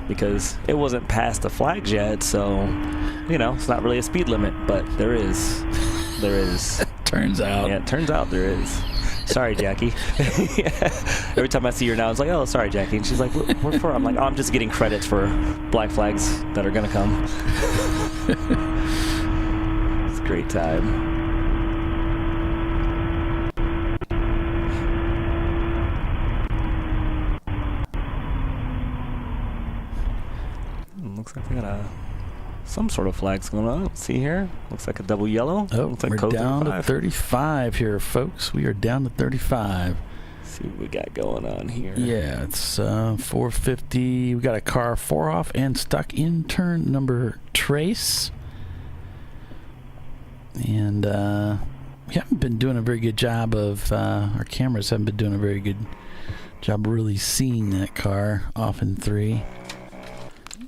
Because it wasn't past the flags yet, so, it's not really a speed limit, but there is. There is. Turns out. Yeah, it turns out there is. Sorry, Jackie. Every time I see her now, it's like, oh, sorry, Jackie. And she's like, what for? I'm like, oh, I'm just getting credits for black flags that are going to come. It's a great time. Looks like we got some sort of flags going on. Let's see here. Looks like a double yellow. Oh, looks like we're down to 35 here, folks. We are down to 35. Let's see what we got going on here. Yeah, it's 450. We got a car 4 off and stuck in turn number trace. And we haven't been doing a very good job of, our cameras haven't been doing a very good job of really seeing that car off in 3.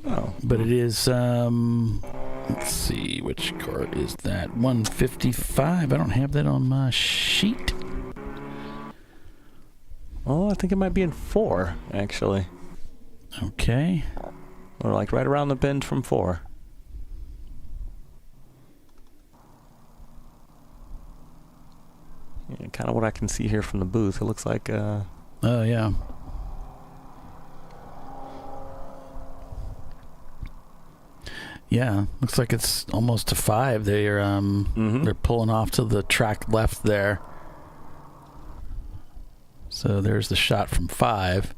Oh. But it is, let's see, which car is that? 155. I don't have that on my sheet. Oh, I think it might be in 4, actually. Okay. Or like right around the bend from 4. Yeah, kind of what I can see here from the booth. It looks like, oh, yeah. Yeah, looks like it's almost to 5. They're they're pulling off to the track left there. So there's the shot from 5.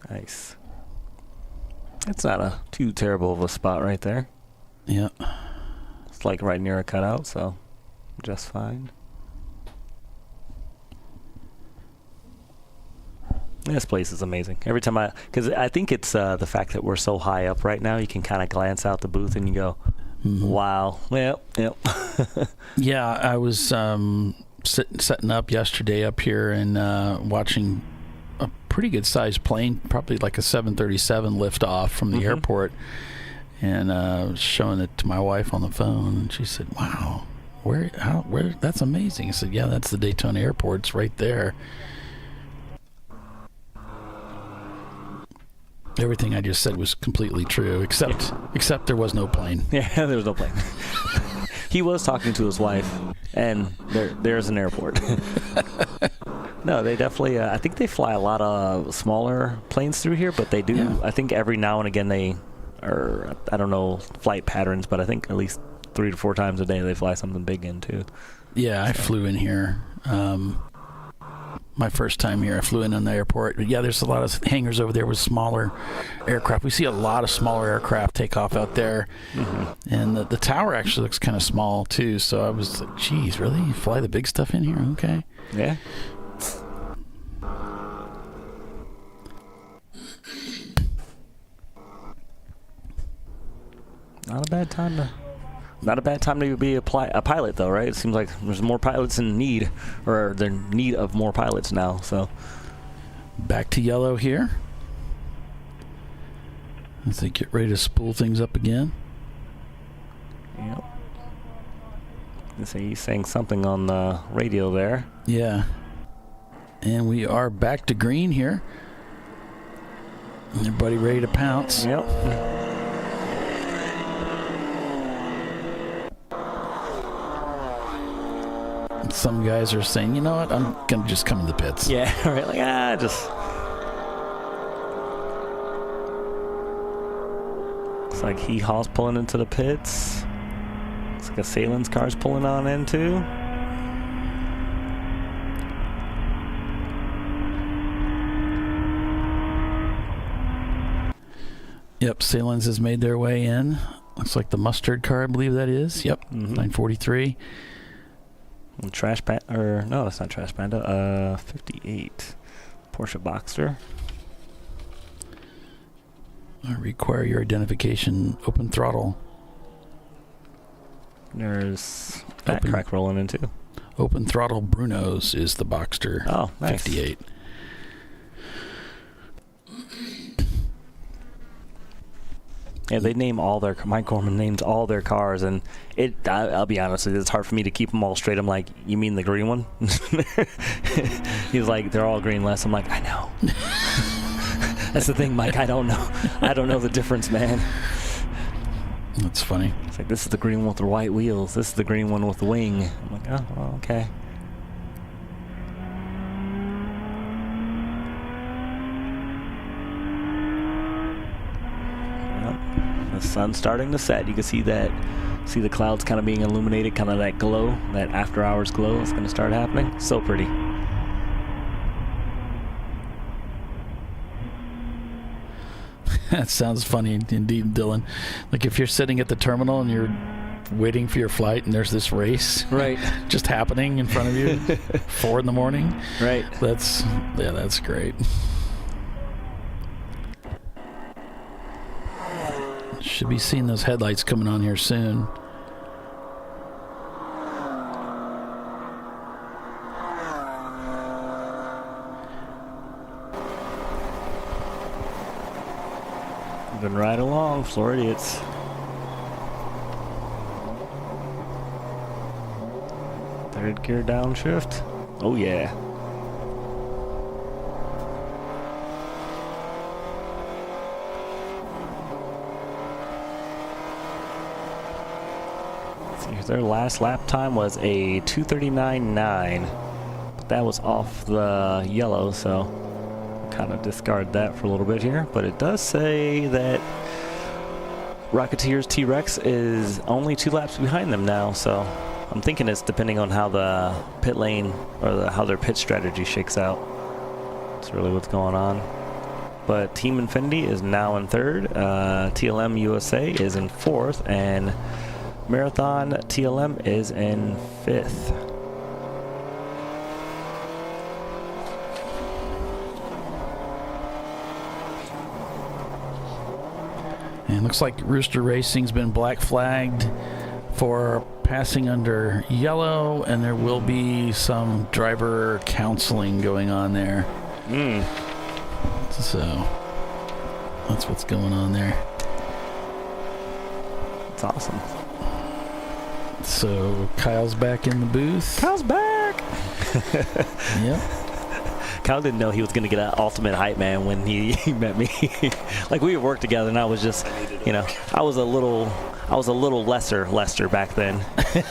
Nice. It's not a too terrible of a spot right there. Yeah. It's like right near a cutout, so just fine. This place is amazing. Every time because I think it's the fact that we're so high up right now, you can kind of glance out the booth and you go, wow. Yep. Yeah, I was setting up yesterday up here and watching a pretty good sized plane, probably like a 737 lift off from the airport, and showing it to my wife on the phone, and she said, wow, where, that's amazing. I said, yeah, that's the Daytona Airport. It's right there. Everything I just said was completely true, except there was no plane. Yeah, there was no plane. He was talking to his wife, and there's an airport. No, they definitely, I think they fly a lot of smaller planes through here, but they do, yeah. I think every now and again I don't know flight patterns, but I think at least 3 to 4 times a day they fly something big in too. Yeah, I flew in here. My first time here, I flew in on the airport. But yeah, there's a lot of hangars over there with smaller aircraft. We see a lot of smaller aircraft take off out there. And the tower actually looks kind of small too. So I was like, geez, really? You fly the big stuff in here? Okay. Yeah. Not a bad time to be a pilot, though, right? It seems like there's more pilots in need, or they're in need of more pilots now. So, back to yellow here. As they get ready to spool things up again. Yep. He's saying something on the radio there. Yeah. And we are back to green here. Everybody ready to pounce. Yep. Some guys are saying, you know what, I'm going to just come in the pits. Yeah, right. Like, just. Looks like Hee-Haw's pulling into the pits. Looks like a Salen's car's pulling on in, too. Yep, Salen's has made their way in. Looks like the mustard car, I believe that is. Yep, 943. Trash Panda, or no, that's not Trash Panda. 58 Porsche Boxster. I require your identification. Open throttle. There's Backtrack rolling in too. Open throttle Bruno's is the Boxster. Oh, nice. 58. Yeah, they name all their. Mike Gorman names all their cars, and I'll be honest, it's hard for me to keep them all straight. I'm like, you mean the green one? He's like, they're all green less. I'm like, I know. That's the thing, Mike. I don't know. I don't know the difference, man. That's funny. It's like, this is the green one with the white wheels. This is the green one with the wing. I'm like, oh, well, okay. The sun's starting to set. You can see that. See the clouds kind of being illuminated, kind of that glow, that after hours glow is going to start happening. So pretty. That sounds funny indeed, Dylan. Like if you're sitting at the terminal and you're waiting for your flight and there's this race right just happening in front of you 4 in the morning. Right. That's great. Should be seeing those headlights coming on here soon. Moving right along, Floridians. Third gear downshift. Oh yeah. Their last lap time was a 2:39.9, but that was off the yellow, so kind of discard that for a little bit here, but it does say that Rocketeer's T-Rex is only 2 laps behind them now, so I'm thinking it's depending on how the pit lane or how their pit strategy shakes out. That's really what's going on. But Team Infinity is now in 3rd. TLM USA is in 4th, and Marathon TLM is in 5th. And it looks like Rooster Racing's been black flagged for passing under yellow, and there will be some driver counseling going on there. So that's what's going on there. It's awesome. So Kyle's back in the booth. Kyle's back! Yep. Kyle didn't know he was going to get an ultimate hype man when he met me. Like, we would work together, and I was just, you know, I was a little lesser Lester back then. I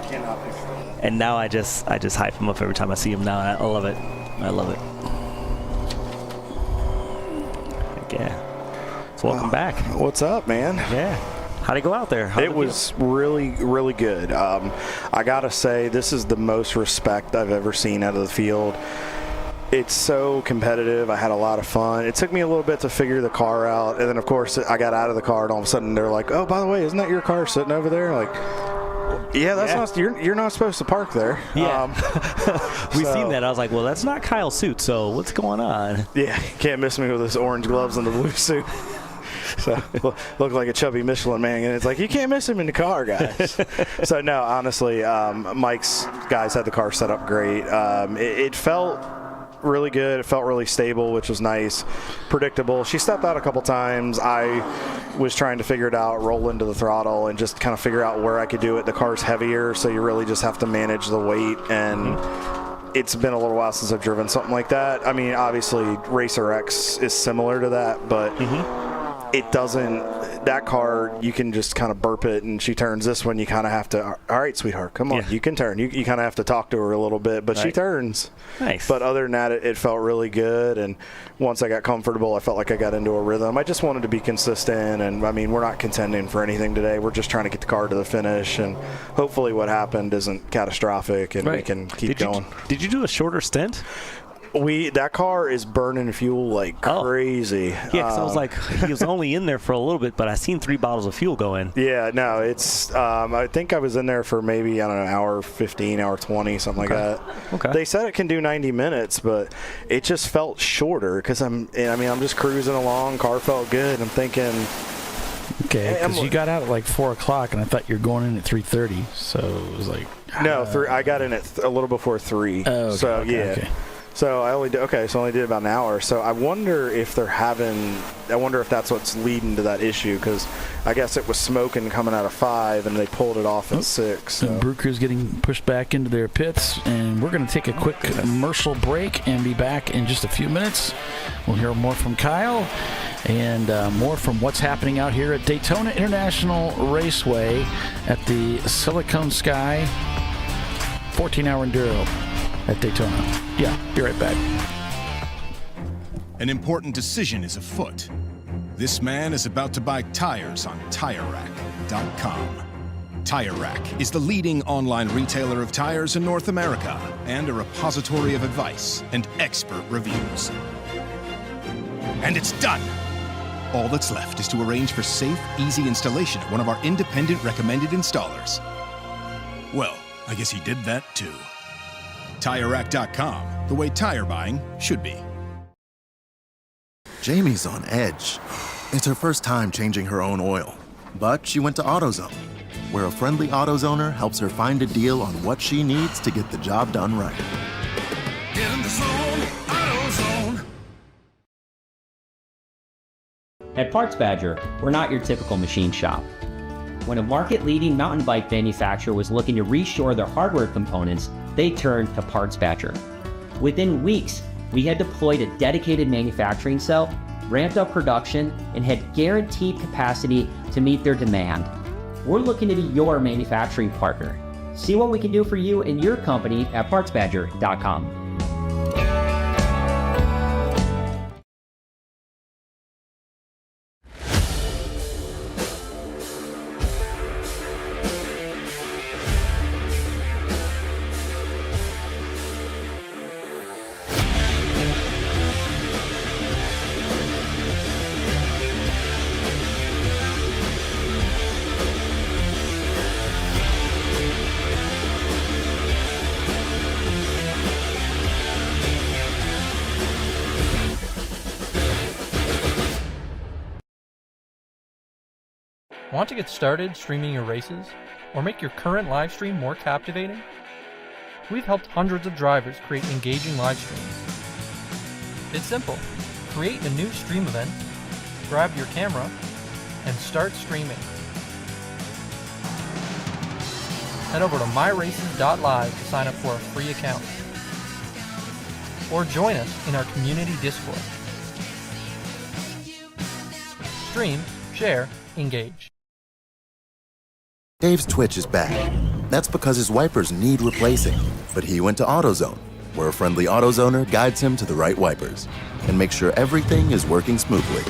cannot picture that. And now I just hype him up every time I see him now. I love it. I love it. Heck yeah. So welcome back. What's up, man? Yeah. How'd it go out there? It was really, really good. I gotta say, this is the most respect I've ever seen out of the field. It's so competitive. I had a lot of fun. It took me a little bit to figure the car out, and then of course I got out of the car, and all of a sudden they're like, "Oh, by the way, isn't that your car sitting over there?" Like, yeah, that's not. You're not supposed to park there. Yeah. We seen that. I was like, well, that's not Kyle's suit. So what's going on? Yeah, can't miss me with his orange gloves and the blue suit. So look like a chubby Michelin man, and it's like you can't miss him in the car, guys. So no, honestly, Mike's guys had the car set up great. It felt really good. It felt really stable, which was nice. Predictable. She stepped out a couple times. I was trying to figure it out, roll into the throttle, and just kind of figure out where I could do it. The car's heavier, so you really just have to manage the weight, and it's been a little while since I've driven something like that. I mean, obviously, Racer X is similar to that, but it doesn't, that car, you can just kind of burp it, and she turns. This one, you kind of have to, all right, sweetheart, come on, you can turn. You kind of have to talk to her a little bit, but she turns. Nice. But other than that, it felt really good, and once I got comfortable, I felt like I got into a rhythm. I just wanted to be consistent, and I mean, we're not contending for anything today. We're just trying to get the car to the finish, and hopefully what happened isn't catastrophic, and we can keep going. Did you do a shorter stint? That car is burning fuel like crazy. Yeah, because I was like, he was only in there for a little bit, but I seen 3 bottles of fuel go in. Yeah, no, it's, I think I was in there for maybe, I don't know, hour 15, hour 20, something like that. Okay. They said it can do 90 minutes, but it just felt shorter because I'm just cruising along. Car felt good. I'm thinking, okay, because you got out at like 4 o'clock, and I thought you were going in at 3:30, so it was like. No, I got in at a little before 3. Oh, okay, so okay, okay. So I only did about an hour. So I wonder if that's what's leading to that issue, because I guess it was smoking coming out of 5 and they pulled it off at 6. So. Brew Crew's getting pushed back into their pits, and we're going to take a quick commercial break and be back in just a few minutes. We'll hear more from Kyle and more from what's happening out here at Daytona International Raceway at the Siliconsky 14-hour enduro at Daytona. Yeah, be right back. An important decision is afoot. This man is about to buy tires on TireRack.com. Tire Rack is the leading online retailer of tires in North America and a repository of advice and expert reviews. And it's done! All that's left is to arrange for safe, easy installation at one of our independent recommended installers. Well, I guess he did that too. TireRack.com, the way tire buying should be. Jamie's on edge. It's her first time changing her own oil. But she went to AutoZone, where a friendly AutoZoner helps her find a deal on what she needs to get the job done right. Get in the zone, AutoZone. At Parts Badger, we're not your typical machine shop. When a market-leading mountain bike manufacturer was looking to reshore their hardware components, they turned to Parts Badger. Within weeks, we had deployed a dedicated manufacturing cell, ramped up production, and had guaranteed capacity to meet their demand. We're looking to be your manufacturing partner. See what we can do for you and your company at PartsBadger.com. Want to get started streaming your races or make your current live stream more captivating? We've helped hundreds of drivers create engaging live streams. It's simple. Create a new stream event, grab your camera, and start streaming. Head over to myraces.live to sign up for a free account. Or join us in our community Discord. Stream, share, engage. Dave's Twitch is back. That's because his wipers need replacing. But he went to AutoZone, where a friendly AutoZoner guides him to the right wipers and makes sure everything is working smoothly.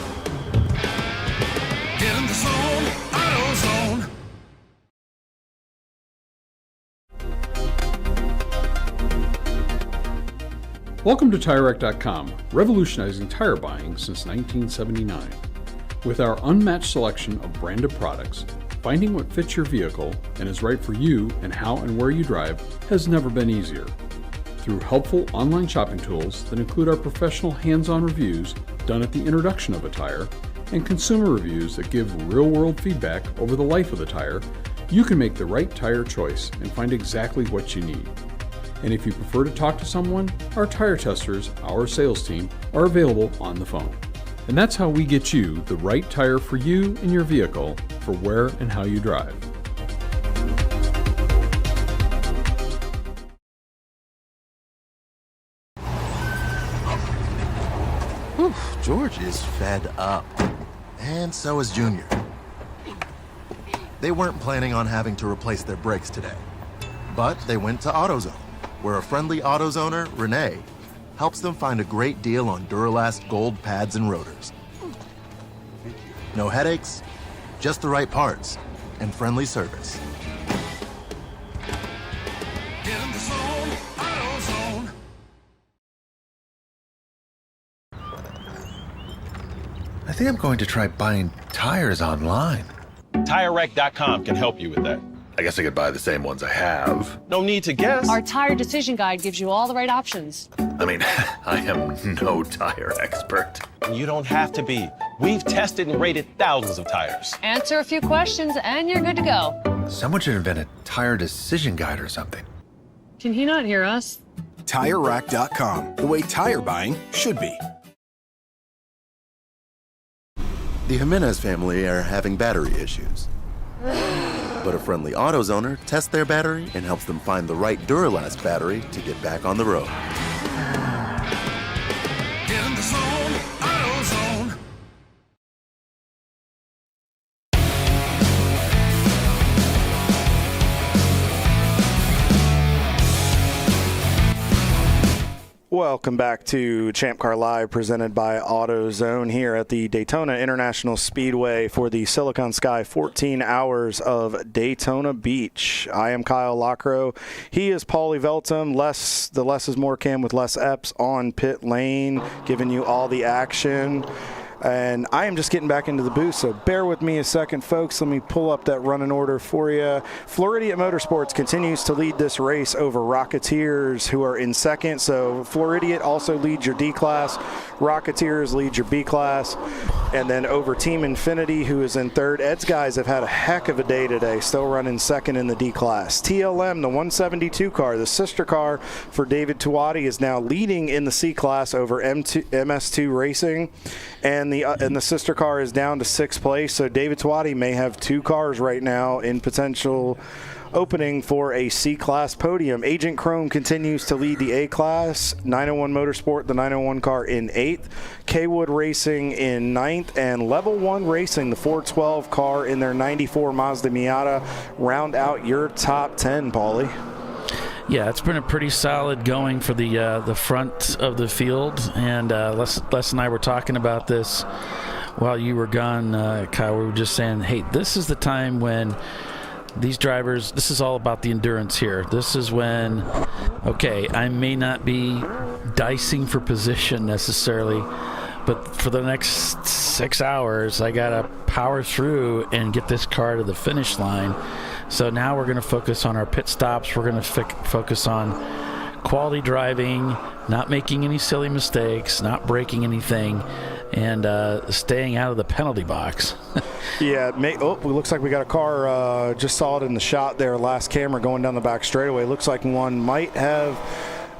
Get in the zone, AutoZone. Welcome to TireRack.com, revolutionizing tire buying since 1979. With our unmatched selection of branded products, finding what fits your vehicle and is right for you and how and where you drive has never been easier. Through helpful online shopping tools that include our professional hands-on reviews done at the introduction of a tire and consumer reviews that give real-world feedback over the life of the tire, you can make the right tire choice and find exactly what you need. And if you prefer to talk to someone, our tire testers, our sales team, are available on the phone. And that's how we get you the right tire for you and your vehicle for where and how you drive. Whew, George is fed up. And so is Junior. They weren't planning on having to replace their brakes today. But they went to AutoZone, where a friendly AutoZoner, Renee, helps them find a great deal on Duralast gold pads and rotors. No headaches, just the right parts, and friendly service. Get in the zone, AutoZone. I think I'm going to try buying tires online. TireRack.com can help you with that. I guess I could buy the same ones I have. No need to guess. Our tire decision guide gives you all the right options. I mean, I am no tire expert. You don't have to be. We've tested and rated thousands of tires. Answer a few questions and you're good to go. Someone should invent a tire decision guide or something. Can he not hear us? TireRack.com, the way tire buying should be. The Jimenez family are having battery issues. But a friendly AutoZoner tests their battery and helps them find the right Duralast battery to get back on the road. Get in the zone, AutoZone. Welcome back to ChampCar.Live, presented by AutoZone here at the Daytona International Speedway for the Siliconsky 14 Hours of Daytona Beach. I am Kyle Lockrow. He is Paulie Veltum. The less is more Cam with Les Epps on pit lane, giving you all the action. And I am just getting back into the booth, so bear with me a second, folks. Let me pull up that running order for you. Floridian Motorsports continues to lead this race over Rocketeers, who are in second. So Floridian also leads your D class. Rocketeers leads your B class. And then over Team Infinity, who is in third. Ed's guys have had a heck of a day today, still running second in the D class. TLM, the 172 car, the sister car for David Tuati, is now leading in the C class over MS2 Racing. And the sister car is down to sixth place, so David Tuati may have two cars right now in potential opening for a C-Class podium. Agent Chrome continues to lead the A-Class, 901 Motorsport, the 901 car, in 8th, Kwood Racing in 9th, and Level 1 Racing, the 412 car, in their 94 Mazda Miata, round out your top 10, Paulie. Yeah, it's been a pretty solid going for the front of the field, and Les and I were talking about this while you were gone, Kyle. We were just saying, hey, this is the time when these drivers, this is all about the endurance here. This is when, okay, I may not be dicing for position necessarily, but for the next 6 hours, I got to power through and get this car to the finish line. So now we're going to focus on our pit stops. We're going to focus on quality driving, not making any silly mistakes, not breaking anything. and staying out of the penalty box. Yeah, it looks like we got a car, just saw it in the shot there, last camera going down the back straightaway. Looks like one might have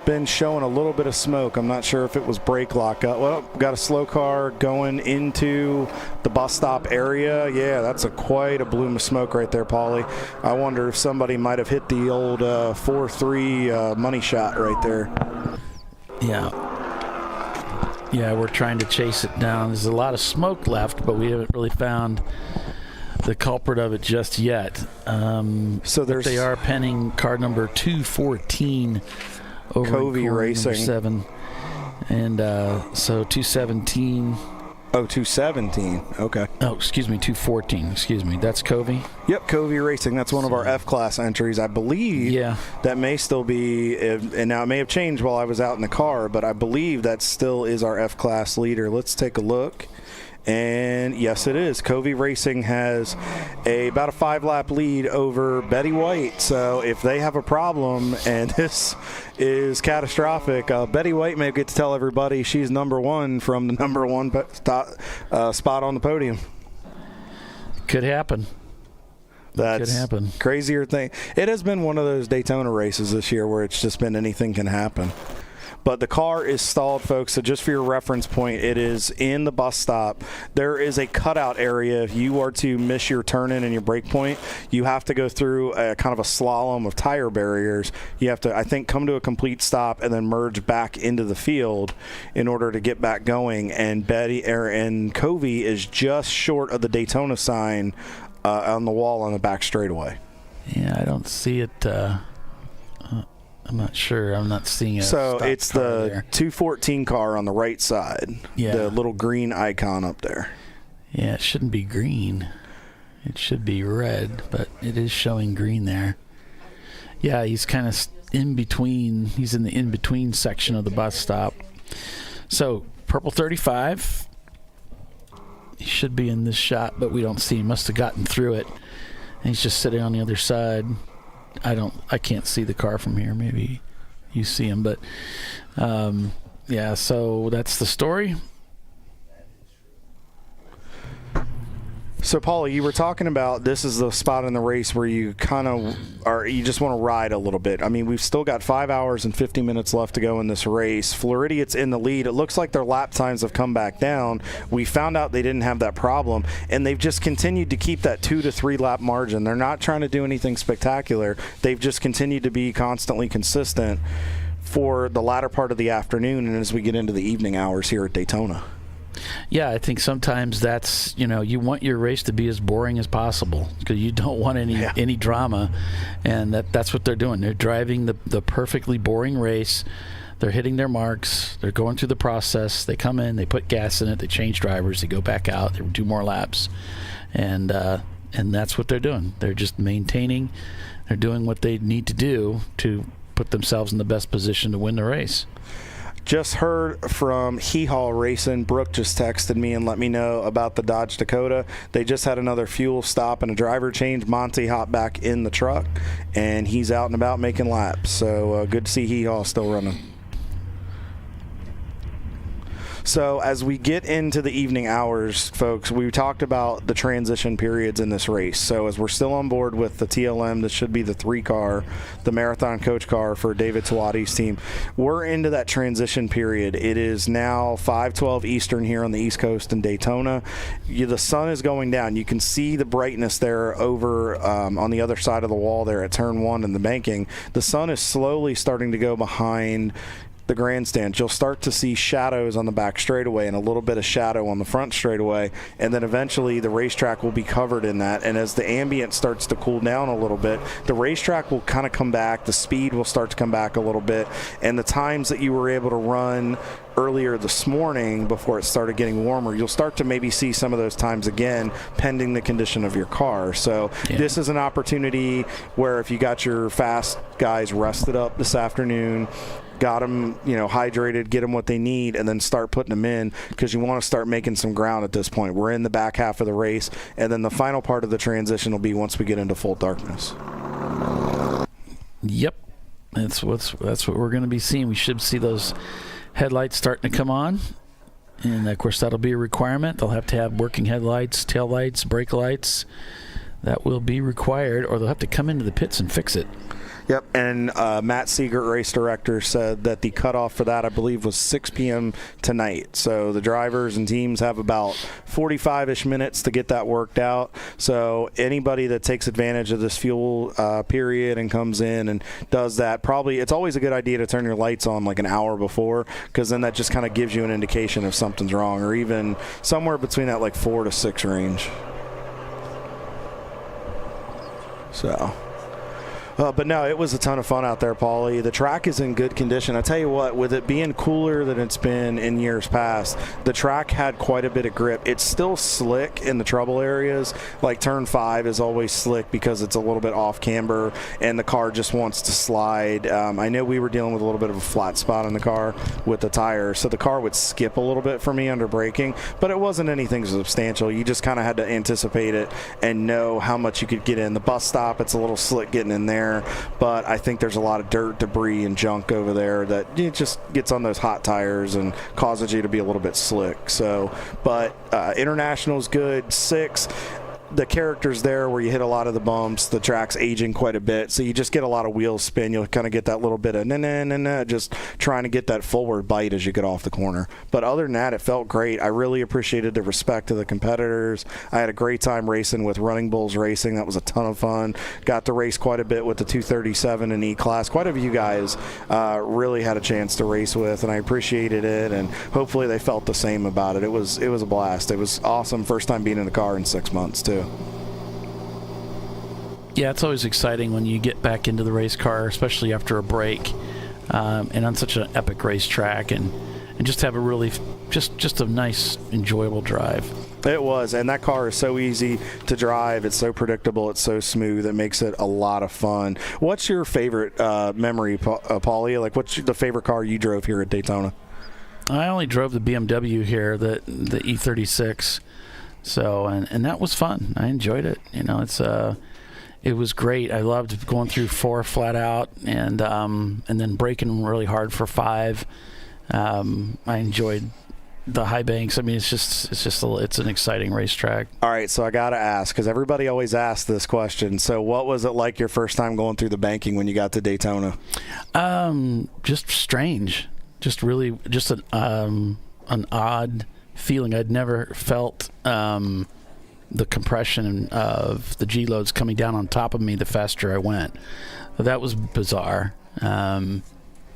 been showing a little bit of smoke. I'm not sure if it was brake lock up. Well, got a slow car going into the bus stop area. Yeah, that's quite a bloom of smoke right there, Paulie. I wonder if somebody might have hit the old 4-3 money shot right there. Yeah, we're trying to chase it down. There's a lot of smoke left, but we haven't really found the culprit of it just yet. They are penning car number 214 over Covey Racing 7, and so 217. Oh, 217. Okay. Oh, excuse me, 214. Excuse me. That's Covey? Yep, Covey Racing. That's one of our F-Class entries, I believe. Yeah. That may still be, and now it may have changed while I was out in the car, but I believe that still is our F-Class leader. Let's take a look. And yes, it is. Covey Racing has about a 5-lap lead over Betty White. So if they have a problem and this is catastrophic, Betty White may get to tell everybody she's number one from the number one spot on the podium. Could happen. That's could happen. Crazier thing. It has been one of those Daytona races this year where it's just been anything can happen. But the car is stalled, folks, so just for your reference point, it is in the bus stop. There is a cutout area. If you are to miss your turn-in and your brake point, you have to go through a kind of a slalom of tire barriers. You have to, I think, come to a complete stop and then merge back into the field in order to get back going. And Covey is just short of the Daytona sign on the wall on the back straightaway. Yeah, I don't see it. I'm not sure. I'm not seeing it. So it's the 214 car on the right side. Yeah. The little green icon up there. Yeah, it shouldn't be green. It should be red, but it is showing green there. Yeah, he's kind of in between. He's in the in-between section of the bus stop. So, purple 35. He should be in this shot, but we don't see him. Must have gotten through it. And he's just sitting on the other side. I can't see the car from here. Maybe you see him, but yeah, so that's the story. So, Paulie, you were talking about this is the spot in the race where you kind of you just want to ride a little bit. I mean, we've still got 5 hours and 50 minutes left to go in this race. Floridia's in the lead. It looks like their lap times have come back down. We found out they didn't have that problem, and they've just continued to keep that 2 to 3 lap margin. They're not trying to do anything spectacular. They've just continued to be constantly consistent for the latter part of the afternoon and as we get into the evening hours here at Daytona. Yeah, I think sometimes that's, you want your race to be as boring as possible because you don't want any drama, and that's what they're doing. They're driving the perfectly boring race. They're hitting their marks. They're going through the process. They come in, they put gas in it, they change drivers, they go back out, they do more laps, and that's what they're doing. They're just maintaining. They're doing what they need to do to put themselves in the best position to win the race. Just heard from Hee Haw Racing. Brooke just texted me and let me know about the Dodge Dakota. They just had another fuel stop and a driver change. Monty hopped back in the truck, and he's out and about making laps. So good to see Hee Haw still running. So as we get into the evening hours, folks, we talked about the transition periods in this race. So as we're still on board with the TLM, this should be the 3-car, the Marathon Coach car for David Tawadi's team. We're into that transition period. It is now 5:12 Eastern here on the East Coast in Daytona. The sun is going down. You can see the brightness there over on the other side of the wall there at Turn 1 in the banking. The sun is slowly starting to go behind the grandstand. You'll start to see shadows on the back straightaway and a little bit of shadow on the front straightaway, and then eventually the racetrack will be covered in that. And as the ambient starts to cool down a little bit, the racetrack will kind of come back, the speed will start to come back a little bit, and the times that you were able to run earlier this morning before it started getting warmer, you'll start to maybe see some of those times again pending the condition of your car. So This is an opportunity where if you got your fast guys rested up this afternoon, got them, hydrated, get them what they need, and then start putting them in because you want to start making some ground at this point. We're in the back half of the race, and then the final part of the transition will be once we get into full darkness. Yep, that's what we're going to be seeing. We should see those headlights starting to come on, And, of course, that'll be a requirement. They'll have to have working headlights, tail lights, brake lights. That will be required, or they'll have to come into the pits and fix it. Yep, and Matt Siegert, race director, said that the cutoff for that, I believe, was 6 p.m. tonight. So the drivers and teams have about 45-ish minutes to get that worked out. So anybody that takes advantage of this fuel period and comes in and does that, probably it's always a good idea to turn your lights on like an hour before, because then that just kind of gives you an indication if something's wrong, or even somewhere between that like 4 to 6 range. So... but no, it was a ton of fun out there, Paulie. The track is in good condition. I tell you what, with it being cooler than it's been in years past, the track had quite a bit of grip. It's still slick in the trouble areas. Like turn 5 is always slick because it's a little bit off camber and the car just wants to slide. I know we were dealing with a little bit of a flat spot in the car with the tire, so the car would skip a little bit for me under braking, but it wasn't anything substantial. You just kind of had to anticipate it and know how much you could get in. The bus stop, it's a little slick getting in there. But I think there's a lot of dirt, debris, and junk over there that it just gets on those hot tires and causes you to be a little bit slick. So, but International's good. 6. The character's there where you hit a lot of the bumps. The track's aging quite a bit, so you just get a lot of wheel spin. You'll kind of get that little bit of just trying to get that forward bite as you get off the corner. But other than that, it felt great. I really appreciated the respect of the competitors. I had a great time racing with Running Bulls Racing. That was a ton of fun. Got to race quite a bit with the 237 and E-Class. Quite a few guys really had a chance to race with, and I appreciated it, and hopefully they felt the same about it. It was a blast. It was awesome. First time being in the car in 6 months, too. Yeah, it's always exciting when you get back into the race car, especially after a break, and on such an epic racetrack, and just have a really just a nice, enjoyable drive. It was, and that car is so easy to drive. It's so predictable. It's so smooth. It makes it a lot of fun. What's your favorite memory, Paulie? Like, what's the favorite car you drove here at Daytona? I only drove the BMW here, the E36. So, and that was fun. I enjoyed it. You know, it was great. I loved going through 4 flat out and then braking really hard for 5. I enjoyed the high banks. I mean, it's an exciting racetrack. All right, so I got to ask, because everybody always asks this question. So what was it like your first time going through the banking when you got to Daytona? Just strange. Just really, just an odd feeling. I'd never felt the compression of the G-loads coming down on top of me the faster I went. That was bizarre. And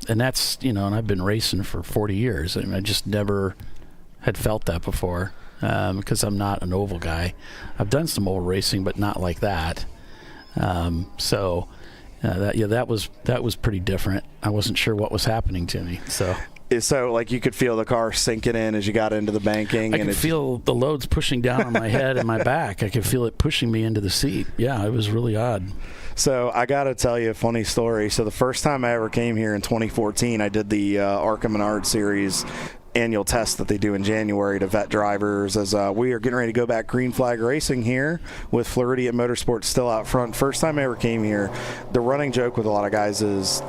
that's, and I've been racing for 40 years. I mean, I just never had felt that before because I'm not an oval guy. I've done some oval racing, but not like that. That was pretty different. I wasn't sure what was happening to me. So like you could feel the car sinking in as you got into the banking. I could feel the loads pushing down on my head and my back. I could feel it pushing me into the seat. Yeah, it was really odd. So I got to tell you a funny story. So the first time I ever came here in 2014, I did the Arkham Menard Series annual test that they do in January to vet drivers as we are getting ready to go back green flag racing here with Floridian Motorsports still out front. First time I ever came here, the running joke with a lot of guys is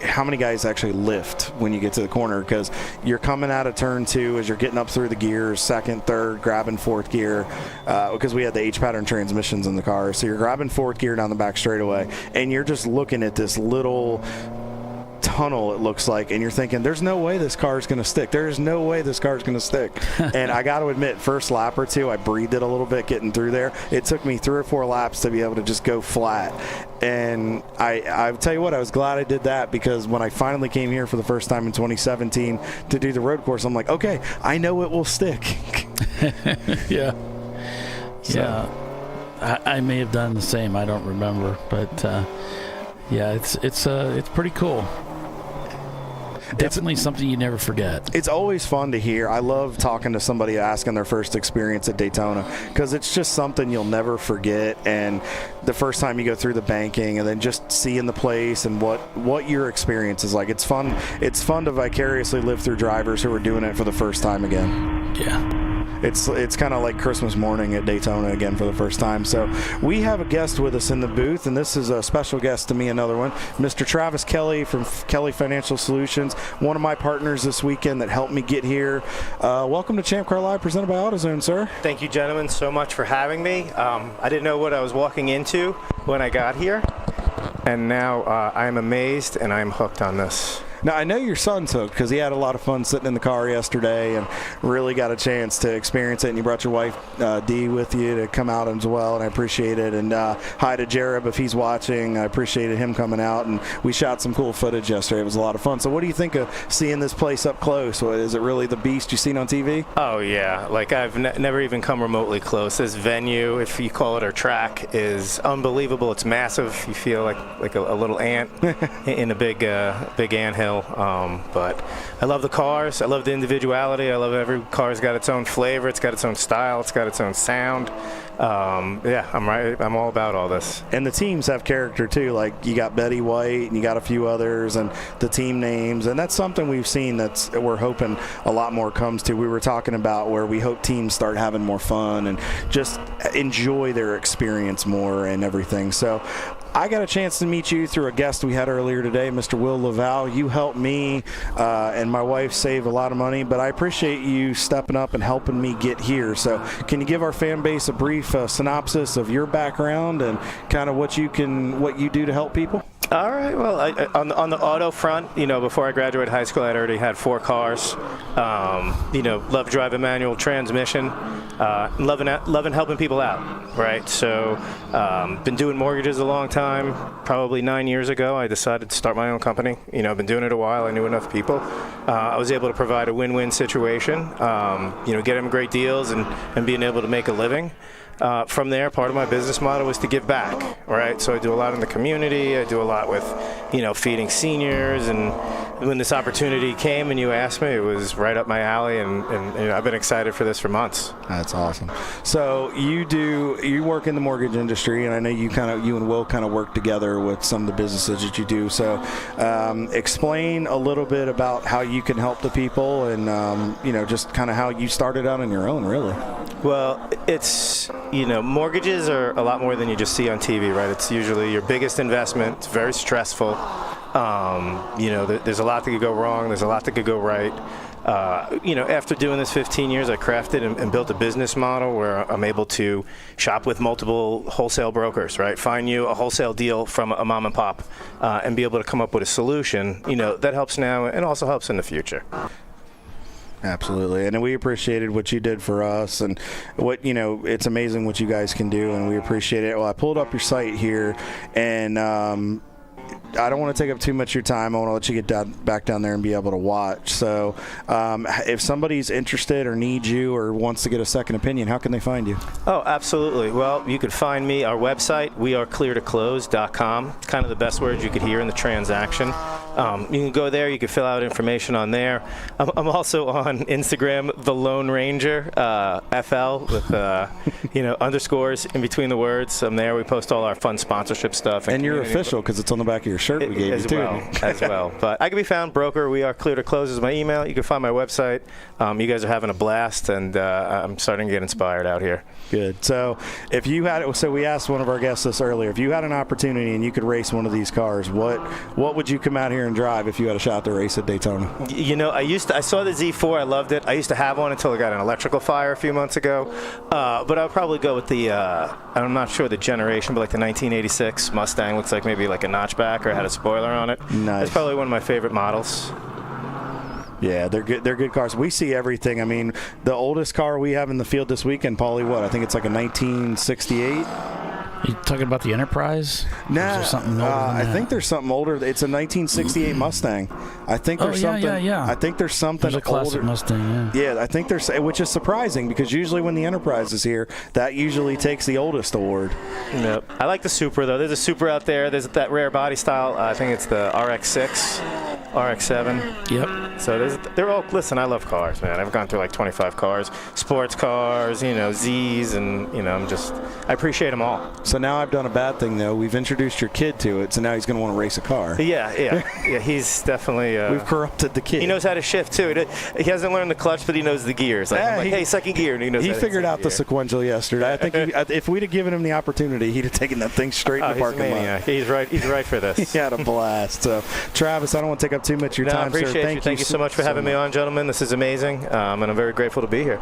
how many guys actually lift when you get to the corner, because you're coming out of turn 2 as you're getting up through the gears, 2nd, 3rd, grabbing 4th gear, because we had the H-pattern transmissions in the car. So you're grabbing 4th gear down the back straightaway, and you're just looking at this little tunnel, it looks like, and you're thinking, there's no way this car is going to stick. There's no way this car is going to stick. And I got to admit, first lap or 2, I breathed it a little bit getting through there. It took me 3 or 4 laps to be able to just go flat. And I tell you what, I was glad I did that, because when I finally came here for the first time in 2017 to do the road course, I'm like, okay, I know it will stick. Yeah. Yeah. I may have done the same. I don't remember, but yeah, it's pretty cool. Definitely something you never forget. It's always fun to hear. I love talking to somebody asking their first experience at Daytona, because it's just something you'll never forget. And the first time you go through the banking and then just seeing the place and what your experience is like. It's fun. It's fun to vicariously live through drivers who are doing it for the first time again. Yeah. it's kind of like Christmas morning at Daytona again for the first time. So we have a guest with us in the booth, and this is a special guest to me, another one, Mr. Travis Kelly from Kelly Financial Solutions, one of my partners this weekend that helped me get here. Welcome to ChampCar.Live, presented by AutoZone, sir. Thank you, gentlemen, so much for having me. I didn't know what I was walking into when I got here, and now I'm amazed and I'm hooked on this. Now, I know your son's hooked because he had a lot of fun sitting in the car yesterday and really got a chance to experience it. And you brought your wife, Dee, with you to come out as well, and I appreciate it. And hi to Jared if he's watching. I appreciated him coming out, and we shot some cool footage yesterday. It was a lot of fun. So what do you think of seeing this place up close? Is it really the beast you've seen on TV? Oh, yeah. Like, I've never even come remotely close. This venue, if you call it our track, is unbelievable. It's massive. You feel like a little ant in a big anthill. But I love the cars. I love the individuality. I love every car's got its own flavor. It's got its own style. It's got its own sound. Yeah, I'm all about all this. And the teams have character too. Like you got Betty White and you got a few others and the team names, and that's something we've seen that we're hoping a lot more comes to. We were talking about where we hope teams start having more fun and just enjoy their experience more and everything. So I got a chance to meet you through a guest we had earlier today, Mr. Will Laval. You helped me and my wife save a lot of money, but I appreciate you stepping up and helping me get here. So can you give our fan base a brief synopsis of your background and kind of what you do to help people? All right. Well, on the auto front, before I graduated high school, I'd already had 4 cars. Love driving manual transmission. Loving helping people out, right? So, been doing mortgages a long time. Probably 9 years ago, I decided to start my own company. I've been doing it a while. I knew enough people. I was able to provide a win-win situation. Get them great deals and being able to make a living. From there, part of my business model was to give back, right? So I do a lot in the community. I do a lot with, feeding seniors. And when this opportunity came and you asked me, it was right up my alley. And I've been excited for this for months. That's awesome. So you work in the mortgage industry, and I know you and Will kind of work together with some of the businesses that you do. So explain a little bit about how you can help the people and, just kind of how you started out on your own, really. Well, it's, mortgages are a lot more than you just see on TV, right? It's usually your biggest investment. It's very stressful. There's a lot that could go wrong. There's a lot that could go right. After doing this 15 years, I crafted and built a business model where I'm able to shop with multiple wholesale brokers, right? Find you a wholesale deal from a mom and pop and be able to come up with a solution, that helps now and also helps in the future. Absolutely. And we appreciated what you did for us and it's amazing what you guys can do, and we appreciate it. Well, I pulled up your site here, and I don't want to take up too much of your time. I want to let you get back down there and be able to watch. So if somebody's interested or needs you or wants to get a second opinion, how can they find you? Oh, absolutely. Well, you could find me, our website, wearecleartoclose.com. It's kind of the best words you could hear in the transaction. You can go there. You can fill out information on there. I'm also on Instagram, The Lone Ranger, FL, with underscores in between the words. I'm there. We post all our fun sponsorship stuff. And you're official because it's on the back of your shirt we gave you, too. As well. But I can be found, broker. We are Clear to Close is my email. You can find my website. You guys are having a blast, and I'm starting to get inspired out here. Good. So if you had, so we asked one of our guests this earlier, if you had an opportunity and you could race one of these cars, what would you come out here and drive if you had a shot to race at Daytona? I saw the Z4. I loved it. I used to have one until I got an electrical fire a few months ago. But I'll probably go with the, I'm not sure the generation, but like the 1986 Mustang. Looks like maybe like a notchback or had a spoiler on it. Nice. It's probably one of my favorite models. Yeah, they're good. They're good cars. We see everything. I mean, the oldest car we have in the field this weekend, Paulie, what? I think it's like a 1968. You talking about the Enterprise? Nah, something older than I that? think there's something older. It's a 1968 Mustang. I think there's something. Yeah. I think there's something There's a classic older. Mustang. Yeah. Yeah, I think there's, which is surprising because usually when the Enterprise is here, that usually takes the oldest award. Yep. I like the Supra though. There's a Supra out there. There's that rare body style. I think it's the RX-6. RX-7. Yep. So they're all, listen, I love cars, man. I've gone through like 25 cars, sports cars, Zs, and, I appreciate them all. So now I've done a bad thing, though. We've introduced your kid to it, so now he's going to want to race a car. Yeah, he's definitely... We've corrupted the kid. He knows how to shift, too. He hasn't learned the clutch, but he knows the gears. I'm like, hey, second gear, and he knows He figured out the sequential yesterday. I think if we'd have given him the opportunity, he'd have taken that thing straight in the parking lot. He's right for this. He had a blast. So, Travis, I don't want to take up too much of your time, appreciate sir. Thank you so much for having me on, gentlemen. This is amazing, and I'm very grateful to be here.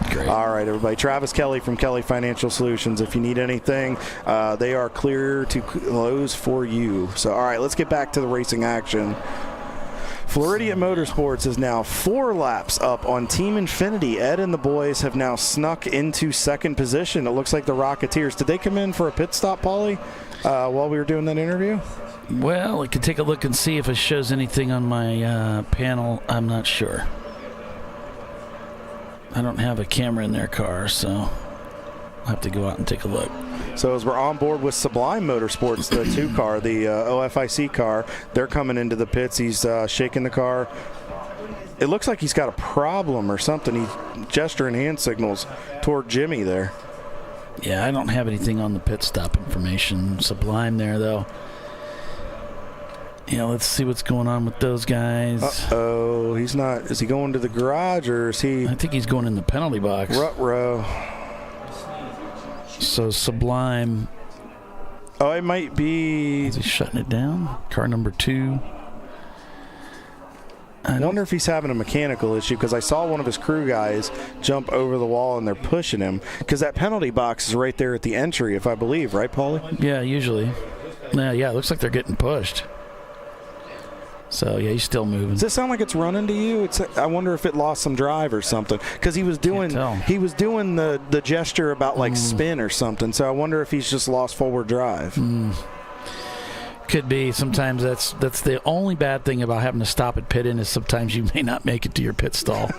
Great. All right, everybody. Travis Kelly from Kelly Financial Solutions. If you need anything, they are clear to close for you. So, all right, let's get back to the racing action. Floridian Motorsports is now 4 laps up on Team Infinity. Ed and the boys have now snuck into second position. It looks like the Rocketeers. Did they come in for a pit stop, Paulie, while we were doing that interview? Well, I could take a look and see if it shows anything on my panel. I'm not sure. I don't have a camera in their car, so I'll have to go out and take a look. So as we're on board with Sublime Motorsports, the 2 car, the OFIC car, they're coming into the pits. He's shaking the car. It looks like he's got a problem or something. He's gesturing hand signals toward Jimmy there. Yeah, I don't have anything on the pit stop information. Sublime there, though. Yeah, let's see what's going on with those guys. Uh-oh, he's not. Is he going to the garage or is he? I think he's going in the penalty box. Rut-row. So Sublime. Oh, it might be. Is he shutting it down? Car number 2. I wonder if he's having a mechanical issue because I saw one of his crew guys jump over the wall and they're pushing him because that penalty box is right there at the entry, if I believe, right, Paulie? Yeah, usually. Yeah, it looks like they're getting pushed. So, yeah, he's still moving. Does this sound like it's running to you? I wonder if it lost some drive or something. Because he was doing the gesture about like spin or something. So I wonder if he's just lost forward drive. Could be. Sometimes that's the only bad thing about having to stop at pit in is sometimes you may not make it to your pit stall.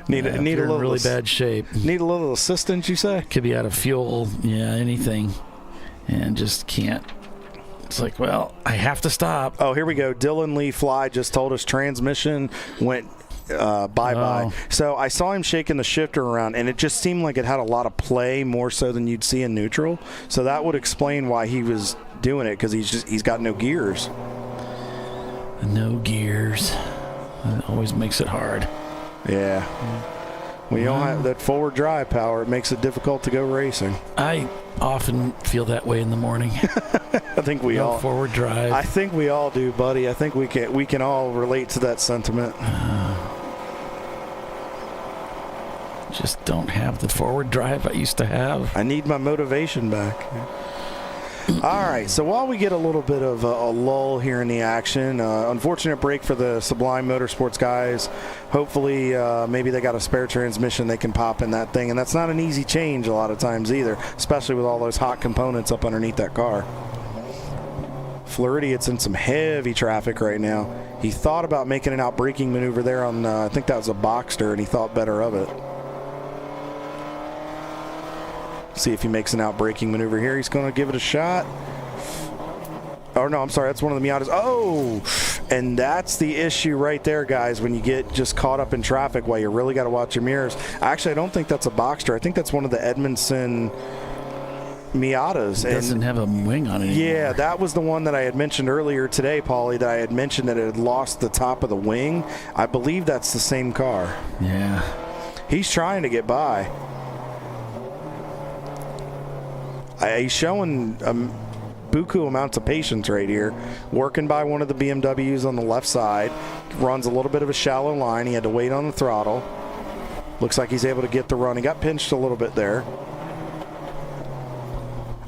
Need a little in really bad shape. Need a little assistance, you say? Could be out of fuel, anything, and just can't. It's like, well, I have to stop. Oh, here we go. Dylan Lee Fly just told us transmission went bye-bye. Oh. So I saw him shaking the shifter around, and it just seemed like it had a lot of play, more so than you'd see in neutral. So that would explain why he was doing it, because he's got no gears. No gears. That always makes it hard. Yeah. When you don't have that forward drive power, it makes it difficult to go racing. I often feel that way in the morning. I think we all forward drive. I think we all do, buddy. I think we can all relate to that sentiment. Just don't have the forward drive I used to have. I need my motivation back. All right, so while we get a little bit of a lull here in the action, unfortunate break for the Sublime Motorsports guys. Hopefully, maybe they got a spare transmission they can pop in that thing, and that's not an easy change a lot of times either, especially with all those hot components up underneath that car. Floridian's in some heavy traffic right now. He thought about making an out-braking maneuver there on, I think that was a Boxster, and he thought better of it. See if he makes an out-braking maneuver here. He's going to give it a shot. Oh, no, I'm sorry. That's one of the Miatas. Oh, and that's the issue right there, guys, when you get just caught up in traffic while you really got to watch your mirrors. Actually, I don't think that's a Boxster. I think that's one of the Edmondson Miatas. It doesn't have a wing on it anymore. Yeah, that was the one that I had mentioned earlier today, Paulie, that I had mentioned that it had lost the top of the wing. I believe that's the same car. Yeah. He's trying to get by. He's showing buku amounts of patience right here. Working by one of the BMWs on the left side. Runs a little bit of a shallow line. He had to wait on the throttle. Looks like he's able to get the run. He got pinched a little bit there.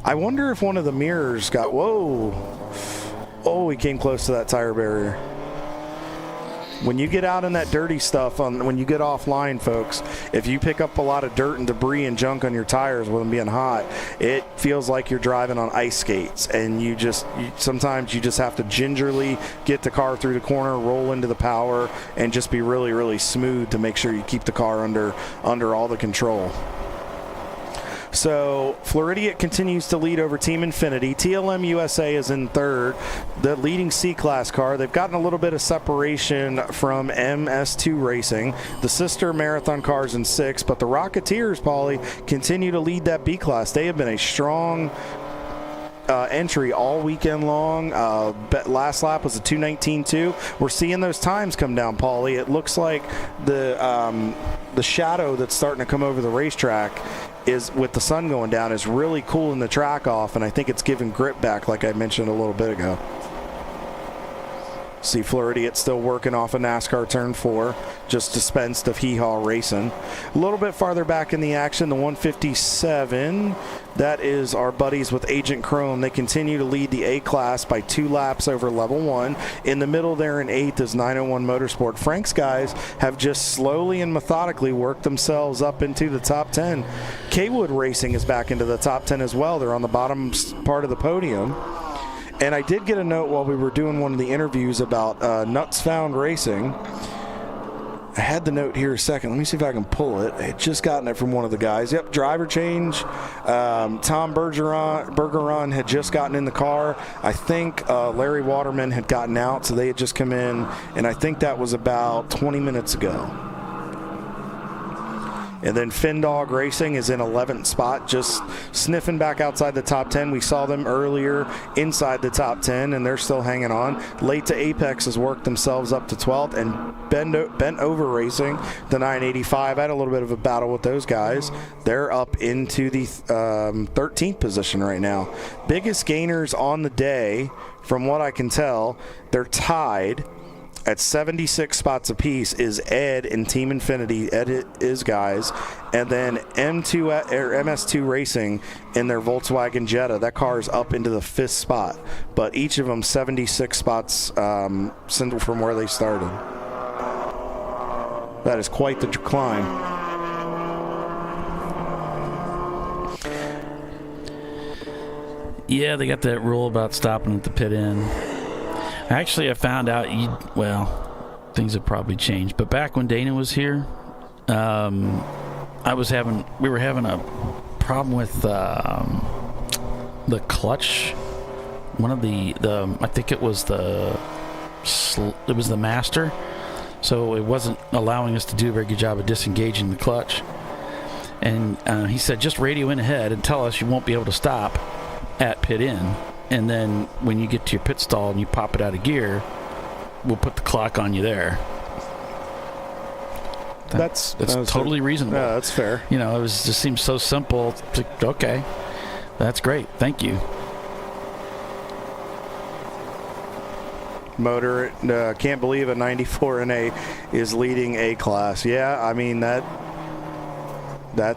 I wonder if one of the mirrors got, whoa. Oh, he came close to that tire barrier. When you get out in that dirty stuff, when you get offline, folks, if you pick up a lot of dirt and debris and junk on your tires with them being hot, it feels like you're driving on ice skates. And sometimes you just have to gingerly get the car through the corner, roll into the power, and just be really, really smooth to make sure you keep the car under all the control. So Floridian continues to lead over Team Infinity. TLM USA is in third, the leading C-Class car. They've gotten a little bit of separation from MS2 Racing. The sister marathon cars in sixth, but the Rocketeers, Paulie, continue to lead that B-Class. They have been a strong entry all weekend long. Last lap was a 2:19.2. We're seeing those times come down, Paulie. It looks like the shadow that's starting to come over the racetrack is with the sun going down is really cooling the track off, and I think it's giving grip back like I mentioned a little bit ago. See Floridian still working off a NASCAR turn 4, just dispensed of Hee Haw Racing. A little bit farther back in the action, the 157, that is our buddies with Agent Chrome. They continue to lead the A-Class by 2 laps over level 1. In the middle there in 8th is 901 Motorsport. Frank's guys have just slowly and methodically worked themselves up into the top 10. Kaywood Racing is back into the top 10 as well. They're on the bottom part of the podium. And I did get a note while we were doing one of the interviews about Nuts Found Racing. I had the note here a second. Let me see if I can pull it. I had just gotten it from one of the guys. Yep, driver change. Tom Bergeron had just gotten in the car. I think Larry Waterman had gotten out, so they had just come in. And I think that was about 20 minutes ago. And then Findog Racing is in 11th spot, just sniffing back outside the top 10. We saw them earlier inside the top 10, and they're still hanging on. Late to Apex has worked themselves up to 12th, and Bent Over Racing, the 985. I had a little bit of a battle with those guys. They're up into the 13th position right now. Biggest gainers on the day, from what I can tell, they're tied at 76 spots apiece is Ed and Team Infinity. Ed is guys. And then MS2 Racing in their Volkswagen Jetta. That car is up into the 5th spot. But each of them 76 spots from where they started. That is quite the climb. Yeah, they got that rule about stopping at the pit end. Actually, I found out, things have probably changed. But back when Dana was here, we were having a problem with the clutch. One of I think it was the master. So it wasn't allowing us to do a very good job of disengaging the clutch. And he said, just radio in ahead and tell us you won't be able to stop at pit in. And then when you get to your pit stall and you pop it out of gear, we'll put the clock on you there. That's totally reasonable. Yeah, that's fair. It just seems so simple. Okay, that's great. Thank you. Motor, can't believe a 94 NA is leading A-Class. Yeah, I mean, that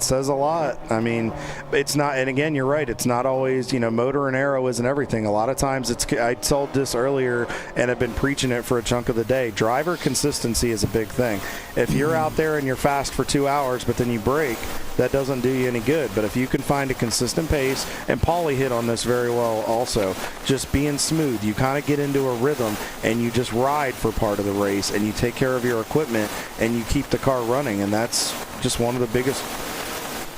says a lot. I mean, it's not, and again, you're right, it's not always, motor and aero isn't everything. A lot of times I told this earlier and have been preaching it for a chunk of the day. Driver consistency is a big thing. If you're out there and you're fast for 2 hours, but then you brake, that doesn't do you any good. But if you can find a consistent pace, and Paulie hit on this very well also, just being smooth, you kind of get into a rhythm and you just ride for part of the race and you take care of your equipment and you keep the car running, and that's just one of the biggest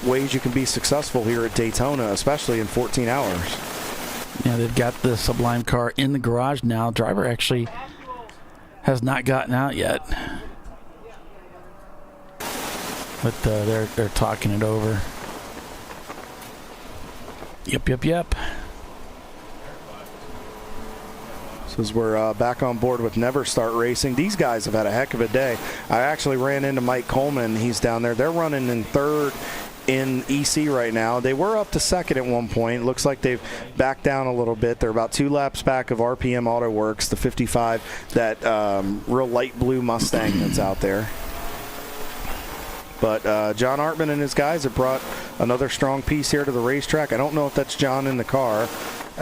ways you can be successful here at Daytona, especially in 14 hours. Yeah, they've got the Sublime car in the garage now. Driver actually has not gotten out yet, but they're talking it over. Yep. So as we're back on board with Never Start Racing, these guys have had a heck of a day. I actually ran into Mike Coleman. He's down there. They're running in third in EC right now. They were up to second at one point. Looks like they've backed down a little bit. They're about 2 laps back of RPM Auto Works, the 55, that real light blue Mustang that's out there. But John Artman and his guys have brought another strong piece here to the racetrack. I don't know if that's John in the car.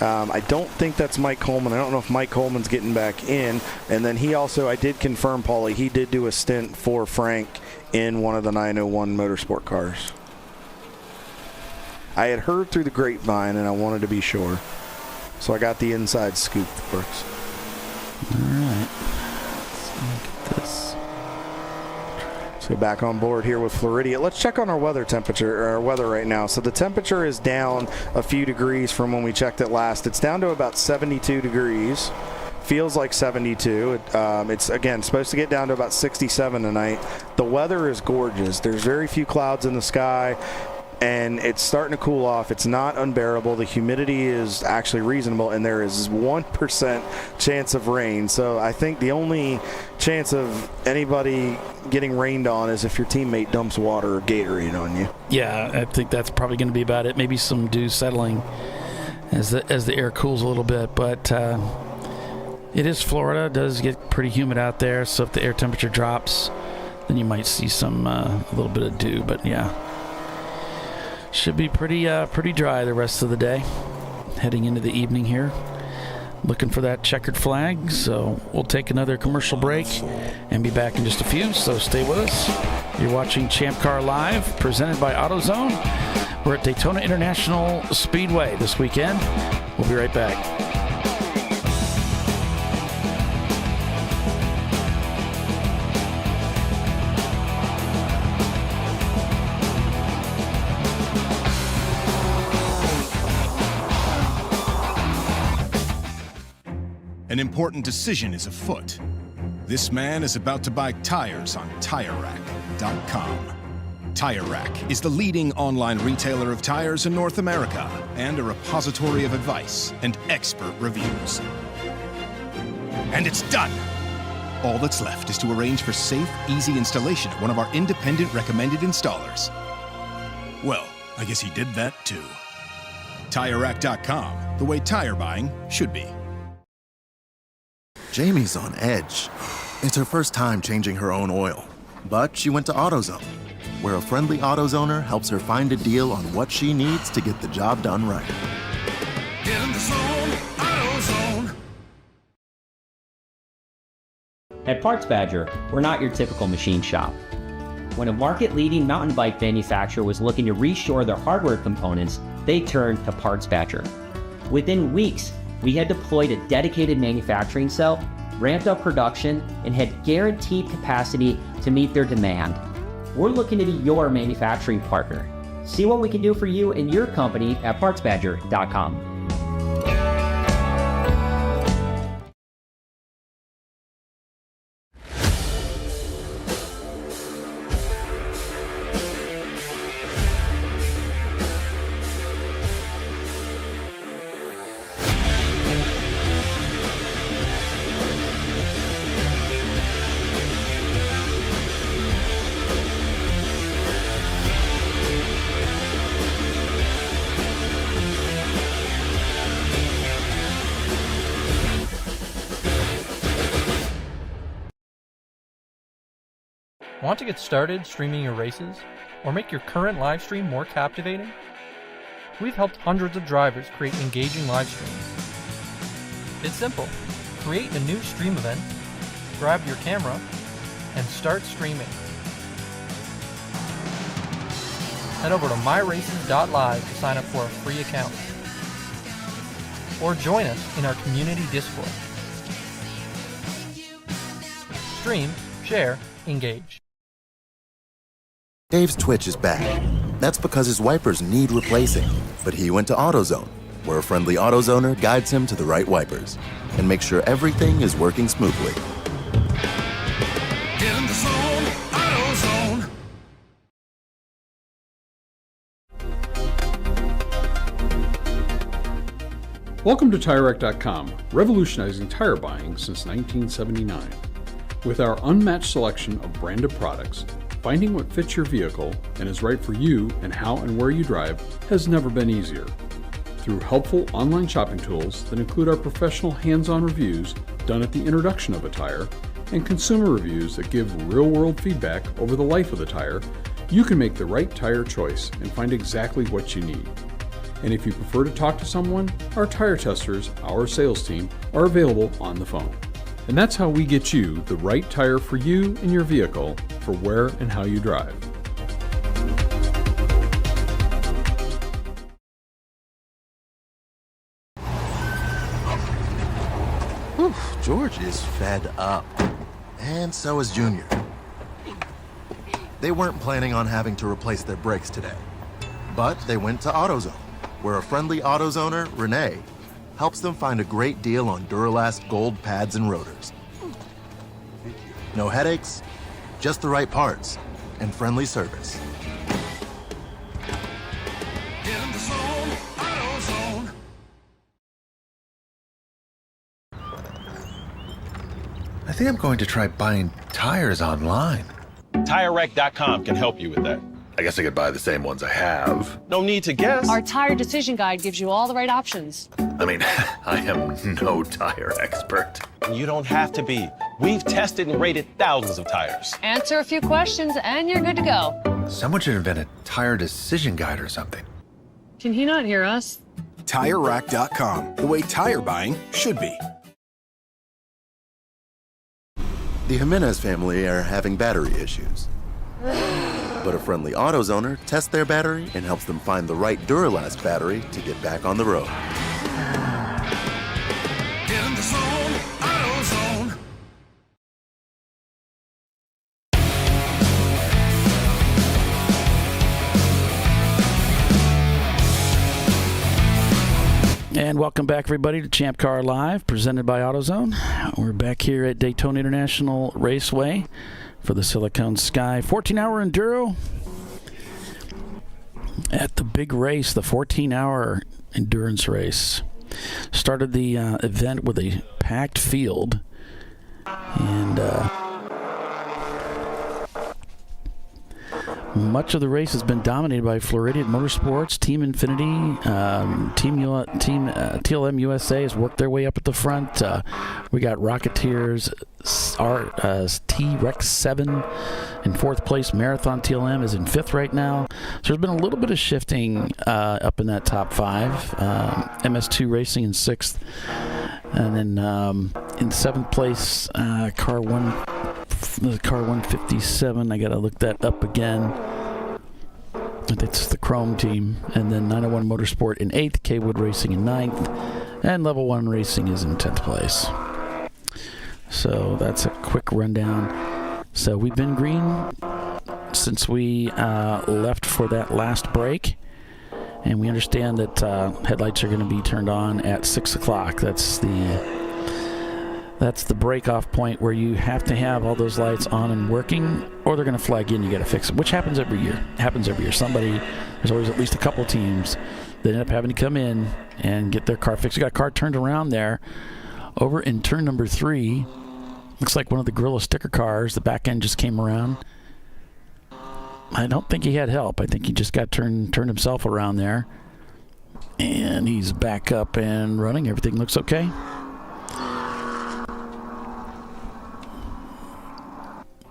I don't think that's Mike Coleman. I don't know if Mike Coleman's getting back in. And then he also, I did confirm, Paulie, he did do a stint for Frank in one of the 901 Motorsport cars. I had heard through the grapevine, and I wanted to be sure. So I got the inside scoop, of course. All right. Let's look at this. So Get back on board here with Floridia. Let's check on our weather right now. So the temperature is down a few degrees from when we checked it last. It's down to about 72 degrees. Feels like 72. It's, again, supposed to get down to about 67 tonight. The weather is gorgeous. There's very few clouds in the sky, and it's starting to cool off. It's not unbearable. The humidity is actually reasonable, and there is 1% chance of rain. So I think the only chance of anybody getting rained on is if your teammate dumps water or Gatorade on you. Yeah, I think that's probably going to be about it. Maybe some dew settling as the air cools a little bit, but it is Florida. It does get pretty humid out there, so if the air temperature drops, then you might see some a little bit of dew. But yeah, should be pretty dry the rest of the day. Heading into the evening here, looking for that checkered flag. So we'll take another commercial break and be back in just a few. So stay with us. You're watching ChampCar.Live, presented by AutoZone. We're at Daytona International Speedway this weekend. We'll be right back. An important decision is afoot. This man is about to buy tires on TireRack.com. Tire Rack is the leading online retailer of tires in North America and a repository of advice and expert reviews. And it's done! All that's left is to arrange for safe, easy installation at one of our independent recommended installers. Well, I guess he did that too. TireRack.com, the way tire buying should be. Jamie's on edge. It's her first time changing her own oil. But she went to AutoZone, where a friendly AutoZoner helps her find a deal on what she needs to get the job done right. Get in the zone, AutoZone. At Parts Badger, we're not your typical machine shop. When a market-leading mountain bike manufacturer was looking to reshore their hardware components, they turned to Parts Badger. Within weeks, we had deployed a dedicated manufacturing cell, ramped up production, and had guaranteed capacity to meet their demand. We're looking to be your manufacturing partner. See what we can do for you and your company at PartsBadger.com. Want to get started streaming your races, or make your current live stream more captivating? We've helped hundreds of drivers create engaging live streams. It's simple. Create a new stream event, grab your camera, and start streaming. Head over to myraces.live to sign up for a free account. Or join us in our community Discord. Stream, share, engage. Dave's Twitch is back. That's because his wipers need replacing. But he went to AutoZone, where a friendly AutoZoner guides him to the right wipers and makes sure everything is working smoothly. Get in the zone, AutoZone. Welcome to TireRack.com, revolutionizing tire buying since 1979. With our unmatched selection of branded products, finding what fits your vehicle and is right for you and how and where you drive has never been easier. Through helpful online shopping tools that include our professional hands-on reviews done at the introduction of a tire and consumer reviews that give real-world feedback over the life of the tire, you can make the right tire choice and find exactly what you need. And if you prefer to talk to someone, our tire testers, our sales team, are available on the phone. And that's how we get you the right tire for you and your vehicle for where and how you drive. Whew, George is fed up. And so is Junior. They weren't planning on having to replace their brakes today. But they went to AutoZone, where a friendly AutoZoner, Renee, helps them find a great deal on Duralast gold pads and rotors. No headaches, just the right parts, and friendly service. Get in the zone, AutoZone. I think I'm going to try buying tires online. TireRack.com can help you with that. I guess I could buy the same ones I have. No need to guess. Our tire decision guide gives you all the right options. I mean, I am no tire expert. You don't have to be. We've tested and rated thousands of tires. Answer a few questions and you're good to go. Someone should invent a tire decision guide or something. Can he not hear us? TireRack.com, the way tire buying should be. The Jimenez family are having battery issues. But a friendly AutoZoner tests their battery and helps them find the right Duralast battery to get back on the road. Get in the zone, AutoZone. And welcome back, everybody, to ChampCar.Live, presented by AutoZone. We're back here at Daytona International Raceway for the Siliconsky 14-hour enduro at the big race, the 14-hour endurance race. Started the event with a packed field, and much of the race has been dominated by Floridian Motorsports. Team Infinity, TLM USA has worked their way up at the front. We got Rocketeers, T-Rex 7 in fourth place. Marathon TLM is in fifth right now. So there's been a little bit of shifting up in that top five. MS2 Racing in sixth. And then in seventh place, car 157. I got to look that up again. It's the Chrome team. And then 901 Motorsport in 8th, K-Wood Racing in 9th, and Level 1 Racing is in 10th place. So that's a quick rundown. So we've been green since we left for that last break. And we understand that headlights are going to be turned on at 6 o'clock. That's the break-off point where you have to have all those lights on and working, or they're going to flag in. You got to fix it, which happens every year. There's always at least a couple teams that end up having to come in and get their car fixed. We got a car turned around there over in turn number 3. Looks like one of the Gorilla sticker cars. The back end just came around. I don't think he had help. I think he just got turned himself around there. And he's back up and running. Everything looks okay.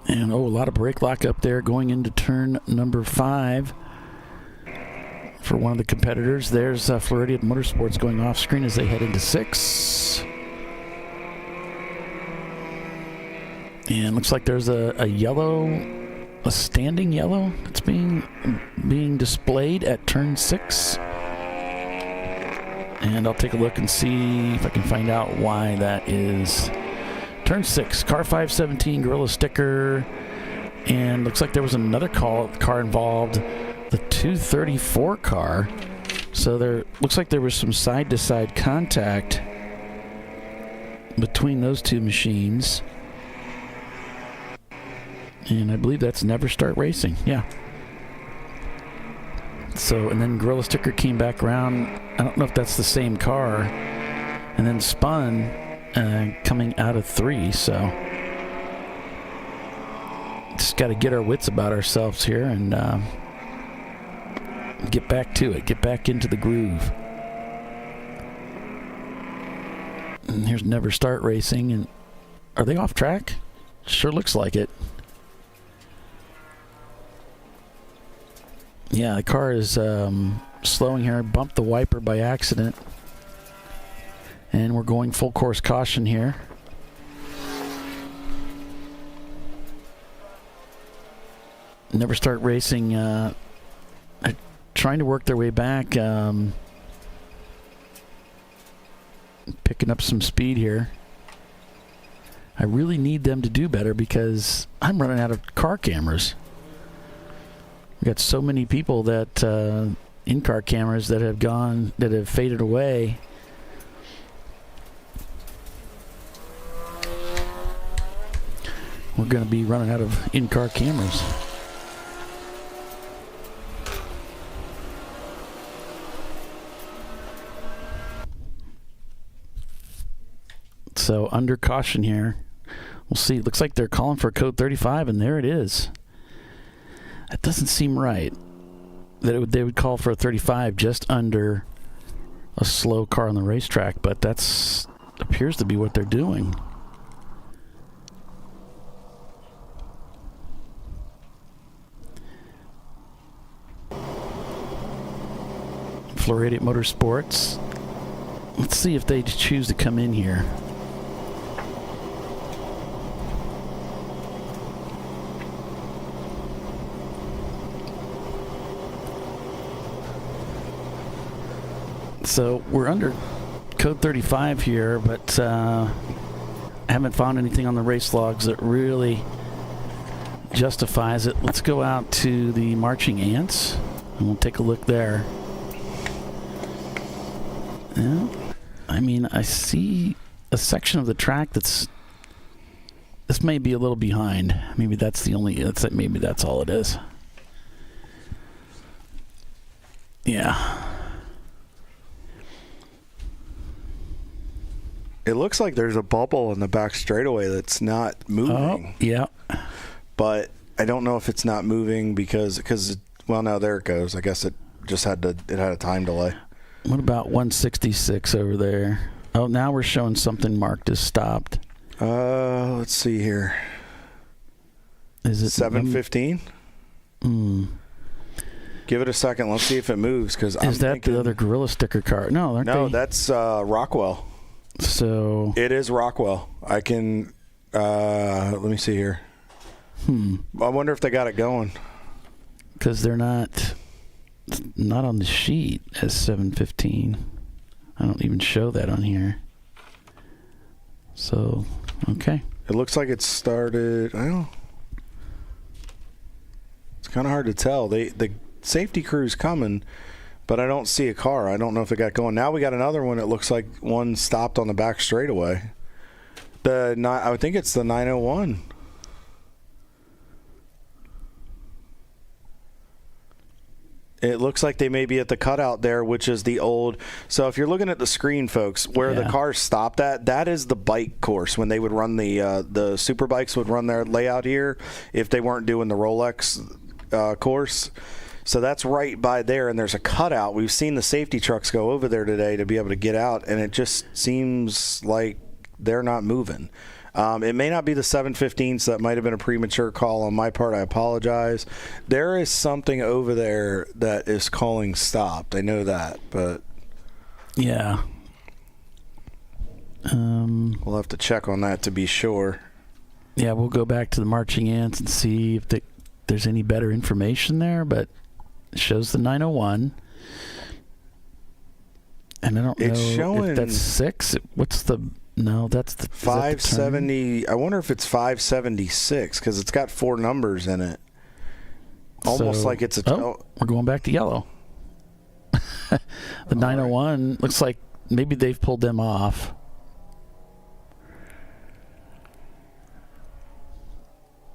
And, a lot of brake lock up there going into turn number 5 for one of the competitors. There's Floridian Motorsports going off screen as they head into 6. And looks like there's a yellow, a standing yellow that's being displayed at turn 6. And I'll take a look and see if I can find out why that is. Turn 6, car 517, Gorilla sticker, and looks like there was another car involved, the 234 car. So there looks like there was some side-to-side contact between those two machines. And I believe that's Never Start Racing, yeah. So, and then Gorilla sticker came back around. I don't know if that's the same car, and then spun. Coming out of 3, so just got to get our wits about ourselves here and get back to it, get back into the groove. And here's Never Start Racing, and are they off track? Sure looks like it. Yeah, the car is slowing here. Bumped the wiper by accident. And we're going full course caution here. Never Start Racing trying to work their way back, picking up some speed here. I really need them to do better because I'm running out of car cameras. We got so many people that in-car cameras that have faded away. We're going to be running out of in-car cameras. So under caution here. We'll see. It looks like they're calling for code 35, and there it is. That doesn't seem right. That they would call for a 35 just under a slow car on the racetrack, but that's appears to be what they're doing. Floridian Motorsports. Let's see if they choose to come in here. So we're under code 35 here, but I haven't found anything on the race logs that really justifies it. Let's go out to the Marching Ants, and we'll take a look there. Yeah, I mean, I see a section of the track this may be a little behind. Maybe that's maybe that's all it is. Yeah. It looks like there's a bubble in the back straightaway that's not moving. Oh, yeah. But I don't know if it's not moving because well, now there it goes. I guess it just had a time delay. What about 166 over there? Oh, now we're showing something marked as stopped. Let's see here. Is it 7:15? Give it a second. Let's see if it moves. Is that the other Gorilla sticker car? No, no, that's Rockwell. So it is Rockwell. I can let me see here. I wonder if they got it going. Because they're not on the sheet as 7:15. I don't even show that on here. So, okay. It looks like it started. I don't know. It's kind of hard to tell. The safety crew's coming, but I don't see a car. I don't know if it got going. Now we got another one. It looks like one stopped on the back straightaway. I think it's the 901. It looks like they may be at the cutout there, which is the old. So if you're looking at the screen, folks, where the cars stopped at, that is the bike course when they would run the super bikes would run their layout here if they weren't doing the Rolex course. So that's right by there, and there's a cutout. We've seen the safety trucks go over there today to be able to get out, and it just seems like they're not moving. It may not be the 7:15, so that might have been a premature call on my part. I apologize. There is something over there that is calling stopped. I know that, but yeah, we'll have to check on that to be sure. Yeah, we'll go back to the Marching Ants and see if there's any better information there, but it shows the 901. And I don't know if that's 6. What's the... No, that's the 570. I wonder if it's 576 because it's got 4 numbers in it. Almost like it's a. We're going back to yellow. The 901 looks like maybe they've pulled them off.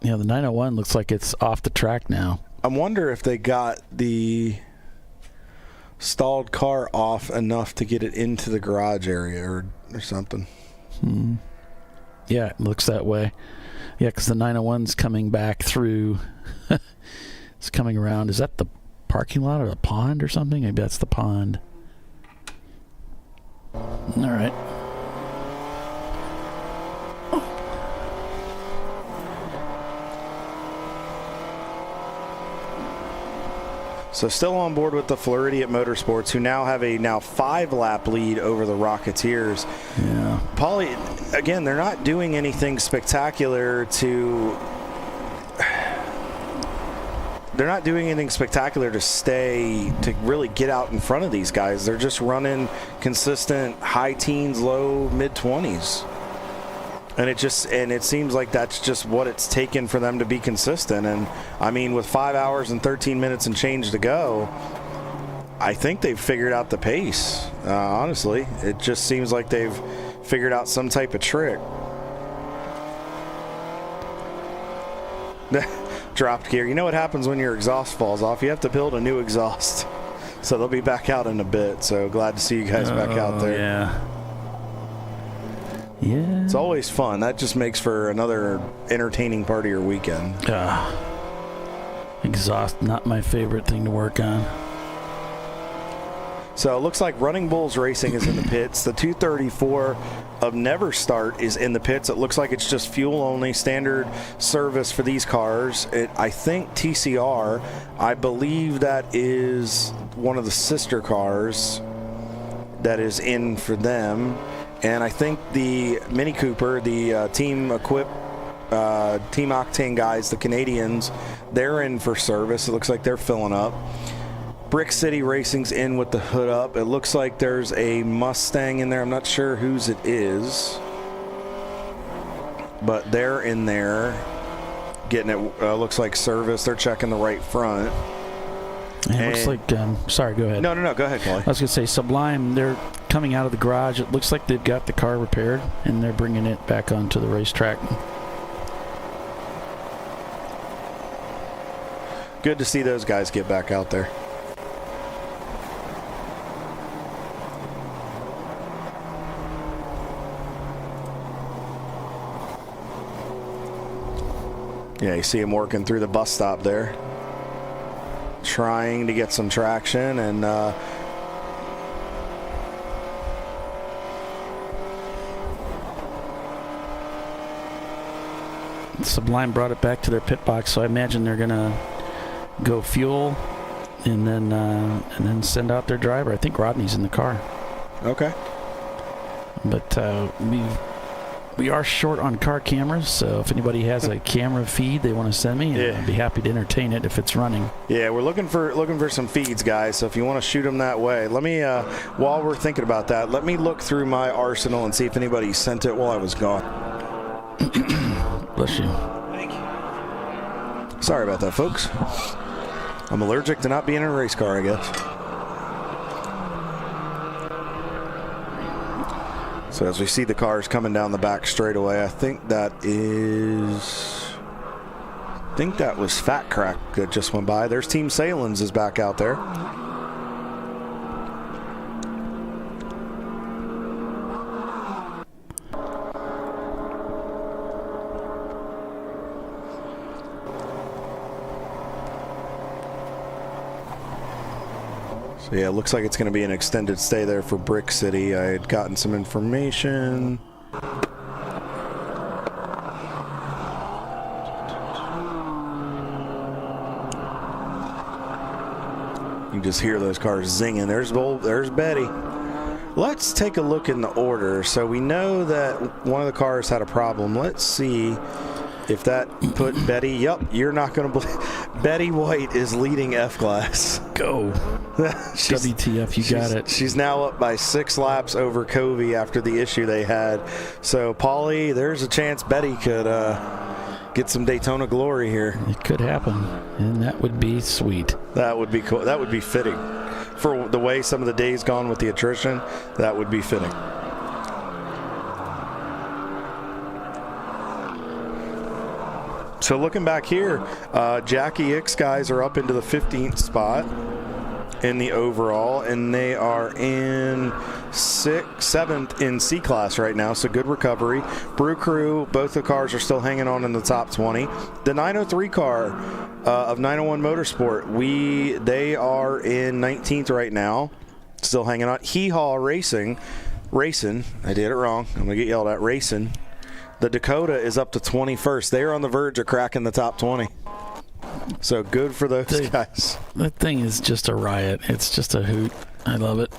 Yeah, the 901 looks like it's off the track now. I wonder if they got the stalled car off enough to get it into the garage area or something. Yeah, it looks that way. Yeah, because the 901's coming back through. It's coming around. Is that the parking lot or the pond or something? Maybe that's the pond. All right. So still on board with the Floridian Motorsports, who now have a 5-lap lead over the Rocketeers. Yeah. Paulie, again, they're not doing anything spectacular to stay, to really get out in front of these guys. They're just running consistent high teens, low mid-20s. And it seems like that's just what it's taken for them to be consistent. And I mean, with 5 hours and 13 minutes and change to go, I think they've figured out the pace. Honestly, it just seems like they've figured out some type of trick. Dropped gear. You know what happens when your exhaust falls off? You have to build a new exhaust. So they'll be back out in a bit. So glad to see you guys back out there. Yeah. Yeah. It's always fun. That just makes for another entertaining part of your weekend. Exhaust, not my favorite thing to work on. So it looks like Running Bulls Racing is in the pits. The 234 of Never Start is in the pits. It looks like it's just fuel only, standard service for these cars. I think TCR, I believe that is one of the sister cars that is in for them. And I think the Mini Cooper, the Team Octane guys, the Canadians, they're in for service. It looks like they're filling up. Brick City Racing's in with the hood up. It looks like there's a Mustang in there. I'm not sure whose it is, but they're in there getting it. Looks like service. They're checking the right front. It looks like, sorry, go ahead. No, go ahead, Paulie. I was going to say, Sublime, they're coming out of the garage. It looks like they've got the car repaired, and they're bringing it back onto the racetrack. Good to see those guys get back out there. Yeah, you see him working through the bus stop there, trying to get some traction, and Sublime brought it back to their pit box, so I imagine they're gonna go fuel and then send out their driver. I think Rodney's in the car. Okay. But we are short on car cameras, so if anybody has a camera feed they want to send me, I'd be happy to entertain it if it's running. Yeah, we're looking for some feeds, guys. So if you want to shoot them that way, let me while we're thinking about that, let me look through my arsenal and see if anybody sent it while I was gone. Bless you. Thank you. Sorry about that, folks. I'm allergic to not being in a race car, I guess. So as we see the cars coming down the back straightaway, I think that was Fat Crack that just went by. There's Team Salins is back out there. So yeah, it looks like it's going to be an extended stay there for Brick City. I had gotten some information. You can just hear those cars zinging. There's Betty. Let's take a look in the order. So we know that one of the cars had a problem. Let's see if that put Betty. Yep, you're not going to believe. Betty White is leading F-Class. Go. WTF, you got it. She's now up by 6 laps over Covey after the issue they had. So, Paulie, there's a chance Betty could get some Daytona glory here. It could happen, and that would be sweet. That would be cool. That would be fitting. For the way some of the days gone with the attrition, that would be fitting. So looking back here, Jackie X guys are up into the 15th spot in the overall, and they are in 7th in C class right now, so good recovery. Brew Crew, both the cars are still hanging on in the top 20. The 903 car of 901 Motorsport, they are in 19th right now, still hanging on. Hee Haw Racing, I did it wrong, I'm going to get yelled at, Racing. The Dakota is up to 21st. They are on the verge of cracking the top 20. So good for those guys. That thing is just a riot. It's just a hoot. I love it.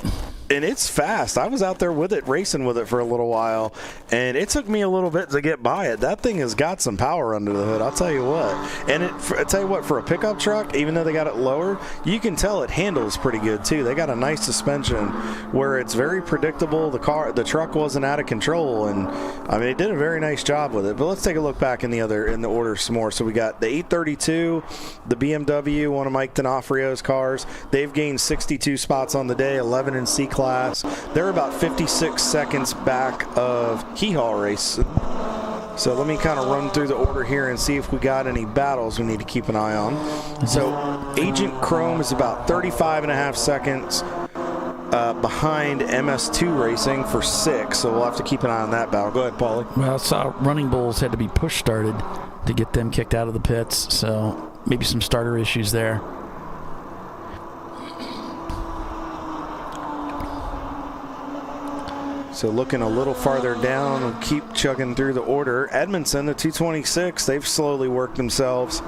And it's fast. I was out there with it, racing with it for a little while, and it took me a little bit to get by it. That thing has got some power under the hood, I'll tell you what. And I tell you what, for a pickup truck, even though they got it lower, you can tell it handles pretty good too. They got a nice suspension where it's very predictable. The truck wasn't out of control, and I mean, it did a very nice job with it. But let's take a look back in the order some more. So we got the 832, the BMW, one of Mike D'Onofrio's cars. They've gained 62 spots on the day, 11 in C class. They're about 56 seconds back of Hee Haw Race. So let me kind of run through the order here and see if we got any battles we need to keep an eye on. So Agent Chrome is about 35.5 seconds behind MS2 Racing for 6, so we'll have to keep an eye on that battle. Go ahead, Paulie. Well, I saw Running Bulls had to be push started to get them kicked out of the pits, so maybe some starter issues there. So looking a little farther down, we'll keep chugging through the order. Edmondson, the 226, they've slowly worked themselves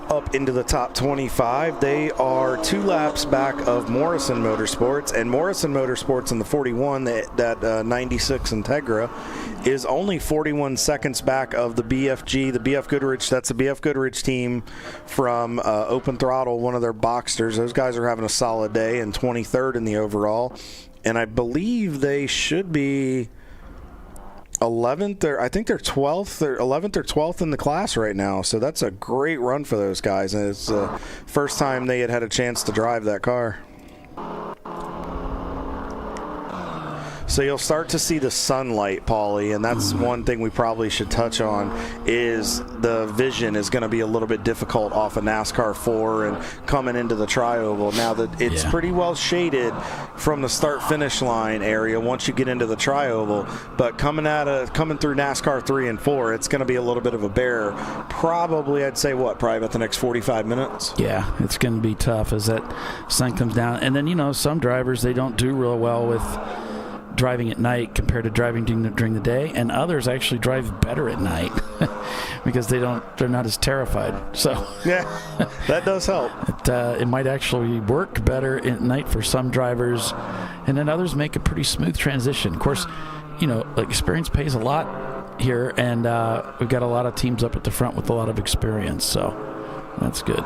up into the top 25. They are 2 laps back of Morrison Motorsports, and Morrison Motorsports in the 41, that 96 Integra, is only 41 seconds back of the BFG, the BF Goodrich. That's the BF Goodrich team from Open Throttle, one of their Boxsters. Those guys are having a solid day, and 23rd in the overall. And I believe they should be 11th, or I think they're 12th, or 11th or 12th in the class right now. So that's a great run for those guys, and it's the first time they had a chance to drive that car. So you'll start to see the sunlight, Paulie, and that's one thing we probably should touch on, is the vision is going to be a little bit difficult off of NASCAR 4 and coming into the tri-oval. Now that it's pretty well shaded from the start-finish line area once you get into the tri-oval, but coming through NASCAR 3 and 4, it's going to be a little bit of a bear. Probably, I'd say, probably about the next 45 minutes? Yeah, it's going to be tough as that sun comes down. And then, some drivers, they don't do real well with driving at night compared to driving during the day, and others actually drive better at night because they're not as terrified. So yeah, that does help. It might actually work better at night for some drivers, and then others make a pretty smooth transition. Of course, experience pays a lot here, and we've got a lot of teams up at the front with a lot of experience, so that's good.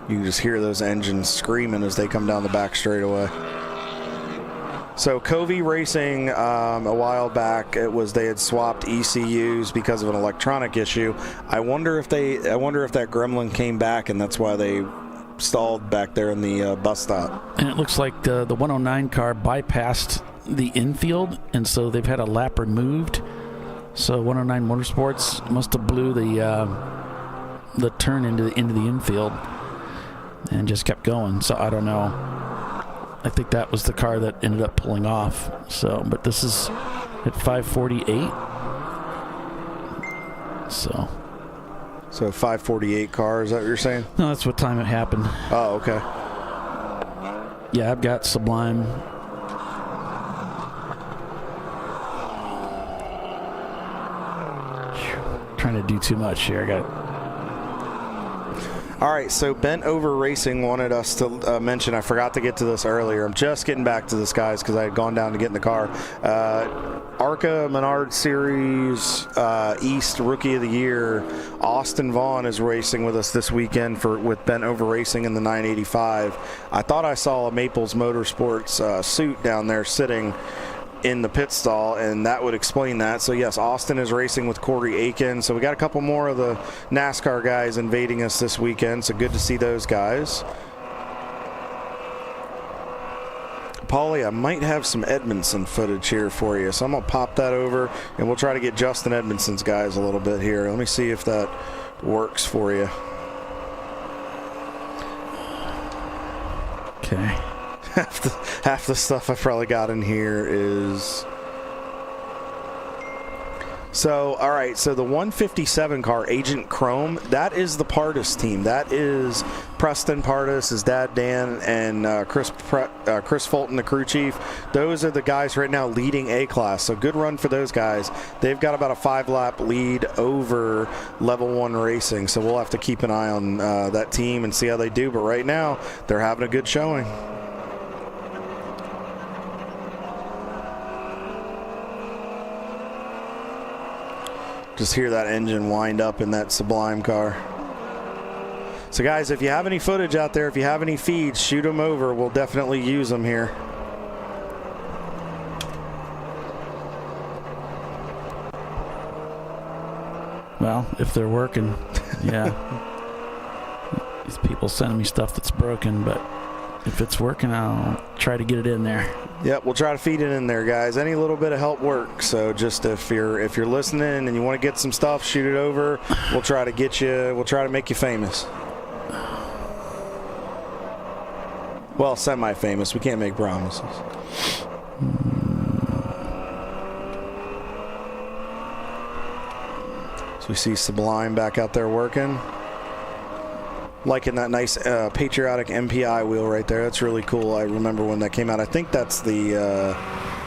You can just hear those engines screaming as they come down the back straightaway. So Covey Racing, a while back, they had swapped ECUs because of an electronic issue. I wonder if that gremlin came back, and that's why they stalled back there in the bus stop. And it looks like the 109 car bypassed the infield, and so they've had a lap removed. So 109 Motorsports must have blew the turn into the infield and just kept going. So I don't know. I think that was the car that ended up pulling off. So, but this is at 5:48. So 5:48 car, is that what you're saying? No, that's what time it happened. Oh, okay. Yeah, I've got Sublime. Trying to do too much here. All right, so Bent Over Racing wanted us to mention, I forgot to get to this earlier. I'm just getting back to this, guys, because I had gone down to get in the car. ARCA Menard Series East Rookie of the Year, Austin Vaughn is racing with us this weekend with Bent Over Racing in the 985. I thought I saw a Maples Motorsports suit down there sitting in the pit stall, and that would explain that. So yes, Austin is racing with Corey Aiken. So we got a couple more of the NASCAR guys invading us this weekend, so good to see those guys. Paulie, I might have some Edmondson footage here for you, so I'm gonna pop that over and we'll try to get Justin Edmondson's guys a little bit here. Let me see if that works for you. Okay. Half the stuff I probably got in here is So, all right, so the 157 car, Agent Chrome, that is the Pardis team. That is Preston Pardis, his dad Dan, and Chris Fulton, the crew chief. Those are the guys right now leading A-Class. So good run for those guys. They've got about a 5-lap lead over Level 1 Racing. So we'll have to keep an eye on that team and see how they do. But right now, they're having a good showing. Just hear that engine wind up in that Sublime car. So guys, if you have any footage out there, if you have any feeds, shoot them over. We'll definitely use them here. Well, if they're working, yeah. These people sending me stuff that's broken, but if it's working, I'll try to get it in there. Yep, we'll try to feed it in there, guys. Any little bit of help works. So just if you're listening and you want to get some stuff, shoot it over. We'll try to get you. We'll try to make you famous. Well, semi-famous. We can't make promises. So we see Sublime back out there working. Liking that nice patriotic MPI wheel right there. That's really cool. I remember when that came out. I think that's that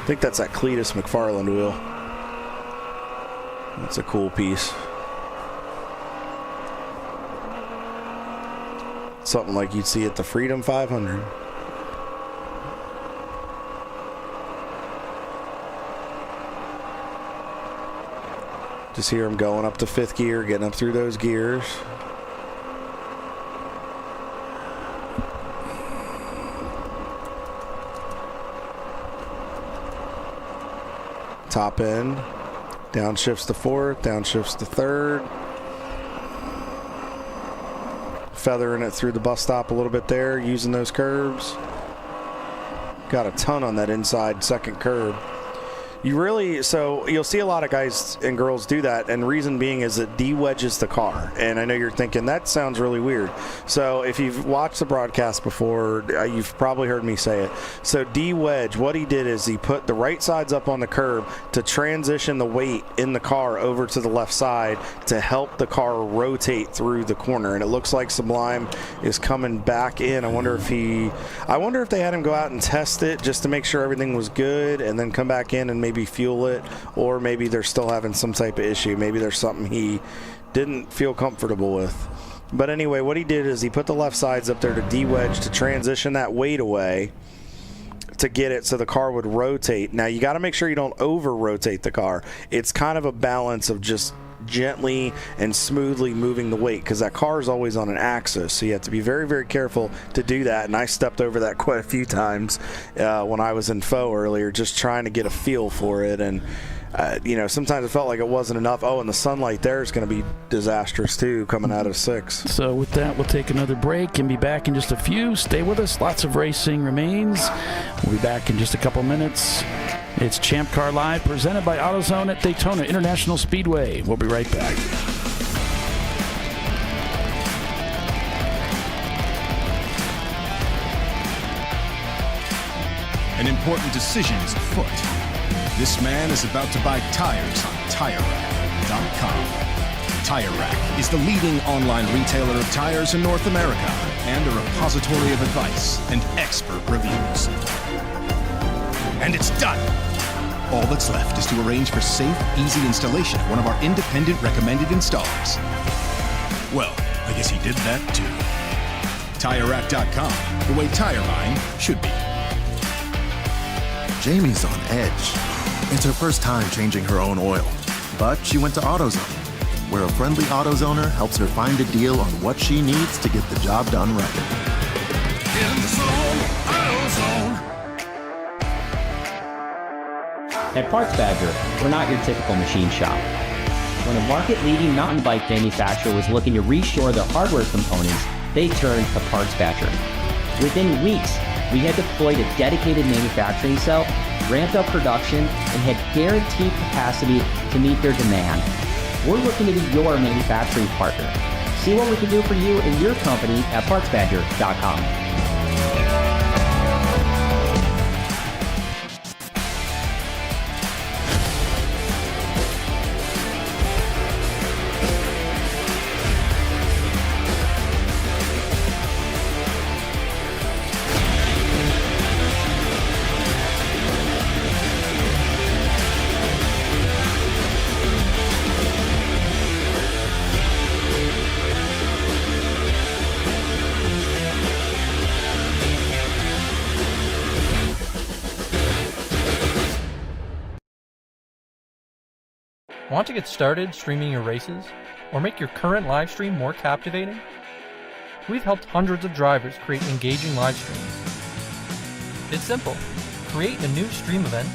Cletus McFarland wheel. That's a cool piece. Something like you'd see at the Freedom 500. Just hear him going up to 5th gear, getting up through those gears. Top end, downshifts to 4th, downshifts to 3rd. Feathering it through the bus stop a little bit there, using those curbs. Got a ton on that inside 2nd curb. So you'll see a lot of guys and girls do that, and reason being is it de-wedges the car. And I know you're thinking, that sounds really weird. So if you've watched the broadcast before, you've probably heard me say it. So de-wedge, what he did is he put the right sides up on the curb to transition the weight in the car over to the left side to help the car rotate through the corner. And it looks like Sublime is coming back in. I wonder if they had him go out and test it just to make sure everything was good and then come back in and maybe fuel it, or maybe they're still having some type of issue. Maybe there's something he didn't feel comfortable with. But anyway, what he did is he put the left sides up there to de-wedge, to transition that weight away, to get it so the car would rotate. Now you got to make sure you don't over-rotate the car. It's kind of a balance of just gently and smoothly moving the weight, because that car is always on an axis, so you have to be very, very careful to do that. And I stepped over that quite a few times when I was in Faux earlier, just trying to get a feel for it. And sometimes it felt like it wasn't enough. Oh, and the sunlight there is going to be disastrous too, coming out of 6. So with that, we'll take another break and be back in just a few. Stay with us. Lots of racing remains. We'll be back in just a couple minutes. It's ChampCar.Live, presented by AutoZone at Daytona International Speedway. We'll be right back. An important decision is afoot. This man is about to buy tires on TireRack.com. Tire Rack is the leading online retailer of tires in North America and a repository of advice and expert reviews. And it's done. All that's left is to arrange for safe, easy installation at one of our independent recommended installers. Well, I guess he did that too. TireRack.com, the way tire buying should be. Jamie's on edge. It's her first time changing her own oil, but she went to AutoZone, where a friendly AutoZoner helps her find a deal on what she needs to get the job done right. In the zone, AutoZone. At Parts Badger, we're not your typical machine shop. When a market-leading mountain bike manufacturer was looking to reshore their hardware components, they turned to Parts Badger. Within weeks, we had deployed a dedicated manufacturing cell, ramped up production, and had guaranteed capacity to meet their demand. We're looking to be your manufacturing partner. See what we can do for you and your company at PartsBadger.com. Want to get started streaming your races or make your current live stream more captivating? We've helped hundreds of drivers create engaging live streams. It's simple. Create a new stream event,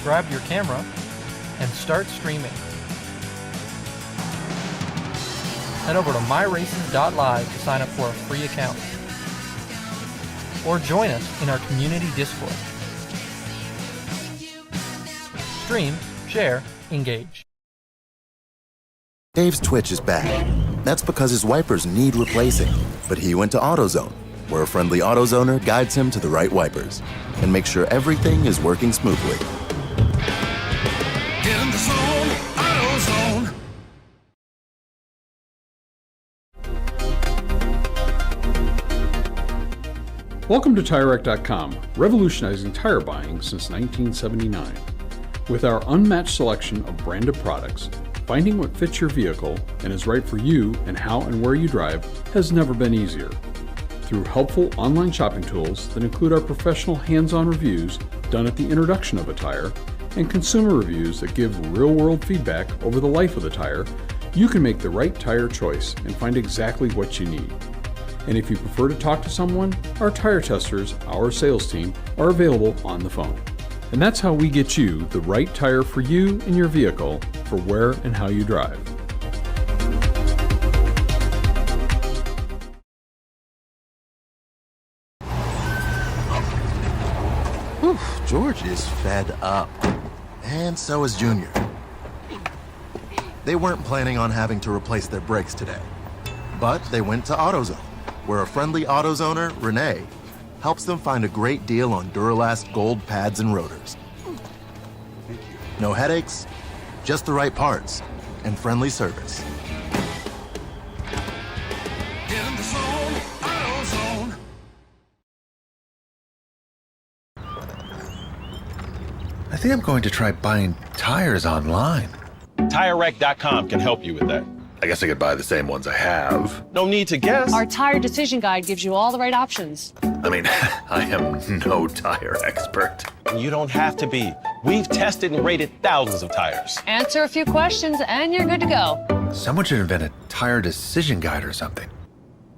grab your camera, and start streaming. Head over to myraces.live to sign up for a free account. Or join us in our community Discord. Stream, share, engage. Dave's Twitch is back. That's because his wipers need replacing. But he went to AutoZone, where a friendly AutoZoner guides him to the right wipers and makes sure everything is working smoothly. Get in the zone, AutoZone. Welcome to TireRack.com, revolutionizing tire buying since 1979. With our unmatched selection of branded products, finding what fits your vehicle and is right for you and how and where you drive has never been easier. Through helpful online shopping tools that include our professional hands-on reviews done at the introduction of a tire and consumer reviews that give real-world feedback over the life of the tire, you can make the right tire choice and find exactly what you need. And if you prefer to talk to someone, our tire testers, our sales team, are available on the phone. And that's how we get you the right tire for you and your vehicle for where and how you drive. Whew, George is fed up. And so is Junior. They weren't planning on having to replace their brakes today. But they went to AutoZone, where a friendly AutoZoner, Renee, helps them find a great deal on Duralast gold pads and rotors. No headaches, just the right parts, and friendly service. Get in the zone, AutoZone. I think I'm going to try buying tires online. TireRack.com can help you with that. I guess I could buy the same ones I have. No need to guess. Our tire decision guide gives you all the right options. I mean, I am no tire expert. You don't have to be. We've tested and rated thousands of tires. Answer a few questions and you're good to go. Someone should invent a tire decision guide or something.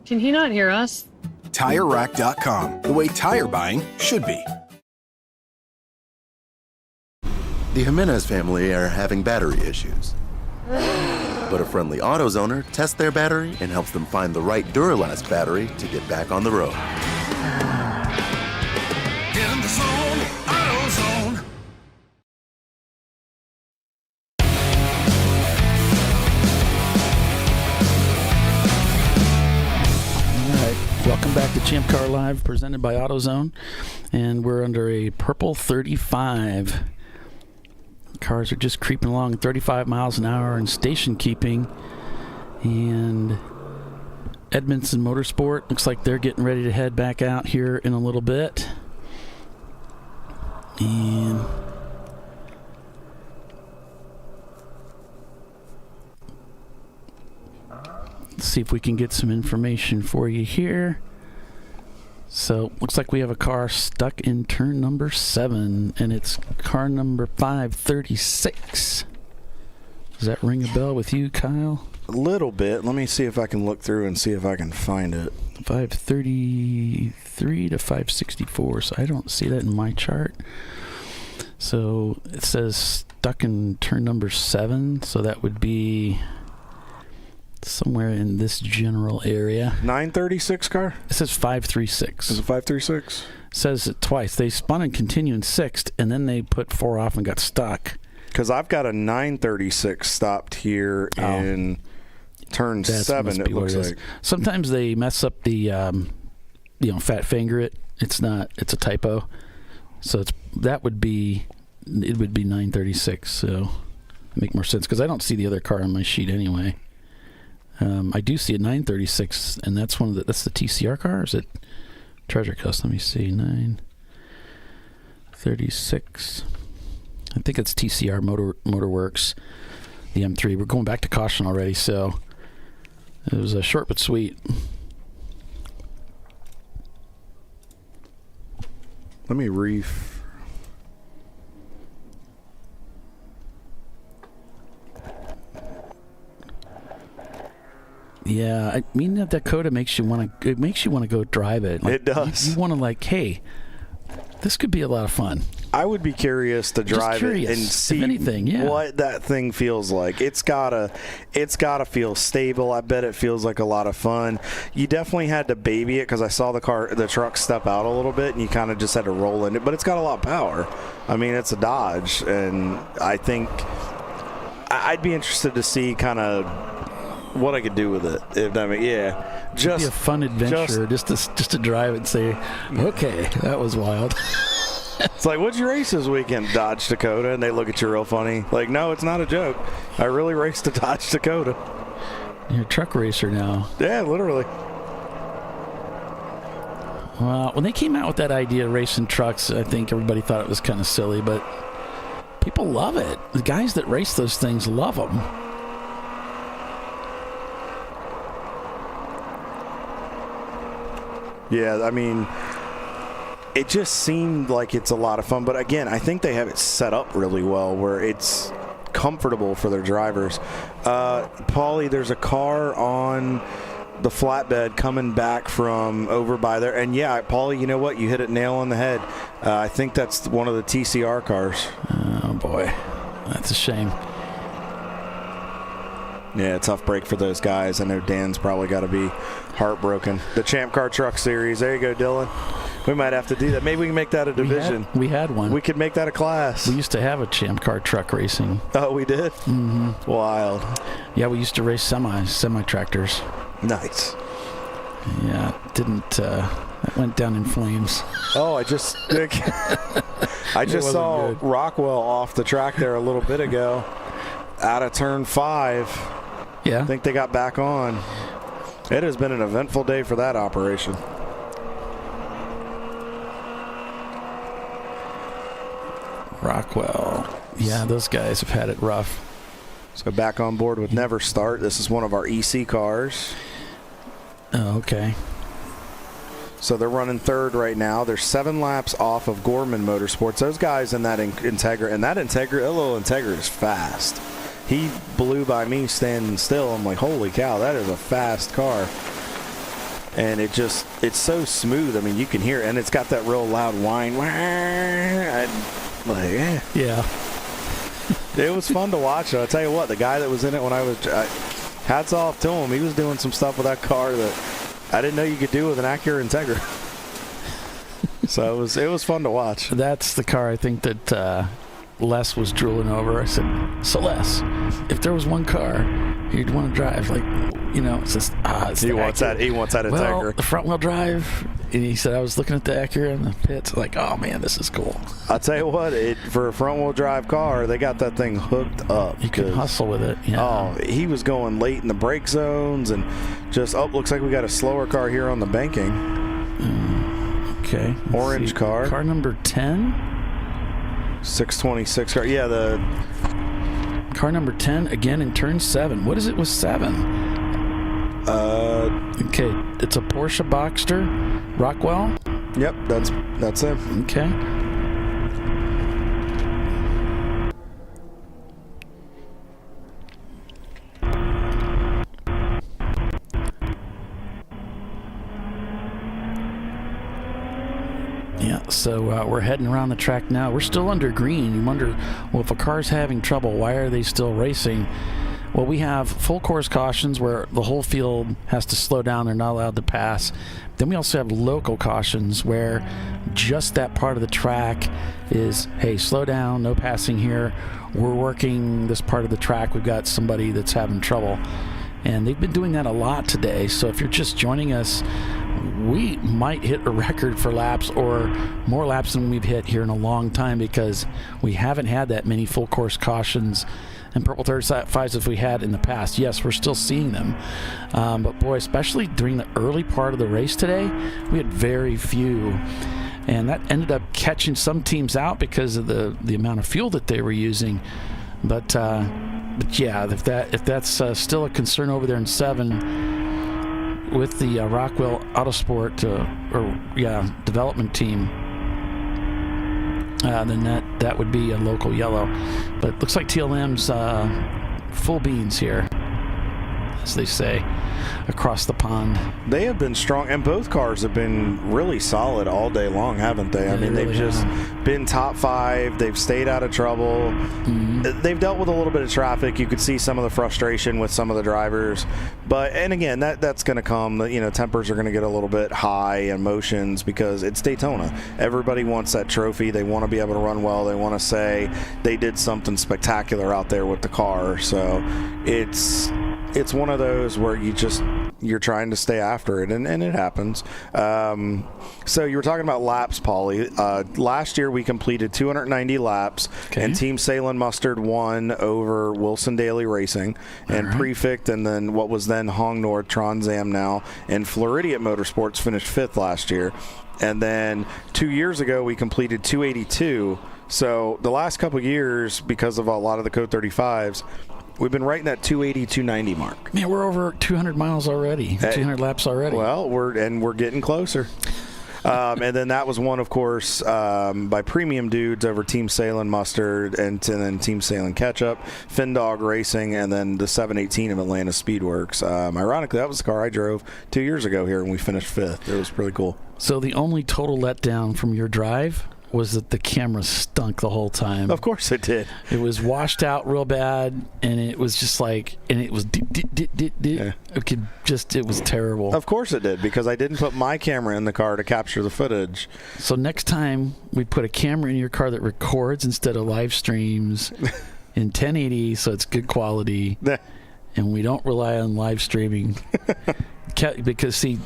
Can he not hear us? TireRack.com, the way tire buying should be. The Jimenez family are having battery issues. But a friendly AutoZoner tests their battery and helps them find the right Duralast battery to get back on the road. Get in the zone, AutoZone. All right, welcome back to ChampCar.Live, presented by AutoZone, and we're under a purple 35. Cars are just creeping along 35 miles an hour in station keeping, and Edmondson Motorsport looks like they're getting ready to head back out here in a little bit. And let's see if we can get some information for you here. So, looks like we have a car stuck in turn number 7, and it's car number 536. Does that ring a bell with you, Kyle? A little bit. Let me see if I can look through and see if I can find it. 533 to 564, so I don't see that in my chart. So, it says stuck in turn number 7, so that would be somewhere in this general area. 936 car? It says 536. Is it 536? Says it twice. They spun and continued in 6th, and then they put 4 off and got stuck. Because I've got a 936 stopped here in turn 7, it looks like. Sometimes they mess up the, fat finger it. It's not. It's a typo. So it would be 936. So it make more sense because I don't see the other car on my sheet anyway. I do see a 936, and that's that's the TCR car. Or is it Treasure Coast? Let me see. 936. I think it's TCR Motorworks, the M3. We're going back to caution already, so it was a short but sweet. Let me Yeah, I mean, that Dakota makes you want to go drive it. Like, it does. You want to hey, this could be a lot of fun. I would be curious to drive it and see what that thing feels like. It's gotta feel stable. I bet it feels like a lot of fun. You definitely had to baby it because I saw the truck step out a little bit, and you kind of just had to roll in it. But it's got a lot of power. I mean, it's a Dodge, and I think I'd be interested to see kind of what I could do with it. If that makes, just be a fun adventure, just to drive it and say, okay, that was wild. It's like, what'd you race this weekend? Dodge Dakota. And they look at you real funny. Like, no, it's not a joke. I really raced a Dodge Dakota. You're a truck racer now. Yeah, literally. Well, when they came out with that idea of racing trucks, I think everybody thought it was kind of silly, but people love it. The guys that race those things love them. Yeah, I mean, it just seemed like it's a lot of fun. But again, I think they have it set up really well where it's comfortable for their drivers. Paulie, there's a car on the flatbed coming back from over by there. And yeah, Paulie, you know what? You hit it nail on the head. I think that's one of the TCR cars. Oh, boy. That's a shame. Yeah, tough break for those guys. I know Dan's probably got to be heartbroken. The ChampCar Truck Series. There you go, Dylan. We might have to do that. Maybe we can make that a division. We had one. We could make that a class. We used to have a ChampCar Truck Racing. Oh, we did? Mm-hmm. Wild. Yeah, we used to race semi-tractors. Nice. Yeah, that went down in flames. Oh, I just saw good. Rockwell off the track there a little bit ago out of turn 5. Yeah. I think they got back on. It has been an eventful day for that operation. Rockwell. Yeah, those guys have had it rough. So back on board with Never Start. This is one of our EC cars. Oh, okay. So they're running third right now. They're 7 laps off of Gorman Motorsports. Those guys in that Integra, that little Integra is fast. He blew by me standing still. I'm like, holy cow, that is a fast car. And it's so smooth. I mean, you can hear it, and it's got that real loud whine. Yeah. It was fun to watch. I'll tell you what, the guy that was in it when hats off to him. He was doing some stuff with that car that I didn't know you could do with an Acura Integra. So it was fun to watch. That's the car I think that Les was drooling over. I said, so Les, if there was one car you'd want to drive, it's just he wants that Integra. Well, the front wheel drive. And he said, I was looking at the Acura in the pits, like, oh man, this is cool. I'll tell you what, for a front wheel drive car, they got that thing hooked up. You can hustle with it. Yeah. Oh, he was going late in the brake zones and just looks like we got a slower car here on the banking. Okay. Orange car. Car number 10? 626 car. Yeah, the car number 10 again in turn 7. What is it with 7? Okay, it's a Porsche Boxster. Rockwell? Yep, that's him. Okay. Yeah, so we're heading around the track now. We're still under green. You wonder, well, if a car's having trouble, why are they still racing? Well, we have full course cautions where the whole field has to slow down. They're not allowed to pass. Then we also have local cautions where just that part of the track is, hey, slow down, no passing here. We're working this part of the track. We've got somebody that's having trouble. And they've been doing that a lot today. So if you're just joining us, we might hit a record for laps or more laps than we've hit here in a long time because we haven't had that many full course cautions and purple 35s as we had in the past. Yes, we're still seeing them. But boy, especially during the early part of the race today, we had very few. And that ended up catching some teams out because of the amount of fuel that they were using. But yeah, if that's still a concern over there in 7 with the Rockwell Autosport development team, then that would be a local yellow. But it looks like TLM's full beans here. as they say, across the pond. They have been strong, and both cars have been really solid all day long, haven't they? Yeah, I mean, they've really just been top 5. They've stayed out of trouble. They've dealt with a little bit of traffic. You could see some of the frustration with some of the drivers. But, and again, that's going to come. You know, tempers are going to get a little bit high, emotions, because it's Daytona. Everybody wants that trophy. They want to be able to run well. They want to say they did something spectacular out there with the car. So it's one of those where you're trying to stay after it, and it happens. So you were talking about laps, Paulie. Last year we completed 290 laps, and Team Salem Mustard won over Wilson Daily Racing, and Prefect, and then what was then Hong North, Trans-Am now, and Floridian Motorsports finished 5th last year. And then 2 years ago we completed 282. So the last couple of years, because of a lot of the Code 35s, we've been right in that 280, 290 mark. Man, we're over 200 miles already, 200 laps already. Well, we're getting closer. And then that was won, of course, by Premium Dudes over Team Salem Mustard, and then Team Salem Ketchup, Findog Racing, and then the 718 of Atlanta Speedworks. Ironically, that was the car I drove 2 years ago here, and we finished 5th. It was pretty cool. So the only total letdown from your drive was that the camera stunk the whole time. Of course it did. It was washed out real bad, and it was just like, and it was it was terrible. Of course it did, because I didn't put my camera in the car to capture the footage. So next time we put a camera in your car that records instead of live streams in 1080, so it's good quality, and we don't rely on live streaming. Because see,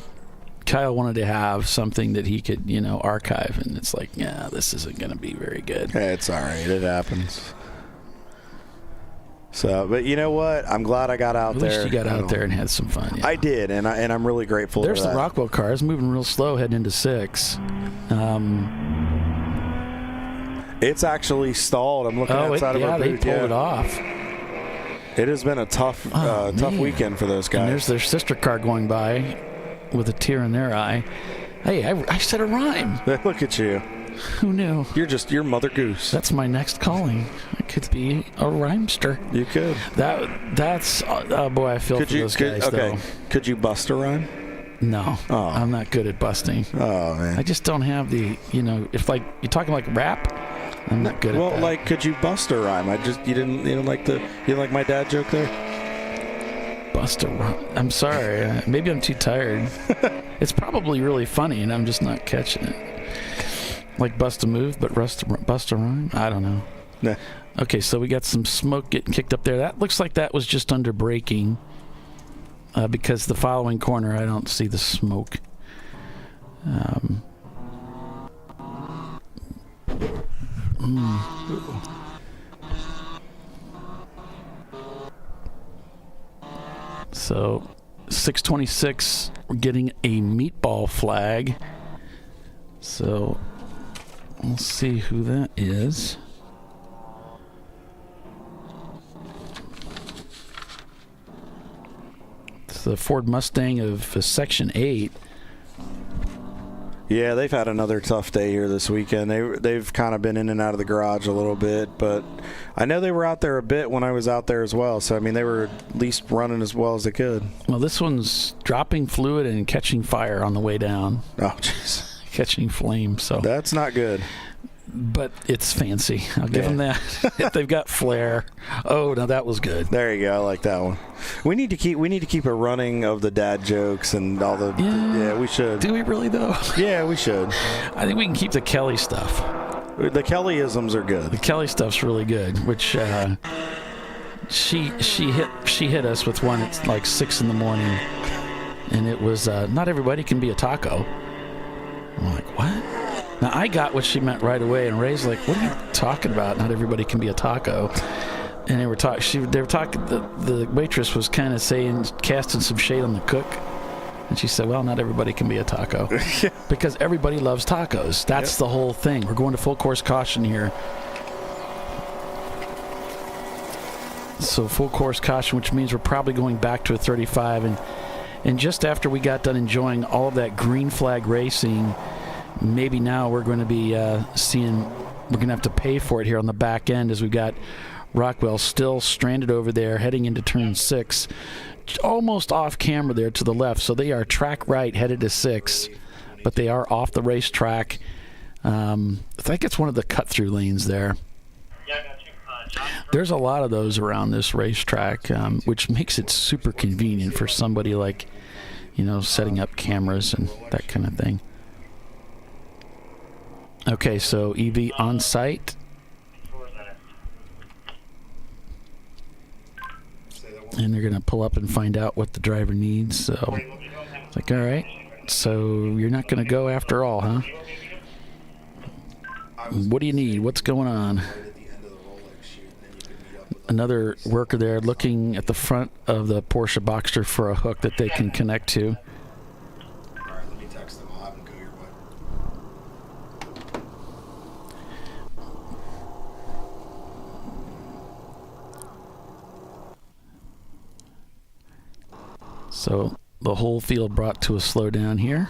Kyle wanted to have something that he could, archive, and it's like, yeah, this isn't going to be very good. Hey, it's all right. It happens. So, but you know what? I'm glad I got out there. At least you got out there and had some fun. Yeah. I did, and I'm really grateful There's for that. the Rockwell car. It's moving real slow heading into 6. It's actually stalled. I'm looking outside of our booth. They pulled it off. It has been a tough weekend for those guys. And there's their sister car going by with a tear in their eye. Hey, I said a rhyme. Look at you. Who knew? You're Mother Goose. That's my next calling. I could be a rhymester. You could. That's oh boy, I feel for those guys. Okay. Could you bust a rhyme? No. Oh. I'm not good at busting. Oh man. I just don't have the, if like you're talking like rap, I'm not good at that. Well, like, could you bust a rhyme? You didn't like my dad joke there? Bust a rhyme. I'm sorry. Maybe I'm too tired. It's probably really funny, and I'm just not catching it. Like bust a move, but bust a rhyme? I don't know. Nah. Okay, so we got some smoke getting kicked up there. That looks like that was just under braking, because the following corner, I don't see the smoke. So 626, we're getting a meatball flag. So we'll see who that is. It's the Ford Mustang of Section 8. Yeah, they've had another tough day here this weekend. They've kind of been in and out of the garage a little bit, but I know they were out there a bit when I was out there as well. So, I mean, they were at least running as well as they could. Well, this one's dropping fluid and catching fire on the way down. Oh, jeez. Catching flame, so. That's not good. But it's fancy. I'll give them that. They've got flair. Oh, no, that was good. There you go. I like that one. We need to keep a running of the dad jokes and all the. Yeah, we should. Do we really though? Yeah, we should. I think we can keep the Kelly stuff. The Kellyisms are good. The Kelly stuff's really good. Which she hit us with one at like 6 a.m, and it was not everybody can be a taco. I'm like, what? Now, I got what she meant right away, and Ray's like, what are you talking about? Not everybody can be a taco. And they were talking, the waitress was kind of casting some shade on the cook. And she said, well, not everybody can be a taco. Because everybody loves tacos. That's the whole thing. We're going to full course caution here. So full course caution, which means we're probably going back to a 35. And just after we got done enjoying all of that green flag racing, maybe now we're going to be we're going to have to pay for it here on the back end, as we've got Rockwell still stranded over there, heading into turn 6, almost off camera there to the left. So they are track right, headed to 6, but they are off the racetrack. I think it's one of the cut-through lanes there. There's a lot of those around this racetrack, which makes it super convenient for somebody like, setting up cameras and that kind of thing. Okay, so EV on site. And they're going to pull up and find out what the driver needs. So it's like, all right, so you're not going to go after all, huh? What do you need? What's going on? Another worker there looking at the front of the Porsche Boxster for a hook that they can connect to. All right, let me text them. I'll have them go your way. So the whole field brought to a slowdown here.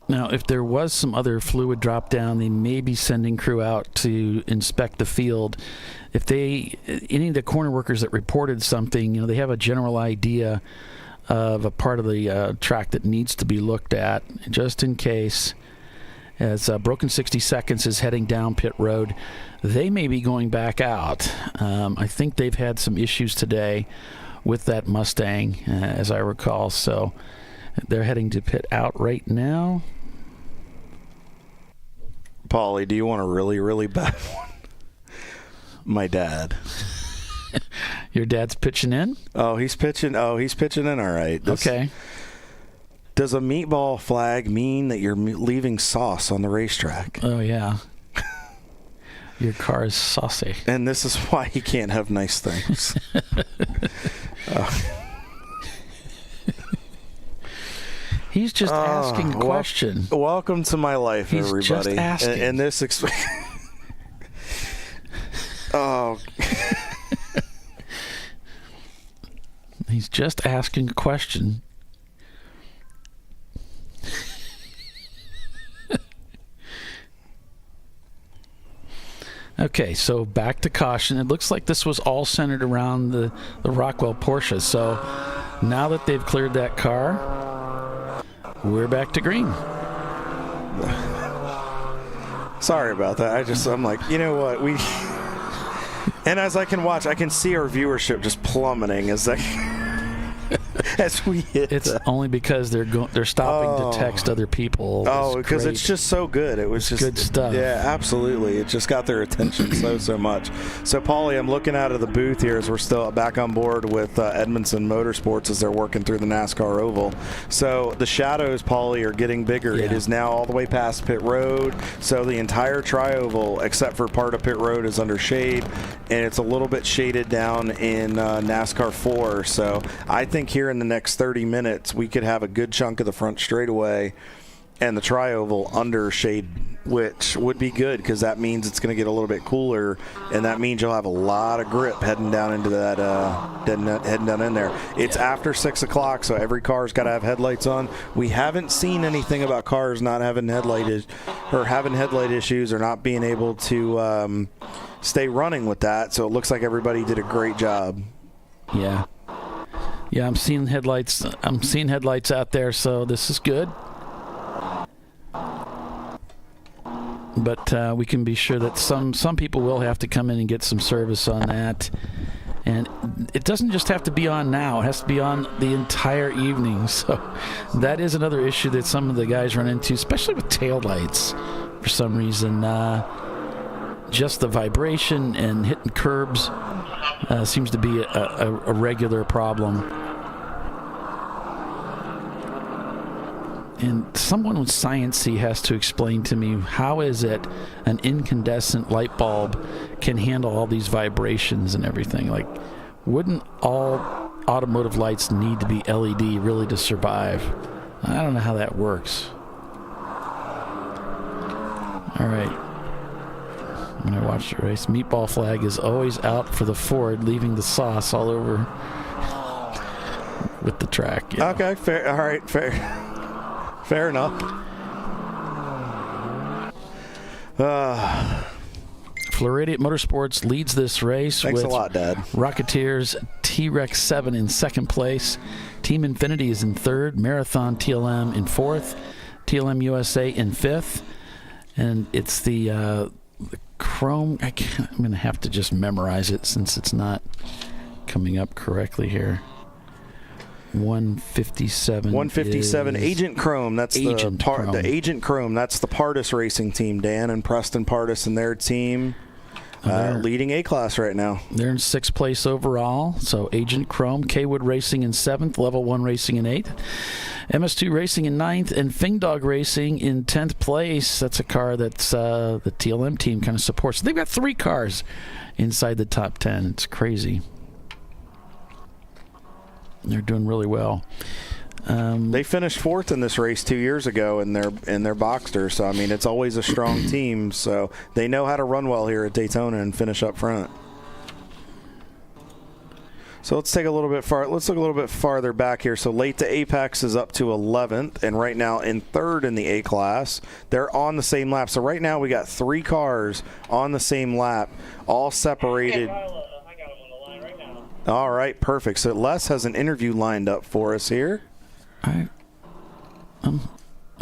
Now, if there was some other fluid drop down, they may be sending crew out to inspect the field. If any of the corner workers that reported something, they have a general idea of a part of the track that needs to be looked at, just in case. As Broken 60 Seconds is heading down pit road, they may be going back out. I think they've had some issues today with that Mustang, as I recall. So they're heading to pit out right now. Paulie, do you want a really, really bad one? My dad. Your dad's pitching in? Oh, he's pitching in. All right. Okay. Does a meatball flag mean that you're leaving sauce on the racetrack? Oh, yeah. Your car is saucy. And this is why he can't have nice things. He's just asking a question. Welcome to my life, He's everybody. Just asking. And this He's just asking a question. Okay, so back to caution. It looks like this was all centered around the Rockwell Porsche. So now that they've cleared that car, we're back to green. Sorry about that. I'm like, you know what? And as I can watch, I can see our viewership just plummeting as we hit. It's only because they're stopping to text other people. Because it's just so good. It was just good stuff. Yeah, absolutely. It just got their attention so much. So, Paulie, I'm looking out of the booth here as we're still back on board with Edmondson Motorsports as they're working through the NASCAR Oval. So the shadows, Paulie, are getting bigger. Yeah. It is now all the way past pit road. So the entire tri-oval, except for part of pit road, is under shade, and it's a little bit shaded down in NASCAR 4. So I think here in the next 30 minutes, we could have a good chunk of the front straightaway and the tri-oval under shade, which would be good because that means it's going to get a little bit cooler, and that means you'll have a lot of grip heading down into that, heading down in there. It's after 6 o'clock, so every car's got to have headlights on. We haven't seen anything about cars not having headlight issues or not being able to stay running with that, so it looks like everybody did a great job. Yeah. Yeah, I'm seeing headlights out there, so this is good. But we can be sure that some people will have to come in and get some service on that. And it doesn't just have to be on now. It has to be on the entire evening. So that is another issue that some of the guys run into, especially with taillights for some reason. Just the vibration and hitting curbs seems to be a regular problem. And someone with sciencey has to explain to me, how is it an incandescent light bulb can handle all these vibrations and everything? Like, wouldn't all automotive lights need to be LED really to survive? I don't know how that works. All right. I'm going to watch the race. Meatball flag is always out for the Ford, leaving the sauce all over with the track. Okay, fair. All right, fair. Fair enough. Floridian Motorsports leads this race. Thanks with a lot, Dad. Rocketeers T-Rex 7 in second place. Team Infinity is in third. Marathon TLM in fourth. TLM USA in fifth. And it's the Chrome. I'm going to have to just memorize it since it's not coming up correctly here. 157. 157. Agent Chrome. That's the Agent Chrome. That's the Pardis Racing team. Dan and Preston Pardis and their team leading A-Class right now. They're in sixth place overall. So Agent Chrome, Kaywood Racing in seventh, Level 1 Racing in eighth, MS2 Racing in ninth, and Fingdog Racing in 10th place. That's a car that's the TLM team kind of supports. They've got 3 cars inside the top 10. It's crazy. They're doing really well. They finished fourth in this race 2 years ago in their Boxster, so I mean it's always a strong team. So they know how to run well here at Daytona and finish up front. So let's take a little bit far. Let's look a little bit farther back here. So Late to Apex is up to 11th, and right now in third in the A class. They're on the same lap. So right now we got 3 cars on the same lap, all separated. All right, perfect. So Les has an interview lined up for us here.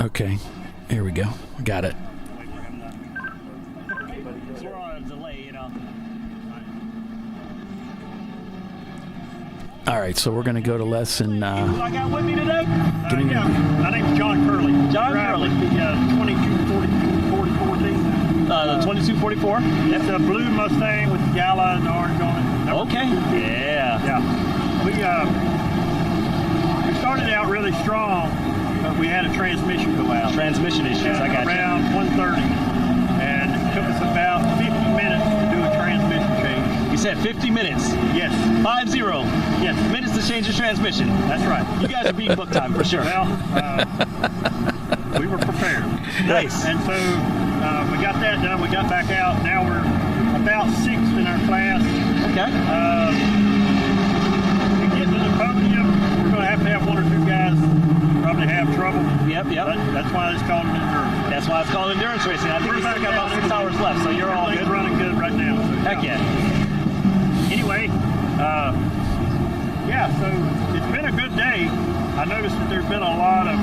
Okay, here we go. Got it. All right, so we're going to go to Les and. I got with me today. My name's John Curley. John Curley. The 2244 team. The 2244. It's a blue Mustang with the Gala and the orange on it. Okay. Yeah. We started out really strong, but we had a transmission go out. Transmission issues. I got around 1:30, and it took us about 50 minutes to do a transmission change. You said 50 minutes? Yes. 50. Yes. Minutes to change the transmission. That's right. You guys are beating book time for sure. Well, we were prepared. Nice. And so we got that done. We got back out. Now we're about 6th in our class. Okay. To get to the podium, we're going to have 1 or 2 guys probably have trouble. Yep. That's why it's called endurance. That's why it's called endurance racing. I think we still got about 6 hours left, so you're all good. Running good right now. So, Heck yeah. Anyway, so it's been a good day. I noticed that there's been a lot of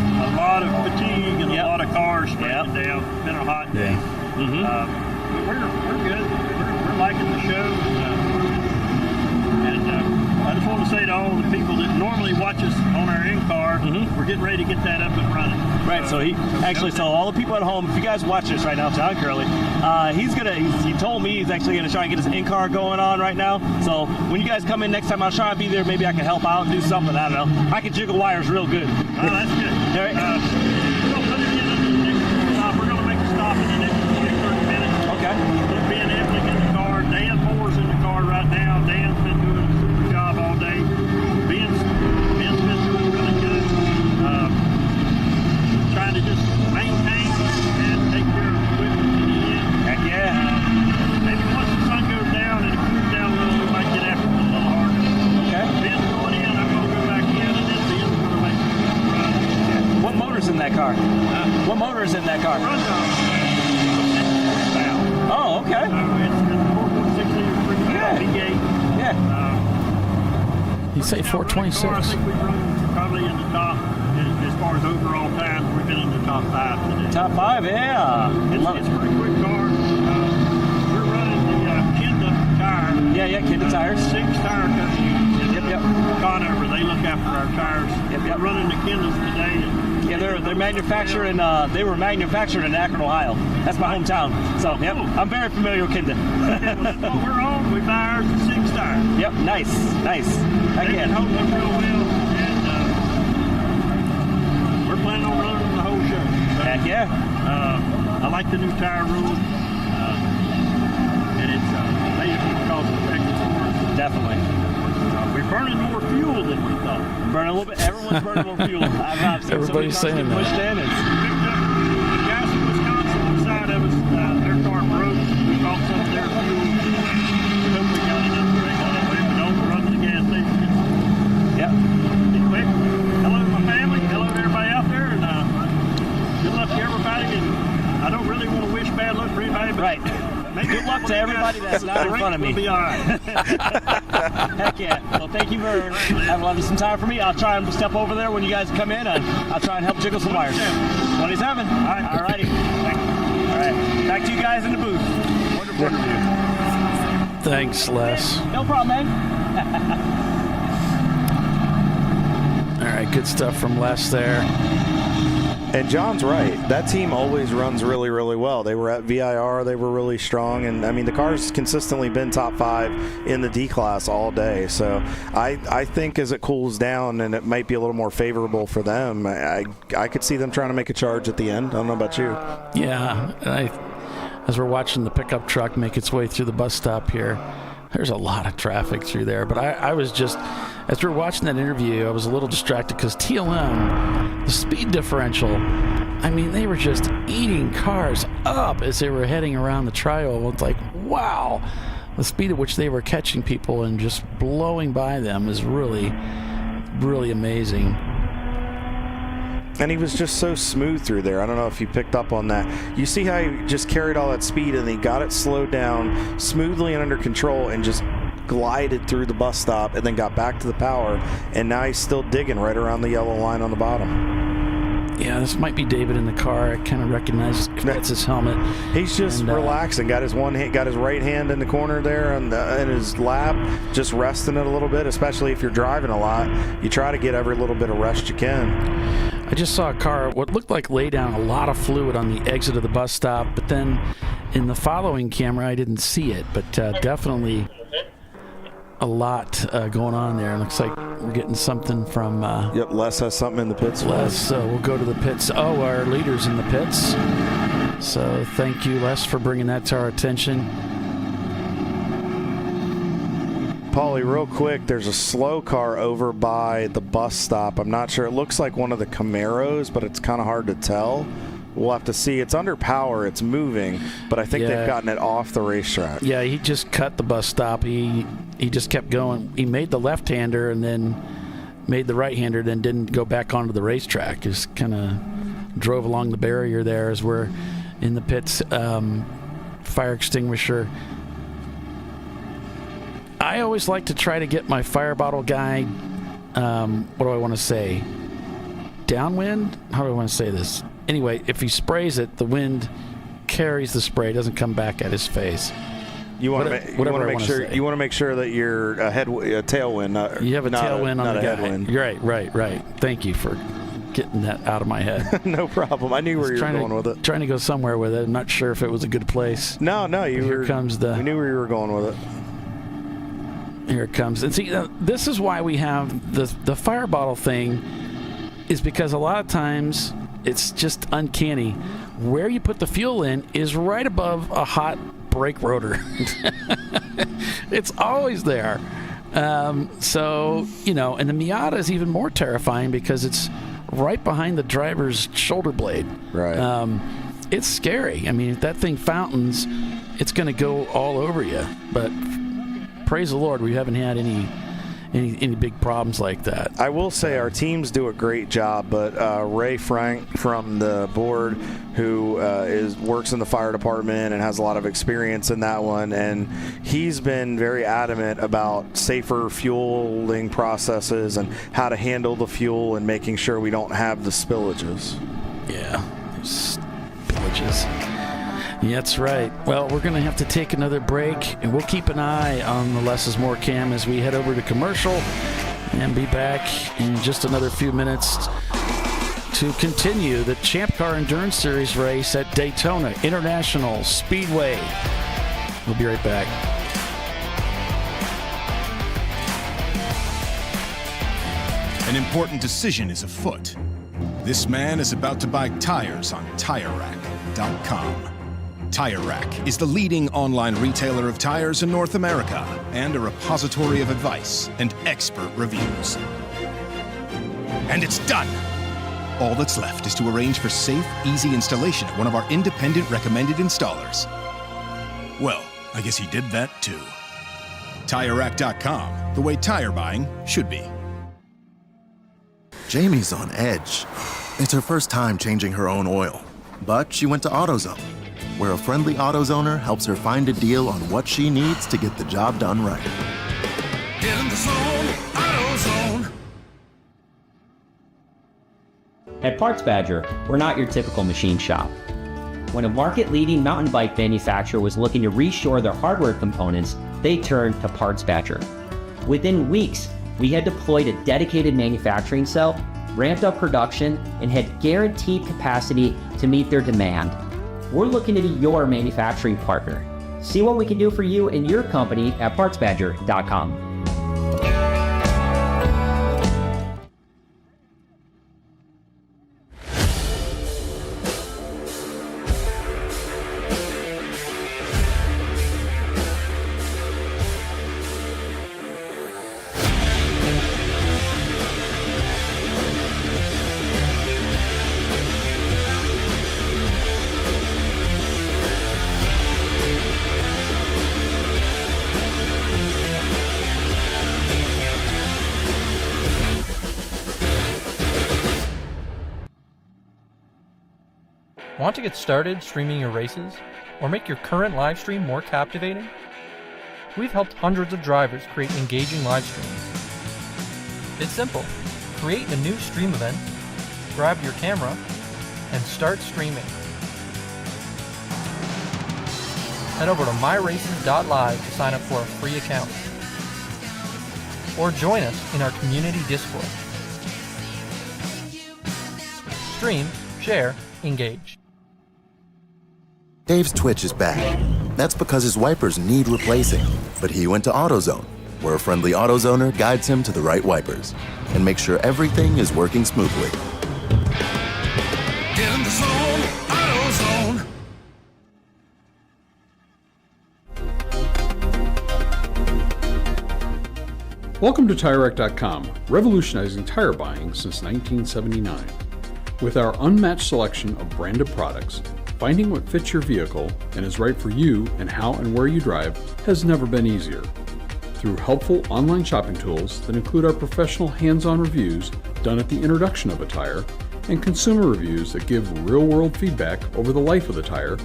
fatigue and a lot of cars breaking down. It's been a hot day. Yeah. We're good. We're liking the show. And I just want to say to all the people that normally watch us on our in-car, we're getting ready to get that up and running. Right, so so all the people at home, if you guys watch this right now, John Curley, he told me he's actually going to try and get his in-car going on right now. So when you guys come in next time, I'll try to be there. Maybe I can help out and do something. I don't know. I can jiggle wires real good. Oh, that's good. All right. We're going to make a stop in the next 20-30 minutes. Okay. Ben Eveling in the car. Dan Moore's in the car right now. Dan's been doing a super job all day. Ben's been doing really good. Trying to just maintain and take care of the equipment to the end. Heck yeah. Maybe once the sun goes down and it cools down a little, we might get after it a little harder. Okay. Ben's going in, I'm going to go back in, and then Ben's going to make it run. What motor's in that car? What motor is in that car? Oh, okay. It's a 4.6 liter V8. You say 426? I think we've run probably in the top. As far as overall time, we've been in the top 5 today. Top 5, yeah. It's a pretty quick car. We're running the Kenda tire. Yeah, Kenda tires. 6 tire companies. Yep. Conover, they look after our tires. Yep. We're running the Kendas today. Yeah, they're manufactured in. They were manufactured in Akron, Ohio. That's my hometown. So, I'm very familiar with Kenda. What we're on, we buy ours at 6 tires. Yep, nice. They can hold us real well. Planning on running the whole show. Heck yeah. I like the new tire rule. And it's made it cost effective. Definitely. We're burning more fuel than we thought. Burning a little bit. Everyone's burning more fuel. I've seen Everybody's saying that. Pushed in. The guys from Wisconsin on the side of us, their car broke. We bought some of their fuel. We hope we got enough to break on it. We don't run to the gas station. Yep. Anyway, hello to my family. Hello to everybody out there. And to everybody that's not in front of me. We'll be all right. Heck yeah. Well, thank you for having some time for me. I'll try and step over there when you guys come in, and I'll try and help jiggle some wires. 27. All right. All righty. All right. Back to you guys in the booth. Wonderful interview. Thanks, Les. No problem, man. All right, good stuff from Les there. And John's right. That team always runs really, really well. They were at VIR. They were really strong. And, I mean, the car's consistently been top 5 in the D-Class all day. So I think as it cools down and it might be a little more favorable for them, I could see them trying to make a charge at the end. I don't know about you. Yeah. As we're watching the pickup truck make its way through the bus stop here, there's a lot of traffic through there. But I was just, as we were watching that interview, I was a little distracted because TLM, the speed differential, I mean, they were just eating cars up as they were heading around the tri-oval. It's like, wow, the speed at which they were catching people and just blowing by them is really, really amazing. And he was just so smooth through there. I don't know if you picked up on that. You see how he just carried all that speed and he got it slowed down smoothly and under control and just glided through the bus stop and then got back to the power. And now he's still digging right around the yellow line on the bottom. Yeah, this might be David in the car. I kind of recognize that's his helmet. He's just relaxing. Got his right hand in the corner there in his lap, just resting it a little bit. Especially if you're driving a lot, you try to get every little bit of rest you can. I just saw a car, what looked like lay down a lot of fluid on the exit of the bus stop, but then in the following camera, I didn't see it, but definitely a lot going on there. It looks like we're getting something from... Yep, Les has something in the pits. Les, we'll go to the pits. Oh, our leader's in the pits. So thank you, Les, for bringing that to our attention. Paulie, real quick, there's a slow car over by the bus stop. I'm not sure. It looks like one of the Camaros, but it's kind of hard to tell. We'll have to see. It's under power. It's moving, but I think they've gotten it off the racetrack. Yeah, he just cut the bus stop. He just kept going. He made the left-hander and then made the right-hander, then didn't go back onto the racetrack. Just kind of drove along the barrier there as we're in the pits. Fire extinguisher. I always like to try to get my fire bottle guy, what do I want to say? Downwind? How do I want to say this? Anyway, if he sprays it, the wind carries the spray, doesn't come back at his face. You want to make sure that you're a tailwind. You have a tailwind on the guy. Right. Thank you for getting that out of my head. No problem. I knew where you were going with it. Trying to go somewhere with it. I'm not sure if it was a good place. No. We knew where you were going with it. Here it comes. And see, this is why we have the fire bottle thing, is because a lot of times it's just uncanny. Where you put the fuel in is right above a hot brake rotor. It's always there. So, and the Miata is even more terrifying because it's right behind the driver's shoulder blade. Right. It's scary. I mean, if that thing fountains, it's going to go all over you. But praise the Lord, we haven't had any big problems like that. I will say our teams do a great job, but Ray Frank from the board, who works in the fire department and has a lot of experience in that one, and he's been very adamant about safer fueling processes and how to handle the fuel and making sure we don't have the spillages. Yeah, spillages. Yeah, that's right. Well, we're going to have to take another break, and we'll keep an eye on the Less is More cam as we head over to commercial and be back in just another few minutes to continue the ChampCar Endurance Series race at Daytona International Speedway. We'll be right back. An important decision is afoot. This man is about to buy tires on TireRack.com. Tire Rack is the leading online retailer of tires in North America and a repository of advice and expert reviews. And it's done! All that's left is to arrange for safe, easy installation at one of our independent recommended installers. Well, I guess he did that too. TireRack.com, the way tire buying should be. Jamie's on edge. It's her first time changing her own oil, but she went to AutoZone. where a friendly AutoZoner helps her find a deal on what she needs to get the job done right. Get in the zone, AutoZone. At Parts Badger, we're not your typical machine shop. When a market-leading mountain bike manufacturer was looking to reshore their hardware components, they turned to Parts Badger. Within weeks, we had deployed a dedicated manufacturing cell, ramped up production, and had guaranteed capacity to meet their demand. We're looking to be your manufacturing partner. See what we can do for you and your company at PartsBadger.com. Want to get started streaming your races or make your current live stream more captivating? We've helped hundreds of drivers create engaging live streams. It's simple. Create a new stream event, grab your camera, and start streaming. Head over to myraces.live to sign up for a free account. Or join us in our community Discord. Stream, share, engage. Dave's Twitch is back. That's because his wipers need replacing. But he went to AutoZone, where a friendly AutoZoner guides him to the right wipers and makes sure everything is working smoothly. Get in the zone, AutoZone. Welcome to TireRack.com, revolutionizing tire buying since 1979. With our unmatched selection of branded products, finding what fits your vehicle and is right for you and how and where you drive has never been easier. Through helpful online shopping tools that include our professional hands-on reviews done at the introduction of a tire and consumer reviews that give real-world feedback over the life of the tire,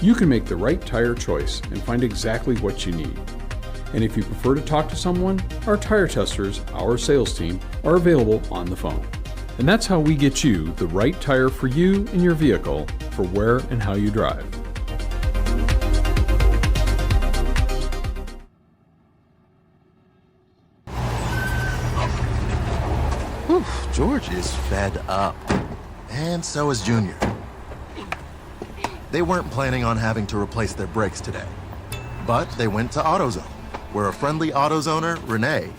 you can make the right tire choice and find exactly what you need. And if you prefer to talk to someone, our tire testers, our sales team, are available on the phone. And that's how we get you the right tire for you and your vehicle for where and how you drive. Whew, George is fed up. And so is Junior. They weren't planning on having to replace their brakes today. But they went to AutoZone, where a friendly AutoZoner, Renee,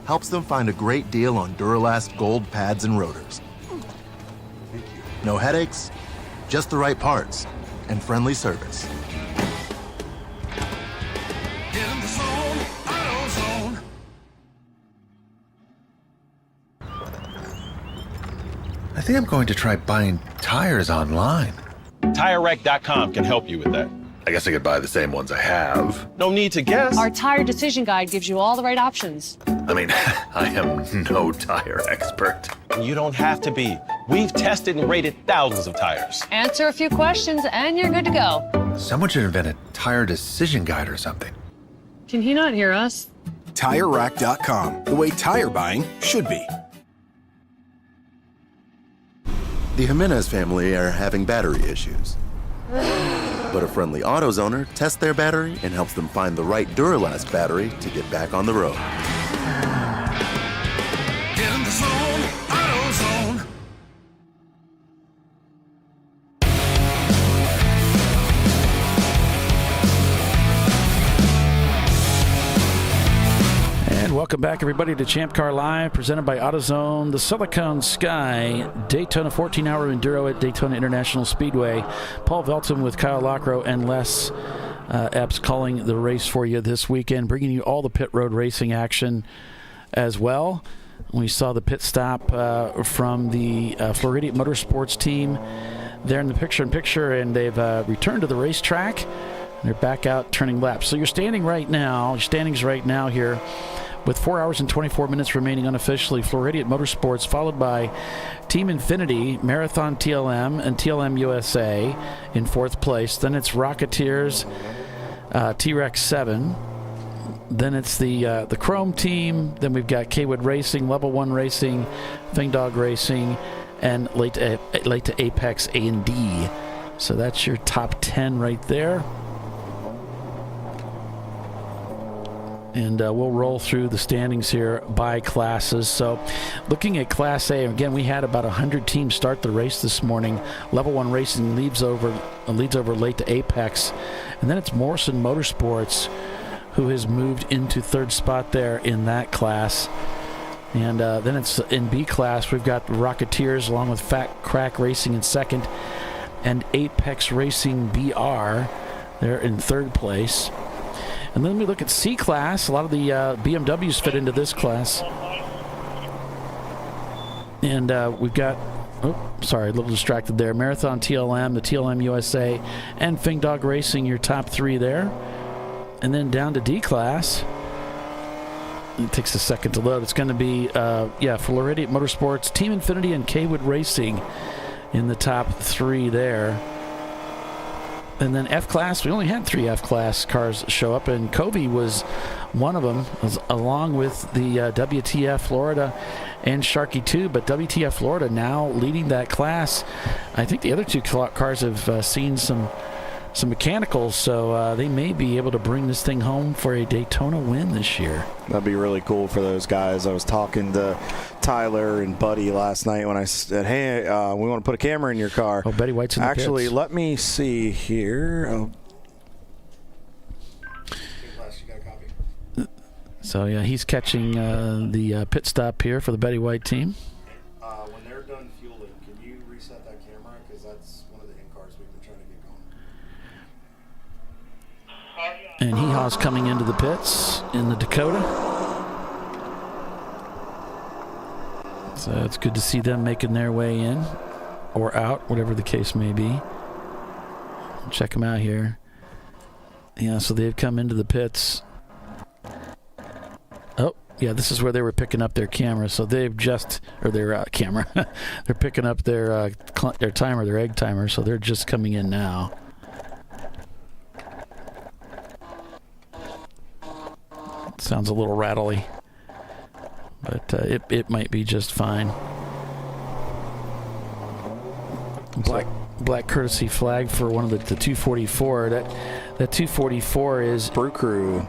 helps them find a great deal on Duralast gold pads and rotors. No headaches, just the right parts, and friendly service. Get in the zone, AutoZone. I think I'm going to try buying tires online. TireRack.com can help you with that. I guess I could buy the same ones I have. No need to guess. Our tire decision guide gives you all the right options. I mean, I am no tire expert. You don't have to be. We've tested and rated thousands of tires. Answer a few questions and you're good to go. Someone should invent a tire decision guide or something. Can he not hear us? TireRack.com, the way tire buying should be. The Jimenez family are having battery issues. But a friendly AutoZoner tests their battery and helps them find the right Duralast battery to get back on the road. Get in the zone, AutoZone. And welcome back, everybody, to ChampCar.Live, presented by AutoZone, the Siliconsky Daytona 14-hour Enduro at Daytona International Speedway. Paul Velton with Kyle Lockrow and Les Epps calling the race for you this weekend, bringing you all the pit road racing action as well. We saw the pit stop from the Floridian Motorsports team there in the picture-in-picture, and they've returned to the racetrack. They're back out turning laps. So your standings right now here with 4 hours and 24 minutes remaining unofficially. Floridian Motorsports, followed by Team Infinity, Marathon TLM, and TLM USA in 4th place. Then it's Rocketeers, T-Rex 7. Then it's the Chrome team. Then we've got Kwood Racing, Level 1 Racing, Fing Dog Racing, and late to Apex A&D. So that's your top 10 right there. And we'll roll through the standings here by classes. So looking at Class A, again, we had about 100 teams start the race this morning. Level 1 Racing leads over late to Apex. And then it's Morrison Motorsports, who has moved into 3rd spot there in that class. And then it's in B class, we've got Rocketeers along with Fat Crack Racing in 2nd, and Apex Racing BR, they're in 3rd place. And then we look at C class. A lot of the BMWs fit into this class. And we've got, a little distracted there. Marathon TLM, the TLM USA, and Fing Dog Racing, your top 3 there. And then down to D class. It takes a second to load. It's going to be, Floridian Motorsports, Team Infinity, and Kwood Racing in the top 3 there. And then F-Class, we only had 3 F-Class cars show up, and Kobe was one of them, along with the WTF Florida and Sharky 2, but WTF Florida now leading that class. I think the other 2 cars have seen some mechanicals, so they may be able to bring this thing home for a Daytona win this year. That'd be really cool for those guys. I was talking to Tyler and Buddy last night when I said, hey, we want to put a camera in your car. Oh, Betty White's in the Actually, pits. let me see here. So, yeah, he's catching the pit stop here for the Betty White team. When they're done fueling, can you reset that camera? Because that's one of the in-cars we've been trying to get going. And Hee Haw's coming into the pits in the Dakota. So it's good to see them making their way in or out, whatever the case may be. Check them out here. Yeah, so they've come into the pits. Oh, yeah, this is where they were picking up their camera. So they've just, or their camera, they're picking up their timer, their egg timer. So they're just coming in now. Sounds a little rattly, but it might be just fine. Black courtesy flag for one of the 244. That 244 is Brew Crew.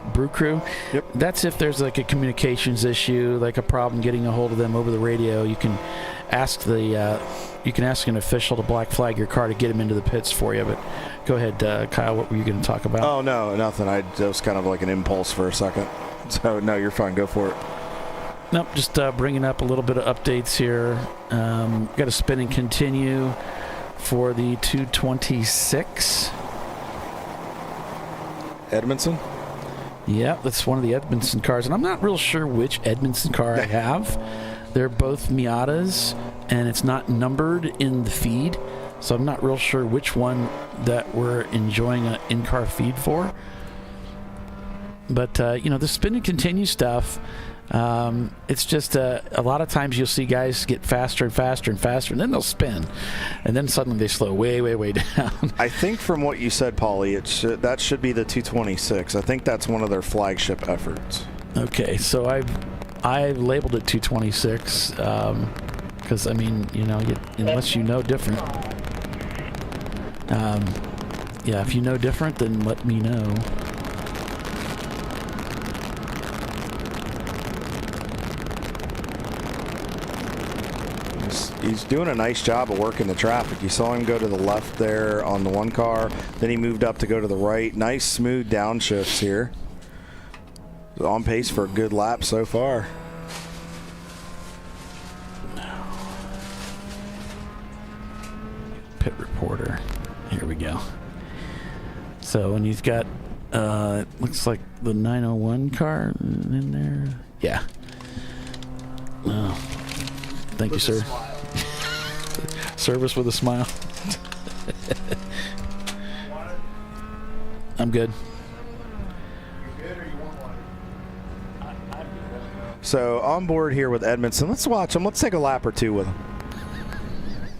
Yep. That's if there's like a communications issue, like a problem getting a hold of them over the radio. You can ask an official to black flag your car to get him into the pits for you. But go ahead, Kyle. What were you going to talk about? Oh no, nothing. That was kind of like an impulse for a second. So no, you're fine. Go for it. Nope, just bringing up a little bit of updates here. Got a spin and continue for the 226. Edmondson? Yeah, that's one of the Edmondson cars. And I'm not real sure which Edmondson car I have. They're both Miatas, and it's not numbered in the feed. So I'm not real sure which one that we're enjoying an in-car feed for. But, the spin and continue stuff, it's just a lot of times you'll see guys get faster and faster and faster, and then they'll spin. And then suddenly they slow way, way, way down. I think from what you said, Paulie, that should be the 226. I think that's one of their flagship efforts. Okay, so I've labeled it 226 because, unless you know different. If you know different, then let me know. He's doing a nice job of working the traffic. You saw him go to the left there on the one car. Then he moved up to go to the right. Nice smooth downshifts here. On pace for a good lap so far. Pit reporter. Here we go. So, and he's got, looks like the 901 car in there. Yeah. Oh, thank you, sir. Service with a smile. I'm good. You good or you want one? I'm good. So on board here with Edmondson. Let's watch him. Let's take a lap or two with him.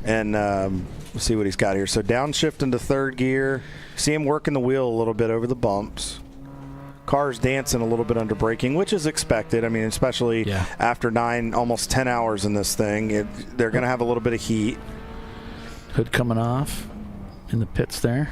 And see what he's got here. So downshift into third gear. See him working the wheel a little bit over the bumps. Car's dancing a little bit under braking, which is expected. I mean, especially after 9, almost 10 hours in this thing, they're going to have a little bit of heat. Hood coming off in the pits there.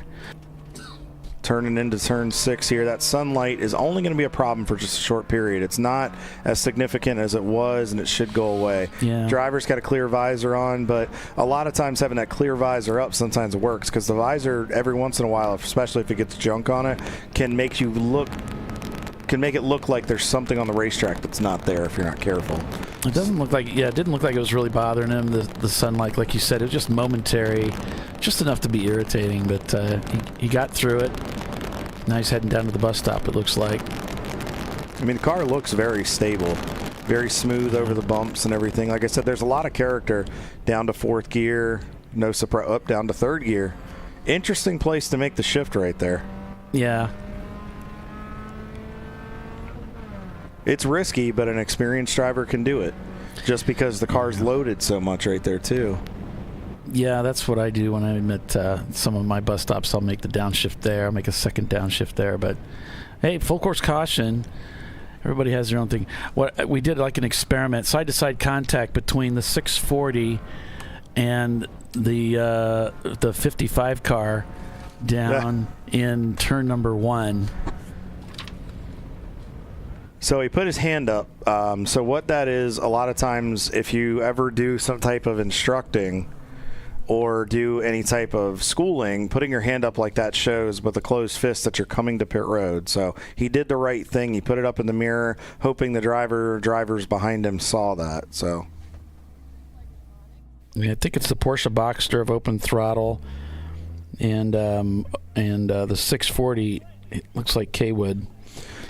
Turning into turn 6 here. That sunlight is only going to be a problem for just a short period. It's not as significant as it was, and it should go away. Yeah. Driver's got a clear visor on, but a lot of times having that clear visor up sometimes works, because the visor, every once in a while, especially if it gets junk on it, can make it look like there's something on the racetrack that's not there if you're not careful. It doesn't look like, it didn't look like it was really bothering him, the sunlight, like you said. It was just momentary, just enough to be irritating, but he got through it. Now he's heading down to the bus stop, it looks like. I mean, the car looks very stable, very smooth over the bumps and everything. Like I said, there's a lot of character down to fourth gear, no surprise, up down to third gear. Interesting place to make the shift right there. Yeah. It's risky, but an experienced driver can do it, just because the car's loaded so much right there, too. Yeah, that's what I do when I'm at some of my bus stops. I'll make the downshift there. I'll make a second downshift there. But, hey, full course caution. Everybody has their own thing. What we did, like an experiment, side-to-side contact between the 640 and the 55 car down in turn number 1. So he put his hand up. So what that is, a lot of times if you ever do some type of instructing or do any type of schooling, putting your hand up like that shows with a closed fist that you're coming to pit road. So he did the right thing. He put it up in the mirror, hoping the drivers behind him saw that. So yeah, I think it's the Porsche Boxster of open throttle, and the 640. It looks like K-Wood.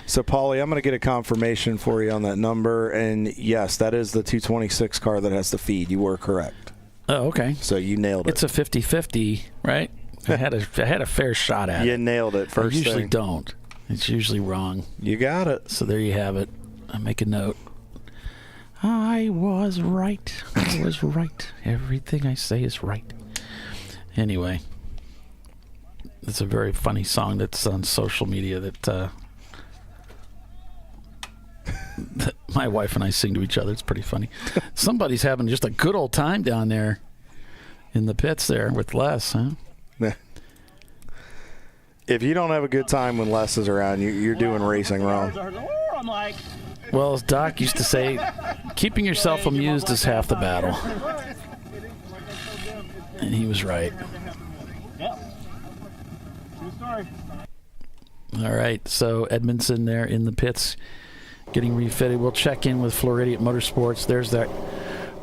So, Paulie, I'm going to get a confirmation for you on that number. And, yes, that is the 226 car that has the feed. You were correct. Oh, okay. So you nailed it. It's a 50-50, right? I had a fair shot at it. You nailed it first I usually thing. don't. It's usually wrong. You got it. So there you have it. I make a note. I was right. I was right. Everything I say is right. Anyway, it's a very funny song that's on social media that my wife and I sing to each other. It's pretty funny. Somebody's having just a good old time down there in the pits there with Les, huh? If you don't have a good time when Les is around, you're doing racing wrong. Well, as Doc used to say, keeping yourself amused is half the battle. And he was right. All right, so Edmondson there in the pits, getting refitted. We'll check in with Floridian Motorsports. There's that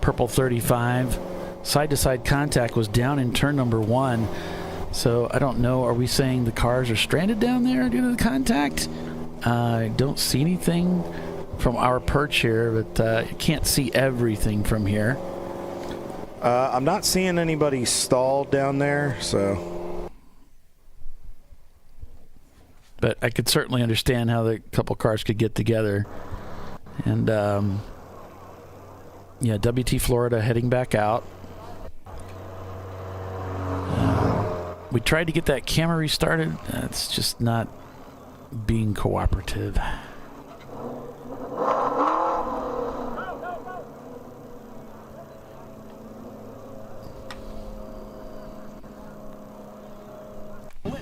purple 35. Side-to-side contact was down in turn number 1. So I don't know. Are we saying the cars are stranded down there due to the contact? I don't see anything from our perch here, but you can't see everything from here. I'm not seeing anybody stalled down there, so... But I could certainly understand how the couple cars could get together. And, yeah, WT Florida heading back out. We tried to get that camera restarted. It's just not being cooperative.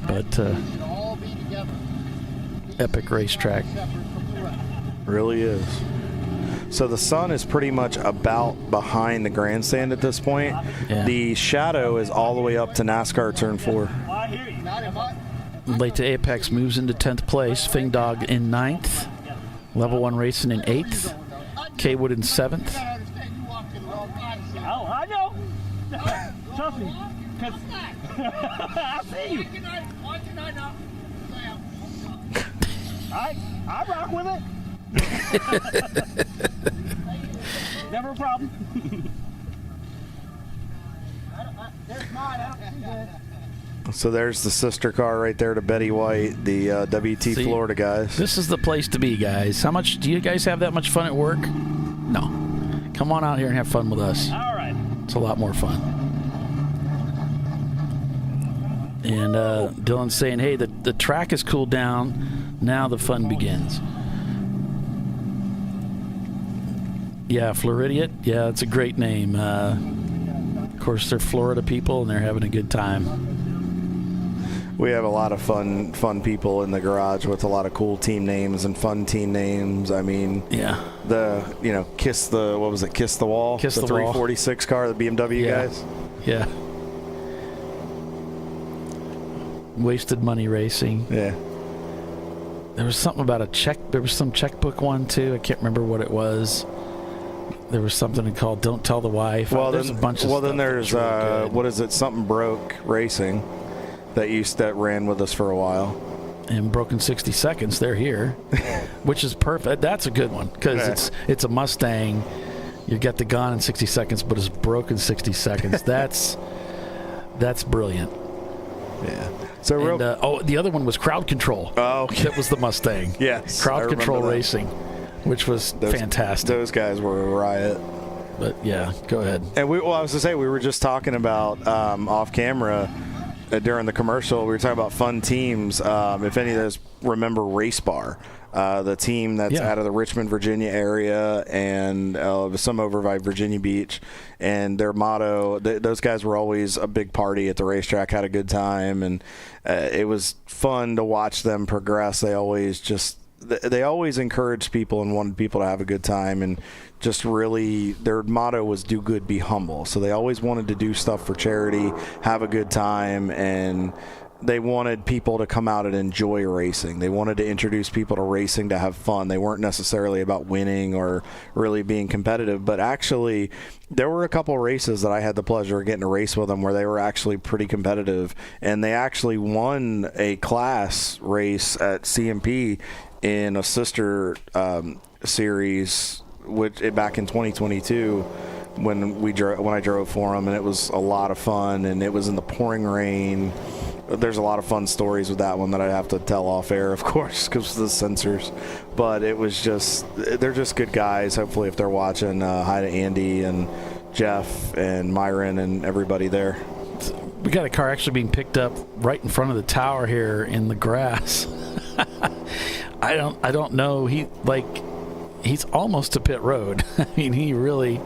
But epic racetrack. Really is. So the sun is pretty much about behind the grandstand at this point. Yeah. The shadow is all the way up to NASCAR Turn 4. Late to Apex moves into 10th place. Fing Dog in 9th. Level 1 Racing in 8th. K-Wood in 7th. Oh, I know. Trust me. I see you. I rock with it. Never a problem. There's mine. I don't see that. So there's the sister car right there to Betty White, the WT Florida guys. This is the place to be, guys. How much do you guys have that much fun at work? No. Come on out here and have fun with us. All right. It's a lot more fun. And Dylan's saying, hey, the track has cooled down. Now the fun begins. Yeah, Floridiot. Yeah, it's a great name. Of course, they're Florida people, and they're having a good time. We have a lot of fun people in the garage with a lot of cool team names and fun team names. I mean, yeah, Kiss the Wall, Kiss the 346 car, the BMW guys. Yeah. Wasted Money Racing. Yeah. There was something about a check. There was some checkbook one too. I can't remember what it was. There was something called "Don't Tell the Wife." Well, there's a bunch of well, stuff then there's really what is it? Something Broke Racing that ran with us for a while. And Broken 60 Seconds, they're here, which is perfect. That's a good one because it's a Mustang. You get the gun in 60 seconds, but it's broken 60 seconds. That's brilliant. Yeah. So the other one was Crowd Control. Oh, okay. That was the Mustang. Yes, Crowd Control Racing, which was fantastic. Those guys were a riot. But yeah, go ahead. And I was to say, we were just talking about off camera. During the commercial, we were talking about fun teams. If any of those remember Race Bar, the team that's out of the Richmond, Virginia area, and some over by Virginia Beach, and their motto, those guys were always a big party at the racetrack, had a good time, and it was fun to watch them progress. They always encouraged people and wanted people to have a good time, and just really their motto was do good, be humble. So they always wanted to do stuff for charity, have a good time, and they wanted people to come out and enjoy racing. They wanted to introduce people to racing to have fun. They weren't necessarily about winning or really being competitive, but actually there were a couple races that I had the pleasure of getting to race with them where they were actually pretty competitive, and they actually won a class race at CMP in a sister series back in 2022 when I drove for them, and it was a lot of fun, and it was in the pouring rain. There's a lot of fun stories with that one that I'd have to tell off air, of course, because of the censors. But it was they're just good guys. Hopefully, if they're watching, hi to Andy and Jeff and Myron and everybody there. We got a car actually being picked up right in front of the tower here in the grass. I don't know. He's almost to pit road. I mean, he really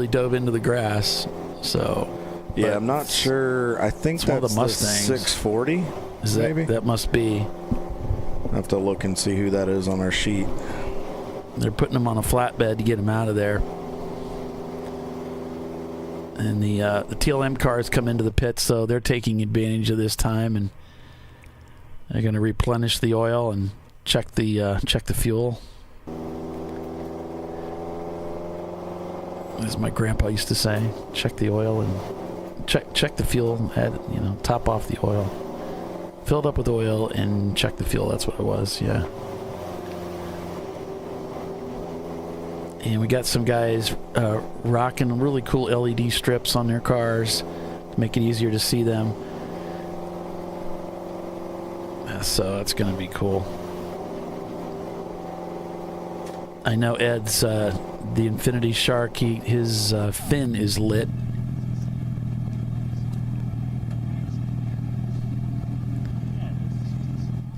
dove into the grass. So yeah, I'm not sure. I think that's one of the Mustangs. 640. Maybe that must be. I have to look and see who that is on our sheet. They're putting him on a flatbed to get him out of there. And the TLM cars come into the pit, so they're taking advantage of this time, and they're going to replenish the oil and check the fuel. As my grandpa used to say, check the oil and check the fuel. Top off the oil, filled up with oil, and check the fuel. That's what it was. Yeah. And we got some guys rocking really cool LED strips on their cars to make it easier to see them. So that's going to be cool. I know Ed's the Infinity Shark. His fin is lit.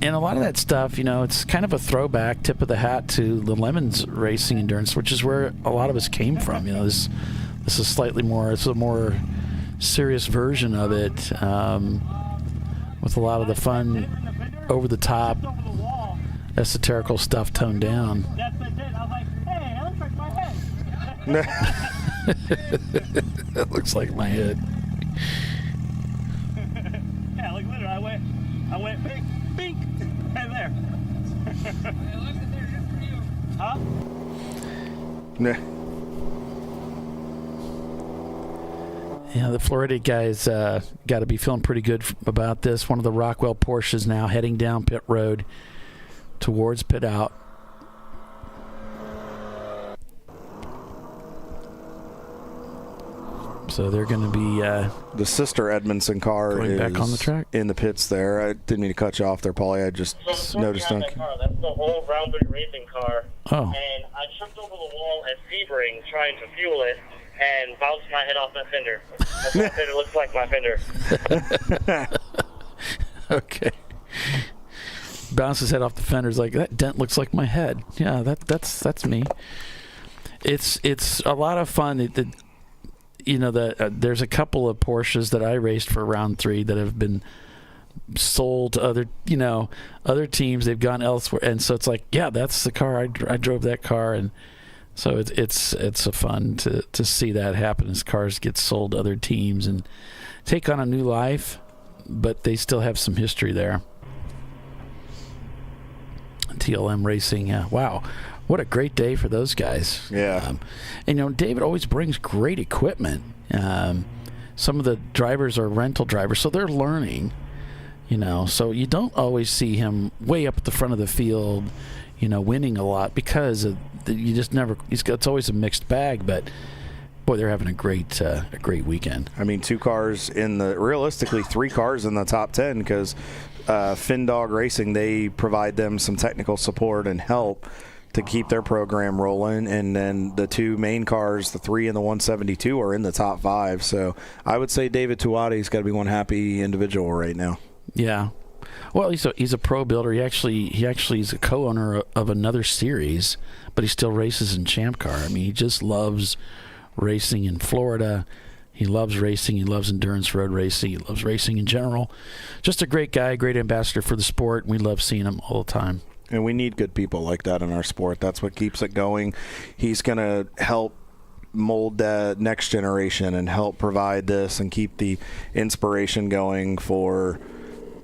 And a lot of that stuff, it's kind of a throwback, tip of the hat to the Lemons Racing Endurance, which is where a lot of us came from. This is slightly more, it's a more serious version of it, with a lot of the fun, over the top, esoterical stuff toned down. That looks like my head. Yeah, like literally, I went bink, bink, right there. Huh? Nah. Yeah, the Florida guys got to be feeling pretty good about this. One of the Rockwell Porsches now heading down pit road towards pit out. So they're going to be the sister Edmondson car going is back on the track in the pits there. I didn't mean to cut you off there, Paulie. I just noticed. That's the whole Brownwood Racing car. Oh. And I tripped over the wall at Sebring trying to fuel it and bounced my head off that fender. That's what it looks like, my fender. Okay. Bounces his head off the fenders like, that dent looks like my head. Yeah, that's me. It's a lot of fun. There's a couple of Porsches that I raced for round 3 that have been sold to other teams. They've gone elsewhere, and so it's like, yeah, that's the car. I drove that car, and so it's a fun to see that happen as cars get sold to other teams and take on a new life, but they still have some history there. TLM Racing, wow, what a great day for those guys. Yeah. And David always brings great equipment. Some of the drivers are rental drivers, so they're learning. So you don't always see him way up at the front of the field, winning a lot because you just never. It's always a mixed bag, but boy, they're having a great weekend. I mean, 2 cars realistically 3 cars in the top 10 because FinDog Racing, they provide them some technical support and help to keep their program rolling, and then the 2 main cars, the 3 and the 172, are in the top 5. So I would say David Tuati's got to be one happy individual right now. Yeah, well, he's a pro builder. He actually is a co-owner of another series, but he still races in ChampCar. I mean, he just loves racing in Florida. He loves racing. He loves endurance road racing. He loves racing in general. Just a great guy, great ambassador for the sport. And we love seeing him all the time. And we need good people like that in our sport. That's what keeps it going. He's going to help mold the next generation and help provide this and keep the inspiration going for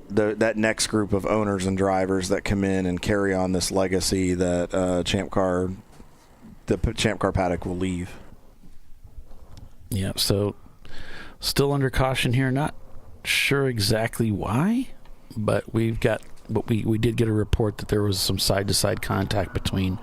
that next group of owners and drivers that come in and carry on this legacy that the ChampCar paddock will leave. Yeah, so still under caution here. Not sure exactly why, but we did get a report that there was some side-to-side contact between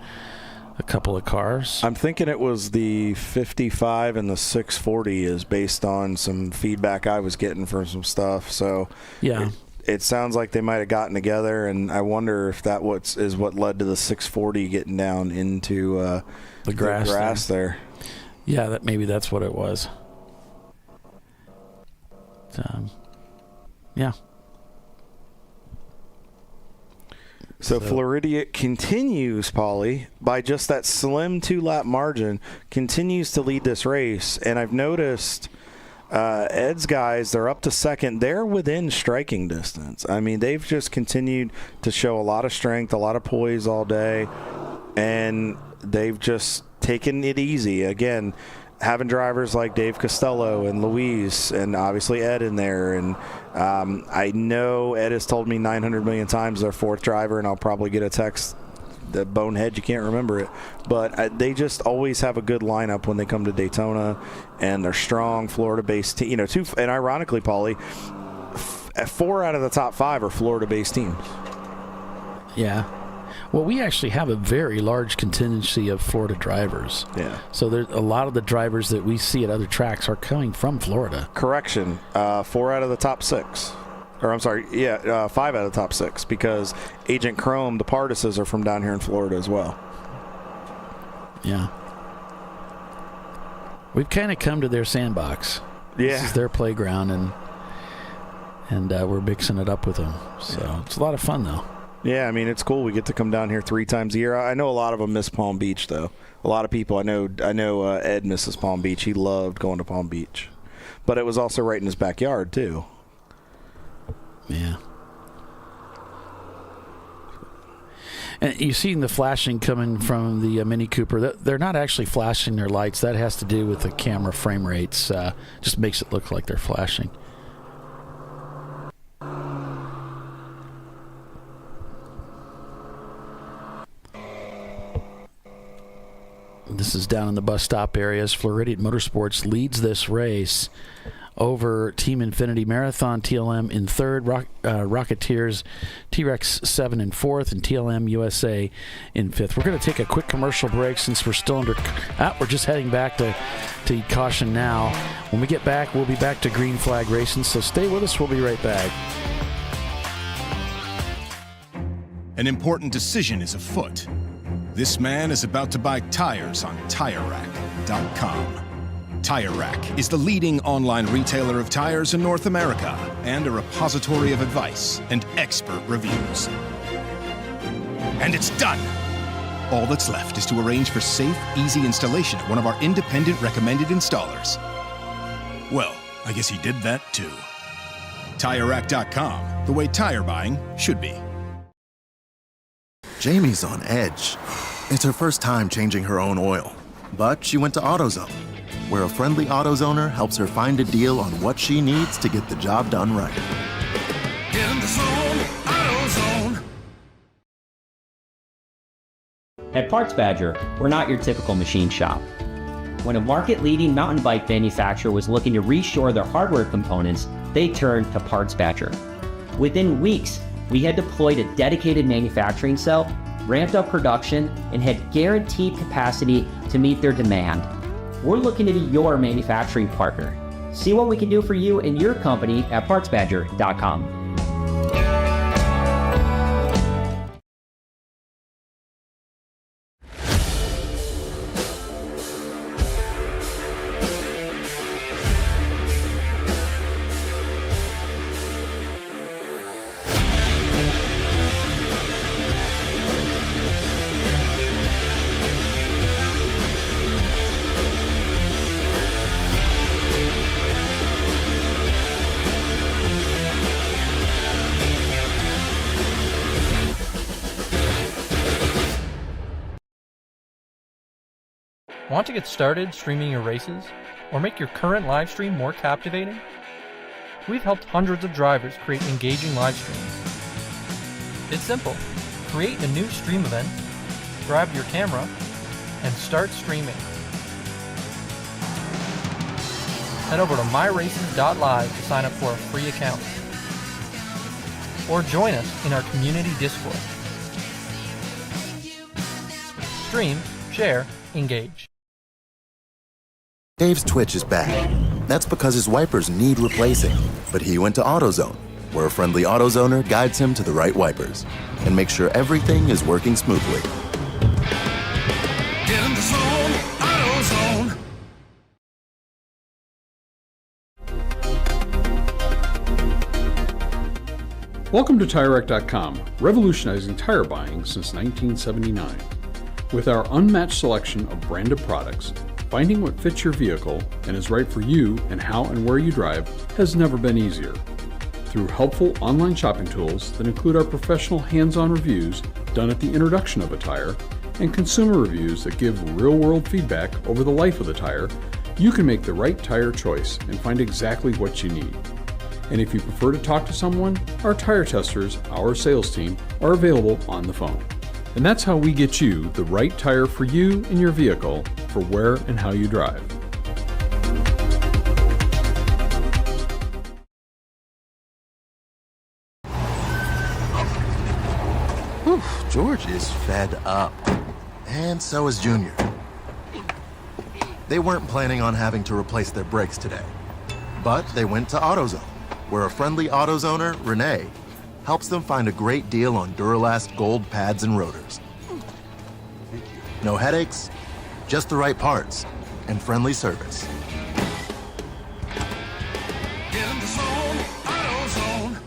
a couple of cars. I'm thinking it was the 55 and the 640 is based on some feedback I was getting from some stuff. So yeah. It sounds like they might have gotten together, and I wonder if that is what led to the 640 getting down into the grass there. Yeah, maybe that's what it was. Yeah. So Floridian continues, Paulie, by just that slim 2-lap margin, continues to lead this race. And I've noticed Ed's guys, they're up to second. They're within striking distance. I mean, they've just continued to show a lot of strength, a lot of poise all day, and they've just taken it easy. Again, having drivers like Dave Costello and Luis and obviously Ed in there. And I know Ed has told me 900 million times their 4th driver, and I'll probably get a text, the bonehead, you can't remember it. But they just always have a good lineup when they come to Daytona, and they're strong, Florida-based team. And ironically, Paulie, 4 out of the top 5 are Florida-based teams. Yeah. Well, we actually have a very large contingency of Florida drivers. Yeah. So there's a lot of the drivers that we see at other tracks are coming from Florida. Correction, 4 out of the top 6. Or I'm sorry, 5 out of the top 6, because Agent Chrome, the Pardises, are from down here in Florida as well. Yeah. We've kind of come to their sandbox. Yeah. This is their playground, and we're mixing it up with them. So It's a lot of fun, though. Yeah, I mean, it's cool. We get to come down here 3 times a year. I know a lot of them miss Palm Beach, though. A lot of people, I know Ed misses Palm Beach. He loved going to Palm Beach. But it was also right in his backyard, too. Yeah. And you've seen the flashing coming from the Mini Cooper. They're not actually flashing their lights. That has to do with the camera frame rates. Just makes it look like they're flashing. This is down in the bus stop areas. Floridian Motorsports leads this race over Team Infinity Marathon, TLM in 3rd, Rocketeers, T-Rex 7 in 4th, and TLM USA in 5th. We're going to take a quick commercial break since we're still we're just heading back to caution now. When we get back, we'll be back to green flag racing, so stay with us. We'll be right back. An important decision is afoot. This man is about to buy tires on TireRack.com. Tire Rack is the leading online retailer of tires in North America and a repository of advice and expert reviews. And it's done! All that's left is to arrange for safe, easy installation at one of our independent recommended installers. Well, I guess he did that too. TireRack.com, the way tire buying should be. Jamie's on edge. It's her first time changing her own oil, but she went to AutoZone, where a friendly AutoZoner helps her find a deal on what she needs to get the job done right. Get in the zone, AutoZone. At Parts Badger, we're not your typical machine shop. When a market-leading mountain bike manufacturer was looking to reshore their hardware components, they turned to Parts Badger. Within weeks, we had deployed a dedicated manufacturing cell, ramped up production, and had guaranteed capacity to meet their demand. We're looking to be your manufacturing partner. See what we can do for you and your company at PartsBadger.com. Want to get started streaming your races or make your current live stream more captivating? We've helped hundreds of drivers create engaging live streams. It's simple. Create a new stream event, grab your camera, and start streaming. Head over to myraces.live to sign up for a free account. Or join us in our community Discord. Stream, share, engage. Dave's Twitch is bad. That's because his wipers need replacing. But he went to AutoZone, where a friendly AutoZoner guides him to the right wipers and makes sure everything is working smoothly. Get in the zone, AutoZone. Welcome to TireRack.com, revolutionizing tire buying since 1979. With our unmatched selection of branded products, finding what fits your vehicle and is right for you and how and where you drive has never been easier. Through helpful online shopping tools that include our professional hands-on reviews done at the introduction of a tire and consumer reviews that give real-world feedback over the life of the tire, you can make the right tire choice and find exactly what you need. And if you prefer to talk to someone, our tire testers, our sales team, are available on the phone. And that's how we get you the right tire for you and your vehicle for where and how you drive. Whew, George is fed up. And so is Junior. They weren't planning on having to replace their brakes today. But they went to AutoZone, where a friendly AutoZoner, Renee, helps them find a great deal on Duralast gold pads and rotors. No headaches, just the right parts, and friendly service. Get in the zone, AutoZone.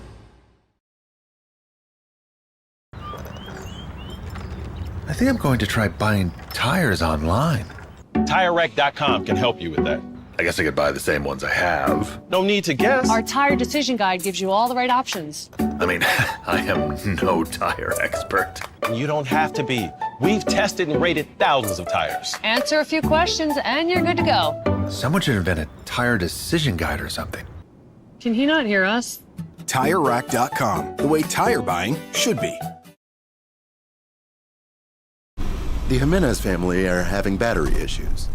I think I'm going to try buying tires online. TireRack.com can help you with that. I guess I could buy the same ones I have. No need to guess. Our tire decision guide gives you all the right options. I mean, I am no tire expert. You don't have to be. We've tested and rated thousands of tires. Answer a few questions and you're good to go. Someone should invent a tire decision guide or something. Can he not hear us? TireRack.com, the way tire buying should be. The Jimenez family are having battery issues.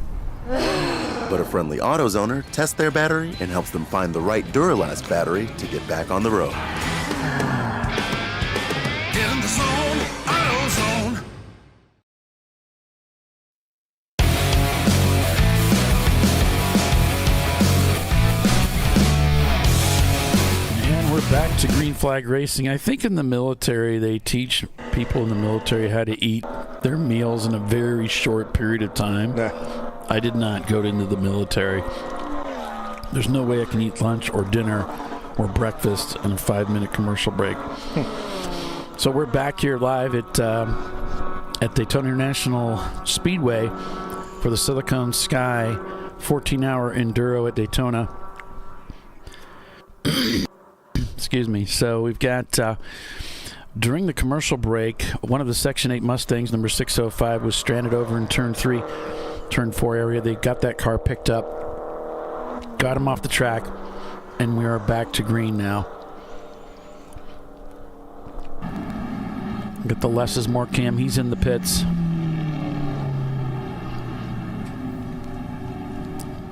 But a friendly AutoZoner tests their battery and helps them find the right Duralast battery to get back on the road. Get in the zone, AutoZone. And we're back to green flag racing. I think in the military, they teach people in the military how to eat their meals in a very short period of time. I did not go into the military. There's no way I can eat lunch or dinner or breakfast in a 5-minute commercial break. So we're back here live at Daytona International Speedway for the Siliconsky 14-hour enduro at Daytona. Excuse me. So we've got, during the commercial break, one of the Section 8 Mustangs, number 605, was stranded over in Turn 3, Turn 4 area. They got that car picked up, got him off the track, and we are back to green now. Got the Less's more cam. He's in the pits.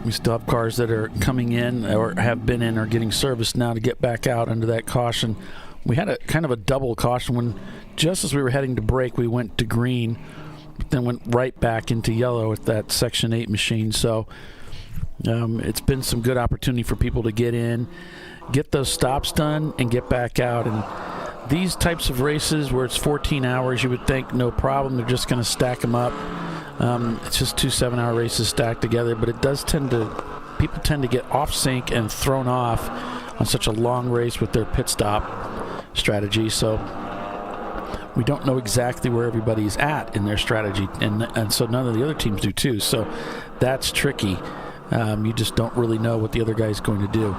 We still have cars that are coming in or have been in or getting serviced now to get back out under that caution. We had a kind of a double caution when just as we were heading to break, we went to green, but then went right back into yellow with that Section 8 machine. So it's been some good opportunity for people to get in, get those stops done, and get back out. And these types of races where it's 14 hours, you would think no problem. They're just going to stack them up. It's just 2 7-hour races stacked together, but it does people tend to get off sync and thrown off on such a long race with their pit stop strategy. So we don't know exactly where everybody's at in their strategy, and so none of the other teams do too. So that's tricky. You just don't really know what the other guy's going to do.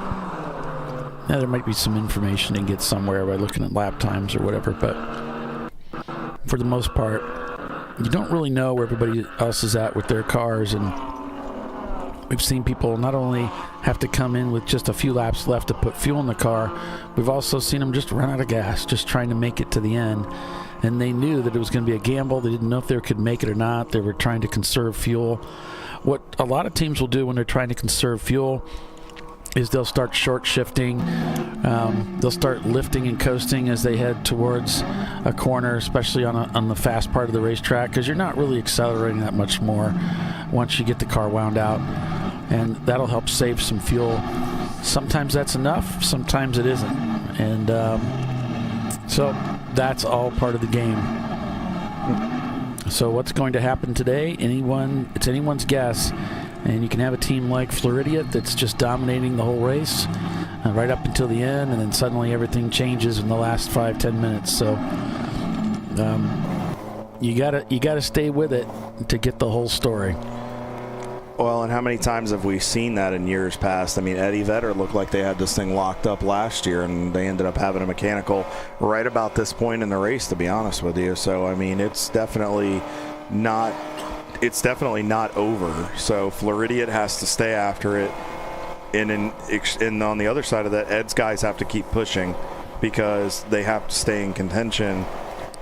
Now, there might be some information you can get somewhere by looking at lap times or whatever, but for the most part, you don't really know where everybody else is at with their cars. And we've seen people not only have to come in with just a few laps left to put fuel in the car, we've also seen them just run out of gas, just trying to make it to the end. And they knew that it was going to be a gamble. They didn't know if they could make it or not. They were trying to conserve fuel. What a lot of teams will do when they're trying to conserve fuel is they'll start short shifting. They'll start lifting and coasting as they head towards a corner, especially on the fast part of the racetrack, because you're not really accelerating that much more once you get the car wound out, and that'll help save some fuel. Sometimes that's enough, sometimes it isn't, and so that's all part of the game. So what's going to happen today? It's anyone's guess. And you can have a team like Floridia that's just dominating the whole race right up until the end, and then suddenly everything changes in the last 5-10 minutes. So you gotta stay with it to get the whole story. Well, and how many times have we seen that in years past? I mean, Eddie Vedder looked like they had this thing locked up last year, and they ended up having a mechanical right about this point in the race, to be honest with you. So, I mean, it's definitely not over. So Floridian has to stay after it, and on the other side of that, Ed's guys have to keep pushing because they have to stay in contention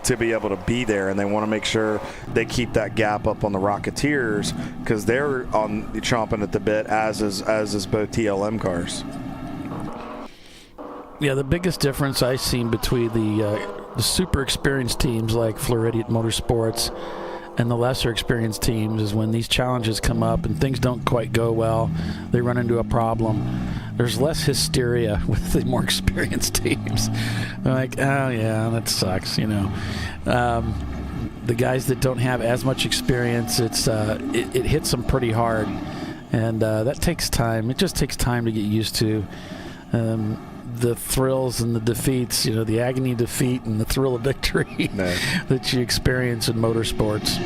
to be able to be there, and they want to make sure they keep that gap up on the Rocketeers because they're chomping at the bit, as is both TLM cars. Yeah, the biggest difference I've seen between the super experienced teams like Floridian Motorsports and the lesser experienced teams is when these challenges come up and things don't quite go well, they run into a problem, there's less hysteria with the more experienced teams. They're like, oh yeah, that sucks, you know. The guys that don't have as much experience, it hits them pretty hard, and that takes time. It just takes time to get used to the thrills and the defeats, you know, the agony of defeat and the thrill of victory that you experience in motorsports.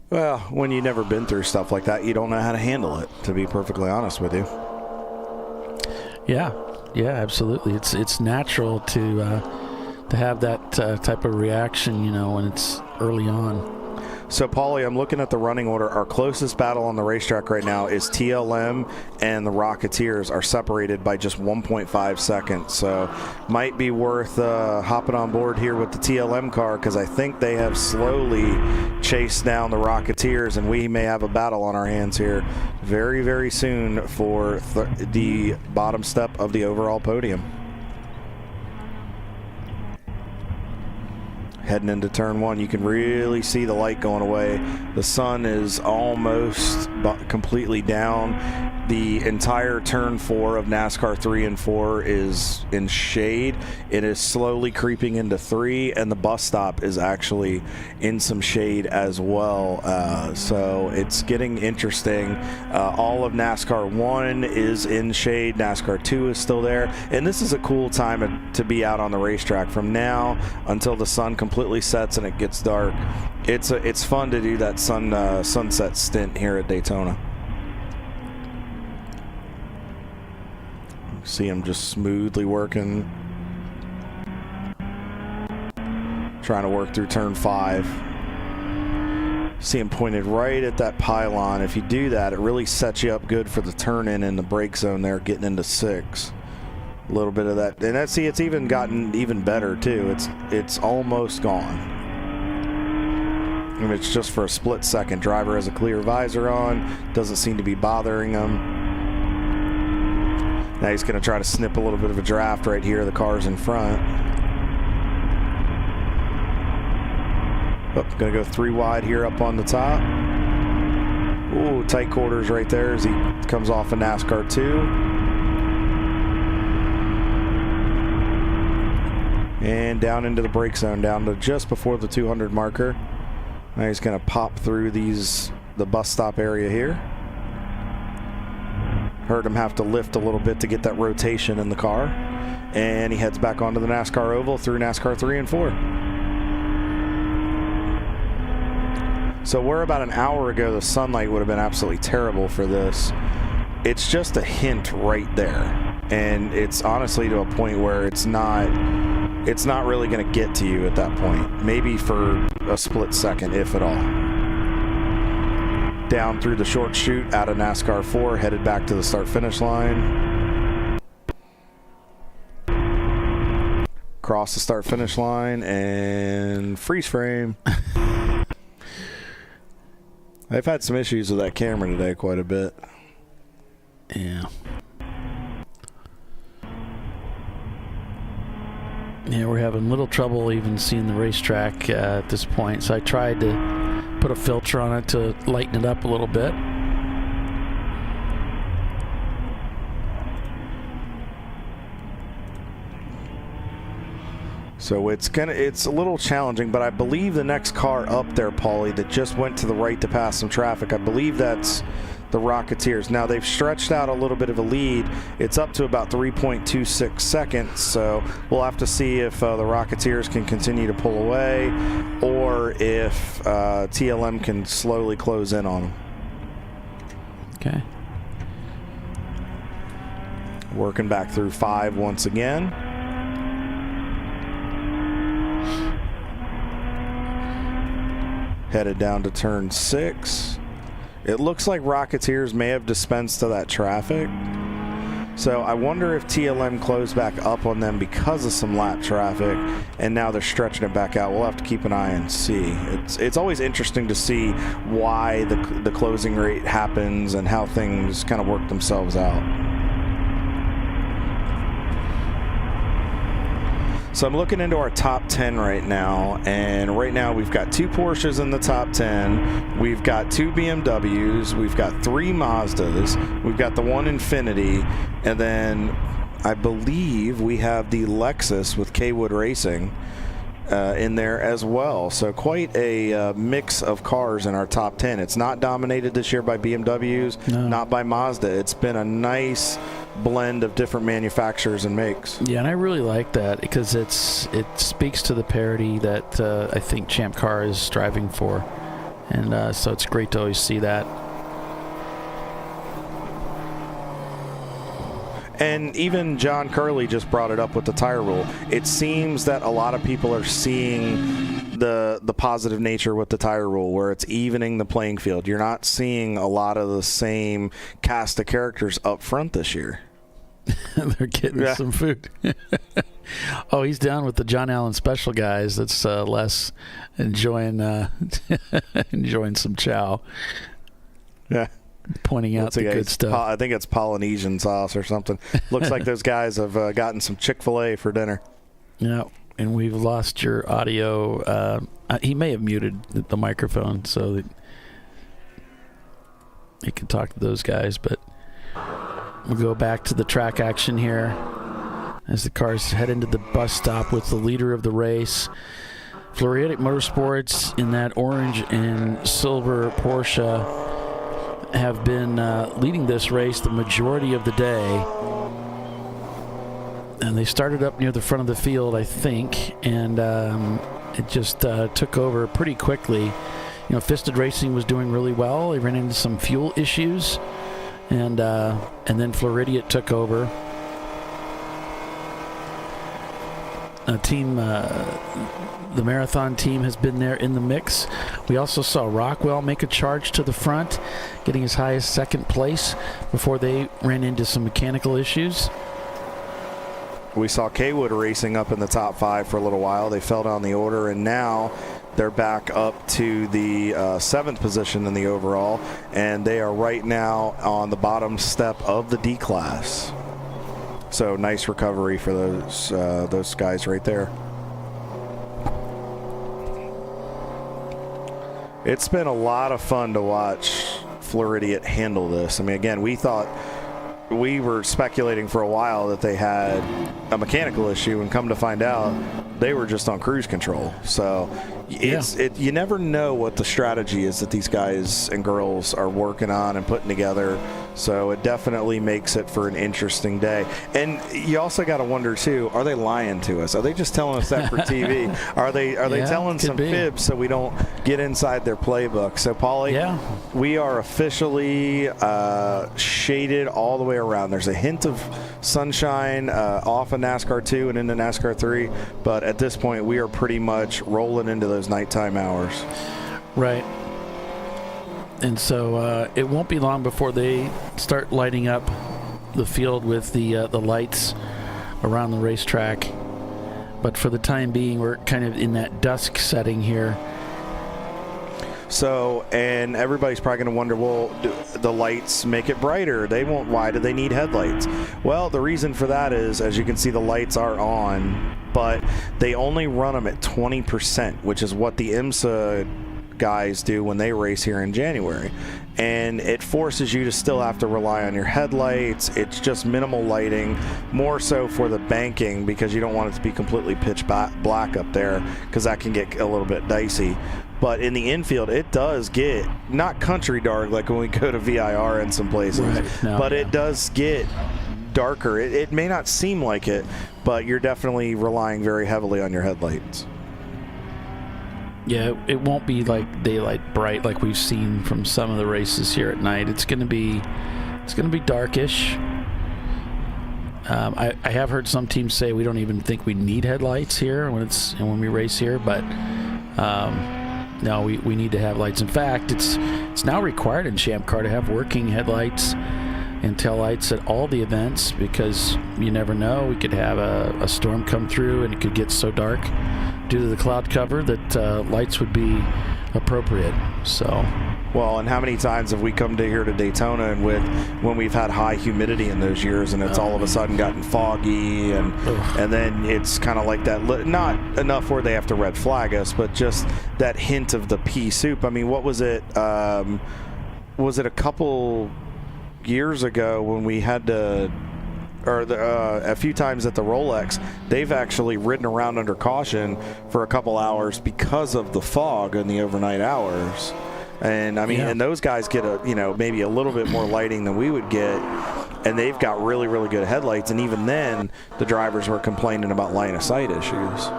Well, when you've never been through stuff like that, you don't know how to handle it, to be perfectly honest with you. Yeah, absolutely. It's natural to have that type of reaction, you know, when it's early on. So, Paulie, I'm looking at the running order. Our closest battle on the racetrack right now is TLM, and the Rocketeers are separated by just 1.5 seconds. So, might be worth hopping on board here with the TLM car because I think they have slowly chased down the Rocketeers, and we may have a battle on our hands here very, very soon for the bottom step of the overall podium. Heading into turn one, you can really see the light going away. The sun is almost completely down. The entire turn 4 of NASCAR 3 and 4 is in shade. It is slowly creeping into 3, and the bus stop is actually in some shade as well. So it's getting interesting. All of NASCAR 1 is in shade. NASCAR 2 is still there. And this is a cool time to be out on the racetrack. From now until the sun completely sets and it gets dark, it's fun to do that sunset stint here at Daytona. See him just smoothly working, trying to work through turn 5. See him pointed right at that pylon. If you do that, it really sets you up good for the turn in the brake zone there, getting into 6. A little bit of that, and it's even gotten even better too. It's almost gone. And it's just for a split second. Driver has a clear visor on, doesn't seem to be bothering him. Now he's going to try to snip a little bit of a draft right here. The car's in front. Going to go 3 wide here up on the top. Ooh, tight quarters right there as he comes off of NASCAR 2. And down into the brake zone, down to just before the 200 marker. Now he's going to pop through the bus stop area here. Heard him have to lift a little bit to get that rotation in the car. And he heads back onto the NASCAR oval through NASCAR 3 and 4. So where about an hour ago the sunlight would have been absolutely terrible for this, it's just a hint right there. And it's honestly to a point where it's not really going to get to you at that point. Maybe for a split second, if at all. Down through the short chute out of NASCAR 4, headed back to the start-finish line. Cross the start-finish line and freeze frame. I've had some issues with that camera today quite a bit. Yeah. Yeah, we're having little trouble even seeing the racetrack at this point, so I tried to put a filter on it to lighten it up a little bit. So it's a little challenging, but I believe the next car up there, Paulie, that just went to the right to pass some traffic, I believe that's the Rocketeers. Now they've stretched out a little bit of a lead. It's up to about 3.26 seconds, so we'll have to see if the Rocketeers can continue to pull away or if TLM can slowly close in on them. Okay. Working back through 5 once again. Headed down to turn 6. It looks like Rocketeers may have dispensed of that traffic. So I wonder if TLM closed back up on them because of some lap traffic, and now they're stretching it back out. We'll have to keep an eye and see. It's always interesting to see why the closing rate happens and how things kind of work themselves out. So I'm looking into our top 10 right now, and right now we've got 2 Porsches in the top 10. We've got 2 BMWs. We've got 3 Mazdas. We've got the 1 Infiniti, and then I believe we have the Lexus with K-Wood Racing in there as well. So quite a mix of cars in our top 10. It's not dominated this year by BMWs, not by Mazda. It's been a nice blend of different manufacturers and makes. Yeah, and I really like that because it speaks to the parity that I think Champ Car is striving for, and so it's great to always see that. And even John Curley just brought it up with the tire rule. It seems that a lot of people are seeing the positive nature with the tire rule, where it's evening the playing field. You're not seeing a lot of the same cast of characters up front this year. They're getting some food. Oh, he's down with the John Allen Special guys. That's Les enjoying enjoying some chow. Yeah. Pointing out the good stuff. I think it's Polynesian sauce or something. Looks like those guys have gotten some Chick-fil-A for dinner. Yeah, and we've lost your audio. He may have muted the microphone, so he can talk to those guys. But we'll go back to the track action here as the cars head into the bus stop with the leader of the race. Floridic Motorsports in that orange and silver Porsche have been leading this race the majority of the day. And they started up near the front of the field, I think, and it just took over pretty quickly. You know, Fisted Racing was doing really well. They ran into some fuel issues, and then Floridian took over. The marathon team has been there in the mix. We also saw Rockwell make a charge to the front, getting as high as second place before they ran into some mechanical issues. We saw Kaywood racing up in the top 5 for a little while. They fell down the order, and now they're back up to the 7th position in the overall, and they are right now on the bottom step of the D class. So nice recovery for those guys right there. It's been a lot of fun to watch Floridian handle this. I mean, again, we were speculating for a while that they had a mechanical issue, and come to find out they were just on cruise control. So you never know what the strategy is that these guys and girls are working on and putting together. So it definitely makes it for an interesting day. And you also got to wonder too, are they lying to us? Are they just telling us that for TV? Are they telling some fibs so we don't get inside their playbook? So Paulie, we are officially shaded all the way around. There's a hint of sunshine off of NASCAR 2 and into NASCAR 3, but at this point we are pretty much rolling into those nighttime hours. Right. And so it won't be long before they start lighting up the field with the lights around the racetrack. But for the time being, we're kind of in that dusk setting here. So, and everybody's probably going to wonder, well, do the lights make it brighter? They won't. Why do they need headlights? Well, the reason for that is, as you can see, the lights are on, but they only run them at 20%, which is what the IMSA guys do when they race here in January, and it forces you to still have to rely on your headlights. It's just minimal lighting, more so for the banking, because you don't want it to be completely pitch black up there, because that can get a little bit dicey. But in the infield, it does get not country dark like when we go to VIR in some places, but it does get darker. It may not seem like it, but you're definitely relying very heavily on your headlights. Yeah, it won't be like daylight bright like we've seen from some of the races here at night. It's going to be darkish. I have heard some teams say we don't even think we need headlights here when we race here, but no, we need to have lights. In fact, it's now required in ChampCar to have working headlights and taillights at all the events, because you never know. We could have a storm come through and it could get so dark due to the cloud cover that lights would be appropriate. So, well, and how many times have we come to here to Daytona and when we've had high humidity in those years, and it's all of a sudden gotten foggy, and then it's kind of like that, not enough where they have to red flag us, but just that hint of the pea soup. I mean, what was it? Was it a couple years ago when we had to, or a few times at the Rolex, they've actually ridden around under caution for a couple hours because of the fog in the overnight hours. And I mean, and those guys get maybe a little bit more lighting than we would get, and they've got really, really good headlights. And even then, the drivers were complaining about line of sight issues.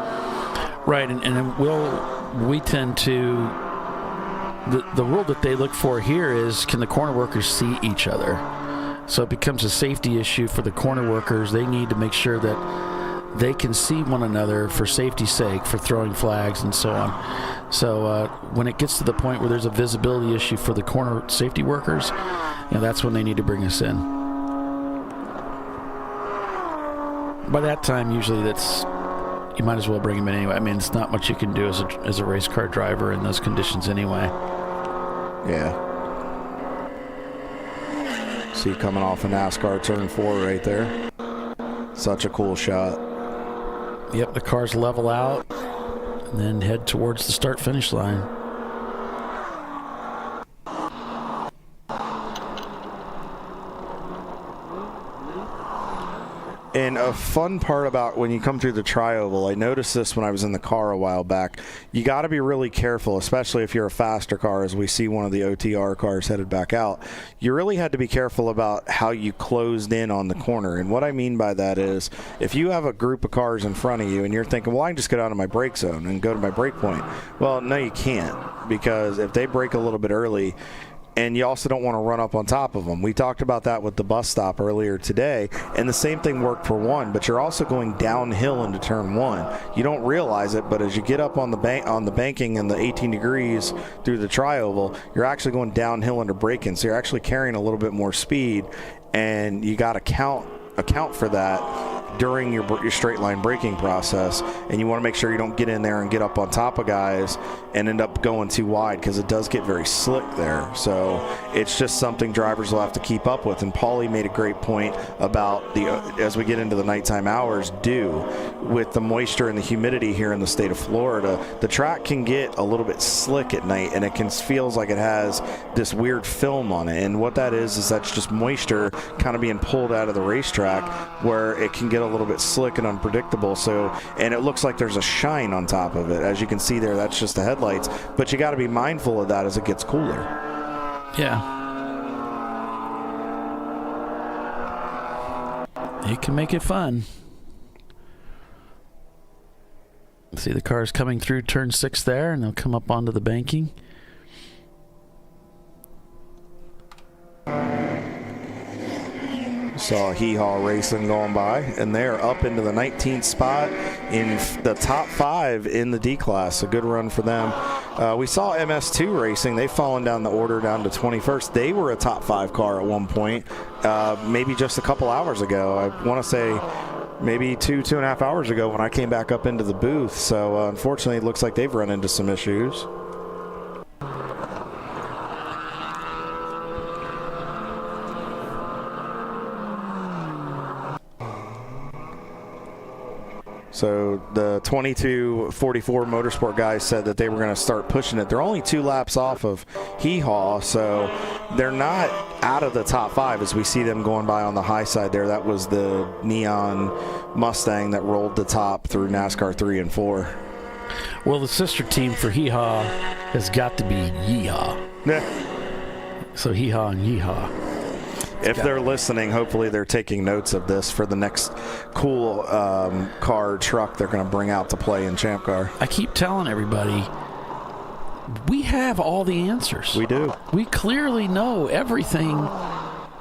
Right, and we tend to. The rule that they look for here is, can the corner workers see each other? So it becomes a safety issue for the corner workers. They need to make sure that they can see one another for safety's sake, for throwing flags and so on. So when it gets to the point where there's a visibility issue for the corner safety workers, that's when they need to bring us in. By that time, usually you might as well bring them in anyway. I mean, it's not much you can do as a race car driver in those conditions anyway. Yeah. See, coming off of NASCAR turn 4 right there. Such a cool shot. Yep, the cars level out and then head towards the start-finish line. And a fun part about when you come through the tri-oval, I noticed this when I was in the car a while back, you got to be really careful, especially if you're a faster car, as we see one of the OTR cars headed back out. You really had to be careful about how you closed in on the corner. And what I mean by that is, if you have a group of cars in front of you and you're thinking, well, I can just get out of my brake zone and go to my brake point. Well, no, you can't, because if they brake a little bit early, and you also don't want to run up on top of them. We talked about that with the bus stop earlier today, and the same thing worked for one, but you're also going downhill into turn one. You don't realize it, but as you get up on the banking and the 18 degrees through the tri-oval, you're actually going downhill into braking, so you're actually carrying a little bit more speed, and you got to account for that during your straight line braking process, and you want to make sure you don't get in there and get up on top of guys and end up going too wide, because it does get very slick there. So it's just something drivers will have to keep up with. And Paulie made a great point about as we get into the nighttime hours, with the moisture and the humidity here in the state of Florida, the track can get a little bit slick at night, and it feels like it has this weird film on it. And what that is that's just moisture kind of being pulled out of the racetrack, where it can get a little bit slick and unpredictable. So, and it looks like there's a shine on top of it. As you can see there, that's just the headlights. But you got to be mindful of that as it gets cooler. Yeah. It can make it fun. See the cars coming through turn 6 there, and they'll come up onto the banking. Saw Hee Haw Racing going by, and they're up into the 19th spot in the top 5 in the D class. A good run for them. We saw MS2 Racing. They've fallen down the order down to 21st. They were a top 5 car at one point, maybe just a couple hours ago. I want to say maybe 2.5 hours ago when I came back up into the booth. So unfortunately, it looks like they've run into some issues. So the 2244 Motorsport guys said that they were going to start pushing it. They're only 2 laps off of Hee Haw, so they're not out of the top 5 as we see them going by on the high side there. That was the neon Mustang that rolled the top through NASCAR 3 and 4. Well, the sister team for Hee Haw has got to be Yeehaw. Yeah. So Hee Haw and Yeehaw. If they're listening, hopefully they're taking notes of this for the next cool car truck they're going to bring out to play in Champ Car. I keep telling everybody, we have all the answers. We do. We clearly know everything,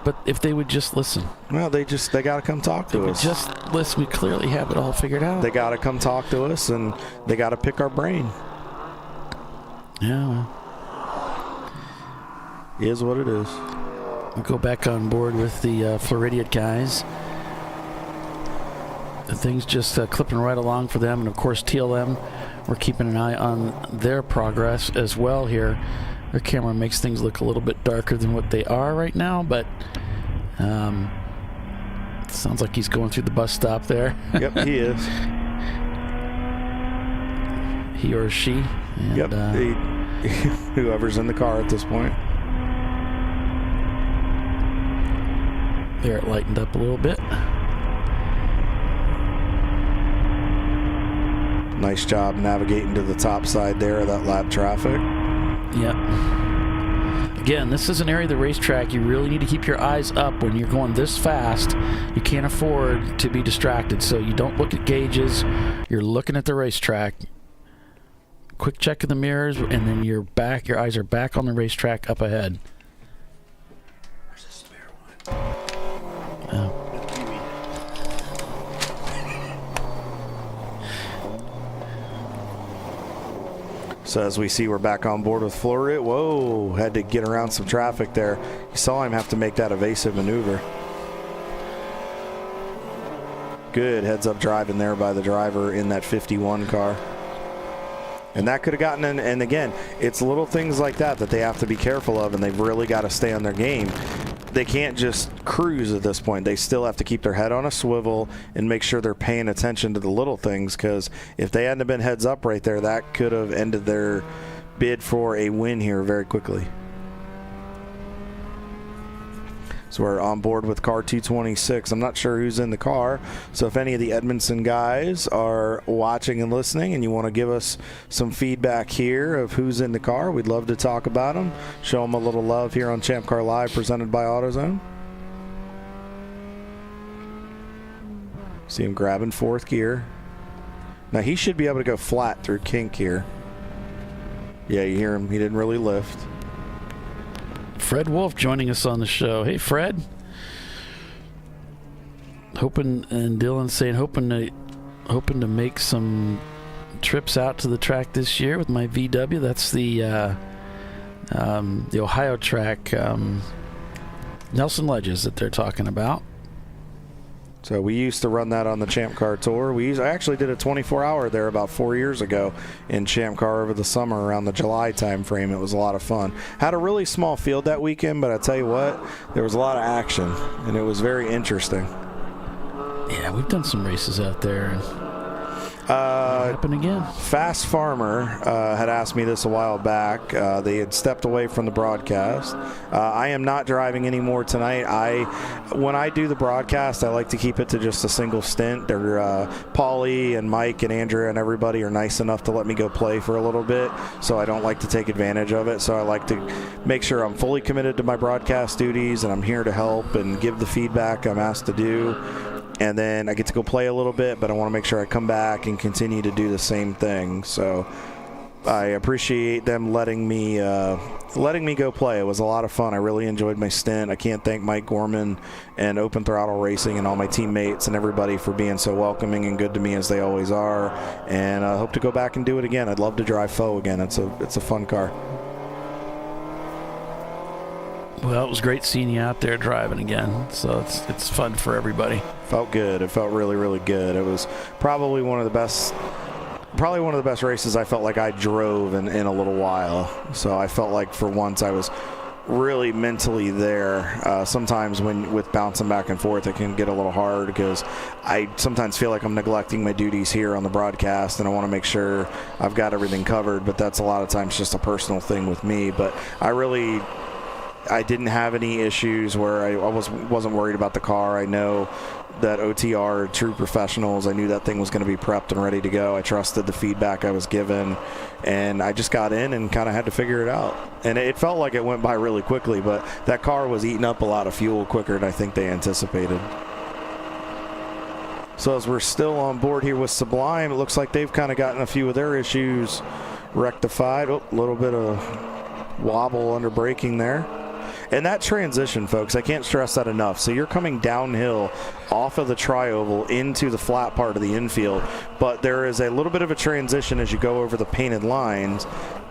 but if they would just listen. Well, they got to come talk to us. Just listen. We clearly have it all figured out. They got to come talk to us, and they got to pick our brain. Yeah, well. It is what it is. We'll go back on board with the Floridian guys. The thing's just clipping right along for them. And, of course, TLM, we're keeping an eye on their progress as well here. Their camera makes things look a little bit darker than what they are right now, but it sounds like he's going through the bus stop there. Yep, he is. He or she. And, yep, whoever's in the car at this point. There, it lightened up a little bit. Nice job navigating to the top side there of that lap traffic. Yep. Again, this is an area of the racetrack you really need to keep your eyes up when you're going this fast. You can't afford to be distracted, so you don't look at gauges. You're looking at the racetrack. Quick check of the mirrors, and then your eyes are back on the racetrack up ahead. Where's the spare one? So as we see, we're back on board with Florida. Whoa, had to get around some traffic there. You saw him have to make that evasive maneuver. Good heads-up driving there by the driver in that 51 car. And that could have gotten in. And again, it's little things like that they have to be careful of, and they've really got to stay on their game. They can't just cruise at this point. They still have to keep their head on a swivel and make sure they're paying attention to the little things, because if they hadn't been heads up right there, that could have ended their bid for a win here very quickly. So we're on board with car 226. I'm not sure who's in the car, so if any of the Edmondson guys are watching and listening and you want to give us some feedback here of who's in the car, we'd love to talk about them. Show them a little love here on ChampCar.Live, presented by AutoZone. See him grabbing fourth gear. Now he should be able to go flat through kink here. Yeah, you hear him. He didn't really lift. Fred Wolf joining us on the show. Hey, Fred. Hoping, and Dylan saying, hoping to make some trips out to the track this year with my VW. That's the Ohio track, Nelson Ledges that they're talking about. So we used to run that on the Champ Car Tour. I actually did a 24-hour there about 4 years ago in Champ Car over the summer around the July time frame. It was a lot of fun. Had a really small field that weekend, but I tell you what, there was a lot of action, and it was very interesting. Yeah, we've done some races out there. Happen again. Fast Farmer had asked me this a while back. They had stepped away from the broadcast. I am not driving anymore tonight. When I do the broadcast, I like to keep it to just a single stint. Paulie and Mike and Andrea and everybody are nice enough to let me go play for a little bit, so I don't like to take advantage of it. So I like to make sure I'm fully committed to my broadcast duties, and I'm here to help and give the feedback I'm asked to do. And then I get to go play a little bit, but I want to make sure I come back and continue to do the same thing. So I appreciate them letting me go play. It was a lot of fun. I really enjoyed my stint. I can't thank Mike Gorman and Open Throttle Racing and all my teammates and everybody for being so welcoming and good to me as they always are. And I hope to go back and do it again. I'd love to drive Foe again. It's a fun car. Well, it was great seeing you out there driving again, so it's fun for everybody. Felt good. It felt really, really good. It was probably one of the best races I felt like I drove in a little while. So I felt like for once I was really mentally there. Sometimes with bouncing back and forth, it can get a little hard because I sometimes feel like I'm neglecting my duties here on the broadcast, and I want to make sure I've got everything covered, but that's a lot of times just a personal thing with me. But I didn't have any issues where I wasn't worried about the car. I know that OTR are true professionals. I knew that thing was going to be prepped and ready to go. I trusted the feedback I was given, and I just got in and kind of had to figure it out. And it felt like it went by really quickly, but that car was eating up a lot of fuel quicker than I think they anticipated. So as we're still on board here with Sublime, it looks like they've kind of gotten a few of their issues rectified. A little bit of wobble under braking there. And that transition, folks, I can't stress that enough. So you're coming downhill off of the tri-oval into the flat part of the infield, but there is a little bit of a transition as you go over the painted lines.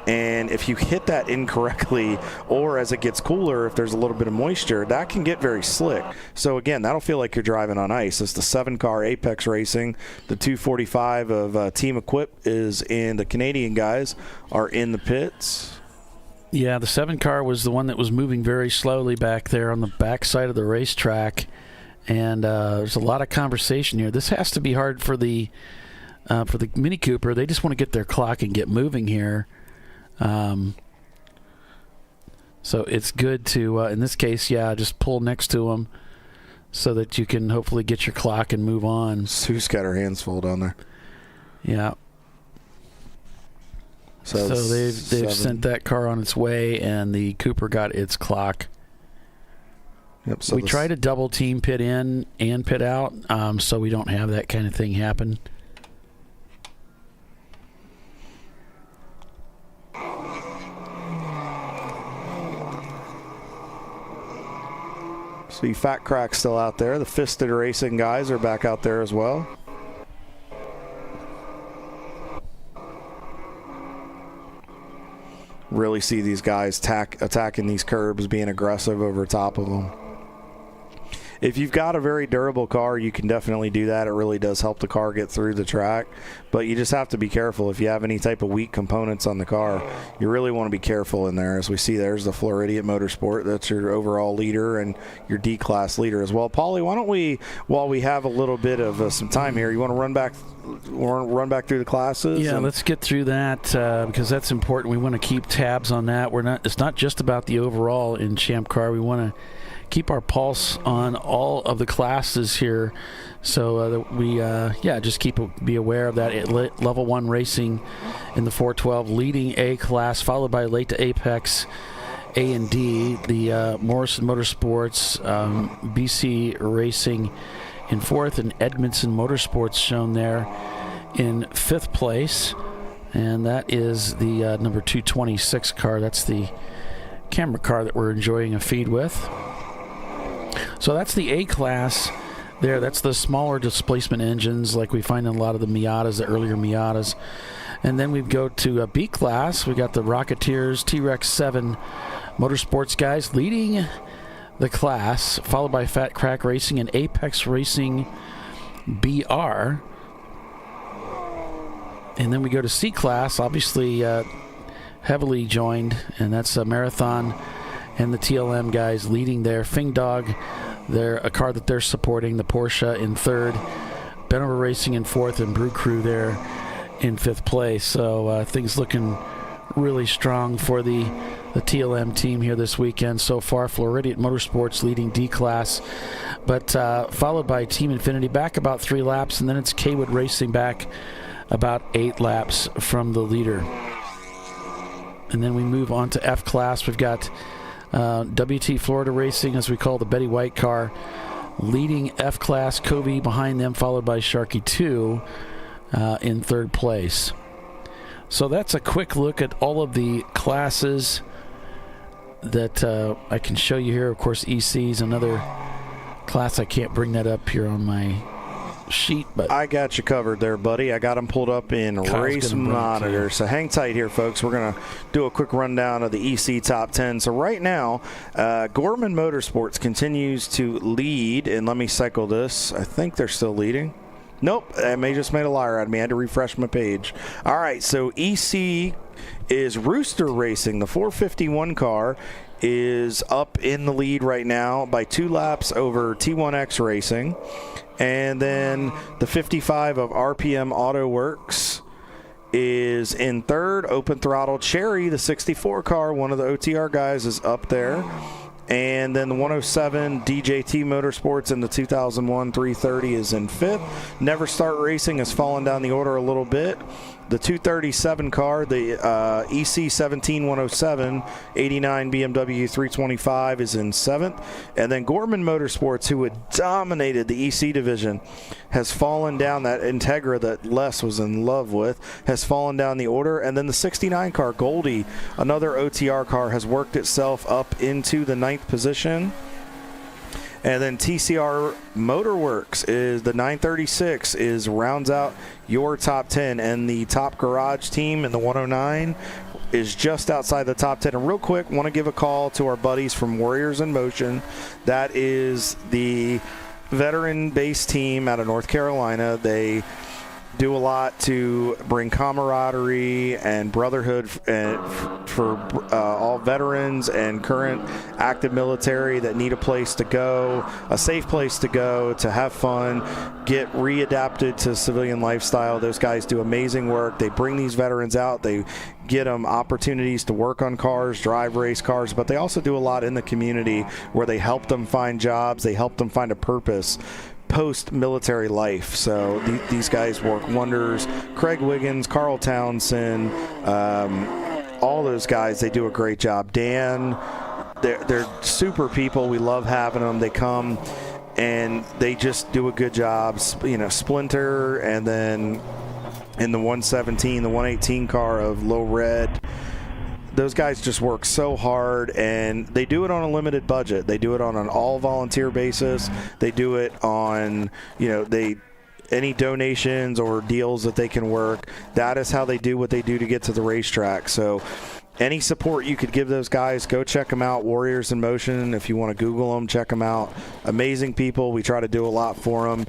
And if you hit that incorrectly, or as it gets cooler, if there's a little bit of moisture, that can get very slick. So again, that'll feel like you're driving on ice. It's the 7-car Apex Racing. The 245 of Team Equip is in. The Canadian guys are in the pits. Yeah, the 7-car was the one that was moving very slowly back there on the backside of the racetrack, and there's a lot of conversation here. This has to be hard for the Mini Cooper. They just want to get their clock and get moving here. So it's good to, in this case, just pull next to them so that you can hopefully get your clock and move on. Sue's got her hands full down there. Yeah. So they've sent that car on its way, and the Cooper got its clock. Yep. So we try to double team pit in and pit out, so we don't have that kind of thing happen. See Fat Crack still out there. The Fisted Racing guys are back out there as well. Really see these guys attacking these curbs, being aggressive over top of them. If you've got a very durable car, you can definitely do that. It really does help the car get through the track. But you just have to be careful. If you have any type of weak components on the car, you really want to be careful in there. As we see, there's the Floridian Motorsport. That's your overall leader and your D-Class leader as well. Paulie, why don't we, while we have a little bit of some time here, you want to run back through the classes? Yeah, let's get through that because that's important. We want to keep tabs on that. It's not just about the overall in Champ Car. We want to keep our pulse on all of the classes here. So that we just be aware of that. Level 1 racing in the 412 leading A class, followed by late to Apex A and D. The Morrison Motorsports, BC Racing in 4th, and Edmondson Motorsports shown there in 5th place. And that is the number 226 car. That's the camera car that we're enjoying a feed with. So that's the A class there. That's the smaller displacement engines like we find in a lot of the Miatas, the earlier Miatas. And then we go to a B class. We got the Rocketeers T-Rex 7 Motorsports guys leading the class, followed by Fat Crack Racing and Apex Racing BR. And then we go to C class, obviously heavily joined, and that's a Marathon and the TLM guys leading there. Fing Dog, they're a car that they're supporting, the Porsche in 3rd, Benover Racing in 4th, and Brew Crew there in 5th place. So things looking really strong for the TLM team here this weekend so far. Floridian Motorsports leading D class, but followed by Team Infinity back about 3 laps, and then it's Kaywood Racing back about 8 laps from the leader. And then we move on to F class. We've got WT Florida Racing, as we call the Betty White car, leading F class. Covey behind them, followed by Sharky 2 in 3rd place. So that's a quick look at all of the classes that I can show you here. Of course, EC is another class. I can't bring that up here on my sheet, but I got you covered there, buddy. I got them pulled up in Race Monitor. So hang tight here, folks. We're going to do a quick rundown of the EC Top 10. So right now, Gorman Motorsports continues to lead, and let me cycle this. I think they're still leading. Nope, I may just made a liar out of me. I had to refresh my page. All right, so EC is Rooster Racing. The 451 car is up in the lead right now by 2 laps over T1X Racing. And then the 55 of RPM Auto Works is in 3rd. Open Throttle Cherry, the 64 car, one of the OTR guys, is up there. And then the 107 DJT Motorsports in the 2001 330 is in 5th. Never Start Racing has fallen down the order a little bit. The 237 car, the EC 17107 89 BMW 325 is in 7th. And then Gorman Motorsports, who had dominated the EC division, has fallen down. That Integra that Les was in love with has fallen down the order. And then the 69 car, Goldie, another OTR car, has worked itself up into the 9th position. And then TCR Motorworks is the 936 rounds out your top 10, and the Top Garage team in the 109 is just outside the top 10. And real quick, want to give a call to our buddies from Warriors in Motion. That is the veteran-based team out of North Carolina. They do a lot to bring camaraderie and brotherhood for all veterans and current active military that need a place to go, a safe place to go, to have fun, get readapted to civilian lifestyle. Those guys do amazing work. They bring these veterans out. They get them opportunities to work on cars, drive race cars, but they also do a lot in the community where they help them find jobs. They help them find a purpose post-military life. So these guys work wonders. Craig Wiggins, Carl Townsend, all those guys, they do a great job. Dan, they're super people. We love having them. They come and they just do a good job. You know, Splinter, and then in the 117, the 118 car of Low Red, those guys just work so hard, and they do it on a limited budget. They do it on an all-volunteer basis. They do it on, any donations or deals that they can work. That is how they do what they do to get to the racetrack. So any support you could give those guys, go check them out. Warriors in Motion. If you want to Google them, check them out. Amazing people. We try to do a lot for them.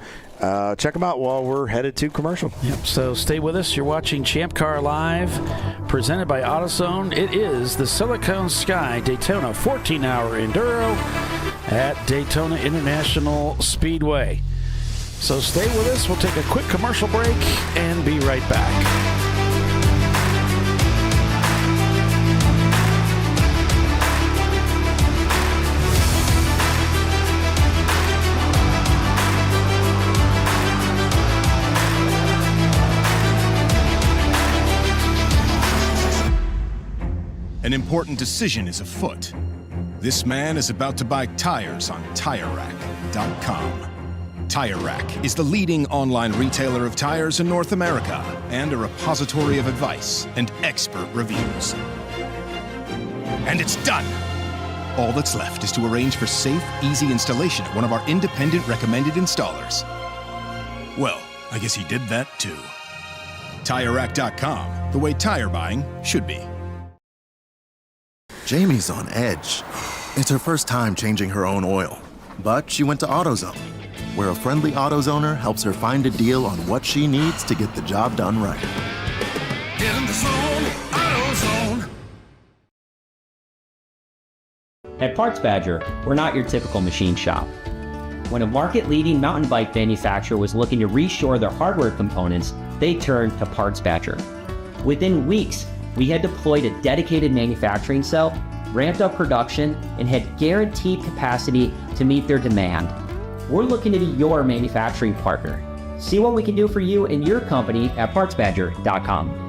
Check them out while we're headed to commercial. Yep, so stay with us. You're watching ChampCar.Live, presented by AutoZone. It is the Siliconsky Daytona 14-hour Enduro at Daytona International Speedway. So stay with us. We'll take a quick commercial break and be right back. An important decision is afoot. This man is about to buy tires on TireRack.com. Tire Rack is the leading online retailer of tires in North America and a repository of advice and expert reviews. And it's done! All that's left is to arrange for safe, easy installation at one of our independent recommended installers. Well, I guess he did that too. TireRack.com, the way tire buying should be. Jamie's on edge. It's her first time changing her own oil, but she went to AutoZone, where a friendly AutoZoner helps her find a deal on what she needs to get the job done right. Get in the zone, AutoZone. At Parts Badger, we're not your typical machine shop. When a market-leading mountain bike manufacturer was looking to reshore their hardware components, they turned to Parts Badger. Within weeks, we had deployed a dedicated manufacturing cell, ramped up production, and had guaranteed capacity to meet their demand. We're looking to be your manufacturing partner. See what we can do for you and your company at PartsBadger.com.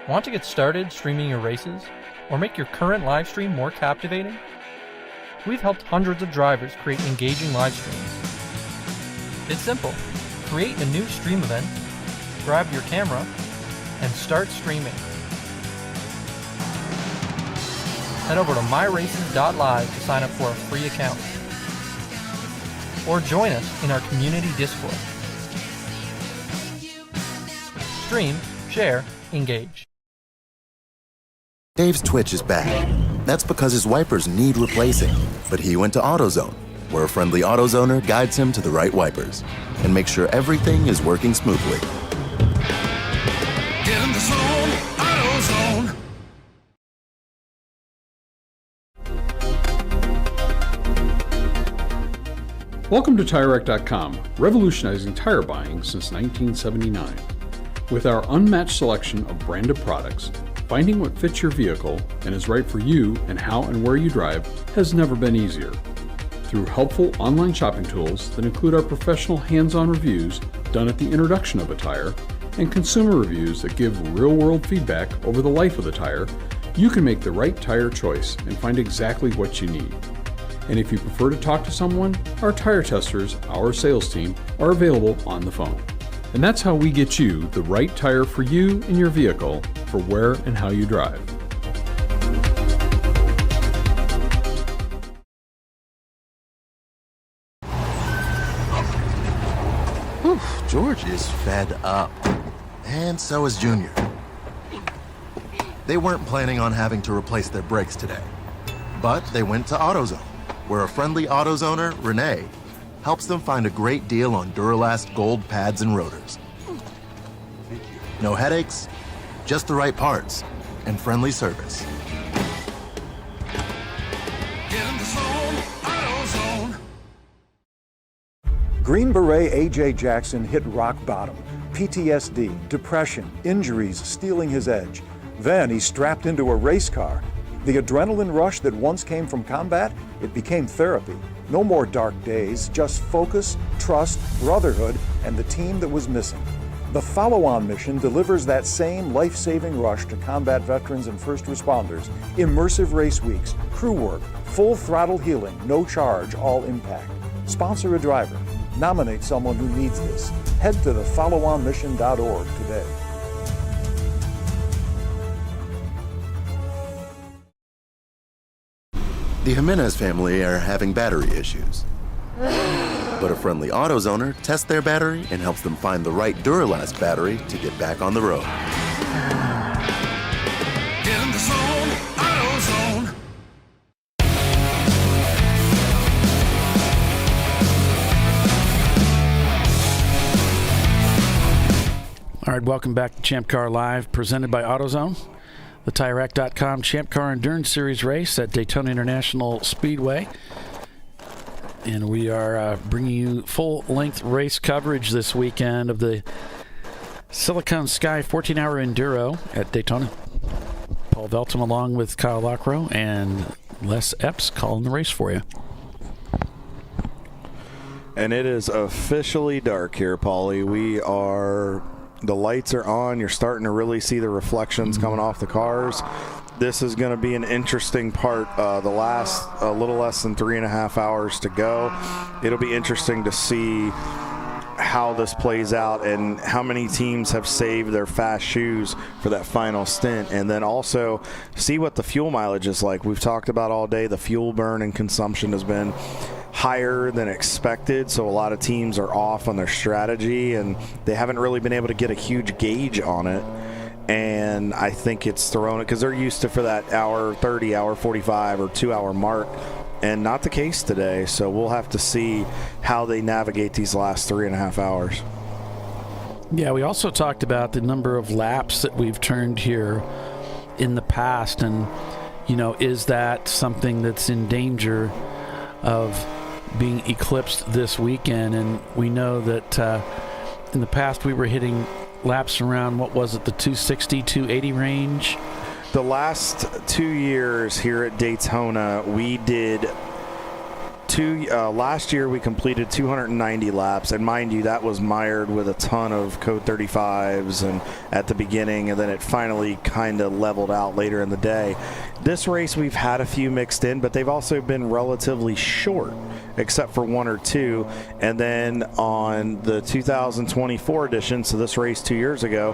Want to get started streaming your races or make your current live stream more captivating? We've helped hundreds of drivers create engaging live streams. It's simple. Create a new stream event, grab your camera, and start streaming. Head over to myraces.live to sign up for a free account. Or join us in our community Discord. Stream, share, engage. Dave's Twitch is bad. That's because his wipers need replacing. But he went to AutoZone, where a friendly AutoZoner guides him to the right wipers and makes sure everything is working smoothly. Get in the zone, AutoZone. Welcome to TireRack.com, revolutionizing tire buying since 1979. With our unmatched selection of branded products, finding what fits your vehicle and is right for you and how and where you drive has never been easier. Through helpful online shopping tools that include our professional hands-on reviews done at the introduction of a tire and consumer reviews that give real-world feedback over the life of the tire, you can make the right tire choice and find exactly what you need. And if you prefer to talk to someone, our tire testers, our sales team, are available on the phone. And that's how we get you the right tire for you and your vehicle for where and how you drive. Whew, George is fed up. And so is Junior. They weren't planning on having to replace their brakes today. But they went to AutoZone, where a friendly AutoZoner, Renee, helps them find a great deal on Duralast gold pads and rotors. No headaches, just the right parts, and friendly service. Get in the zone, AutoZone. Green Beret A.J. Jackson hit rock bottom. PTSD, depression, injuries stealing his edge. Then he strapped into a race car. The adrenaline rush that once came from combat, it became therapy. No more dark days, just focus, trust, brotherhood, and the team that was missing. The follow-on mission delivers that same life-saving rush to combat veterans and first responders. Immersive race weeks, crew work, full throttle healing, no charge, all impact. Sponsor a driver. Nominate someone who needs this. Head to thefollowonmission.org today. The Jimenez family are having battery issues. But a friendly AutoZoner tests their battery and helps them find the right Duralast battery to get back on the road. Get in the zone, AutoZone. All right, welcome back to ChampCar.Live, presented by AutoZone. The TireRack.com ChampCar Endurance Series race at Daytona International Speedway. And we are bringing you full-length race coverage this weekend of the Siliconsky 14-hour Enduro at Daytona. Paul Velton along with Kyle Lockrow and Les Epps calling the race for you. And it is officially dark here, Paulie. The lights are on. You're starting to really see the reflections coming off the cars. This is going to be an interesting part. The last a little less than 3.5 hours to go. It'll be interesting to see how this plays out and how many teams have saved their fast shoes for that final stint, and then also see what the fuel mileage is like. We've talked about all day the fuel burn and consumption has been higher than expected, so a lot of teams are off on their strategy and they haven't really been able to get a huge gauge on it. And I think it's thrown it because they're used to for that hour 30, hour 45 or 2 hour mark, and not the case today. So we'll have to see how they navigate these last 3.5 hours. Yeah, we also talked about the number of laps that we've turned here in the past, and is that something that's in danger of being eclipsed this weekend? And we know that in the past we were hitting laps around, what was it, the 260, 280 range? The last 2 years here at Daytona, we did last year we completed 290 laps, and mind you, that was mired with a ton of code 35s and at the beginning, and then it finally kind of leveled out later in the day. This race we've had a few mixed in, but they've also been relatively short, except for 1 or 2. And then on the 2024 edition, so this race 2 years ago,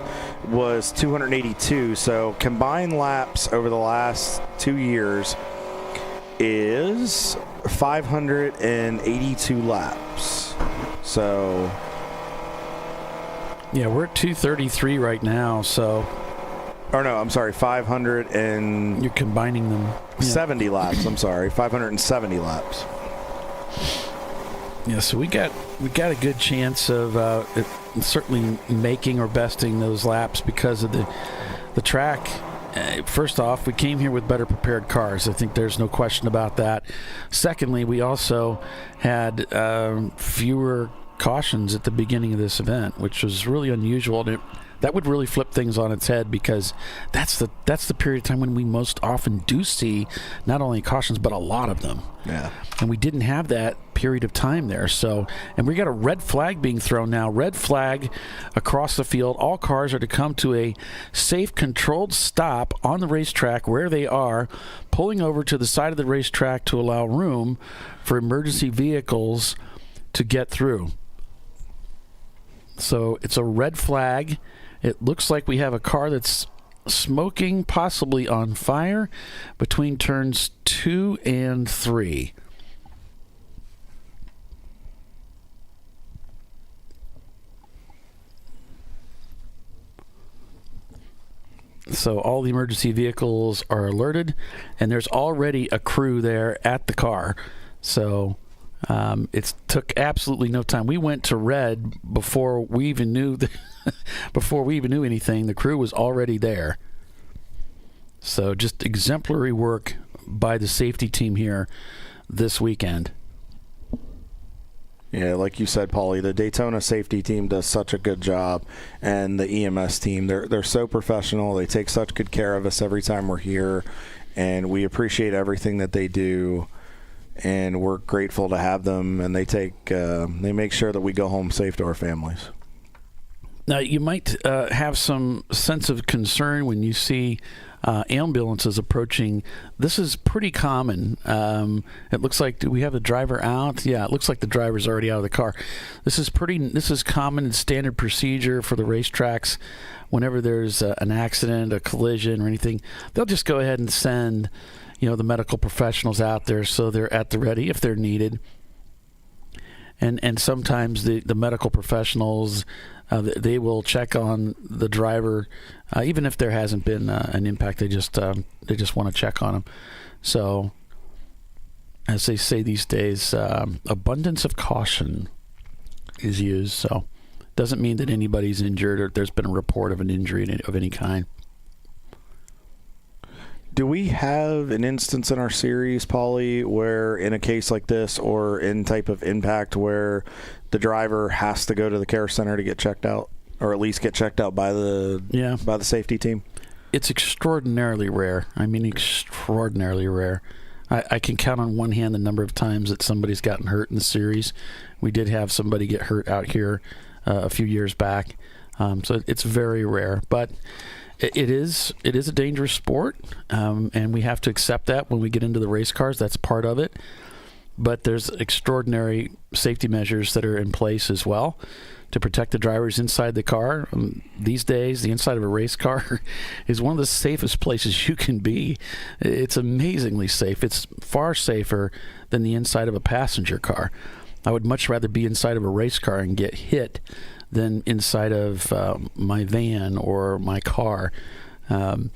was 282. So combined laps over the last 2 years is 582 laps. So yeah, we're at 233 right now. So, or no, I'm sorry, 500 and you're combining them. 70 laps. I'm sorry, 570 laps. Yeah, so we got a good chance of certainly making or besting those laps because of the track. First off, we came here with better prepared cars. I think there's no question about that. Secondly, we also had fewer cautions at the beginning of this event, which was really unusual. And that would really flip things on its head, because that's the period of time when we most often do see not only cautions but a lot of them. Yeah. And we didn't have that period of time there. So, and we got a red flag being thrown now. Red flag across the field. All cars are to come to a safe, controlled stop on the racetrack where they are, pulling over to the side of the racetrack to allow room for emergency vehicles to get through. So it's a red flag. It looks like we have a car that's smoking, possibly on fire, between turns 2 and 3. So all the emergency vehicles are alerted, and there's already a crew there at the car. So it took absolutely no time. We went to red before we even knew anything. The crew was already there. So just exemplary work by the safety team here this weekend. Yeah, like you said, Paulie, the Daytona safety team does such a good job, and the EMS team, they're so professional. They take such good care of us every time we're here, and we appreciate everything that they do, and we're grateful to have them. And they make sure that we go home safe to our families. Now, you might have some sense of concern when you see ambulances approaching. This is pretty common. It looks like, do we have the driver out? Yeah, it looks like the driver's already out of the car. This is common and standard procedure for the racetracks. Whenever there's an accident, a collision, or anything, they'll just go ahead and send, the medical professionals out there so they're at the ready if they're needed. And sometimes the medical professionals, they will check on the driver, even if there hasn't been an impact. They just want to check on them. So, as they say these days, abundance of caution is used. So, Doesn't mean that anybody's injured or there's been a report of an injury of any kind. Do we have an instance in our series, Paulie, where in a case like this or in type of impact where the driver has to go to the care center to get checked out, or at least get checked out by the safety team? It's extraordinarily rare. I mean, extraordinarily rare. I can count on one hand the number of times that somebody's gotten hurt in the series. We did have somebody get hurt out here a few years back, so it's very rare. But it is a dangerous sport, and we have to accept that when we get into the race cars. That's part of it. But there's extraordinary safety measures that are in place as well to protect the drivers inside the car. These days, the inside of a race car is one of the safest places you can be. It's amazingly safe. It's far safer than the inside of a passenger car. I would much rather be inside of a race car and get hit than inside of my van or my car. And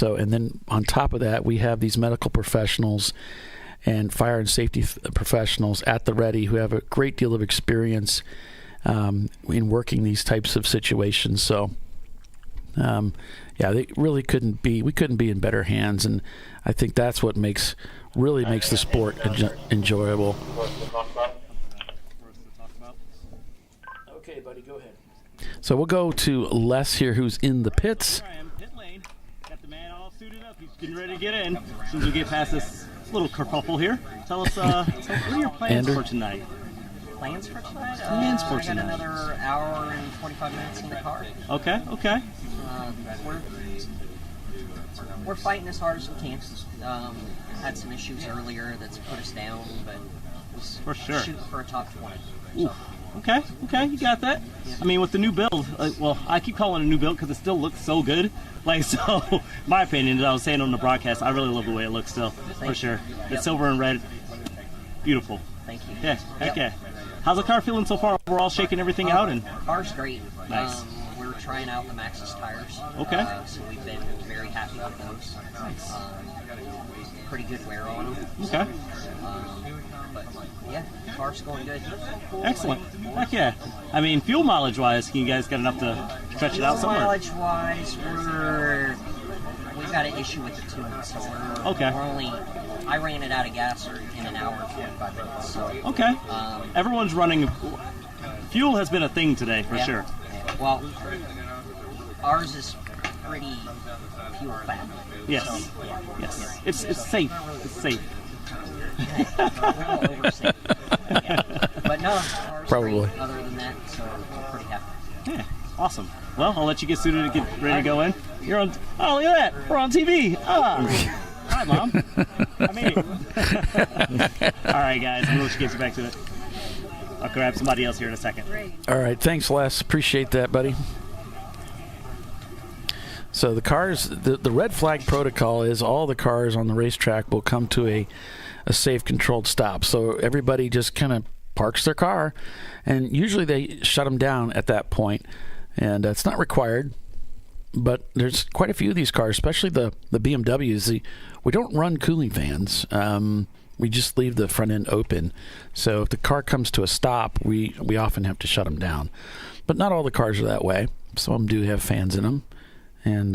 then on top of that, we have these medical professionals and fire and safety professionals at the ready who have a great deal of experience in working these types of situations. So, they really couldn't be in better hands, and I think that's what really makes the sport enjoyable. Okay, buddy, go ahead. So we'll go to Les here, who's in the pits. Pit lane. Got the man all suited up. He's getting ready to get in. As soon as we get past this little kerfuffle here, tell us what are your plans for tonight? Plans for tonight? Plans for tonight. I got another hour and 45 minutes in the car. Okay. We're fighting as hard as we can. Had some issues earlier that's put us down, but for sure shooting for a top 20. So. Okay, you got that. Yeah. I mean, with the new build, I keep calling it a new build because it still looks so good. So, my opinion, as I was saying on the broadcast, I really love the way it looks still, for sure. Yep. It's silver and red. Beautiful. Thank you. Yeah, heck yeah. How's the car feeling so far? We're all shaking everything out. And car's great. Nice. We're trying out the Maxxis tires. Okay. So we've been very happy with those. Nice. Pretty good wear on them. Okay. But yeah, the car's going good. Excellent. Heck yeah. I mean, fuel mileage-wise, you guys got enough to stretch it out somewhere? Mileage-wise, we've got an issue with the tune, so I ran it out of gas in an hour and 45 minutes. So, okay. Everyone's running. Fuel has been a thing today, for sure. Yeah. Well, ours is pretty fuel fat. Yes. So, yes. It's safe. It's safe. But no, probably. Great other than that, so we're pretty happy. Yeah, awesome. Well, I'll let you get suited and get ready to go in. You're on. Oh, look at that! We're on TV. Hi, Mom. I made it. All right, guys. We'll let you get back to it. I'll grab somebody else here in a second. All right, thanks, Les. Appreciate that, buddy. So the cars, the red flag protocol is all the cars on the racetrack will come to a safe, controlled stop. So everybody just kind of parks their car, and usually they shut them down at that point. And it's not required, but there's quite a few of these cars, especially the BMWs. We don't run cooling fans. We just leave the front end open. So if the car comes to a stop, we often have to shut them down. But not all the cars are that way. Some of them do have fans in them. And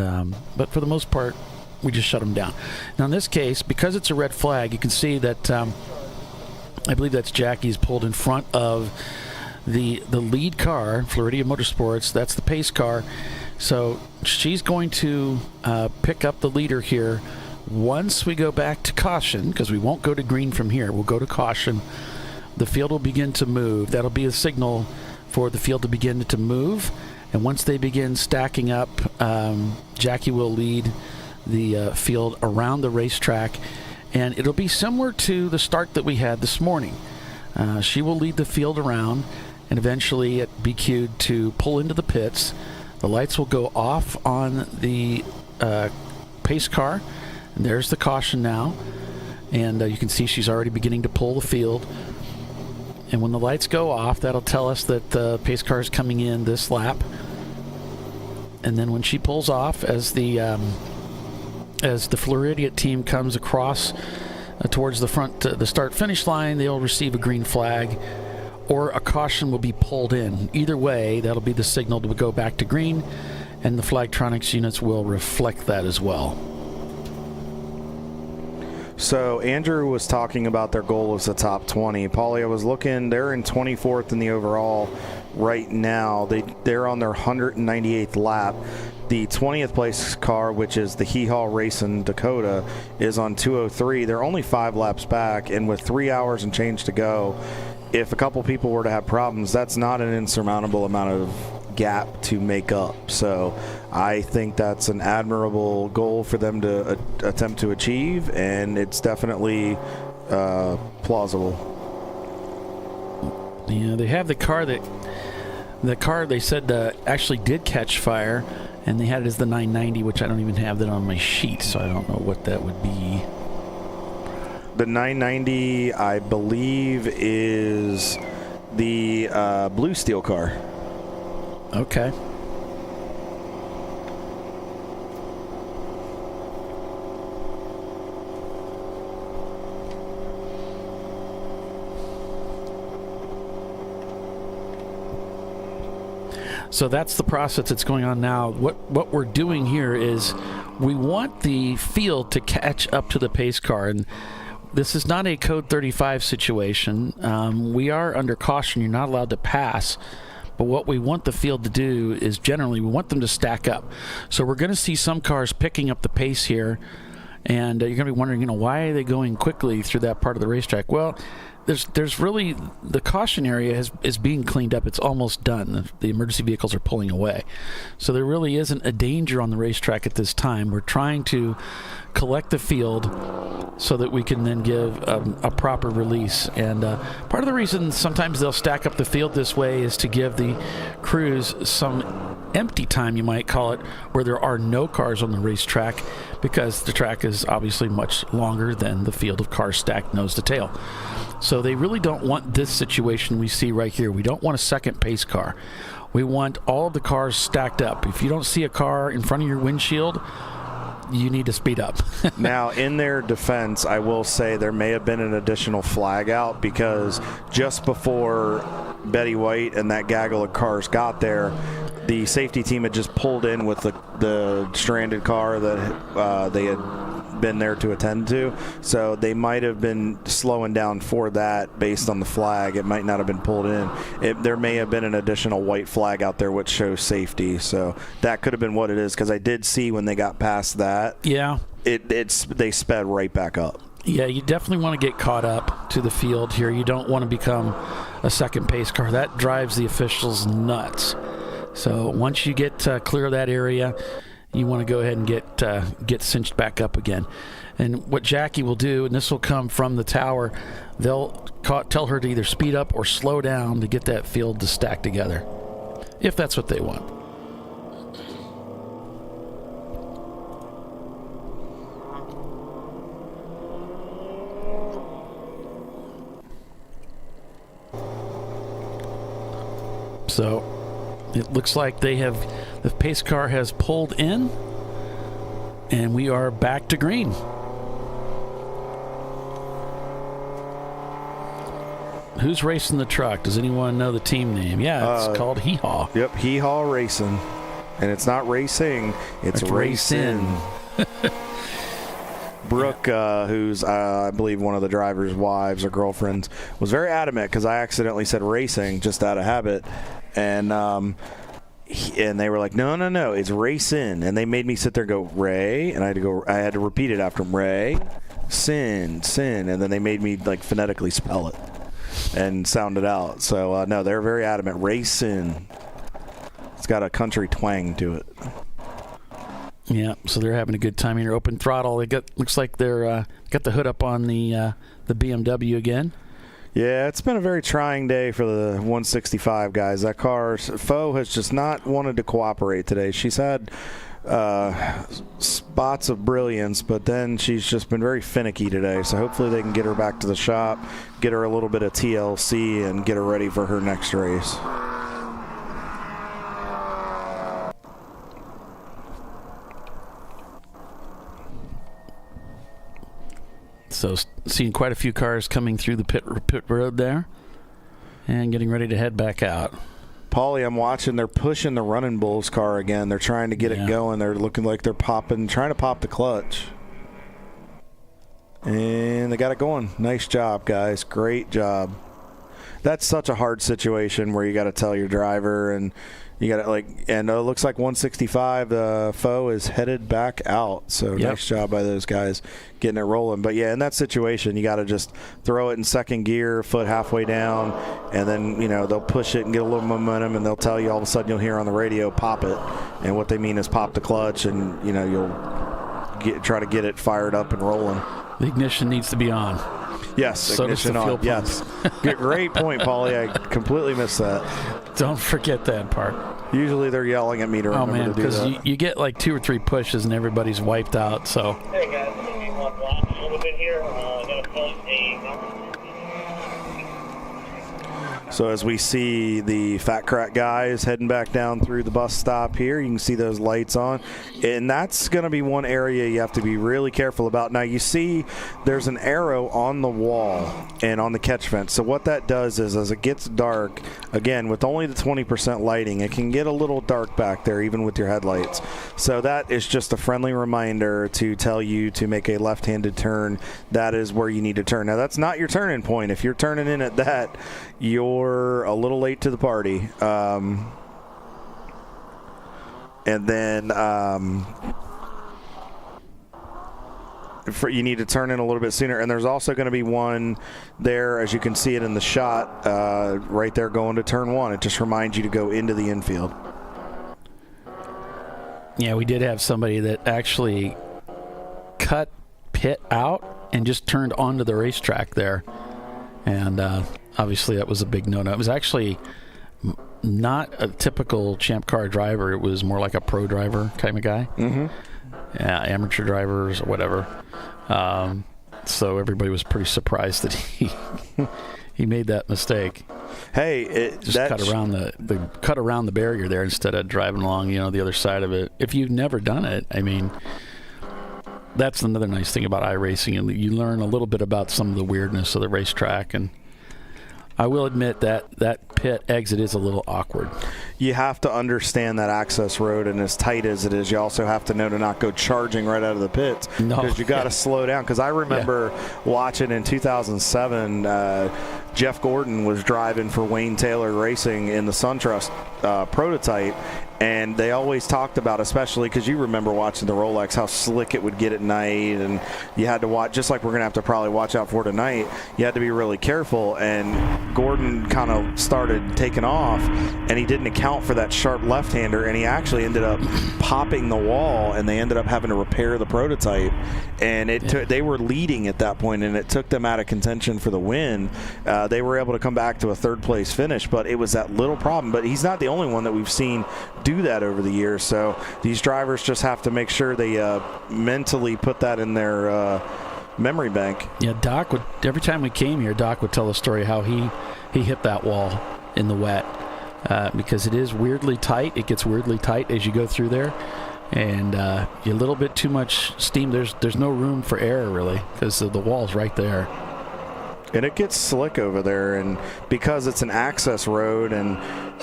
but for the most part, we just shut them down. Now in this case, because it's a red flag, you can see that I believe that's Jackie's pulled in front of the lead car, Floridia Motorsports. That's the pace car. So she's going to pick up the leader here once we go back to caution, because we won't go to green from here. We'll go to caution. The field will begin to move. That'll be a signal for the field to begin to move. And once they begin stacking up, Jackie will lead the field around the racetrack. And it'll be similar to the start that we had this morning. She will lead the field around and eventually be cued to pull into the pits. The lights will go off on the pace car. And there's the caution now. And you can see she's already beginning to pull the field. And when the lights go off, that'll tell us that the pace car is coming in this lap. And then when she pulls off, as the Floridia team comes across towards the front, the start-finish line, they'll receive a green flag. or a caution will be pulled in. Either way, that'll be the signal to go back to green, and the Flagtronics units will reflect that as well. So Andrew was talking about their goal as the top 20. Paulie, I was looking, they're in 24th in the overall right now. They're on their 198th lap. The 20th place car, which is the Hee Haw Racing Dakota, is on 203. They're only 5 laps back, and with 3 hours and change to go, if a couple people were to have problems, that's not an insurmountable amount of gap to make up. So I think that's an admirable goal for them to attempt to achieve, and it's definitely plausible. Yeah, they have the car they said actually did catch fire, and they had it as the 990, which I don't even have that on my sheet, so I don't know what that would be. The 990, I believe, is the blue steel car. Okay. So that's the process that's going on now. What we're doing here is we want the field to catch up to the pace car, and this is not a code 35 situation. We are under caution. You're not allowed to pass. But what we want the field to do is generally we want them to stack up. So we're going to see some cars picking up the pace here, and you're going to be wondering, why are they going quickly through that part of the racetrack? Well, there's really, the caution area is being cleaned up. It's almost done. The emergency vehicles are pulling away. So there really isn't a danger on the racetrack at this time. We're trying to collect the field so that we can then give a proper release. And part of the reason sometimes they'll stack up the field this way is to give the crews some empty time, you might call it, where there are no cars on the racetrack, because the track is obviously much longer than the field of cars stacked nose to tail. So they really don't want this situation we see right here. We don't want a second pace car. We want all of the cars stacked up. If you don't see a car in front of your windshield, you need to speed up. Now, in their defense, I will say there may have been an additional flag out, because just before Betty White and that gaggle of cars got there, the safety team had just pulled in with the stranded car that they had been there to attend to. So they might have been slowing down for that based on the flag. It might not have been pulled in. There may have been an additional white flag out there which shows safety. So that could have been what it is, because I did see when they got past that, yeah, they sped right back up. Yeah, you definitely want to get caught up to the field here. You don't want to become a second pace car. That drives the officials nuts. So once you get clear of that area, you want to go ahead and get cinched back up again. And what Jackie will do, and this will come from the tower, they'll tell her to either speed up or slow down to get that field to stack together, if that's what they want. So it looks like the pace car has pulled in, and we are back to green. Who's racing the truck? Does anyone know the team name? Yeah, it's called Hee Haw. Yep, Hee Haw Racing. And it's not racing, it's racing. Brooke, who's I believe one of the driver's wives or girlfriends, was very adamant, because I accidentally said racing just out of habit, and they were like, no, it's racing, and they made me sit there and go Ray, and I had to repeat it after them, Ray, sin, and then they made me phonetically spell it and sound it out. So no, they're very adamant, racing. It's got a country twang to it. Yeah, so they're having a good time here. Open throttle. Looks like they're got the hood up on the BMW again. Yeah, it's been a very trying day for the 165 guys. That car's foe has just not wanted to cooperate today. She's had spots of brilliance, but then she's just been very finicky today. So hopefully they can get her back to the shop, get her a little bit of TLC, and get her ready for her next race. So seeing quite a few cars coming through the pit road there. And getting ready to head back out. Paulie, I'm watching. They're pushing the Running Bulls car again. They're trying to get it going. They're looking like they're trying to pop the clutch. And they got it going. Nice job, guys. Great job. That's such a hard situation where you got to tell your driver, and you got to and it looks like 165, the foe is headed back out. So nice job by those guys getting it rolling. But yeah, in that situation, you got to just throw it in second gear, foot halfway down, and then, they'll push it and get a little momentum, and they'll tell you all of a sudden you'll hear on the radio, pop it. And what they mean is pop the clutch, and, you'll try to get it fired up and rolling. The ignition needs to be on. Yes, so ignition on. Yes. Great point, Paulie. I completely missed that. Don't forget that part. Usually they're yelling at me to remember to do that. Because you get like 2 or 3 pushes and everybody's wiped out. So. Hey guys, let me walk a little bit here. I'm going to film a. So as we see the Fat Crack guys heading back down through the bus stop here, you can see those lights on. And that's going to be one area you have to be really careful about. Now you see there's an arrow on the wall and on the catch fence. So what that does is as it gets dark, again, with only the 20% lighting, it can get a little dark back there even with your headlights. So that is just a friendly reminder to tell you to make a left-handed turn. That is where you need to turn. Now that's not your turning point. If you're turning in at that, you're a little late to the party. And then you need to turn in a little bit sooner. And there's also going to be one there, as you can see it in the shot, right there going to turn 1. It just reminds you to go into the infield. Yeah, we did have somebody that actually cut pit out and just turned onto the racetrack there. And obviously that was a big no-no. It was actually not a typical Champ Car driver. It was more like a pro driver kind of guy. Mm-hmm. Amateur drivers or whatever. So everybody was pretty surprised that he made that mistake. Hey, cut around the barrier there instead of driving along, the other side of it. If you've never done it, I mean, that's another nice thing about iRacing, and you learn a little bit about some of the weirdness of the racetrack. And I will admit that pit exit is a little awkward. You have to understand that access road, and as tight as it is, you also have to know to not go charging right out of the pits, because you got to slow down. Because I remember watching in 2007, Jeff Gordon was driving for Wayne Taylor Racing in the SunTrust prototype, and they always talked about, especially because you remember watching the Rolex, how slick it would get at night, and you had to watch, just like we're going to have to probably watch out for tonight, you had to be really careful. And Gordon kind of started taking off, and he didn't account for that sharp left-hander, and he actually ended up popping the wall, and they ended up having to repair the prototype. And they were leading at that point, and it took them out of contention for the win. They were able to come back to a third-place finish, but it was that little problem. But he's not the only one that we've seen do that over the years. So these drivers just have to make sure they mentally put that in their memory bank. Yeah, Doc would, every time we came here, Doc would tell the story how he hit that wall in the wet because it is weirdly tight. It gets weirdly tight as you go through there. And a little bit too much steam. There's no room for error, really, because the wall's right there. And it gets slick over there, and because it's an access road and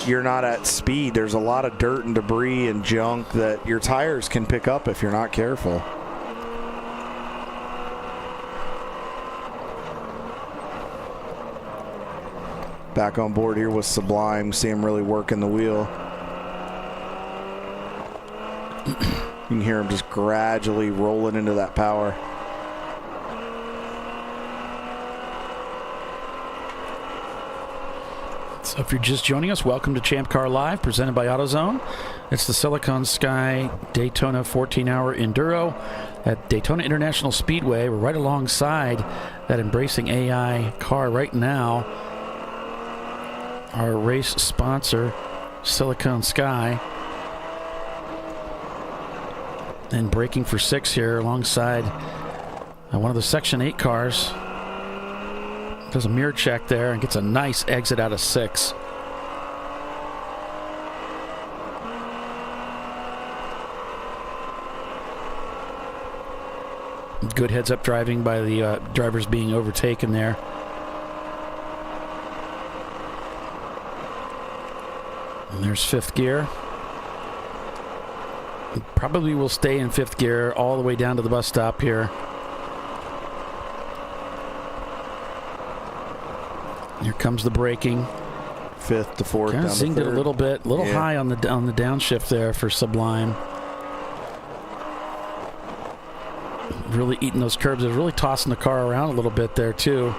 you're not at speed, there's a lot of dirt and debris and junk that your tires can pick up if you're not careful. Back on board here with Sublime. See him really working the wheel. You can hear him just gradually rolling into that power. So if you're just joining us, welcome to ChampCar.Live, presented by AutoZone. It's the Siliconsky Daytona 14-hour Enduro at Daytona International Speedway. We're right alongside that embracing AI car right now. Our race sponsor, Siliconsky. And braking for 6 here alongside one of the Section 8 cars. Does a mirror check there and gets a nice exit out of 6. Good heads-up driving by the drivers being overtaken there. And there's fifth gear. Probably will stay in fifth gear all the way down to the bus stop here. Here comes the braking. Fifth to fourth. Kind of zinged it a little bit, a little high on the downshift there for Sublime. Really eating those curbs. They're really tossing the car around a little bit there too.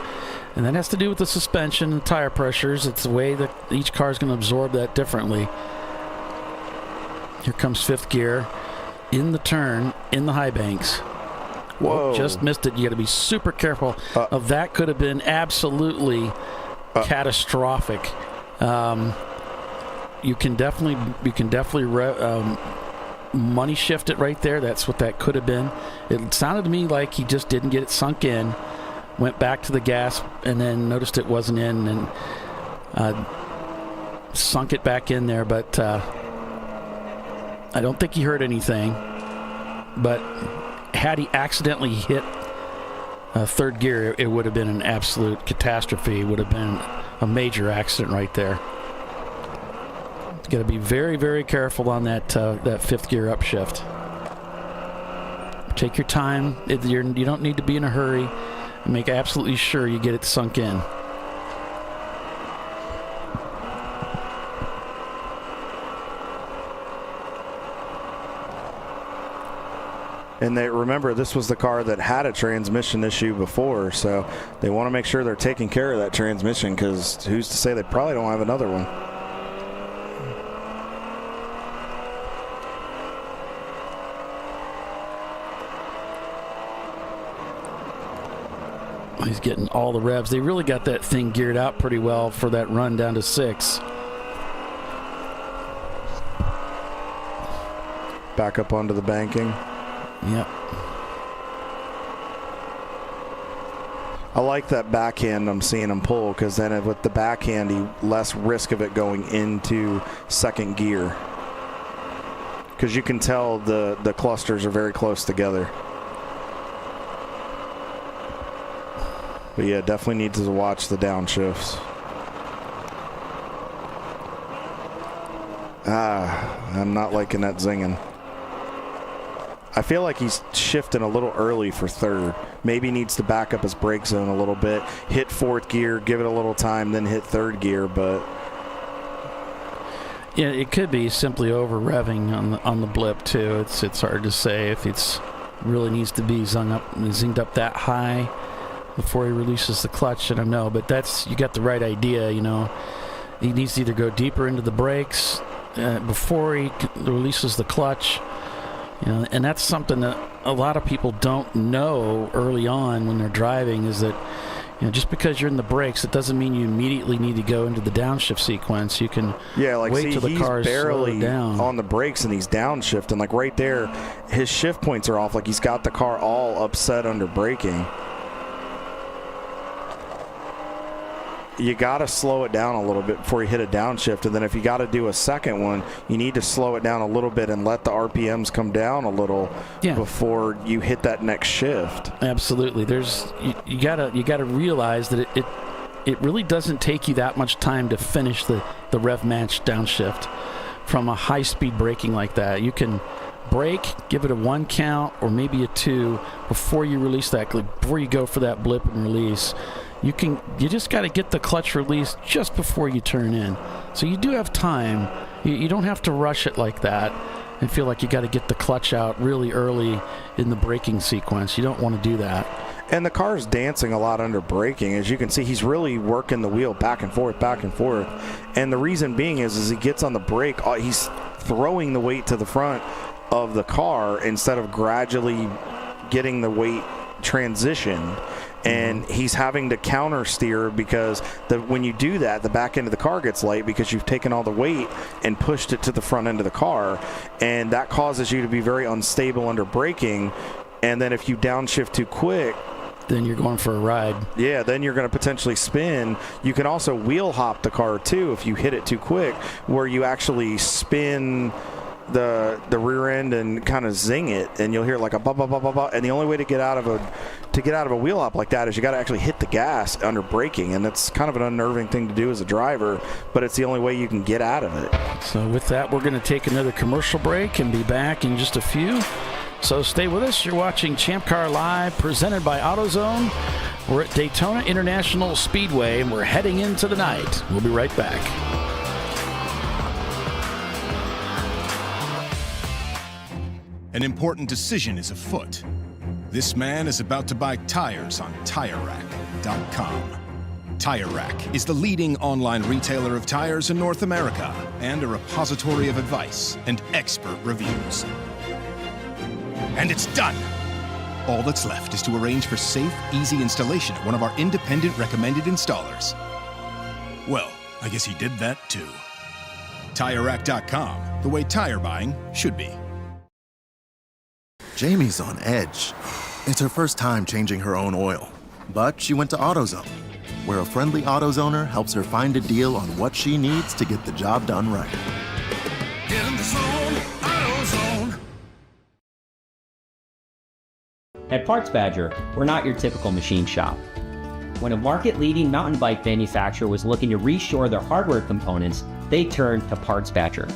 And that has to do with the suspension and tire pressures. It's the way that each car is going to absorb that differently. Here comes fifth gear in the turn, in the high banks. Whoa. Just missed it. You got to be super careful. That could have been absolutely catastrophic. You can definitely money shift it right there. That's what that could have been. It sounded to me like he just didn't get it sunk in, went back to the gas, and then noticed it wasn't in, and sunk it back in there. But I don't think he heard anything. But had he accidentally hit third gear, it would have been an absolute catastrophe. It would have been a major accident right there. Got to be very, very careful on that fifth gear upshift. Take your time. You don't need to be in a hurry. Make absolutely sure you get it sunk in. And remember, this was the car that had a transmission issue before, so they want to make sure they're taking care of that transmission, because who's to say they probably don't have another one. He's getting all the revs. They really got that thing geared out pretty well for that run down to 6. Back up onto the banking. Yep. I like that backhand I'm seeing him pull, because then with the backhand, less risk of it going into second gear. Because you can tell the clusters are very close together. But yeah, definitely need to watch the downshifts. I'm not liking that zinging. I feel like he's shifting a little early for third. Maybe needs to back up his brake zone a little bit, hit fourth gear, give it a little time, then hit third gear. But yeah, it could be simply over revving on the blip too. It's hard to say if it's really needs to be zinged up that high before he releases the clutch. I don't know, but you got the right idea. You know, he needs to either go deeper into the brakes before he releases the clutch. You know, and that's something that a lot of people don't know early on when they're driving, is that, you know, just because you're in the brakes, it doesn't mean you immediately need to go into the downshift sequence. You can wait till the car's barely down on the brakes and he's downshifting. Like right there, his shift points are off. Like he's got the car all upset under braking. You got to slow it down a little bit before you hit a downshift. And then if you got to do a second one, you need to slow it down a little bit and let the RPMs come down a little before you hit that next shift. Absolutely. You gotta realize that it really doesn't take you that much time to finish the rev match downshift from a high speed braking like that. You can brake, give it a 1 count or maybe a 2 before you release that, before you go for that blip and release. You just got to get the clutch released just before you turn in. So you do have time. You don't have to rush it like that and feel like you got to get the clutch out really early in the braking sequence. You don't want to do that. And the car's dancing a lot under braking. As you can see, he's really working the wheel back and forth, back and forth. And the reason being is he gets on the brake, he's throwing the weight to the front of the car instead of gradually getting the weight transitioned. And he's having to counter steer, because when you do that, the back end of the car gets light because you've taken all the weight and pushed it to the front end of the car, and that causes you to be very unstable under braking. And then if you downshift too quick, then you're going for a ride. Yeah, then you're going to potentially spin. You can also wheel hop the car too if you hit it too quick, where you actually spin the rear end and kind of zing it, and you'll hear like a ba ba ba ba ba. And the only way to get out of to get out of a wheel hop like that is you got to actually hit the gas under braking, and that's kind of an unnerving thing to do as a driver, but it's the only way you can get out of it. So with that, we're going to take another commercial break and be back in just a few. So stay with us. You're watching ChampCar Live, presented by AutoZone. We're at Daytona International Speedway, and we're heading into the night. We'll be right back. An important decision is afoot. This man is about to buy tires on TireRack.com. Tire Rack is the leading online retailer of tires in North America and a repository of advice and expert reviews. And it's done! All that's left is to arrange for safe, easy installation at one of our independent recommended installers. Well, I guess he did that too. TireRack.com, the way tire buying should be. Jamie's on edge. It's her first time changing her own oil, but she went to AutoZone, where a friendly AutoZoner helps her find a deal on what she needs to get the job done right. Get in the zone, AutoZone. At Parts Badger, we're not your typical machine shop. When a market-leading mountain bike manufacturer was looking to reshore their hardware components, they turned to Parts Badger.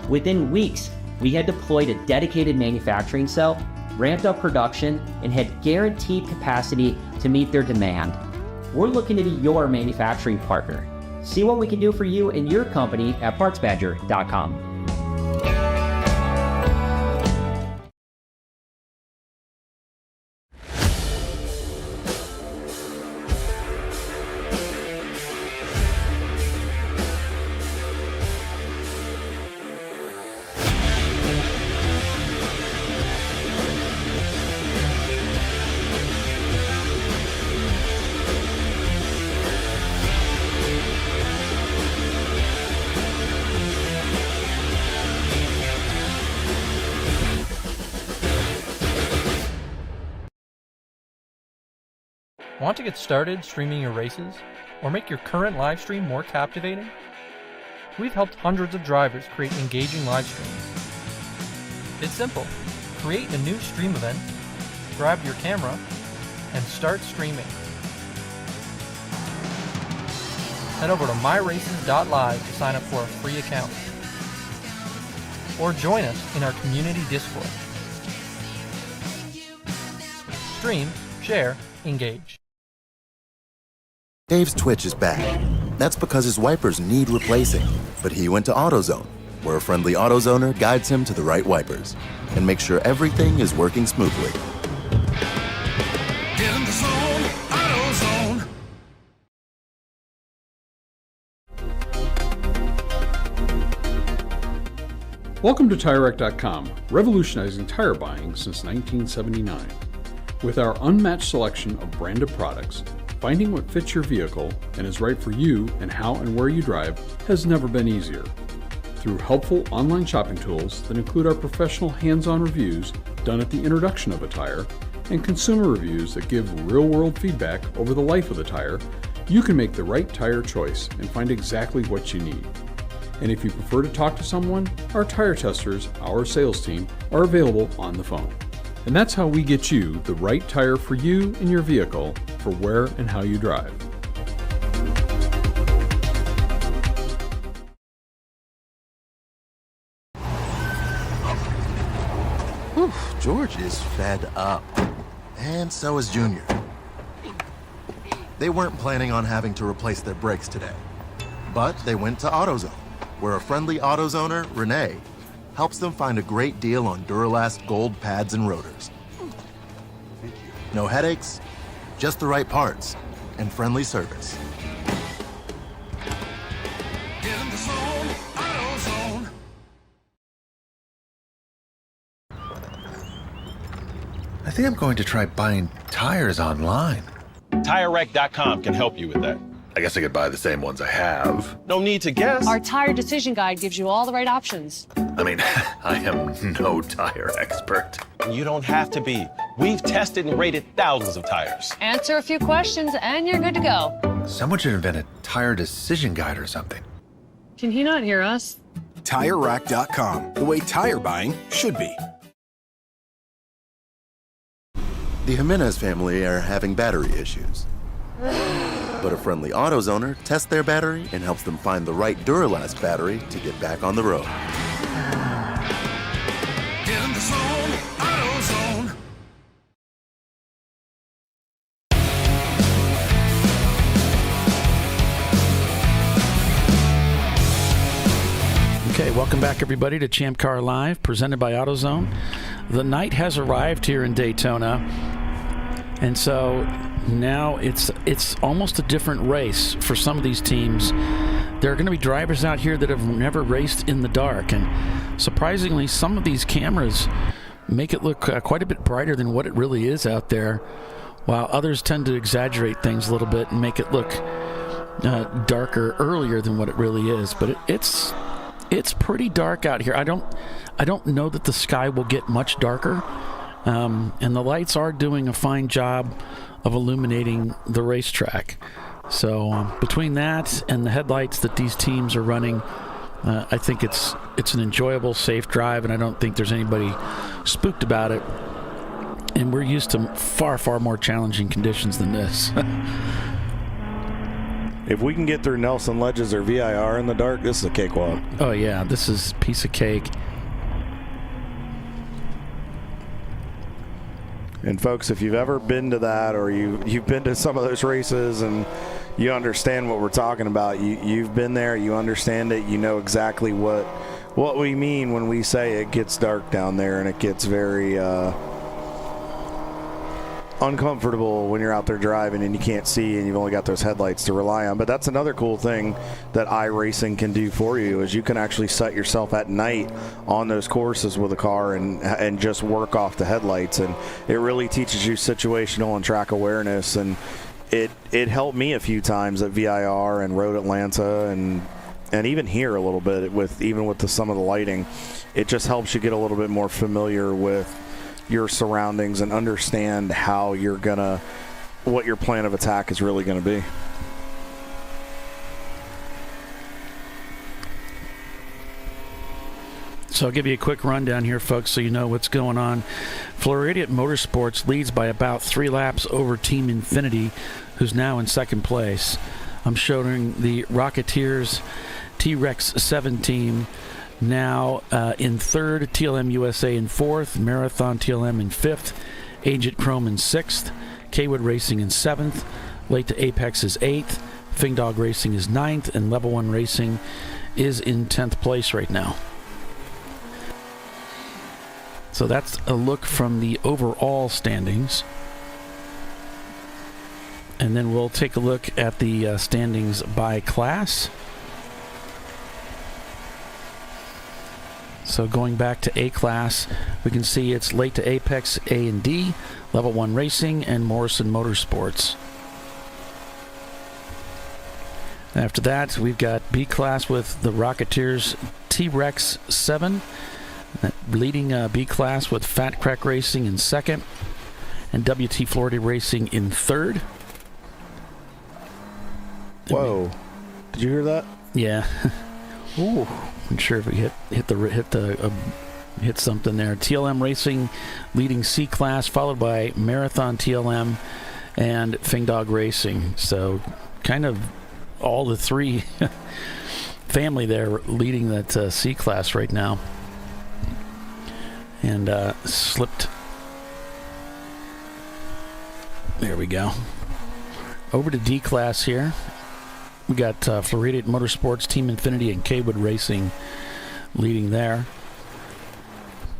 Within weeks, we had deployed a dedicated manufacturing cell, ramped up production, and had guaranteed capacity to meet their demand. We're looking to be your manufacturing partner. See what we can do for you and your company at PartsBadger.com. Want to get started streaming your races or make your current live stream more captivating? We've helped hundreds of drivers create engaging live streams. It's simple. Create a new stream event, grab your camera, and start streaming. Head over to myraces.live to sign up for a free account. Or join us in our community Discord. Stream, share, engage. Dave's Twitch is bad. That's because his wipers need replacing. But he went to AutoZone, where a friendly AutoZoner guides him to the right wipers and makes sure everything is working smoothly. Get in the zone, AutoZone. Welcome to TireRack.com, revolutionizing tire buying since 1979. With our unmatched selection of branded products, finding what fits your vehicle and is right for you and how and where you drive has never been easier. Through helpful online shopping tools that include our professional hands-on reviews done at the introduction of a tire and consumer reviews that give real-world feedback over the life of the tire, you can make the right tire choice and find exactly what you need. And if you prefer to talk to someone, our tire testers, our sales team, are available on the phone. And that's how we get you the right tire for you and your vehicle for where and how you drive. Whew, George is fed up. And so is Junior. They weren't planning on having to replace their brakes today. But they went to AutoZone, where a friendly AutoZoner, Renee, helps them find a great deal on Duralast gold pads and rotors. No headaches, just the right parts, and friendly service. Get in the zone, AutoZone. I think I'm going to try buying tires online. TireRack.com can help you with that. I guess I could buy the same ones I have. No need to guess. Our tire decision guide gives you all the right options. I mean, I am no tire expert. You don't have to be. We've tested and rated thousands of tires. Answer a few questions and you're good to go. Someone should invent a tire decision guide or something. Can he not hear us? TireRack.com, the way tire buying should be. The Jimenez family are having battery issues. But a friendly AutoZoner tests their battery and helps them find the right Duralast battery to get back on the road. Get in the zone, AutoZone. Okay, welcome back everybody to ChampCar.Live, presented by AutoZone. The night has arrived here in Daytona, and so now it's almost a different race for some of these teams. There are going to be drivers out here that have never raced in the dark, and surprisingly, some of these cameras make it look quite a bit brighter than what it really is out there, while others tend to exaggerate things a little bit and make it look darker earlier than what it really is. But it's pretty dark out here. I don't know that the sky will get much darker, and the lights are doing a fine job of illuminating the racetrack. So between that and the headlights that these teams are running, I think it's an enjoyable, safe drive, and I don't think there's anybody spooked about it. And we're used to far, far more challenging conditions than this. If we can get through Nelson Ledges or VIR in the dark, this is a cakewalk. Oh, yeah, this is a piece of cake. And folks, if you've ever been to that, or you've been to some of those races and you understand what we're talking about, you've been there, you understand it, you know exactly what we mean when we say it gets dark down there, and it gets very uncomfortable when you're out there driving and you can't see and you've only got those headlights to rely on. But that's another cool thing that iRacing can do for you, is you can actually set yourself at night on those courses with a car and just work off the headlights, and it really teaches you situational and track awareness. And it helped me a few times at VIR and Road Atlanta and even here a little bit with some of the lighting. It just helps you get a little bit more familiar with your surroundings and understand what your plan of attack is really going to be. So I'll give you a quick rundown here, folks, so you know what's going on. Floridian Motorsports leads by about 3 laps over Team Infinity, who's now in second place. I'm showing the Rocketeers T-Rex 7 team now in third, TLM USA in fourth, Marathon TLM in fifth, Agent Chrome in sixth, Kaywood Racing in seventh, Late to Apex is eighth, Fingdog Racing is ninth, and Level 1 Racing is in 10th place right now. So that's a look from the overall standings. And then we'll take a look at the standings by class. So going back to A class, we can see it's Late to Apex A and D, Level 1 Racing, and Morrison Motorsports. After that, we've got B class with the Rocketeers T-Rex 7, leading B class with Fat Crack Racing in second, and WT Florida Racing in third. Whoa! Did you hear that? Yeah. Ooh. I'm sure if we hit something there. TLM Racing leading C class, followed by Marathon TLM and Fingdog Racing. So kind of all the three family there leading that C class right now. And slipped. There we go. Over to D class here. We got Floridian Motorsports, Team Infinity, and Kaywood Racing leading there.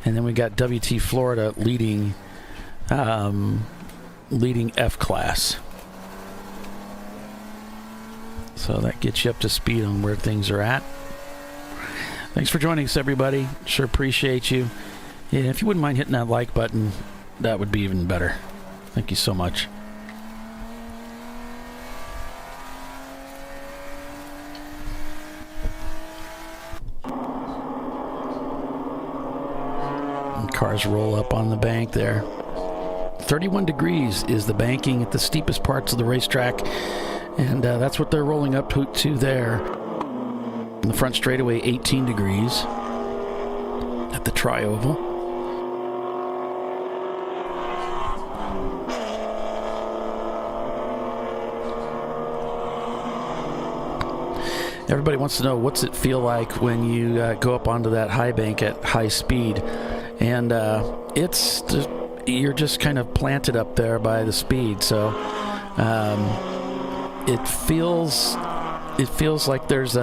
And then we got WT Florida leading F class. So that gets you up to speed on where things are at. Thanks for joining us, everybody. Sure appreciate you. Yeah, if you wouldn't mind hitting that like button, that would be even better. Thank you so much. Cars roll up on the bank there. 31 degrees is the banking at the steepest parts of the racetrack, and that's what they're rolling up to there. In the front straightaway, 18 degrees at the tri-oval. everybody wants to know, what's it feel like when you go up onto that high bank at high speed? And you're just kind of planted up there by the speed. So it feels like there's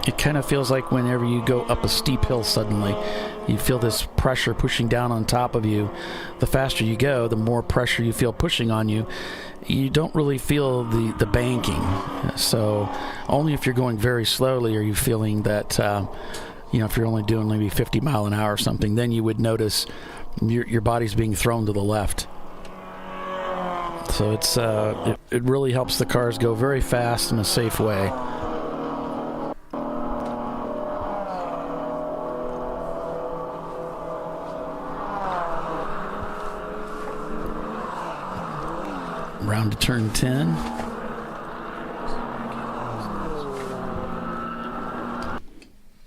it kind of feels like whenever you go up a steep hill suddenly, you feel this pressure pushing down on top of you. The faster you go, the more pressure you feel pushing on you. You don't really feel the banking. So only if you're going very slowly are you feeling that, if you're only doing maybe 50 mile an hour or something, then you would notice your body's being thrown to the left. So it really helps the cars go very fast in a safe way. Round to turn 10.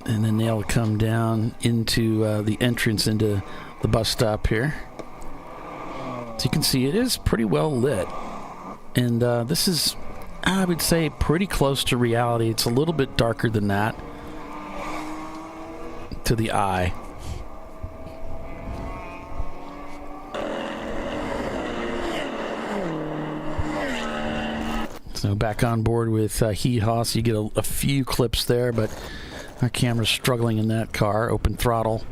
And then they'll come down into the entrance into the bus stop here. So you can see it is pretty well lit. And this is, I would say, pretty close to reality. It's a little bit darker than that to the eye. So back on board with Heat Haas. You get a few clips there, but our camera's struggling in that car. Open throttle.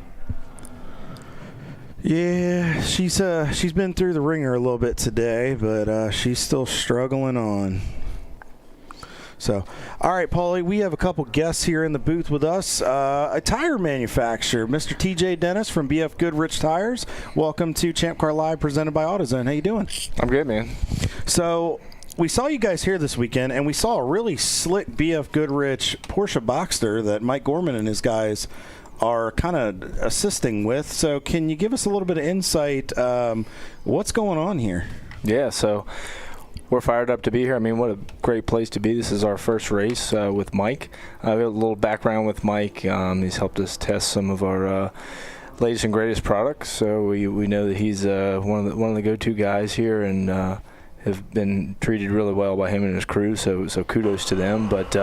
Yeah, she's been through the ringer a little bit today, but she's still struggling on. So, all right, Paulie, we have a couple guests here in the booth with us. A tire manufacturer, Mr. TJ Dennis from BF Goodrich Tires. Welcome to ChampCar.Live, presented by AutoZone. How you doing? I'm good, man. So, we saw you guys here this weekend, and we saw a really slick BF Goodrich Porsche Boxster that Mike Gorman and his guys are kind of assisting with. So can you give us a little bit of insight? What's going on here? Yeah, so we're fired up to be here. I mean, what a great place to be. This is our first race with Mike. We have a little background with Mike. He's helped us test some of our latest and greatest products. So we know that he's one of the go-to guys here, and have been treated really well by him and his crew. So kudos to them. But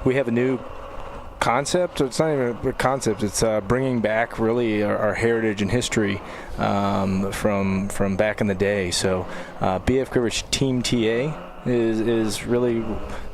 we have a new concept. It's not even a concept. It's bringing back really our heritage and history from back in the day. So BF Goodrich Team TA is really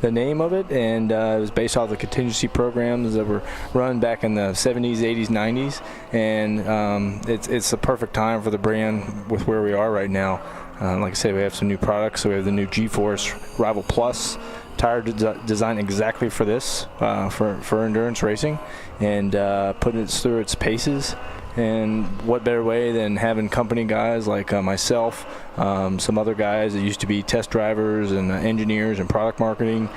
the name of it, and it was based off the contingency programs that were run back in the 70s, 80s, 90s, and it's the perfect time for the brand with where we are right now. Like I said, we have some new products. So we have the new G-Force Rival Plus tire designed exactly for this, for endurance racing, and putting it through its paces. And what better way than having company guys like myself, some other guys that used to be test drivers and engineers and product marketing,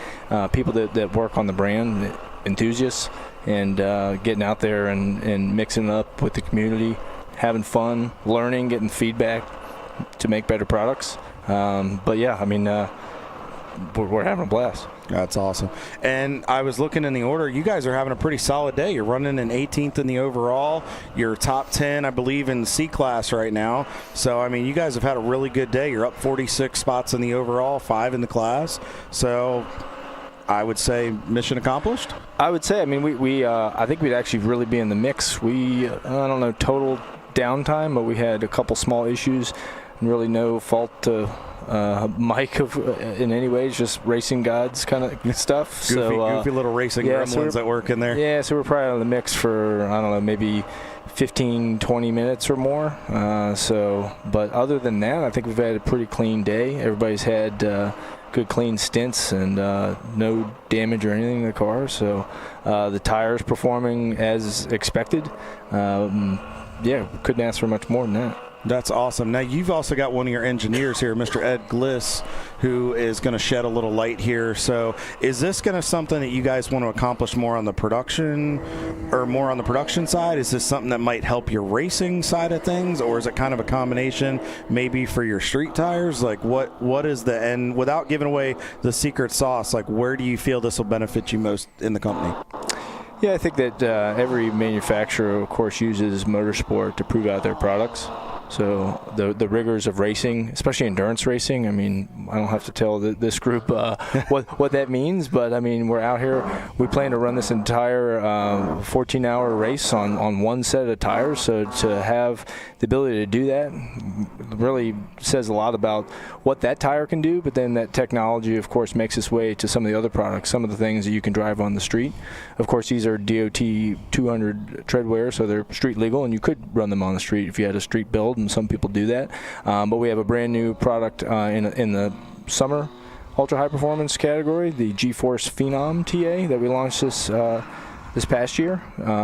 people that work on the brand, enthusiasts, and getting out there and mixing it up with the community, having fun, learning, getting feedback to make better products. But yeah, I mean, we're having a blast. That's awesome. And I was looking in the order. You guys are having a pretty solid day. You're running an 18th in the overall. You're top 10, I believe, in the C class right now. So, I mean, you guys have had a really good day. You're up 46 spots in the overall, 5 in the class. So, I would say mission accomplished. I would say. I mean, we I think we'd actually really be in the mix. We, I don't know, total downtime, but we had a couple small issues and really no fault to Mike in any way, just racing gods kind of stuff. Goofy little racing gremlins that work in there. Yeah, so we're probably out of the mix for, I don't know, maybe 15, 20 minutes or more. But other than that, I think we've had a pretty clean day. Everybody's had good clean stints and no damage or anything in the car. So the tires performing as expected. Yeah, couldn't ask for much more than that. That's awesome. Now, you've also got one of your engineers here, Mr. Ed Gliss, who is going to shed a little light here. So is this going to something that you guys want to accomplish more on the production or more on the production side? Is this something that might help your racing side of things, or is it kind of a combination maybe for your street tires? Like what is the end, without giving away the secret sauce, like where do you feel this will benefit you most in the company? Yeah, I think that every manufacturer, of course, uses motorsport to prove out their products. So the rigors of racing, especially endurance racing, I mean, I don't have to tell this group what that means, but I mean, we're out here. We plan to run this entire 14-hour race on one set of tires. So to have the ability to do that really says a lot about what that tire can do, but then that technology, of course, makes its way to some of the other products, some of the things that you can drive on the street. Of course, these are DOT 200 treadwear, so they're street legal, and you could run them on the street if you had a street build, and some people do that. But we have a brand new product in the summer ultra high performance category, the G-Force Phenom TA that we launched this past year.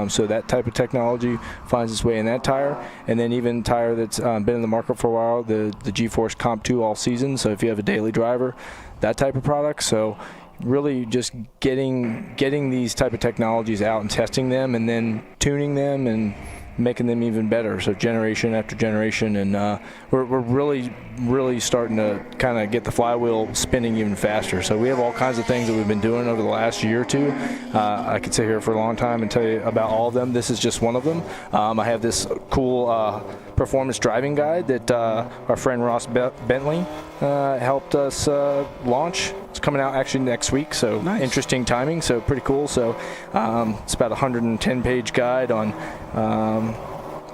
So that type of technology finds its way in that tire, and then even tire that's been in the market for a while, the G-Force Comp 2 all season. So if you have a daily driver, that type of product. So really just getting these type of technologies out and testing them, and then tuning them and making them even better, so generation after generation, and we're really starting to kind of get the flywheel spinning even faster. So we have all kinds of things that we've been doing over the last year or two. I could sit here for a long time and tell you about all of them. This is just one of them. I have this cool performance driving guide that our friend Ross Bentley helped us launch. It's coming out actually next week, so nice. Interesting timing, so pretty cool. So it's about a 110-page guide on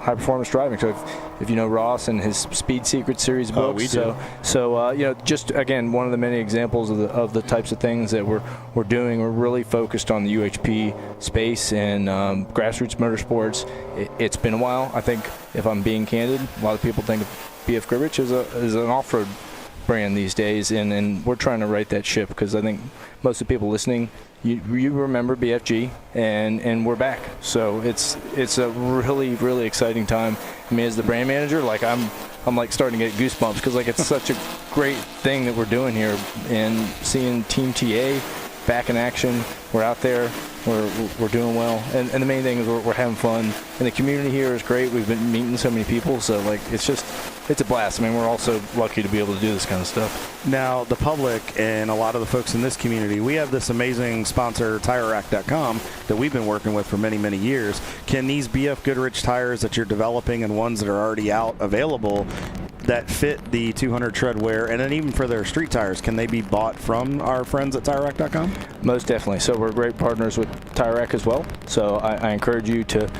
high performance driving. So if you know Ross and his Speed Secret series books, we do. So you know, just again, one of the many examples of the types of things that we're doing. We're really focused on the UHP space and grassroots motorsports. It's been a while. I think, if I'm being candid, a lot of people think of BF Goodrich as an off-road brand these days, and we're trying to right that ship, because I think most of the people listening, you remember BFG, and we're back. So it's a really, really exciting time. I mean, as the brand manager, like I'm like starting to get goosebumps, because like it's such a great thing that we're doing here, and seeing Team TA back in action. We're out there, we're doing well, and the main thing is we're having fun, and the community here is great. We've been meeting so many people, so like it's a blast. I mean, we're also lucky to be able to do this kind of stuff. Now, the public and a lot of the folks in this community, we have this amazing sponsor, TireRack.com, that we've been working with for many, many years. Can these BF Goodrich tires that you're developing and ones that are already out available that fit the 200 treadwear, and then even for their street tires, can they be bought from our friends at TireRack.com? Most definitely. So we're great partners with TireRack as well. So I encourage you to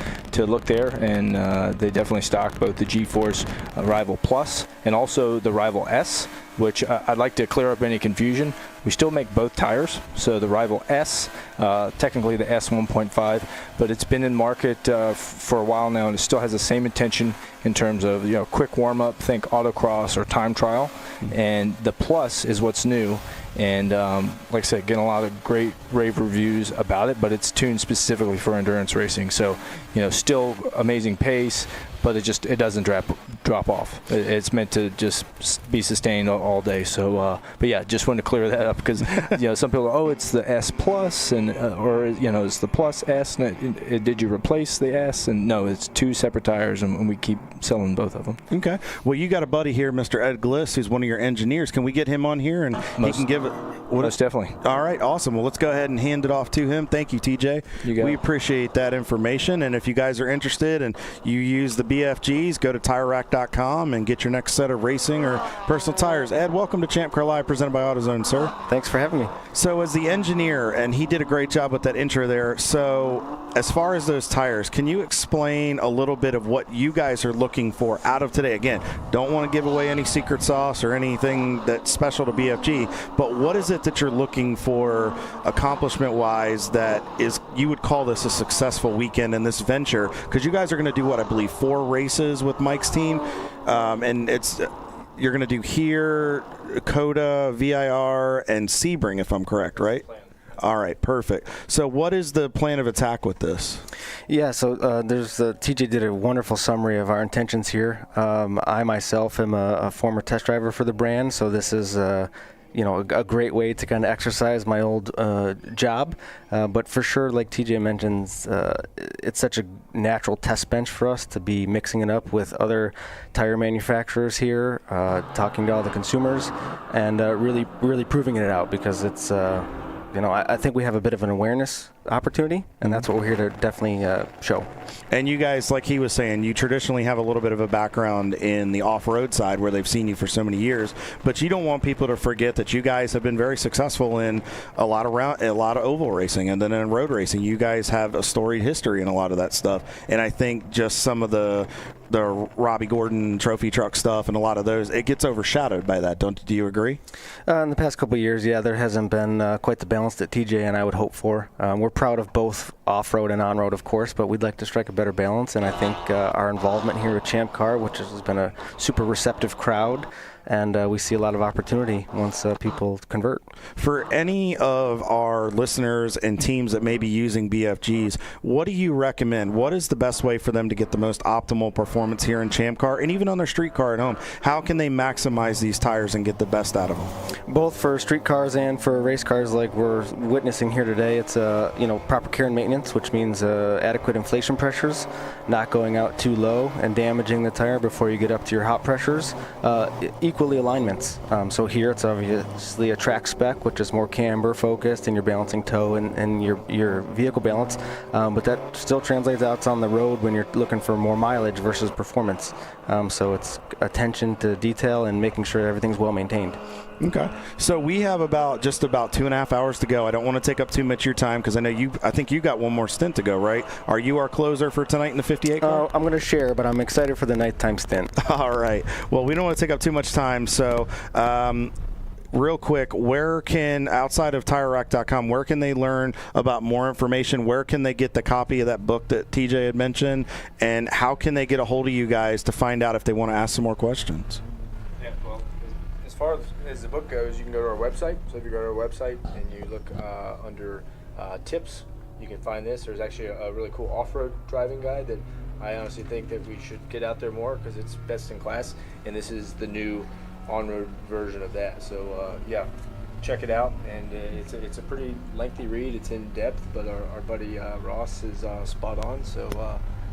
look there, and they definitely stock both the G-Force Rival Plus and also the Rival S, which I'd like to clear up any confusion. We still make both tires, so the Rival S, technically the S 1.5, but it's been in market for a while now, and it still has the same intention in terms of, you know, quick warm-up, think autocross or time trial, and the Plus is what's new. And like I said, getting a lot of great rave reviews about it, but it's tuned specifically for endurance racing. So, you know, still amazing pace, but it doesn't drop off. It's meant to just be sustained all day. So, but yeah, just wanted to clear that up, because you know, some people, oh, it's the S Plus, and or you know, it's the Plus S. And did you replace the S? And no, it's two separate tires, and we keep selling both of them. Okay. Well, you got a buddy here, Mr. Ed Gliss, who's one of your engineers. Can we get him on here, and he can give it? Most definitely. All right, awesome. Well, let's go ahead and hand it off to him. Thank you, TJ. We appreciate that information. And if you guys are interested and you use the BFGs, go to TireRack.com and get your next set of racing or personal tires. Ed, welcome to ChampCar.Live, presented by AutoZone, sir. Thanks for having me. So as the engineer, and he did a great job with that intro there, so as far as those tires, can you explain a little bit of what you guys are looking for out of today? Again, don't want to give away any secret sauce or anything that's special to BFG, but what is it that you're looking for accomplishment-wise that is, you would call this a successful weekend in this venture? Because you guys are going to do, what, I believe 4 races with Mike's team, and you're going to do here, Coda, VIR, and Sebring, if I'm correct, right? All right, perfect. So what is the plan of attack with this? Yeah, so TJ did a wonderful summary of our intentions here. I myself am a former test driver for the brand, so this is you know, a great way to kind of exercise my old job. But for sure, like TJ mentions, it's such a natural test bench for us to be mixing it up with other tire manufacturers here, talking to all the consumers, and really proving it out, because it's, you know, I think we have a bit of an awareness opportunity, and that's what we're here to definitely show. And you guys, like he was saying, you traditionally have a little bit of a background in the off-road side where they've seen you for so many years, but you don't want people to forget that you guys have been very successful in a lot of oval racing, and then in road racing. You guys have a storied history in a lot of that stuff, and I think just some of the Robbie Gordon trophy truck stuff and a lot of those, it gets overshadowed by that. Do you agree? In the past couple of years, yeah, there hasn't been quite the balance that TJ and I would hope for. We're proud of both off-road and on-road, of course, but we'd like to strike a better balance, and I think our involvement here with ChampCar, which has been a super receptive crowd, and we see a lot of opportunity once people convert. For any of our listeners and teams that may be using BFGs, what do you recommend? What is the best way for them to get the most optimal performance here in ChampCar and even on their street car at home? How can they maximize these tires and get the best out of them? Both for street cars and for race cars like we're witnessing here today, it's proper care and maintenance, which means adequate inflation pressures, not going out too low and damaging the tire before you get up to your hot pressures. Equally alignments. So here it's obviously a track spec, which is more camber focused, and you're balancing toe and your vehicle balance, but that still translates out on the road when you're looking for more mileage versus performance. So it's attention to detail and making sure everything's well maintained. Okay, so we have just about 2.5 hours to go. I don't want to take up too much of your time because I think you got one more stint to go, right? Are you our closer for tonight in the 58 car? I'm going to share, but I'm excited for the nighttime stint. All right. Well, we don't want to take up too much time, so real quick, where can, outside of TireRack.com, where can they learn about more information? Where can they get the copy of that book that TJ had mentioned? And how can they get a hold of you guys to find out if they want to ask some more questions? Yeah, well, as far as the book goes, you can go to our website. So if you go to our website and you look under tips, you can find this. There's actually a really cool off-road driving guide that I honestly think that we should get out there more because it's best in class. And this is the new on-road version of that. So yeah, check it out. And it's a pretty lengthy read. It's in depth, but our buddy Ross is spot on. So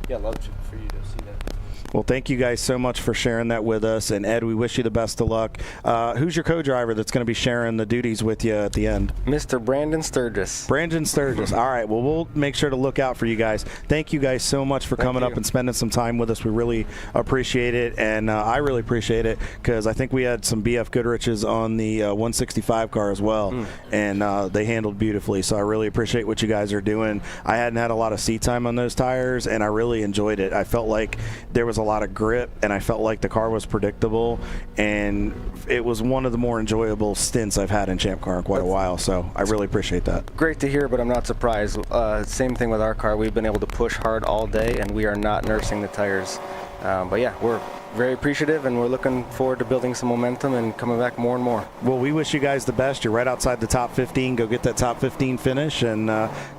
yeah, love for you to see that. Well, thank you guys so much for sharing that with us. And Ed, we wish you the best of luck. Who's your co-driver that's going to be sharing the duties with you at the end? Mr. Brandon Sturgis. Brandon Sturgis. All right. Well, we'll make sure to look out for you guys. Thank you guys so much for coming up and spending some time with us. We really appreciate it. And I really appreciate it because I think we had some BF Goodriches on the 165 car as well. And they handled beautifully. So I really appreciate what you guys are doing. I hadn't had a lot of seat time on those tires, and I really enjoyed it. I felt like there was a lot of grip, and I felt like the car was predictable, and it was one of the more enjoyable stints I've had in ChampCar in quite a while, so I really appreciate that. Great to hear, but I'm not surprised. Same thing with our car. We've been able to push hard all day, and we are not nursing the tires. But yeah, we're very appreciative, and we're looking forward to building some momentum and coming back more and more. Well, we wish you guys the best. You're right outside the top 15. Go get that top 15 finish and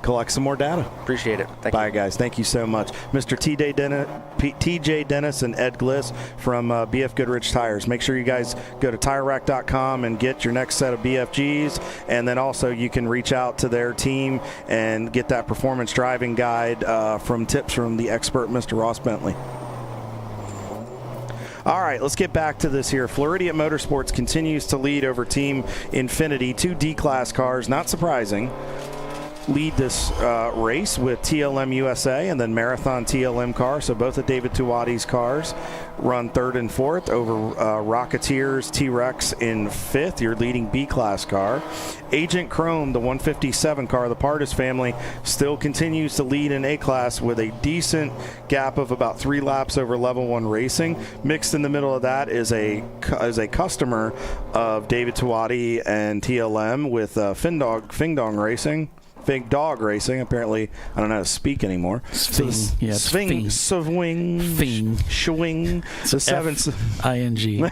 collect some more data. Appreciate it. Bye, guys. Thank you so much. Mr. TJ Dennis and Ed Gliss from BF Goodrich Tires. Make sure you guys go to TireRack.com and get your next set of BFGs, and then also you can reach out to their team and get that performance driving guide from tips from the expert, Mr. Ross Bentley. All right, let's get back to this here. Floridian Motorsports continues to lead over Team Infinity. 2 D-Class cars, not surprising, lead this race with TLM USA and then Marathon TLM car. So both of David Tuati's cars run 3rd and 4th over Rocketeers T-Rex in 5th, your leading B-Class car. Agent Chrome, the 157 car, the Pardis family, still continues to lead in A-Class with a decent gap of about 3 laps over Level 1 Racing. Mixed in the middle of that is a customer of David Tuati and TLM with Fingdong Racing. Fig Dog Racing. Apparently, I don't know how to speak anymore. Swing. Yeah, swing. Swing. Swing. The 7-ing.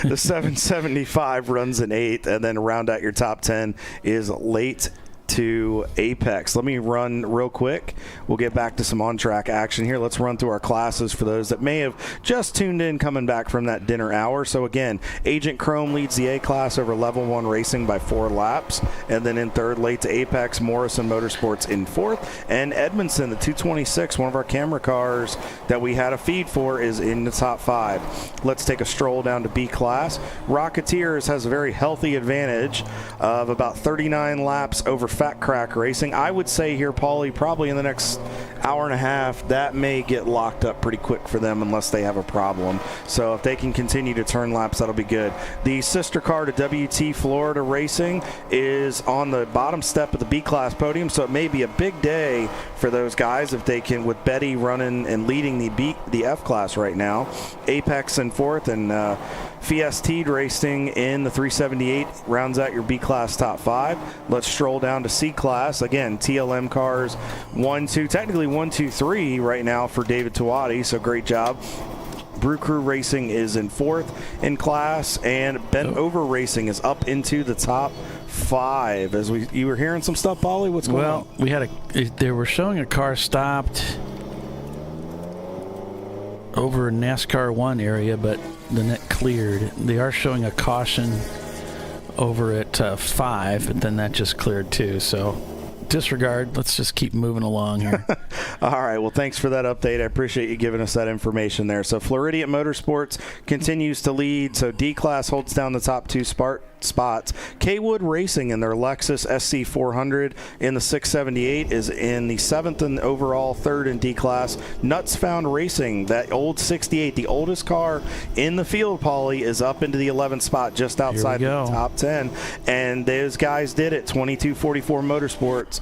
The 775 runs in 8th, and then round out your top 10 is late to Apex. Let me run real quick. We'll get back to some on-track action here. Let's run through our classes for those that may have just tuned in coming back from that dinner hour. So again, Agent Chrome leads the A-Class over Level 1 Racing by 4 laps. And then in 3rd, late to Apex, Morrison Motorsports in 4th. And Edmondson, the 226, one of our camera cars that we had a feed for, is in the top 5. Let's take a stroll down to B-Class. Rocketeers has a very healthy advantage of about 39 laps over Fat Crack Racing. I would say here, Paulie, probably in the next hour and a half, that may get locked up pretty quick for them unless they have a problem. So if they can continue to turn laps, that'll be good. The sister car to WT Florida Racing is on the bottom step of the B-Class podium, so it may be a big day for those guys if they can, with Betty running and leading the F-Class right now. Apex in fourth, and Fiesta Racing in the 378 rounds out your B-Class top 5. Let's stroll down to C-Class. Again, TLM cars 1, 2, technically 1, 2, 3 right now for David Tuati, so great job. Brew Crew Racing is in fourth in class, and Bent Over Racing is up into the top 5. As you were hearing some stuff, Paulie? What's going on? Well, they were showing a car stopped over in NASCAR 1 area, but the net cleared. They are showing a caution over at 5, but then that just cleared too. So disregard. Let's just keep moving along here. All right. Well, thanks for that update. I appreciate you giving us that information there. So Floridian Motorsports continues to lead. So D-Class holds down the top 2 spots. Kaywood Racing in their Lexus SC400 in the 678 is in the 7th and overall, 3rd in D-Class. Nuts Found Racing, that old 68, the oldest car in the field, Paulie, is up into the 11th spot, just outside the top 10. And those guys did it. 2244 Motorsports.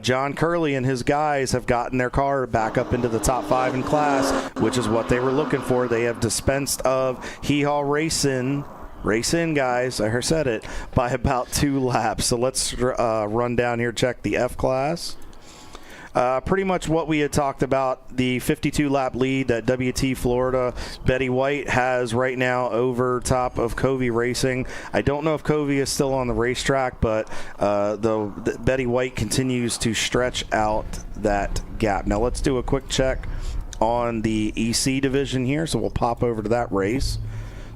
John Curley and his guys have gotten their car back up into the top 5 in class, which is what they were looking for. They have dispensed of Hee-Haw Racing. Race in, guys. I said it, by about 2 laps. So let's run down here, check the F-Class. Pretty much what we had talked about, the 52-lap lead that WT Florida Betty White has right now over top of Covey Racing. I don't know if Covey is still on the racetrack, but the Betty White continues to stretch out that gap. Now let's do a quick check on the EC division here. So we'll pop over to that race.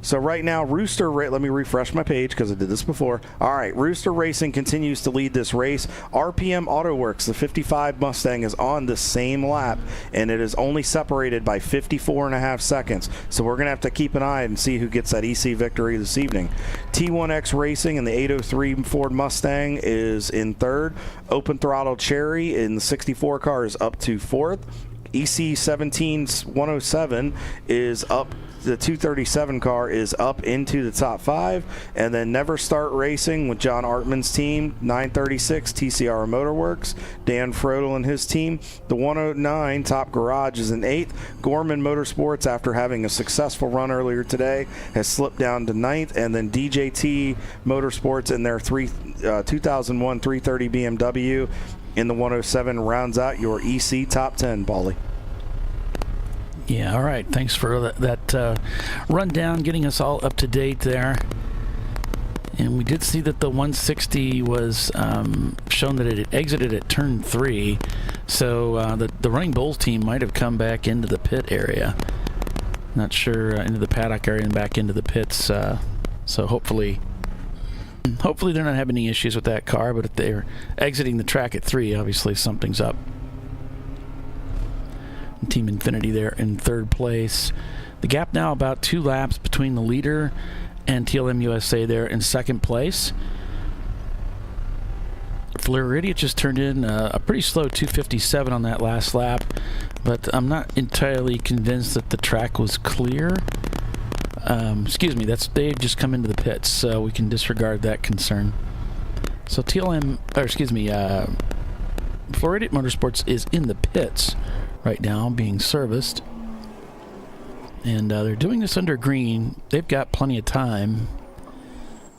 So right now, let me refresh my page because I did this before. All right, Rooster Racing continues to lead this race. RPM Auto Works, the 55 Mustang, is on the same lap, and it is only separated by 54.5 seconds. So we're going to have to keep an eye and see who gets that EC victory this evening. T1X Racing and the 803 Ford Mustang is in 3rd. Open Throttle Cherry in the 64 car is up to 4th. EC 17107 is up. The 237 car is up into the top 5, and then Never Start Racing with John Artman's team, 936 TCR Motorworks, Dan Frodel and his team. The 109 Top Garage is in 8th. Gorman Motorsports, after having a successful run earlier today, has slipped down to 9th, and then DJT Motorsports in their 2001 330 BMW in the 107 rounds out your EC top 10, Paulie. Yeah, all right. Thanks for that rundown, getting us all up to date there. And we did see that the 160 was shown that it had exited at turn 3. So the Running Bulls team might have come back into the pit area. Not sure, into the paddock area and back into the pits. So hopefully they're not having any issues with that car. But if they're exiting the track at 3, obviously something's up. Team Infinity there in 3rd place. The gap now about 2 laps between the leader and TLM USA there in 2nd place. Floridian just turned in a pretty slow 257 on that last lap, but I'm not entirely convinced that the track was clear. They've just come into the pits, so we can disregard that concern. So Floridian Motorsports is in the pits right now, being serviced, and they're doing this under green. They've got plenty of time,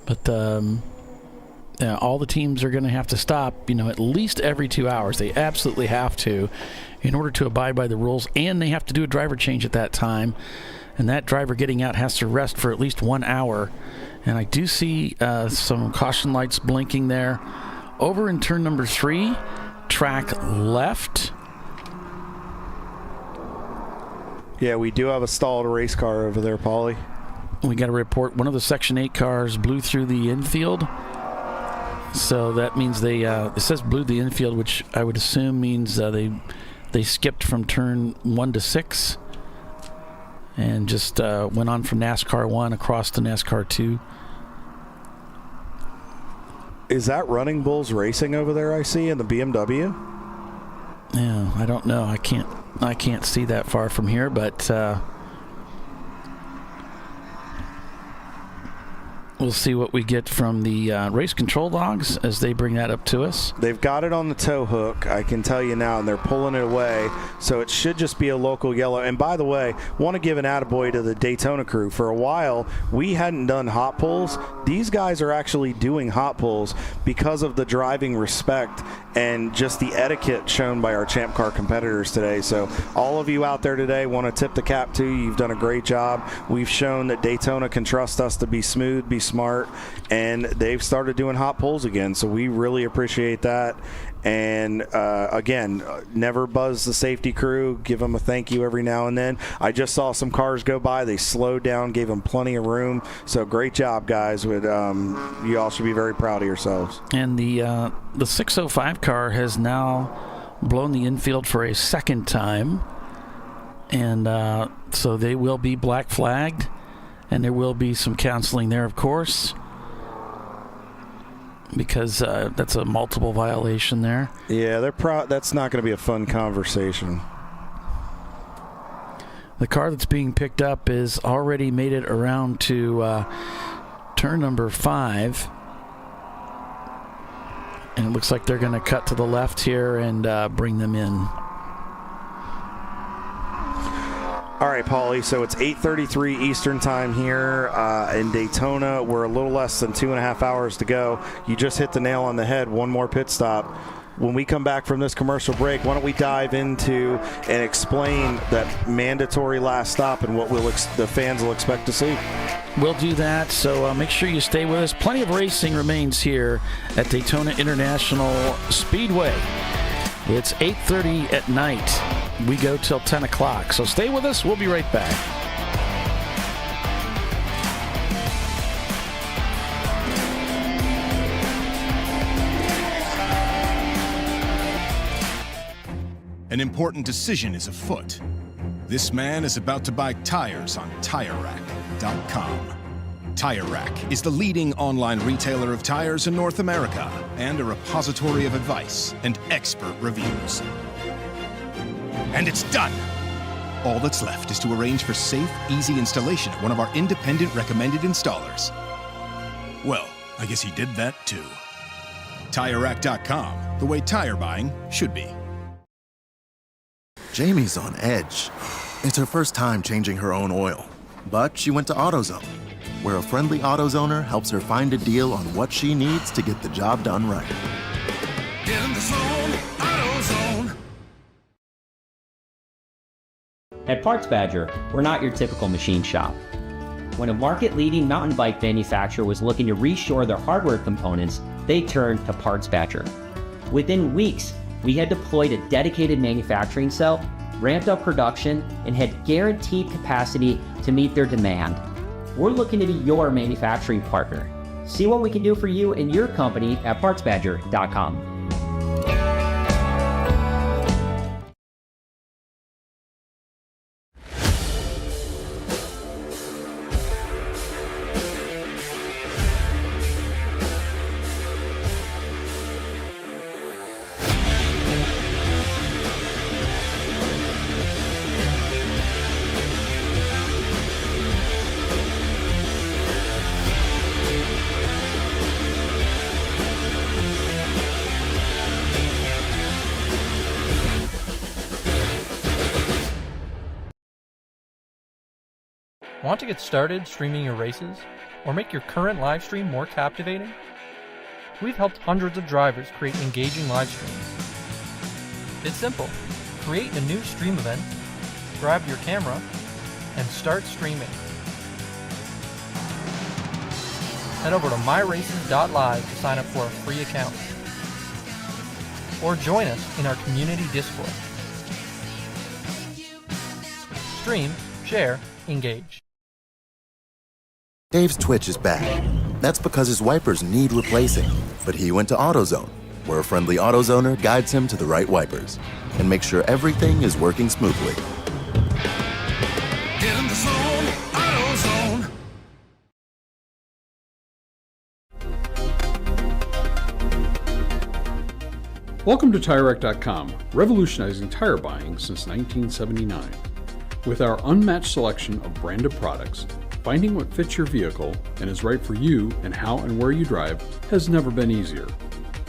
but all the teams are going to have to stop, at least every 2 hours. They absolutely have to, in order to abide by the rules, and they have to do a driver change at that time, and that driver getting out has to rest for at least 1 hour. And I do see some caution lights blinking there. Over in turn number 3, track left. Yeah, we do have a stalled race car over there, Paulie. We got a report. One of the Section 8 cars blew through the infield. So that means it says blew the infield, which I would assume means they skipped from turn 1 to 6 and just went on from NASCAR 1 across to NASCAR 2. Is that Running Bulls Racing over there I see in the BMW? Yeah, I don't know. I can't see that far from here, but we'll see what we get from the race control dogs as they bring that up to us. They've got it on the tow hook, I can tell you now, and they're pulling it away, so it should just be a local yellow. And by the way, want to give an attaboy to the Daytona crew. For a while, we hadn't done hot pulls. These guys are actually doing hot pulls because of the driving respect and just the etiquette shown by our Champ Car competitors today. So all of you out there today, want to tip the cap to you. You've done a great job. We've shown that Daytona can trust us to be smooth, be smart, and they've started doing hot pulls again, so we really appreciate that. And again, never buzz the safety crew, give them a thank you every now and then. I just saw some cars go by, they slowed down, gave them plenty of room, so great job, guys. You all should be very proud of yourselves. And the 605 car has now blown the infield for a second time, and so they will be black flagged. And there will be some counseling there, of course, because that's a multiple violation there. Yeah, that's not going to be a fun conversation. The car that's being picked up is already made it around to turn number 5. And it looks like they're going to cut to the left here and bring them in. All right, Paulie, so it's 8:33 Eastern time here in Daytona. We're a little less than 2.5 hours to go. You just hit the nail on the head. One more pit stop. When we come back from this commercial break, why don't we dive into and explain that mandatory last stop and what the fans will expect to see? We'll do that, so make sure you stay with us. Plenty of racing remains here at Daytona International Speedway. It's 8:30 at night. We go till 10 o'clock, so stay with us. We'll be right back. An important decision is afoot. This man is about to buy tires on TireRack.com. Tire Rack is the leading online retailer of tires in North America and a repository of advice and expert reviews. And it's done! All that's left is to arrange for safe, easy installation at one of our independent recommended installers. Well, I guess he did that too. TireRack.com, the way tire buying should be. Jamie's on edge. It's her first time changing her own oil, but she went to AutoZone, where a friendly AutoZoner helps her find a deal on what she needs to get the job done right. Get in the zone, AutoZone. At Parts Badger, we're not your typical machine shop. When a market-leading mountain bike manufacturer was looking to reshore their hardware components, they turned to Parts Badger. Within weeks, we had deployed a dedicated manufacturing cell, ramped up production, and had guaranteed capacity to meet their demand. We're looking to be your manufacturing partner. See what we can do for you and your company at PartsBadger.com. Want to get started streaming your races or make your current live stream more captivating? We've helped hundreds of drivers create engaging live streams. It's simple. Create a new stream event, grab your camera, and start streaming. Head over to myraces.live to sign up for a free account. Or join us in our community Discord. Stream, share, engage. Dave's Twitch is bad. That's because his wipers need replacing. But he went to AutoZone, where a friendly AutoZoner guides him to the right wipers and makes sure everything is working smoothly. Get in the zone, AutoZone. Welcome to TireRack.com, revolutionizing tire buying since 1979. With our unmatched selection of branded products, finding what fits your vehicle and is right for you and how and where you drive has never been easier.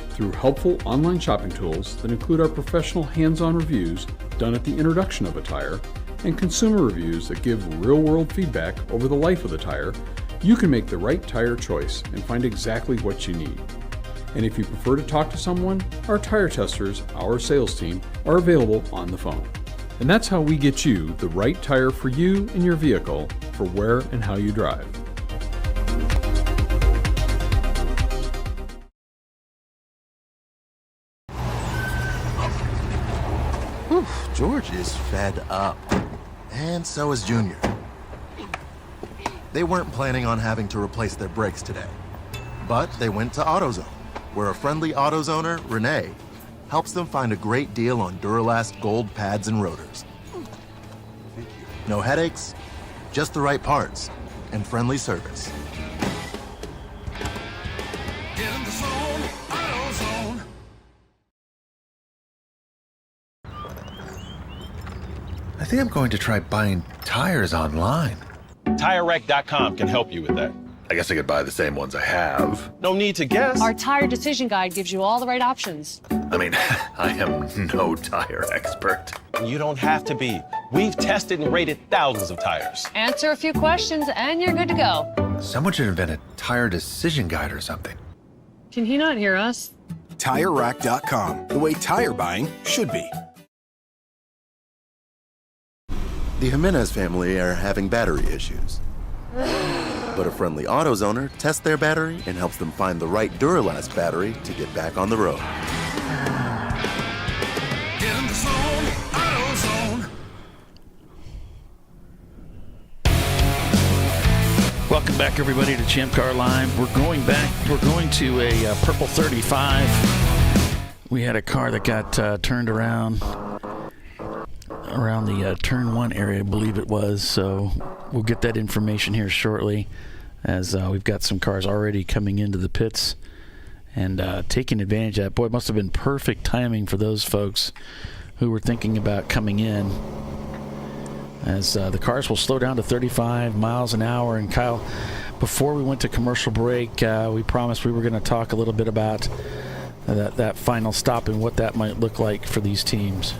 Through helpful online shopping tools that include our professional hands-on reviews done at the introduction of a tire and consumer reviews that give real-world feedback over the life of the tire, you can make the right tire choice and find exactly what you need. And if you prefer to talk to someone, our tire testers, our sales team, are available on the phone. And that's how we get you the right tire for you and your vehicle for where and how you drive. Whew, George is fed up. And so is Junior. They weren't planning on having to replace their brakes today. But they went to AutoZone, where a friendly AutoZoner, Renee, helps them find a great deal on Duralast gold pads and rotors. No headaches, just the right parts, and friendly service. Get in the zone, AutoZone. I think I'm going to try buying tires online. TireRack.com can help you with that. I guess I could buy the same ones I have. No need to guess. Our tire decision guide gives you all the right options. I mean, I am no tire expert. You don't have to be. We've tested and rated thousands of tires. Answer a few questions and you're good to go. Someone should invent a tire decision guide or something. Can he not hear us? TireRack.com, the way tire buying should be. The Jimenez family are having battery issues. But a friendly AutoZoner tests their battery and helps them find the right Duralast battery to get back on the road. Get in the zone, AutoZone. Welcome back, everybody, to ChampCar.Live. We're going to a purple 35. We had a car that got turned around the turn one area, I believe it was. So we'll get that information here shortly, as we've got some cars already coming into the pits and taking advantage of that. Boy, it must have been perfect timing for those folks who were thinking about coming in, as the cars will slow down to 35 miles an hour. And Kyle, before we went to commercial break, we promised we were going to talk a little bit about that final stop and what that might look like for these teams.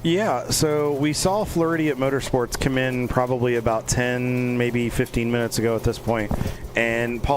Yeah, so we saw Flaherty at Motorsports come in probably about 10, maybe 15 minutes ago at this point, and Paul